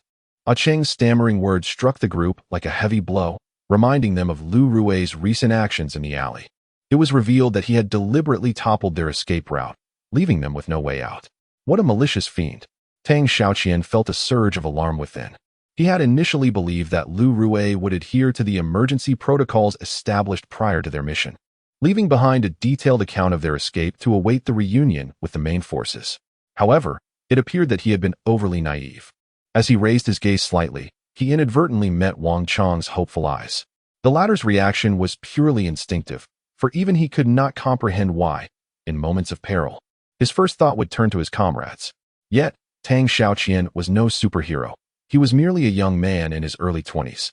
Cheng's stammering words struck the group like a heavy blow, reminding them of Lu Rui's recent actions in the alley. It was revealed that he had deliberately toppled their escape route, leaving them with no way out. What a malicious fiend. Tang Xiaoquan felt a surge of alarm within. He had initially believed that Lu Rui would adhere to the emergency protocols established prior to their mission, leaving behind a detailed account of their escape to await the reunion with the main forces. However, it appeared that he had been overly naive. As he raised his gaze slightly, he inadvertently met Wang Chang's hopeful eyes. The latter's reaction was purely instinctive, for even he could not comprehend why, in moments of peril, his first thought would turn to his comrades. Yet, Tang Xiaoquan was no superhero. He was merely a young man in his early 20s.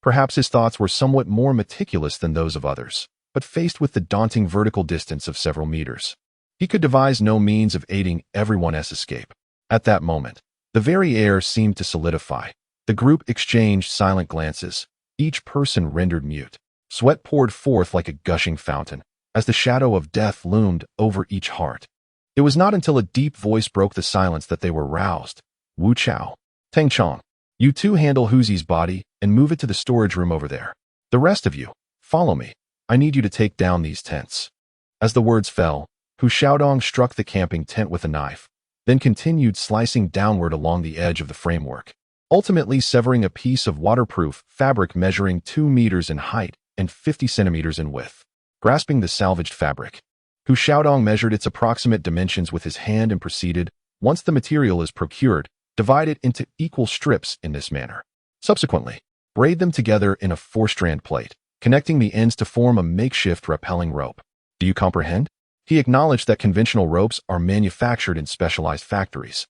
Perhaps his thoughts were somewhat more meticulous than those of others, but faced with the daunting vertical distance of several meters, he could devise no means of aiding everyone's escape. At that moment, the very air seemed to solidify. The group exchanged silent glances, each person rendered mute. Sweat poured forth like a gushing fountain, as the shadow of death loomed over each heart. It was not until a deep voice broke the silence that they were roused. "Wu Chao. Tang Chong, you two handle Huzi's body and move it to the storage room over there. The rest of you, follow me. I need you to take down these tents." As the words fell, Hu Xiaodong struck the camping tent with a knife, then continued slicing downward along the edge of the framework, ultimately severing a piece of waterproof fabric measuring 2 meters in height and 50 centimeters in width. Grasping the salvaged fabric, Hu Xiaodong measured its approximate dimensions with his hand and proceeded, once the material is procured, divide it into equal strips in this manner. Subsequently, braid them together in a 4-strand plate, connecting the ends to form a makeshift rappelling rope. Do you comprehend? He acknowledged that conventional ropes are manufactured in specialized factories,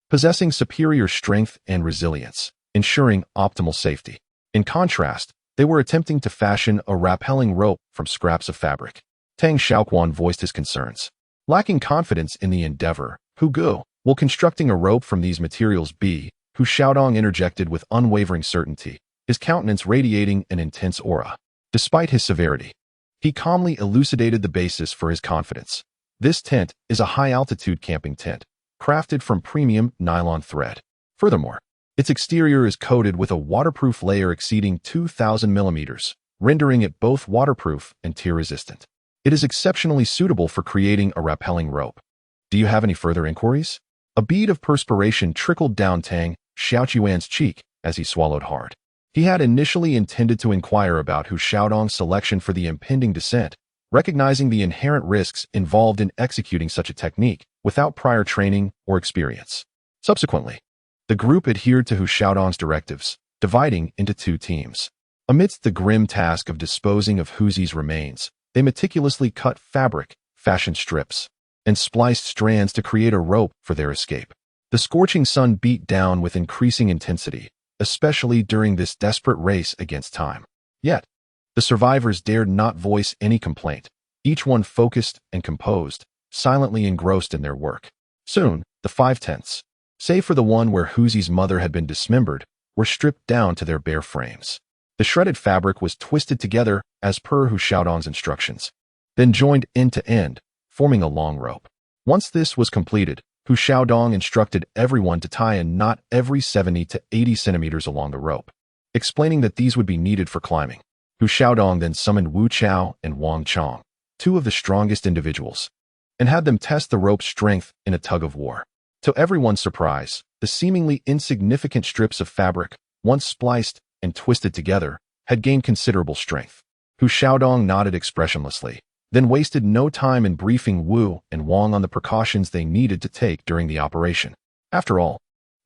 possessing superior strength and resilience, ensuring optimal safety. In contrast, they were attempting to fashion a rappelling rope from scraps of fabric. Tang Xiaoquan voiced his concerns. Lacking confidence in the endeavor, "Hu Gu, will constructing a rope from these materials be?" Hu Xiaodong interjected with unwavering certainty, his countenance radiating an intense aura. Despite his severity, he calmly elucidated the basis for his confidence. "This tent is a high-altitude camping tent, crafted from premium nylon thread. Furthermore, its exterior is coated with a waterproof layer exceeding 2,000 millimeters, rendering it both waterproof and tear-resistant. It is exceptionally suitable for creating a rappelling rope. Do you have any further inquiries?" A bead of perspiration trickled down Tang Xiaoquan's cheek as he swallowed hard. He had initially intended to inquire about Hu Xiaodong's selection for the impending descent, recognizing the inherent risks involved in executing such a technique without prior training or experience. Subsequently, the group adhered to Hu Xiaodong's directives, dividing into 2 teams. Amidst the grim task of disposing of Huzi's remains, they meticulously cut fabric, fashioned strips, and spliced strands to create a rope for their escape. The scorching sun beat down with increasing intensity, especially during this desperate race against time. Yet, the survivors dared not voice any complaint, each one focused and composed, silently engrossed in their work. Soon, the 5 tents, save for the one where Huzi's mother had been dismembered, were stripped down to their bare frames. The shredded fabric was twisted together as per Hu Xiaodong's instructions, then joined end to end, forming a long rope. Once this was completed, Hu Xiaodong instructed everyone to tie a knot every 70 to 80 centimeters along the rope, explaining that these would be needed for climbing. Hu Xiaodong then summoned Wu Chao and Wang Qiang, two of the strongest individuals, and had them test the rope's strength in a tug-of-war. To everyone's surprise, the seemingly insignificant strips of fabric, once spliced and twisted together, had gained considerable strength. Hu Xiaodong nodded expressionlessly, then wasted no time in briefing Wu and Wang on the precautions they needed to take during the operation. After all,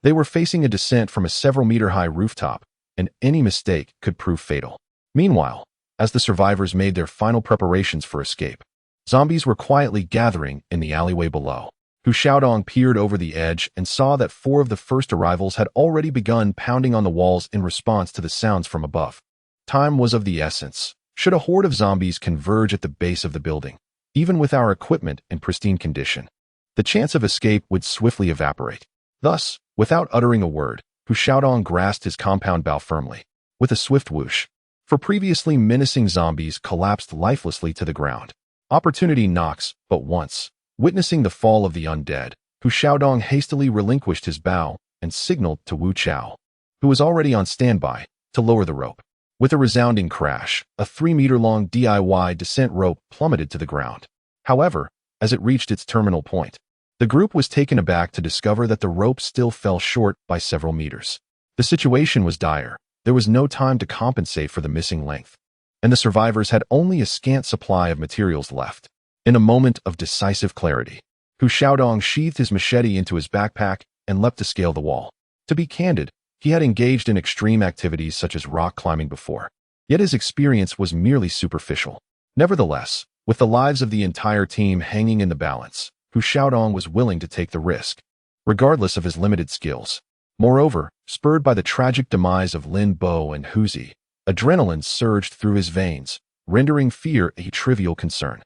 they were facing a descent from a several-meter-high rooftop, and any mistake could prove fatal. Meanwhile, as the survivors made their final preparations for escape, zombies were quietly gathering in the alleyway below. Hu Xiaodong peered over the edge and saw that 4 of the first arrivals had already begun pounding on the walls in response to the sounds from above. Time was of the essence. Should a horde of zombies converge at the base of the building, even with our equipment in pristine condition, the chance of escape would swiftly evaporate. Thus, without uttering a word, Hu Xiaodong grasped his compound bow firmly. With a swift whoosh, 4 previously menacing zombies collapsed lifelessly to the ground. Opportunity knocks but once. Witnessing the fall of the undead, Hu Xiaodong hastily relinquished his bow and signaled to Wu Chao, who was already on standby, to lower the rope. With a resounding crash, a 3-meter-long DIY descent rope plummeted to the ground. However, as it reached its terminal point, the group was taken aback to discover that the rope still fell short by several meters. The situation was dire. There was no time to compensate for the missing length, and the survivors had only a scant supply of materials left. In a moment of decisive clarity, Hu Xiaodong sheathed his machete into his backpack and leapt to scale the wall. To be candid, he had engaged in extreme activities such as rock climbing before, yet his experience was merely superficial. Nevertheless, with the lives of the entire team hanging in the balance, Hu Xiaodong was willing to take the risk, regardless of his limited skills. Moreover, spurred by the tragic demise of Lin Bo and Hu Zi, adrenaline surged through his veins, rendering fear a trivial concern.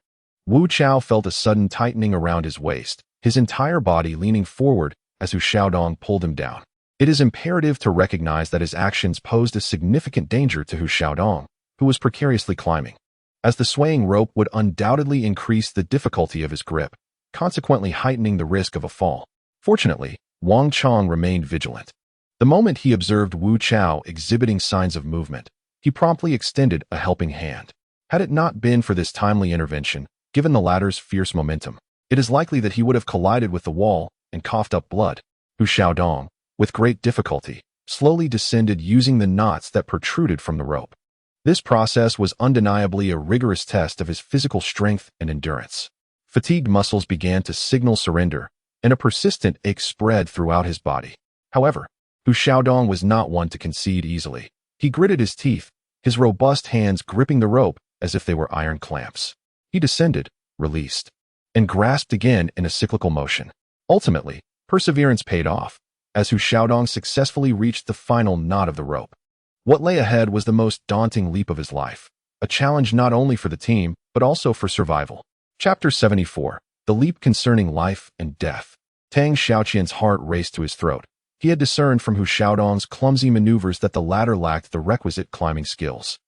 Wu Chao felt a sudden tightening around his waist, his entire body leaning forward as Hu Xiaodong pulled him down. It is imperative to recognize that his actions posed a significant danger to Hu Xiaodong, who was precariously climbing, as the swaying rope would undoubtedly increase the difficulty of his grip, consequently heightening the risk of a fall. Fortunately, Wang Qiang remained vigilant. The moment he observed Wu Chao exhibiting signs of movement, he promptly extended a helping hand. Had it not been for this timely intervention, given the latter's fierce momentum, it is likely that he would have collided with the wall and coughed up blood. Hu Xiaodong, with great difficulty, slowly descended using the knots that protruded from the rope. This process was undeniably a rigorous test of his physical strength and endurance. Fatigued muscles began to signal surrender, and a persistent ache spread throughout his body. However, Hu Xiaodong was not one to concede easily. He gritted his teeth, his robust hands gripping the rope as if they were iron clamps. He descended, released, and grasped again in a cyclical motion. Ultimately, perseverance paid off, as Hu Xiaodong successfully reached the final knot of the rope. What lay ahead was the most daunting leap of his life, a challenge not only for the team, but also for survival. Chapter 74. The Leap Concerning Life and Death. Tang Xiaoqian's heart raced to his throat. He had discerned from Hu Xiaodong's clumsy maneuvers that the latter lacked the requisite climbing skills.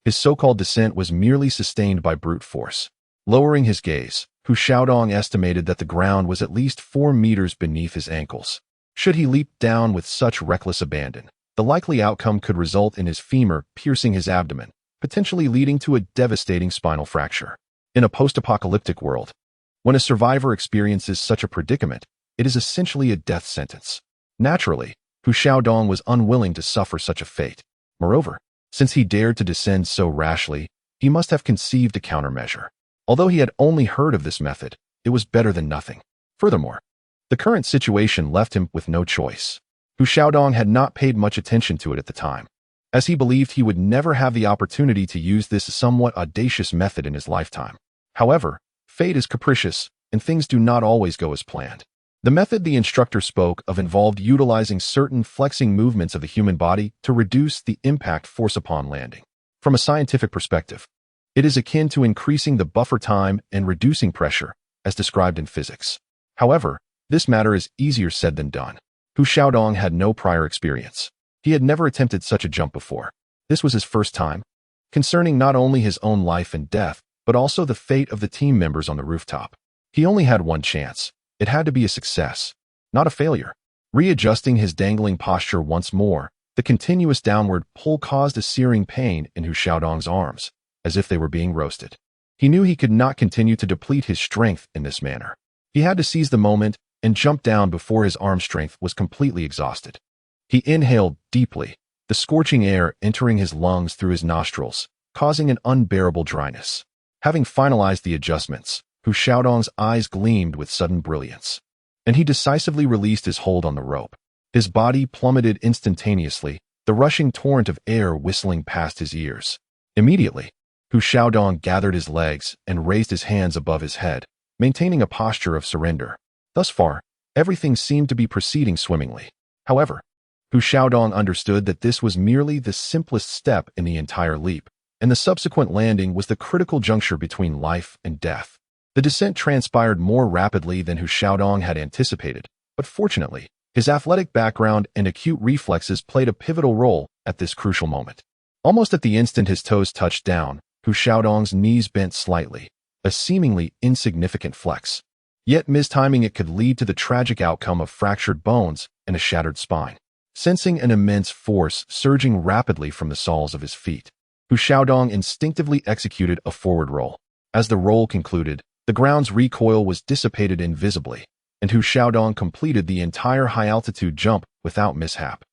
His so-called descent was merely sustained by brute force. Lowering his gaze, Hu Xiaodong estimated that the ground was at least 4 meters beneath his ankles. Should he leap down with such reckless abandon, the likely outcome could result in his femur piercing his abdomen, potentially leading to a devastating spinal fracture. In a post-apocalyptic world, when a survivor experiences such a predicament, it is essentially a death sentence. Naturally, Hu Xiaodong was unwilling to suffer such a fate. Moreover, since he dared to descend so rashly, he must have conceived a countermeasure. Although he had only heard of this method, it was better than nothing. Furthermore, the current situation left him with no choice. Hu Xiaodong had not paid much attention to it at the time, as he believed he would never have the opportunity to use this somewhat audacious method in his lifetime. However, fate is capricious, and things do not always go as planned. The method the instructor spoke of involved utilizing certain flexing movements of the human body to reduce the impact force upon landing. From a scientific perspective, it is akin to increasing the buffer time and reducing pressure, as described in physics. However, this matter is easier said than done. Hu Xiaodong had no prior experience. He had never attempted such a jump before. This was his first time, concerning not only his own life and death, but also the fate of the team members on the rooftop. He only had one chance. It had to be a success, not a failure. Readjusting his dangling posture once more, the continuous downward pull caused a searing pain in Hu Xiaodong's arms, as if they were being roasted. He knew he could not continue to deplete his strength in this manner. He had to seize the moment and jump down before his arm strength was completely exhausted. He inhaled deeply, the scorching air entering his lungs through his nostrils, causing an unbearable dryness. Having finalized the adjustments, Hu Xiaodong's eyes gleamed with sudden brilliance, and he decisively released his hold on the rope. His body plummeted instantaneously, the rushing torrent of air whistling past his ears. Immediately, Hu Xiaodong gathered his legs and raised his hands above his head, maintaining a posture of surrender. Thus far, everything seemed to be proceeding swimmingly. However, Hu Xiaodong understood that this was merely the simplest step in the entire leap, and the subsequent landing was the critical juncture between life and death. The descent transpired more rapidly than Hu Xiaodong had anticipated, but fortunately, his athletic background and acute reflexes played a pivotal role at this crucial moment. Almost at the instant his toes touched down, Hu Xiaodong's knees bent slightly, a seemingly insignificant flex. Yet mistiming it could lead to the tragic outcome of fractured bones and a shattered spine. Sensing an immense force surging rapidly from the soles of his feet, Hu Xiaodong instinctively executed a forward roll. As the roll concluded, the ground's recoil was dissipated invisibly, and Hu Xiaodong completed the entire high-altitude jump without mishap.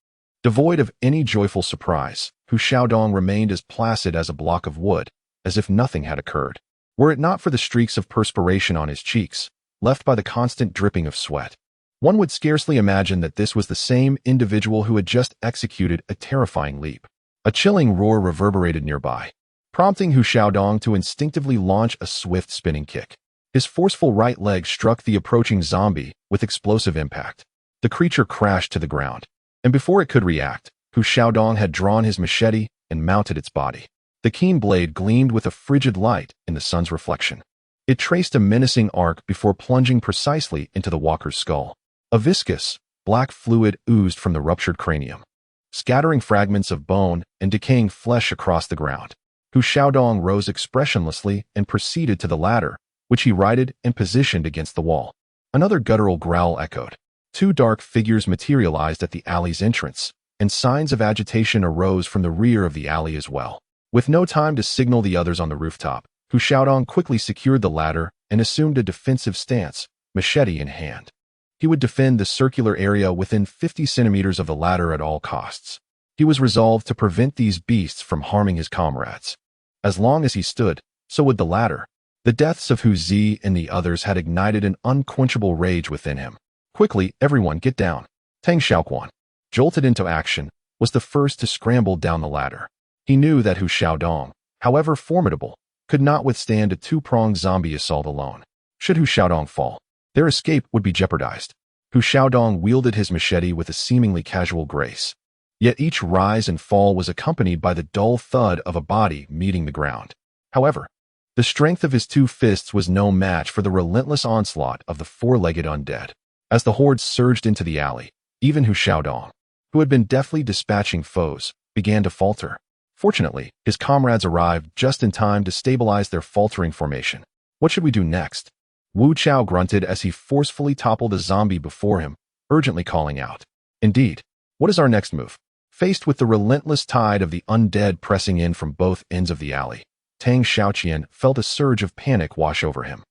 Devoid of any joyful surprise, Hu Xiaodong remained as placid as a block of wood, as if nothing had occurred. Were it not for the streaks of perspiration on his cheeks, left by the constant dripping of sweat, one would scarcely imagine that this was the same individual who had just executed a terrifying leap. A chilling roar reverberated nearby, prompting Hu Xiaodong to instinctively launch a swift spinning kick. His forceful right leg struck the approaching zombie with explosive impact. The creature crashed to the ground, and before it could react, Hu Xiaodong had drawn his machete and mounted its body. The keen blade gleamed with a frigid light in the sun's reflection. It traced a menacing arc before plunging precisely into the walker's skull. A viscous, black fluid oozed from the ruptured cranium, scattering fragments of bone and decaying flesh across the ground. Hu Xiaodong rose expressionlessly and proceeded to the ladder, which he righted and positioned against the wall. Another guttural growl echoed. Two dark figures materialized at the alley's entrance, and signs of agitation arose from the rear of the alley as well. With no time to signal the others on the rooftop, Hu Xiaodong quickly secured the ladder and assumed a defensive stance, machete in hand. He would defend the circular area within 50 centimeters of the ladder at all costs. He was resolved to prevent these beasts from harming his comrades. As long as he stood, so would the ladder. The deaths of Hu Zi and the others had ignited an unquenchable rage within him. Quickly, everyone get down. Tang Xiaoquan, jolted into action, was the first to scramble down the ladder. He knew that Hu Xiaodong, however formidable, could not withstand a two-pronged zombie assault alone. Should Hu Xiaodong fall, their escape would be jeopardized. Hu Xiaodong wielded his machete with a seemingly casual grace. Yet each rise and fall was accompanied by the dull thud of a body meeting the ground. However, the strength of his two fists was no match for the relentless onslaught of the four-legged undead. As the horde surged into the alley, even Hu Xiaodong, who had been deftly dispatching foes, began to falter. Fortunately, his comrades arrived just in time to stabilize their faltering formation. What should we do next? Wu Chao grunted as he forcefully toppled a zombie before him, urgently calling out. Indeed, what is our next move? Faced with the relentless tide of the undead pressing in from both ends of the alley, Tang Xiaoquan felt a surge of panic wash over him.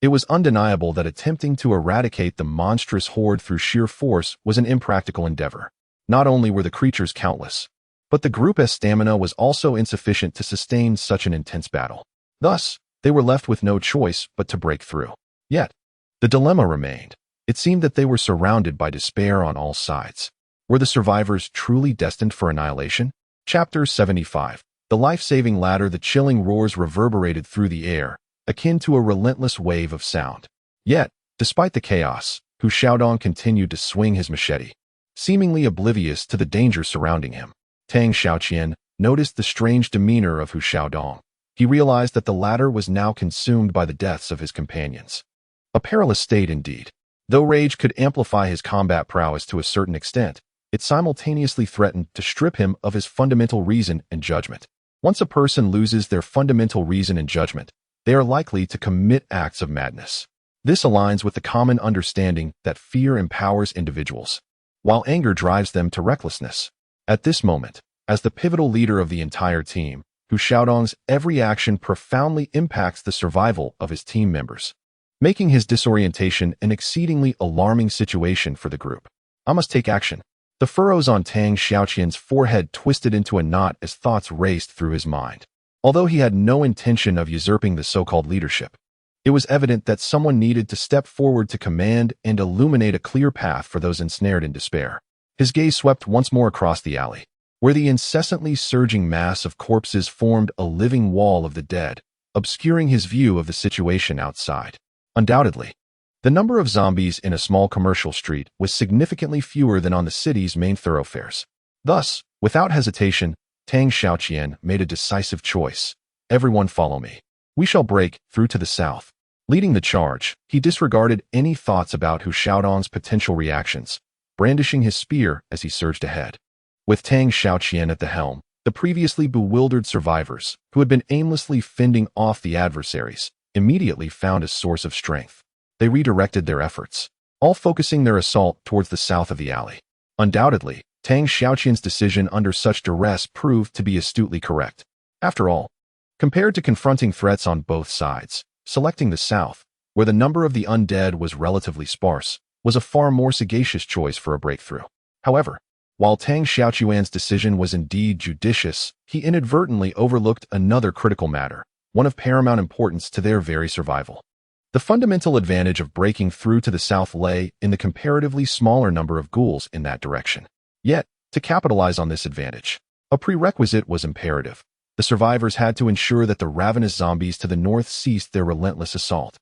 It was undeniable that attempting to eradicate the monstrous horde through sheer force was an impractical endeavor. Not only were the creatures countless, but the group's stamina was also insufficient to sustain such an intense battle. Thus, they were left with no choice but to break through. Yet, the dilemma remained. It seemed that they were surrounded by despair on all sides. Were the survivors truly destined for annihilation? Chapter 75. The life-saving ladder. The chilling roars reverberated through the air, akin to a relentless wave of sound. Yet, despite the chaos, Hu Xiaodong continued to swing his machete, seemingly oblivious to the danger surrounding him. Tang Xiaoquan noticed the strange demeanor of Hu Xiaodong. He realized that the latter was now consumed by the deaths of his companions. A perilous state indeed. Though rage could amplify his combat prowess to a certain extent, it simultaneously threatened to strip him of his fundamental reason and judgment. Once a person loses their fundamental reason and judgment, they are likely to commit acts of madness. This aligns with the common understanding that fear empowers individuals, while anger drives them to recklessness. At this moment, as the pivotal leader of the entire team, Hu Xiaodong's every action profoundly impacts the survival of his team members, making his disorientation an exceedingly alarming situation for the group. I must take action. The furrows on Tang Xiaoqian's forehead twisted into a knot as thoughts raced through his mind. Although he had no intention of usurping the so-called leadership, it was evident that someone needed to step forward to command and illuminate a clear path for those ensnared in despair. His gaze swept once more across the alley, where the incessantly surging mass of corpses formed a living wall of the dead, obscuring his view of the situation outside. Undoubtedly, the number of zombies in a small commercial street was significantly fewer than on the city's main thoroughfares. Thus, without hesitation, Tang Xiaoqian made a decisive choice. Everyone follow me. We shall break through to the south. Leading the charge, he disregarded any thoughts about Hu Xiaodong's potential reactions, brandishing his spear as he surged ahead. With Tang Xiaoqian at the helm, the previously bewildered survivors, who had been aimlessly fending off the adversaries, immediately found a source of strength. They redirected their efforts, all focusing their assault towards the south of the alley. Undoubtedly, Tang Xiaoqian's decision under such duress proved to be astutely correct. After all, compared to confronting threats on both sides, selecting the south, where the number of the undead was relatively sparse, was a far more sagacious choice for a breakthrough. However, while Tang Xiaoqian's decision was indeed judicious, he inadvertently overlooked another critical matter, one of paramount importance to their very survival. The fundamental advantage of breaking through to the south lay in the comparatively smaller number of ghouls in that direction. Yet, to capitalize on this advantage, a prerequisite was imperative. The survivors had to ensure that the ravenous zombies to the north ceased their relentless assault.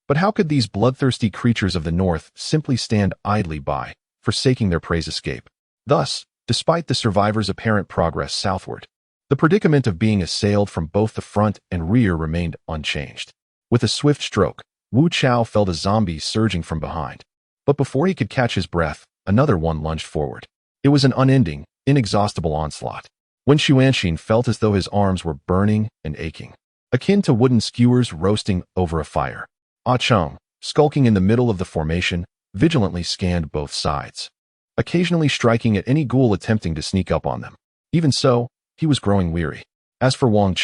But how could these bloodthirsty creatures of the north simply stand idly by, forsaking their prey's escape? Thus, despite the survivors' apparent progress southward, the predicament of being assailed from both the front and rear remained unchanged. With a swift stroke, Wu Chao felt a zombie surging from behind. But before he could catch his breath, another one lunged forward. It was an unending, inexhaustible onslaught. When Xuanxin felt as though his arms were burning and aching, akin to wooden skewers roasting over a fire. Qiang, skulking in the middle of the formation, vigilantly scanned both sides, occasionally striking at any ghoul attempting to sneak up on them. Even so, he was growing weary. As for Wang,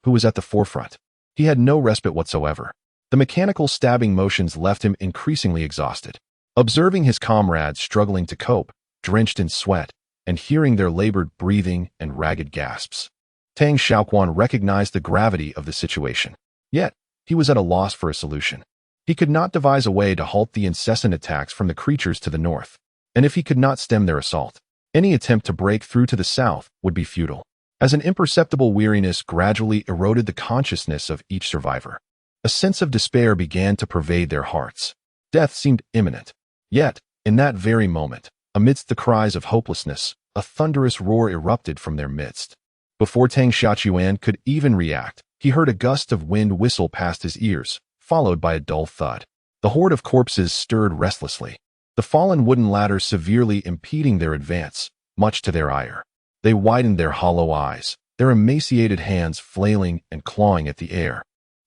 who was at the forefront, he had no respite whatsoever. The mechanical stabbing motions left him increasingly exhausted. Observing his comrades struggling to cope, drenched in sweat, and hearing their labored breathing and ragged gasps, Tang Xiaoquan recognized the gravity of the situation. Yet, he was at a loss for a solution. He could not devise a way to halt the incessant attacks from the creatures to the north, and if he could not stem their assault, any attempt to break through to the south would be futile. As an imperceptible weariness gradually eroded the consciousness of each survivor, a sense of despair began to pervade their hearts. Death seemed imminent. Yet, in that very moment, amidst the cries of hopelessness, a thunderous roar erupted from their midst. Before Tang Xiaoqian could even react, he heard a gust of wind whistle past his ears, followed by a dull thud. The horde of corpses stirred restlessly, the fallen wooden ladder severely impeding their advance, much to their ire. They widened their hollow eyes, their emaciated hands flailing and clawing at the air,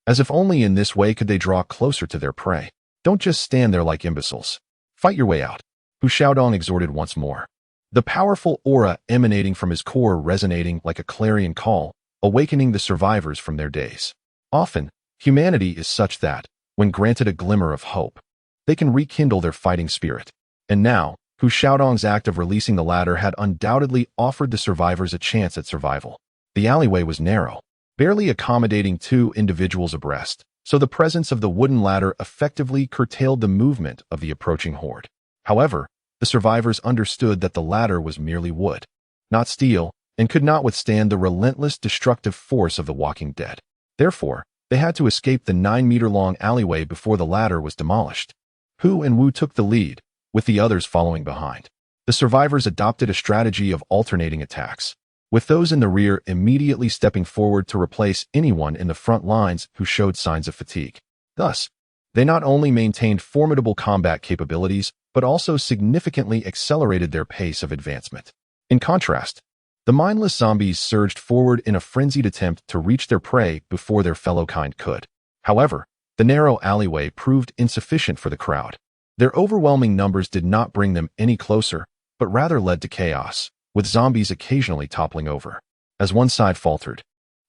as if only in this way could they draw closer to their prey. Don't just stand there like imbeciles. Fight your way out, Hu Xiaodong exhorted once more, the powerful aura emanating from his core resonating like a clarion call, awakening the survivors from their daze. Often, humanity is such that, when granted a glimmer of hope, they can rekindle their fighting spirit. And now, Hu Xiaodong's act of releasing the ladder had undoubtedly offered the survivors a chance at survival. The alleyway was narrow, barely accommodating two individuals abreast, so the presence of the wooden ladder effectively curtailed the movement of the approaching horde. However, the survivors understood that the ladder was merely wood, not steel, and could not withstand the relentless destructive force of the walking dead. Therefore, they had to escape the 9-meter-long alleyway before the ladder was demolished. Hu and Wu took the lead, with the others following behind. The survivors adopted a strategy of alternating attacks, with those in the rear immediately stepping forward to replace anyone in the front lines who showed signs of fatigue. Thus, They not only maintained formidable combat capabilities, but also significantly accelerated their pace of advancement. In contrast, the mindless zombies surged forward in a frenzied attempt to reach their prey before their fellow kind could. However, the narrow alleyway proved insufficient for the crowd. Their overwhelming numbers did not bring them any closer, but rather led to chaos, with zombies occasionally toppling over. As one side faltered,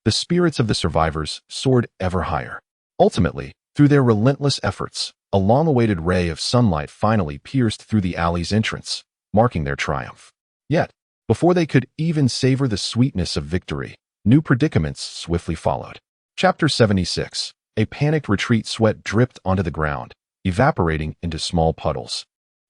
the spirits of the survivors soared ever higher. Ultimately, through their relentless efforts, a long-awaited ray of sunlight finally pierced through the alley's entrance, marking their triumph. Yet, before they could even savor the sweetness of victory, new predicaments swiftly followed. Chapter 76. A panicked retreat. Sweat dripped onto the ground, evaporating into small puddles.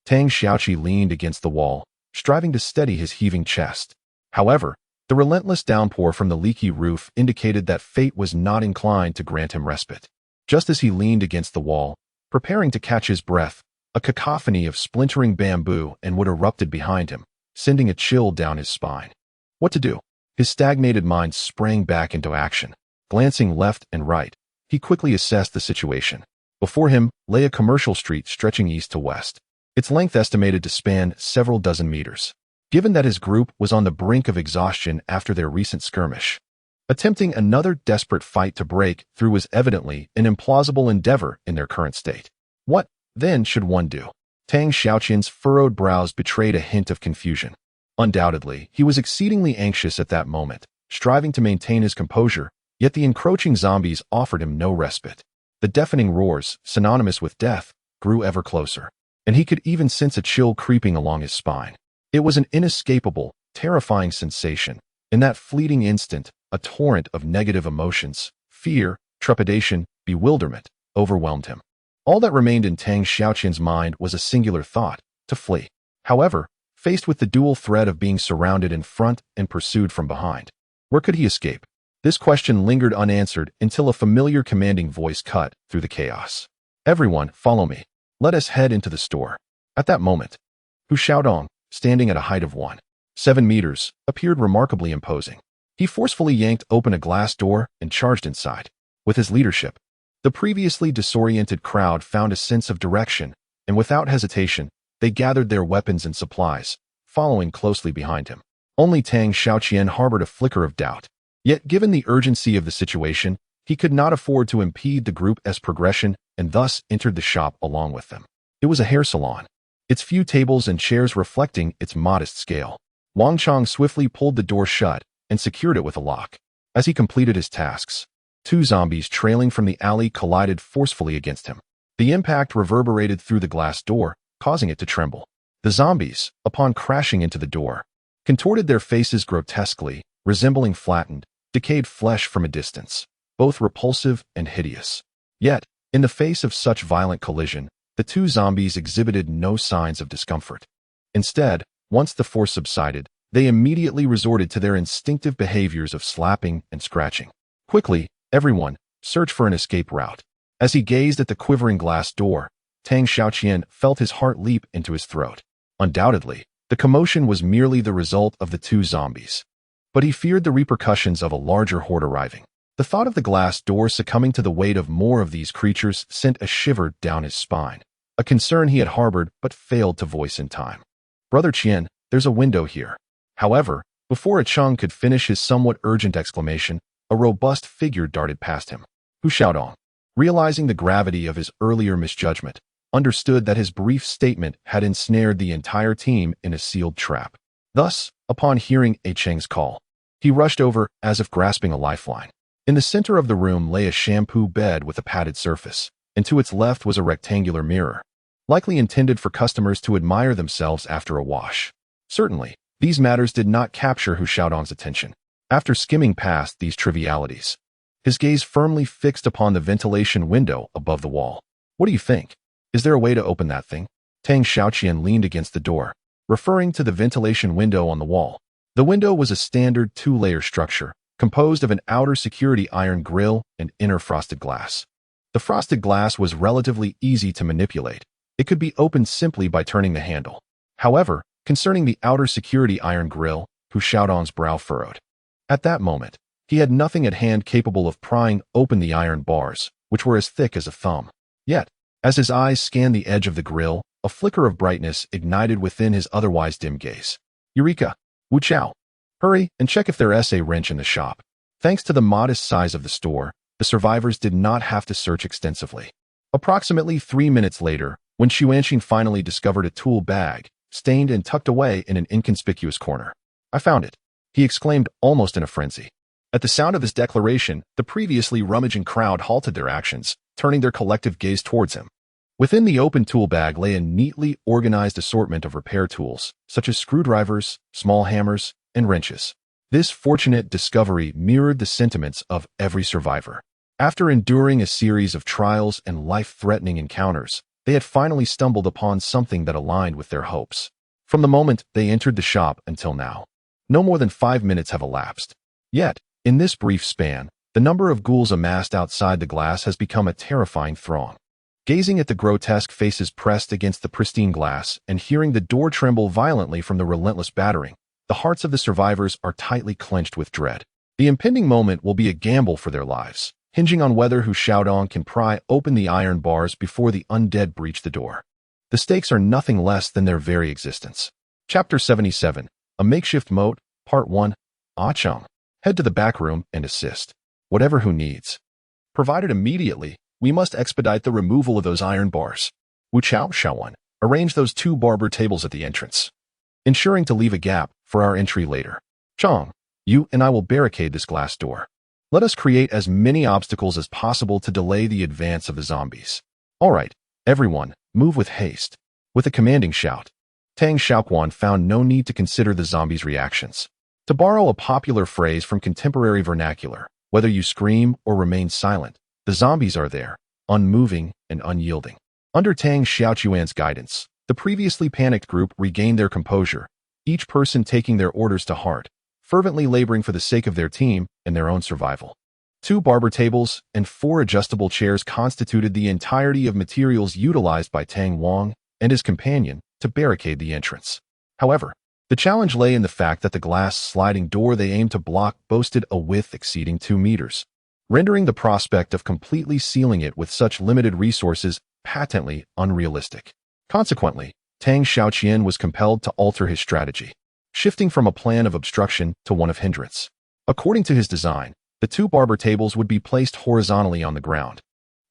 Tang Xiaoqi leaned against the wall, striving to steady his heaving chest. However, the relentless downpour from the leaky roof indicated that fate was not inclined to grant him respite. Just as he leaned against the wall, preparing to catch his breath, a cacophony of splintering bamboo and wood erupted behind him, sending a chill down his spine. What to do? His stagnated mind sprang back into action. Glancing left and right, he quickly assessed the situation. Before him lay a commercial street stretching east to west, its length estimated to span several dozen meters. Given that his group was on the brink of exhaustion after their recent skirmish, attempting another desperate fight to break through was evidently an implausible endeavor in their current state. What, then, should one do? Tang Xiaoqian's furrowed brows betrayed a hint of confusion. Undoubtedly, he was exceedingly anxious at that moment, striving to maintain his composure, yet the encroaching zombies offered him no respite. The deafening roars, synonymous with death, grew ever closer, and he could even sense a chill creeping along his spine. It was an inescapable, terrifying sensation. In that fleeting instant, a torrent of negative emotions, fear, trepidation, bewilderment, overwhelmed him. All that remained in Tang Xiaoqian's mind was a singular thought: to flee. However, faced with the dual threat of being surrounded in front and pursued from behind, where could he escape? This question lingered unanswered until a familiar commanding voice cut through the chaos. "Everyone, follow me. Let us head into the store." At that moment, Xiaoquan, standing at a height of 1.7 meters, appeared remarkably imposing. He forcefully yanked open a glass door and charged inside. With his leadership, the previously disoriented crowd found a sense of direction, and without hesitation, they gathered their weapons and supplies, following closely behind him. Only Tang Xiaoqian harbored a flicker of doubt. Yet, given the urgency of the situation, he could not afford to impede the group's progression and thus entered the shop along with them. It was a hair salon, its few tables and chairs reflecting its modest scale. Wang swiftly pulled the door shut and secured it with a lock. As he completed his tasks, two zombies trailing from the alley collided forcefully against him. The impact reverberated through the glass door, causing it to tremble. The zombies, upon crashing into the door, contorted their faces grotesquely, resembling flattened, decayed flesh from a distance, both repulsive and hideous. Yet, in the face of such violent collision, the two zombies exhibited no signs of discomfort. Instead, once the force subsided, they immediately resorted to their instinctive behaviors of slapping and scratching. Quickly, everyone searched for an escape route. As he gazed at the quivering glass door, Tang Xiaoqian felt his heart leap into his throat. Undoubtedly, the commotion was merely the result of the two zombies, but he feared the repercussions of a larger horde arriving. The thought of the glass door succumbing to the weight of more of these creatures sent a shiver down his spine, a concern he had harbored but failed to voice in time. "Brother Qian, there's a window here." However, before Qiang could finish his somewhat urgent exclamation, a robust figure darted past him. Xiaoquan, realizing the gravity of his earlier misjudgment, understood that his brief statement had ensnared the entire team in a sealed trap. Thus, upon hearing Qiang's call, he rushed over as if grasping a lifeline. In the center of the room lay a shampoo bed with a padded surface, and to its left was a rectangular mirror, likely intended for customers to admire themselves after a wash. Certainly, these matters did not capture Xiaoquan's attention. After skimming past these trivialities, his gaze firmly fixed upon the ventilation window above the wall. "What do you think? Is there a way to open that thing?" Tang Xiaoqian leaned against the door, referring to the ventilation window on the wall. The window was a standard two-layer structure, composed of an outer security iron grille and inner frosted glass. The frosted glass was relatively easy to manipulate. It could be opened simply by turning the handle. However, concerning the outer security iron grille, Xiaoquan's brow furrowed. At that moment, he had nothing at hand capable of prying open the iron bars, which were as thick as a thumb. Yet, As his eyes scanned the edge of the grill, a flicker of brightness ignited within his otherwise dim gaze. Eureka! Wu Chao! Hurry and check if there's a wrench in the shop. Thanks to the modest size of the store, the survivors did not have to search extensively. Approximately 3 minutes later, when Xiaoquan finally discovered a tool bag, stained and tucked away in an inconspicuous corner. I found it, he exclaimed almost in a frenzy. At the sound of his declaration, the previously rummaging crowd halted their actions, turning their collective gaze towards him. Within the open tool bag lay a neatly organized assortment of repair tools, such as screwdrivers, small hammers, and wrenches. This fortunate discovery mirrored the sentiments of every survivor. After enduring a series of trials and life-threatening encounters, they had finally stumbled upon something that aligned with their hopes. From the moment they entered the shop until now, no more than 5 minutes have elapsed. Yet, in this brief span, the number of ghouls amassed outside the glass has become a terrifying throng. Gazing at the grotesque faces pressed against the pristine glass and hearing the door tremble violently from the relentless battering, the hearts of the survivors are tightly clenched with dread. The impending moment will be a gamble for their lives, hinging on whether Xiaodong can pry open the iron bars before the undead breach the door. The stakes are nothing less than their very existence. Chapter 77, A Makeshift Moat, Part 1, Qiang. Head to the back room and assist. Whatever who needs. Provided immediately, we must expedite the removal of those iron bars. Wu Chao, Xiaoquan, arrange those 2 barber tables at the entrance, ensuring to leave a gap for our entry later. Qiang, you and I will barricade this glass door. Let us create as many obstacles as possible to delay the advance of the zombies. All right, everyone, move with haste. With a commanding shout, Tang Xiaoquan found no need to consider the zombies' reactions. To borrow a popular phrase from contemporary vernacular, whether you scream or remain silent, the zombies are there, unmoving and unyielding. Under Tang Xiaoquan's guidance, the previously panicked group regained their composure, each person taking their orders to heart, fervently laboring for the sake of their team and their own survival. 2 barber tables and 4 adjustable chairs constituted the entirety of materials utilized by Wang and his companion to barricade the entrance. However, the challenge lay in the fact that the glass sliding door they aimed to block boasted a width exceeding 2 meters, rendering the prospect of completely sealing it with such limited resources patently unrealistic. Consequently, Tang Xiaoquan was compelled to alter his strategy, shifting from a plan of obstruction to one of hindrance. According to his design, the 2 barber tables would be placed horizontally on the ground,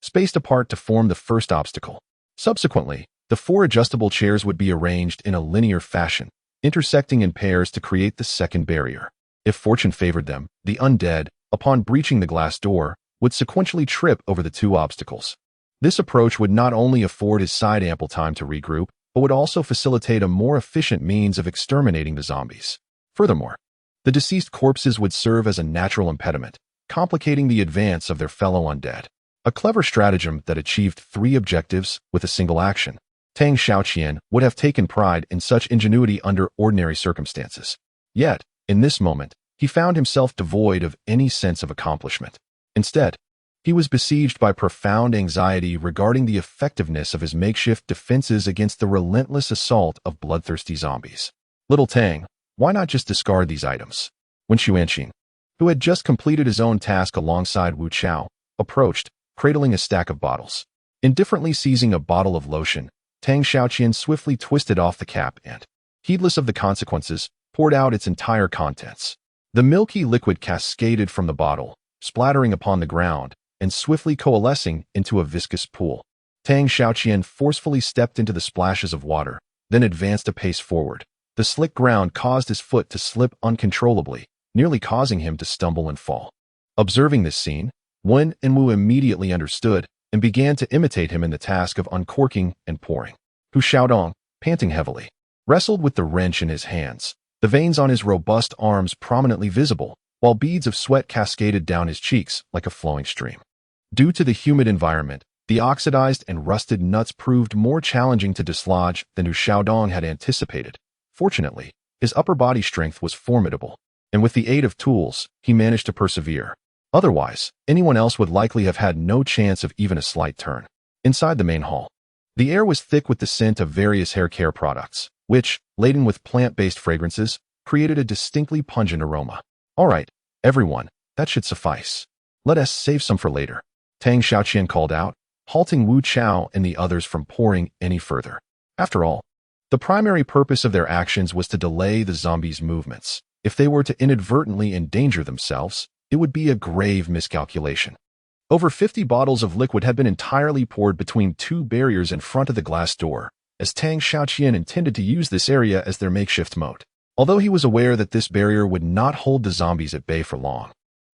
spaced apart to form the first obstacle. Subsequently, the 4 adjustable chairs would be arranged in a linear fashion, intersecting in pairs to create the second barrier. If fortune favored them, the undead, upon breaching the glass door, would sequentially trip over the 2 obstacles. This approach would not only afford his side ample time to regroup, but would also facilitate a more efficient means of exterminating the zombies. Furthermore, the deceased corpses would serve as a natural impediment, complicating the advance of their fellow undead. A clever stratagem that achieved 3 objectives with a single action. Tang Xiaoquan would have taken pride in such ingenuity under ordinary circumstances. Yet, in this moment, he found himself devoid of any sense of accomplishment. Instead, he was besieged by profound anxiety regarding the effectiveness of his makeshift defenses against the relentless assault of bloodthirsty zombies. Little Tang, why not just discard these items? When Xiaoquan, who had just completed his own task alongside Wu Chao, approached, cradling a stack of bottles. Indifferently seizing a bottle of lotion, Tang Xiaoquan swiftly twisted off the cap and, heedless of the consequences, poured out its entire contents. The milky liquid cascaded from the bottle, splattering upon the ground, and swiftly coalescing into a viscous pool. Tang Xiaoquan forcefully stepped into the splashes of water, then advanced a pace forward. The slick ground caused his foot to slip uncontrollably, nearly causing him to stumble and fall. Observing this scene, Wen and Wu immediately understood and began to imitate him in the task of uncorking and pouring. Xiaodong, panting heavily, wrestled with the wrench in his hands, the veins on his robust arms prominently visible, while beads of sweat cascaded down his cheeks like a flowing stream. Due to the humid environment, the oxidized and rusted nuts proved more challenging to dislodge than Xiaodong had anticipated. Fortunately, his upper body strength was formidable, and with the aid of tools, he managed to persevere. Otherwise, anyone else would likely have had no chance of even a slight turn. Inside the main hall, the air was thick with the scent of various hair care products, which, laden with plant-based fragrances, created a distinctly pungent aroma. All right, everyone, that should suffice. Let us save some for later, Tang Xiaoquan called out, halting Wu Chao and the others from pouring any further. After all, the primary purpose of their actions was to delay the zombies' movements. If they were to inadvertently endanger themselves, it would be a grave miscalculation. Over 50 bottles of liquid had been entirely poured between two barriers in front of the glass door, as Tang Xiaoquan intended to use this area as their makeshift moat. Although he was aware that this barrier would not hold the zombies at bay for long,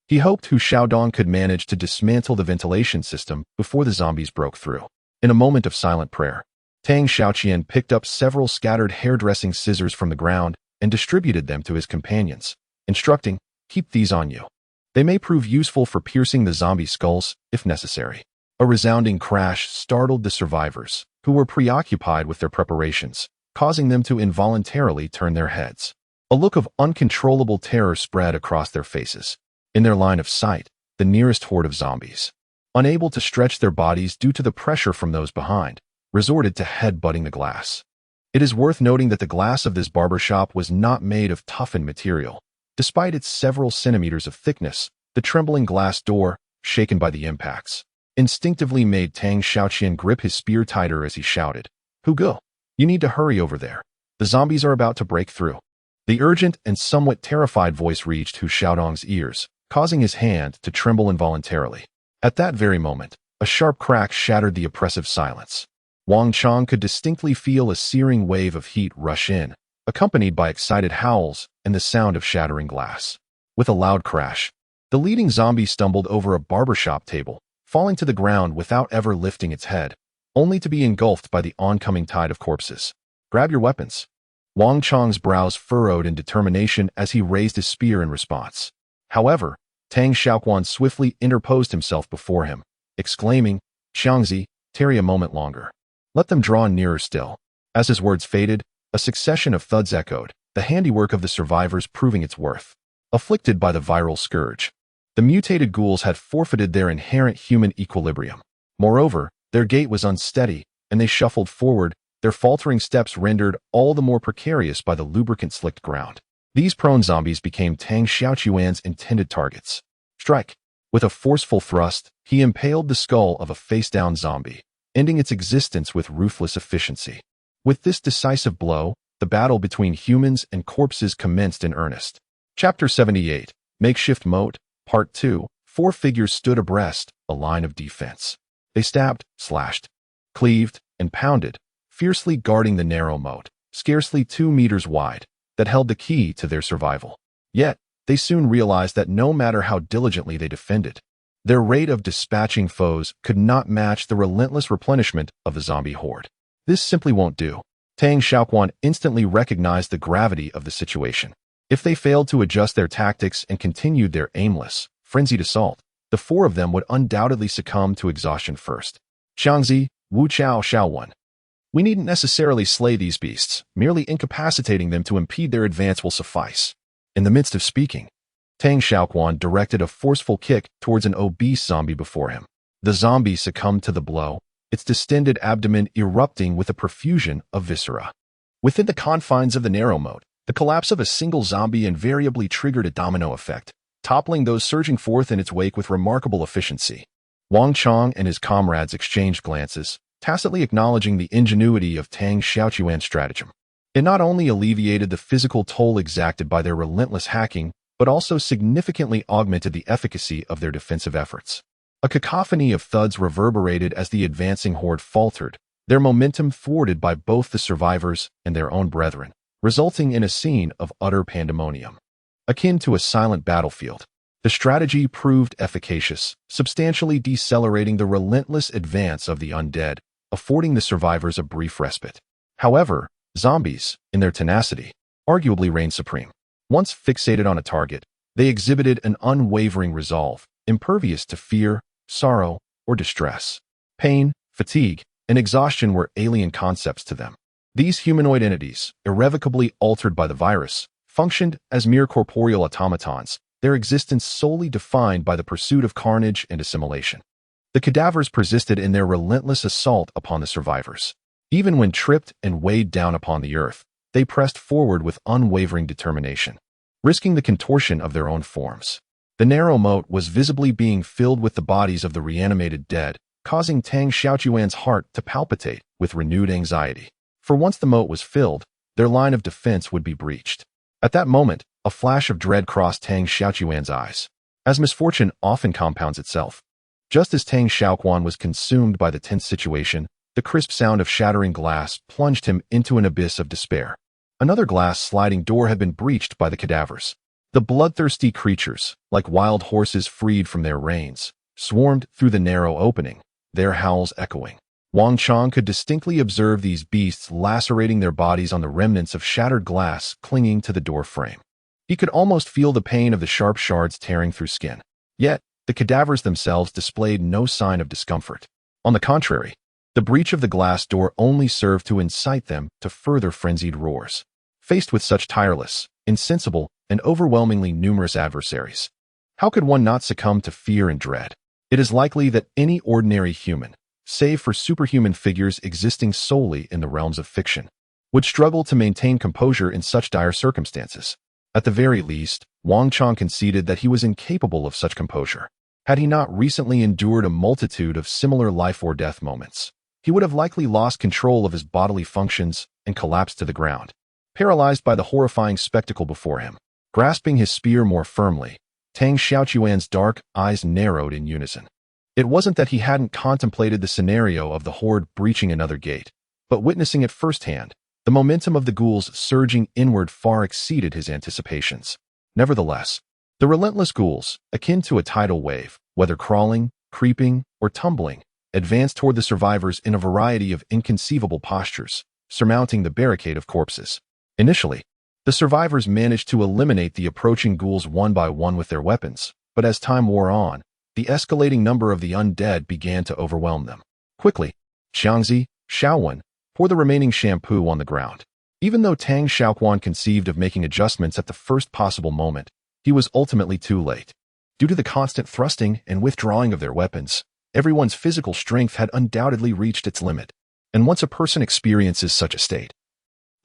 he hoped Hu Xiaodong could manage to dismantle the ventilation system before the zombies broke through. In a moment of silent prayer, Tang Xiaoquan picked up several scattered hairdressing scissors from the ground and distributed them to his companions, instructing, "Keep these on you. They may prove useful for piercing the zombie skulls, if necessary." A resounding crash startled the survivors, who were preoccupied with their preparations, causing them to involuntarily turn their heads. A look of uncontrollable terror spread across their faces. In their line of sight, the nearest horde of zombies, unable to stretch their bodies due to the pressure from those behind, resorted to head-butting the glass. It is worth noting that the glass of this barbershop was not made of toughened material. Despite its several centimeters of thickness, the trembling glass door, shaken by the impacts, instinctively made Tang Xiaoquan grip his spear tighter as he shouted, "Hugo, you need to hurry over there. The zombies are about to break through." The urgent and somewhat terrified voice reached Hu Xiaodong's ears, causing his hand to tremble involuntarily. At that very moment, a sharp crack shattered the oppressive silence. Wang could distinctly feel a searing wave of heat rush in, accompanied by excited howls and the sound of shattering glass. With a loud crash, the leading zombie stumbled over a barbershop table, falling to the ground without ever lifting its head, only to be engulfed by the oncoming tide of corpses. "Grab your weapons." Wang Chang's brows furrowed in determination as he raised his spear in response. However, Tang Xiaoquan swiftly interposed himself before him, exclaiming, "Xiangzi, tarry a moment longer. Let them draw nearer still." As his words faded, a succession of thuds echoed, the handiwork of the survivors proving its worth. Afflicted by the viral scourge, the mutated ghouls had forfeited their inherent human equilibrium. Moreover, their gait was unsteady, and they shuffled forward, their faltering steps rendered all the more precarious by the lubricant-slicked ground. These prone zombies became Tang Xiaoquan's intended targets. Strike! With a forceful thrust, he impaled the skull of a face-down zombie, ending its existence with ruthless efficiency. With this decisive blow, the battle between humans and corpses commenced in earnest. Chapter 78, Makeshift Moat, Part 2. 4 figures stood abreast, a line of defense. They stabbed, slashed, cleaved, and pounded, fiercely guarding the narrow moat, scarcely 2 meters wide, that held the key to their survival. Yet, they soon realized that no matter how diligently they defended, their rate of dispatching foes could not match the relentless replenishment of the zombie horde. This simply won't do. Tang Xiaoquan instantly recognized the gravity of the situation. If they failed to adjust their tactics and continued their aimless, frenzied assault, the 4 of them would undoubtedly succumb to exhaustion first. "Xiangzi, Wu Chao, Xiaoquan. We needn't necessarily slay these beasts, merely incapacitating them to impede their advance will suffice." In the midst of speaking, Tang Xiaoquan directed a forceful kick towards an obese zombie before him. The zombie succumbed to the blow, its distended abdomen erupting with a profusion of viscera. Within the confines of the narrow moat, the collapse of a single zombie invariably triggered a domino effect, toppling those surging forth in its wake with remarkable efficiency. Wang Qiang and his comrades exchanged glances, tacitly acknowledging the ingenuity of Tang Xiaoquan's stratagem. It not only alleviated the physical toll exacted by their relentless hacking, but also significantly augmented the efficacy of their defensive efforts. A cacophony of thuds reverberated as the advancing horde faltered, their momentum thwarted by both the survivors and their own brethren, resulting in a scene of utter pandemonium. Akin to a silent battlefield, the strategy proved efficacious, substantially decelerating the relentless advance of the undead, affording the survivors a brief respite. However, zombies, in their tenacity, arguably reigned supreme. Once fixated on a target, they exhibited an unwavering resolve, impervious to fear, sorrow, or distress. Pain, fatigue, and exhaustion were alien concepts to them. These humanoid entities, irrevocably altered by the virus, functioned as mere corporeal automatons, their existence solely defined by the pursuit of carnage and assimilation. The cadavers persisted in their relentless assault upon the survivors. Even when tripped and weighed down upon the earth, they pressed forward with unwavering determination, risking the contortion of their own forms. The narrow moat was visibly being filled with the bodies of the reanimated dead, causing Tang Xiaoquan's heart to palpitate with renewed anxiety. For once the moat was filled, their line of defense would be breached. At that moment, a flash of dread crossed Tang Xiaoquan's eyes. As misfortune often compounds itself. Just as Tang Xiaoquan was consumed by the tense situation, the crisp sound of shattering glass plunged him into an abyss of despair. Another glass sliding door had been breached by the cadavers. The bloodthirsty creatures, like wild horses freed from their reins, swarmed through the narrow opening, their howls echoing. Wang could distinctly observe these beasts lacerating their bodies on the remnants of shattered glass clinging to the door frame. He could almost feel the pain of the sharp shards tearing through skin. Yet, the cadavers themselves displayed no sign of discomfort. On the contrary, the breach of the glass door only served to incite them to further frenzied roars. Faced with such tireless, insensible, and overwhelmingly numerous adversaries, how could one not succumb to fear and dread? It is likely that any ordinary human, save for superhuman figures existing solely in the realms of fiction, would struggle to maintain composure in such dire circumstances. At the very least, Wang conceded that he was incapable of such composure. Had he not recently endured a multitude of similar life or death moments, he would have likely lost control of his bodily functions and collapsed to the ground, paralyzed by the horrifying spectacle before him. Grasping his spear more firmly, Tang Xiaoquan's dark eyes narrowed in unison. It wasn't that he hadn't contemplated the scenario of the horde breaching another gate, but witnessing it firsthand, the momentum of the ghouls surging inward far exceeded his anticipations. Nevertheless, the relentless ghouls, akin to a tidal wave, whether crawling, creeping, or tumbling, advanced toward the survivors in a variety of inconceivable postures, surmounting the barricade of corpses. Initially, the survivors managed to eliminate the approaching ghouls one by one with their weapons, but as time wore on, the escalating number of the undead began to overwhelm them. Quickly, Xiaoquan poured the remaining shampoo on the ground. Even though Tang Xiaoquan conceived of making adjustments at the first possible moment, he was ultimately too late. Due to the constant thrusting and withdrawing of their weapons, everyone's physical strength had undoubtedly reached its limit. And once a person experiences such a state,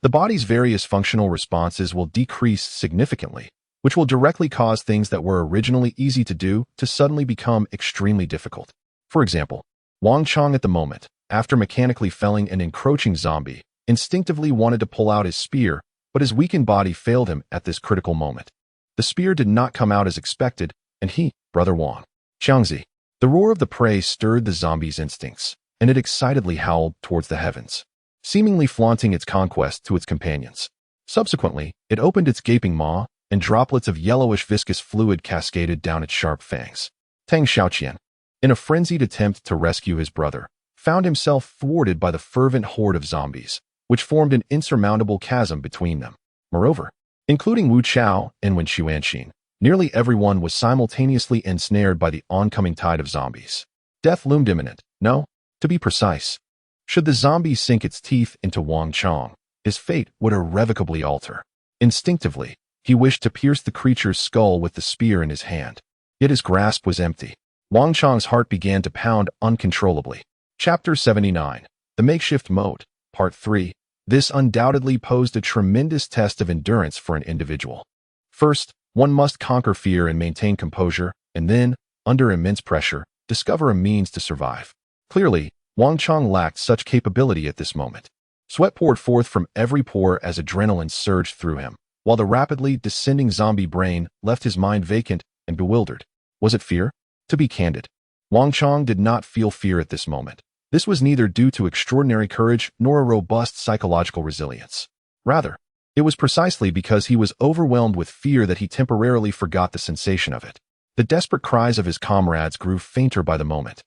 the body's various functional responses will decrease significantly, which will directly cause things that were originally easy to do to suddenly become extremely difficult. For example, Wang at the moment, after mechanically felling an encroaching zombie, instinctively wanted to pull out his spear, but his weakened body failed him at this critical moment. The spear did not come out as expected, and he, Brother Wang, Qiang, the roar of the prey stirred the zombie's instincts, and it excitedly howled towards the heavens, seemingly flaunting its conquest to its companions. Subsequently, it opened its gaping maw, and droplets of yellowish viscous fluid cascaded down its sharp fangs. Tang Xiaoquan, in a frenzied attempt to rescue his brother, found himself thwarted by the fervent horde of zombies, which formed an insurmountable chasm between them. Moreover, including Wu Chao and Wen Xuanxin, nearly everyone was simultaneously ensnared by the oncoming tide of zombies. Death loomed imminent. No, to be precise, should the zombie sink its teeth into Wang his fate would irrevocably alter. Instinctively, he wished to pierce the creature's skull with the spear in his hand. Yet his grasp was empty. Wang heart began to pound uncontrollably. Chapter 79. The Makeshift Moat, Part 3. This undoubtedly posed a tremendous test of endurance for an individual. First, one must conquer fear and maintain composure, and then, under immense pressure, discover a means to survive. Clearly, Wang lacked such capability at this moment. Sweat poured forth from every pore as adrenaline surged through him, while the rapidly descending zombie brain left his mind vacant and bewildered. Was it fear? To be candid, Wang did not feel fear at this moment. This was neither due to extraordinary courage nor a robust psychological resilience. Rather, it was precisely because he was overwhelmed with fear that he temporarily forgot the sensation of it. The desperate cries of his comrades grew fainter by the moment,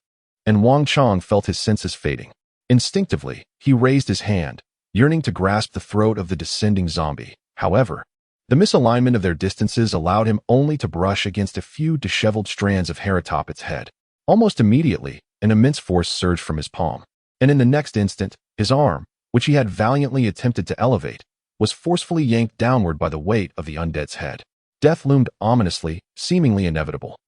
and Wang felt his senses fading. Instinctively, he raised his hand, yearning to grasp the throat of the descending zombie. However, the misalignment of their distances allowed him only to brush against a few disheveled strands of hair atop its head. Almost immediately, an immense force surged from his palm, and in the next instant, his arm, which he had valiantly attempted to elevate, was forcefully yanked downward by the weight of the undead's head. Death loomed ominously, seemingly inevitable.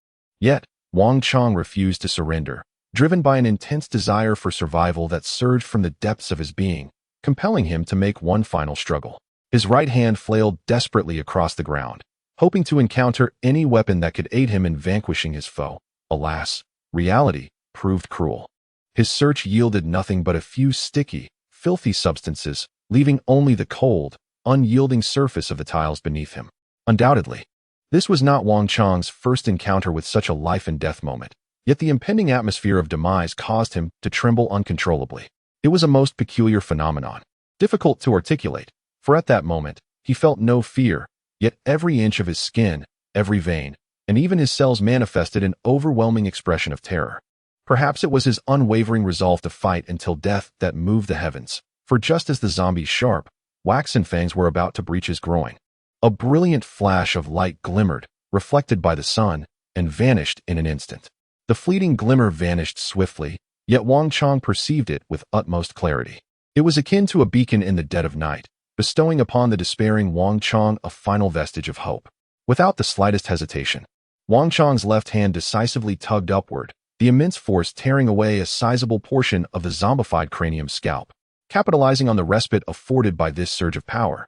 Yet, Wang refused to surrender, driven by an intense desire for survival that surged from the depths of his being, compelling him to make one final struggle. His right hand flailed desperately across the ground, hoping to encounter any weapon that could aid him in vanquishing his foe. Alas, reality proved cruel. His search yielded nothing but a few sticky, filthy substances, leaving only the cold, unyielding surface of the tiles beneath him. Undoubtedly, this was not Wang Qiang's first encounter with such a life-and-death moment, yet the impending atmosphere of demise caused him to tremble uncontrollably. It was a most peculiar phenomenon, difficult to articulate, for at that moment, he felt no fear, yet every inch of his skin, every vein, and even his cells manifested an overwhelming expression of terror. Perhaps it was his unwavering resolve to fight until death that moved the heavens, for just as the zombie's sharp, waxen fangs were about to breach his groin, a brilliant flash of light glimmered, reflected by the sun, and vanished in an instant. The fleeting glimmer vanished swiftly, yet Wang Qiang perceived it with utmost clarity. It was akin to a beacon in the dead of night, bestowing upon the despairing Wang Qiang a final vestige of hope. Without the slightest hesitation, Wang Qiang's left hand decisively tugged upward, the immense force tearing away a sizable portion of the zombified cranium's scalp. Capitalizing on the respite afforded by this surge of power,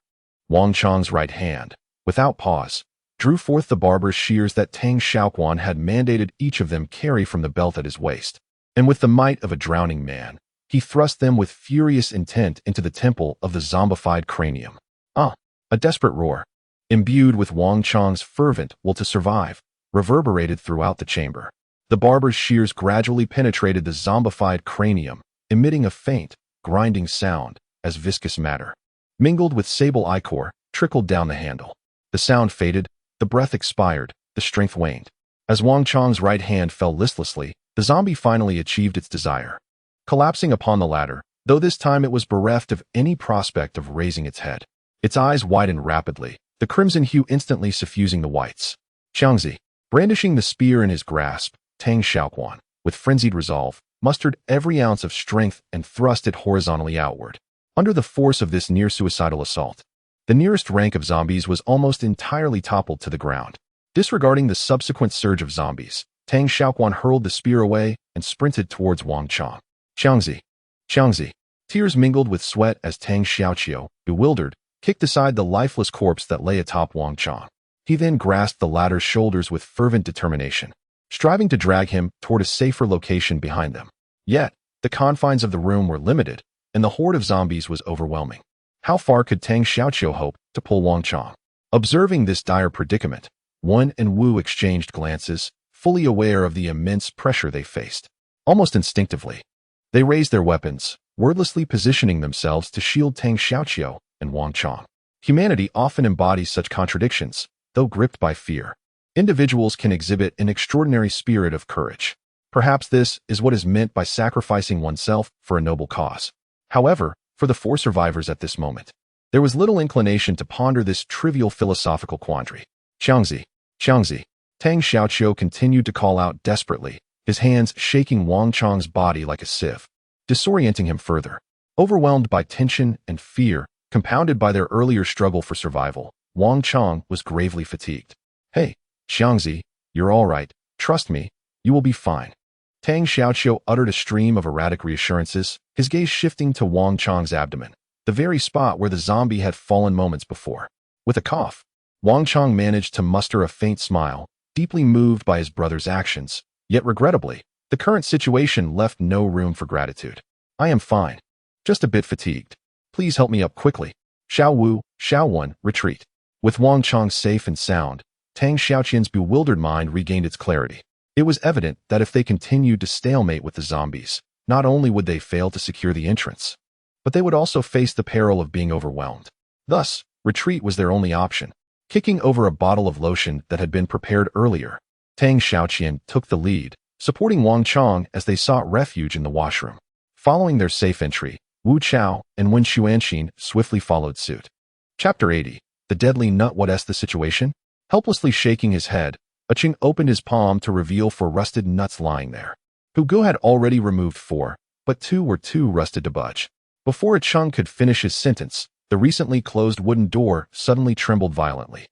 Wang Qiang's right hand, without pause, drew forth the barber's shears that Tang Xiaoquan had mandated each of them carry from the belt at his waist, and with the might of a drowning man, he thrust them with furious intent into the temple of the zombified cranium. A desperate roar, imbued with Wang Qiang's fervent will to survive, reverberated throughout the chamber. The barber's shears gradually penetrated the zombified cranium, emitting a faint, grinding sound as viscous matter, mingled with sable ichor, trickled down the handle. The sound faded, the breath expired, the strength waned. As Wang Qiang's right hand fell listlessly, the zombie finally achieved its desire. Collapsing upon the ladder, though this time it was bereft of any prospect of raising its head. Its eyes widened rapidly, the crimson hue instantly suffusing the whites. Xiangzi, brandishing the spear in his grasp, Tang Xiaoquan, with frenzied resolve, mustered every ounce of strength and thrust it horizontally outward. Under the force of this near-suicidal assault, the nearest rank of zombies was almost entirely toppled to the ground. Disregarding the subsequent surge of zombies, Tang Xiaoquan hurled the spear away and sprinted towards Wang Qiang. Xiangzi. Tears mingled with sweat as Tang Xiaoqiu, bewildered, kicked aside the lifeless corpse that lay atop Wang Qiang. He then grasped the latter's shoulders with fervent determination, striving to drag him toward a safer location behind them. Yet, the confines of the room were limited, and the horde of zombies was overwhelming. How far could Tang Xiaoqiu hope to pull Wang Qiang? Observing this dire predicament, Wen and Wu exchanged glances, fully aware of the immense pressure they faced. Almost instinctively, they raised their weapons, wordlessly positioning themselves to shield Tang Xiaoqiu and Wang Qiang. Humanity often embodies such contradictions, though gripped by fear. Individuals can exhibit an extraordinary spirit of courage. Perhaps this is what is meant by sacrificing oneself for a noble cause. However, for the four survivors at this moment, there was little inclination to ponder this trivial philosophical quandary. Xiangzi. Tang Xiaoqiu continued to call out desperately, his hands shaking Wang Qiang's body like a sieve, disorienting him further. Overwhelmed by tension and fear, compounded by their earlier struggle for survival, Wang Qiang was gravely fatigued. Hey, Xiangzi, you're all right. Trust me, you will be fine. Tang Xiaoqiu uttered a stream of erratic reassurances, his gaze shifting to Wang Qiang's abdomen, the very spot where the zombie had fallen moments before. With a cough, Wang Qiang managed to muster a faint smile, deeply moved by his brother's actions, yet regrettably, the current situation left no room for gratitude. I am fine. Just a bit fatigued. Please help me up quickly. Xiaoquan, retreat. With Wang Qiang safe and sound, Tang Xiaoqian's bewildered mind regained its clarity. It was evident that if they continued to stalemate with the zombies, not only would they fail to secure the entrance, but they would also face the peril of being overwhelmed. Thus, retreat was their only option. Kicking over a bottle of lotion that had been prepared earlier, Tang Xiaoqian took the lead, supporting Wang Qiang as they sought refuge in the washroom. Following their safe entry, Wu Chao and Wen Xuanxin swiftly followed suit. Chapter 80. The Deadly Nut. What is the situation? Helplessly shaking his head, Qiang opened his palm to reveal 4 rusted nuts lying there. Hugo had already removed 4, but 2 were too rusted to budge. Before Qiang could finish his sentence, the recently closed wooden door suddenly trembled violently,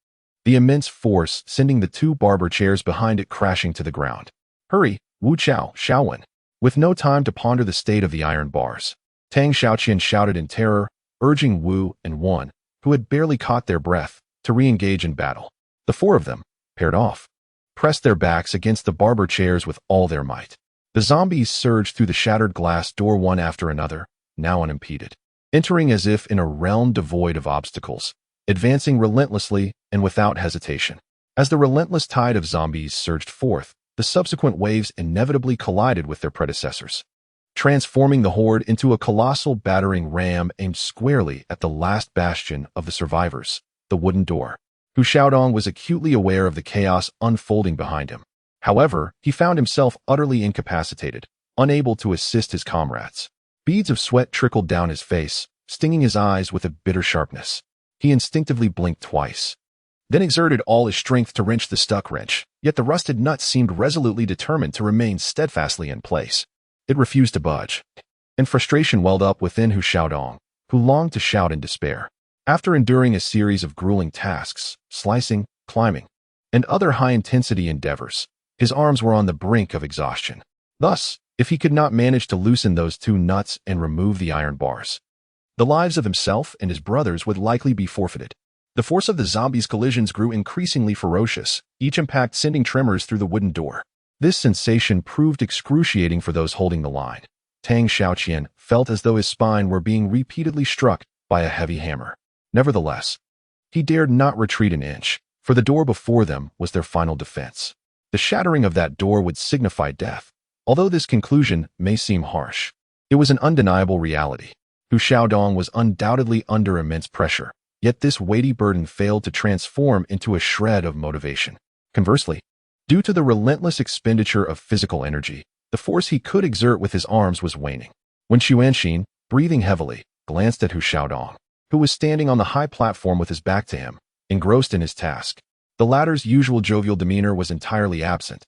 the immense force sending the 2 barber chairs behind it crashing to the ground. Hurry, Wu Chao, Xiaowen. With no time to ponder the state of the iron bars, Tang Xiaoqian shouted in terror, urging Wu and Wen, who had barely caught their breath, to re-engage in battle. The 4 of them, paired off, pressed their backs against the barber chairs with all their might. The zombies surged through the shattered glass door one after another, now unimpeded, entering as if in a realm devoid of obstacles, advancing relentlessly and without hesitation. As the relentless tide of zombies surged forth, the subsequent waves inevitably collided with their predecessors, transforming the horde into a colossal battering ram aimed squarely at the last bastion of the survivors, the wooden door. Xiaoquan was acutely aware of the chaos unfolding behind him. However, he found himself utterly incapacitated, unable to assist his comrades. Beads of sweat trickled down his face, stinging his eyes with a bitter sharpness. He instinctively blinked twice, then exerted all his strength to wrench the stuck wrench, yet the rusted nut seemed resolutely determined to remain steadfastly in place. It refused to budge, and frustration welled up within Xiaoquan, who longed to shout in despair. After enduring a series of grueling tasks, slicing, climbing, and other high-intensity endeavors, his arms were on the brink of exhaustion. Thus, if he could not manage to loosen those two nuts and remove the iron bars, the lives of himself and his brothers would likely be forfeited. The force of the zombies' collisions grew increasingly ferocious, each impact sending tremors through the wooden door. This sensation proved excruciating for those holding the line. Tang Xiaoquan felt as though his spine were being repeatedly struck by a heavy hammer. Nevertheless, he dared not retreat an inch, for the door before them was their final defense. The shattering of that door would signify death. Although this conclusion may seem harsh, it was an undeniable reality. Xiaoquan was undoubtedly under immense pressure, yet this weighty burden failed to transform into a shred of motivation. Conversely, due to the relentless expenditure of physical energy, the force he could exert with his arms was waning. When Xuanxin, breathing heavily, glanced at Xiaoquan, who was standing on the high platform with his back to him, engrossed in his task, the latter's usual jovial demeanor was entirely absent,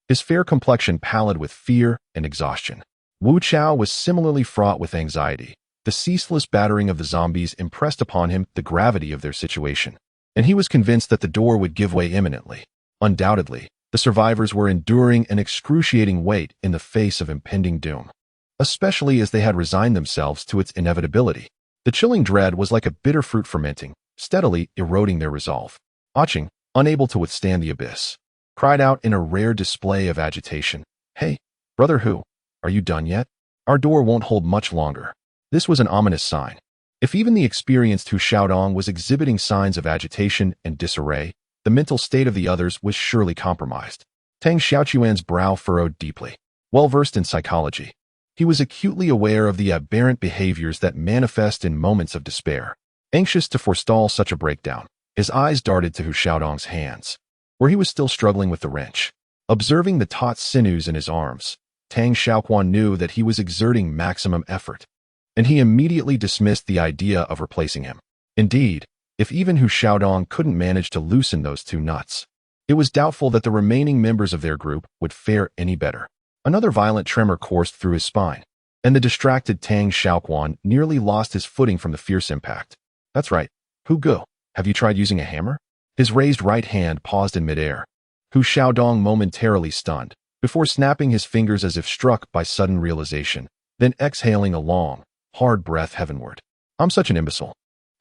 his fair complexion pallid with fear and exhaustion. Wu Chao was similarly fraught with anxiety. The ceaseless battering of the zombies impressed upon him the gravity of their situation, and he was convinced that the door would give way imminently. Undoubtedly, the survivors were enduring an excruciating weight in the face of impending doom, especially as they had resigned themselves to its inevitability. The chilling dread was like a bitter fruit fermenting, steadily eroding their resolve. Qiang, unable to withstand the abyss, cried out in a rare display of agitation, "Hey, brother Hu, are you done yet? Our door won't hold much longer." This was an ominous sign. If even the experienced Xiaoquan was exhibiting signs of agitation and disarray, the mental state of the others was surely compromised. Tang Xiaoquan's brow furrowed deeply. Well-versed in psychology, he was acutely aware of the aberrant behaviors that manifest in moments of despair. Anxious to forestall such a breakdown, his eyes darted to Xiaoquan's hands, where he was still struggling with the wrench. Observing the taut sinews in his arms, Tang Xiaoquan knew that he was exerting maximum effort, and he immediately dismissed the idea of replacing him. Indeed, if even Xiaoquan couldn't manage to loosen those two nuts, it was doubtful that the remaining members of their group would fare any better. Another violent tremor coursed through his spine, and the distracted Tang Xiaoquan nearly lost his footing from the fierce impact. "That's right. Hugo, have you tried using a hammer?" His raised right hand paused in midair. Xiaoquan momentarily stunned, before snapping his fingers as if struck by sudden realization, then exhaling a long, hard breath heavenward. "I'm such an imbecile.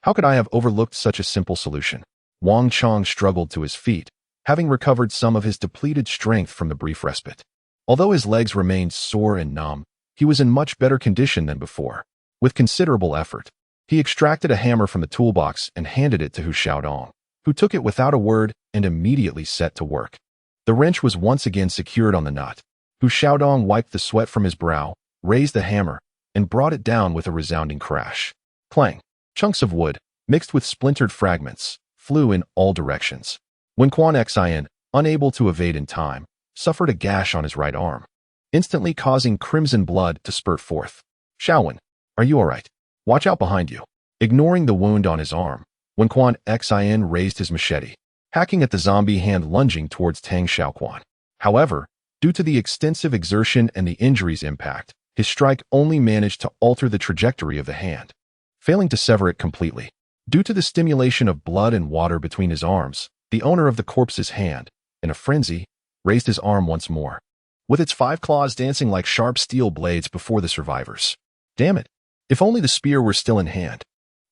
How could I have overlooked such a simple solution?" Wang Qiang struggled to his feet, having recovered some of his depleted strength from the brief respite. Although his legs remained sore and numb, he was in much better condition than before. With considerable effort, he extracted a hammer from the toolbox and handed it to Xiaoquan, who took it without a word and immediately set to work. The wrench was once again secured on the nut. Xiaoquan wiped the sweat from his brow, raised the hammer, and brought it down with a resounding crash. Clang! Chunks of wood, mixed with splintered fragments, flew in all directions. When Qiang, unable to evade in time, suffered a gash on his right arm, instantly causing crimson blood to spurt forth. "Xiaoquan, are you all right? Watch out behind you." Ignoring the wound on his arm, when Qiang raised his machete, hacking at the zombie hand lunging towards Tang Xiaoquan. However, due to the extensive exertion and the injury's impact, his strike only managed to alter the trajectory of the hand, failing to sever it completely. Due to the stimulation of blood and water between his arms, the owner of the corpse's hand, in a frenzy, raised his arm once more, with its 5 claws dancing like sharp steel blades before the survivors. Damn it! If only the spear were still in hand.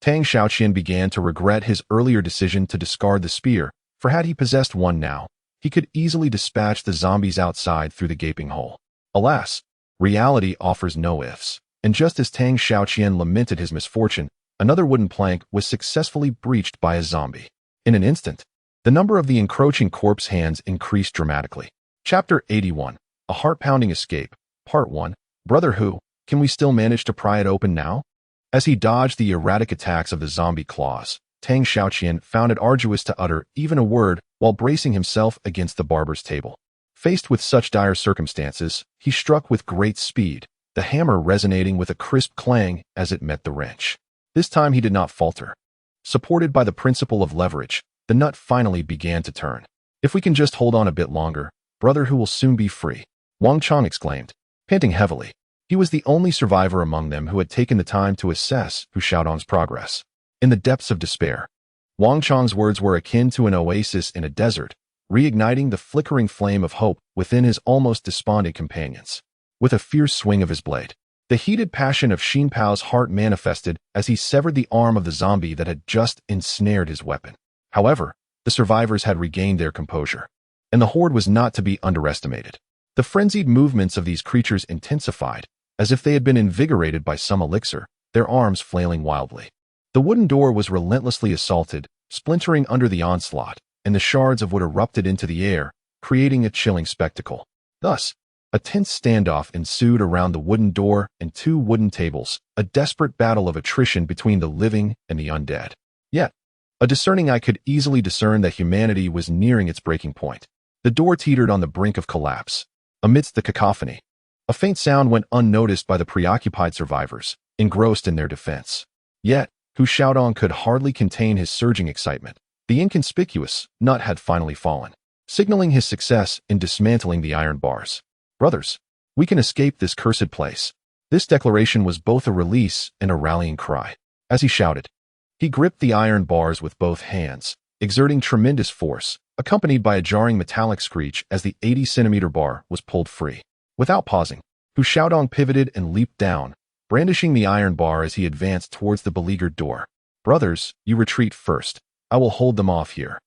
Tang Xiaoquan began to regret his earlier decision to discard the spear, for had he possessed one now, he could easily dispatch the zombies outside through the gaping hole. Alas, reality offers no ifs, and just as Tang Xiaoquan lamented his misfortune, another wooden plank was successfully breached by a zombie. In an instant, the number of the encroaching corpse hands increased dramatically. Chapter 81, A Heart-Pounding Escape, Part 1, Brother Who, can we still manage to pry it open now? As he dodged the erratic attacks of the zombie claws, Tang Xiaoquan found it arduous to utter even a word while bracing himself against the barber's table. Faced with such dire circumstances, he struck with great speed, the hammer resonating with a crisp clang as it met the wrench. This time he did not falter. Supported by the principle of leverage, the nut finally began to turn. If we can just hold on a bit longer, Brother Who will soon be free, Wang exclaimed, panting heavily. He was the only survivor among them who had taken the time to assess Xiaodong's progress. In the depths of despair, Wang Chang's words were akin to an oasis in a desert, reigniting the flickering flame of hope within his almost despondent companions. With a fierce swing of his blade, the heated passion of Xin Pao's heart manifested as he severed the arm of the zombie that had just ensnared his weapon. However, the survivors had regained their composure, and the horde was not to be underestimated. The frenzied movements of these creatures intensified, as if they had been invigorated by some elixir, their arms flailing wildly. The wooden door was relentlessly assaulted, splintering under the onslaught, and the shards of wood erupted into the air, creating a chilling spectacle. Thus, a tense standoff ensued around the wooden door and two wooden tables, a desperate battle of attrition between the living and the undead. Yet, a discerning eye could easily discern that humanity was nearing its breaking point. The door teetered on the brink of collapse. Amidst the cacophony, a faint sound went unnoticed by the preoccupied survivors, engrossed in their defense. Yet, Xiaodong could hardly contain his surging excitement. The inconspicuous nut had finally fallen, signaling his success in dismantling the iron bars. Brothers, we can escape this cursed place. This declaration was both a release and a rallying cry. As he shouted, he gripped the iron bars with both hands, exerting tremendous force, accompanied by a jarring metallic screech as the 80-centimeter bar was pulled free. Without pausing, Xiaodong pivoted and leaped down, brandishing the iron bar as he advanced towards the beleaguered door. Brothers, you retreat first. I will hold them off here.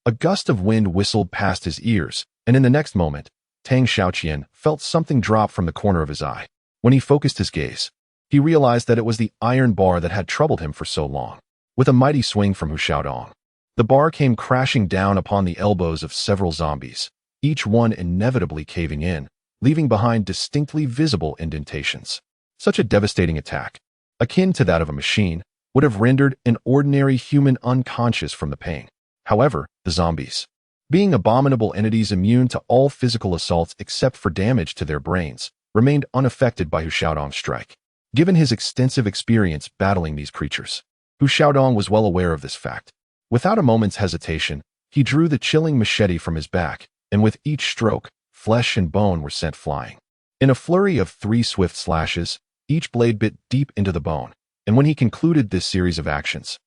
A gust of wind whistled past his ears, and in the next moment, Tang Xiaoquan felt something drop from the corner of his eye. When he focused his gaze, he realized that it was the iron bar that had troubled him for so long. With a mighty swing from Xiaodong, the bar came crashing down upon the elbows of several zombies, each one inevitably caving in, leaving behind distinctly visible indentations. Such a devastating attack, akin to that of a machine, would have rendered an ordinary human unconscious from the pain. However, the zombies, being abominable entities immune to all physical assaults except for damage to their brains, remained unaffected by Xiaodong's strike. Given his extensive experience battling these creatures, Xiaodong was well aware of this fact. Without a moment's hesitation, he drew the chilling machete from his back, and with each stroke, flesh and bone were sent flying. In a flurry of 3 swift slashes, each blade bit deep into the bone, and when he concluded this series of actions,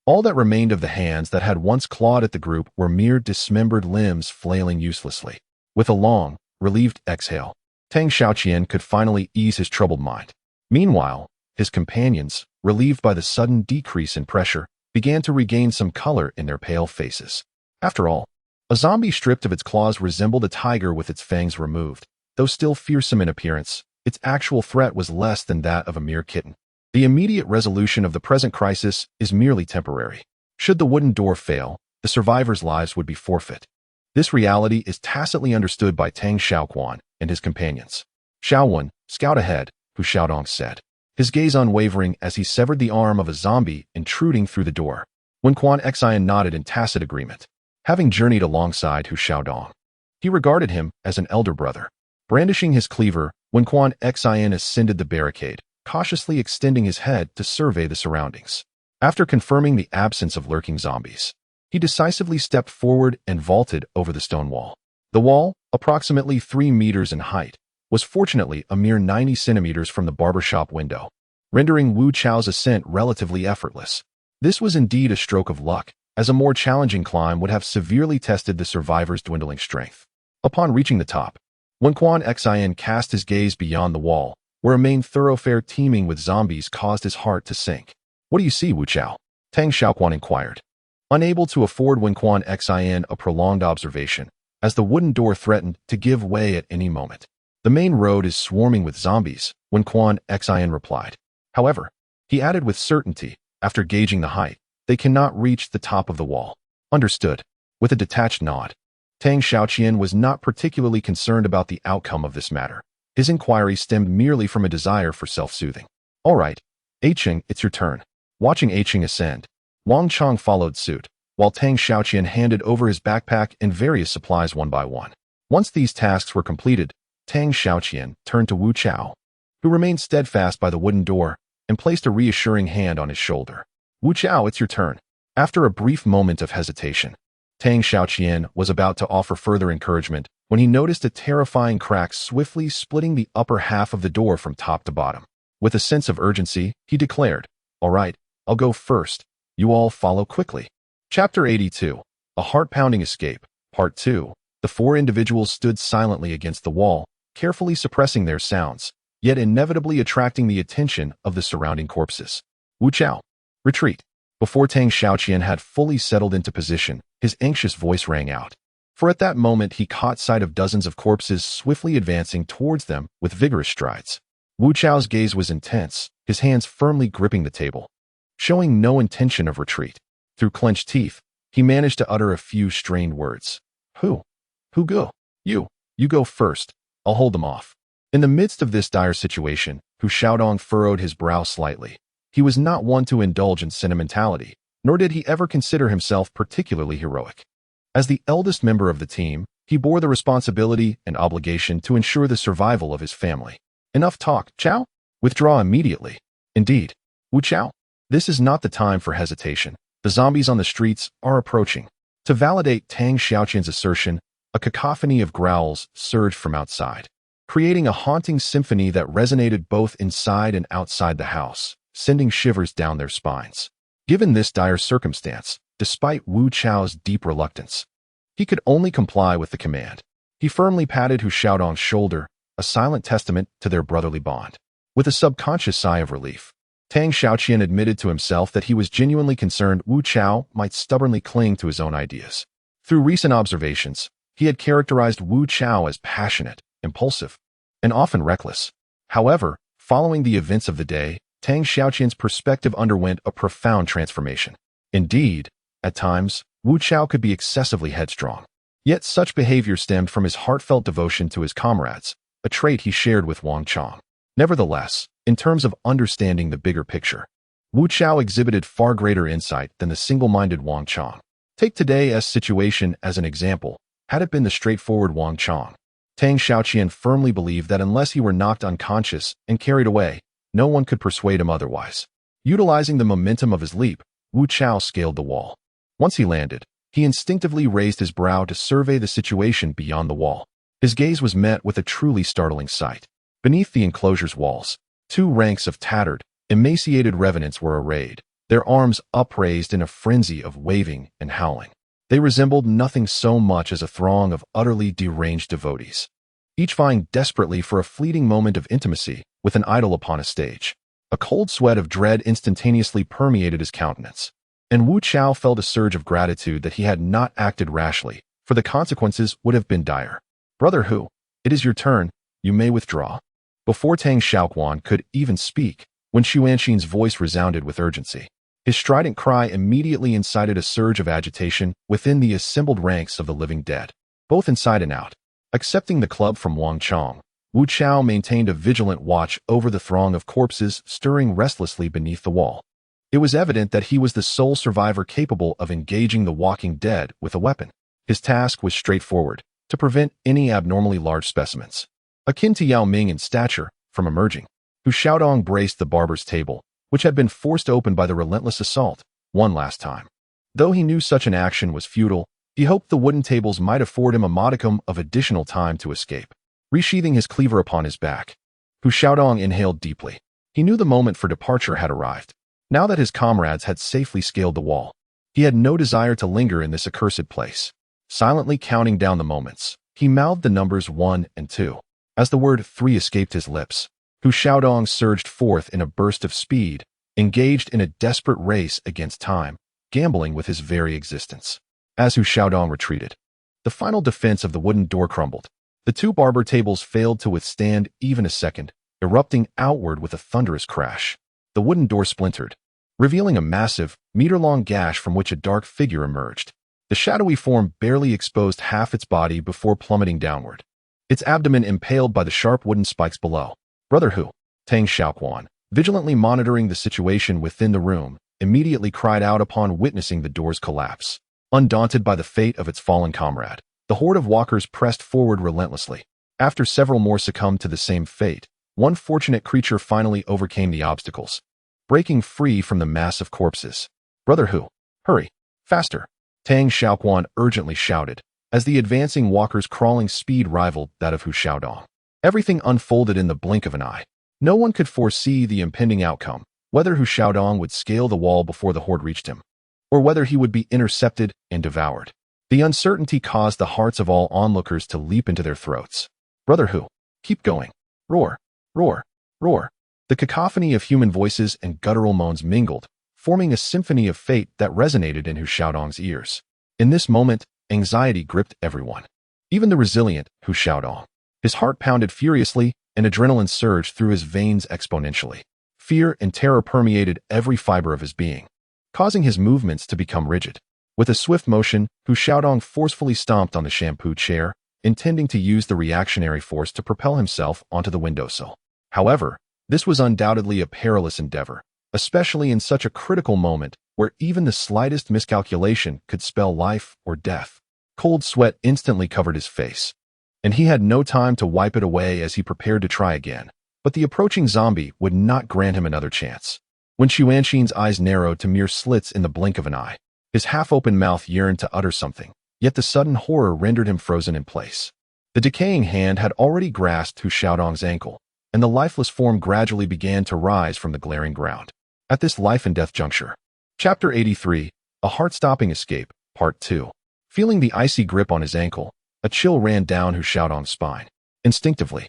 all that remained of the hands that had once clawed at the group were mere dismembered limbs flailing uselessly. With a long, relieved exhale, Tang Xiaoquan could finally ease his troubled mind. Meanwhile, his companions, relieved by the sudden decrease in pressure, began to regain some color in their pale faces. After all, a zombie stripped of its claws resembled a tiger with its fangs removed. Though still fearsome in appearance, its actual threat was less than that of a mere kitten. The immediate resolution of the present crisis is merely temporary. Should the wooden door fail, the survivors' lives would be forfeit. This reality is tacitly understood by Tang Xiaoquan and his companions. Xiaoquan, scout ahead, Xiaodong said, his gaze unwavering as he severed the arm of a zombie intruding through the door. Qiang nodded in tacit agreement. Having journeyed alongside Xiaodong, he regarded him as an elder brother. Brandishing his cleaver, Qiang ascended the barricade, cautiously extending his head to survey the surroundings. After confirming the absence of lurking zombies, he decisively stepped forward and vaulted over the stone wall. The wall, approximately 3 meters in height, was fortunately a mere 90 centimeters from the barbershop window, rendering Wu Chao's ascent relatively effortless. This was indeed a stroke of luck, as a more challenging climb would have severely tested the survivors' dwindling strength. Upon reaching the top, Qiang cast his gaze beyond the wall, where a main thoroughfare teeming with zombies caused his heart to sink. What do you see, Wu Chao? Tang Xiaoquan inquired, unable to afford Qiang a prolonged observation, as the wooden door threatened to give way at any moment. The main road is swarming with zombies, when Qiang replied. However, he added with certainty, after gauging the height, they cannot reach the top of the wall. Understood. With a detached nod. Tang Xiaoquan was not particularly concerned about the outcome of this matter. His inquiry stemmed merely from a desire for self-soothing. All right, Qiang, it's your turn. Watching Qiang ascend, Wang Chang followed suit, while Tang Xiaoquan handed over his backpack and various supplies one by one. Once these tasks were completed, Tang Xiaoquan turned to Wu Chao, who remained steadfast by the wooden door, and placed a reassuring hand on his shoulder. Wu Chao, it's your turn. After a brief moment of hesitation, Tang Xiaoquan was about to offer further encouragement when he noticed a terrifying crack swiftly splitting the upper half of the door from top to bottom. With a sense of urgency, he declared, "All right, I'll go first. You all follow quickly." Chapter 82. A Heart-Pounding Escape. Part 2. The four individuals stood silently against the wall, carefully suppressing their sounds, yet inevitably attracting the attention of the surrounding corpses. Wu Chao, retreat. Before Tang Xiaoquan had fully settled into position, his anxious voice rang out. For at that moment he caught sight of dozens of corpses swiftly advancing towards them with vigorous strides. Wu Chao's gaze was intense, his hands firmly gripping the table, showing no intention of retreat. Through clenched teeth, he managed to utter a few strained words. Who go? You go first. I'll hold them off. In the midst of this dire situation, Hu Xiaodong furrowed his brow slightly. He was not one to indulge in sentimentality, nor did he ever consider himself particularly heroic. As the eldest member of the team, he bore the responsibility and obligation to ensure the survival of his family. Enough talk, Chao? Withdraw immediately. Indeed. Wu Chao, this is not the time for hesitation. The zombies on the streets are approaching. To validate Tang Xiaoquan's assertion, a cacophony of growls surged from outside, creating a haunting symphony that resonated both inside and outside the house, sending shivers down their spines. Given this dire circumstance, despite Wu Chao's deep reluctance, he could only comply with the command. He firmly patted Hu Xiaodong's shoulder, a silent testament to their brotherly bond. With a subconscious sigh of relief, Tang Xiaoquan admitted to himself that he was genuinely concerned Wu Chao might stubbornly cling to his own ideas. Through recent observations, he had characterized Wu Chao as passionate, impulsive, and often reckless. However, following the events of the day, Tang Xiaoquan's perspective underwent a profound transformation. Indeed, at times, Wu Chao could be excessively headstrong. Yet such behavior stemmed from his heartfelt devotion to his comrades, a trait he shared with Wang Chang. Nevertheless, in terms of understanding the bigger picture, Wu Chao exhibited far greater insight than the single-minded Wang Chang. Take today's situation as an example. Had it been the straightforward Wang Chang, Tang Xiaoquan firmly believed that unless he were knocked unconscious and carried away, no one could persuade him otherwise. Utilizing the momentum of his leap, Wu Chao scaled the wall. Once he landed, he instinctively raised his brow to survey the situation beyond the wall. His gaze was met with a truly startling sight. Beneath the enclosure's walls, two ranks of tattered, emaciated revenants were arrayed, their arms upraised in a frenzy of waving and howling. They resembled nothing so much as a throng of utterly deranged devotees, each vying desperately for a fleeting moment of intimacy with an idol upon a stage. A cold sweat of dread instantaneously permeated his countenance, and Wu Chao felt a surge of gratitude that he had not acted rashly, for the consequences would have been dire. Brother Hu, it is your turn, you may withdraw. Before Tang Xiaoquan could even speak, when Xuanxin's voice resounded with urgency, his strident cry immediately incited a surge of agitation within the assembled ranks of the living dead, both inside and out. Accepting the club from Wang Chang, Wu Chao maintained a vigilant watch over the throng of corpses stirring restlessly beneath the wall. It was evident that he was the sole survivor capable of engaging the walking dead with a weapon. His task was straightforward: to prevent any abnormally large specimens, akin to Yao Ming in stature, from emerging. Hu Xiaodong braced the barber's table, which had been forced open by the relentless assault, one last time. Though he knew such an action was futile, he hoped the wooden tables might afford him a modicum of additional time to escape. Resheathing his cleaver upon his back, Hu Xiaodong inhaled deeply. He knew the moment for departure had arrived. Now that his comrades had safely scaled the wall, he had no desire to linger in this accursed place. Silently counting down the moments, he mouthed the numbers 1 and 2. As the word 3 escaped his lips, Hu Xiaodong surged forth in a burst of speed, engaged in a desperate race against time, gambling with his very existence. As Hu Xiaodong retreated, the final defense of the wooden door crumbled. The two barber tables failed to withstand even a second, erupting outward with a thunderous crash. The wooden door splintered, revealing a massive, meter-long gash from which a dark figure emerged. The shadowy form barely exposed half its body before plummeting downward, its abdomen impaled by the sharp wooden spikes below. Brother Hu, Tang Xiaoquan, vigilantly monitoring the situation within the room, immediately cried out upon witnessing the door's collapse. Undaunted by the fate of its fallen comrade, the horde of walkers pressed forward relentlessly. After several more succumbed to the same fate, one fortunate creature finally overcame the obstacles, breaking free from the mass of corpses. Brother Hu, hurry, faster! Tang Xiaoquan urgently shouted, as the advancing walker's crawling speed rivaled that of Hu Xiaodong. Everything unfolded in the blink of an eye. No one could foresee the impending outcome, whether Hu Xiaodong would scale the wall before the horde reached him, or whether he would be intercepted and devoured. The uncertainty caused the hearts of all onlookers to leap into their throats. Brother Hu, keep going! Roar! Roar! Roar! The cacophony of human voices and guttural moans mingled, forming a symphony of fate that resonated in Hu Xiaodong's ears. In this moment, anxiety gripped everyone, even the resilient Hu Xiaodong. His heart pounded furiously, and adrenaline surged through his veins exponentially. Fear and terror permeated every fiber of his being, causing his movements to become rigid. With a swift motion, Hu Xiaodong forcefully stomped on the shampoo chair, intending to use the reactionary force to propel himself onto the windowsill. However, this was undoubtedly a perilous endeavor, especially in such a critical moment where even the slightest miscalculation could spell life or death. Cold sweat instantly covered his face, and he had no time to wipe it away as he prepared to try again. But the approaching zombie would not grant him another chance. When Xuanxin's eyes narrowed to mere slits in the blink of an eye, his half-open mouth yearned to utter something, yet the sudden horror rendered him frozen in place. The decaying hand had already grasped Hu Xiaodong's ankle, and the lifeless form gradually began to rise from the glaring ground. At this life-and-death juncture. Chapter 83, A Heart-Stopping Escape, Part 2. Feeling the icy grip on his ankle, a chill ran down Hu Xiaodong's spine. Instinctively,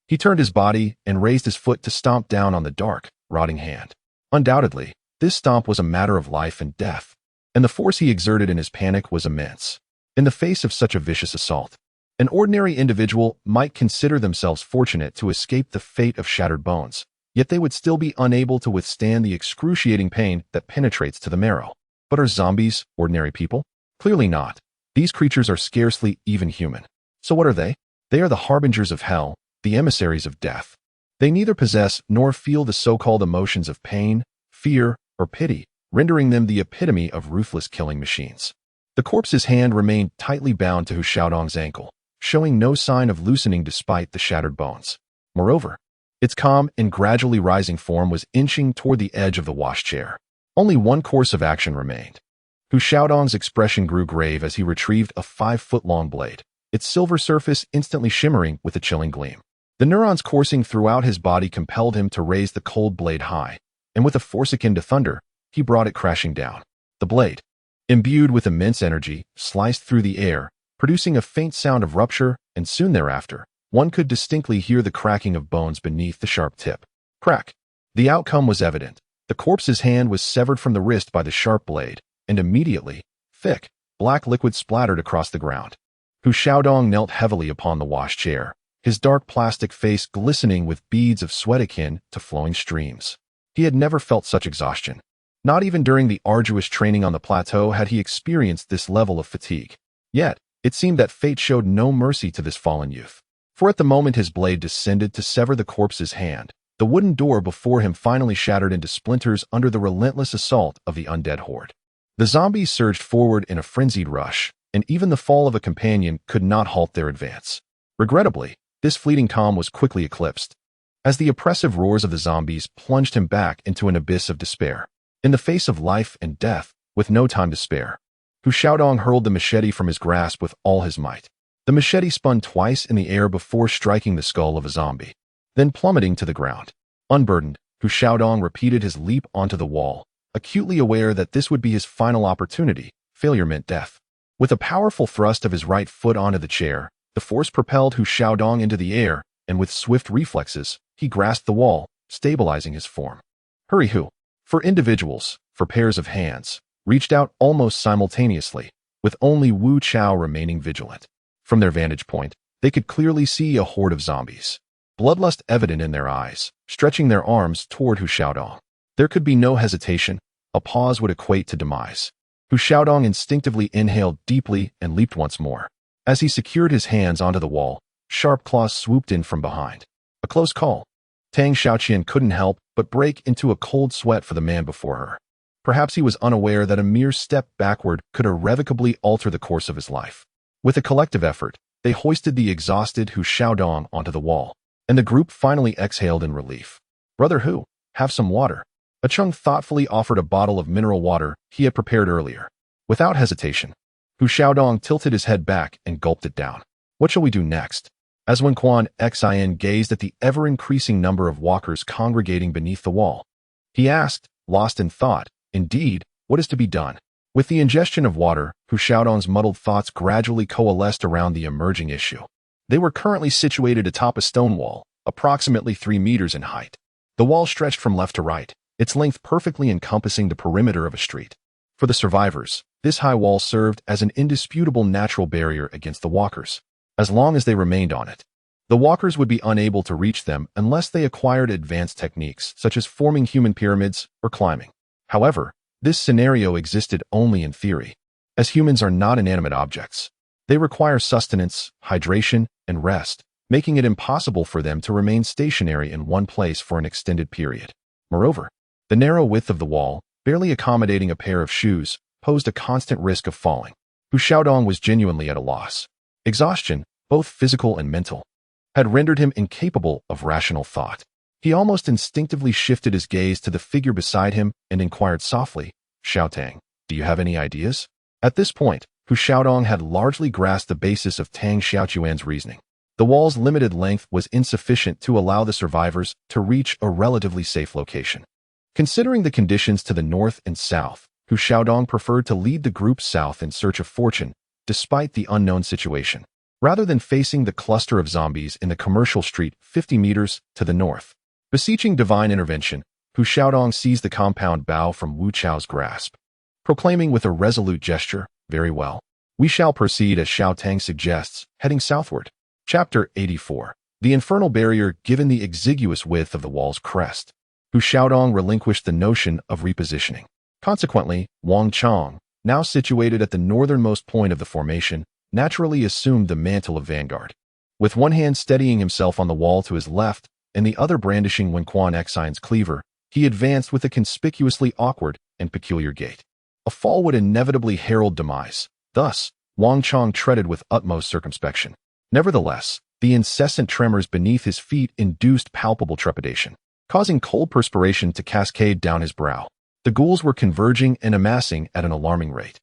he turned his body and raised his foot to stomp down on the dark, rotting hand. Undoubtedly, this stomp was a matter of life and death, and the force he exerted in his panic was immense. In the face of such a vicious assault, an ordinary individual might consider themselves fortunate to escape the fate of shattered bones, yet they would still be unable to withstand the excruciating pain that penetrates to the marrow. But are zombies ordinary people? Clearly not. These creatures are scarcely even human. So what are they? They are the harbingers of hell, the emissaries of death. They neither possess nor feel the so-called emotions of pain, fear, or pity, rendering them the epitome of ruthless killing machines. The corpse's hand remained tightly bound to Hu Xiaodong's ankle, showing no sign of loosening despite the shattered bones. Moreover, its calm and gradually rising form was inching toward the edge of the wash chair. Only one course of action remained. Hu Xiaodong's expression grew grave as he retrieved a 5-foot-long blade, its silver surface instantly shimmering with a chilling gleam. The neurons coursing throughout his body compelled him to raise the cold blade high, and with a force akin to thunder, he brought it crashing down. The blade, imbued with immense energy, sliced through the air, producing a faint sound of rupture, and soon thereafter, one could distinctly hear the cracking of bones beneath the sharp tip. Crack! The outcome was evident. The corpse's hand was severed from the wrist by the sharp blade, and immediately, thick, black liquid splattered across the ground. Hu Xiaodong knelt heavily upon the wash chair, his dark plastic face glistening with beads of sweat akin to flowing streams. He had never felt such exhaustion. Not even during the arduous training on the plateau had he experienced this level of fatigue. Yet, it seemed that fate showed no mercy to this fallen youth. For at the moment his blade descended to sever the corpse's hand, the wooden door before him finally shattered into splinters under the relentless assault of the undead horde. The zombies surged forward in a frenzied rush, and even the fall of a companion could not halt their advance. Regrettably, this fleeting calm was quickly eclipsed, as the oppressive roars of the zombies plunged him back into an abyss of despair. In the face of life and death, with no time to spare, Hu Xiaodong hurled the machete from his grasp with all his might. The machete spun twice in the air before striking the skull of a zombie, then plummeting to the ground. Unburdened, Hu Xiaodong repeated his leap onto the wall, acutely aware that this would be his final opportunity. Failure meant death. With a powerful thrust of his right foot onto the chair, the force propelled Hu Xiaodong into the air, and with swift reflexes, he grasped the wall, stabilizing his form. Hurry Hu! For individuals, for pairs of hands, reached out almost simultaneously, with only Wu Chao remaining vigilant. From their vantage point, They could clearly see a horde of zombies, bloodlust evident in their eyes, stretching their arms toward Hu Xiaodong. There could be no hesitation. A pause would equate to demise. Hu Xiaodong instinctively inhaled deeply and leaped once more. As he secured his hands onto the wall, sharp claws swooped in from behind. A close call. Tang Xiaoquan couldn't help but break into a cold sweat for the man before her. Perhaps he was unaware that a mere step backward could irrevocably alter the course of his life. With a collective effort, they hoisted the exhausted Hu Xiaodong onto the wall, and the group finally exhaled in relief. "Brother Hu, have some water." Qiang thoughtfully offered a bottle of mineral water he had prepared earlier. Without hesitation, Hu Xiaodong tilted his head back and gulped it down. "What shall we do next?" As Xiaoquan Xian gazed at the ever-increasing number of walkers congregating beneath the wall, he asked, lost in thought, "Indeed, what is to be done?" With the ingestion of water, Hu Xiaodong's muddled thoughts gradually coalesced around the emerging issue. They were currently situated atop a stone wall, approximately 3 meters in height. The wall stretched from left to right, its length perfectly encompassing the perimeter of a street. For the survivors, this high wall served as an indisputable natural barrier against the walkers. As long as they remained on it, the walkers would be unable to reach them unless they acquired advanced techniques such as forming human pyramids or climbing. However, this scenario existed only in theory, as humans are not inanimate objects. They require sustenance, hydration, and rest, making it impossible for them to remain stationary in one place for an extended period. Moreover, the narrow width of the wall, barely accommodating a pair of shoes, posed a constant risk of falling. Hu Xiaodong was genuinely at a loss. Exhaustion, both physical and mental, had rendered him incapable of rational thought. He almost instinctively shifted his gaze to the figure beside him and inquired softly, "Xiaotang, do you have any ideas?" At this point, Hu Xiaodong had largely grasped the basis of Tang Xiaoquan's reasoning. The wall's limited length was insufficient to allow the survivors to reach a relatively safe location. Considering the conditions to the north and south, Hu Xiaodong preferred to lead the group south in search of fortune, despite the unknown situation, rather than facing the cluster of zombies in the commercial street 50 meters to the north. Beseeching divine intervention, Hu Xiaodong seized the compound bow from Wu Chao's grasp, proclaiming with a resolute gesture, "Very well. We shall proceed as Xiaotang suggests, heading southward." Chapter 84. The infernal barrier given the exiguous width of the wall's crest, Hu Xiaodong relinquished the notion of repositioning. Consequently, Wang, now situated at the northernmost point of the formation, naturally assumed the mantle of vanguard. With one hand steadying himself on the wall to his left and the other brandishing Xiaoquan Xian's cleaver, he advanced with a conspicuously awkward and peculiar gait. A fall would inevitably herald demise. Thus, Wang treaded with utmost circumspection. Nevertheless, the incessant tremors beneath his feet induced palpable trepidation, causing cold perspiration to cascade down his brow. The ghouls were converging and amassing at an alarming rate.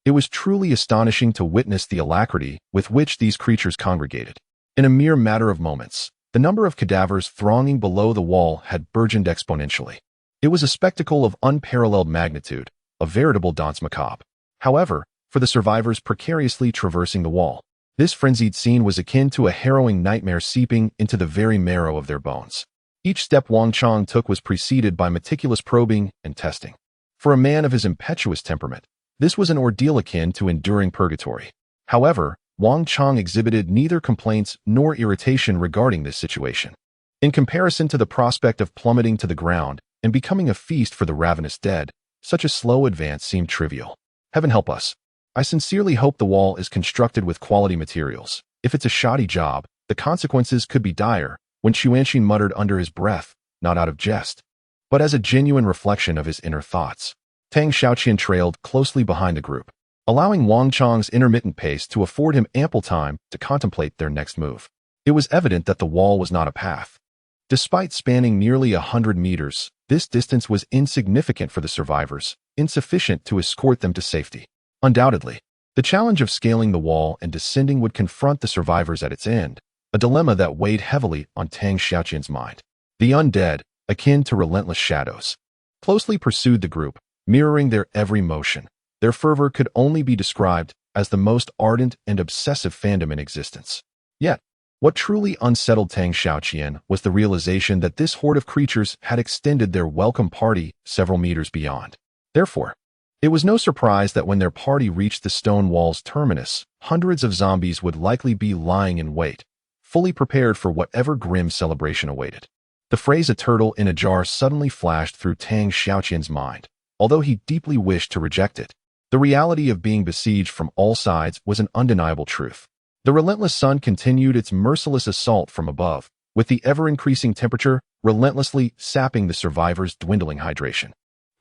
It was truly astonishing to witness the alacrity with which these creatures congregated. In a mere matter of moments, the number of cadavers thronging below the wall had burgeoned exponentially. It was a spectacle of unparalleled magnitude, a veritable danse macabre. However, for the survivors precariously traversing the wall, this frenzied scene was akin to a harrowing nightmare seeping into the very marrow of their bones. Each step Wang took was preceded by meticulous probing and testing. For a man of his impetuous temperament, this was an ordeal akin to enduring purgatory. However, Wang exhibited neither complaints nor irritation regarding this situation. In comparison to the prospect of plummeting to the ground and becoming a feast for the ravenous dead, such a slow advance seemed trivial. Heaven help us. I sincerely hope the wall is constructed with quality materials. If it's a shoddy job, the consequences could be dire, when Xuanxin muttered under his breath, not out of jest, but as a genuine reflection of his inner thoughts. Tang Xiaoquan trailed closely behind the group, allowing Wang intermittent pace to afford him ample time to contemplate their next move. It was evident that the wall was not a path. Despite spanning nearly 100 meters, this distance was insignificant for the survivors, insufficient to escort them to safety. Undoubtedly, the challenge of scaling the wall and descending would confront the survivors at its end, a dilemma that weighed heavily on Tang Xiaoquan's mind. The undead, akin to relentless shadows, closely pursued the group, mirroring their every motion. Their fervor could only be described as the most ardent and obsessive fandom in existence. Yet, what truly unsettled Tang Xiaoquan was the realization that this horde of creatures had extended their welcome party several meters beyond. Therefore, It was no surprise that when their party reached the stone wall's terminus, hundreds of zombies would likely be lying in wait, fully prepared for whatever grim celebration awaited. The phrase "a turtle in a jar" suddenly flashed through Tang Xiaoquan's mind, although he deeply wished to reject it. The reality of being besieged from all sides was an undeniable truth. The relentless sun continued its merciless assault from above, with the ever-increasing temperature relentlessly sapping the survivors' dwindling hydration.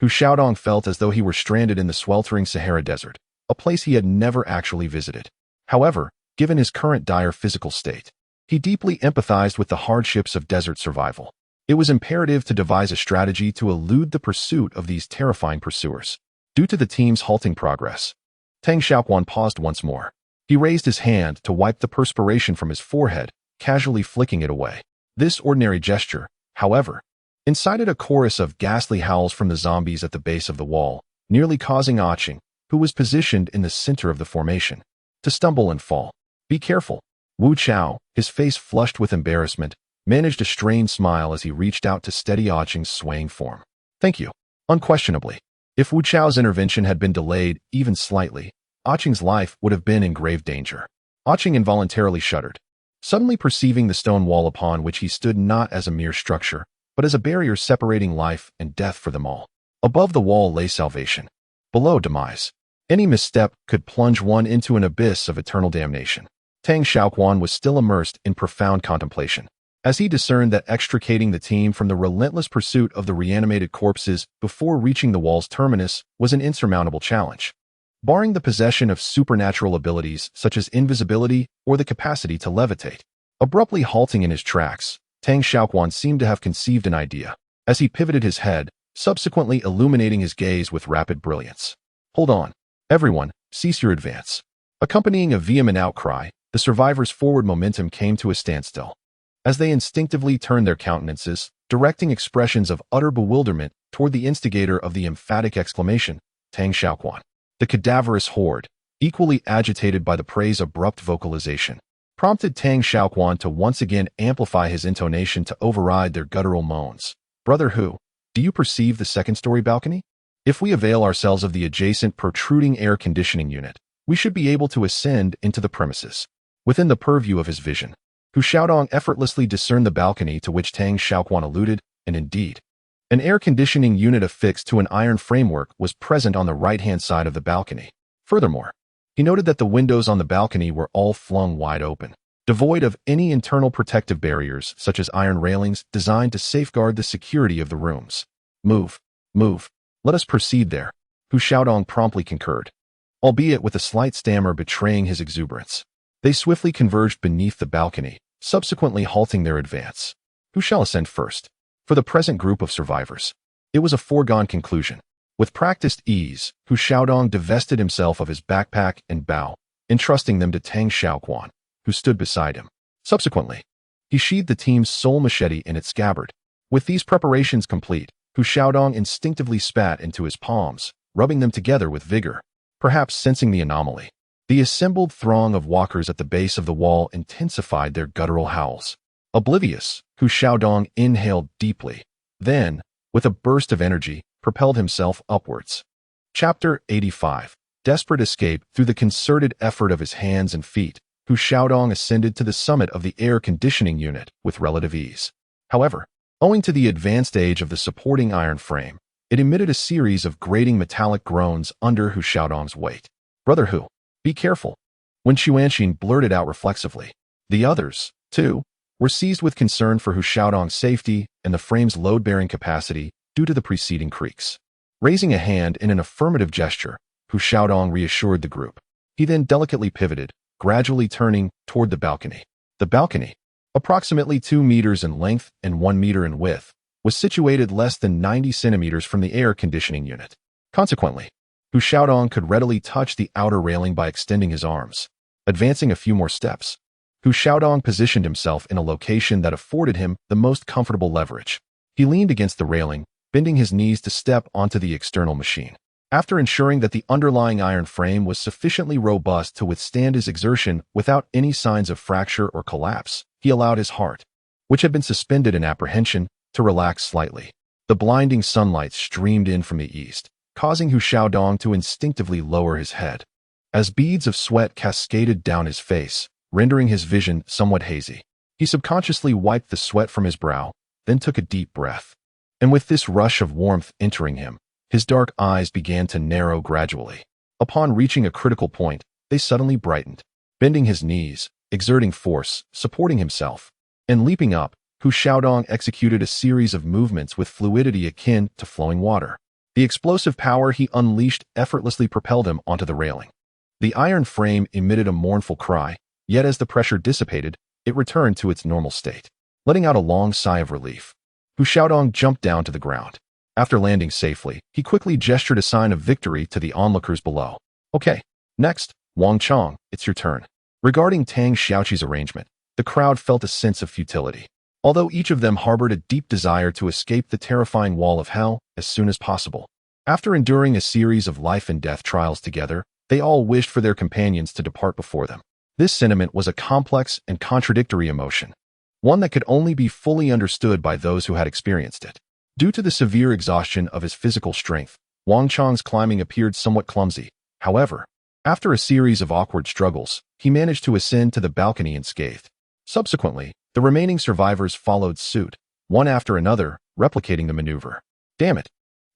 Xiaodong felt as though he were stranded in the sweltering Sahara Desert, a place he had never actually visited. However, given his current dire physical state, he deeply empathized with the hardships of desert survival. It was imperative to devise a strategy to elude the pursuit of these terrifying pursuers. Due to the team's halting progress, Tang Xiaoquan paused once more. He raised his hand to wipe the perspiration from his forehead, casually flicking it away. This ordinary gesture, however, incited a chorus of ghastly howls from the zombies at the base of the wall, nearly causing Qiang, who was positioned in the center of the formation, to stumble and fall. "Be careful." Wu Chao, his face flushed with embarrassment, managed a strained smile as he reached out to steady Qiang's swaying form. "Thank you." Unquestionably, if Wu Chao's intervention had been delayed even slightly, Qiang's life would have been in grave danger. Qiang involuntarily shuddered, suddenly perceiving the stone wall upon which he stood not as a mere structure, but as a barrier separating life and death for them all. Above the wall lay salvation. Below, demise. Any misstep could plunge one into an abyss of eternal damnation. Tang Xiaoquan was still immersed in profound contemplation, as he discerned that extricating the team from the relentless pursuit of the reanimated corpses before reaching the wall's terminus was an insurmountable challenge. Barring the possession of supernatural abilities such as invisibility or the capacity to levitate. Abruptly halting in his tracks, Tang Xiaoquan seemed to have conceived an idea, as he pivoted his head, subsequently illuminating his gaze with rapid brilliance. "Hold on. Everyone, cease your advance." Accompanying a vehement outcry, the survivors' forward momentum came to a standstill. As they instinctively turned their countenances, directing expressions of utter bewilderment toward the instigator of the emphatic exclamation, Tang Xiaoquan. The cadaverous horde, equally agitated by the prey's abrupt vocalization, prompted Tang Xiaoquan to once again amplify his intonation to override their guttural moans. "Brother Hu, do you perceive the second-story balcony? If we avail ourselves of the adjacent protruding air conditioning unit, we should be able to ascend into the premises." Within the purview of his vision, Xiaodong effortlessly discerned the balcony to which Tang Xiaoquan alluded, and indeed, an air conditioning unit affixed to an iron framework was present on the right-hand side of the balcony. Furthermore, he noted that the windows on the balcony were all flung wide open, devoid of any internal protective barriers such as iron railings designed to safeguard the security of the rooms. "Move, move. Let us proceed there," Xiaodong promptly concurred, albeit with a slight stammer betraying his exuberance. They swiftly converged beneath the balcony, subsequently halting their advance. Who shall ascend first? For the present group of survivors, it was a foregone conclusion. With practiced ease, Xiaodong divested himself of his backpack and bow, entrusting them to Tang Xiaoquan, who stood beside him. Subsequently, he sheathed the team's sole machete in its scabbard. With these preparations complete, Xiaodong instinctively spat into his palms, rubbing them together with vigor, perhaps sensing the anomaly. The assembled throng of walkers at the base of the wall intensified their guttural howls. Oblivious, Xiaodong inhaled deeply, then, with a burst of energy, propelled himself upwards. Chapter 85. Desperate escape. Through the concerted effort of his hands and feet, Xiaodong ascended to the summit of the air conditioning unit with relative ease. However, owing to the advanced age of the supporting iron frame, it emitted a series of grating metallic groans under Xiaodong's weight. "Brother Hu, be careful," when Xuanxin blurted out reflexively. The others, too, were seized with concern for Xiaodong's safety and the frame's load-bearing capacity due to the preceding creaks. Raising a hand in an affirmative gesture, Xiaodong reassured the group. He then delicately pivoted, gradually turning toward the balcony. The balcony, approximately 2 meters in length and 1 meter in width, was situated less than 90 centimeters from the air conditioning unit. Consequently, Xiaodong could readily touch the outer railing by extending his arms. Advancing a few more steps, Xiaodong positioned himself in a location that afforded him the most comfortable leverage. He leaned against the railing, bending his knees to step onto the external machine. After ensuring that the underlying iron frame was sufficiently robust to withstand his exertion without any signs of fracture or collapse, he allowed his heart, which had been suspended in apprehension, to relax slightly. The blinding sunlight streamed in from the east, causing Hu Xiaodong to instinctively lower his head. As beads of sweat cascaded down his face, rendering his vision somewhat hazy, he subconsciously wiped the sweat from his brow, then took a deep breath. And with this rush of warmth entering him, his dark eyes began to narrow gradually. Upon reaching a critical point, they suddenly brightened. Bending his knees, exerting force, supporting himself, and leaping up, Hu Xiaodong executed a series of movements with fluidity akin to flowing water. The explosive power he unleashed effortlessly propelled him onto the railing. The iron frame emitted a mournful cry, yet as the pressure dissipated, it returned to its normal state. Letting out a long sigh of relief, Hu Xiaodong jumped down to the ground. After landing safely, he quickly gestured a sign of victory to the onlookers below. Okay, next, Wang Qiang, it's your turn. Regarding Tang Xiaoqi's arrangement, the crowd felt a sense of futility. Although each of them harbored a deep desire to escape the terrifying wall of hell as soon as possible. After enduring a series of life and death trials together, they all wished for their companions to depart before them. This sentiment was a complex and contradictory emotion, one that could only be fully understood by those who had experienced it. Due to the severe exhaustion of his physical strength, Wang Qiang's climbing appeared somewhat clumsy. However, after a series of awkward struggles, he managed to ascend to the balcony unscathed. Subsequently, the remaining survivors followed suit, one after another, replicating the maneuver. Damn it!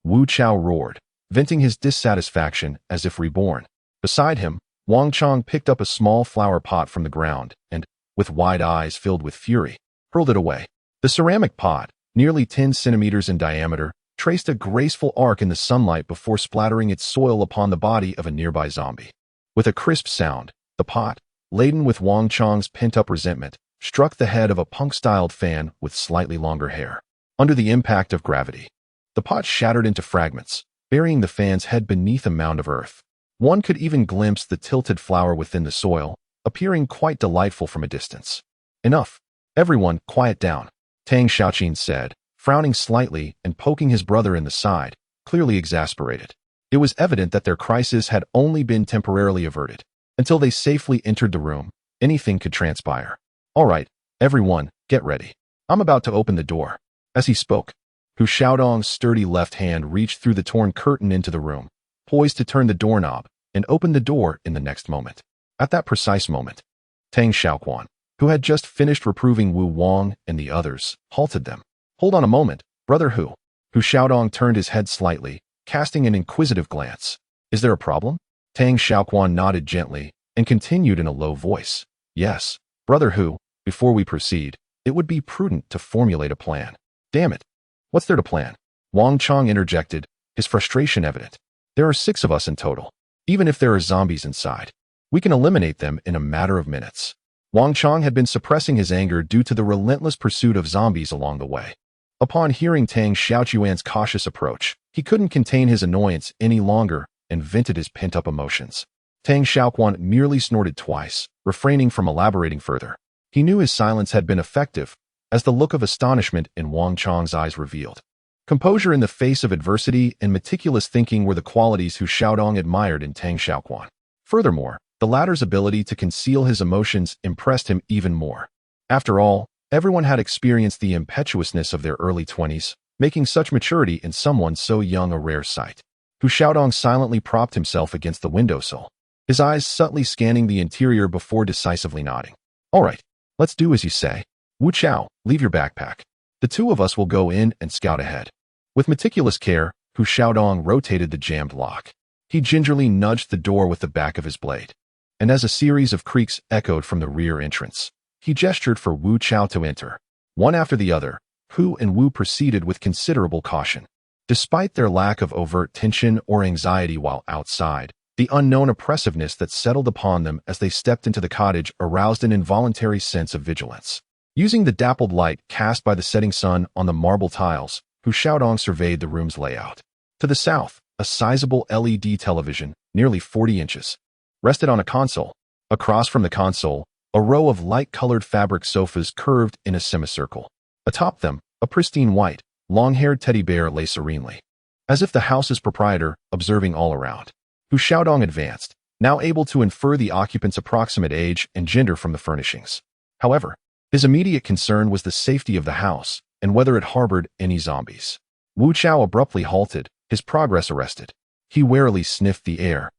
Wu Chao roared, venting his dissatisfaction as if reborn. Beside him, Wang Qiang picked up a small flower pot from the ground and, with wide eyes filled with fury, hurled it away. The ceramic pot, nearly 10 centimeters in diameter, traced a graceful arc in the sunlight before splattering its soil upon the body of a nearby zombie. With a crisp sound, the pot, laden with Wang Qiang's pent-up resentment, struck the head of a punk-styled fan with slightly longer hair. Under the impact of gravity, the pot shattered into fragments, burying the fan's head beneath a mound of earth. One could even glimpse the tilted flower within the soil, appearing quite delightful from a distance. Enough. Everyone, quiet down, Tang Xiaoqan said, frowning slightly and poking his brother in the side, clearly exasperated. It was evident that their crisis had only been temporarily averted. Until they safely entered the room, anything could transpire. All right, everyone, get ready. I'm about to open the door. As he spoke, Hu Xiaodong's sturdy left hand reached through the torn curtain into the room, poised to turn the doorknob, and open the door in the next moment. At that precise moment, Tang Xiaoquan, who had just finished reproving Wu Wang and the others, halted them. Hold on a moment, brother Hu. Hu Xiaodong turned his head slightly, casting an inquisitive glance. Is there a problem? Tang Xiaoquan nodded gently and continued in a low voice. Yes, brother Hu, before we proceed, it would be prudent to formulate a plan. Damn it. What's there to plan? Wang Qiang interjected, his frustration evident. There are 6 of us in total. Even if there are zombies inside, we can eliminate them in a matter of minutes. Wang Qiang had been suppressing his anger due to the relentless pursuit of zombies along the way. Upon hearing Tang Xiaoquan's cautious approach, he couldn't contain his annoyance any longer and vented his pent-up emotions. Tang Xiaoquan merely snorted twice, refraining from elaborating further. He knew his silence had been effective, as the look of astonishment in Wang Qiang's eyes revealed. Composure in the face of adversity and meticulous thinking were the qualities Hu Xiaodong admired in Tang Xiaoquan. Furthermore, the latter's ability to conceal his emotions impressed him even more. After all, everyone had experienced the impetuousness of their early 20s, making such maturity in someone so young a rare sight. Hu Xiaodong silently propped himself against the windowsill, his eyes subtly scanning the interior before decisively nodding. All right, let's do as you say. Wu Chao, leave your backpack. The 2 of us will go in and scout ahead. With meticulous care, Hu Xiaodong rotated the jammed lock. He gingerly nudged the door with the back of his blade. And as a series of creaks echoed from the rear entrance, he gestured for Wu Chao to enter. One after the other, Hu and Wu proceeded with considerable caution. Despite their lack of overt tension or anxiety while outside, the unknown oppressiveness that settled upon them as they stepped into the cottage aroused an involuntary sense of vigilance. Using the dappled light cast by the setting sun on the marble tiles, Hu Xiaodong surveyed the room's layout. To the south, a sizable LED television, nearly 40 inches, rested on a console. Across from the console, a row of light-colored fabric sofas curved in a semicircle. Atop them, a pristine white, long-haired teddy bear lay serenely, as if the house's proprietor, observing all around. Hu Xiaodong advanced, now able to infer the occupant's approximate age and gender from the furnishings. However, his immediate concern was the safety of the house and whether it harbored any zombies. Wu Chao abruptly halted, his progress arrested. He warily sniffed the air,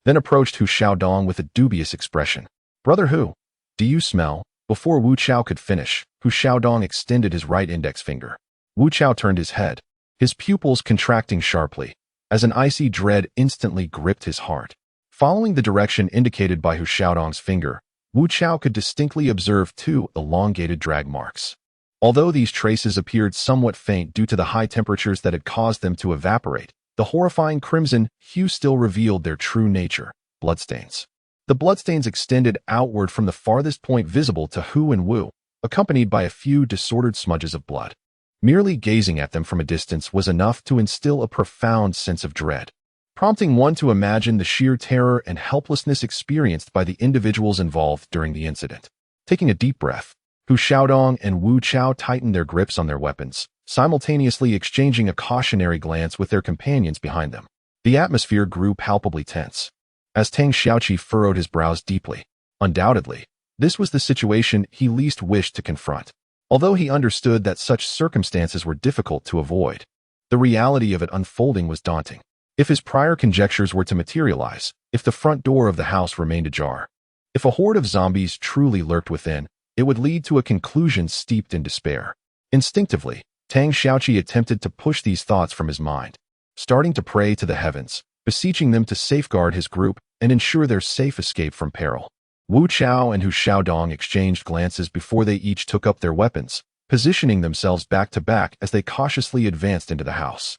then approached Hu Xiaodong with a dubious expression. "Brother Hu, do you smell?" Before Wu Chao could finish, Hu Xiaodong extended his right index finger. Wu Chao turned his head, his pupils contracting sharply, as an icy dread instantly gripped his heart. Following the direction indicated by Hu Xiaodong's finger, Wu Chao could distinctly observe 2 elongated drag marks. Although these traces appeared somewhat faint due to the high temperatures that had caused them to evaporate, the horrifying crimson hue still revealed their true nature: bloodstains. The bloodstains extended outward from the farthest point visible to Hu and Wu, accompanied by a few disordered smudges of blood. Merely gazing at them from a distance was enough to instill a profound sense of dread, prompting one to imagine the sheer terror and helplessness experienced by the individuals involved during the incident. Taking a deep breath, Hu Xiaodong and Wu Chao tightened their grips on their weapons, simultaneously exchanging a cautionary glance with their companions behind them. The atmosphere grew palpably tense, as Tang Xiaoqi furrowed his brows deeply. Undoubtedly, this was the situation he least wished to confront. Although he understood that such circumstances were difficult to avoid, the reality of it unfolding was daunting. If his prior conjectures were to materialize, if the front door of the house remained ajar, if a horde of zombies truly lurked within, it would lead to a conclusion steeped in despair. Instinctively, Tang Xiaoqi attempted to push these thoughts from his mind, starting to pray to the heavens, beseeching them to safeguard his group and ensure their safe escape from peril. Wu Chao and Hu Xiaodong exchanged glances before they each took up their weapons, positioning themselves back to back as they cautiously advanced into the house.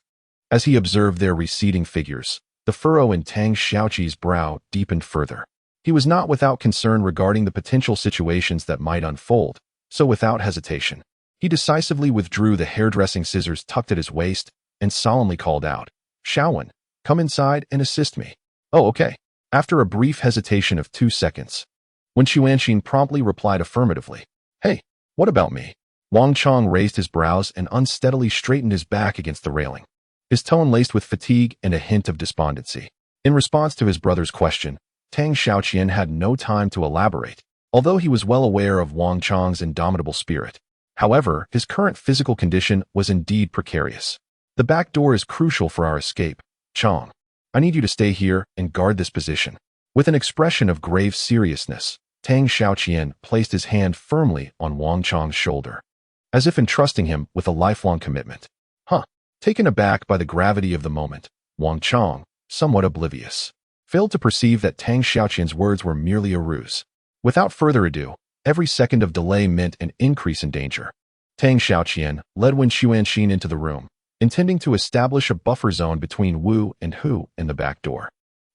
As he observed their receding figures, the furrow in Tang Xiaoqi's brow deepened further. He was not without concern regarding the potential situations that might unfold, so without hesitation, he decisively withdrew the hairdressing scissors tucked at his waist and solemnly called out, "Xiaoquan, come inside and assist me." "Oh, okay." After a brief hesitation of 2 seconds, when Xuanxin promptly replied affirmatively, "Hey, what about me?" Wang Chong raised his brows and unsteadily straightened his back against the railing, his tone laced with fatigue and a hint of despondency. In response to his brother's question, Tang Xiaoqian had no time to elaborate, although he was well aware of Wang Chong's indomitable spirit. However, his current physical condition was indeed precarious. "The back door is crucial for our escape, Qiang. I need you to stay here and guard this position." With an expression of grave seriousness, Tang Xiaoqian placed his hand firmly on Wang Chong's shoulder, as if entrusting him with a lifelong commitment. Taken aback by the gravity of the moment, Wang Chong, somewhat oblivious, failed to perceive that Tang Xiaoqian's words were merely a ruse. Without further ado, every second of delay meant an increase in danger. Tang Xiaoqian led Wen Xuanxin into the room, intending to establish a buffer zone between Wu and Hu in the back door.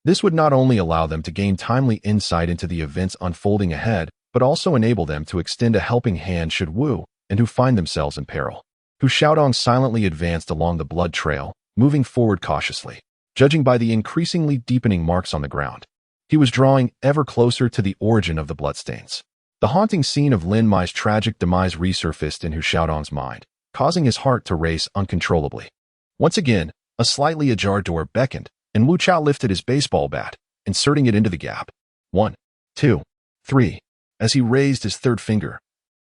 This would not only allow them to gain timely insight into the events unfolding ahead, but also enable them to extend a helping hand should Wu and Hu find themselves in peril. Hu Xiaodong silently advanced along the blood trail, moving forward cautiously, judging by the increasingly deepening marks on the ground. He was drawing ever closer to the origin of the bloodstains. The haunting scene of Lin Mai's tragic demise resurfaced in Hu Xiaodong's mind, causing his heart to race uncontrollably. Once again, a slightly ajar door beckoned, and Wu Chao lifted his baseball bat, inserting it into the gap. 1, 2, 3. As he raised his third finger,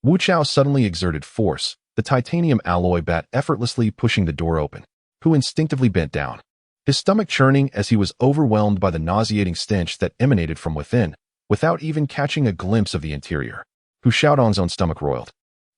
Wu Chao suddenly exerted force, the titanium alloy bat effortlessly pushing the door open. Hu instinctively bent down, his stomach churning as he was overwhelmed by the nauseating stench that emanated from within, without even catching a glimpse of the interior. Hu Xiaodong's own stomach roiled.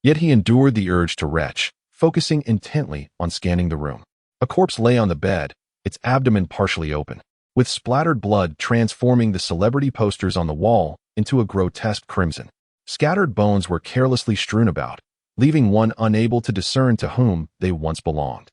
Yet he endured the urge to retch, focusing intently on scanning the room. A corpse lay on the bed, its abdomen partially open, with splattered blood transforming the celebrity posters on the wall into a grotesque crimson. Scattered bones were carelessly strewn about, leaving one unable to discern to whom they once belonged.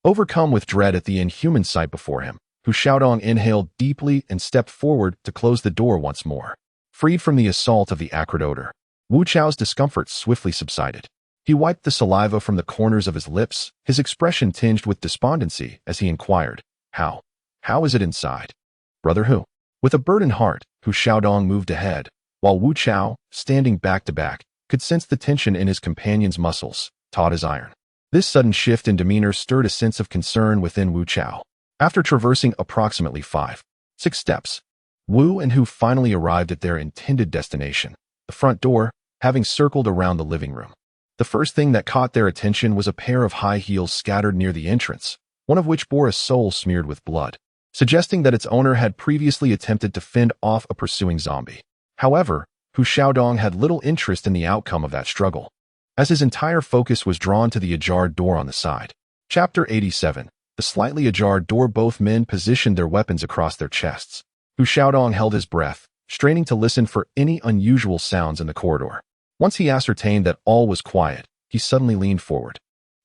Overcome with dread at the inhuman sight before him, Hu Xiaodong inhaled deeply and stepped forward to close the door once more. Freed from the assault of the acrid odor, Wu Chao's discomfort swiftly subsided. He wiped the saliva from the corners of his lips, his expression tinged with despondency as he inquired, How is it inside? Brother Hu?" With a burdened heart, Hu Xiaodong moved ahead, while Wu Chao, standing back to back, could sense the tension in his companion's muscles, taut as iron. This sudden shift in demeanor stirred a sense of concern within Wu Chao. After traversing approximately 5, 6 steps, Wu and Hu finally arrived at their intended destination, the front door, having circled around the living room. The first thing that caught their attention was a pair of high heels scattered near the entrance, one of which bore a sole smeared with blood. suggesting that its owner had previously attempted to fend off a pursuing zombie. However, Hu Xiaodong had little interest in the outcome of that struggle, as his entire focus was drawn to the ajar door on the side. Chapter 87. The slightly ajar door. Both men positioned their weapons across their chests. Hu Xiaodong held his breath, straining to listen for any unusual sounds in the corridor. Once he ascertained that all was quiet, he suddenly leaned forward,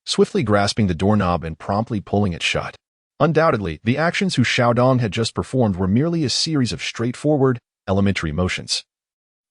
swiftly grasping the doorknob and promptly pulling it shut. Undoubtedly, the actions Hu Xiaodong had just performed were merely a series of straightforward, elementary motions.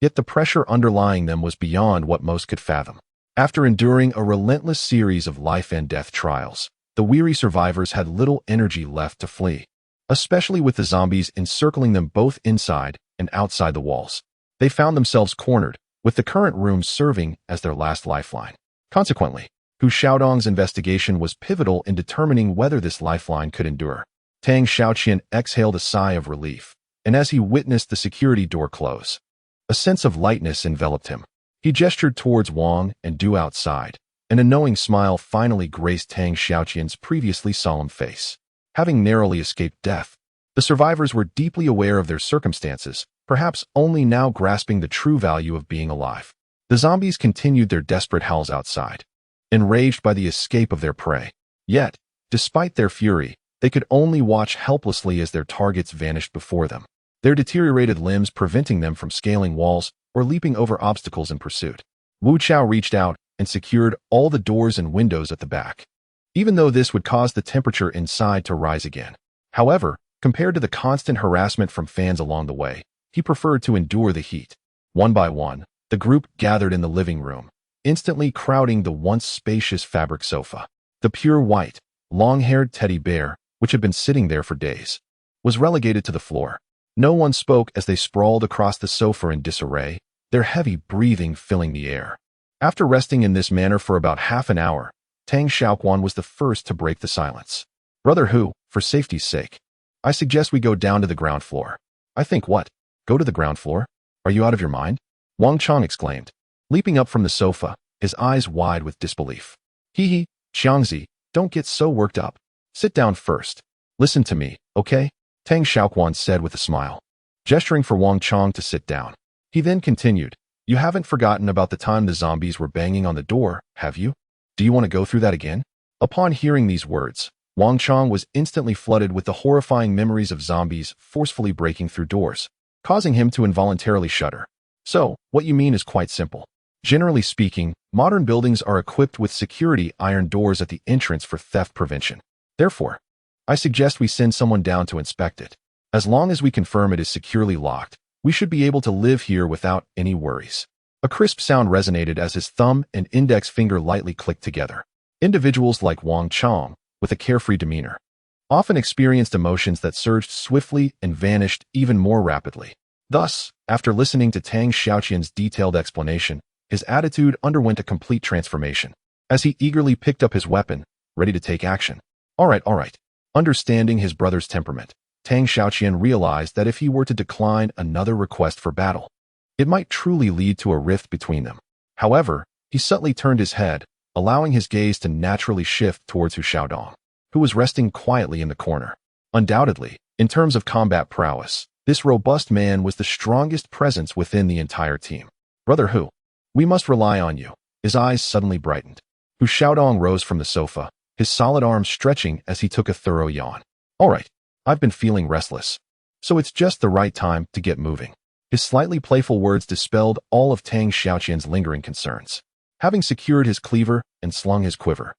Yet the pressure underlying them was beyond what most could fathom. After enduring a relentless series of life and death trials, the weary survivors had little energy left to flee, especially with the zombies encircling them both inside and outside the walls. They found themselves cornered, with the current room serving as their last lifeline. Consequently, Hu Xiaodong's investigation was pivotal in determining whether this lifeline could endure. Tang Xiaoquan exhaled a sigh of relief, and as he witnessed the security door close, a sense of lightness enveloped him. He gestured towards Wang and Du outside, and a knowing smile finally graced Tang Xiaoquan's previously solemn face. Having narrowly escaped death, the survivors were deeply aware of their circumstances, perhaps only now grasping the true value of being alive. The zombies continued their desperate howls outside, enraged by the escape of their prey. Yet, despite their fury, they could only watch helplessly as their targets vanished before them, their deteriorated limbs preventing them from scaling walls or leaping over obstacles in pursuit. Wu Chao reached out and secured all the doors and windows at the back, even though this would cause the temperature inside to rise again. However, compared to the constant harassment from fans along the way, he preferred to endure the heat. One by one, the group gathered in the living room, instantly crowding the once spacious fabric sofa. The pure white, long-haired teddy bear, which had been sitting there for days, was relegated to the floor. No one spoke as they sprawled across the sofa in disarray, their heavy breathing filling the air. After resting in this manner for about half an hour, Tang Xiaoquan was the first to break the silence. "Brother Hu, for safety's sake, I suggest we go down to the ground floor." "I think what? Go to the ground floor? Are you out of your mind?" Wang Qiang exclaimed, leaping up from the sofa, his eyes wide with disbelief. "Hee, Qiangzi, don't get so worked up. Sit down first. Listen to me, okay?" Tang Xiaoquan said with a smile, gesturing for Wang Qiang to sit down. He then continued, "You haven't forgotten about the time the zombies were banging on the door, have you? Do you want to go through that again?" Upon hearing these words, Wang Qiang was instantly flooded with the horrifying memories of zombies forcefully breaking through doors, causing him to involuntarily shudder. "So, what you mean is quite simple. Generally speaking, modern buildings are equipped with security iron doors at the entrance for theft prevention. Therefore, I suggest we send someone down to inspect it. As long as we confirm it is securely locked, we should be able to live here without any worries." A crisp sound resonated as his thumb and index finger lightly clicked together. Individuals like Wang Qiang, with a carefree demeanor, often experienced emotions that surged swiftly and vanished even more rapidly. Thus, after listening to Tang Xiaoquan's detailed explanation, his attitude underwent a complete transformation, as he eagerly picked up his weapon, ready to take action. All right. Understanding his brother's temperament, Tang Xiaoquan realized that if he were to decline another request for battle, it might truly lead to a rift between them. However, he subtly turned his head, allowing his gaze to naturally shift towards Hu Xiaodong, who was resting quietly in the corner. Undoubtedly, in terms of combat prowess, this robust man was the strongest presence within the entire team. "Brother Hu, we must rely on you." His eyes suddenly brightened. Hu Xiaodong rose from the sofa, his solid arms stretching as he took a thorough yawn. "All right, I've been feeling restless, so it's just the right time to get moving." His slightly playful words dispelled all of Tang Xiaoquan's lingering concerns. Having secured his cleaver and slung his quiver,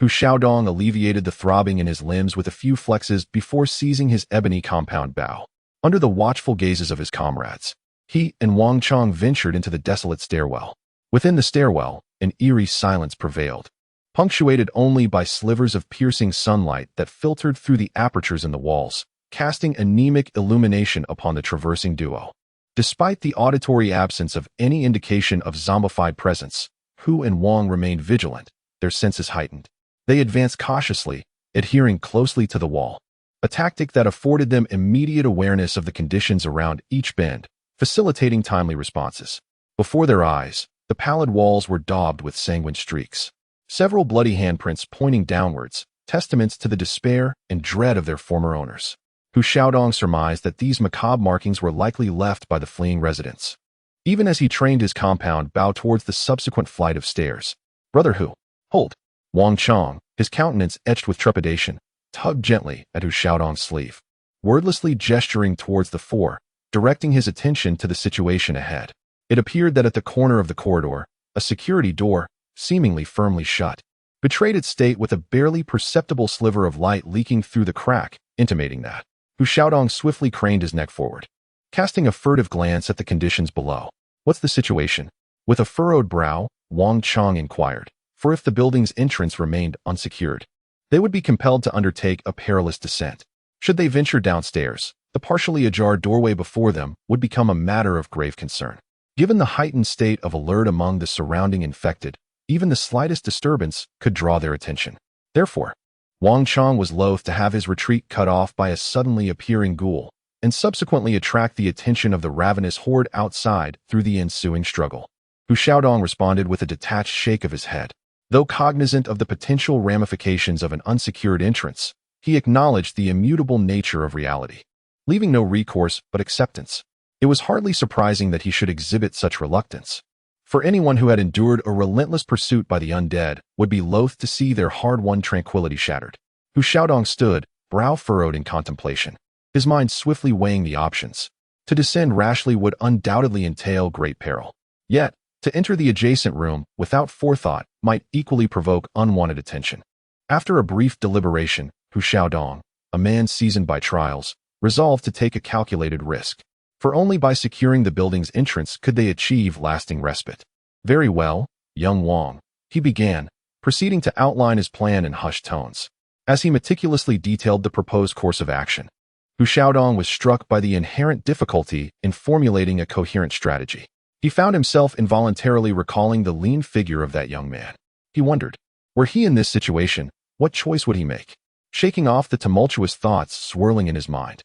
Hu Xiaodong alleviated the throbbing in his limbs with a few flexes before seizing his ebony compound bow. Under the watchful gazes of his comrades, he and Wang Qiang ventured into the desolate stairwell. Within the stairwell, an eerie silence prevailed, punctuated only by slivers of piercing sunlight that filtered through the apertures in the walls, casting anemic illumination upon the traversing duo. Despite the auditory absence of any indication of zombified presence, Hu and Wang remained vigilant, their senses heightened. They advanced cautiously, adhering closely to the wall, a tactic that afforded them immediate awareness of the conditions around each bend, facilitating timely responses. Before their eyes, the pallid walls were daubed with sanguine streaks, several bloody handprints pointing downwards, testaments to the despair and dread of their former owners. Hu Xiaodong surmised that these macabre markings were likely left by the fleeing residents. Even as he trained his compound bow towards the subsequent flight of stairs. Brother Hu, hold. Wang Qiang, his countenance etched with trepidation, tugged gently at Hu Xiaodong's sleeve, wordlessly gesturing towards the four, directing his attention to the situation ahead. It appeared that at the corner of the corridor, a security door, seemingly firmly shut, betrayed its state with a barely perceptible sliver of light leaking through the crack, intimating that. Hu Xiaodong swiftly craned his neck forward, casting a furtive glance at the conditions below. What's the situation? With a furrowed brow, Wang Qiang inquired, for if the building's entrance remained unsecured, they would be compelled to undertake a perilous descent. Should they venture downstairs, the partially ajar doorway before them would become a matter of grave concern. Given the heightened state of alert among the surrounding infected, even the slightest disturbance could draw their attention. Therefore, Wang Qiang was loath to have his retreat cut off by a suddenly appearing ghoul, and subsequently attract the attention of the ravenous horde outside through the ensuing struggle. Hu Xiaodong responded with a detached shake of his head. Though cognizant of the potential ramifications of an unsecured entrance, he acknowledged the immutable nature of reality, leaving no recourse but acceptance. It was hardly surprising that he should exhibit such reluctance, for anyone who had endured a relentless pursuit by the undead would be loath to see their hard-won tranquility shattered. Hu Xiaodong stood, brow furrowed in contemplation, his mind swiftly weighing the options. To descend rashly would undoubtedly entail great peril. Yet, to enter the adjacent room without forethought might equally provoke unwanted attention. After a brief deliberation, Hu Xiaodong, a man seasoned by trials, resolved to take a calculated risk. For only by securing the building's entrance could they achieve lasting respite. Very well, young Wang, he began, proceeding to outline his plan in hushed tones. As he meticulously detailed the proposed course of action, Hu Xiaodong was struck by the inherent difficulty in formulating a coherent strategy. He found himself involuntarily recalling the lean figure of that young man. He wondered, were he in this situation, what choice would he make? Shaking off the tumultuous thoughts swirling in his mind,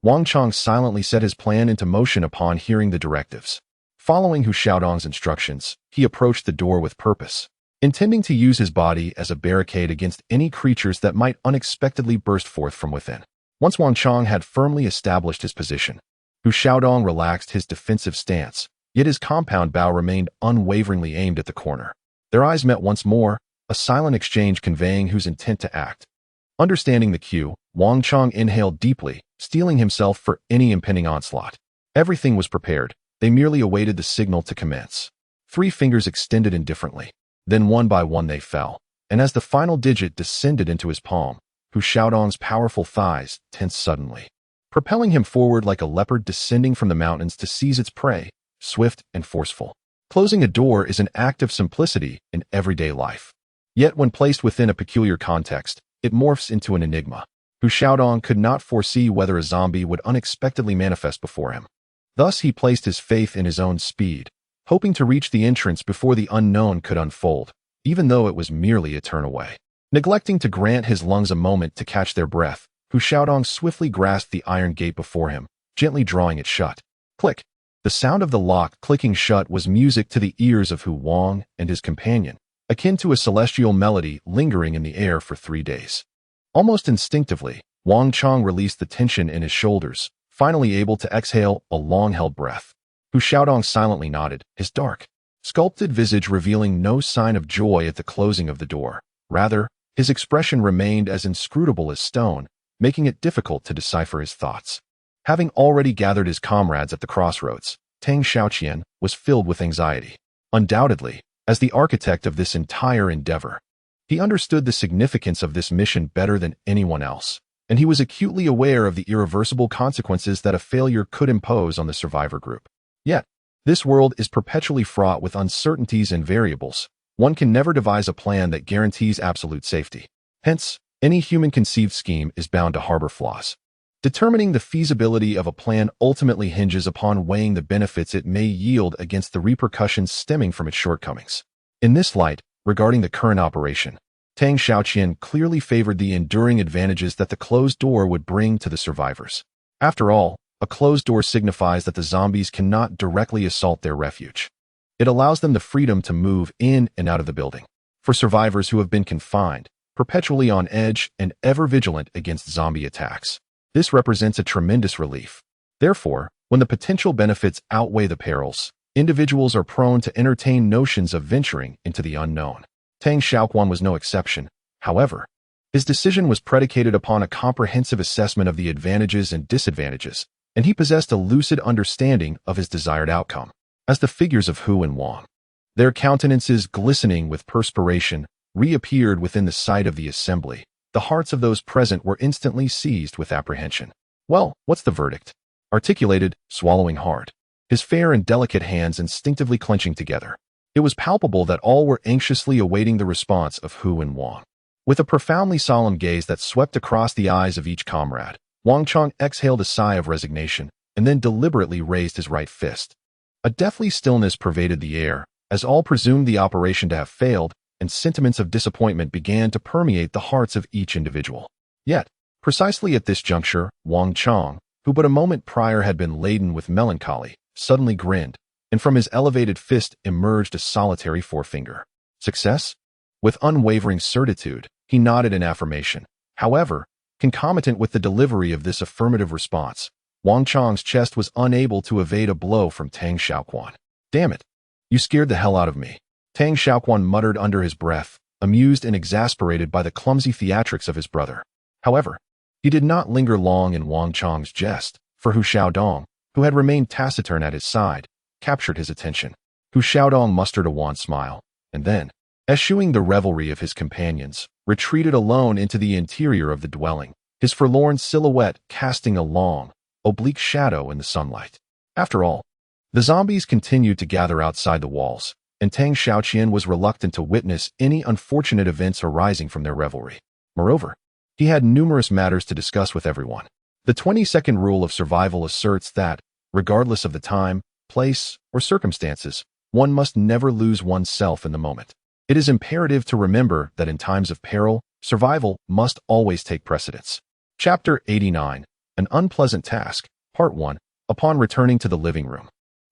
Wang Qiang silently set his plan into motion upon hearing the directives. Following Hu Xiaodong's instructions, he approached the door with purpose, intending to use his body as a barricade against any creatures that might unexpectedly burst forth from within. Once Wang Qiang had firmly established his position, Hu Xiaodong relaxed his defensive stance, yet his compound bow remained unwaveringly aimed at the corner. Their eyes met once more, a silent exchange conveying Hu's intent to act. Understanding the cue, Wang Qiang inhaled deeply, steeling himself for any impending onslaught. Everything was prepared. They merely awaited the signal to commence. 3 fingers extended indifferently. Then one by one they fell, and as the final digit descended into his palm, Hu Xiaodong's powerful thighs tensed suddenly, propelling him forward like a leopard descending from the mountains to seize its prey, swift and forceful. Closing a door is an act of simplicity in everyday life. Yet when placed within a peculiar context, it morphs into an enigma. Hu Xiaodong could not foresee whether a zombie would unexpectedly manifest before him. Thus he placed his faith in his own speed, hoping to reach the entrance before the unknown could unfold, even though it was merely a turn away. Neglecting to grant his lungs a moment to catch their breath, Hu Xiaodong swiftly grasped the iron gate before him, gently drawing it shut. Click! The sound of the lock clicking shut was music to the ears of Hu Wang and his companion, akin to a celestial melody lingering in the air for 3 days. Almost instinctively, Wang Qiang released the tension in his shoulders, finally able to exhale a long-held breath. Hu Xiaodong silently nodded, his dark, sculpted visage revealing no sign of joy at the closing of the door. Rather, his expression remained as inscrutable as stone, making it difficult to decipher his thoughts. Having already gathered his comrades at the crossroads, Tang Xiaoquan was filled with anxiety. Undoubtedly, as the architect of this entire endeavor, he understood the significance of this mission better than anyone else, and he was acutely aware of the irreversible consequences that a failure could impose on the survivor group. Yet, this world is perpetually fraught with uncertainties and variables. One can never devise a plan that guarantees absolute safety. Hence, any human-conceived scheme is bound to harbor flaws. Determining the feasibility of a plan ultimately hinges upon weighing the benefits it may yield against the repercussions stemming from its shortcomings. In this light, regarding the current operation, Tang Xiaoquan clearly favored the enduring advantages that the closed door would bring to the survivors. After all, a closed door signifies that the zombies cannot directly assault their refuge. It allows them the freedom to move in and out of the building. For survivors who have been confined, perpetually on edge and ever vigilant against zombie attacks, This represents a tremendous relief. Therefore, when the potential benefits outweigh the perils, individuals are prone to entertain notions of venturing into the unknown. Tang Xiaoquan was no exception. However, his decision was predicated upon a comprehensive assessment of the advantages and disadvantages, and he possessed a lucid understanding of his desired outcome. As the figures of Hu and Wang, their countenances glistening with perspiration, reappeared within the sight of the assembly, the hearts of those present were instantly seized with apprehension. "Well, what's the verdict?" articulated, swallowing hard, his fair and delicate hands instinctively clenching together. It was palpable that all were anxiously awaiting the response of Hu and Wang. With a profoundly solemn gaze that swept across the eyes of each comrade, Wang Qiang exhaled a sigh of resignation and then deliberately raised his right fist. A deathly stillness pervaded the air, as all presumed the operation to have failed, and sentiments of disappointment began to permeate the hearts of each individual. Yet, precisely at this juncture, Wang Qiang, who but a moment prior had been laden with melancholy, suddenly grinned, and from his elevated fist emerged a solitary forefinger. Success? With unwavering certitude, he nodded in affirmation. However, concomitant with the delivery of this affirmative response, Wang Qiang's chest was unable to evade a blow from Tang Xiaoquan. "Damn it! You scared the hell out of me," Tang Xiaoquan muttered under his breath, amused and exasperated by the clumsy theatrics of his brother. However, he did not linger long in Wang Qiang's jest, for Hu Xiaodong, who had remained taciturn at his side, captured his attention. Hu Xiaodong mustered a wan smile, and then, eschewing the revelry of his companions, retreated alone into the interior of the dwelling, his forlorn silhouette casting a long, oblique shadow in the sunlight. After all, the zombies continued to gather outside the walls, and Tang Xiaoqian was reluctant to witness any unfortunate events arising from their revelry. Moreover, he had numerous matters to discuss with everyone. The 22nd rule of survival asserts that, regardless of the time, place, or circumstances, one must never lose oneself in the moment. It is imperative to remember that in times of peril, survival must always take precedence. Chapter 89, An Unpleasant Task, Part 1, Upon returning to the living room.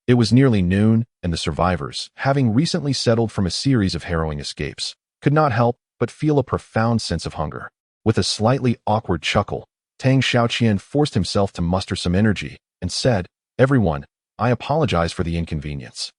It was nearly noon, and the survivors, having recently settled from a series of harrowing escapes, could not help but feel a profound sense of hunger. With a slightly awkward chuckle, Tang Xiaoqian forced himself to muster some energy and said, "Everyone, I apologize for the inconvenience,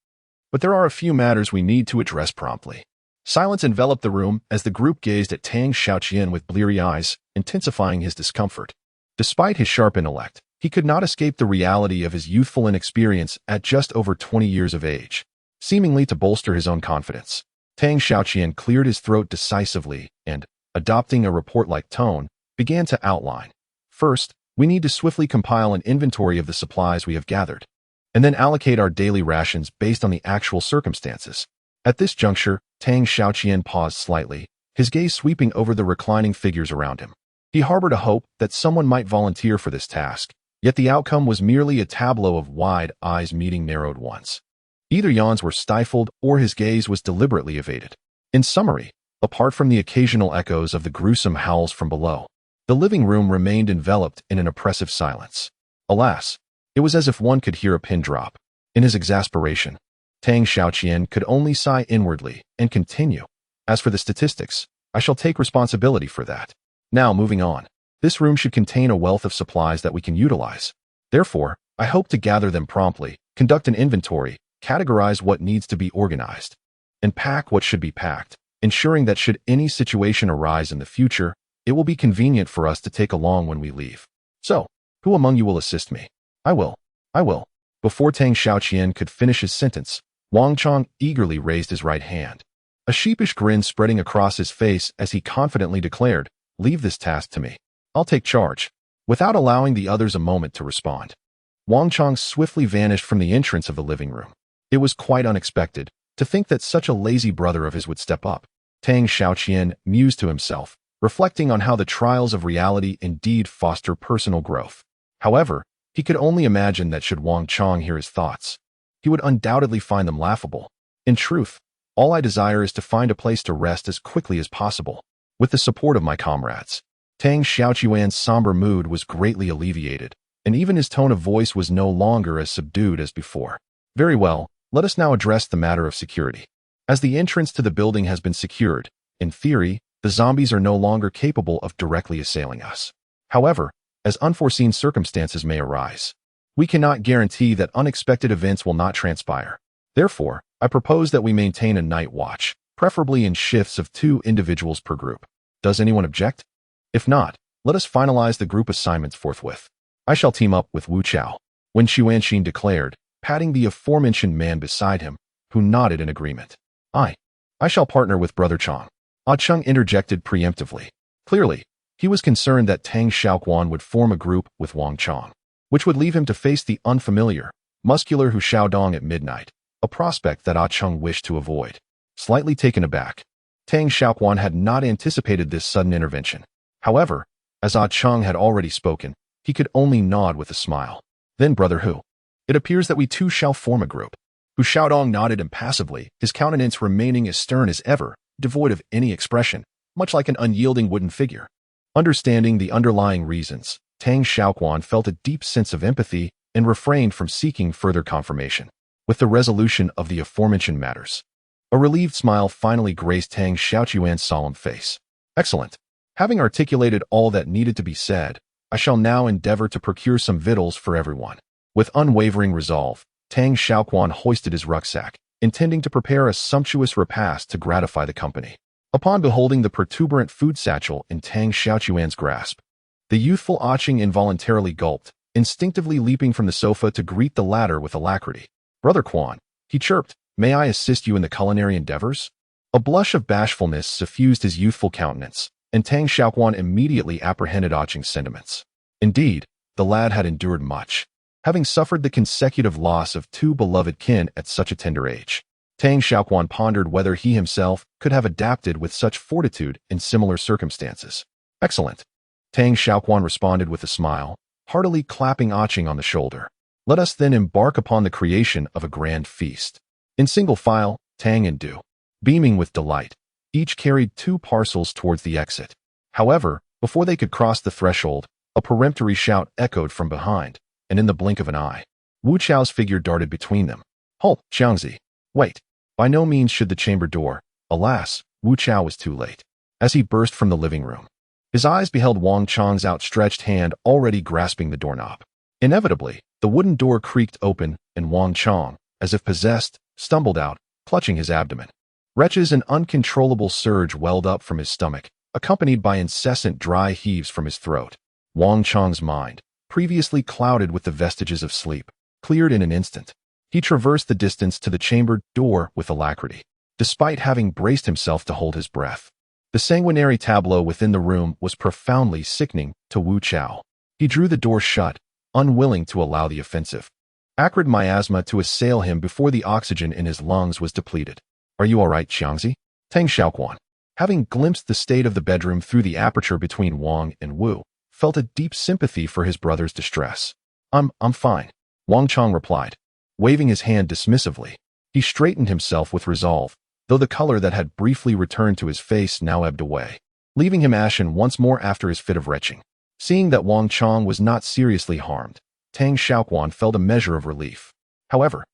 but there are a few matters we need to address promptly." Silence enveloped the room as the group gazed at Tang Xiaoqian with bleary eyes, intensifying his discomfort. Despite his sharp intellect, he could not escape the reality of his youthful inexperience at just over 20 years of age. Seemingly to bolster his own confidence, Tang Xiaoqian cleared his throat decisively and, adopting a report-like tone, began to outline. "First, we need to swiftly compile an inventory of the supplies we have gathered, and then allocate our daily rations based on the actual circumstances." At this juncture, Tang Xiaoqian paused slightly, his gaze sweeping over the reclining figures around him. He harbored a hope that someone might volunteer for this task, yet the outcome was merely a tableau of wide eyes meeting narrowed ones. Either yawns were stifled or his gaze was deliberately evaded. In summary, apart from the occasional echoes of the gruesome howls from below, the living room remained enveloped in an oppressive silence. Alas, it was as if one could hear a pin drop. In his exasperation, Tang Xiaoqian could only sigh inwardly and continue. "As for the statistics, I shall take responsibility for that. Now, moving on. This room should contain a wealth of supplies that we can utilize. Therefore, I hope to gather them promptly, conduct an inventory, categorize what needs to be organized, and pack what should be packed, ensuring that should any situation arise in the future, it will be convenient for us to take along when we leave. So, who among you will assist me?" I will. Before Tang Xiaoqian could finish his sentence, Wang Qiang eagerly raised his right hand, a sheepish grin spreading across his face as he confidently declared, "Leave this task to me. I'll take charge." Without allowing the others a moment to respond, Wang Qiang swiftly vanished from the entrance of the living room. It was quite unexpected to think that such a lazy brother of his would step up. Tang Xiaoqian mused to himself, reflecting on how the trials of reality indeed foster personal growth. However, he could only imagine that should Wang Qiang hear his thoughts, he would undoubtedly find them laughable. In truth, all I desire is to find a place to rest as quickly as possible, with the support of my comrades. Tang Xiaoqian's somber mood was greatly alleviated, and even his tone of voice was no longer as subdued as before. "Very well, let us now address the matter of security. As the entrance to the building has been secured, in theory, the zombies are no longer capable of directly assailing us. However, as unforeseen circumstances may arise. We cannot guarantee that unexpected events will not transpire. Therefore, I propose that we maintain a night watch, preferably in shifts of 2 individuals per group. Does anyone object? If not, let us finalize the group assignments forthwith. I shall team up with Wu Chao, Wen Xuanxin declared, patting the aforementioned man beside him, who nodded in agreement. I shall partner with Brother Qiang. Qiang interjected preemptively. Clearly, he was concerned that Tang Xiaoquan would form a group with Wang Qiang, which would leave him to face the unfamiliar, muscular Hu Xiaodong at midnight, a prospect that Qiang wished to avoid. Slightly taken aback, Tang Xiaoquan had not anticipated this sudden intervention. However, as Qiang had already spoken, he could only nod with a smile. Then Brother Hu, it appears that we too shall form a group. Hu Xiaodong nodded impassively, his countenance remaining as stern as ever, devoid of any expression, much like an unyielding wooden figure. Understanding the underlying reasons, Tang Xiaoquan felt a deep sense of empathy and refrained from seeking further confirmation. With the resolution of the aforementioned matters, a relieved smile finally graced Tang Xiaoquan's solemn face. Excellent. Having articulated all that needed to be said, I shall now endeavor to procure some victuals for everyone. With unwavering resolve, Tang Xiaoquan hoisted his rucksack, intending to prepare a sumptuous repast to gratify the company. Upon beholding the protuberant food satchel in Tang Xiaoquan's grasp, the youthful Qiang involuntarily gulped, instinctively leaping from the sofa to greet the latter with alacrity. Brother Quan, he chirped, may I assist you in the culinary endeavors? A blush of bashfulness suffused his youthful countenance, and Tang Xiaoquan immediately apprehended Qiang's sentiments. Indeed, the lad had endured much, having suffered the consecutive loss of 2 beloved kin at such a tender age. Tang Xiaoquan pondered whether he himself could have adapted with such fortitude in similar circumstances. Excellent. Tang Xiaoquan responded with a smile, heartily clapping Qiang on the shoulder. Let us then embark upon the creation of a grand feast. In single file, Tang and Du, beaming with delight, each carried 2 parcels towards the exit. However, before they could cross the threshold, a peremptory shout echoed from behind, and in the blink of an eye, Wu Chao's figure darted between them. Halt, Xiangzi. Wait. By no means should the chamber door. Alas, Wu Chao was too late. As he burst from the living room, his eyes beheld Wang Qiang's outstretched hand already grasping the doorknob. Inevitably, the wooden door creaked open, and Wang Qiang, as if possessed, stumbled out, clutching his abdomen. Retches an uncontrollable surge welled up from his stomach, accompanied by incessant dry heaves from his throat. Wang Qiang's mind, previously clouded with the vestiges of sleep, cleared in an instant. He traversed the distance to the chamber door with alacrity, despite having braced himself to hold his breath. The sanguinary tableau within the room was profoundly sickening to Wu Chao. He drew the door shut, unwilling to allow the offensive acrid miasma to assail him before the oxygen in his lungs was depleted. Are you all right, Xiangzi? Tang Xiaoquan, having glimpsed the state of the bedroom through the aperture between Wang and Wu, felt a deep sympathy for his brother's distress. I'm fine, Wang Qiang replied, waving his hand dismissively. He straightened himself with resolve, though the color that had briefly returned to his face now ebbed away, leaving him ashen once more after his fit of retching. Seeing that Wang Qiang was not seriously harmed, Tang Xiaoquan felt a measure of relief. However,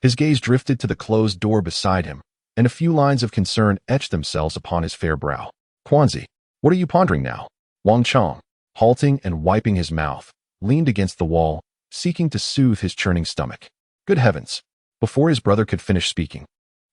his gaze drifted to the closed door beside him, and a few lines of concern etched themselves upon his fair brow. Quanzi, what are you pondering now? Wang Qiang, halting and wiping his mouth, leaned against the wall, seeking to soothe his churning stomach. Good heavens! Before his brother could finish speaking,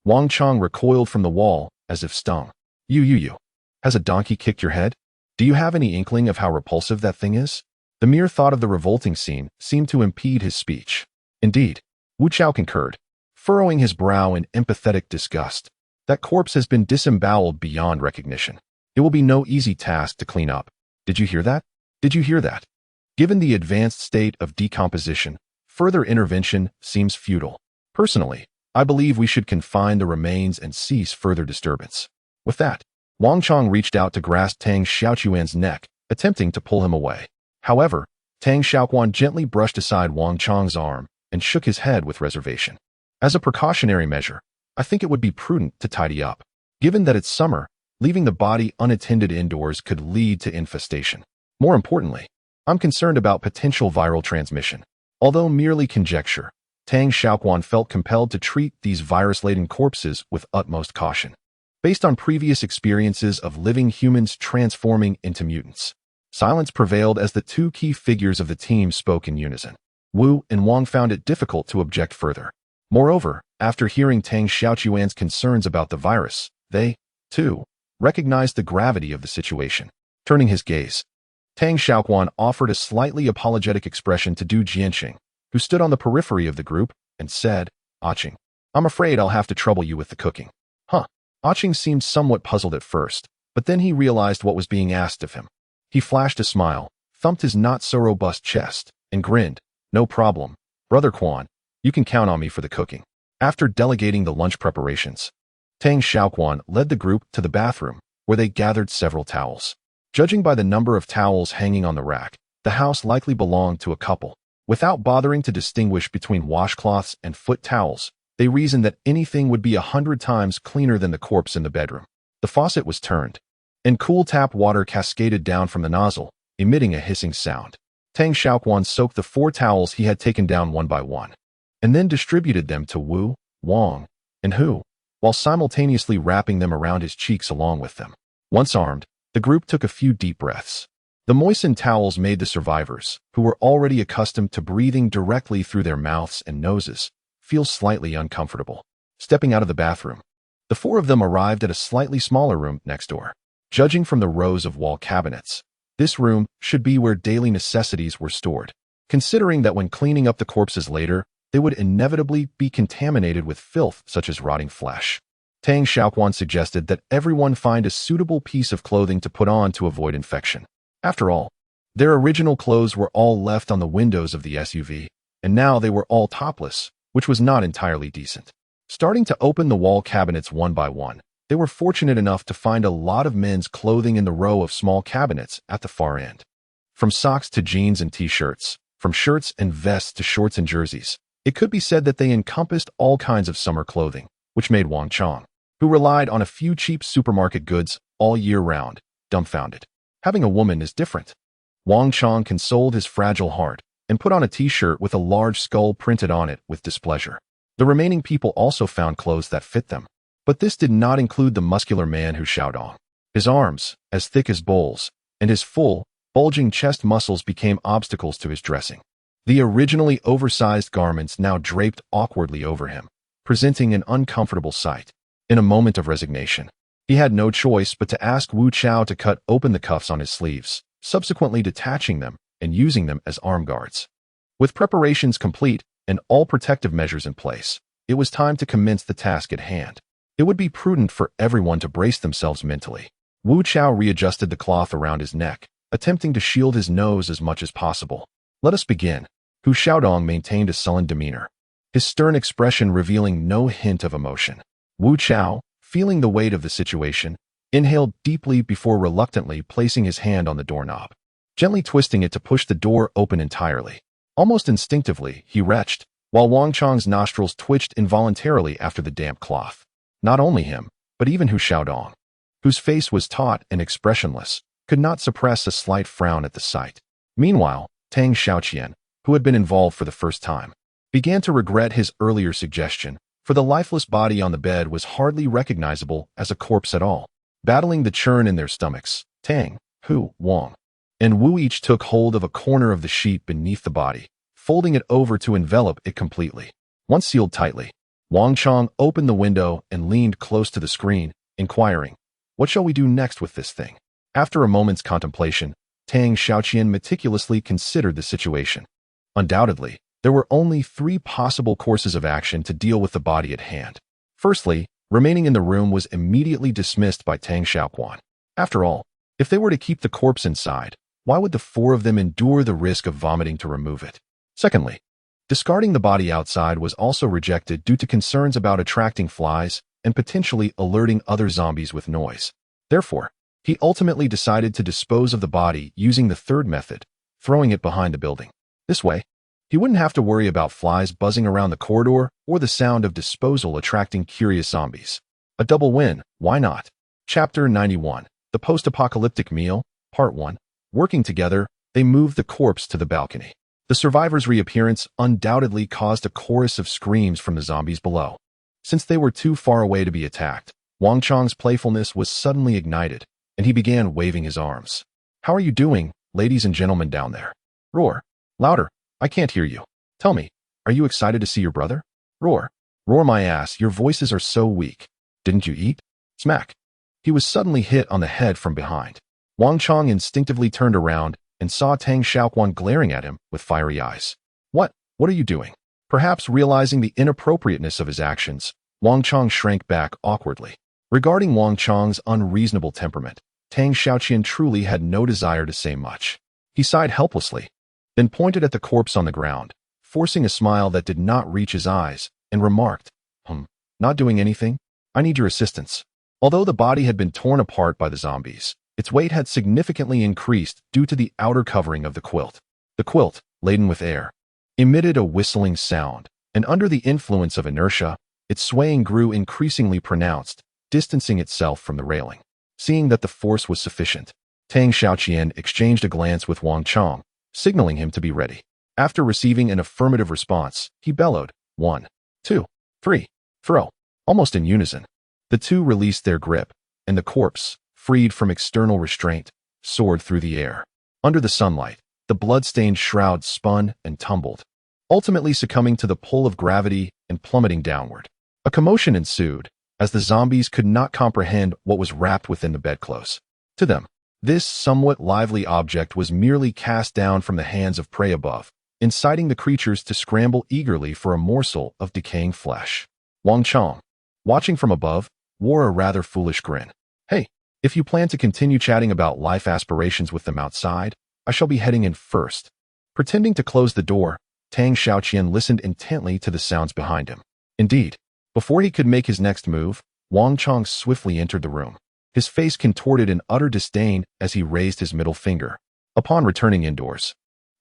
Wang Qiang recoiled from the wall, as if stung. You. Has a donkey kicked your head? Do you have any inkling of how repulsive that thing is? The mere thought of the revolting scene seemed to impede his speech. Indeed, Wu Chao concurred, furrowing his brow in empathetic disgust. That corpse has been disemboweled beyond recognition. It will be no easy task to clean up. Did you hear that? Did you hear that? Given the advanced state of decomposition, further intervention seems futile. Personally, I believe we should confine the remains and cease further disturbance. With that, Wang Qiang reached out to grasp Tang Xiaoquan's neck, attempting to pull him away. However, Tang Xiaoquan gently brushed aside Wang Qiang's arm and shook his head with reservation. As a precautionary measure, I think it would be prudent to tidy up. Given that it's summer, leaving the body unattended indoors could lead to infestation. More importantly, I'm concerned about potential viral transmission. Although merely conjecture, Tang Xiaoquan felt compelled to treat these virus-laden corpses with utmost caution. Based on previous experiences of living humans transforming into mutants, Silence prevailed as the two key figures of the team spoke in unison. Wu and Wang found it difficult to object further. Moreover, after hearing Tang Xiaoquan's concerns about the virus, they, too, recognized the gravity of the situation. Turning his gaze, Tang Xiaoquan offered a slightly apologetic expression to Du Jianqing, who stood on the periphery of the group, and said, "Qing, I'm afraid I'll have to trouble you with the cooking." Huh. Qing seemed somewhat puzzled at first, but then he realized what was being asked of him. He flashed a smile, thumped his not-so-robust chest, and grinned. "No problem, Brother Quan, you can count on me for the cooking." After delegating the lunch preparations, Tang Xiaoquan led the group to the bathroom, where they gathered several towels. Judging by the number of towels hanging on the rack, the house likely belonged to a couple. Without bothering to distinguish between washcloths and foot towels, they reasoned that anything would be 100 times cleaner than the corpse in the bedroom. The faucet was turned, and cool tap water cascaded down from the nozzle, emitting a hissing sound. Tang Xiaoquan soaked the 4 towels he had taken down one by one, and then distributed them to Wu, Wang, and Hu, while simultaneously wrapping them around his cheeks along with them. Once armed, the group took a few deep breaths. The moistened towels made the survivors, who were already accustomed to breathing directly through their mouths and noses, feel slightly uncomfortable. Stepping out of the bathroom, the 4 of them arrived at a slightly smaller room next door. Judging from the rows of wall cabinets, this room should be where daily necessities were stored. Considering that when cleaning up the corpses later, they would inevitably be contaminated with filth such as rotting flesh, Tang Xiaoquan suggested that everyone find a suitable piece of clothing to put on to avoid infection. After all, their original clothes were all left on the windows of the SUV, and now they were all topless, which was not entirely decent. Starting to open the wall cabinets one by one, they were fortunate enough to find a lot of men's clothing in the row of small cabinets at the far end. From socks to jeans and t-shirts, from shirts and vests to shorts and jerseys, it could be said that they encompassed all kinds of summer clothing, which made Wang Qiang, who relied on a few cheap supermarket goods all year round, dumbfounded. Having a woman is different. Wang Qiang consoled his fragile heart and put on a t-shirt with a large skull printed on it with displeasure. The remaining people also found clothes that fit them, but this did not include the muscular man Hu Xiaodong. His arms, as thick as bowls, and his full, bulging chest muscles became obstacles to his dressing. The originally oversized garments now draped awkwardly over him, presenting an uncomfortable sight. In a moment of resignation, he had no choice but to ask Wu Chao to cut open the cuffs on his sleeves, subsequently detaching them and using them as arm guards. With preparations complete and all protective measures in place, it was time to commence the task at hand. It would be prudent for everyone to brace themselves mentally. Wu Chao readjusted the cloth around his neck, attempting to shield his nose as much as possible. "Let us begin." Hu Xiaodong maintained a sullen demeanor, his stern expression revealing no hint of emotion. Wu Chao, feeling the weight of the situation, inhaled deeply before reluctantly placing his hand on the doorknob, gently twisting it to push the door open entirely. Almost instinctively, he retched, while Wang Qiang's nostrils twitched involuntarily after the damp cloth. Not only him, but even Hu Xiaodong, whose face was taut and expressionless, could not suppress a slight frown at the sight. Meanwhile, Tang Xiaoqian, who had been involved for the first time, began to regret his earlier suggestion, for the lifeless body on the bed was hardly recognizable as a corpse at all. Battling the churn in their stomachs, Tang, Hu, Wang, and Wu each took hold of a corner of the sheet beneath the body, folding it over to envelop it completely. Once sealed tightly, Wang Qiang opened the window and leaned close to the screen, inquiring, "What shall we do next with this thing?" After a moment's contemplation, Tang Xiaoqian meticulously considered the situation. Undoubtedly, there were only 3 possible courses of action to deal with the body at hand. Firstly, remaining in the room was immediately dismissed by Tang Xiaoquan. After all, if they were to keep the corpse inside, why would the 4 of them endure the risk of vomiting to remove it? Secondly, discarding the body outside was also rejected due to concerns about attracting flies and potentially alerting other zombies with noise. Therefore, he ultimately decided to dispose of the body using the third method, throwing it behind the building. This way, he wouldn't have to worry about flies buzzing around the corridor or the sound of disposal attracting curious zombies. A double win, why not? Chapter 91, The Post-Apocalyptic Meal, Part 1. Working together, they moved the corpse to the balcony. The survivors' reappearance undoubtedly caused a chorus of screams from the zombies below. Since they were too far away to be attacked, Wang Qiang's playfulness was suddenly ignited, and he began waving his arms. "How are you doing, ladies and gentlemen down there. Roar. Louder. I can't hear you. Tell me, are you excited to see your brother? Roar. Roar my ass, your voices are so weak. Didn't you eat? Smack. He was suddenly hit on the head from behind. Wang Qiang instinctively turned around and saw Tang Xiaoquan glaring at him with fiery eyes. What are you doing? Perhaps realizing the inappropriateness of his actions, Wang Qiang shrank back awkwardly. Regarding Wang Qiang's unreasonable temperament, Tang Xiaoquan truly had no desire to say much. He sighed helplessly, then pointed at the corpse on the ground, forcing a smile that did not reach his eyes, and remarked, not doing anything? I need your assistance. Although the body had been torn apart by the zombies, its weight had significantly increased due to the outer covering of the quilt. The quilt, laden with air, emitted a whistling sound, and under the influence of inertia, its swaying grew increasingly pronounced, distancing itself from the railing. Seeing that the force was sufficient, Tang Xiaoquan exchanged a glance with Wang Qiang, signaling him to be ready. After receiving an affirmative response, he bellowed, 1, 2, 3, throw. Almost in unison, the two released their grip, and the corpse, freed from external restraint, soared through the air. Under the sunlight, the blood-stained shroud spun and tumbled, ultimately succumbing to the pull of gravity and plummeting downward. A commotion ensued, as the zombies could not comprehend what was wrapped within the bedclothes. To them, this somewhat lively object was merely cast down from the hands of prey above, inciting the creatures to scramble eagerly for a morsel of decaying flesh. Wang Qiang, watching from above, wore a rather foolish grin. Hey, if you plan to continue chatting about life aspirations with them outside, I shall be heading in first. Pretending to close the door, Tang Xiaoquan listened intently to the sounds behind him. Indeed, before he could make his next move, Wang Qiang swiftly entered the room, his face contorted in utter disdain as he raised his middle finger. Upon returning indoors,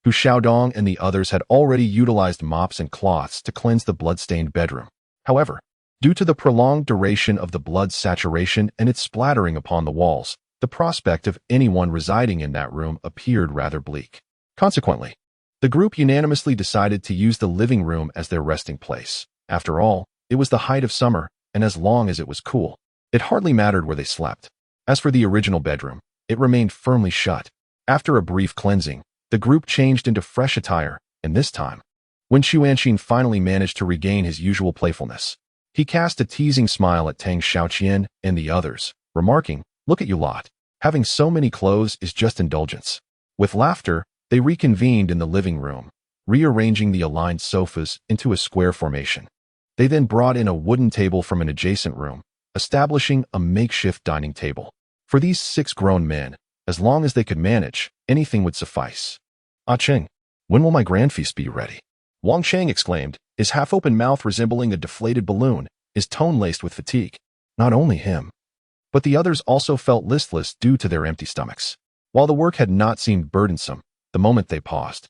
Hu Xiaodong and the others had already utilized mops and cloths to cleanse the blood-stained bedroom. However, due to the prolonged duration of the blood saturation and its splattering upon the walls, the prospect of anyone residing in that room appeared rather bleak. Consequently, the group unanimously decided to use the living room as their resting place. After all, it was the height of summer, and as long as it was cool, it hardly mattered where they slept. As for the original bedroom, it remained firmly shut. After a brief cleansing, the group changed into fresh attire, and this time, when Xuanqin finally managed to regain his usual playfulness, he cast a teasing smile at Tang Xiaoquan and the others, remarking, "Look at you lot. Having so many clothes is just indulgence." With laughter, they reconvened in the living room, rearranging the aligned sofas into a square formation. They then brought in a wooden table from an adjacent room, establishing a makeshift dining table. For these 6 grown men, as long as they could manage, anything would suffice. "Ah Cheng, when will my grand feast be ready?" Wang Qiang exclaimed, his half-open mouth resembling a deflated balloon, his tone laced with fatigue. Not only him, but the others also felt listless due to their empty stomachs. While the work had not seemed burdensome, the moment they paused,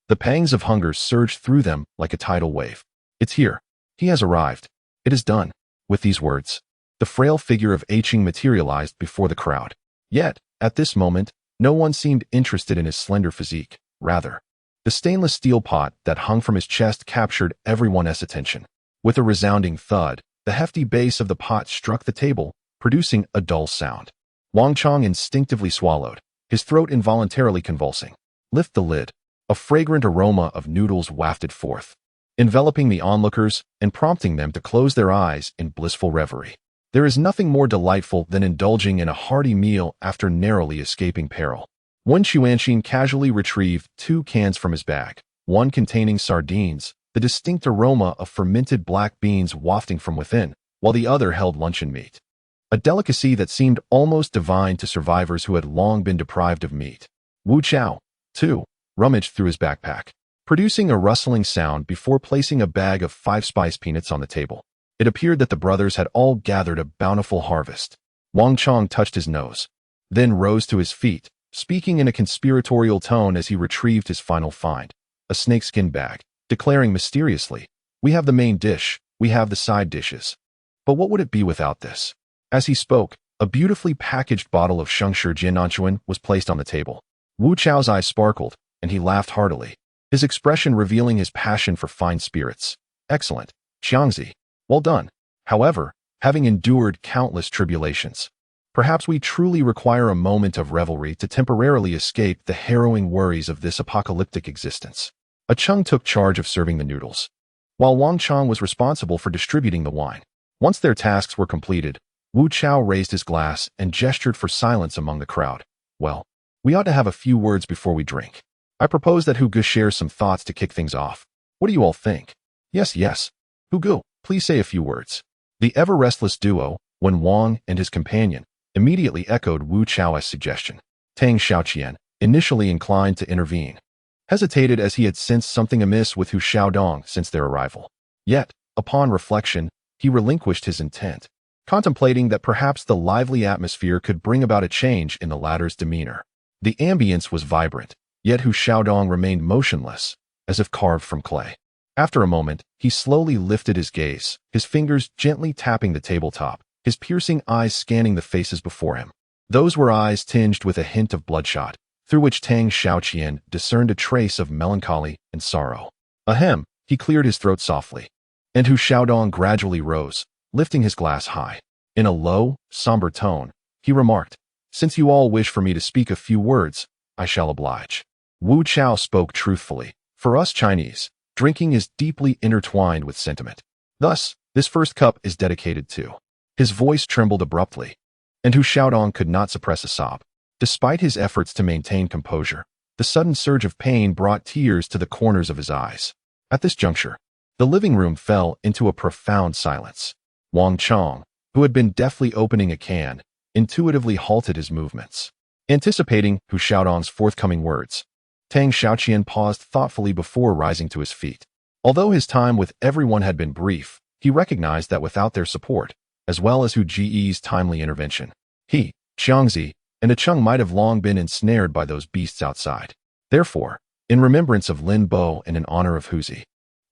the pangs of hunger surged through them like a tidal wave. "It's here. He has arrived. It is done." With these words, the frail figure of Qiang materialized before the crowd. Yet, at this moment, no one seemed interested in his slender physique. Rather, the stainless steel pot that hung from his chest captured everyone's attention. With a resounding thud, the hefty base of the pot struck the table, producing a dull sound. Wang Qiang instinctively swallowed, his throat involuntarily convulsing. Lift the lid. A fragrant aroma of noodles wafted forth, enveloping the onlookers and prompting them to close their eyes in blissful reverie. There is nothing more delightful than indulging in a hearty meal after narrowly escaping peril. When Xuanqin casually retrieved 2 cans from his bag, one containing sardines, the distinct aroma of fermented black beans wafting from within, while the other held luncheon meat. A delicacy that seemed almost divine to survivors who had long been deprived of meat. Wu Chao, too, rummaged through his backpack, producing a rustling sound before placing a bag of 5 spice peanuts on the table. It appeared that the brothers had all gathered a bountiful harvest. Wang Qiang touched his nose, then rose to his feet, speaking in a conspiratorial tone as he retrieved his final find, a snakeskin bag, declaring mysteriously, "We have the main dish, we have the side dishes. But what would it be without this?" As he spoke, a beautifully packaged bottle of Shengshi Jinnanchuan was placed on the table. Wu Chao's eyes sparkled, and he laughed heartily, his expression revealing his passion for fine spirits. "Excellent, Xiangzi. Well done." However, having endured countless tribulations, Perhaps we truly require a moment of revelry to temporarily escape the harrowing worries of this apocalyptic existence. A Qiang took charge of serving the noodles, while Wang Qiang was responsible for distributing the wine. Once their tasks were completed, Wu Chao raised his glass and gestured for silence among the crowd. Well, we ought to have a few words before we drink. I propose that Hu Ge shares some thoughts to kick things off. What do you all think? Yes. Hu Ge, please say a few words. The ever-restless duo, when Wang and his companion, immediately echoed Wu Chao's suggestion. Tang Xiaoquan, initially inclined to intervene, hesitated as he had sensed something amiss with Hu Xiaodong since their arrival. Yet, upon reflection, he relinquished his intent, contemplating that perhaps the lively atmosphere could bring about a change in the latter's demeanor. The ambience was vibrant, yet Hu Xiaodong remained motionless, as if carved from clay. After a moment, he slowly lifted his gaze, his fingers gently tapping the tabletop, his piercing eyes scanning the faces before him. Those were eyes tinged with a hint of bloodshot, through which Tang Xiaoqian discerned a trace of melancholy and sorrow. Ahem, he cleared his throat softly, and Hu Xiaodong gradually rose, lifting his glass high. In a low, somber tone, he remarked, "Since you all wish for me to speak a few words, I shall oblige." Wu Chao spoke truthfully. For us Chinese, drinking is deeply intertwined with sentiment. Thus, this first cup is dedicated to. His voice trembled abruptly, and Hu Xiaodong could not suppress a sob. Despite his efforts to maintain composure, the sudden surge of pain brought tears to the corners of his eyes. At this juncture, the living room fell into a profound silence. Wang Qiang, who had been deftly opening a can, intuitively halted his movements. Anticipating Hu Xiaodong's forthcoming words, Tang Xiaoqian paused thoughtfully before rising to his feet. Although his time with everyone had been brief, he recognized that without their support, as well as Hu Ji's timely intervention, he, Qiangzi, and a Qiang might have long been ensnared by those beasts outside. Therefore, in remembrance of Lin Bo and in honor of Huzi,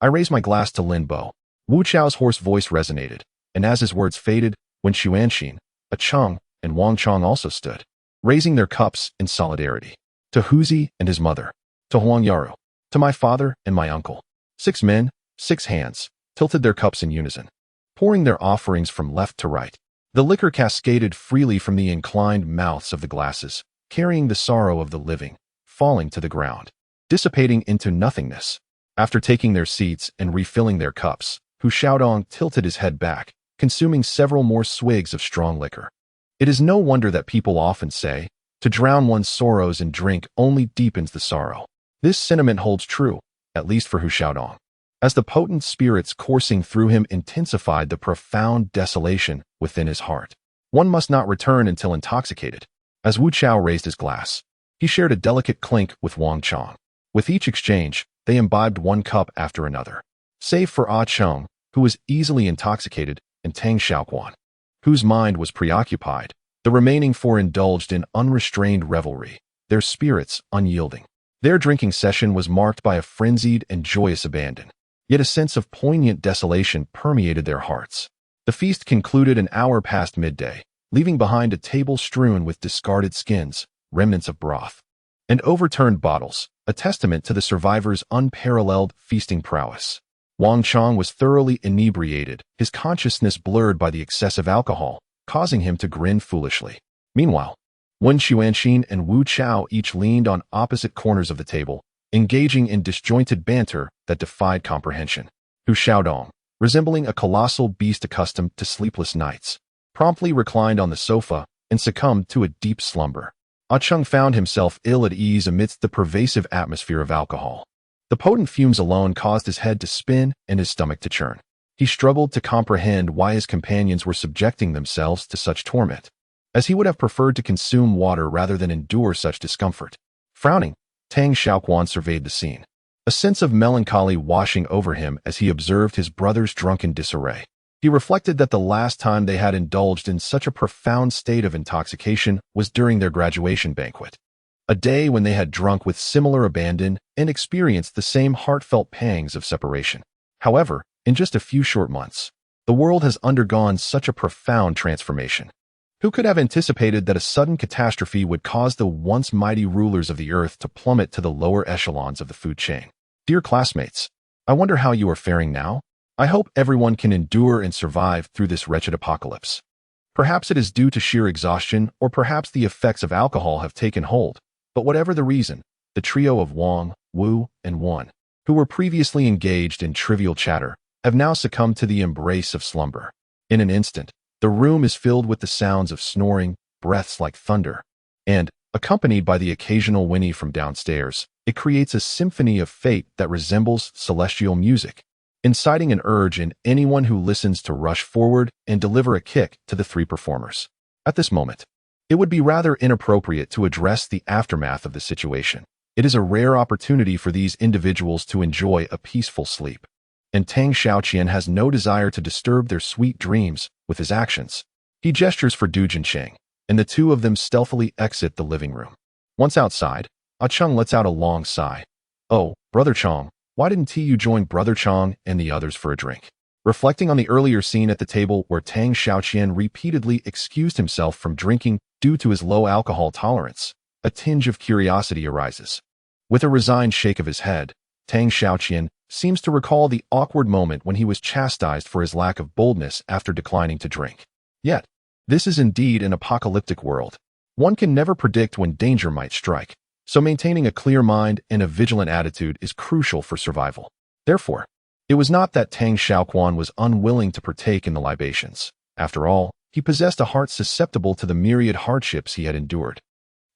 I raise my glass to Lin Bo. Wu Chao's hoarse voice resonated, and as his words faded, when Xuanxin, a Qiang, and Wang Qiang also stood, raising their cups in solidarity. To Huzi and his mother, to Huang Yaru, to my father and my uncle. 6 men, 6 hands, tilted their cups in unison, pouring their offerings from left to right. The liquor cascaded freely from the inclined mouths of the glasses, carrying the sorrow of the living, falling to the ground, dissipating into nothingness. After taking their seats and refilling their cups, Hu Xiaodong tilted his head back, consuming several more swigs of strong liquor. It is no wonder that people often say, to drown one's sorrows in drink only deepens the sorrow. This sentiment holds true, at least for Hu Xiaodong, as the potent spirits coursing through him intensified the profound desolation within his heart. One must not return until intoxicated. As Wu Chao raised his glass, he shared a delicate clink with Wang Qiang. With each exchange, they imbibed one cup after another, save for Ah Qiang, who was easily intoxicated, and Tang Xiaoquan, whose mind was preoccupied. The remaining 4 indulged in unrestrained revelry, their spirits unyielding. Their drinking session was marked by a frenzied and joyous abandon, yet a sense of poignant desolation permeated their hearts. The feast concluded an hour past midday, leaving behind a table strewn with discarded skins, remnants of broth, and overturned bottles, a testament to the survivors' unparalleled feasting prowess. Wang Qiang was thoroughly inebriated, his consciousness blurred by the excessive alcohol, causing him to grin foolishly. Meanwhile, Wen Xuanxin and Wu Chao each leaned on opposite corners of the table, engaging in disjointed banter that defied comprehension. Hu Xiaodong, resembling a colossal beast accustomed to sleepless nights, promptly reclined on the sofa and succumbed to a deep slumber. Ah Qiang found himself ill at ease amidst the pervasive atmosphere of alcohol. The potent fumes alone caused his head to spin and his stomach to churn. He struggled to comprehend why his companions were subjecting themselves to such torment, as he would have preferred to consume water rather than endure such discomfort. Frowning, Tang Xiaoquan surveyed the scene, a sense of melancholy washing over him as he observed his brother's drunken disarray. He reflected that the last time they had indulged in such a profound state of intoxication was during their graduation banquet, a day when they had drunk with similar abandon and experienced the same heartfelt pangs of separation. However, in just a few short months, the world has undergone such a profound transformation. Who could have anticipated that a sudden catastrophe would cause the once mighty rulers of the earth to plummet to the lower echelons of the food chain? Dear classmates, I wonder how you are faring now? I hope everyone can endure and survive through this wretched apocalypse. Perhaps it is due to sheer exhaustion, or perhaps the effects of alcohol have taken hold. But whatever the reason, the trio of Wang, Wu, and Wan, who were previously engaged in trivial chatter, have now succumbed to the embrace of slumber. In an instant, the room is filled with the sounds of snoring, breaths like thunder, and, accompanied by the occasional whinny from downstairs, it creates a symphony of fate that resembles celestial music, inciting an urge in anyone who listens to rush forward and deliver a kick to the three performers. At this moment, it would be rather inappropriate to address the aftermath of the situation. It is a rare opportunity for these individuals to enjoy a peaceful sleep, and Tang Xiaoquan has no desire to disturb their sweet dreams with his actions. He gestures for Du Jincheng, and the two of them stealthily exit the living room. Once outside, Qiang lets out a long sigh. "Oh, Brother Qiang, why didn't you join Brother Qiang and the others for a drink?" Reflecting on the earlier scene at the table where Tang Xiaoquan repeatedly excused himself from drinking due to his low alcohol tolerance, a tinge of curiosity arises. With a resigned shake of his head, Tang Xiaoquan seems to recall the awkward moment when he was chastised for his lack of boldness after declining to drink. Yet, this is indeed an apocalyptic world. One can never predict when danger might strike, so maintaining a clear mind and a vigilant attitude is crucial for survival. Therefore, it was not that Tang Xiaoquan was unwilling to partake in the libations. After all, he possessed a heart susceptible to the myriad hardships he had endured.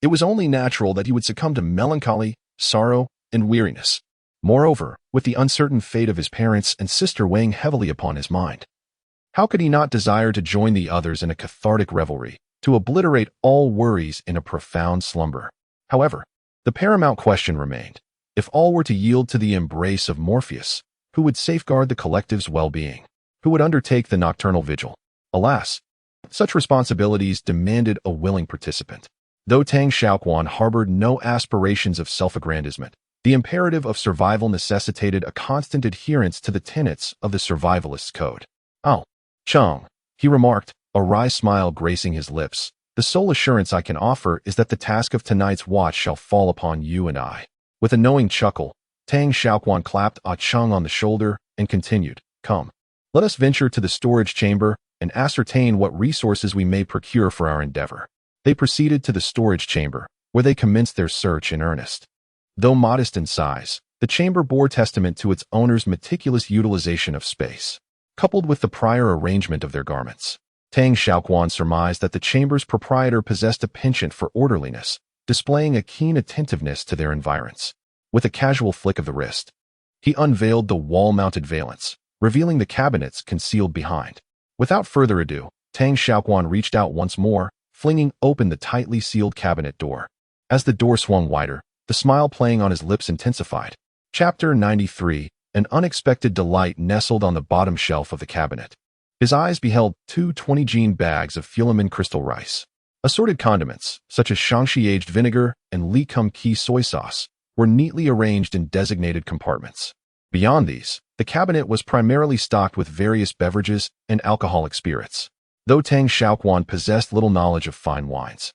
It was only natural that he would succumb to melancholy, sorrow, and weariness. Moreover, with the uncertain fate of his parents and sister weighing heavily upon his mind, how could he not desire to join the others in a cathartic revelry, to obliterate all worries in a profound slumber? However, the paramount question remained. If all were to yield to the embrace of Morpheus, who would safeguard the collective's well-being? Who would undertake the nocturnal vigil? Alas, such responsibilities demanded a willing participant. Though Tang Xiaoquan harbored no aspirations of self-aggrandizement, the imperative of survival necessitated a constant adherence to the tenets of the survivalist's code. "Oh, Qiang," he remarked, a wry smile gracing his lips, "the sole assurance I can offer is that the task of tonight's watch shall fall upon you and I." With a knowing chuckle, Tang Xiaoquan clapped Qiang on the shoulder and continued, "Come, let us venture to the storage chamber and ascertain what resources we may procure for our endeavor." They proceeded to the storage chamber, where they commenced their search in earnest. Though modest in size, the chamber bore testament to its owner's meticulous utilization of space, coupled with the prior arrangement of their garments. Tang Xiaoquan surmised that the chamber's proprietor possessed a penchant for orderliness, displaying a keen attentiveness to their environs. With a casual flick of the wrist, he unveiled the wall-mounted valance, revealing the cabinets concealed behind. Without further ado, Tang Xiaoquan reached out once more, flinging open the tightly sealed cabinet door. As the door swung wider, the smile playing on his lips intensified. Chapter 93, an unexpected delight nestled on the bottom shelf of the cabinet. His eyes beheld two 20-gene bags of Fulimin crystal rice. Assorted condiments, such as Shaanxi aged vinegar and Li Kum Ki soy sauce, were neatly arranged in designated compartments. Beyond these, the cabinet was primarily stocked with various beverages and alcoholic spirits. Though Tang Xiaoquan possessed little knowledge of fine wines,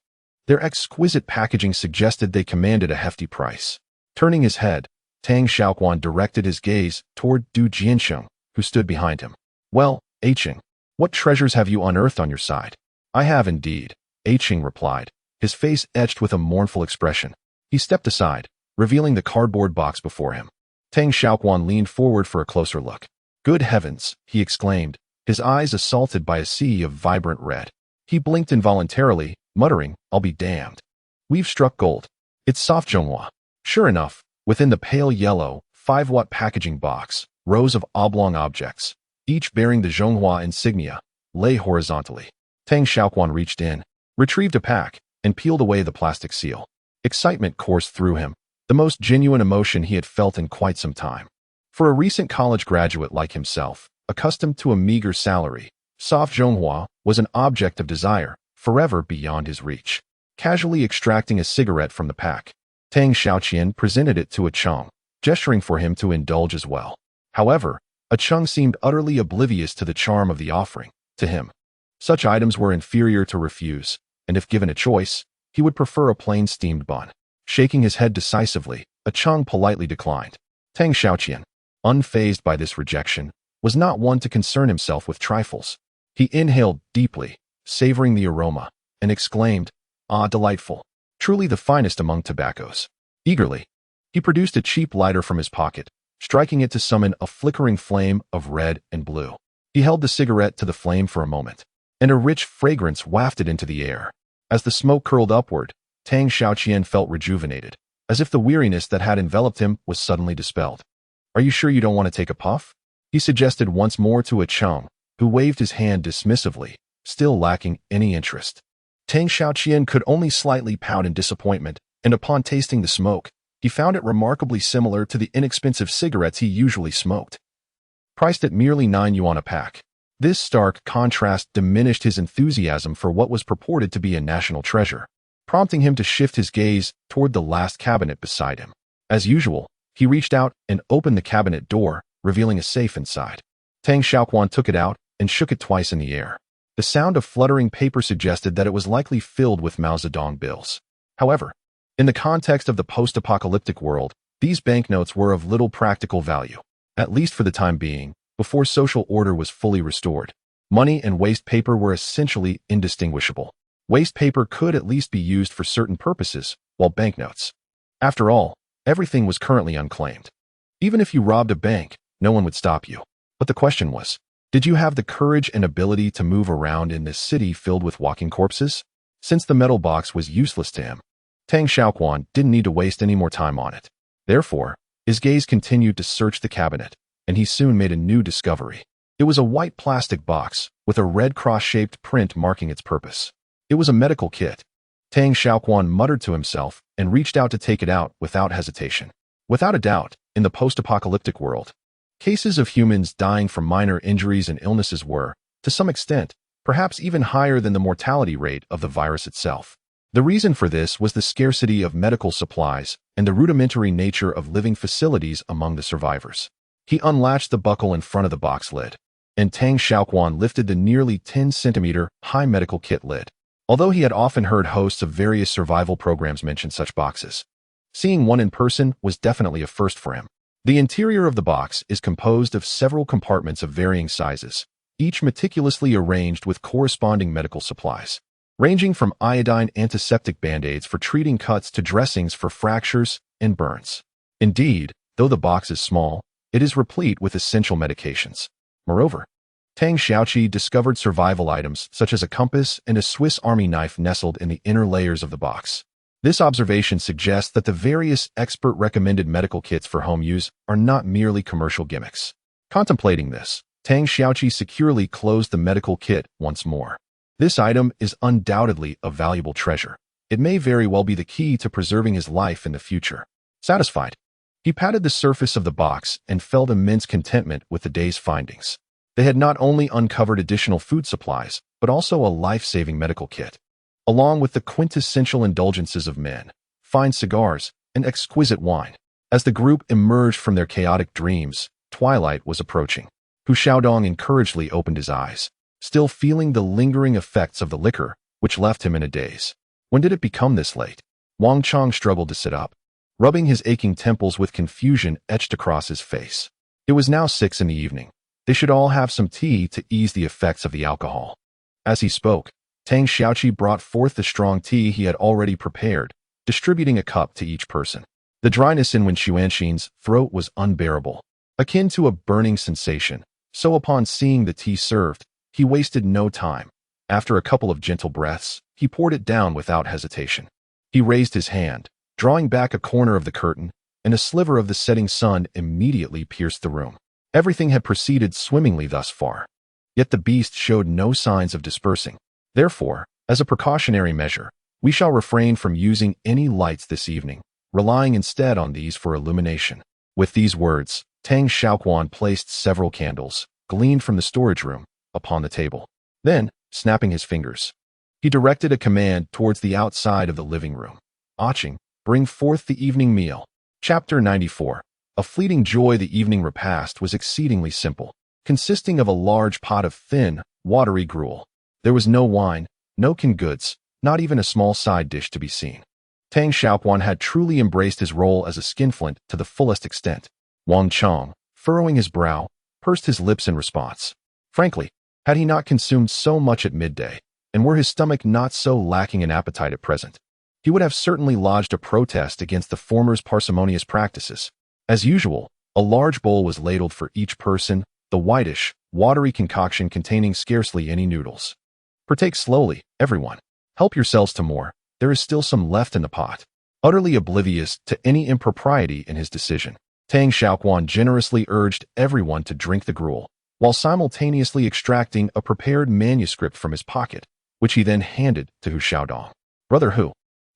their exquisite packaging suggested they commanded a hefty price. Turning his head, Tang Xiaoquan directed his gaze toward Du Jincheng, who stood behind him. "Well, Qiang, what treasures have you unearthed on your side?" "I have indeed," Qiang replied, his face etched with a mournful expression. He stepped aside, revealing the cardboard box before him. Tang Xiaoquan leaned forward for a closer look. "Good heavens," he exclaimed, his eyes assaulted by a sea of vibrant red. He blinked involuntarily, muttering, "I'll be damned. We've struck gold. It's soft Zhonghua." Sure enough, within the pale yellow, 5-watt packaging box, rows of oblong objects, each bearing the Zhonghua insignia, lay horizontally. Tang Xiaoquan reached in, retrieved a pack, and peeled away the plastic seal. Excitement coursed through him, the most genuine emotion he had felt in quite some time. For a recent college graduate like himself, accustomed to a meager salary, soft Zhonghua was an object of desire, forever beyond his reach. Casually extracting a cigarette from the pack, Tang Xiaoquan presented it to Qiang, gesturing for him to indulge as well. However, Qiang seemed utterly oblivious to the charm of the offering. To him, such items were inferior to refuse, and if given a choice, he would prefer a plain steamed bun. Shaking his head decisively, Qiang politely declined. Tang Xiaoquan, unfazed by this rejection, was not one to concern himself with trifles. He inhaled deeply, savoring the aroma, and exclaimed, "Ah, delightful. Truly the finest among tobaccos." Eagerly, he produced a cheap lighter from his pocket, striking it to summon a flickering flame of red and blue. He held the cigarette to the flame for a moment, and a rich fragrance wafted into the air. As the smoke curled upward, Tang Xiaoquan felt rejuvenated, as if the weariness that had enveloped him was suddenly dispelled. "Are you sure you don't want to take a puff?" he suggested once more to a Qiang, who waved his hand dismissively, still lacking any interest. Tang Xiaoquan could only slightly pout in disappointment, and upon tasting the smoke, he found it remarkably similar to the inexpensive cigarettes he usually smoked. Priced at merely 9 yuan a pack, this stark contrast diminished his enthusiasm for what was purported to be a national treasure, prompting him to shift his gaze toward the last cabinet beside him. As usual, he reached out and opened the cabinet door, revealing a safe inside. Tang Xiaoquan took it out and shook it twice in the air. The sound of fluttering paper suggested that it was likely filled with Mao Zedong bills. However, in the context of the post-apocalyptic world, these banknotes were of little practical value, at least for the time being, before social order was fully restored. Money and waste paper were essentially indistinguishable. Waste paper could at least be used for certain purposes, while banknotes. After all, everything was currently unclaimed. Even if you robbed a bank, no one would stop you. But the question was, did you have the courage and ability to move around in this city filled with walking corpses? Since the metal box was useless to him, Tang Xiaoquan didn't need to waste any more time on it. Therefore, his gaze continued to search the cabinet, and he soon made a new discovery. It was a white plastic box with a red cross-shaped print marking its purpose. It was a medical kit. Tang Xiaoquan muttered to himself and reached out to take it out without hesitation. Without a doubt, in the post-apocalyptic world, cases of humans dying from minor injuries and illnesses were, to some extent, perhaps even higher than the mortality rate of the virus itself. The reason for this was the scarcity of medical supplies and the rudimentary nature of living facilities among the survivors. He unlatched the buckle in front of the box lid, and Tang Xiaoquan lifted the nearly 10-centimeter high medical kit lid. Although he had often heard hosts of various survival programs mention such boxes, seeing one in person was definitely a first for him. The interior of the box is composed of several compartments of varying sizes, each meticulously arranged with corresponding medical supplies, ranging from iodine antiseptic band-aids for treating cuts to dressings for fractures and burns. Indeed, though the box is small, it is replete with essential medications. Moreover, Tang Xiaoqi discovered survival items such as a compass and a Swiss Army knife nestled in the inner layers of the box. This observation suggests that the various expert-recommended medical kits for home use are not merely commercial gimmicks. Contemplating this, Tang Xiaoqi securely closed the medical kit once more. This item is undoubtedly a valuable treasure. It may very well be the key to preserving his life in the future. Satisfied, he patted the surface of the box and felt immense contentment with the day's findings. They had not only uncovered additional food supplies, but also a life-saving medical kit, along with the quintessential indulgences of men, fine cigars, and exquisite wine. As the group emerged from their chaotic dreams, twilight was approaching. Hu Xiaodong encouragedly opened his eyes, still feeling the lingering effects of the liquor, which left him in a daze. When did it become this late? Wang struggled to sit up, rubbing his aching temples with confusion etched across his face. It was now 6 in the evening. They should all have some tea to ease the effects of the alcohol. As he spoke, Tang Xiaoqi brought forth the strong tea he had already prepared, distributing a cup to each person. The dryness in Wen Xuanxin's throat was unbearable, akin to a burning sensation, so upon seeing the tea served, he wasted no time. After a couple of gentle breaths, he poured it down without hesitation. He raised his hand, drawing back a corner of the curtain, and a sliver of the setting sun immediately pierced the room. Everything had proceeded swimmingly thus far, yet the beast showed no signs of dispersing. Therefore, as a precautionary measure, we shall refrain from using any lights this evening, relying instead on these for illumination. With these words, Tang Xiaoquan placed several candles, gleaned from the storage room, upon the table. Then, snapping his fingers, he directed a command towards the outside of the living room. "Qiang, bring forth the evening meal." Chapter 94. A fleeting joy. The evening repast was exceedingly simple, consisting of a large pot of thin, watery gruel. There was no wine, no canned goods, not even a small side dish to be seen. Tang Xiaoquan had truly embraced his role as a skinflint to the fullest extent. Wang, furrowing his brow, pursed his lips in response. Frankly, had he not consumed so much at midday, and were his stomach not so lacking in appetite at present, he would have certainly lodged a protest against the former's parsimonious practices. As usual, a large bowl was ladled for each person, the whitish, watery concoction containing scarcely any noodles. Partake slowly, everyone. Help yourselves to more, there is still some left in the pot. Utterly oblivious to any impropriety in his decision, Tang Xiaoquan generously urged everyone to drink the gruel, while simultaneously extracting a prepared manuscript from his pocket, which he then handed to Hu Xiaodong. Brother Hu,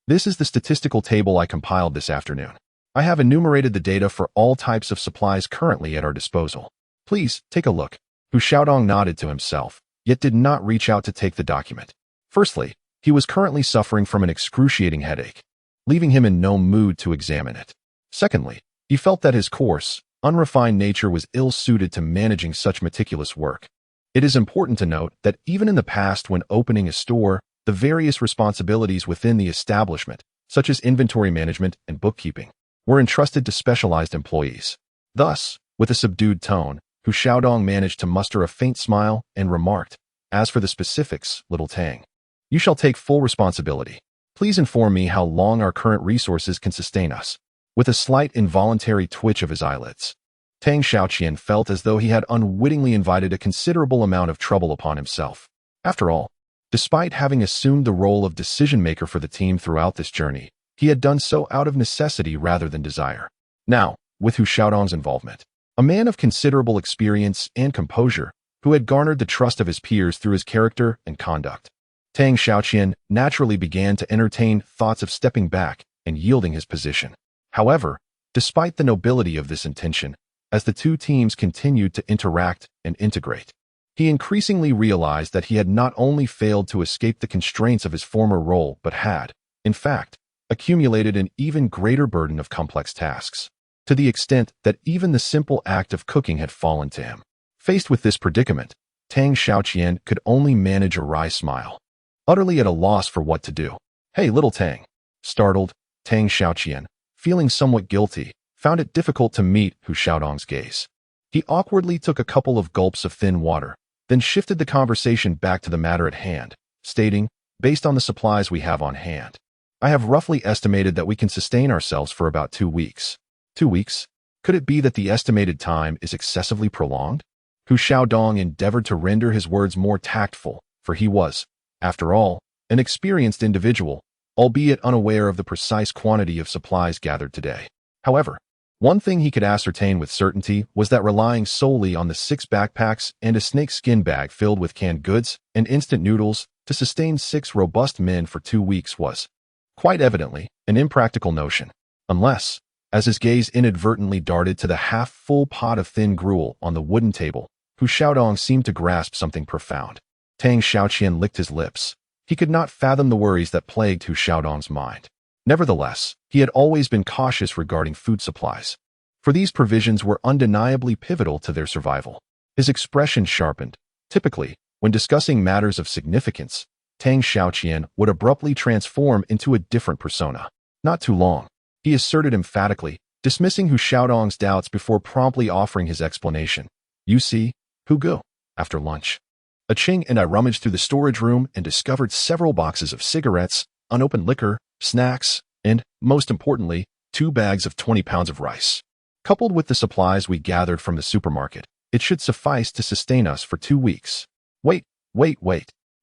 this is the statistical table I compiled this afternoon. I have enumerated the data for all types of supplies currently at our disposal. Please, take a look. Hu Xiaodong nodded to himself, yet did not reach out to take the document. Firstly, he was currently suffering from an excruciating headache, leaving him in no mood to examine it. Secondly, he felt that his coarse, unrefined nature was ill-suited to managing such meticulous work. It is important to note that even in the past, when opening a store, the various responsibilities within the establishment, such as inventory management and bookkeeping, were entrusted to specialized employees. Thus, with a subdued tone, Hu Xiaodong managed to muster a faint smile and remarked, "As for the specifics, little Tang, you shall take full responsibility. Please inform me how long our current resources can sustain us." With a slight involuntary twitch of his eyelids, Tang Xiaoqian felt as though he had unwittingly invited a considerable amount of trouble upon himself. After all, despite having assumed the role of decision-maker for the team throughout this journey, he had done so out of necessity rather than desire. Now, with Hu Xiaodong's involvement, a man of considerable experience and composure, who had garnered the trust of his peers through his character and conduct, Tang Xiaoqian naturally began to entertain thoughts of stepping back and yielding his position. However, despite the nobility of this intention, as the two teams continued to interact and integrate, he increasingly realized that he had not only failed to escape the constraints of his former role but had, in fact, accumulated an even greater burden of complex tasks, to the extent that even the simple act of cooking had fallen to him. Faced with this predicament, Tang Xiaoqian could only manage a wry smile, utterly at a loss for what to do. "Hey, little Tang." Startled, Tang Xiaoqian, feeling somewhat guilty, found it difficult to meet Hu Xiaodong's gaze. He awkwardly took a couple of gulps of thin water, then shifted the conversation back to the matter at hand, stating, "Based on the supplies we have on hand, I have roughly estimated that we can sustain ourselves for about 2 weeks. 2 weeks? Could it be that the estimated time is excessively prolonged?" Hu Xiaodong endeavored to render his words more tactful, for he was, after all, an experienced individual, albeit unaware of the precise quantity of supplies gathered today. However, one thing he could ascertain with certainty was that relying solely on the 6 backpacks and a snakeskin bag filled with canned goods and instant noodles to sustain 6 robust men for 2 weeks was, quite evidently, an impractical notion, unless, as his gaze inadvertently darted to the half-full pot of thin gruel on the wooden table, Hu Xiaodong seemed to grasp something profound. Tang Xiaoqian licked his lips. He could not fathom the worries that plagued Hu Xiaodong's mind. Nevertheless, he had always been cautious regarding food supplies, for these provisions were undeniably pivotal to their survival. His expression sharpened. Typically, when discussing matters of significance, Tang Xiaoqian would abruptly transform into a different persona. "Not too long," he asserted emphatically, dismissing Hu Xiaodong's doubts before promptly offering his explanation. "You see, Hu Gu, after lunch, Qiang and I rummaged through the storage room and discovered several boxes of cigarettes, unopened liquor, snacks, and, most importantly, 2 bags of 20 pounds of rice. Coupled with the supplies we gathered from the supermarket, it should suffice to sustain us for 2 weeks. Wait.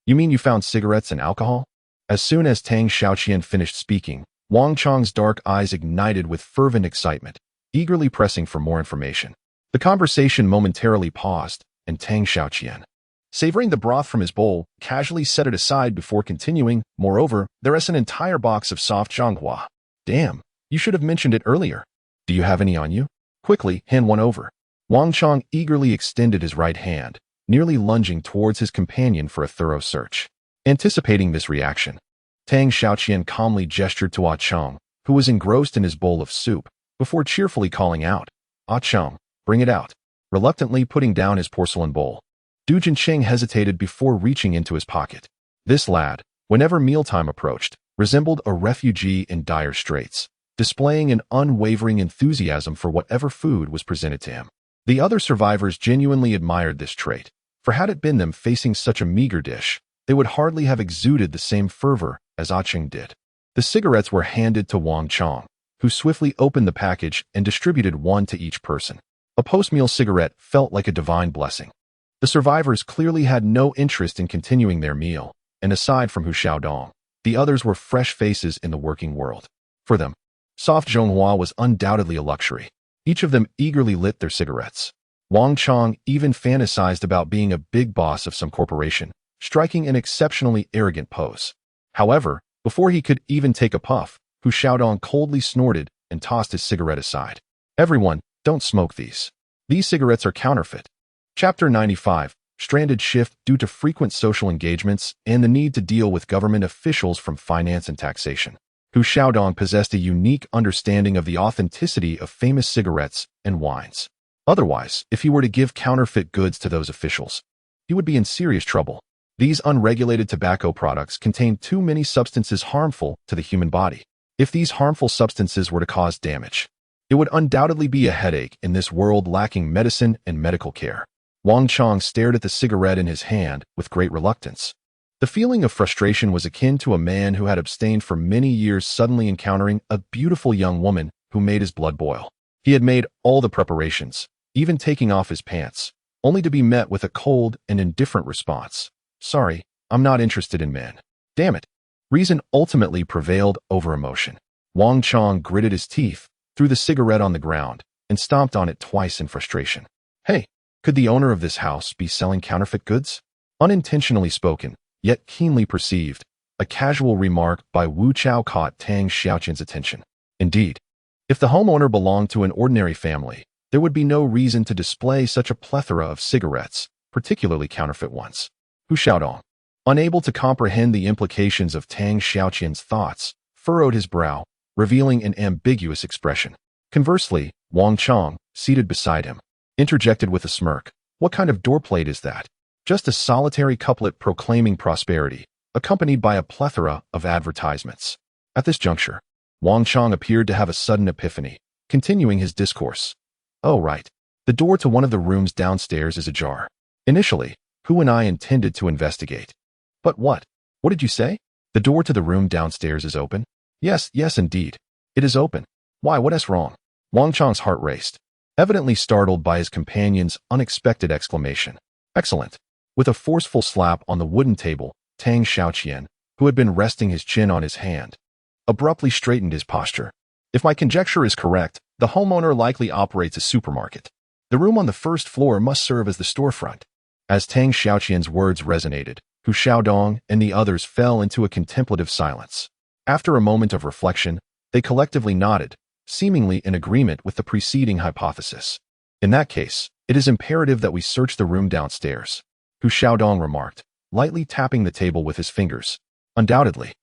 You mean you found cigarettes and alcohol?" As soon as Tang Xiaoqian finished speaking, Wang Chang's dark eyes ignited with fervent excitement, eagerly pressing for more information. The conversation momentarily paused, and Tang Xiaoqian, savoring the broth from his bowl, casually set it aside before continuing, "Moreover, there is an entire box of soft zhanghua. Damn, you should have mentioned it earlier. Do you have any on you? Quickly, hand one over." Wang Chang eagerly extended his right hand, nearly lunging towards his companion for a thorough search. Anticipating this reaction, Tang Xiaoqian calmly gestured to Ah Chang, who was engrossed in his bowl of soup, before cheerfully calling out, "Ah Chang, bring it out." Reluctantly putting down his porcelain bowl, Du Jincheng hesitated before reaching into his pocket. This lad, whenever mealtime approached, resembled a refugee in dire straits, displaying an unwavering enthusiasm for whatever food was presented to him. The other survivors genuinely admired this trait, for had it been them facing such a meager dish, they would hardly have exuded the same fervor as Qiang did. The cigarettes were handed to Wang Qiang, who swiftly opened the package and distributed one to each person. A post-meal cigarette felt like a divine blessing. The survivors clearly had no interest in continuing their meal, and aside from Hu Xiaodong, the others were fresh faces in the working world. For them, soft zhonghua was undoubtedly a luxury. Each of them eagerly lit their cigarettes. Wang Qiang even fantasized about being a big boss of some corporation, striking an exceptionally arrogant pose. However, before he could even take a puff, Hu Xiaodong coldly snorted and tossed his cigarette aside. Everyone, don't smoke these. These cigarettes are counterfeit. Chapter 95, Stranded Shift due to frequent social engagements and the need to deal with government officials from finance and taxation. Hu Xiaodong possessed a unique understanding of the authenticity of famous cigarettes and wines. Otherwise, if he were to give counterfeit goods to those officials, he would be in serious trouble. These unregulated tobacco products contain too many substances harmful to the human body. If these harmful substances were to cause damage, it would undoubtedly be a headache in this world lacking medicine and medical care. Wang Qiang stared at the cigarette in his hand with great reluctance. The feeling of frustration was akin to a man who had abstained for many years suddenly encountering a beautiful young woman who made his blood boil. He had made all the preparations, even taking off his pants, only to be met with a cold and indifferent response. Sorry, I'm not interested in men. Damn it. Reason ultimately prevailed over emotion. Wang Qiang gritted his teeth, threw the cigarette on the ground, and stomped on it twice in frustration. Hey, could the owner of this house be selling counterfeit goods? Unintentionally spoken, yet keenly perceived, a casual remark by Wu Chao caught Tang Xiaoquan's attention. Indeed, if the homeowner belonged to an ordinary family, there would be no reason to display such a plethora of cigarettes, particularly counterfeit ones. Hu Xiaodong, unable to comprehend the implications of Tang Xiaoquan's thoughts, furrowed his brow, revealing an ambiguous expression. Conversely, Wang Qiang, seated beside him, interjected with a smirk. What kind of doorplate is that? Just a solitary couplet proclaiming prosperity, accompanied by a plethora of advertisements. At this juncture, Wang Qiang appeared to have a sudden epiphany, continuing his discourse. Oh, right. The door to one of the rooms downstairs is ajar. Initially, Hu and I intended to investigate. But what? What did you say? The door to the room downstairs is open? Yes, indeed. It is open. Why, what's wrong? Wang Qiang's heart raced, evidently startled by his companion's unexpected exclamation. Excellent. With a forceful slap on the wooden table, Tang Xiaoquan, who had been resting his chin on his hand, abruptly straightened his posture. If my conjecture is correct, the homeowner likely operates a supermarket. The room on the first floor must serve as the storefront. As Tang Xiaoquan's words resonated, Hu Xiaodong and the others fell into a contemplative silence. After a moment of reflection, they collectively nodded, seemingly in agreement with the preceding hypothesis. In that case, it is imperative that we search the room downstairs, Hu Xiaodong remarked, lightly tapping the table with his fingers. Undoubtedly.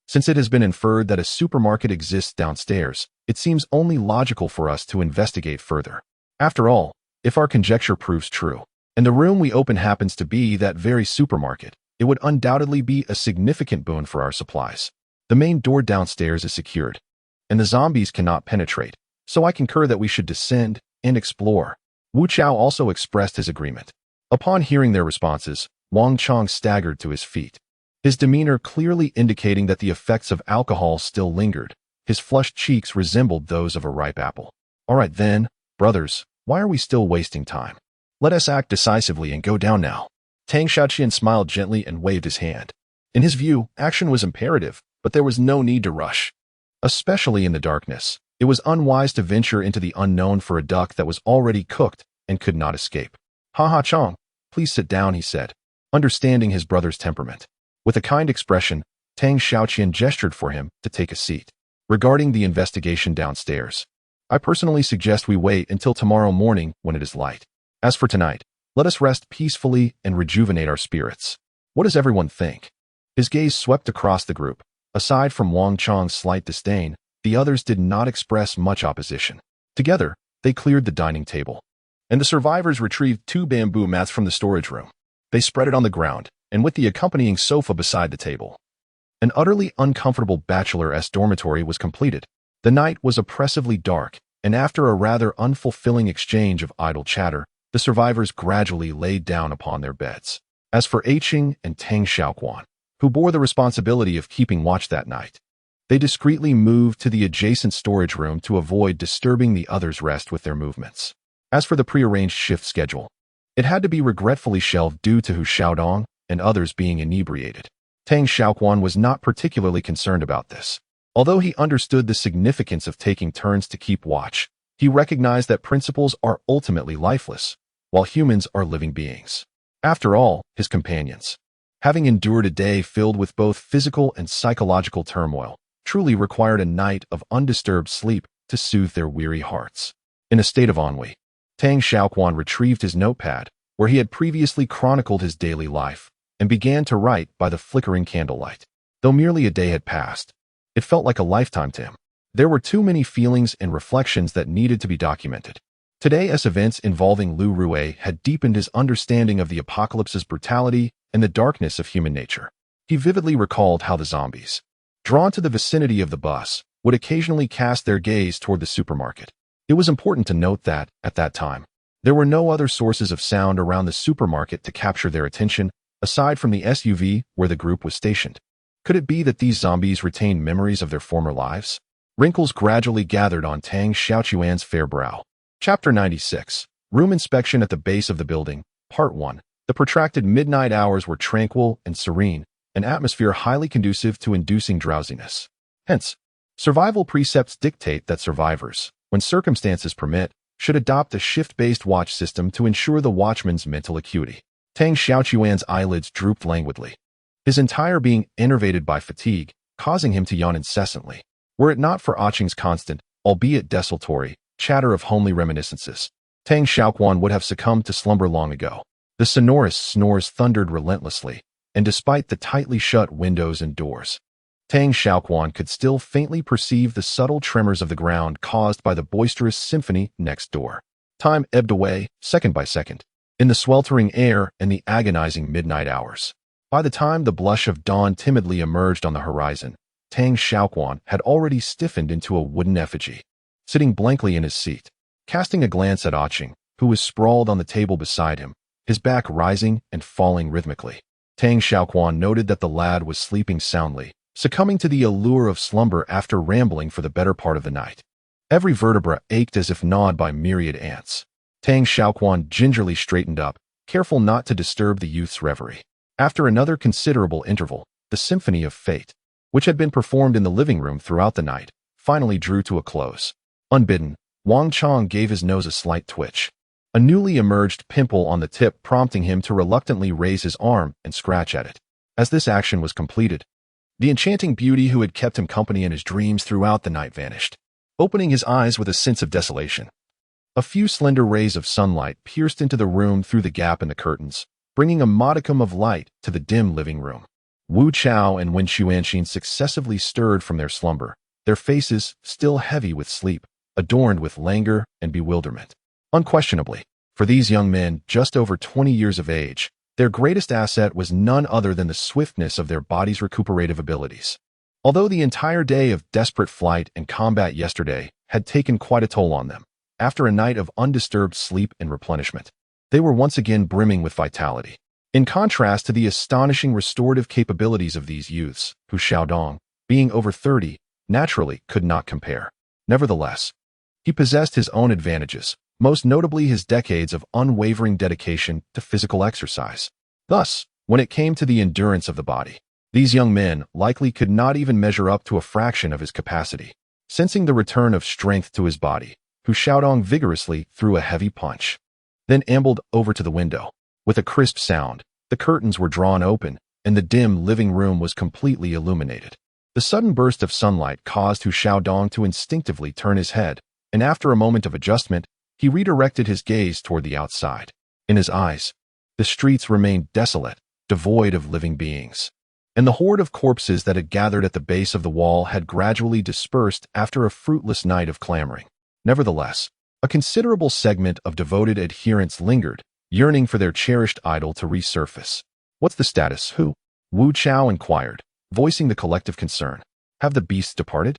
Since it has been inferred that a supermarket exists downstairs, it seems only logical for us to investigate further. After all, if our conjecture proves true, and the room we open happens to be that very supermarket, it would undoubtedly be a significant boon for our supplies. The main door downstairs is secured, and the zombies cannot penetrate, so I concur that we should descend and explore. Wu Chao also expressed his agreement. Upon hearing their responses, Wang Qiang staggered to his feet, his demeanor clearly indicating that the effects of alcohol still lingered. His flushed cheeks resembled those of a ripe apple. All right then, brothers, why are we still wasting time? Let us act decisively and go down now. Tang Xiaoquan smiled gently and waved his hand. In his view, action was imperative, but there was no need to rush. Especially in the darkness, it was unwise to venture into the unknown for a duck that was already cooked and could not escape. Ha Qiang, please sit down, he said, understanding his brother's temperament. With a kind expression, Tang Xiaoquan gestured for him to take a seat. Regarding the investigation downstairs, I personally suggest we wait until tomorrow morning when it is light. As for tonight, let us rest peacefully and rejuvenate our spirits. What does everyone think? His gaze swept across the group. Aside from Wang Qiang's slight disdain, the others did not express much opposition. Together, they cleared the dining table, and the survivors retrieved 2 bamboo mats from the storage room. They spread it on the ground, and with the accompanying sofa beside the table. An utterly uncomfortable bachelor-esque dormitory was completed. The night was oppressively dark, and after a rather unfulfilling exchange of idle chatter, the survivors gradually laid down upon their beds. As for Qiang and Tang Xiaoquan, who bore the responsibility of keeping watch that night, they discreetly moved to the adjacent storage room to avoid disturbing the others' rest with their movements. As for the prearranged shift schedule, it had to be regretfully shelved due to Hu Xiaodong and others being inebriated. Tang Xiaoquan was not particularly concerned about this. Although he understood the significance of taking turns to keep watch, he recognized that principles are ultimately lifeless, while humans are living beings. After all, his companions, having endured a day filled with both physical and psychological turmoil, truly required a night of undisturbed sleep to soothe their weary hearts. In a state of ennui, Tang Xiaoquan retrieved his notepad, where he had previously chronicled his daily life, and began to write by the flickering candlelight. Though merely a day had passed, it felt like a lifetime to him. There were too many feelings and reflections that needed to be documented. Today's events involving Lu Rue had deepened his understanding of the apocalypse's brutality and the darkness of human nature. He vividly recalled how the zombies, drawn to the vicinity of the bus, would occasionally cast their gaze toward the supermarket. It was important to note that, at that time, there were no other sources of sound around the supermarket to capture their attention, aside from the SUV where the group was stationed. Could it be that these zombies retained memories of their former lives? Wrinkles gradually gathered on Tang Xiaoquan's fair brow. Chapter 96. Room Inspection at the Base of the Building. Part 1. The protracted midnight hours were tranquil and serene, an atmosphere highly conducive to inducing drowsiness. Hence, survival precepts dictate that survivors, when circumstances permit, should adopt a shift-based watch system to ensure the watchman's mental acuity. Tang Xiaoquan's eyelids drooped languidly, his entire being enervated by fatigue, causing him to yawn incessantly. Were it not for Qiang's constant, albeit desultory, chatter of homely reminiscences, Tang Xiaoquan would have succumbed to slumber long ago. The sonorous snores thundered relentlessly, and despite the tightly shut windows and doors, Tang Xiaoquan could still faintly perceive the subtle tremors of the ground caused by the boisterous symphony next door. Time ebbed away, second by second, in the sweltering air and the agonizing midnight hours. By the time the blush of dawn timidly emerged on the horizon, Tang Xiaoquan had already stiffened into a wooden effigy, sitting blankly in his seat, casting a glance at Qiang, who was sprawled on the table beside him, his back rising and falling rhythmically. Tang Xiaoquan noted that the lad was sleeping soundly, succumbing to the allure of slumber after rambling for the better part of the night. Every vertebra ached as if gnawed by myriad ants. Tang Xiaoquan gingerly straightened up, careful not to disturb the youth's reverie. After another considerable interval, the Symphony of Fate, which had been performed in the living room throughout the night, finally drew to a close. Unbidden, Wang gave his nose a slight twitch, a newly emerged pimple on the tip prompting him to reluctantly raise his arm and scratch at it. As this action was completed, the enchanting beauty who had kept him company in his dreams throughout the night vanished, opening his eyes with a sense of desolation. A few slender rays of sunlight pierced into the room through the gap in the curtains, bringing a modicum of light to the dim living room. Wu Chao and Wen Xuanxin successively stirred from their slumber, their faces, still heavy with sleep, adorned with languor and bewilderment. Unquestionably, for these young men just over 20 years of age, their greatest asset was none other than the swiftness of their body's recuperative abilities. Although the entire day of desperate flight and combat yesterday had taken quite a toll on them, after a night of undisturbed sleep and replenishment, they were once again brimming with vitality. In contrast to the astonishing restorative capabilities of these youths, who Xiaodong, being over 30, naturally could not compare. Nevertheless, he possessed his own advantages, most notably his decades of unwavering dedication to physical exercise. Thus, when it came to the endurance of the body, these young men likely could not even measure up to a fraction of his capacity. Sensing the return of strength to his body, Hu Xiaodong vigorously threw a heavy punch, then ambled over to the window. With a crisp sound, the curtains were drawn open, and the dim living room was completely illuminated. The sudden burst of sunlight caused Hu Xiaodong to instinctively turn his head, and after a moment of adjustment, he redirected his gaze toward the outside. In his eyes, the streets remained desolate, devoid of living beings, and the horde of corpses that had gathered at the base of the wall had gradually dispersed after a fruitless night of clamoring. Nevertheless, a considerable segment of devoted adherents lingered, yearning for their cherished idol to resurface. "What's the status, Hu?" Wu Chao inquired, voicing the collective concern. "Have the beasts departed?"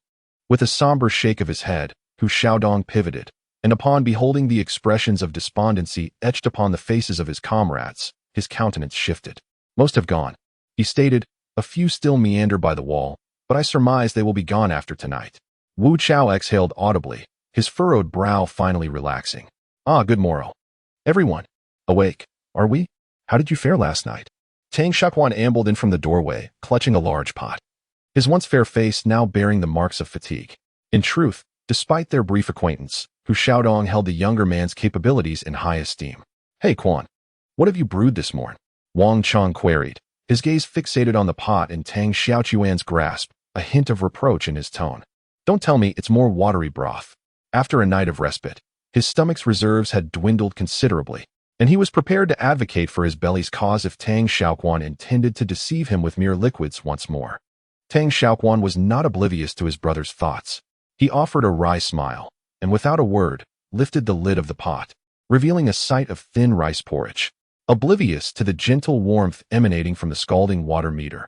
With a somber shake of his head, Hu Xiaodong pivoted, and upon beholding the expressions of despondency etched upon the faces of his comrades, his countenance shifted. Most have gone, he stated. A few still meander by the wall, but I surmise they will be gone after tonight. Wu Chao exhaled audibly, his furrowed brow finally relaxing. Ah, good morrow. Everyone. Awake, are we? How did you fare last night? Tang Xiaoquan ambled in from the doorway, clutching a large pot. His once fair face now bearing the marks of fatigue. In truth, despite their brief acquaintance, Hu Xiaodong held the younger man's capabilities in high esteem. Hey Quan, what have you brewed this morn? Wang Qiang queried, his gaze fixated on the pot in Tang Xiaoquan's grasp, a hint of reproach in his tone. Don't tell me it's more watery broth. After a night of respite, his stomach's reserves had dwindled considerably, and he was prepared to advocate for his belly's cause if Tang Xiaoquan intended to deceive him with mere liquids once more. Tang Xiaoquan was not oblivious to his brother's thoughts. He offered a wry smile, and without a word, lifted the lid of the pot, revealing a sight of thin rice porridge, oblivious to the gentle warmth emanating from the scalding water meter.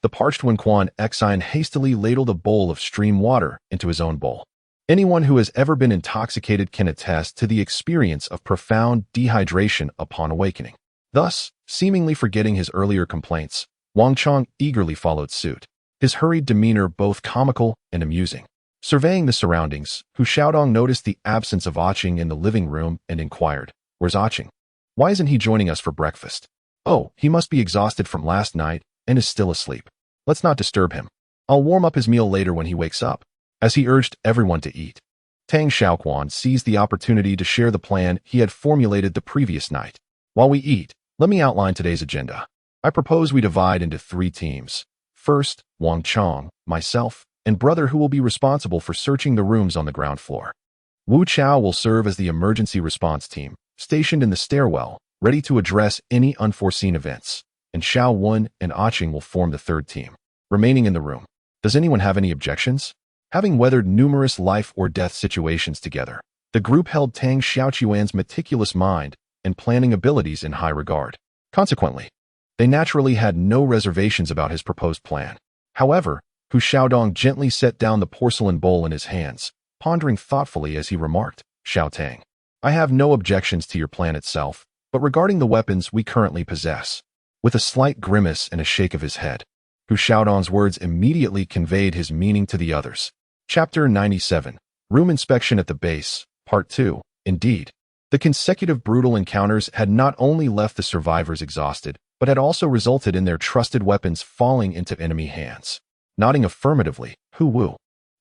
The parched Quan Xian hastily ladled a bowl of stream water into his own bowl. Anyone who has ever been intoxicated can attest to the experience of profound dehydration upon awakening. Thus, seemingly forgetting his earlier complaints, Wang Qiang eagerly followed suit, his hurried demeanor both comical and amusing. Surveying the surroundings, Hu Xiaodong noticed the absence of Qiang in the living room and inquired, "Where's Qiang? Why isn't he joining us for breakfast?" "Oh, he must be exhausted from last night and is still asleep. Let's not disturb him. I'll warm up his meal later when he wakes up," as he urged everyone to eat. Tang Xiaoquan seized the opportunity to share the plan he had formulated the previous night. "While we eat, let me outline today's agenda. I propose we divide into 3 teams. First, Wang Qiang, myself, and brother who will be responsible for searching the rooms on the ground floor. Wu Chao will serve as the emergency response team, stationed in the stairwell, ready to address any unforeseen events, and Xiaoquan and Qiang will form the 3rd team, remaining in the room. Does anyone have any objections?" Having weathered numerous life or death situations together, the group held Tang Xiaoquan's meticulous mind and planning abilities in high regard. Consequently, they naturally had no reservations about his proposed plan. However, Hu Xiaodong gently set down the porcelain bowl in his hands, pondering thoughtfully as he remarked, "Xiao Tang, I have no objections to your plan itself, but regarding the weapons we currently possess." With a slight grimace and a shake of his head, Hu Xiaodong's words immediately conveyed his meaning to the others. Chapter 97, Room Inspection at the Base, Part 2. Indeed, the consecutive brutal encounters had not only left the survivors exhausted, but had also resulted in their trusted weapons falling into enemy hands. Nodding affirmatively, Hu Wu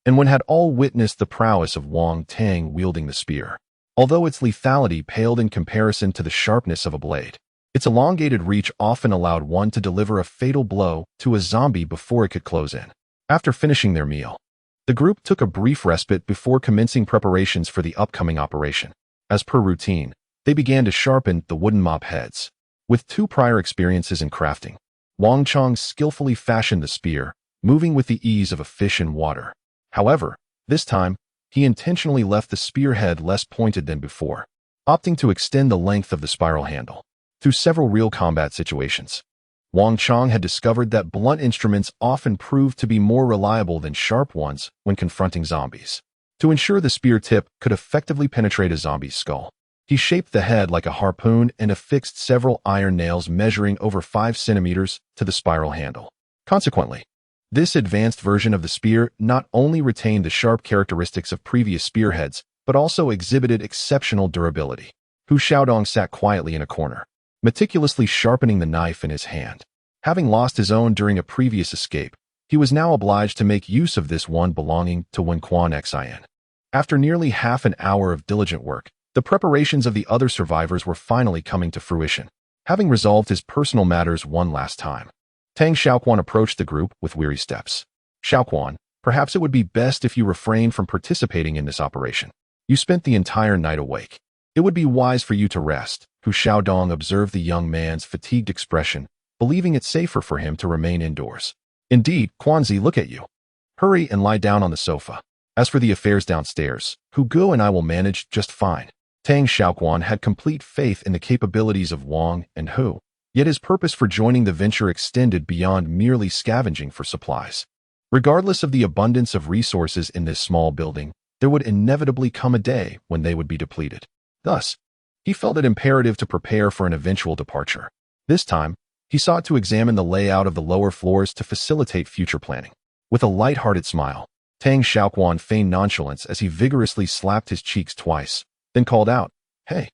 and Wen had all witnessed the prowess of Wang Tang wielding the spear. Although its lethality paled in comparison to the sharpness of a blade, its elongated reach often allowed one to deliver a fatal blow to a zombie before it could close in. After finishing their meal, the group took a brief respite before commencing preparations for the upcoming operation. As per routine, they began to sharpen the wooden mop heads. With 2 prior experiences in crafting, Wang Qiang skillfully fashioned the spear, moving with the ease of a fish in water. However, this time, he intentionally left the spearhead less pointed than before, opting to extend the length of the spiral handle. Through several real combat situations, Wang Qiang had discovered that blunt instruments often proved to be more reliable than sharp ones when confronting zombies. To ensure the spear tip could effectively penetrate a zombie's skull, he shaped the head like a harpoon and affixed several iron nails measuring over 5 centimeters to the spiral handle. Consequently, this advanced version of the spear not only retained the sharp characteristics of previous spearheads, but also exhibited exceptional durability. Hu Xiaodong sat quietly in a corner, meticulously sharpening the knife in his hand. Having lost his own during a previous escape, he was now obliged to make use of this one belonging to Quan Xian. After nearly half an hour of diligent work, the preparations of the other survivors were finally coming to fruition. Having resolved his personal matters one last time, Tang Xiaoquan approached the group with weary steps. "Xiaoquan, perhaps it would be best if you refrained from participating in this operation. You spent the entire night awake. It would be wise for you to rest." Hu Xiaodong observed the young man's fatigued expression, believing it safer for him to remain indoors. "Indeed, Quanzi, look at you. Hurry and lie down on the sofa. As for the affairs downstairs, Hu Guo and I will manage just fine." Tang Xiaoquan had complete faith in the capabilities of Wang and Hu, yet his purpose for joining the venture extended beyond merely scavenging for supplies. Regardless of the abundance of resources in this small building, there would inevitably come a day when they would be depleted. Thus, he felt it imperative to prepare for an eventual departure. This time, he sought to examine the layout of the lower floors to facilitate future planning. With a light-hearted smile, Tang Xiaoquan feigned nonchalance as he vigorously slapped his cheeks twice, then called out, Hey,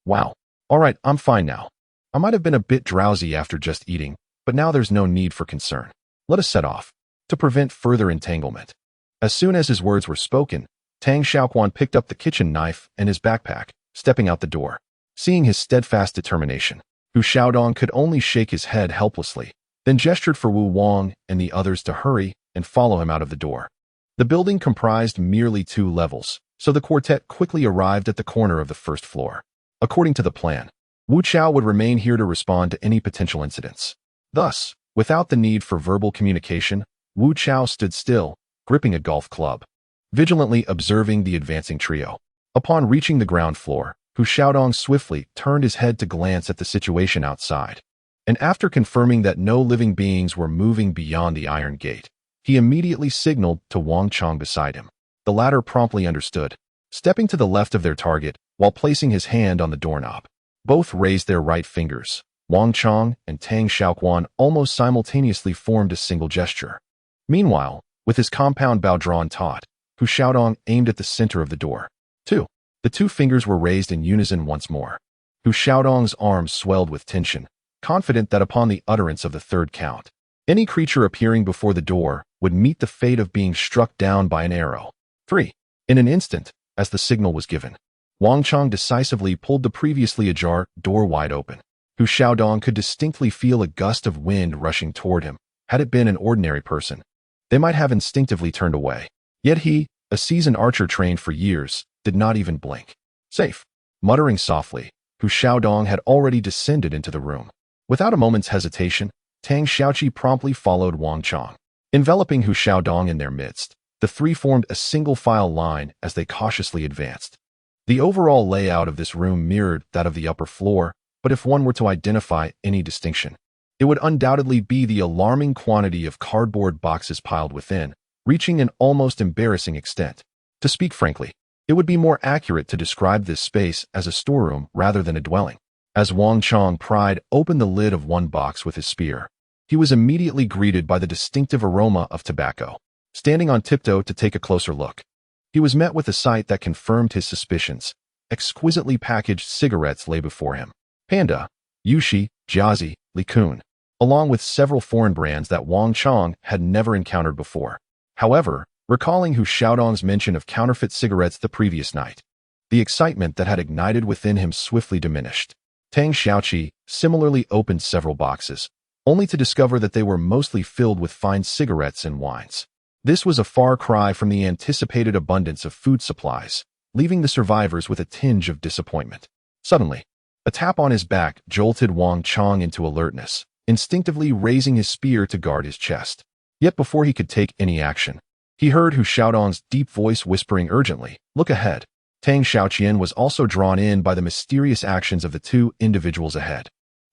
wow. All right, I'm fine now. I might have been a bit drowsy after just eating, but now there's no need for concern. Let us set off, to prevent further entanglement. As soon as his words were spoken, Tang Xiaoquan picked up the kitchen knife and his backpack, stepping out the door. Seeing his steadfast determination, Hu Xiaodong could only shake his head helplessly, then gestured for Wang and the others to hurry and follow him out of the door. The building comprised merely 2 levels, so the quartet quickly arrived at the corner of the first floor. According to the plan, Wu Chao would remain here to respond to any potential incidents. Thus, without the need for verbal communication, Wu Chao stood still, gripping a golf club, vigilantly observing the advancing trio. Upon reaching the ground floor, Hu Xiaodong swiftly turned his head to glance at the situation outside. And after confirming that no living beings were moving beyond the iron gate, he immediately signaled to Wang Qiang beside him. The latter promptly understood, stepping to the left of their target while placing his hand on the doorknob. Both raised their right fingers. Wang Qiang and Tang Xiaoquan almost simultaneously formed a single gesture. Meanwhile, with his compound bow drawn taut, Hu Xiaodong aimed at the center of the door. 2. The 2 fingers were raised in unison once more. Hu Xiaodong's arms swelled with tension, confident that upon the utterance of the 3rd count, any creature appearing before the door would meet the fate of being struck down by an arrow. 3. In an instant, as the signal was given, Wang Qiang decisively pulled the previously ajar door wide open. Hu Xiaodong could distinctly feel a gust of wind rushing toward him. Had it been an ordinary person, they might have instinctively turned away. Yet he, a seasoned archer trained for years, did not even blink. Safe. Muttering softly, Hu Xiaodong had already descended into the room. Without a moment's hesitation, Tang Xiaoqi promptly followed Wang Qiang. Enveloping Hu Xiaodong in their midst, the 3 formed a single-file line as they cautiously advanced. The overall layout of this room mirrored that of the upper floor, but if one were to identify any distinction, it would undoubtedly be the alarming quantity of cardboard boxes piled within, reaching an almost embarrassing extent. To speak frankly, it would be more accurate to describe this space as a storeroom rather than a dwelling. As Wang Qiang pried open the lid of one box with his spear, he was immediately greeted by the distinctive aroma of tobacco. Standing on tiptoe to take a closer look, he was met with a sight that confirmed his suspicions. Exquisitely packaged cigarettes lay before him. Panda, Yushi, Jiazi, Likun, along with several foreign brands that Wang Qiang had never encountered before. However, recalling Hu Xiaodong's mention of counterfeit cigarettes the previous night, the excitement that had ignited within him swiftly diminished. Tang Xiaoqi similarly opened several boxes, only to discover that they were mostly filled with fine cigarettes and wines. This was a far cry from the anticipated abundance of food supplies, leaving the survivors with a tinge of disappointment. Suddenly, a tap on his back jolted Wang Qiang into alertness, instinctively raising his spear to guard his chest. Yet before he could take any action, he heard Hu Xiaodong's deep voice whispering urgently, "Look ahead." Tang Xiaoqian was also drawn in by the mysterious actions of the 2 individuals ahead.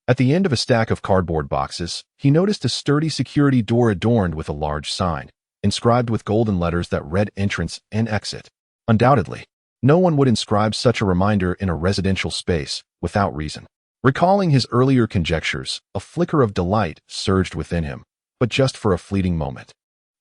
At the end of a stack of cardboard boxes, he noticed a sturdy security door adorned with a large sign, inscribed with golden letters that read entrance and exit. Undoubtedly, no one would inscribe such a reminder in a residential space without reason. Recalling his earlier conjectures, a flicker of delight surged within him, but just for a fleeting moment.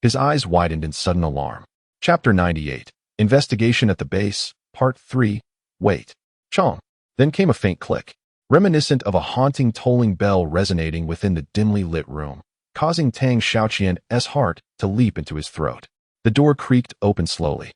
His eyes widened in sudden alarm. Chapter 98. Investigation at the Base, Part 3. Wait. Chong. Then came a faint click, reminiscent of a haunting tolling bell resonating within the dimly lit room, causing Tang Xiaoqian's heart to leap into his throat. The door creaked open slowly,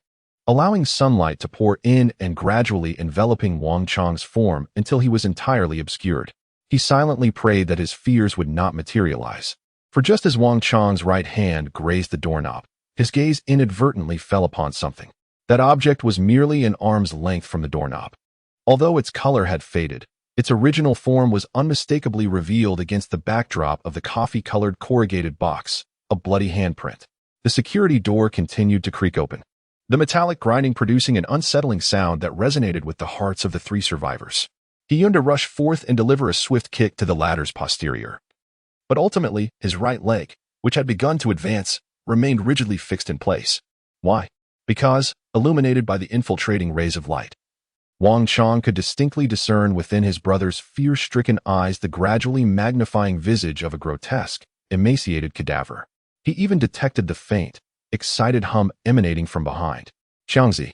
allowing sunlight to pour in and gradually enveloping Wang Qiang's form until he was entirely obscured. He silently prayed that his fears would not materialize. For just as Wang Qiang's right hand grazed the doorknob, his gaze inadvertently fell upon something. That object was merely an arm's length from the doorknob. Although its color had faded, its original form was unmistakably revealed against the backdrop of the coffee-colored corrugated box, a bloody handprint. The security door continued to creak open, the metallic grinding producing an unsettling sound that resonated with the hearts of the 3 survivors. He yearned to rush forth and deliver a swift kick to the ladder's posterior. But ultimately, his right leg, which had begun to advance, remained rigidly fixed in place. Why? Because, illuminated by the infiltrating rays of light, Wang Qiang could distinctly discern within his brother's fear-stricken eyes the gradually magnifying visage of a grotesque, emaciated cadaver. He even detected the faint, excited hum emanating from behind. Xiangzi.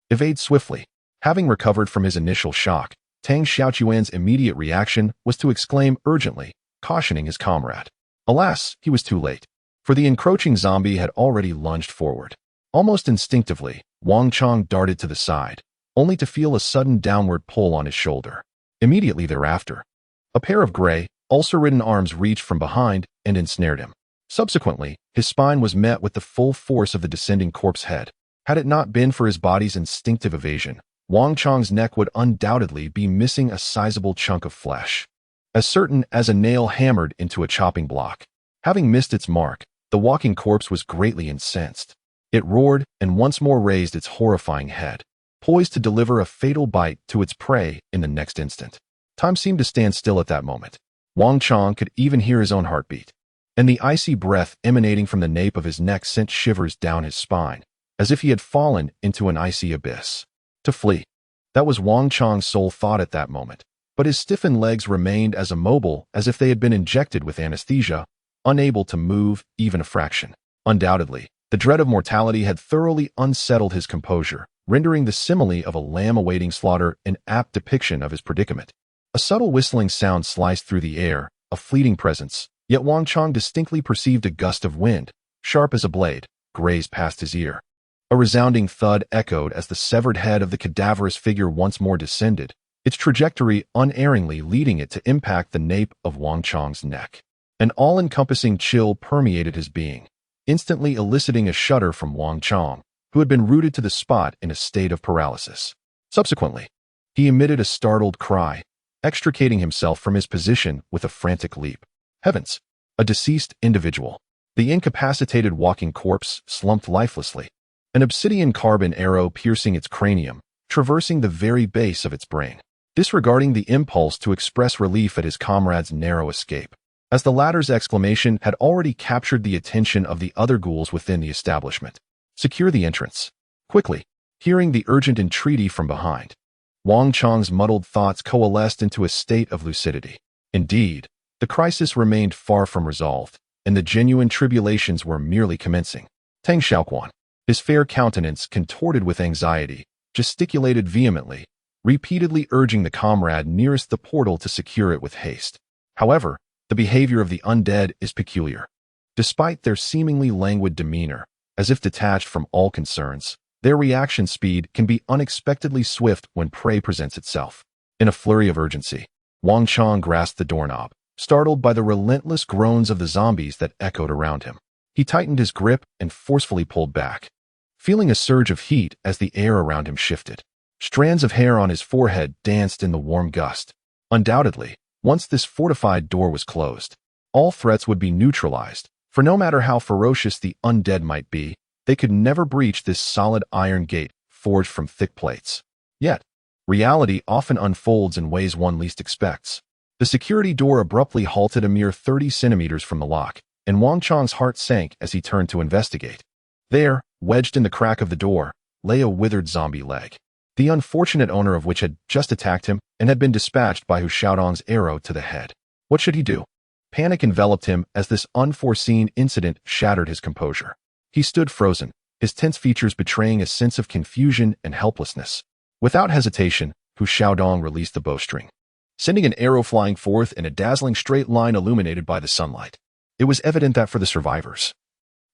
Evade swiftly. Having recovered from his initial shock, Tang Xiaoquan's immediate reaction was to exclaim urgently, cautioning his comrade. Alas, he was too late, for the encroaching zombie had already lunged forward. Almost instinctively, Wang Qiang darted to the side, only to feel a sudden downward pull on his shoulder. Immediately thereafter, a pair of gray, ulcer-ridden arms reached from behind and ensnared him. Subsequently, his spine was met with the full force of the descending corpse head. Had it not been for his body's instinctive evasion, Wang Qiang's neck would undoubtedly be missing a sizable chunk of flesh, as certain as a nail hammered into a chopping block. Having missed its mark, the walking corpse was greatly incensed. It roared and once more raised its horrifying head, poised to deliver a fatal bite to its prey in the next instant. Time seemed to stand still at that moment. Wang Qiang could even hear his own heartbeat, and the icy breath emanating from the nape of his neck sent shivers down his spine, as if he had fallen into an icy abyss. To flee. That was Wang Qiang's sole thought at that moment, but his stiffened legs remained as immobile as if they had been injected with anesthesia, unable to move even a fraction. Undoubtedly, the dread of mortality had thoroughly unsettled his composure, rendering the simile of a lamb awaiting slaughter an apt depiction of his predicament. A subtle whistling sound sliced through the air, a fleeting presence, yet Wang Qiang distinctly perceived a gust of wind, sharp as a blade, grazed past his ear. A resounding thud echoed as the severed head of the cadaverous figure once more descended, its trajectory unerringly leading it to impact the nape of Wang Qiang's neck. An all-encompassing chill permeated his being, instantly eliciting a shudder from Wang Qiang, who had been rooted to the spot in a state of paralysis. Subsequently, he emitted a startled cry, extricating himself from his position with a frantic leap. Heavens! A deceased individual. The incapacitated walking corpse slumped lifelessly, an obsidian carbon arrow piercing its cranium, traversing the very base of its brain. Disregarding the impulse to express relief at his comrade's narrow escape, as the latter's exclamation had already captured the attention of the other ghouls within the establishment. Secure the entrance. Quickly, hearing the urgent entreaty from behind, Wang Qiang's muddled thoughts coalesced into a state of lucidity. Indeed, the crisis remained far from resolved, and the genuine tribulations were merely commencing. Tang Xiaoquan, his fair countenance contorted with anxiety, gesticulated vehemently, repeatedly urging the comrade nearest the portal to secure it with haste. However, the behavior of the undead is peculiar. Despite their seemingly languid demeanor, as if detached from all concerns, their reaction speed can be unexpectedly swift when prey presents itself. In a flurry of urgency, Wang Qiang grasped the doorknob, startled by the relentless groans of the zombies that echoed around him. He tightened his grip and forcefully pulled back, feeling a surge of heat as the air around him shifted. Strands of hair on his forehead danced in the warm gust. Undoubtedly, once this fortified door was closed, all threats would be neutralized, for no matter how ferocious the undead might be, they could never breach this solid iron gate forged from thick plates. Yet, reality often unfolds in ways one least expects. The security door abruptly halted a mere 30 centimeters from the lock, and Wang Qiang's heart sank as he turned to investigate. There, wedged in the crack of the door, lay a withered zombie leg, the unfortunate owner of which had just attacked him and had been dispatched by Hu Xiaodong's arrow to the head. What should he do? Panic enveloped him as this unforeseen incident shattered his composure. He stood frozen, his tense features betraying a sense of confusion and helplessness. Without hesitation, Hu Xiaodong released the bowstring, sending an arrow flying forth in a dazzling straight line illuminated by the sunlight. It was evident that for the survivors,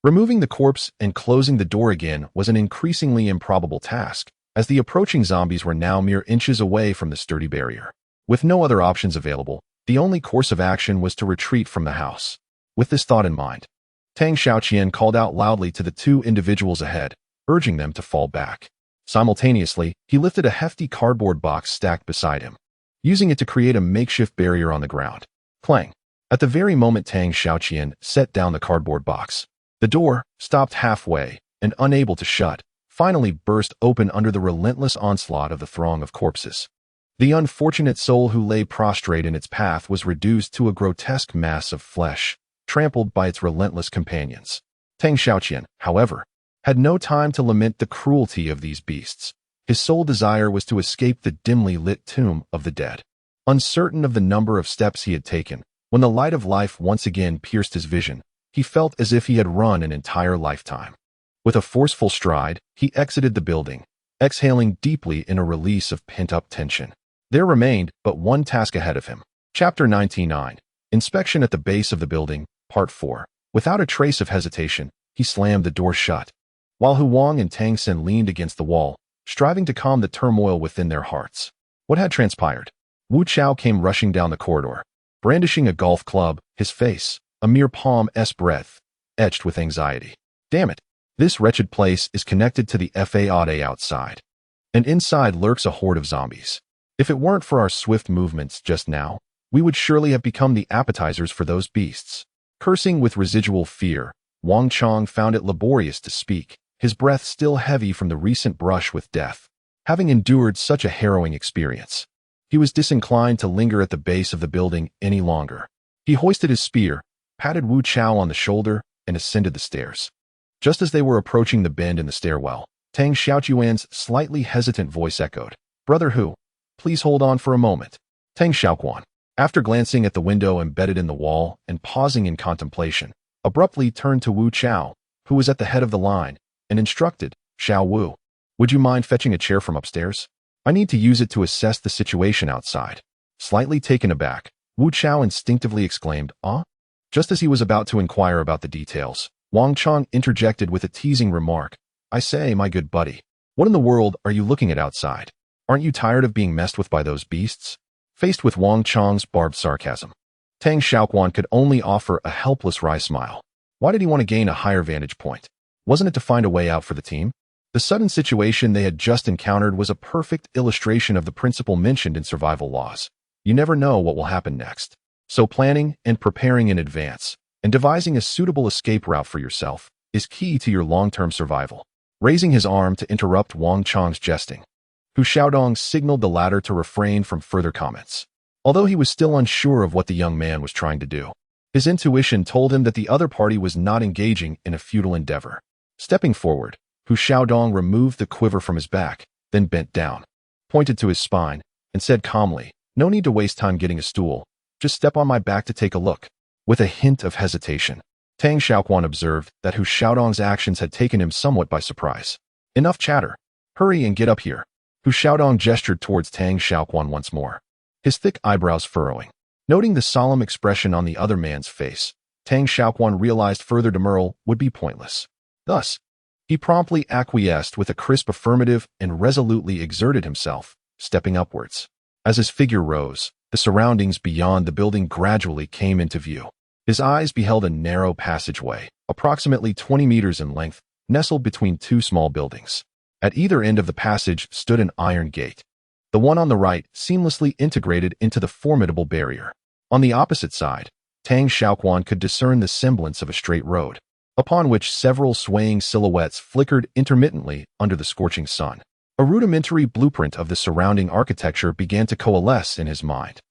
removing the corpse and closing the door again was an increasingly improbable task, as the approaching zombies were now mere inches away from the sturdy barrier. With no other options available, the only course of action was to retreat from the house. With this thought in mind, Tang Xiaoquan called out loudly to the two individuals ahead, urging them to fall back. Simultaneously, he lifted a hefty cardboard box stacked beside him, using it to create a makeshift barrier on the ground. Clang! At the very moment Tang Xiaoquan set down the cardboard box, the door, stopped halfway and unable to shut, finally burst open under the relentless onslaught of the throng of corpses. The unfortunate soul who lay prostrate in its path was reduced to a grotesque mass of flesh, trampled by its relentless companions. Tang Xiaoquan, however, had no time to lament the cruelty of these beasts. His sole desire was to escape the dimly lit tomb of the dead. Uncertain of the number of steps he had taken, when the light of life once again pierced his vision, he felt as if he had run an entire lifetime. With a forceful stride, he exited the building, exhaling deeply in a release of pent-up tension. There remained but one task ahead of him. Chapter 99. Inspection at the base of the building, Part 4. Without a trace of hesitation, he slammed the door shut. While Wang and Tang leaned against the wall, striving to calm the turmoil within their hearts. What had transpired? Wu Qiao came rushing down the corridor, brandishing a golf club, his face, a mere palm's breadth, etched with anxiety. Damn it! This wretched place is connected to the FAA outside. And inside lurks a horde of zombies. If it weren't for our swift movements just now, we would surely have become the appetizers for those beasts. Cursing with residual fear, Wang Qiang found it laborious to speak, his breath still heavy from the recent brush with death. Having endured such a harrowing experience, he was disinclined to linger at the base of the building any longer. He hoisted his spear, patted Wu Qiao on the shoulder, and ascended the stairs. Just as they were approaching the bend in the stairwell, Tang Xiaoquan's slightly hesitant voice echoed, "Brother Hu, please hold on for a moment." Tang Xiaoquan, after glancing at the window embedded in the wall and pausing in contemplation, abruptly turned to Wu Qiao, who was at the head of the line, and instructed, "Xiao Wu, would you mind fetching a chair from upstairs? I need to use it to assess the situation outside." Slightly taken aback, Wu Qiao instinctively exclaimed, "Ah?" Just as he was about to inquire about the details, Wang Qiang interjected with a teasing remark, "I say, my good buddy, what in the world are you looking at outside? Aren't you tired of being messed with by those beasts?" Faced with Wang Qiang's barbed sarcasm, Tang Xiaoquan could only offer a helpless wry smile. Why did he want to gain a higher vantage point? Wasn't it to find a way out for the team? The sudden situation they had just encountered was a perfect illustration of the principle mentioned in survival laws. You never know what will happen next. So planning and preparing in advance, and devising a suitable escape route for yourself, is key to your long-term survival. Raising his arm to interrupt Wang Qiang's jesting, Hu Xiaodong signaled the latter to refrain from further comments. Although he was still unsure of what the young man was trying to do, his intuition told him that the other party was not engaging in a futile endeavor. Stepping forward, Hu Xiaodong removed the quiver from his back, then bent down, pointed to his spine, and said calmly, "No need to waste time getting a stool. Just step on my back to take a look." With a hint of hesitation, Tang Xiaoquan observed that Hu Xiaodong's actions had taken him somewhat by surprise. "Enough chatter. Hurry and get up here." Hu Xiaodong gestured towards Tang Xiaoquan once more, his thick eyebrows furrowing. Noting the solemn expression on the other man's face, Tang Xiaoquan realized further demurral would be pointless. Thus, he promptly acquiesced with a crisp affirmative and resolutely exerted himself, stepping upwards. As his figure rose, the surroundings beyond the building gradually came into view. His eyes beheld a narrow passageway, approximately 20 meters in length, nestled between two small buildings. At either end of the passage stood an iron gate. The one on the right seamlessly integrated into the formidable barrier. On the opposite side, Tang Xiaoquan could discern the semblance of a straight road, upon which several swaying silhouettes flickered intermittently under the scorching sun. A rudimentary blueprint of the surrounding architecture began to coalesce in his mind.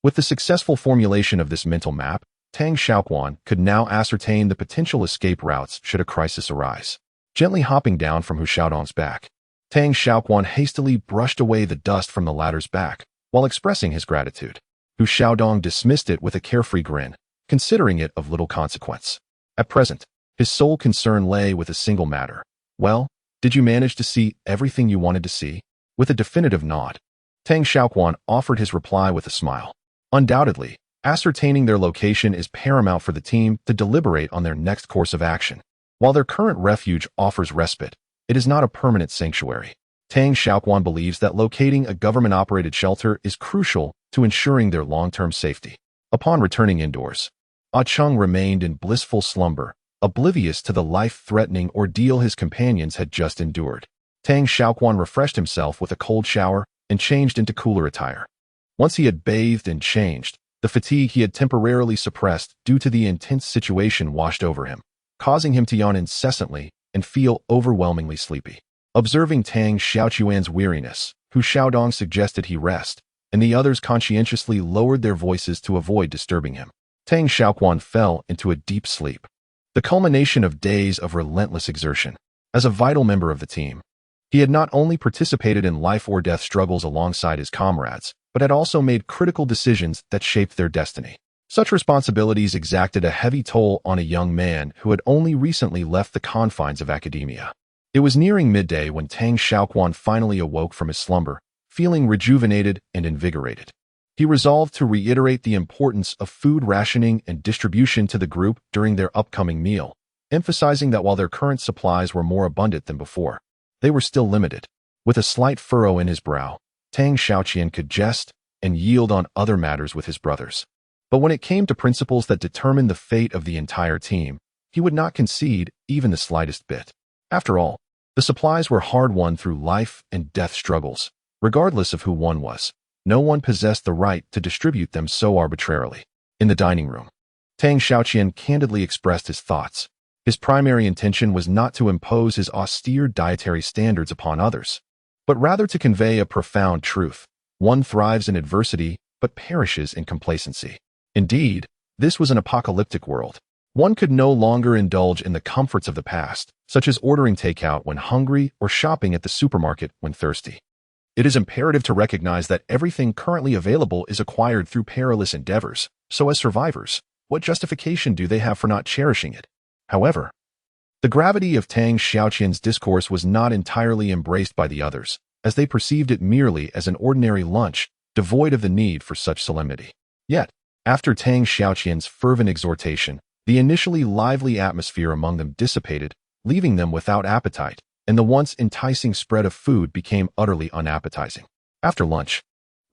With the successful formulation of this mental map, Tang Xiaoquan could now ascertain the potential escape routes should a crisis arise. Gently hopping down from Hu Xiaodong's back, Tang Xiaoquan hastily brushed away the dust from the latter's back, while expressing his gratitude. Hu Xiaodong dismissed it with a carefree grin, considering it of little consequence. At present, his sole concern lay with a single matter. "Well, did you manage to see everything you wanted to see?" With a definitive nod, Tang Xiaoquan offered his reply with a smile. "Undoubtedly, ascertaining their location is paramount for the team to deliberate on their next course of action. While their current refuge offers respite, it is not a permanent sanctuary. Tang Xiaoquan believes that locating a government-operated shelter is crucial to ensuring their long-term safety." Upon returning indoors, Qiang remained in blissful slumber, oblivious to the life-threatening ordeal his companions had just endured. Tang Xiaoquan refreshed himself with a cold shower and changed into cooler attire. Once he had bathed and changed, the fatigue he had temporarily suppressed due to the intense situation washed over him, causing him to yawn incessantly and feel overwhelmingly sleepy. Observing Tang Xiaoquan's weariness, Hu Xiaodong suggested he rest, and the others conscientiously lowered their voices to avoid disturbing him. Tang Xiaoquan fell into a deep sleep, the culmination of days of relentless exertion. As a vital member of the team, He had not only participated in life-or-death struggles alongside his comrades, but had also made critical decisions that shaped their destiny. Such responsibilities exacted a heavy toll on a young man who had only recently left the confines of academia. It was nearing midday when Tang Xiaoquan finally awoke from his slumber, feeling rejuvenated and invigorated. He resolved to reiterate the importance of food rationing and distribution to the group during their upcoming meal, emphasizing that while their current supplies were more abundant than before, they were still limited. With a slight furrow in his brow, Tang Xiaoqian could jest and yield on other matters with his brothers. But when it came to principles that determined the fate of the entire team, he would not concede even the slightest bit. After all, the supplies were hard-won through life and death struggles. Regardless of who one was, no one possessed the right to distribute them so arbitrarily. In the dining room, Tang Xiaoqian candidly expressed his thoughts. His primary intention was not to impose his austere dietary standards upon others, but rather to convey a profound truth. One thrives in adversity, but perishes in complacency. Indeed, this was an apocalyptic world. One could no longer indulge in the comforts of the past, such as ordering takeout when hungry or shopping at the supermarket when thirsty. It is imperative to recognize that everything currently available is acquired through perilous endeavors, so as survivors, what justification do they have for not cherishing it? However, the gravity of Tang Xiaoqian's discourse was not entirely embraced by the others, as they perceived it merely as an ordinary lunch, devoid of the need for such solemnity. Yet, after Tang Xiaoqian's fervent exhortation, the initially lively atmosphere among them dissipated, leaving them without appetite, and the once enticing spread of food became utterly unappetizing. After lunch,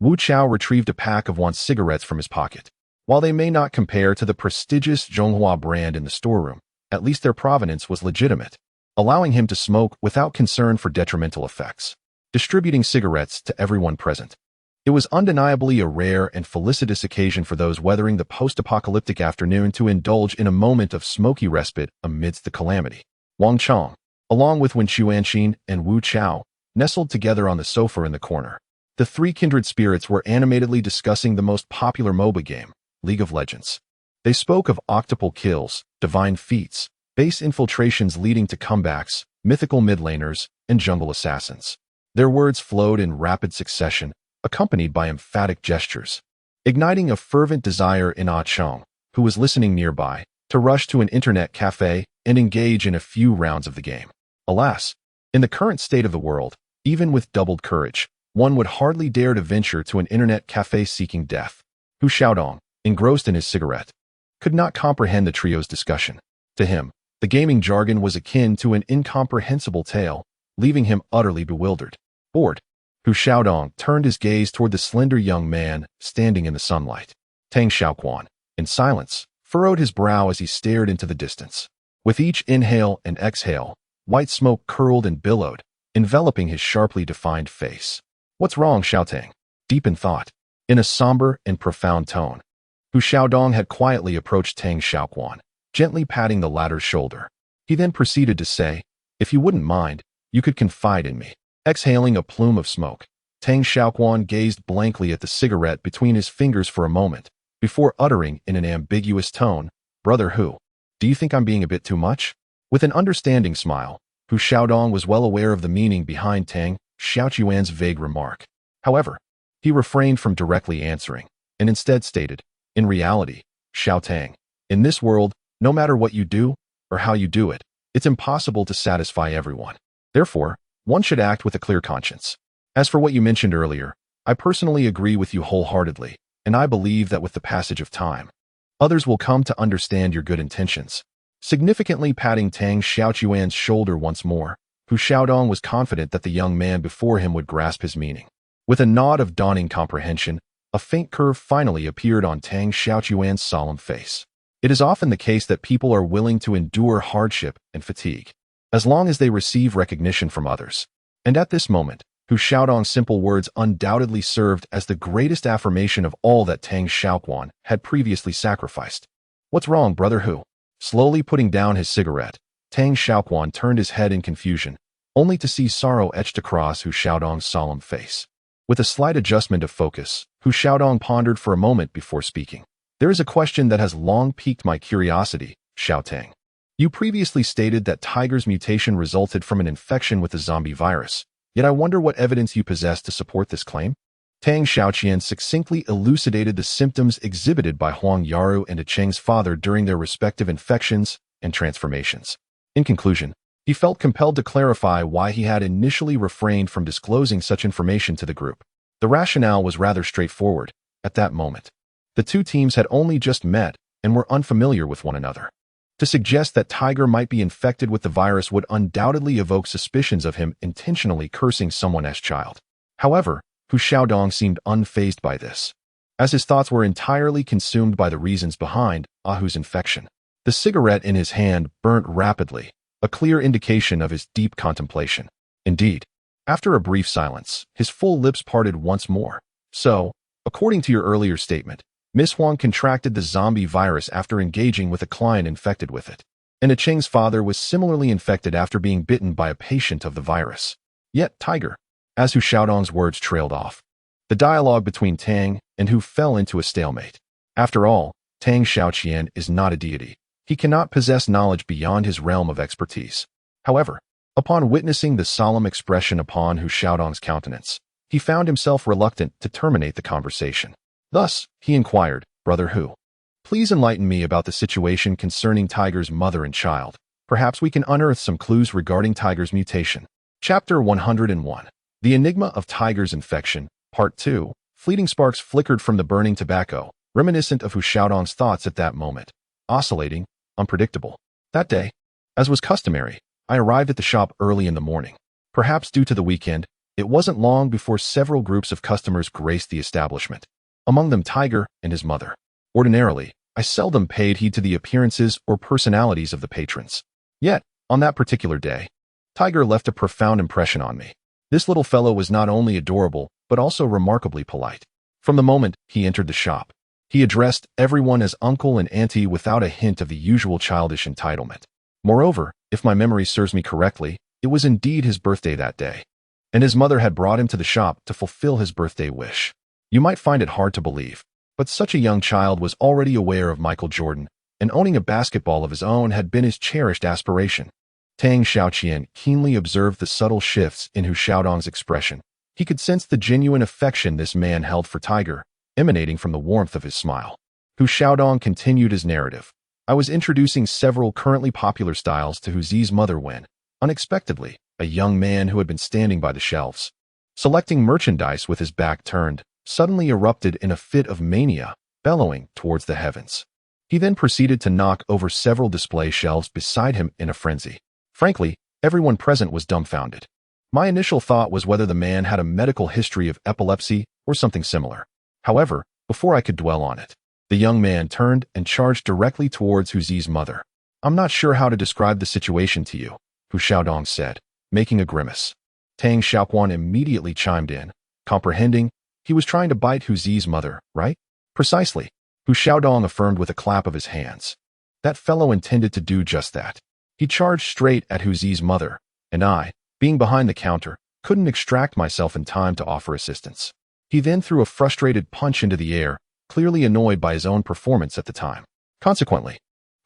Wu Chao retrieved a pack of Wang's cigarettes from his pocket. While they may not compare to the prestigious Zhonghua brand in the storeroom, at least their provenance was legitimate, allowing him to smoke without concern for detrimental effects, distributing cigarettes to everyone present. It was undeniably a rare and felicitous occasion for those weathering the post-apocalyptic afternoon to indulge in a moment of smoky respite amidst the calamity. Wang Qiang, along with Wen Xuanxin and Wu Chao, nestled together on the sofa in the corner. The three kindred spirits were animatedly discussing the most popular MOBA game, League of Legends. They spoke of octuple kills, divine feats, base infiltrations leading to comebacks, mythical mid laners, and jungle assassins. Their words flowed in rapid succession, accompanied by emphatic gestures, igniting a fervent desire in Qiang, who was listening nearby, to rush to an internet cafe and engage in a few rounds of the game. Alas, in the current state of the world, even with doubled courage, one would hardly dare to venture to an internet cafe seeking death. Hu Xiaodong, engrossed in his cigarette, could not comprehend the trio's discussion. To him, the gaming jargon was akin to an incomprehensible tale, leaving him utterly bewildered. Bored, Hu Xiaodong turned his gaze toward the slender young man standing in the sunlight. Tang Xiaoquan, in silence, furrowed his brow as he stared into the distance. With each inhale and exhale, white smoke curled and billowed, enveloping his sharply defined face. "What's wrong, Xiaotang?" Deep in thought, in a somber and profound tone, Hu Xiaodong had quietly approached Tang Xiaoquan, gently patting the latter's shoulder. He then proceeded to say, "If you wouldn't mind, you could confide in me." Exhaling a plume of smoke, Tang Xiaoquan gazed blankly at the cigarette between his fingers for a moment, before uttering in an ambiguous tone, "Brother Hu, do you think I'm being a bit too much?" With an understanding smile, Hu Xiaodong was well aware of the meaning behind Tang Xiaoquan's vague remark. However, he refrained from directly answering, and instead stated, "In reality, Xiaotang, in this world, no matter what you do, or how you do it, it's impossible to satisfy everyone. Therefore, one should act with a clear conscience. As for what you mentioned earlier, I personally agree with you wholeheartedly, and I believe that with the passage of time, others will come to understand your good intentions." Significantly patting Tang Xiaoquan's shoulder once more, Hu Xiaodong was confident that the young man before him would grasp his meaning. With a nod of dawning comprehension, a faint curve finally appeared on Tang Xiaoquan's solemn face. It is often the case that people are willing to endure hardship and fatigue, as long as they receive recognition from others. And at this moment, Hu Xiaodong's simple words undoubtedly served as the greatest affirmation of all that Tang Xiaoquan had previously sacrificed. "What's wrong, Brother Hu?" Slowly putting down his cigarette, Tang Xiaoquan turned his head in confusion, only to see sorrow etched across Hu Xiaodong's solemn face. With a slight adjustment of focus, Hu Xiaodong pondered for a moment before speaking. "There is a question that has long piqued my curiosity, Xiaotang. You previously stated that Tiger's mutation resulted from an infection with the zombie virus, yet I wonder what evidence you possess to support this claim? Tang Xiaoquan succinctly elucidated the symptoms exhibited by Huang Yaru and Qiang's father during their respective infections and transformations. In conclusion, he felt compelled to clarify why he had initially refrained from disclosing such information to the group. The rationale was rather straightforward. At that moment, the two teams had only just met and were unfamiliar with one another. To suggest that Tiger might be infected with the virus would undoubtedly evoke suspicions of him intentionally cursing someone as child. However, Hu Xiaodong seemed unfazed by this, as his thoughts were entirely consumed by the reasons behind Ahu's infection. The cigarette in his hand burnt rapidly, a clear indication of his deep contemplation. Indeed, after a brief silence, his full lips parted once more. So, according to your earlier statement, Miss Huang contracted the zombie virus after engaging with a client infected with it, and Qiang's father was similarly infected after being bitten by a patient of the virus. Yet Tiger, as Hu Xiaodong's words trailed off, the dialogue between Tang and Hu fell into a stalemate. After all, Tang Xiaoqian is not a deity. He cannot possess knowledge beyond his realm of expertise. However, upon witnessing the solemn expression upon Hu Xiaodong's countenance, he found himself reluctant to terminate the conversation. Thus, he inquired, "Brother Hu, please enlighten me about the situation concerning Tiger's mother and child. Perhaps we can unearth some clues regarding Tiger's mutation." Chapter 101. The Enigma of Tiger's Infection, Part 2. Fleeting sparks flickered from the burning tobacco, reminiscent of Hu Xiaodong's thoughts at that moment, oscillating, unpredictable. That day, as was customary, I arrived at the shop early in the morning. Perhaps due to the weekend, it wasn't long before several groups of customers graced the establishment, among them Tiger and his mother. Ordinarily, I seldom paid heed to the appearances or personalities of the patrons. Yet, on that particular day, Tiger left a profound impression on me. This little fellow was not only adorable, but also remarkably polite. From the moment he entered the shop, he addressed everyone as uncle and auntie without a hint of the usual childish entitlement. Moreover, if my memory serves me correctly, it was indeed his birthday that day, and his mother had brought him to the shop to fulfill his birthday wish. You might find it hard to believe, but such a young child was already aware of Michael Jordan, and owning a basketball of his own had been his cherished aspiration. Tang Xiaoqian keenly observed the subtle shifts in Hu Xiaodong's expression. He could sense the genuine affection this man held for Tiger, emanating from the warmth of his smile. Hu Xiaodong continued his narrative. I was introducing several currently popular styles to Hu Zi's mother when, unexpectedly, a young man who had been standing by the shelves, selecting merchandise with his back turned, suddenly erupted in a fit of mania, bellowing towards the heavens. He then proceeded to knock over several display shelves beside him in a frenzy. Frankly, everyone present was dumbfounded. My initial thought was whether the man had a medical history of epilepsy or something similar. However, before I could dwell on it, the young man turned and charged directly towards Hu Zi's mother. "I'm not sure how to describe the situation to you," Hu Xiaodong said, making a grimace. Tang Xiaoquan immediately chimed in, comprehending. He was trying to bite Hu Zi's mother, right? Precisely, Hu Xiaodong affirmed with a clap of his hands. That fellow intended to do just that. He charged straight at Hu Zi's mother, and I, being behind the counter, couldn't extract myself in time to offer assistance. He then threw a frustrated punch into the air, clearly annoyed by his own performance at the time. Consequently,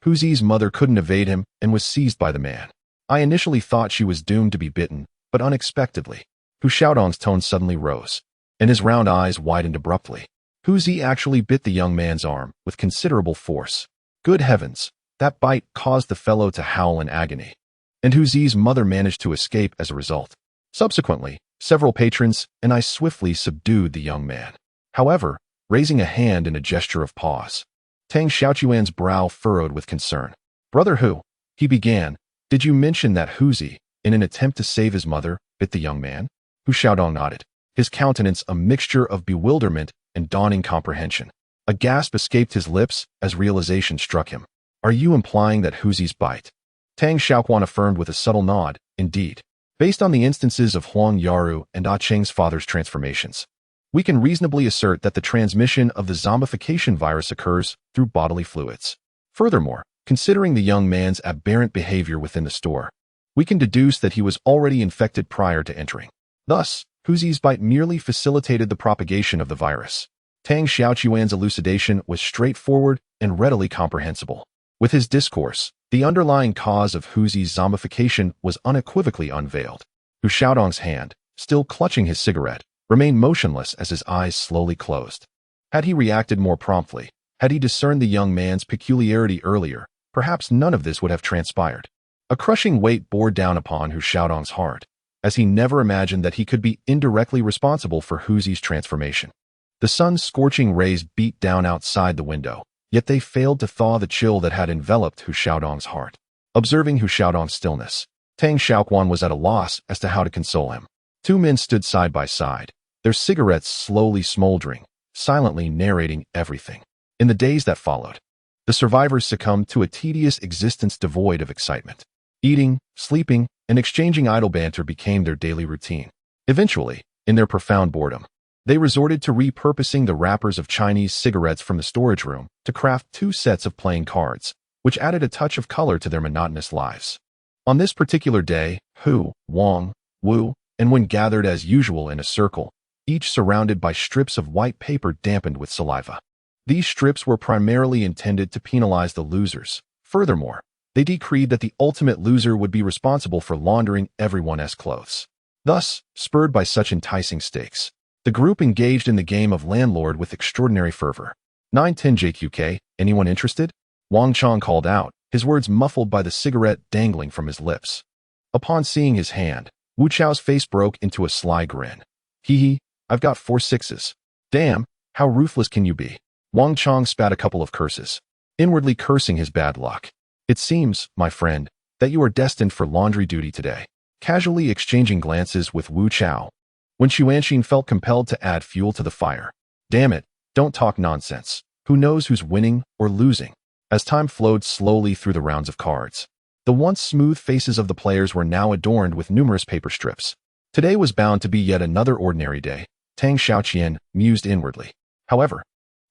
Hu Zi's mother couldn't evade him and was seized by the man. I initially thought she was doomed to be bitten, but unexpectedly, Hu Xiaodong's tone suddenly rose, and his round eyes widened abruptly. Hu Zi actually bit the young man's arm with considerable force. Good heavens, that bite caused the fellow to howl in agony, and Hu Zi's mother managed to escape as a result. Subsequently, several patrons and I swiftly subdued the young man. However, raising a hand in a gesture of pause, Tang Xiaoquan's brow furrowed with concern. "Brother Hu," he began, "did you mention that Hu Zi, in an attempt to save his mother, bit the young man?" Hu Xiaodong nodded, his countenance a mixture of bewilderment and dawning comprehension. A gasp escaped his lips as realization struck him. "Are you implying that Hu Zi's bite?" Tang Xiaoquan affirmed with a subtle nod, "Indeed. Based on the instances of Huang Yaru and Qiang's father's transformations, we can reasonably assert that the transmission of the zombification virus occurs through bodily fluids. Furthermore, considering the young man's aberrant behavior within the store, we can deduce that he was already infected prior to entering. Thus, Hu Zi's bite merely facilitated the propagation of the virus." Tang Xiaoquan's elucidation was straightforward and readily comprehensible. With his discourse, The underlying cause of Hu Zi's zombification was unequivocally unveiled. Hu Xiaodong's hand, still clutching his cigarette, remained motionless as his eyes slowly closed. Had he reacted more promptly, had he discerned the young man's peculiarity earlier, perhaps none of this would have transpired. A crushing weight bore down upon Hu Xiaodong's heart, as he never imagined that he could be indirectly responsible for Hu Zi's transformation. The sun's scorching rays beat down outside the window, yet they failed to thaw the chill that had enveloped Hu Xiaodong's heart. Observing Hu Xiaodong's stillness, Tang Xiaoquan was at a loss as to how to console him. Two men stood side by side, their cigarettes slowly smoldering, silently narrating everything. In the days that followed, the survivors succumbed to a tedious existence devoid of excitement. Eating, sleeping, and exchanging idle banter became their daily routine. Eventually, in their profound boredom, they resorted to repurposing the wrappers of Chinese cigarettes from the storage room to craft 2 sets of playing cards, which added a touch of color to their monotonous lives. On this particular day, Hu, Wang, Wu, and Wen gathered as usual in a circle, each surrounded by strips of white paper dampened with saliva. These strips were primarily intended to penalize the losers. Furthermore, they decreed that the ultimate loser would be responsible for laundering everyone's clothes. Thus, spurred by such enticing stakes, the group engaged in the game of landlord with extraordinary fervor. 910 JQK, anyone interested? Wang Qiang called out, his words muffled by the cigarette dangling from his lips. Upon seeing his hand, Wu Chao's face broke into a sly grin. Hee hee, I've got 4 sixes. Damn, how ruthless can you be? Wang Qiang spat a couple of curses, inwardly cursing his bad luck. It seems, my friend, that you are destined for laundry duty today. Casually exchanging glances with Wu Chao, when Xuanxin felt compelled to add fuel to the fire. Damn it, don't talk nonsense. Who knows who's winning or losing? As time flowed slowly through the rounds of cards, the once smooth faces of the players were now adorned with numerous paper strips. Today was bound to be yet another ordinary day, Tang Xiaoqian mused inwardly. However,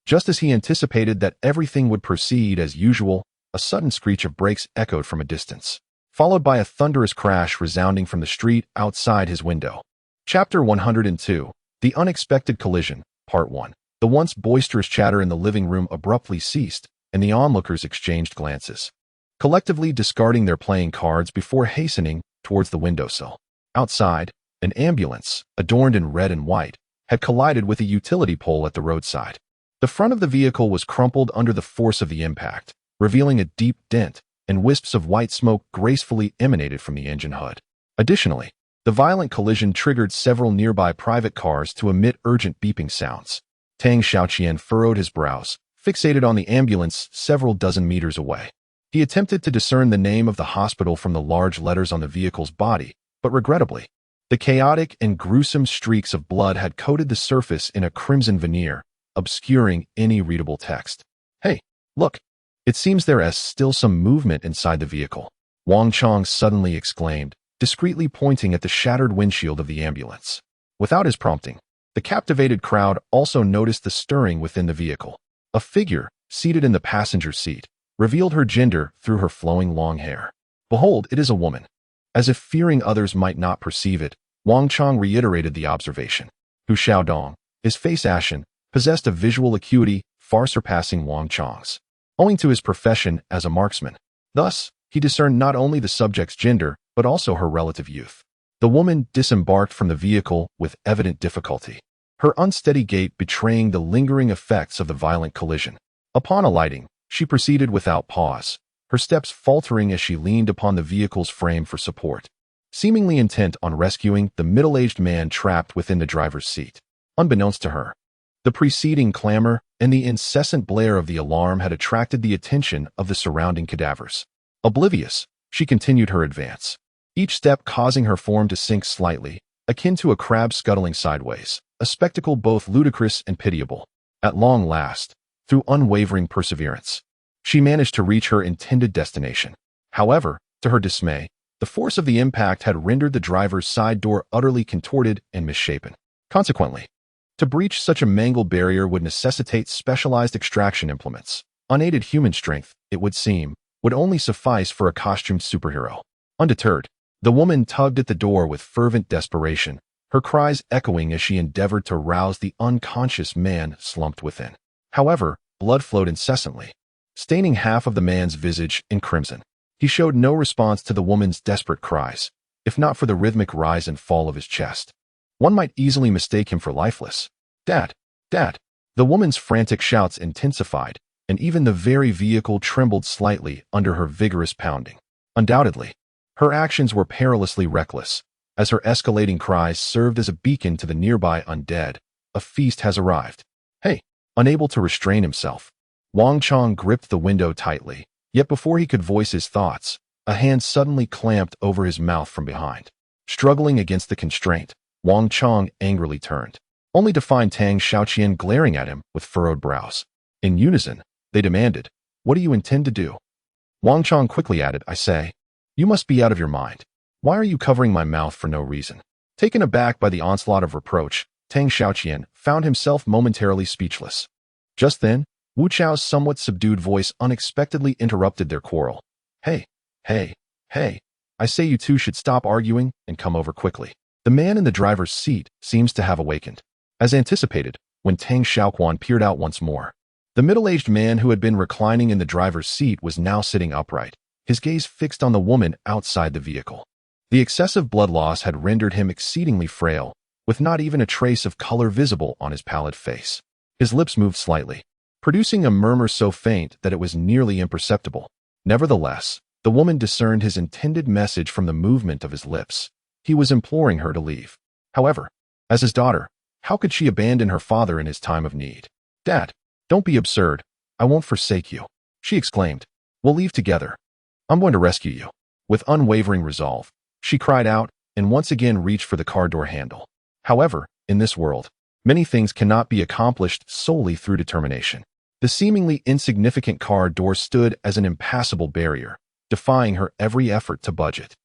just as he anticipated that everything would proceed as usual, a sudden screech of brakes echoed from a distance, followed by a thunderous crash resounding from the street outside his window. Chapter 102, The Unexpected Collision, Part 1. The once boisterous chatter in the living room abruptly ceased, and the onlookers exchanged glances, collectively discarding their playing cards before hastening towards the windowsill. Outside, an ambulance, adorned in red and white, had collided with a utility pole at the roadside. The front of the vehicle was crumpled under the force of the impact, revealing a deep dent, and wisps of white smoke gracefully emanated from the engine hood. Additionally, the violent collision triggered several nearby private cars to emit urgent beeping sounds. Tang Xiaoqian furrowed his brows, fixated on the ambulance several dozen meters away. He attempted to discern the name of the hospital from the large letters on the vehicle's body, but regrettably, the chaotic and gruesome streaks of blood had coated the surface in a crimson veneer, obscuring any readable text. Hey, look! It seems there is still some movement inside the vehicle, Wang Qiang suddenly exclaimed, discreetly pointing at the shattered windshield of the ambulance. Without his prompting, the captivated crowd also noticed the stirring within the vehicle. A figure, seated in the passenger seat, revealed her gender through her flowing long hair. Behold, it is a woman. As if fearing others might not perceive it, Wang Qiang reiterated the observation. Hu Xiaodong, his face ashen, possessed a visual acuity far surpassing Wang Qiang's, owing to his profession as a marksman. Thus, he discerned not only the subject's gender, but also her relative youth. The woman disembarked from the vehicle with evident difficulty, her unsteady gait betraying the lingering effects of the violent collision. Upon alighting, she proceeded without pause, her steps faltering as she leaned upon the vehicle's frame for support, seemingly intent on rescuing the middle-aged man trapped within the driver's seat. Unbeknownst to her, the preceding clamor and the incessant blare of the alarm had attracted the attention of the surrounding cadavers. Oblivious, she continued her advance, each step causing her form to sink slightly, akin to a crab scuttling sideways, a spectacle both ludicrous and pitiable. At long last, through unwavering perseverance, she managed to reach her intended destination. However, to her dismay, the force of the impact had rendered the driver's side door utterly contorted and misshapen. Consequently, to breach such a mangled barrier would necessitate specialized extraction implements. Unaided human strength, it would seem, would only suffice for a costumed superhero. Undeterred, the woman tugged at the door with fervent desperation, her cries echoing as she endeavored to rouse the unconscious man slumped within. However, blood flowed incessantly, staining half of the man's visage in crimson. He showed no response to the woman's desperate cries, if not for the rhythmic rise and fall of his chest. One might easily mistake him for lifeless. Dad! Dad! The woman's frantic shouts intensified, and even the very vehicle trembled slightly under her vigorous pounding. Undoubtedly, her actions were perilously reckless, as her escalating cries served as a beacon to the nearby undead. A feast has arrived. Hey! Unable to restrain himself, Wang Qiang gripped the window tightly, yet before he could voice his thoughts, a hand suddenly clamped over his mouth from behind. Struggling against the constraint, Wang Qiang angrily turned, only to find Tang Xiaoquan glaring at him with furrowed brows. In unison, they demanded, "What do you intend to do?" Wang Qiang quickly added, "I say, you must be out of your mind. Why are you covering my mouth for no reason?" Taken aback by the onslaught of reproach, Tang Xiaoquan found himself momentarily speechless. Just then, Wu Chao's somewhat subdued voice unexpectedly interrupted their quarrel. Hey, I say you two should stop arguing and come over quickly. The man in the driver's seat seems to have awakened. As anticipated, when Tang Xiaoquan peered out once more, the middle-aged man who had been reclining in the driver's seat was now sitting upright, his gaze fixed on the woman outside the vehicle. The excessive blood loss had rendered him exceedingly frail, with not even a trace of color visible on his pallid face. His lips moved slightly, producing a murmur so faint that it was nearly imperceptible. Nevertheless, the woman discerned his intended message from the movement of his lips. He was imploring her to leave. However, as his daughter, how could she abandon her father in his time of need? "Dad, don't be absurd. I won't forsake you," she exclaimed. "We'll leave together. I'm going to rescue you." With unwavering resolve, she cried out and once again reached for the car door handle. However, in this world, many things cannot be accomplished solely through determination. The seemingly insignificant car door stood as an impassable barrier, defying her every effort to budge it.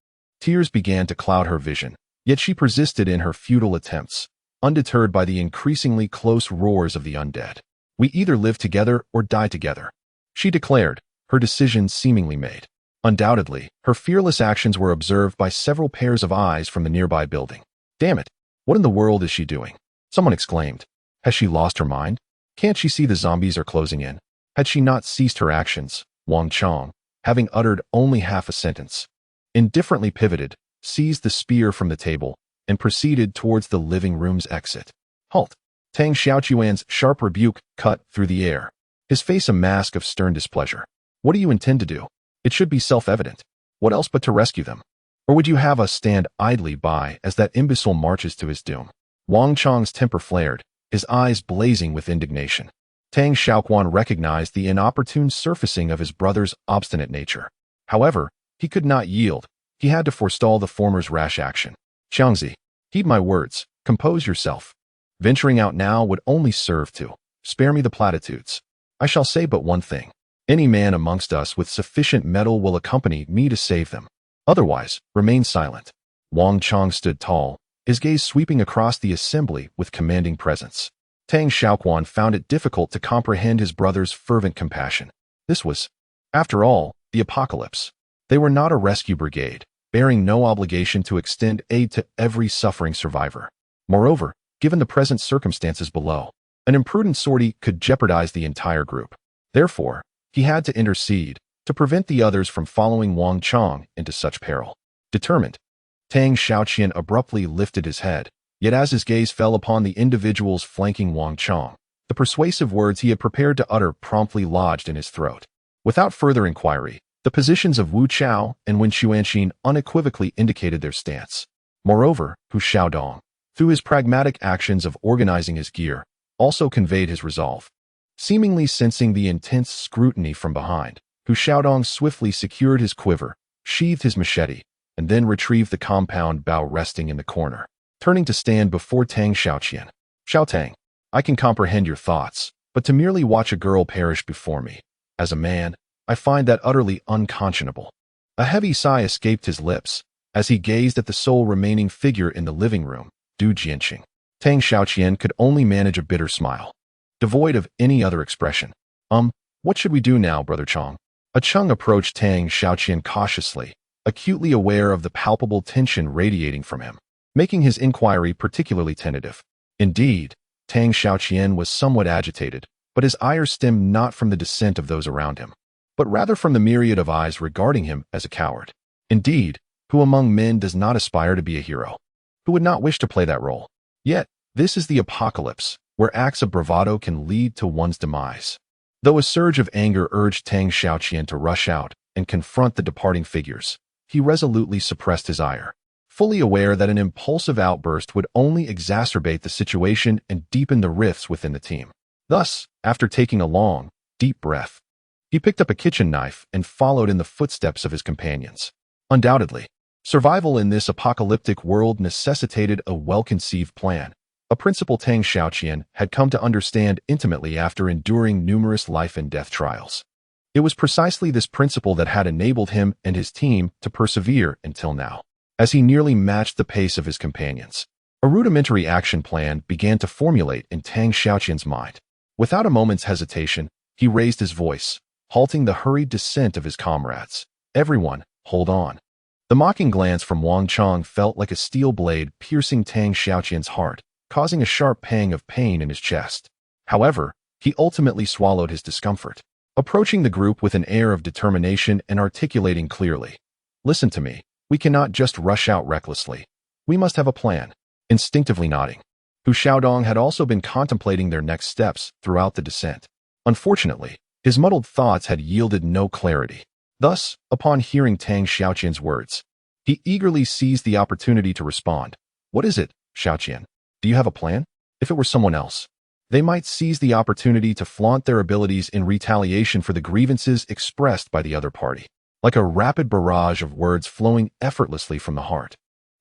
Tears began to cloud her vision, yet she persisted in her futile attempts, undeterred by the increasingly close roars of the undead. "We either live together or die together," she declared, her decision seemingly made. Undoubtedly, her fearless actions were observed by several pairs of eyes from the nearby building. "Damn it! What in the world is she doing?" someone exclaimed. "Has she lost her mind? Can't she see the zombies are closing in?" Had she not ceased her actions, Wang Qiang, having uttered only half a sentence, indifferently pivoted, seized the spear from the table, and proceeded towards the living room's exit. "Halt!" Tang Xiaoquan's sharp rebuke cut through the air, his face a mask of stern displeasure. "What do you intend to do? It should be self-evident. What else but to rescue them? Or would you have us stand idly by as that imbecile marches to his doom?" Wang Qiang's temper flared, his eyes blazing with indignation. Tang Xiaoquan recognized the inopportune surfacing of his brother's obstinate nature. However, he could not yield. He had to forestall the former's rash action. "Xiangzi, heed my words. Compose yourself. Venturing out now would only serve to spare me the platitudes. I shall say but one thing. Any man amongst us with sufficient mettle will accompany me to save them. Otherwise, remain silent." Wang Qiang stood tall, his gaze sweeping across the assembly with commanding presence. Tang Xiaoquan found it difficult to comprehend his brother's fervent compassion. This was, after all, the apocalypse. They were not a rescue brigade, bearing no obligation to extend aid to every suffering survivor. Moreover, given the present circumstances below, an imprudent sortie could jeopardize the entire group. Therefore, he had to intercede, to prevent the others from following Wang Qiang into such peril. Determined, Tang Xiaoquan abruptly lifted his head, yet as his gaze fell upon the individuals flanking Wang Qiang, the persuasive words he had prepared to utter promptly lodged in his throat. Without further inquiry, the positions of Wu Chao and Wen Xuanxin unequivocally indicated their stance. Moreover, Hu Xiaodong, through his pragmatic actions of organizing his gear, also conveyed his resolve. Seemingly sensing the intense scrutiny from behind, Hu Xiaodong swiftly secured his quiver, sheathed his machete, and then retrieved the compound bow resting in the corner. Turning to stand before Tang Xiaoquan. "Xiao Tang, I can comprehend your thoughts, but to merely watch a girl perish before me, as a man, I find that utterly unconscionable." A heavy sigh escaped his lips, as he gazed at the sole remaining figure in the living room, Du Jianqing. Tang Xiaoquan could only manage a bitter smile, devoid of any other expression. What should we do now, Brother Qiang?" A Qiang approached Tang Xiaoquan cautiously, acutely aware of the palpable tension radiating from him, making his inquiry particularly tentative. Indeed, Tang Xiaoquan was somewhat agitated, but his ire stemmed not from the dissent of those around him. but rather from the myriad of eyes regarding him as a coward. Indeed, who among men does not aspire to be a hero? Who would not wish to play that role? Yet, this is the apocalypse, where acts of bravado can lead to one's demise. Though a surge of anger urged Tang Xiaoquan to rush out and confront the departing figures, he resolutely suppressed his ire, fully aware that an impulsive outburst would only exacerbate the situation and deepen the rifts within the team. Thus, after taking a long, deep breath, he picked up a kitchen knife and followed in the footsteps of his companions. Undoubtedly, survival in this apocalyptic world necessitated a well-conceived plan, a principle Tang Xiaoquan had come to understand intimately after enduring numerous life and death trials. It was precisely this principle that had enabled him and his team to persevere until now. As he nearly matched the pace of his companions, a rudimentary action plan began to formulate in Tang Xiaoquan's mind. Without a moment's hesitation, he raised his voice, halting the hurried descent of his comrades. Everyone, hold on. The mocking glance from Wang felt like a steel blade piercing Tang Xiaoquan's heart, causing a sharp pang of pain in his chest. However, he ultimately swallowed his discomfort, approaching the group with an air of determination and articulating clearly. Listen to me. We cannot just rush out recklessly. We must have a plan. Instinctively nodding, Hu Xiaodong had also been contemplating their next steps throughout the descent. Unfortunately, his muddled thoughts had yielded no clarity. Thus, upon hearing Tang Xiaoquan's words, he eagerly seized the opportunity to respond. What is it, Xiaoquan? Do you have a plan? If it were someone else, they might seize the opportunity to flaunt their abilities in retaliation for the grievances expressed by the other party. Like a rapid barrage of words flowing effortlessly from the heart,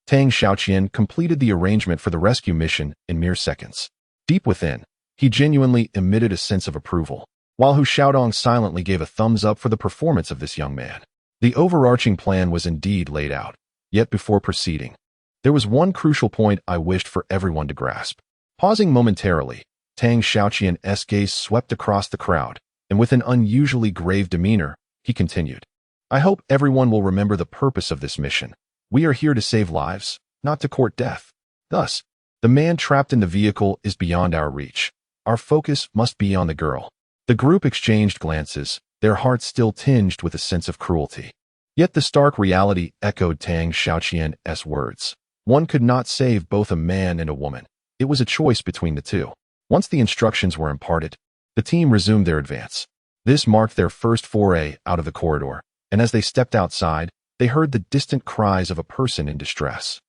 Tang Xiaoquan completed the arrangement for the rescue mission in mere seconds. Deep within, he genuinely emitted a sense of approval, while Hu Xiaodong silently gave a thumbs up for the performance of this young man. The overarching plan was indeed laid out, yet before proceeding, there was one crucial point I wished for everyone to grasp. Pausing momentarily, Tang Xiaoquan's gaze swept across the crowd, and with an unusually grave demeanor, he continued. I hope everyone will remember the purpose of this mission. We are here to save lives, not to court death. Thus, the man trapped in the vehicle is beyond our reach. Our focus must be on the girl. The group exchanged glances, their hearts still tinged with a sense of cruelty. Yet the stark reality echoed Tang Xiaoquan's words. One could not save both a man and a woman. It was a choice between the two. Once the instructions were imparted, the team resumed their advance. This marked their first foray out of the corridor, and as they stepped outside, they heard the distant cries of a person in distress.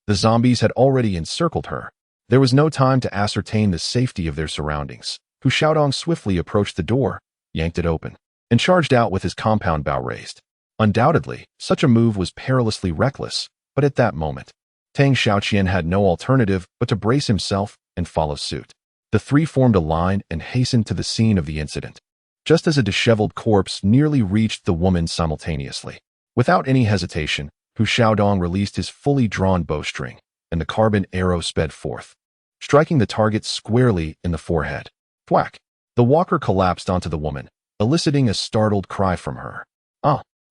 The zombies had already encircled her. There was no time to ascertain the safety of their surroundings. Hu Xiaodong swiftly approached the door, yanked it open, and charged out with his compound bow raised. Undoubtedly, such a move was perilously reckless, but at that moment, Tang Xiaoquan had no alternative but to brace himself and follow suit. The three formed a line and hastened to the scene of the incident, just as a disheveled corpse nearly reached the woman simultaneously. Without any hesitation, Hu Xiaodong released his fully drawn bowstring, and the carbon arrow sped forth, striking the target squarely in the forehead. Thwack! The walker collapsed onto the woman, eliciting a startled cry from her.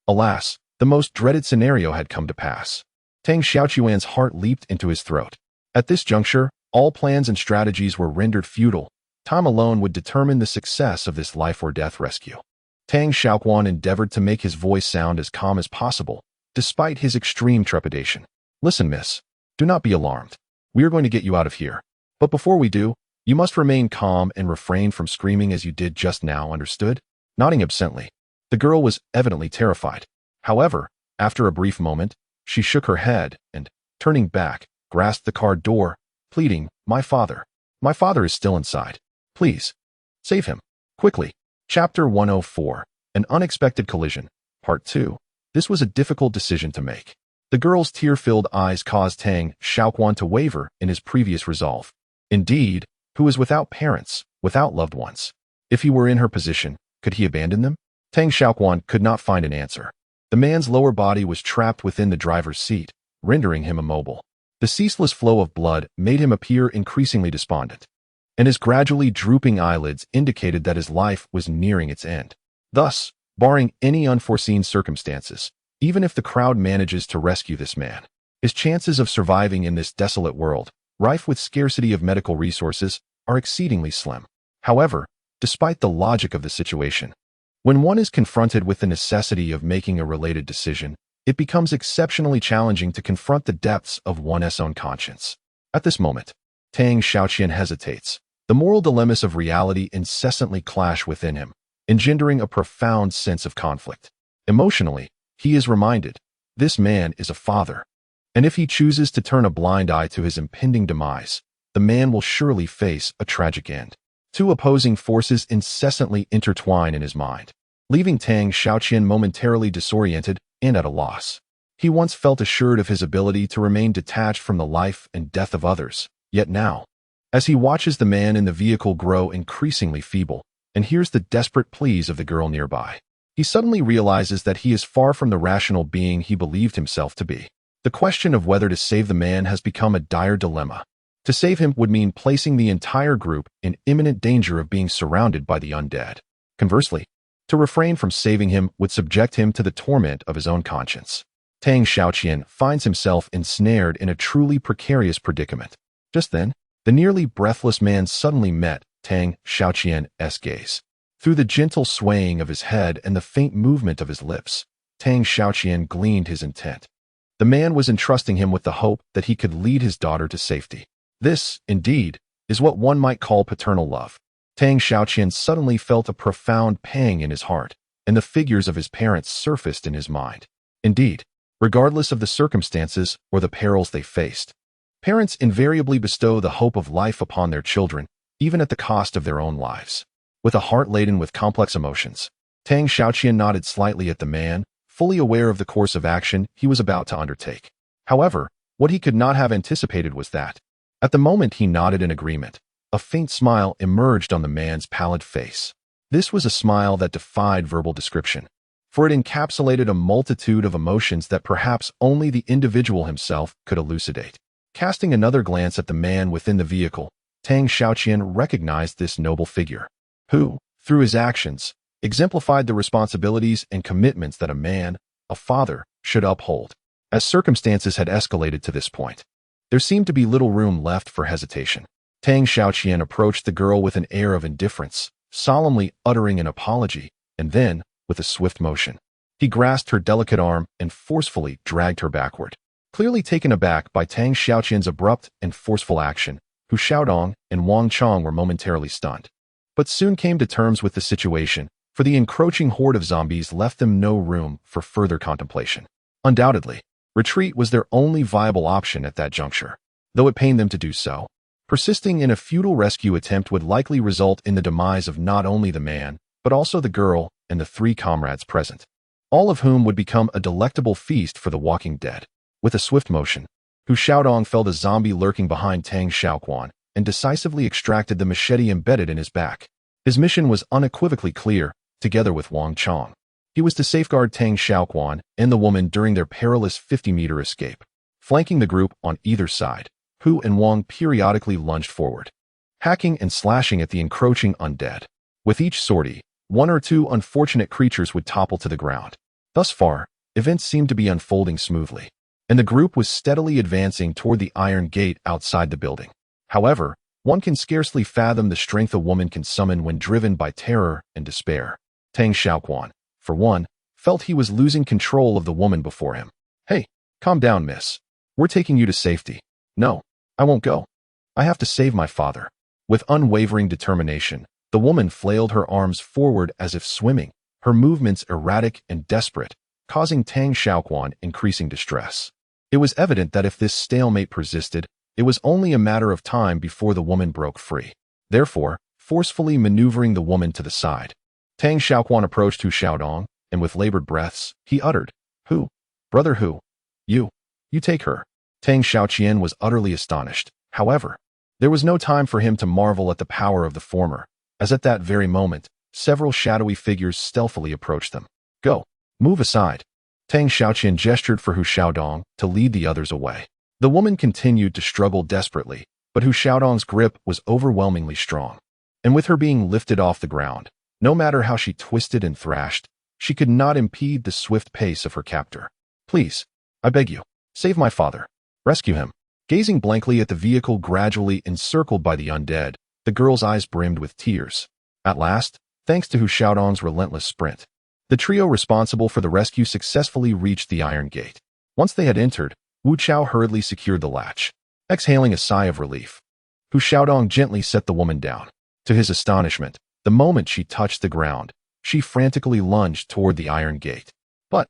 Alas, the most dreaded scenario had come to pass. Tang Xiaoquan's heart leaped into his throat. At this juncture, all plans and strategies were rendered futile. Time alone would determine the success of this life-or-death rescue. Tang Xiaoquan endeavored to make his voice sound as calm as possible, despite his extreme trepidation. Listen, miss. Do not be alarmed. We are going to get you out of here. But before we do, you must remain calm and refrain from screaming as you did just now, understood? Nodding absently, the girl was evidently terrified. However, after a brief moment, she shook her head and, turning back, grasped the car door, pleading, My father is still inside. Please, save him. Quickly. Chapter 104, An Unexpected Collision, Part 2. This was a difficult decision to make. The girl's tear-filled eyes caused Tang Xiaoquan to waver in his previous resolve. Indeed, who was without parents, without loved ones? If he were in her position, could he abandon them? Tang Xiaoquan could not find an answer. The man's lower body was trapped within the driver's seat, rendering him immobile. The ceaseless flow of blood made him appear increasingly despondent, and his gradually drooping eyelids indicated that his life was nearing its end. Thus, barring any unforeseen circumstances, even if the crowd manages to rescue this man, his chances of surviving in this desolate world, rife with scarcity of medical resources, are exceedingly slim. However, despite the logic of the situation, When one is confronted with the necessity of making a related decision, it becomes exceptionally challenging to confront the depths of one's own conscience. At this moment, Tang Xiaoquan hesitates. The moral dilemmas of reality incessantly clash within him, engendering a profound sense of conflict. Emotionally, he is reminded, this man is a father, and if he chooses to turn a blind eye to his impending demise, the man will surely face a tragic end. Two opposing forces incessantly intertwine in his mind, leaving Tang Xiaoquan momentarily disoriented and at a loss. He once felt assured of his ability to remain detached from the life and death of others, yet now, as he watches the man in the vehicle grow increasingly feeble and hears the desperate pleas of the girl nearby, he suddenly realizes that he is far from the rational being he believed himself to be. The question of whether to save the man has become a dire dilemma. To save him would mean placing the entire group in imminent danger of being surrounded by the undead. Conversely, to refrain from saving him would subject him to the torment of his own conscience. Tang Xiaoquan finds himself ensnared in a truly precarious predicament. Just then, the nearly breathless man suddenly met Tang Xiaoqian's gaze. Through the gentle swaying of his head and the faint movement of his lips, Tang Xiaoqian gleaned his intent. The man was entrusting him with the hope that he could lead his daughter to safety. This, indeed, is what one might call paternal love. Tang Xiaoqian suddenly felt a profound pang in his heart, and the figures of his parents surfaced in his mind. Indeed, regardless of the circumstances or the perils they faced, parents invariably bestow the hope of life upon their children, even at the cost of their own lives. With a heart laden with complex emotions, Tang Xiaoqian nodded slightly at the man, fully aware of the course of action he was about to undertake. However, what he could not have anticipated was that, at the moment he nodded in agreement, a faint smile emerged on the man's pallid face. This was a smile that defied verbal description, for it encapsulated a multitude of emotions that perhaps only the individual himself could elucidate. Casting another glance at the man within the vehicle, Tang Xiaoqian recognized this noble figure, who, through his actions, exemplified the responsibilities and commitments that a man, a father, should uphold. As circumstances had escalated to this point, there seemed to be little room left for hesitation. Tang Xiaoqian approached the girl with an air of indifference, solemnly uttering an apology, and then, with a swift motion, he grasped her delicate arm and forcefully dragged her backward. Clearly taken aback by Tang Xiaoqian's abrupt and forceful action, Hu Xiaodong and Wang Qiang were momentarily stunned, but soon came to terms with the situation, for the encroaching horde of zombies left them no room for further contemplation. Undoubtedly, retreat was their only viable option at that juncture, though it pained them to do so. Persisting in a futile rescue attempt would likely result in the demise of not only the man, but also the girl and the three comrades present, all of whom would become a delectable feast for the walking dead. With a swift motion, Hu Xiaodong felled a zombie lurking behind Tang Xiaoquan and decisively extracted the machete embedded in his back. His mission was unequivocally clear, together with Wang Qiang. He was to safeguard Tang Xiaoquan and the woman during their perilous 50-meter escape. Flanking the group on either side, Hu and Wang periodically lunged forward, hacking and slashing at the encroaching undead. With each sortie, one or two unfortunate creatures would topple to the ground. Thus far, events seemed to be unfolding smoothly, and the group was steadily advancing toward the iron gate outside the building. However, one can scarcely fathom the strength a woman can summon when driven by terror and despair. Tang Xiaoquan, for one, felt he was losing control of the woman before him. "Hey, calm down, miss. We're taking you to safety." "No, I won't go. I have to save my father." With unwavering determination, the woman flailed her arms forward as if swimming, her movements erratic and desperate, causing Tang Xiaoquan increasing distress. It was evident that if this stalemate persisted, it was only a matter of time before the woman broke free. Therefore, forcefully maneuvering the woman to the side, Tang Xiaoquan approached Hu Xiaodong, and with labored breaths, he uttered, "Hu, brother Hu, you take her." Tang Xiaoqian was utterly astonished. However, there was no time for him to marvel at the power of the former, as at that very moment, several shadowy figures stealthily approached them. "Go, move aside." Tang Xiaoqian gestured for Hu Xiaodong to lead the others away. The woman continued to struggle desperately, but Hu Xiaodong's grip was overwhelmingly strong, and with her being lifted off the ground, no matter how she twisted and thrashed, she could not impede the swift pace of her captor. "Please, I beg you, save my father. Rescue him." Gazing blankly at the vehicle gradually encircled by the undead, the girl's eyes brimmed with tears. At last, Thanks to Hu Xiaodong's relentless sprint, the trio responsible for the rescue successfully reached the iron gate. Once they had entered, Wu Chao hurriedly secured the latch. Exhaling a sigh of relief, Hu Xiaodong gently set the woman down. To his astonishment, the moment she touched the ground, she frantically lunged toward the iron gate. But